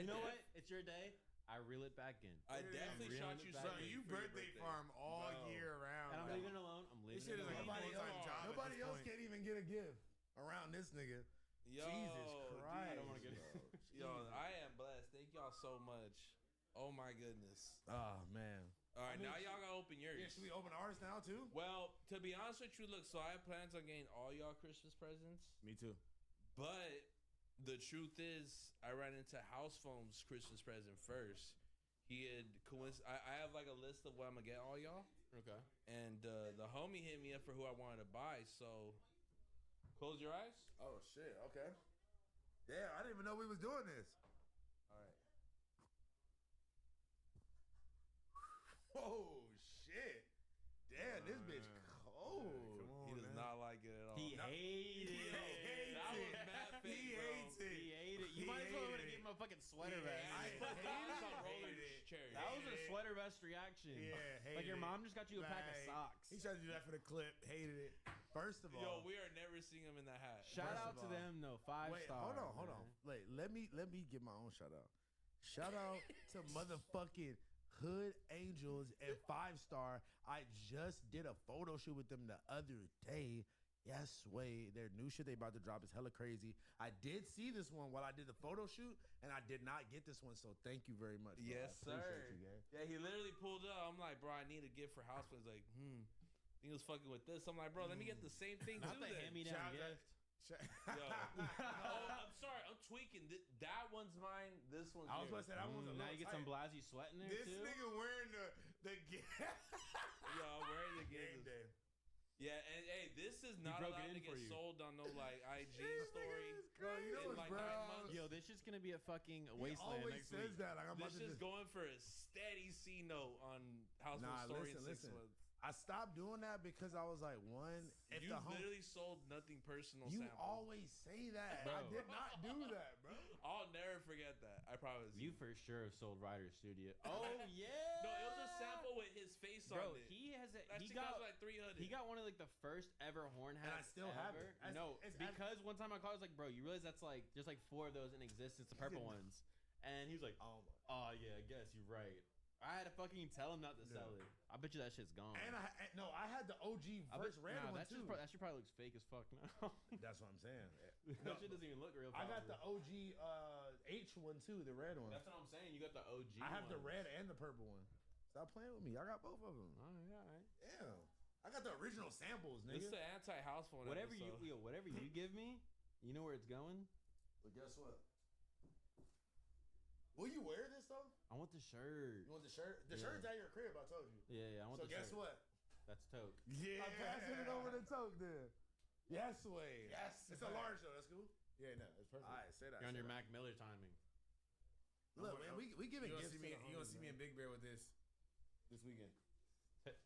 You know what? It's your day. I reel it back in. I definitely shot you Bro, something. you for your birthday farm all year round. And I'm bro. leaving it alone. I'm leaving This shit it is like alone. a full-time job. Nobody at this else point. can't even get a gift around this nigga. Yo, Jesus Christ. I don't want to get it. Yo, I am blessed. Thank y'all so much. Oh my goodness. Oh man. All right, I mean, now y'all gotta open yours. Yeah, should we open ours now too? Well, to be honest with you, look, so I have plans on getting all y'all Christmas presents. Me too. But the truth is, I ran into House Phone's Christmas present first. He had I have like a list of what I'm gonna get all y'all. Okay. And the homie hit me up for who I wanted to buy. So close your eyes. Oh shit. Okay. Damn, I didn't even know we was doing this. All right. Oh shit. Damn, this bitch cold. He does not like it at all. He hated it. That was mad fake, He bro. hates it. He hated it. You might as well would have gave him a fucking sweater vest. That was a sweater vest reaction. Yeah, Like your hated mom it. just got you a pack of Like, socks. He tried to do that for the clip. Hated it. First of all, Yo, we are never seeing him in that hat. Shout First out of to all- them though. 5 wait, stars. hold on. Wait, let me give my own shout out. Shout out to motherfucking Hood Angels and 5-star. I just did a photo shoot with them the other day. Yes, way. Their new shit they about to drop is hella crazy. I did see this one while I did the photo shoot, and I did not get this one, so thank you very much. Bro. Yes, I appreciate sir. you, gang. Yeah, he literally pulled up. I'm like, bro, I need a gift for house. He's like, he was fucking with this. I'm like, bro, let me get the same thing Not too. the then. hand-me-down Shout out- gift. Yo, I'm sorry, I'm tweaking. That one's mine. This one's I was yours. about to say that one's a Now little you get some tight. Blasey sweat in there This too. nigga wearing the Yo, I'm ready to get Game this. day. Yeah, and hey, this is not broke allowed it to in get for you. sold on no like IG story. Bro, you know in what's like bro? 9 months. Yo, this shit's gonna be a fucking He wasteland always next says week. that. Like I'm about This to is just going for a steady C note on Household Nah, Story in listen. 6 months. I stopped doing that because I was like, one, if You the home, literally sold nothing personal. you sample. always say that. Bro. I did not do that, bro. I'll never forget that. I promise. You for sure have sold Ryder Studio. Oh yeah. No, it was a sample with his face Bro, on it. he has a, That he shit got cost like $300. he got one of like the first ever horn And hats. I still have ever. it. No, It's because one time I called, I was like, bro, you realize that's like there's like 4 of those in existence, the purple ones. And he was like, Oh my. oh yeah, I guess you're right. I had to fucking tell him not to sell it. I bet you that shit's gone. And I had the OG I bet- first red nah, one that too. That shit probably looks fake as fuck now. That's what I'm saying. That shit doesn't even look real. I got probably. the OG H one too, the red one. That's what I'm saying. You got the OG. I have the ones. red and the purple one. Stop playing with me. I got both of them. All right. Damn. I got the original samples, This nigga. is the anti-house phone Whatever episode. whatever you give me, you know where it's going. But guess what? Will you wear this though? I want the shirt. You want the shirt? The Yeah. shirt's at your crib, I told you. Yeah, I want So the guess shirt. what? That's Toke. Yeah. I'm passing it over to Toke then. Yes, way. Yes, It's a man. large though. That's cool. Yeah, no, it's perfect. All right, say that. You're on say your that. Mac Miller timing. Look, man, we giving You gonna gifts. see me? to the You gonna homies, see me man. in Big Bear with this weekend?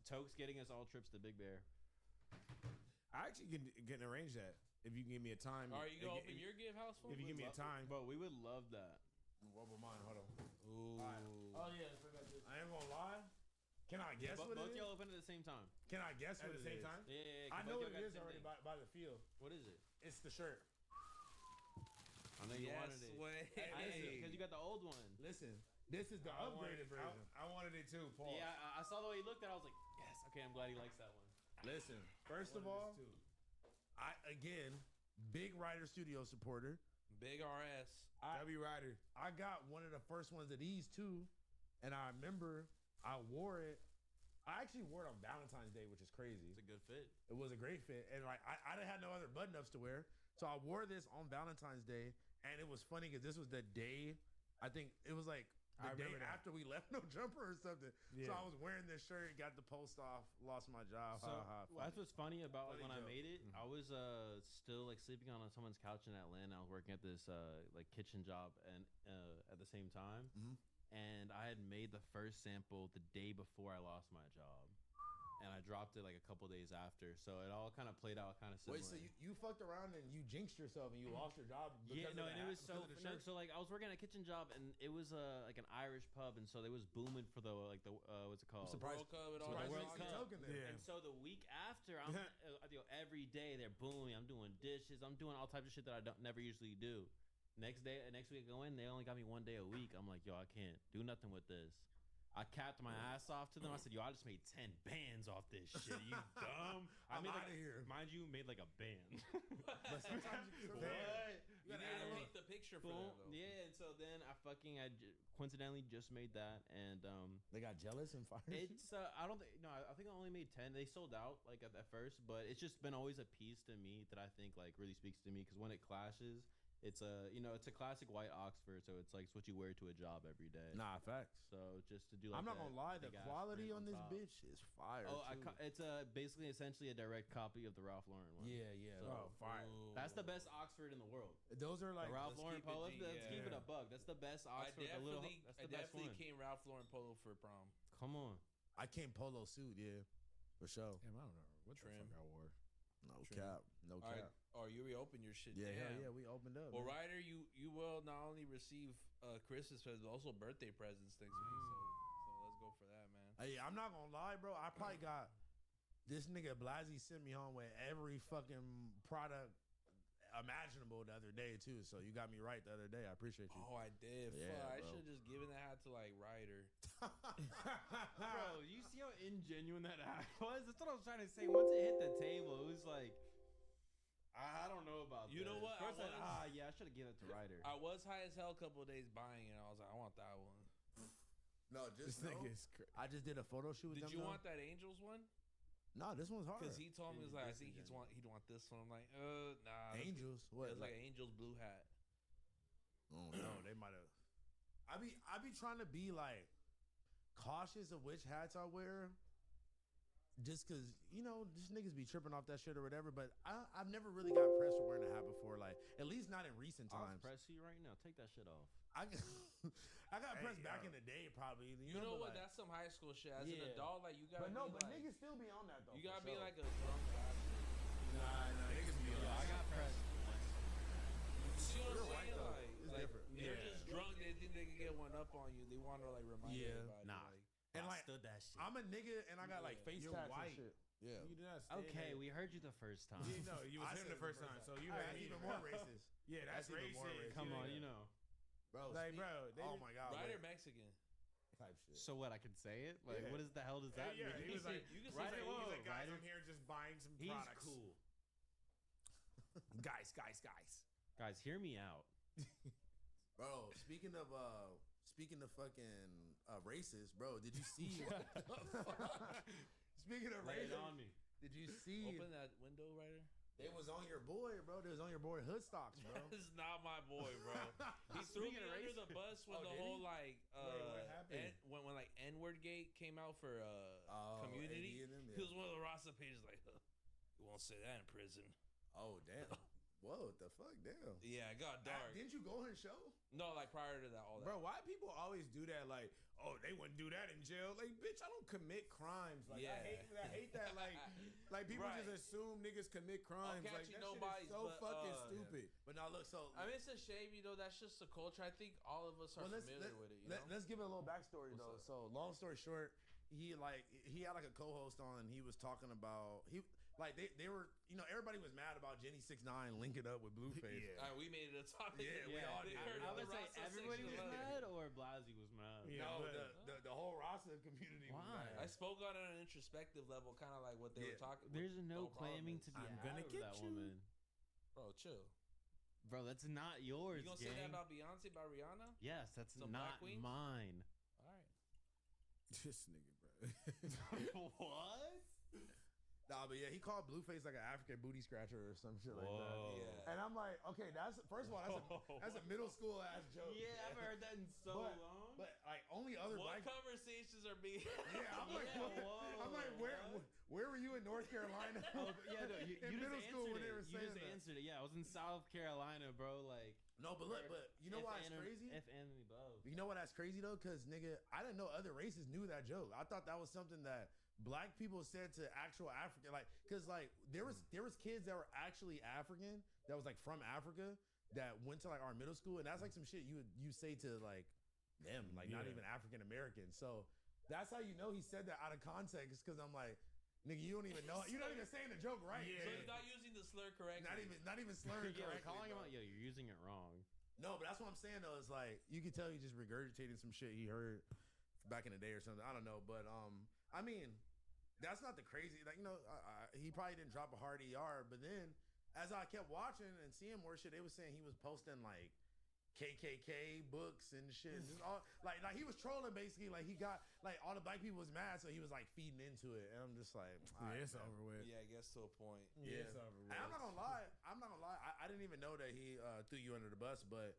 Toke's getting us all trips to Big Bear. I actually can arrange that if you can give me a time. All right, you gonna If- open your gift house phone? If you give me a time. Bro, we would love that. What about mine? Hold on. Ooh. Oh yeah, I ain't gonna lie. Can I guess what Both it is? y'all open at the same time. Can I guess At what the it same is? time? Yeah. I both know y'all what got it the is same already thing. by the feel. What is it? It's the shirt. I know you Yes, wanted it. way. Because you got the old one. Listen, This is the upgraded version. I wanted it too, Paul. Yeah, I saw the way he looked at it. I was like, yes, okay, I'm glad he likes that one. Listen, first of all, I again, big Ryder Studio supporter. Big RS. W Ryder. I got one of the first ones of these too, and I remember I wore it. I actually wore it on Valentine's Day, which is crazy. It's a good fit. It was a great fit, and like I didn't have no other button ups to wear, so I wore this on Valentine's Day, and it was funny because this was the day. I think it was like the day after we left No Jumper or something. Yeah. So I was wearing this shirt, got the post off, lost my job. So that's what's funny about like, when I made it. Mm-hmm. I was still like sleeping on someone's couch in Atlanta. I was working at this like kitchen job and at the same time, and I had made the first sample the day before I lost my job. And I dropped it like a couple days after, so it all kind of played out kind of similar. Wait, so you fucked around and you jinxed yourself and you lost your job? Yeah, no, and it was so like I was working at a kitchen job and it was like an Irish pub, and so they was booming for the what's it called? World Cup and all the that. World Cup. Yeah. And so the week after, I'm every day they're booming. I'm doing dishes. I'm doing all types of shit that I never usually do. Next week I go in, they only got me 1 day a week. I'm like, yo, I can't do nothing with this. I capped my ass off to them. I said, yo, I just made 10 bands off this shit. Are you dumb? I made out of here. Mind you, made like a band. But sometimes what? You gotta animate the picture for that, though. Yeah, and so then I coincidentally just made that, and they got jealous and fired. It's I don't think I think I only made 10. They sold out like at first, but it's just been always a piece to me that I think like really speaks to me because when it clashes. It's it's a classic white Oxford, so it's like it's what you wear to a job every day. Nah, facts. So just to do like I'm not gonna lie, the quality on this bitch is fire. Oh, it's basically essentially a direct copy of the Ralph Lauren one. Yeah. So, fire. That's the best Oxford in the world. Those are like the Ralph Lauren polo. Let's keep it a bug. That's the best Oxford. I That's the best one. came Ralph Lauren polo for prom. Come on. I came polo suit, yeah, for sure. Damn, I don't know what the fuck I wore. No cap. No cap. Right. Oh, you reopened your shit. Yeah, Damn. hell yeah, we opened up. Well, Ryder, you will not only receive Christmas presents, but also birthday presents next week. So let's go for that, man. Hey, I'm not gonna lie, bro. I probably got this nigga Blasey sent me home with every fucking product imaginable the other day too. So you got me right the other day. I appreciate you. Oh, I did. Yeah, I bro. should have just given the hat to like Ryder. Bro, you see how ingenuine that act was? That's what I was trying to say. Once it hit the table, it was like, I don't know about You know what? First I should have given it to Ryder. I was high as hell a couple of days buying it. I was like, I want that one. No, just I just did a photo shoot with Did them. you want that Angels one? No, this one's hard. Because he told me, he was like, I think he'd want this one. I'm like, nah. Angels? What? It's like an Angels blue hat. Oh no, they might have. I be trying to be like cautious of which hats I wear, just because just niggas be tripping off that shit or whatever. But I've never really got pressed for wearing a hat before, like at least not in recent I'll times. press you right now. Take that shit off. I got pressed back in the day, probably. You know what? That's some high school shit. As an adult, like you gotta. But niggas still be on that though. You gotta be like a drunk bastard. Nah, niggas be on that. I got pressed. See what I'm saying? Though. Like, It's different. They're just drunk. They think they can get one up on you. They want to like remind everybody. Nah. Like, And I like, stood that shit. I'm a nigga and I got like face You're tats white. and shit. Yeah. You did not stand Okay, there. we heard you the first time. You know, you was I him said the first time, so you that's heard me. even more racist. Yeah, that's even racist. more racist. Come on, Yeah. you know. Bro, Like, bro, oh my god, Ryder wait. Mexican. Type shit. So what? I can say it? Like, Yeah. what the hell does that Yeah, mean? he was like, You can say he's Ryder, like, guys, Ryder. I'm here just buying some He's products. cool. Guys. Guys, hear me out. Bro, speaking of fucking racist, bro, did you see? Speaking of Lay it racist, on me. did you see? Open that window, Ryder. They was on your boy, bro. They was on your boy Hoodstocks, bro. That is not my boy, bro. He threw me under the bus when the did whole he? like what happened? when like N-word gate came out for community. AD and them, He was one of the Rasta pages like, you won't say that in prison. Oh damn! Whoa, what the fuck, damn. Yeah, it got dark. Didn't you go on his show? No, like prior to that, all that. Bro, why people always do that? Like, oh, they wouldn't do that in jail. Like, bitch, I don't commit crimes. Like, Yeah. I hate that. Like people Right. just assume niggas commit crimes. catch Like, you that nobodies, shit is so but, fucking stupid. But now look, so I mean, it's a shame, that's just the culture. I think all of us are familiar with it. Let's give it a little backstory What's though. up? So long story short, he had like a co-host on, and he was talking about like they were, you know, everybody was mad about Jenny 6ix9ine linking up with Blueface. All right, we made it a topic. Yeah, we all did. I would say everybody was mad or Blasey was mad. No, the whole Rasa community was mad. I spoke on an introspective level, kind of like what they were talking. There's no claiming to be I'm gonna get that woman. Bro, chill. Bro, that's not yours. You gonna say that about Beyonce, about Rihanna? Yes, that's Some not black queens? mine. All right. This nigga, bro. What? Nah, but yeah, he called Blueface like an African booty scratcher or some shit like that. Yeah. And I'm like, okay, that's first of all, that's a middle school ass joke. Yeah, I haven't heard that in so long. But like only other What black conversations are being? Yeah, I'm like, I'm like, where were you in North Carolina? Yeah, no, you in middle just school when they answered were it. You saying just that. answered it. Yeah, I was in South Carolina, bro. Like, No, but look, but you know why it's crazy? If Anthony Bow. You know what that's crazy though? Because nigga, I didn't know other races knew that joke. I thought that was something that black people said to actual African, like, because like there was kids that were actually African that was like from Africa that went to like our middle school, and that's like some shit you say to like them, like not even African American. So that's how you know he said that out of context, because I'm like, nigga, you don't even know, you're not even saying the joke right. So he's not using the slur correctly. Not even slurring Yeah, correctly. calling him bro. out. Yo, you're using it wrong. No, but that's what I'm saying though. Is like you can tell he just regurgitating some shit he heard back in the day or something. I don't know, but I mean, that's not the crazy. Like, you know, he probably didn't drop a hard ER, but then as I kept watching and seeing more shit, they was saying he was posting like KKK books and shit. Just all, like he was trolling basically. Like he got like all the black people was mad, so he was like feeding into it, and I'm just like, Yeah, it's over with. Yeah, I guess to a point. Yeah, it's over with. And I'm not gonna lie. I didn't even know that he threw you under the bus, but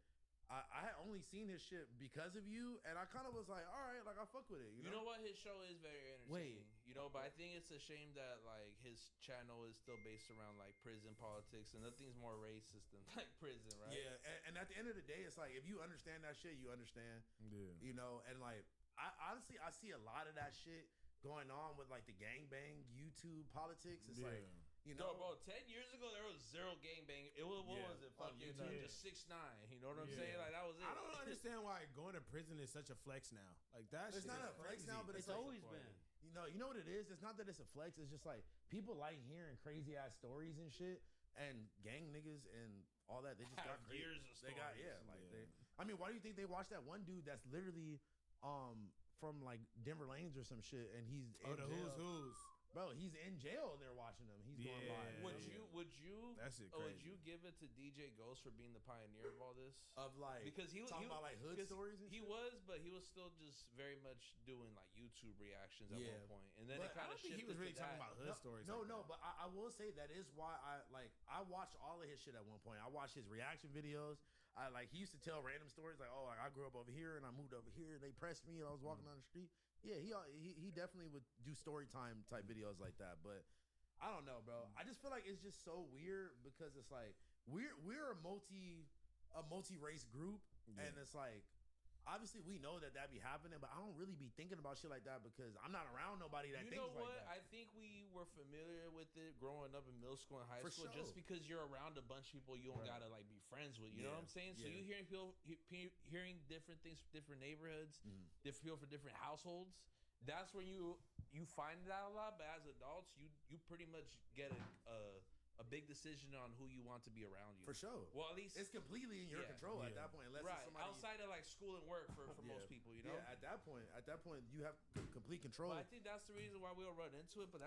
I had only seen his shit because of you, and I kind of was like, all right, like I fuck with it. You know what? His show is very entertaining. You know, but I think it's a shame that like his channel is still based around like prison politics, and nothing's more racist than like prison, right? Yeah, and at the end of the day, it's like if you understand that shit, you understand. Yeah. You know, and like I honestly I see a lot of that shit going on with like the gangbang YouTube politics. It's like, you know, bro, 10 years ago there was zero gangbang. It was what was it? Fucking YouTube. just 6ix9ine. You know what I'm saying? Like that was it. I don't understand why going to prison is such a flex now. Like that. It's shit not is a flex crazy. now, but It's like, always been. You know what it is? It's not that it's a flex. It's just like people like hearing crazy ass stories and shit, and gang niggas and all that. They just got Have years of They got stories. they. I mean, why do you think they watched that one dude that's literally from like Denver Lanes or some shit, and he's in the jail. who's. Bro, he's in jail and they're watching him. He's going live. Would you? That shit Would crazy. you give it to DJ Ghost for being the pioneer of all this? Of like Because he talking about like hood 'cause stories and he shit? was, but he was still just very much doing like YouTube reactions at Yeah. one point, and then But it kind I of don't think he was really talking about hood stories. No, like no, that. but I will say that is why I watched all of his shit at one point. I watched his reaction videos. He used to tell random stories like, oh, I grew up over here and I moved over here and they pressed me and I was walking down the street. Yeah, he definitely would do story time type videos like that. But I don't know, bro. I just feel like it's just so weird because it's like we're a multi race group, and it's like obviously we know that be happening, but I don't really be thinking about shit like that because I'm not around nobody that You thinks know what? like that. I think we were familiar with it growing up in middle school and high For school, sure. just because you're around a bunch of people you don't gotta like be friends with. You know what I'm saying? So Yeah. you hearing people hearing different things from different neighborhoods, different people from different households. That's when you find that a lot. But as adults, you pretty much get a big decision on who you want to be around you. For sure. Well, at least it's completely in your control at that point, unless right it's somebody outside of like school and work for most people. You know. Yeah, at that point, you have complete control. But I think that's the reason why we'll run into it. But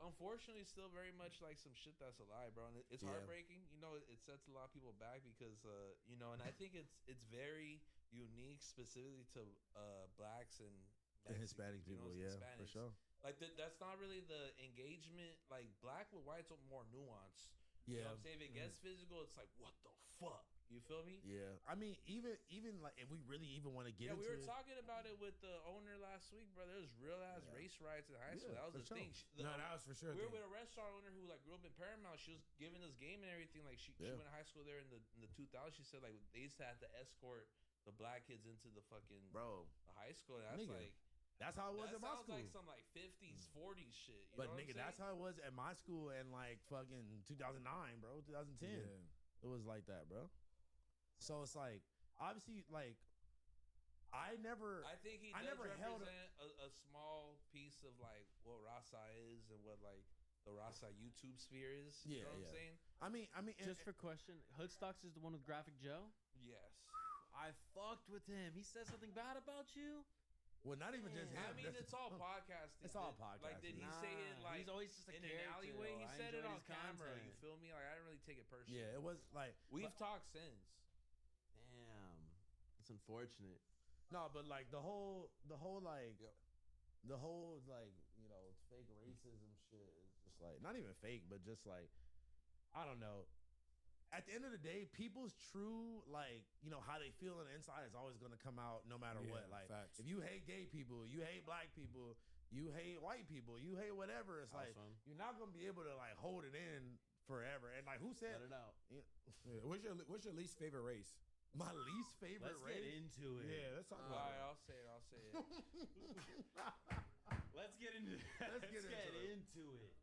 unfortunately still very much like some shit that's a lie, bro. And it's heartbreaking. You know, it sets a lot of people back because you know, and I think it's very unique specifically to blacks and Hispanic people, yeah, for sure. Like that's not really the engagement. Like black with white's more nuanced. You know what I'm saying? If it gets physical, it's like what the fuck. You feel me? Yeah, I mean, even like if we really even want to get into we were it, talking about it with the owner last week, bro. There's real ass race riots in high school. That was the for thing. sure. That was for sure. We were with a restaurant owner who like grew up in Paramount. She was giving us game and everything. Like she went to high school there in the 2000s. She said like they used to have to escort the black kids into the fucking the high school. And that's like. That's how it was at my school. That sounds like some like 50s, 40s shit. You But know nigga, what I'm that's how it was at my school in like fucking 2009, bro, 2010. It was like that, bro. So it's like obviously like I think he does never held represent a small piece of like what Rasa is and what like the Rasa YouTube sphere is. Yeah, You know what yeah. I'm saying? I mean, Just for question, Hoodstocks is the one with Graphic Joe? Yes. I fucked with him. He said something bad about you? well, not even just him. I mean, that's- it's all podcasting. It's all Like, did he podcasting. say it like he's always just a in an character, alleyway? though. He I said it enjoyed on his camera. content. You feel me? Like, I didn't really take it personally. Yeah, it was like We've talked since. Damn. It's unfortunate. no, but like the whole like the whole like fake racism shit is just like not even fake, but just like I don't know. At the end of the day, people's true like how they feel on the inside is always gonna come out no matter Yeah, what. Like facts. if you hate gay people, you hate black people, you hate white people, you hate whatever. It's like Awesome. you're not gonna be able to like hold it in forever. And like who said Let it out. Yeah. Yeah, what's your least favorite race? My least favorite Let's race. get into it. Yeah, let's talk All about right, it. I'll say it. Let's get into Let's get into it. into it.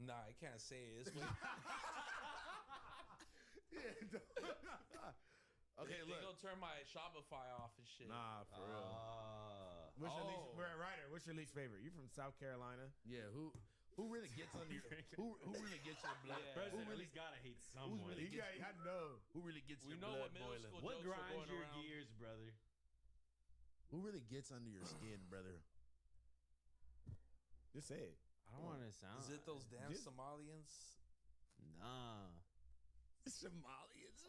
Nah, I can't say it. It's Okay, they look. gonna turn my Shopify off and shit. Nah, for real. What's your least, Ryder? What's your least favorite? You from South Carolina? Yeah, who really gets under your who really gets your blood? Yeah. Who President really at least gotta hate who's someone. really You gets, got, I know. who really gets We your know blood what middle boiling? school What jokes are grinds going your around. gears, brother? Who really gets under your skin, brother? Just say it. I don't want to sound. Is it those damn Just- Somalians? Nah. Somalians.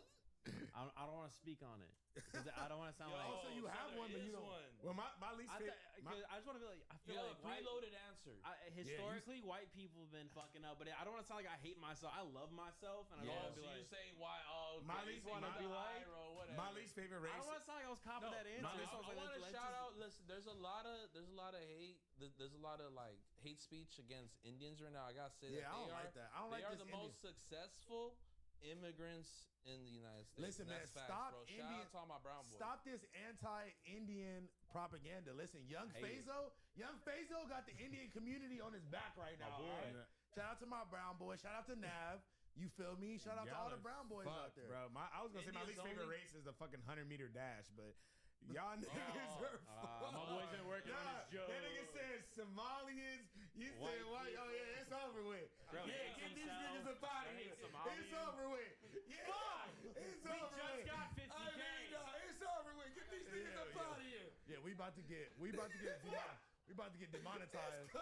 I don't want to speak on it. 'Cause I don't want to sound Yo, like. Oh, so you so have there one, but you is don't. one. Well, my least favorite. I just want to feel like I You feel have like a preloaded answer. historically white people have been fucking up, but I don't want to sound like I hate myself. I love myself, and I don't Oh, want to so be you're like. saying why? Oh, My okay, least so one you would got be the like- eye roll, whatever. my least favorite race. I don't want to sound like I was copping that answer. I so I was like, want to let's shout just- out. Listen, there's a lot of hate. There's a lot of like hate speech against Indians right now. I gotta say that. Yeah, I don't like that. I don't They like are this the most successful immigrants in the United States. Listen, man, That's facts, stop bro. Indian. Shout out to all my brown boys. Stop this anti-Indian propaganda. Listen, Young Hate it. Fazo got the Indian community on his back right now. boy. all right? Shout out to my brown boy. Shout out to Nav. You feel me? Shout out to all the brown boys out Fuck, there. bro. I was gonna say my Indians least favorite only? race is the fucking 100-meter dash, but y'all niggas are my boy's been working on his joke. That nigga said Somalians. You White said white. Oh yeah, it's over with. Bro, he yeah, hates get these himself. niggas up out of He here. hates Somalians. It's over with. Yeah, it's We over just with. got 50K. I mean, no, it's over with. Get these niggas up out of here. Yeah, we about to get demonetized.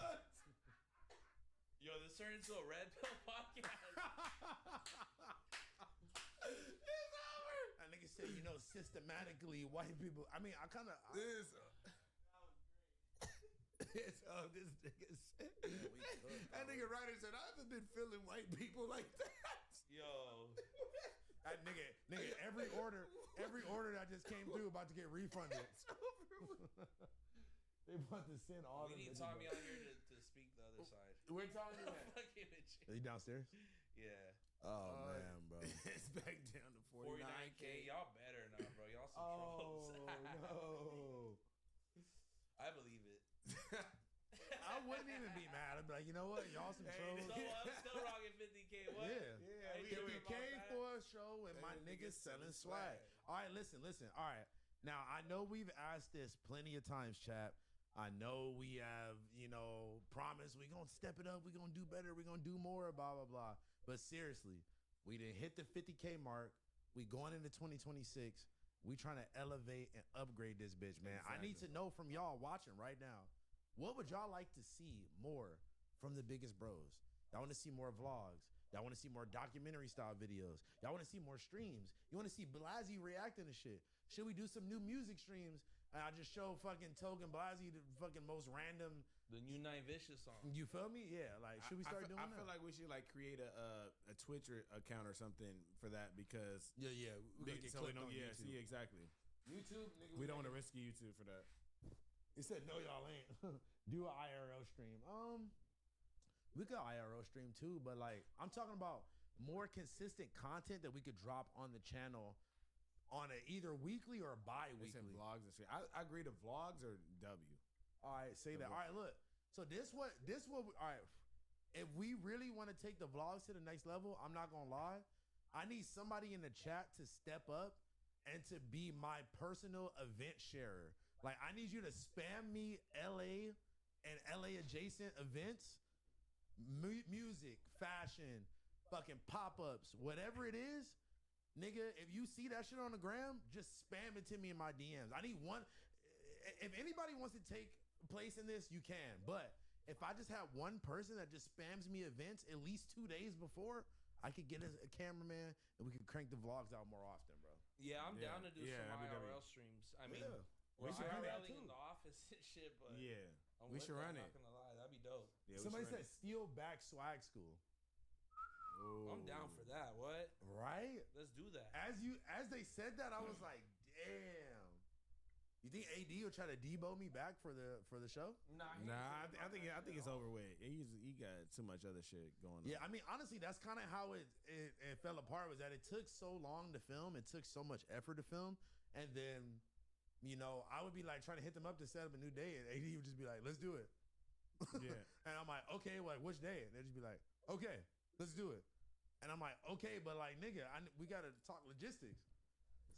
Yo, this turned into a red pill podcast. It's over. That nigga said, systematically white people. I mean, I kind of. It's this nigga said. That nigga Ryder said, I haven't been feeling white people like that. Yo. That nigga, every order that just came through about to get refunded. They about to send all. We need Tommy out here to speak the other side. We're talking I'm about. fucking with you. Are you downstairs? Yeah. Oh man, bro. It's back down to 49K. Y'all better now, bro. Y'all some trolls. no. I believe it. I wouldn't even be mad. I'd be like, you know what? Y'all some trolls. So I'm still rocking 50K. What? Yeah. 50K for a show and my niggas selling swag. All right, listen. All right. Now, I know we've asked this plenty of times, chap. I know we have, promised we're going to step it up. We're going to do better. We're going to do more, blah, blah, blah. But seriously, we didn't hit the 50K mark. We going into 2026. We trying to elevate and upgrade this bitch, man. Exactly. I need to know from y'all watching right now, what would y'all like to see more from the biggest bros? Y'all want to see more vlogs? Y'all want to see more documentary style videos? Y'all want to see more streams? You want to see Blasey reacting to shit? Should we do some new music streams? And I just show fucking Token Blasey the fucking most random. The new Nine Vicious song. You feel me? Yeah. Like, should we start doing I that? feel like we should create a Twitch account or something for that because yeah. We're gonna get clipped on yeah, YouTube. see exactly. YouTube, nigga. We don't want to risk YouTube for that. He said, no, y'all ain't. Do an IRL stream. We could IRL stream too, but I'm talking about more consistent content that we could drop on the channel on a either weekly or bi-weekly. Vlogs and shit. I agree to vlogs or W. All right, say that. All right, look. So all right. If we really want to take the vlogs to the next level, I'm not gonna lie. I need somebody in the chat to step up and to be my personal event sharer. I need you to spam me LA and LA adjacent events, music, fashion, fucking pop-ups, whatever it is, nigga, if you see that shit on the gram, just spam it to me in my DMs. I need one. If anybody wants to take place in this, you can. But if I just have one person that just spams me events at least 2 days before, I could get a cameraman and we could crank the vlogs out more often, bro. Yeah, I'm down to do some IRL streams. I mean, we should run IRL that too. in the office and shit, but I'm we with should that, run I'm it. not gonna lie, that'd be dope. Yeah, Somebody said steal back swag school. I'm down for that. What? Right? Let's do that. As they said that, I was like, damn. You think AD will try to debo me back for the show? Nah, I think it's over with. He got too much other shit going on. Yeah, I mean, honestly, that's kind of how it fell apart. Was that it took so long to film, it took so much effort to film, and then, you know, I would be like trying to hit them up to set up a new day, and AD would just be like, "Let's do it." Yeah, and I'm like, "Okay, like which day?" And they'd just be like, "Okay, let's do it." And I'm like, "Okay, but like, nigga, we gotta talk logistics."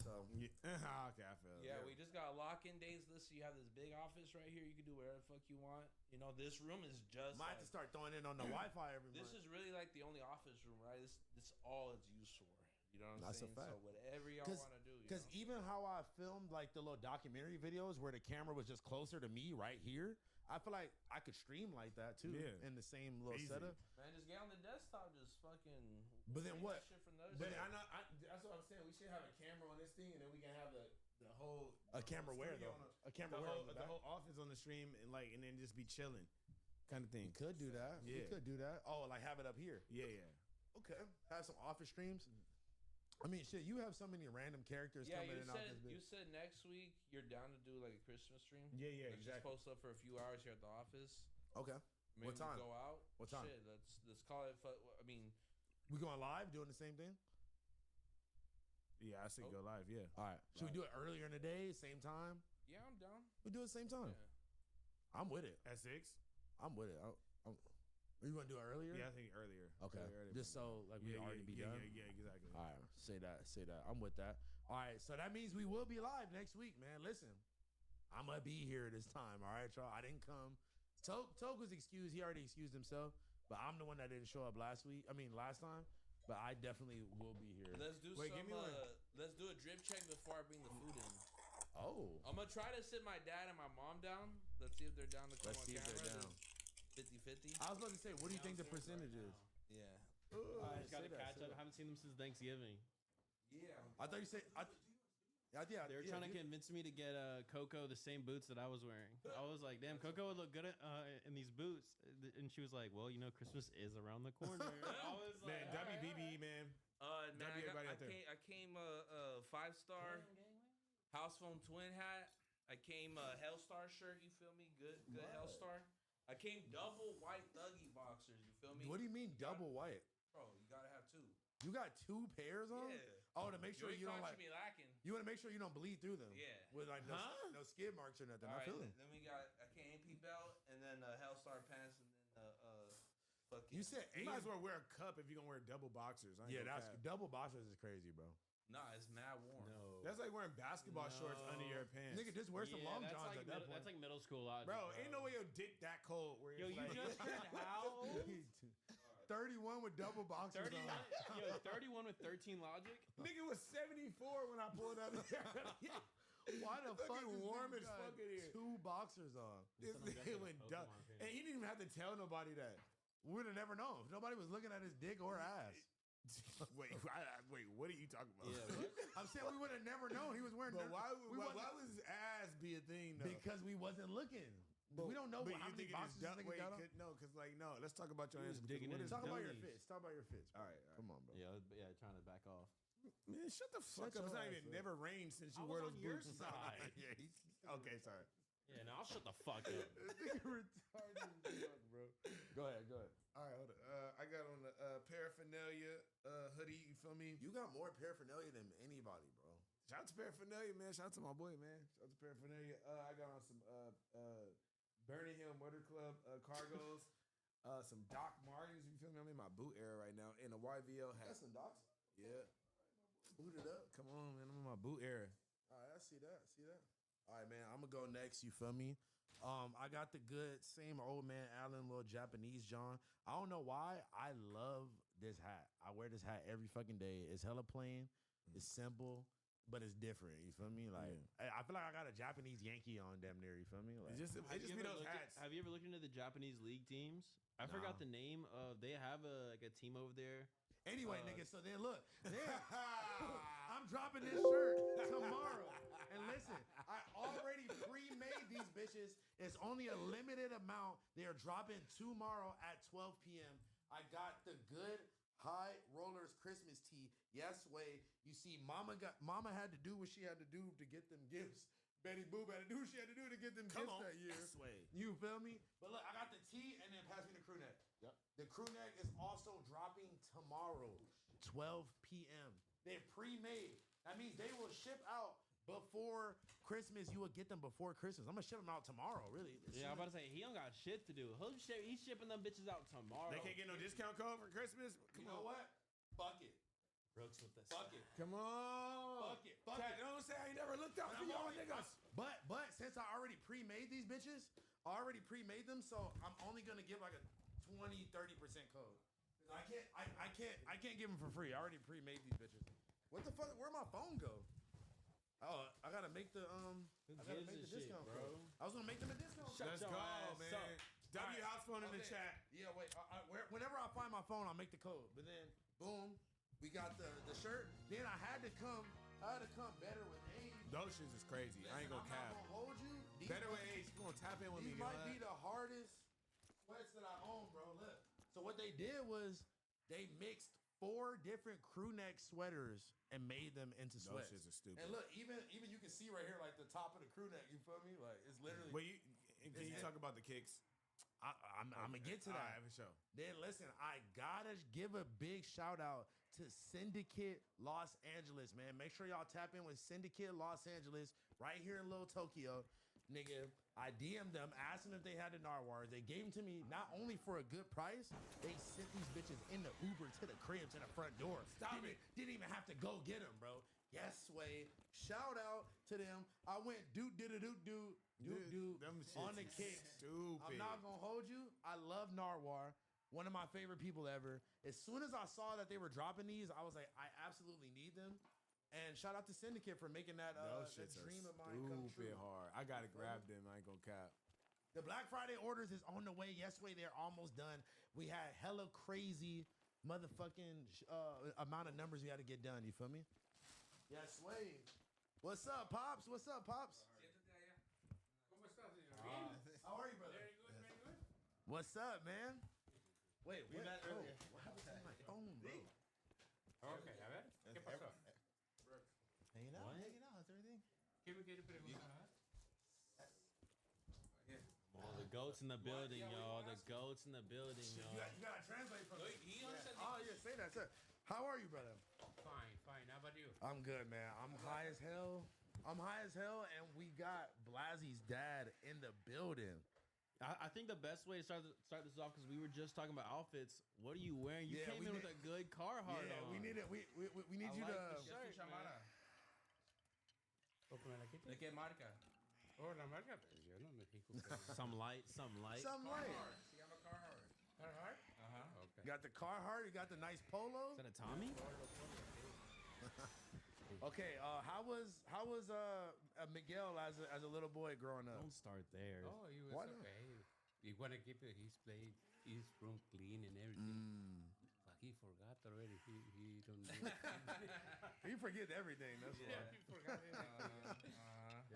So okay, I feel. Yeah, we just got lock-in days list. So you have this big office right here. You can do whatever the fuck you want. You know, this room is just. Might have to start throwing in on the Wi-Fi every month. This is really like the only office room, right? This all it's used for. You know what I'm That's saying? a fact. So whatever y'all want to do. Because even how I filmed like the little documentary videos where the camera was just closer to me right here, I feel like I could stream like that too. Yeah. In the same little setup. Man, just get on the desktop, just fucking. But then stream what? that shit from the other But side. that's what I'm saying. We should have a camera on this thing, and then we can have the whole camera where studio though? on A camera the where whole, on the the back? whole office on the stream, and then just be chilling, kind of thing. We could do that. Yeah. We could do that. Oh, like have it up here. Yeah. Okay. Have some office streams. I mean, shit, you have so many random characters Yeah, coming you in off said this you bitch. said next week you're down to do like a Christmas stream. Yeah, Let's exactly. Just post up for a few hours here at the office. Okay. Maybe What time? Go out. What time? Shit, let's call it. I mean, We going live doing the same thing? Yeah, I say go live. Yeah. All right. Should we do it earlier in the day, same time? yeah, I'm down. We do it same time. Yeah. I'm with it. At 6. I'm with it. You want to do it earlier? Yeah, I think earlier. Okay. Earlier. Just so like we already be done. Yeah, exactly. All right. Say that. I'm with that. All right. So that means we will be live next week, man. Listen, I'm gonna be here this time. All right, y'all. I didn't come. Toke was excused. He already excused himself. But I'm the one that didn't show up last time. But I definitely will be here. Let's do Wait, give me one. Let's do a drip check before I bring the food in. Oh. I'm gonna try to sit my dad and my mom down. Let's see if they're down to come Let's on see if camera. they're down. 50-50. I was about to say, what do you think the percentage is? Yeah. I just got to catch up. I haven't seen them since Thanksgiving. Yeah. I thought you said. Yeah, They were trying to convince me to get Coco the same boots that I was wearing. I was like, damn, Coco would look good in these boots. And she was like, well, you know, Christmas is around the corner. I was Man, like, WBB, man. Man, everybody out there. I came 5-star house phone twin hat. I came Hellstar shirt. You feel me? Good Hellstar. I came double white thuggy boxers. You feel me? What do you mean double white? Bro, you gotta have two. You got 2 pairs on? Yeah. Oh, to make sure you don't ain't like. catching me lacking. You want to make sure you don't bleed through them. Yeah. With like no skid marks or nothing. All I right, feel it. then we got a KMP belt and then Hellstar pants and then fucking. You said You might as well wear a cup if you're gonna wear double boxers. I ain't Yeah, gonna that's cap. double boxers is crazy, bro. Nah, it's mad warm. no. That's like wearing basketball shorts under your pants. Nigga, just wear some long that's johns like at that point. That's like middle school logic. Bro, ain't no way your dick that cold. Where Yo, it's you like, just turned how old? 31 with double boxers 31? on. Yo, 31 with 13 logic? Nigga was 74 when I pulled out of there. Why the fuck Fucking is warm this as guy fuck in here. 2 boxers on? This Son of a nigga gun went got a dumb. Pokemon And he didn't even have to tell nobody that. We would have never known. Nobody was looking at his dick or ass. Wait, what are you talking about? Yeah, what? I'm saying we would have never known he was wearing. But why we would wasn't- his ass be a thing though? Because we wasn't looking. We don't know But how you many think boxes this nigga got on. No, because no. Let's talk about your He answer. was digging in his Talk about your Dummies. fits. Talk about your fits. All right. Come on, bro. Yeah, trying to back off. Man, shut the fuck Shut up. It's your not ass even up. never rained since you I wore was those on your boots. side. Yeah, okay, sorry. Yeah, now I'll shut the fuck up. Retarded as fuck, bro. Go ahead. All right, hold on. I got on the paraphernalia hoodie. You feel me? You got more paraphernalia than anybody, bro. Shout out to paraphernalia, man. Shout out to my boy, man. Shout out to paraphernalia. I got on some Burning Hill Motor Club cargos. Some Doc Martens. You feel me? I'm in my boot era right now. In a YVL hat. That's some docs. Yeah. Boot it up. Come on, man. I'm in my boot era. All right, I see that. All right, man. I'm gonna go next. You feel me? I got the good same old man Allen little Japanese John. I don't know why I love this hat. I wear this hat every fucking day. It's hella plain. It's simple, but it's different. You feel me? Like I feel like I got a Japanese Yankee on damn near. You feel me? Like, it just be those hats. Have you ever looked into the Japanese league teams? I forgot the name of. They have a team over there. Anyway, nigga. So then look, I'm dropping this shirt tomorrow. And listen, I already pre-made these bitches. It's only a limited amount. They are dropping tomorrow at 12 p.m. I got the good High Rollers Christmas tee. Yes, way. You see, Mama had to do what she had to do to get them gifts. Betty Boop had to do what she had to do to get them gifts that year. Yes, way. You feel me? But look, I got the tee and then pass me the crew neck. Yep. The crew neck is also dropping tomorrow, 12 p.m. They're pre-made. That means they will ship out before Christmas. You will get them before Christmas. I'm gonna ship them out tomorrow, really. Yeah, I'm about to say he don't got shit to do. He's shipping them bitches out tomorrow. They can't get no discount code for Christmas. You know what? Fuck it. Brooks with this. Fuck it. Come on. Fuck it. Fuck it. Don't say I ain't never looked out for y'all niggas. But since I already pre-made these bitches, I already pre-made them, so I'm only gonna give like a 20-30% code. I can't give them for free. I already pre-made these bitches. What the fuck? Where'd my phone go? Oh, I gotta make the discount bro. code. I was gonna make them a discount. Let's go, man. W house phone in the chat. Yeah, wait. Whenever I find my phone, I'll make the code. But then, boom, we got the shirt. Then I had to come better with age. Those shits is crazy. I ain't gonna cap. I'm not gonna hold you. Better with age. You gonna tap in with me? These might be the hardest sweats that I own, bro. Look. So what they did was they mixed 4 different crew neck sweaters and made them into sweats. Those shits are stupid. And look, even you can see right here, like the top of the crew neck. You feel me? Like it's literally. Well, can you talk about the kicks? I'm gonna get to that. All right, for sure. Then listen, I gotta give a big shout out to Syndicate Los Angeles, man. Make sure y'all tap in with Syndicate Los Angeles right here in Little Tokyo. Nigga, I DM'd them, asked them if they had the narwhals. They gave them to me not only for a good price, they sent these bitches in the Uber to the crib, to the front door. Didn't even have to go get them, bro. Yes, way. Shout out to them. I went do on the kicks. Stupid. I'm not gonna hold you. I love Narwhal. One of my favorite people ever. As soon as I saw that they were dropping these, I was like, I absolutely need them. And shout out to Syndicate for making that dream of mine come true. Stupid hard. I gotta grab them. I ain't gonna cap. The Black Friday orders is on the way. Yes, way. They're almost done. We had hella crazy motherfucking amount of numbers we had to get done. You feel me? Yes, way. What's up, Pops? What's up, Pops? How are you, brother? Very good, very good. What's up, man? Wait, We met earlier. What happened to my phone, bro? Okay, a ver. ¿Qué pasó? Hanging out, What? hanging out. How's everything? ¿Qué me quiere preguntar? Oh, the goats in the building, y'all. The goats in the building, You y'all. gotta translate for me. He understands Oh, yeah, say that, sir. How are you, brother? Fine, fine. How about you? I'm good, man. I'm high as hell. And we got Blazzy's dad in the building. I think the best way to start this off, because we were just talking about outfits. What are you wearing? You came in with a good Carhartt on. We need it. We need you like to. the shirt, man. ¿De qué marca? Oh, la marca. Yo no me fijo. Some light. Some light. Carhartt. Se llama Carhartt. Carhartt? Okay. You got the Carhartt. You got the nice polo. Is that a Tommy? Okay. How was Miguel as a little boy growing up? Don't start there. Oh, he was Why not? okay. You want to keep his plate, his room clean and everything. But he forgot already. He don't do He forget everything. That's why. Yeah, he forgot it.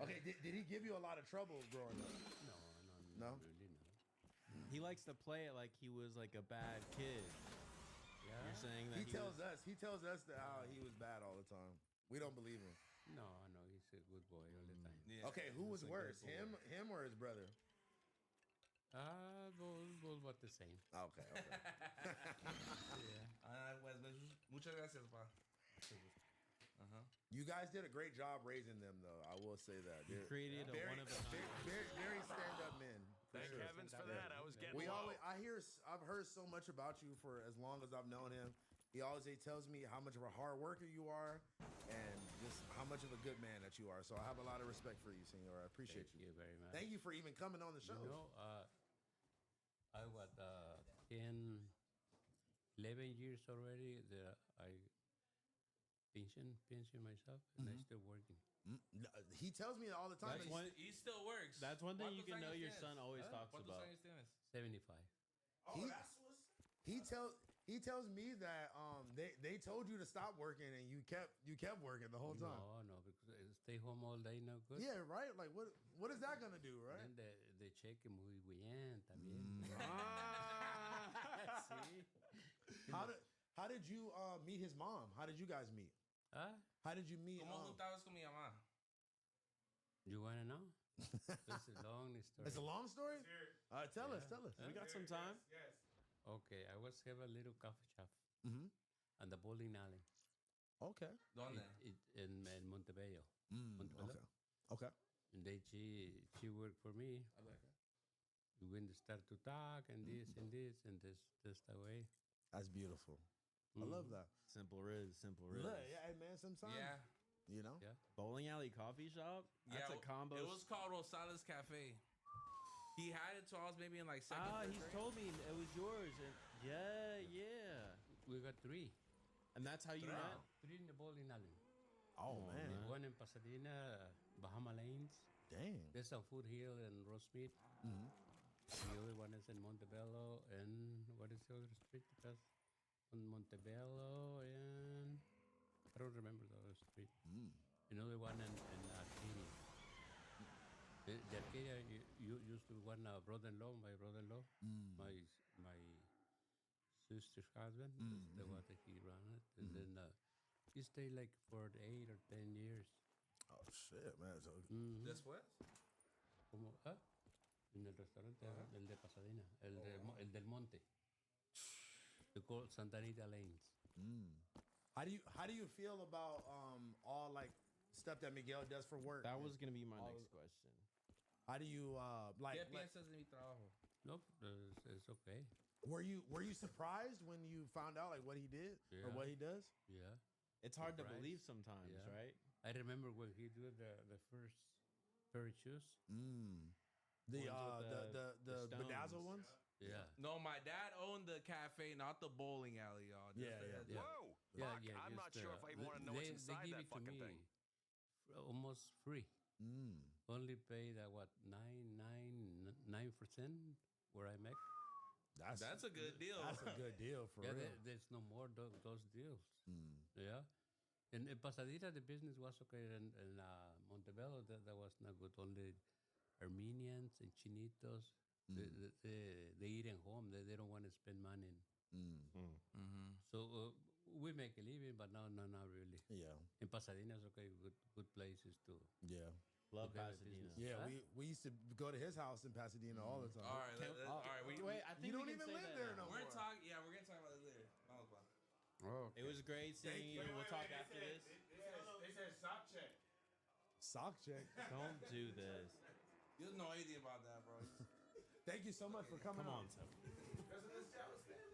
Okay. Did he give you a lot of trouble growing up? No? Really, no. He likes to play it like he was like a bad kid. Yeah. You're saying that He tells us that how he was bad all the time. We don't believe him. No, he's a good boy all the time. Yeah. Okay, who was worse, him or his brother? Both about the same. Okay. Muchas gracias, pa. You guys did a great job raising them, though. I will say that. You created a one of a kind. Very stand-up men. Thank heavens for that. I was getting I've heard so much about you for as long as I've known him. He always tells me how much of a hard worker you are, and just how much of a good man that you are. So I have a lot of respect for you, Senor. I appreciate Thank you very much. Thank you for even coming on the show. You know, I was 10, 11 years already that I pension myself, and I'm still working. He tells me all the time. He still works. That's one thing you can know your son always talks about. 75. He tells me that they told you to stop working and you kept working the whole time. No, because stay home all day no good. Yeah, right. Like what is that gonna do, right? And the cheque muy bien también. See, how did you meet his mom? How did you guys meet? How did you meet? ¿Cómo juntabas con mi mamá? You wanna know? It's a long story. It's a long story. Tell us. We got some time. Yes. Okay, I was have a little coffee shop and the bowling alley. Okay. ¿Dónde? In Montebello. Montebello. Okay. And then she worked for me. We went to start to talk and this and this the way. That's beautiful. I love that. Simple Riz. Look, yeah, hey man, sometimes. Yeah. You know? Yeah. Bowling alley coffee shop? That's a combo. It was called Rosales Cafe. He had it till I was maybe in like second. He's told me it was yours. And yeah. We got 3. And that's how you met? 3 in the bowling alley. Oh man. One in Pasadena, Bahama Lanes. Dang. There's some Food Hill and Roast Meat. The other one is in Montebello and what is the other street? Because on Montebello and I don't remember the other street. Another one in Arcadia. The Arcadia used to be one brother-in-law, my brother-in-law, my sister's husband. The one that he ran it, and then he stayed like for 8 or 10 years. Oh shit, man! So Después. ¿Cómo? En el restaurante, el de Pasadena, el del Monte. They call it Santa Anita Lanes. How do you feel about all like stuff that Miguel does for work? That was gonna be my next question. How do you like? ¿Qué piensas de mi trabajo? No, it's okay. Were you surprised when you found out like what he did or what he does? Yeah. It's hard to believe sometimes, right? I remember when he did the first pair of shoes. The bedazzled ones. Yeah. No, my dad owned the cafe, not the bowling alley, y'all. Whoa! Fuck, I'm not sure if I want to know what's inside that fucking thing. Almost free. Only pay that 9% where I make. That's a good deal. That's a good deal for real. There's no more those deals. Yeah. In Pasadena, the business was okay. In Montebello, that was not good. Only Armenians and Chinitos. They eat at home. They don't want to spend money. So we make a living, but no, not really. Yeah. In Pasadena, it's okay. Good places too. Yeah. Love Pasadena. Yeah, we used to go to his house in Pasadena all the time. All right, wait. I think you we don't can even say live that there now. no We're more. talking. Yeah, we're gonna talk about it later. It was great seeing you. We'll talk after this. They said sock check. Sock check. Don't do this. You don't know anything about that, bro. Thank you so much for coming Come on, on.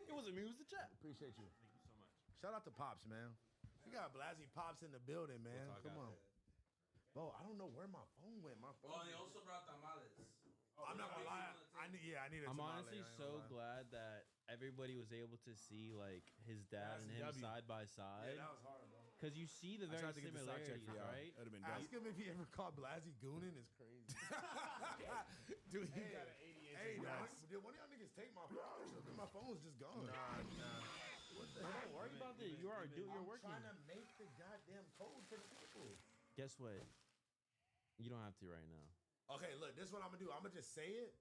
It wasn't me. It was the chat. Appreciate you. Thank you so much. Shout out to Pops, man. We got Blasey Pops in the building, man. Come on. Bro, I don't know where my phone went. My phone. Oh, they also brought tamales. I'm not gonna lie. I need a I'm tamale, honestly I ain't so gonna lie. glad that everybody was able to see like his dad and him W. side by side. Yeah, that was hard, bro. Because you see the I very tried to get the sock check similarities, for y'all. right? That'd have been Ask him if he ever called Blasey Goonin. It's crazy. Dude, he got an 88. Hey, did one of y'all niggas take my phone? My phone was just gone. Nah. What the hell? Don't worry about it. You're working. I'm trying to make the goddamn code for the people. Guess what? You don't have to right now. Okay, look, this is what I'm gonna do. I'm gonna just say it,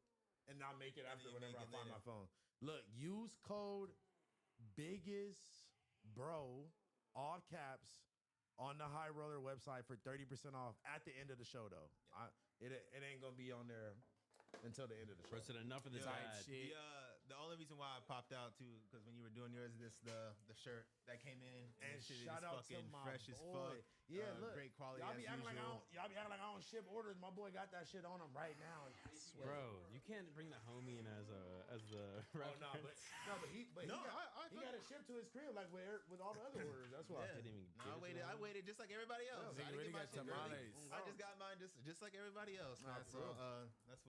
and I'll make it after whenever I find my phone. Look, use code biggest bro, all caps, on the High Roller website for 30% off at the end of the show, though. It ain't gonna be on there until the end of the show. Listen, enough of this ad. Shit. The only reason why I popped out too, because when you were doing yours, the shirt that came in, And this shit shout is out fucking to my fresh as boy. fuck. Yeah, look, great quality Y'all as be acting usual. like I don't ship orders. My boy got that shit on him right now. Bro, you can't bring the homie in as the Oh reference. no, but he No, got, I He got it shipped to his crib like with all the other orders. That's why. Yeah. No, I waited just like everybody else. Yeah, I didn't really get my got shit early. tamales. I just got mine just like everybody else, man. So that's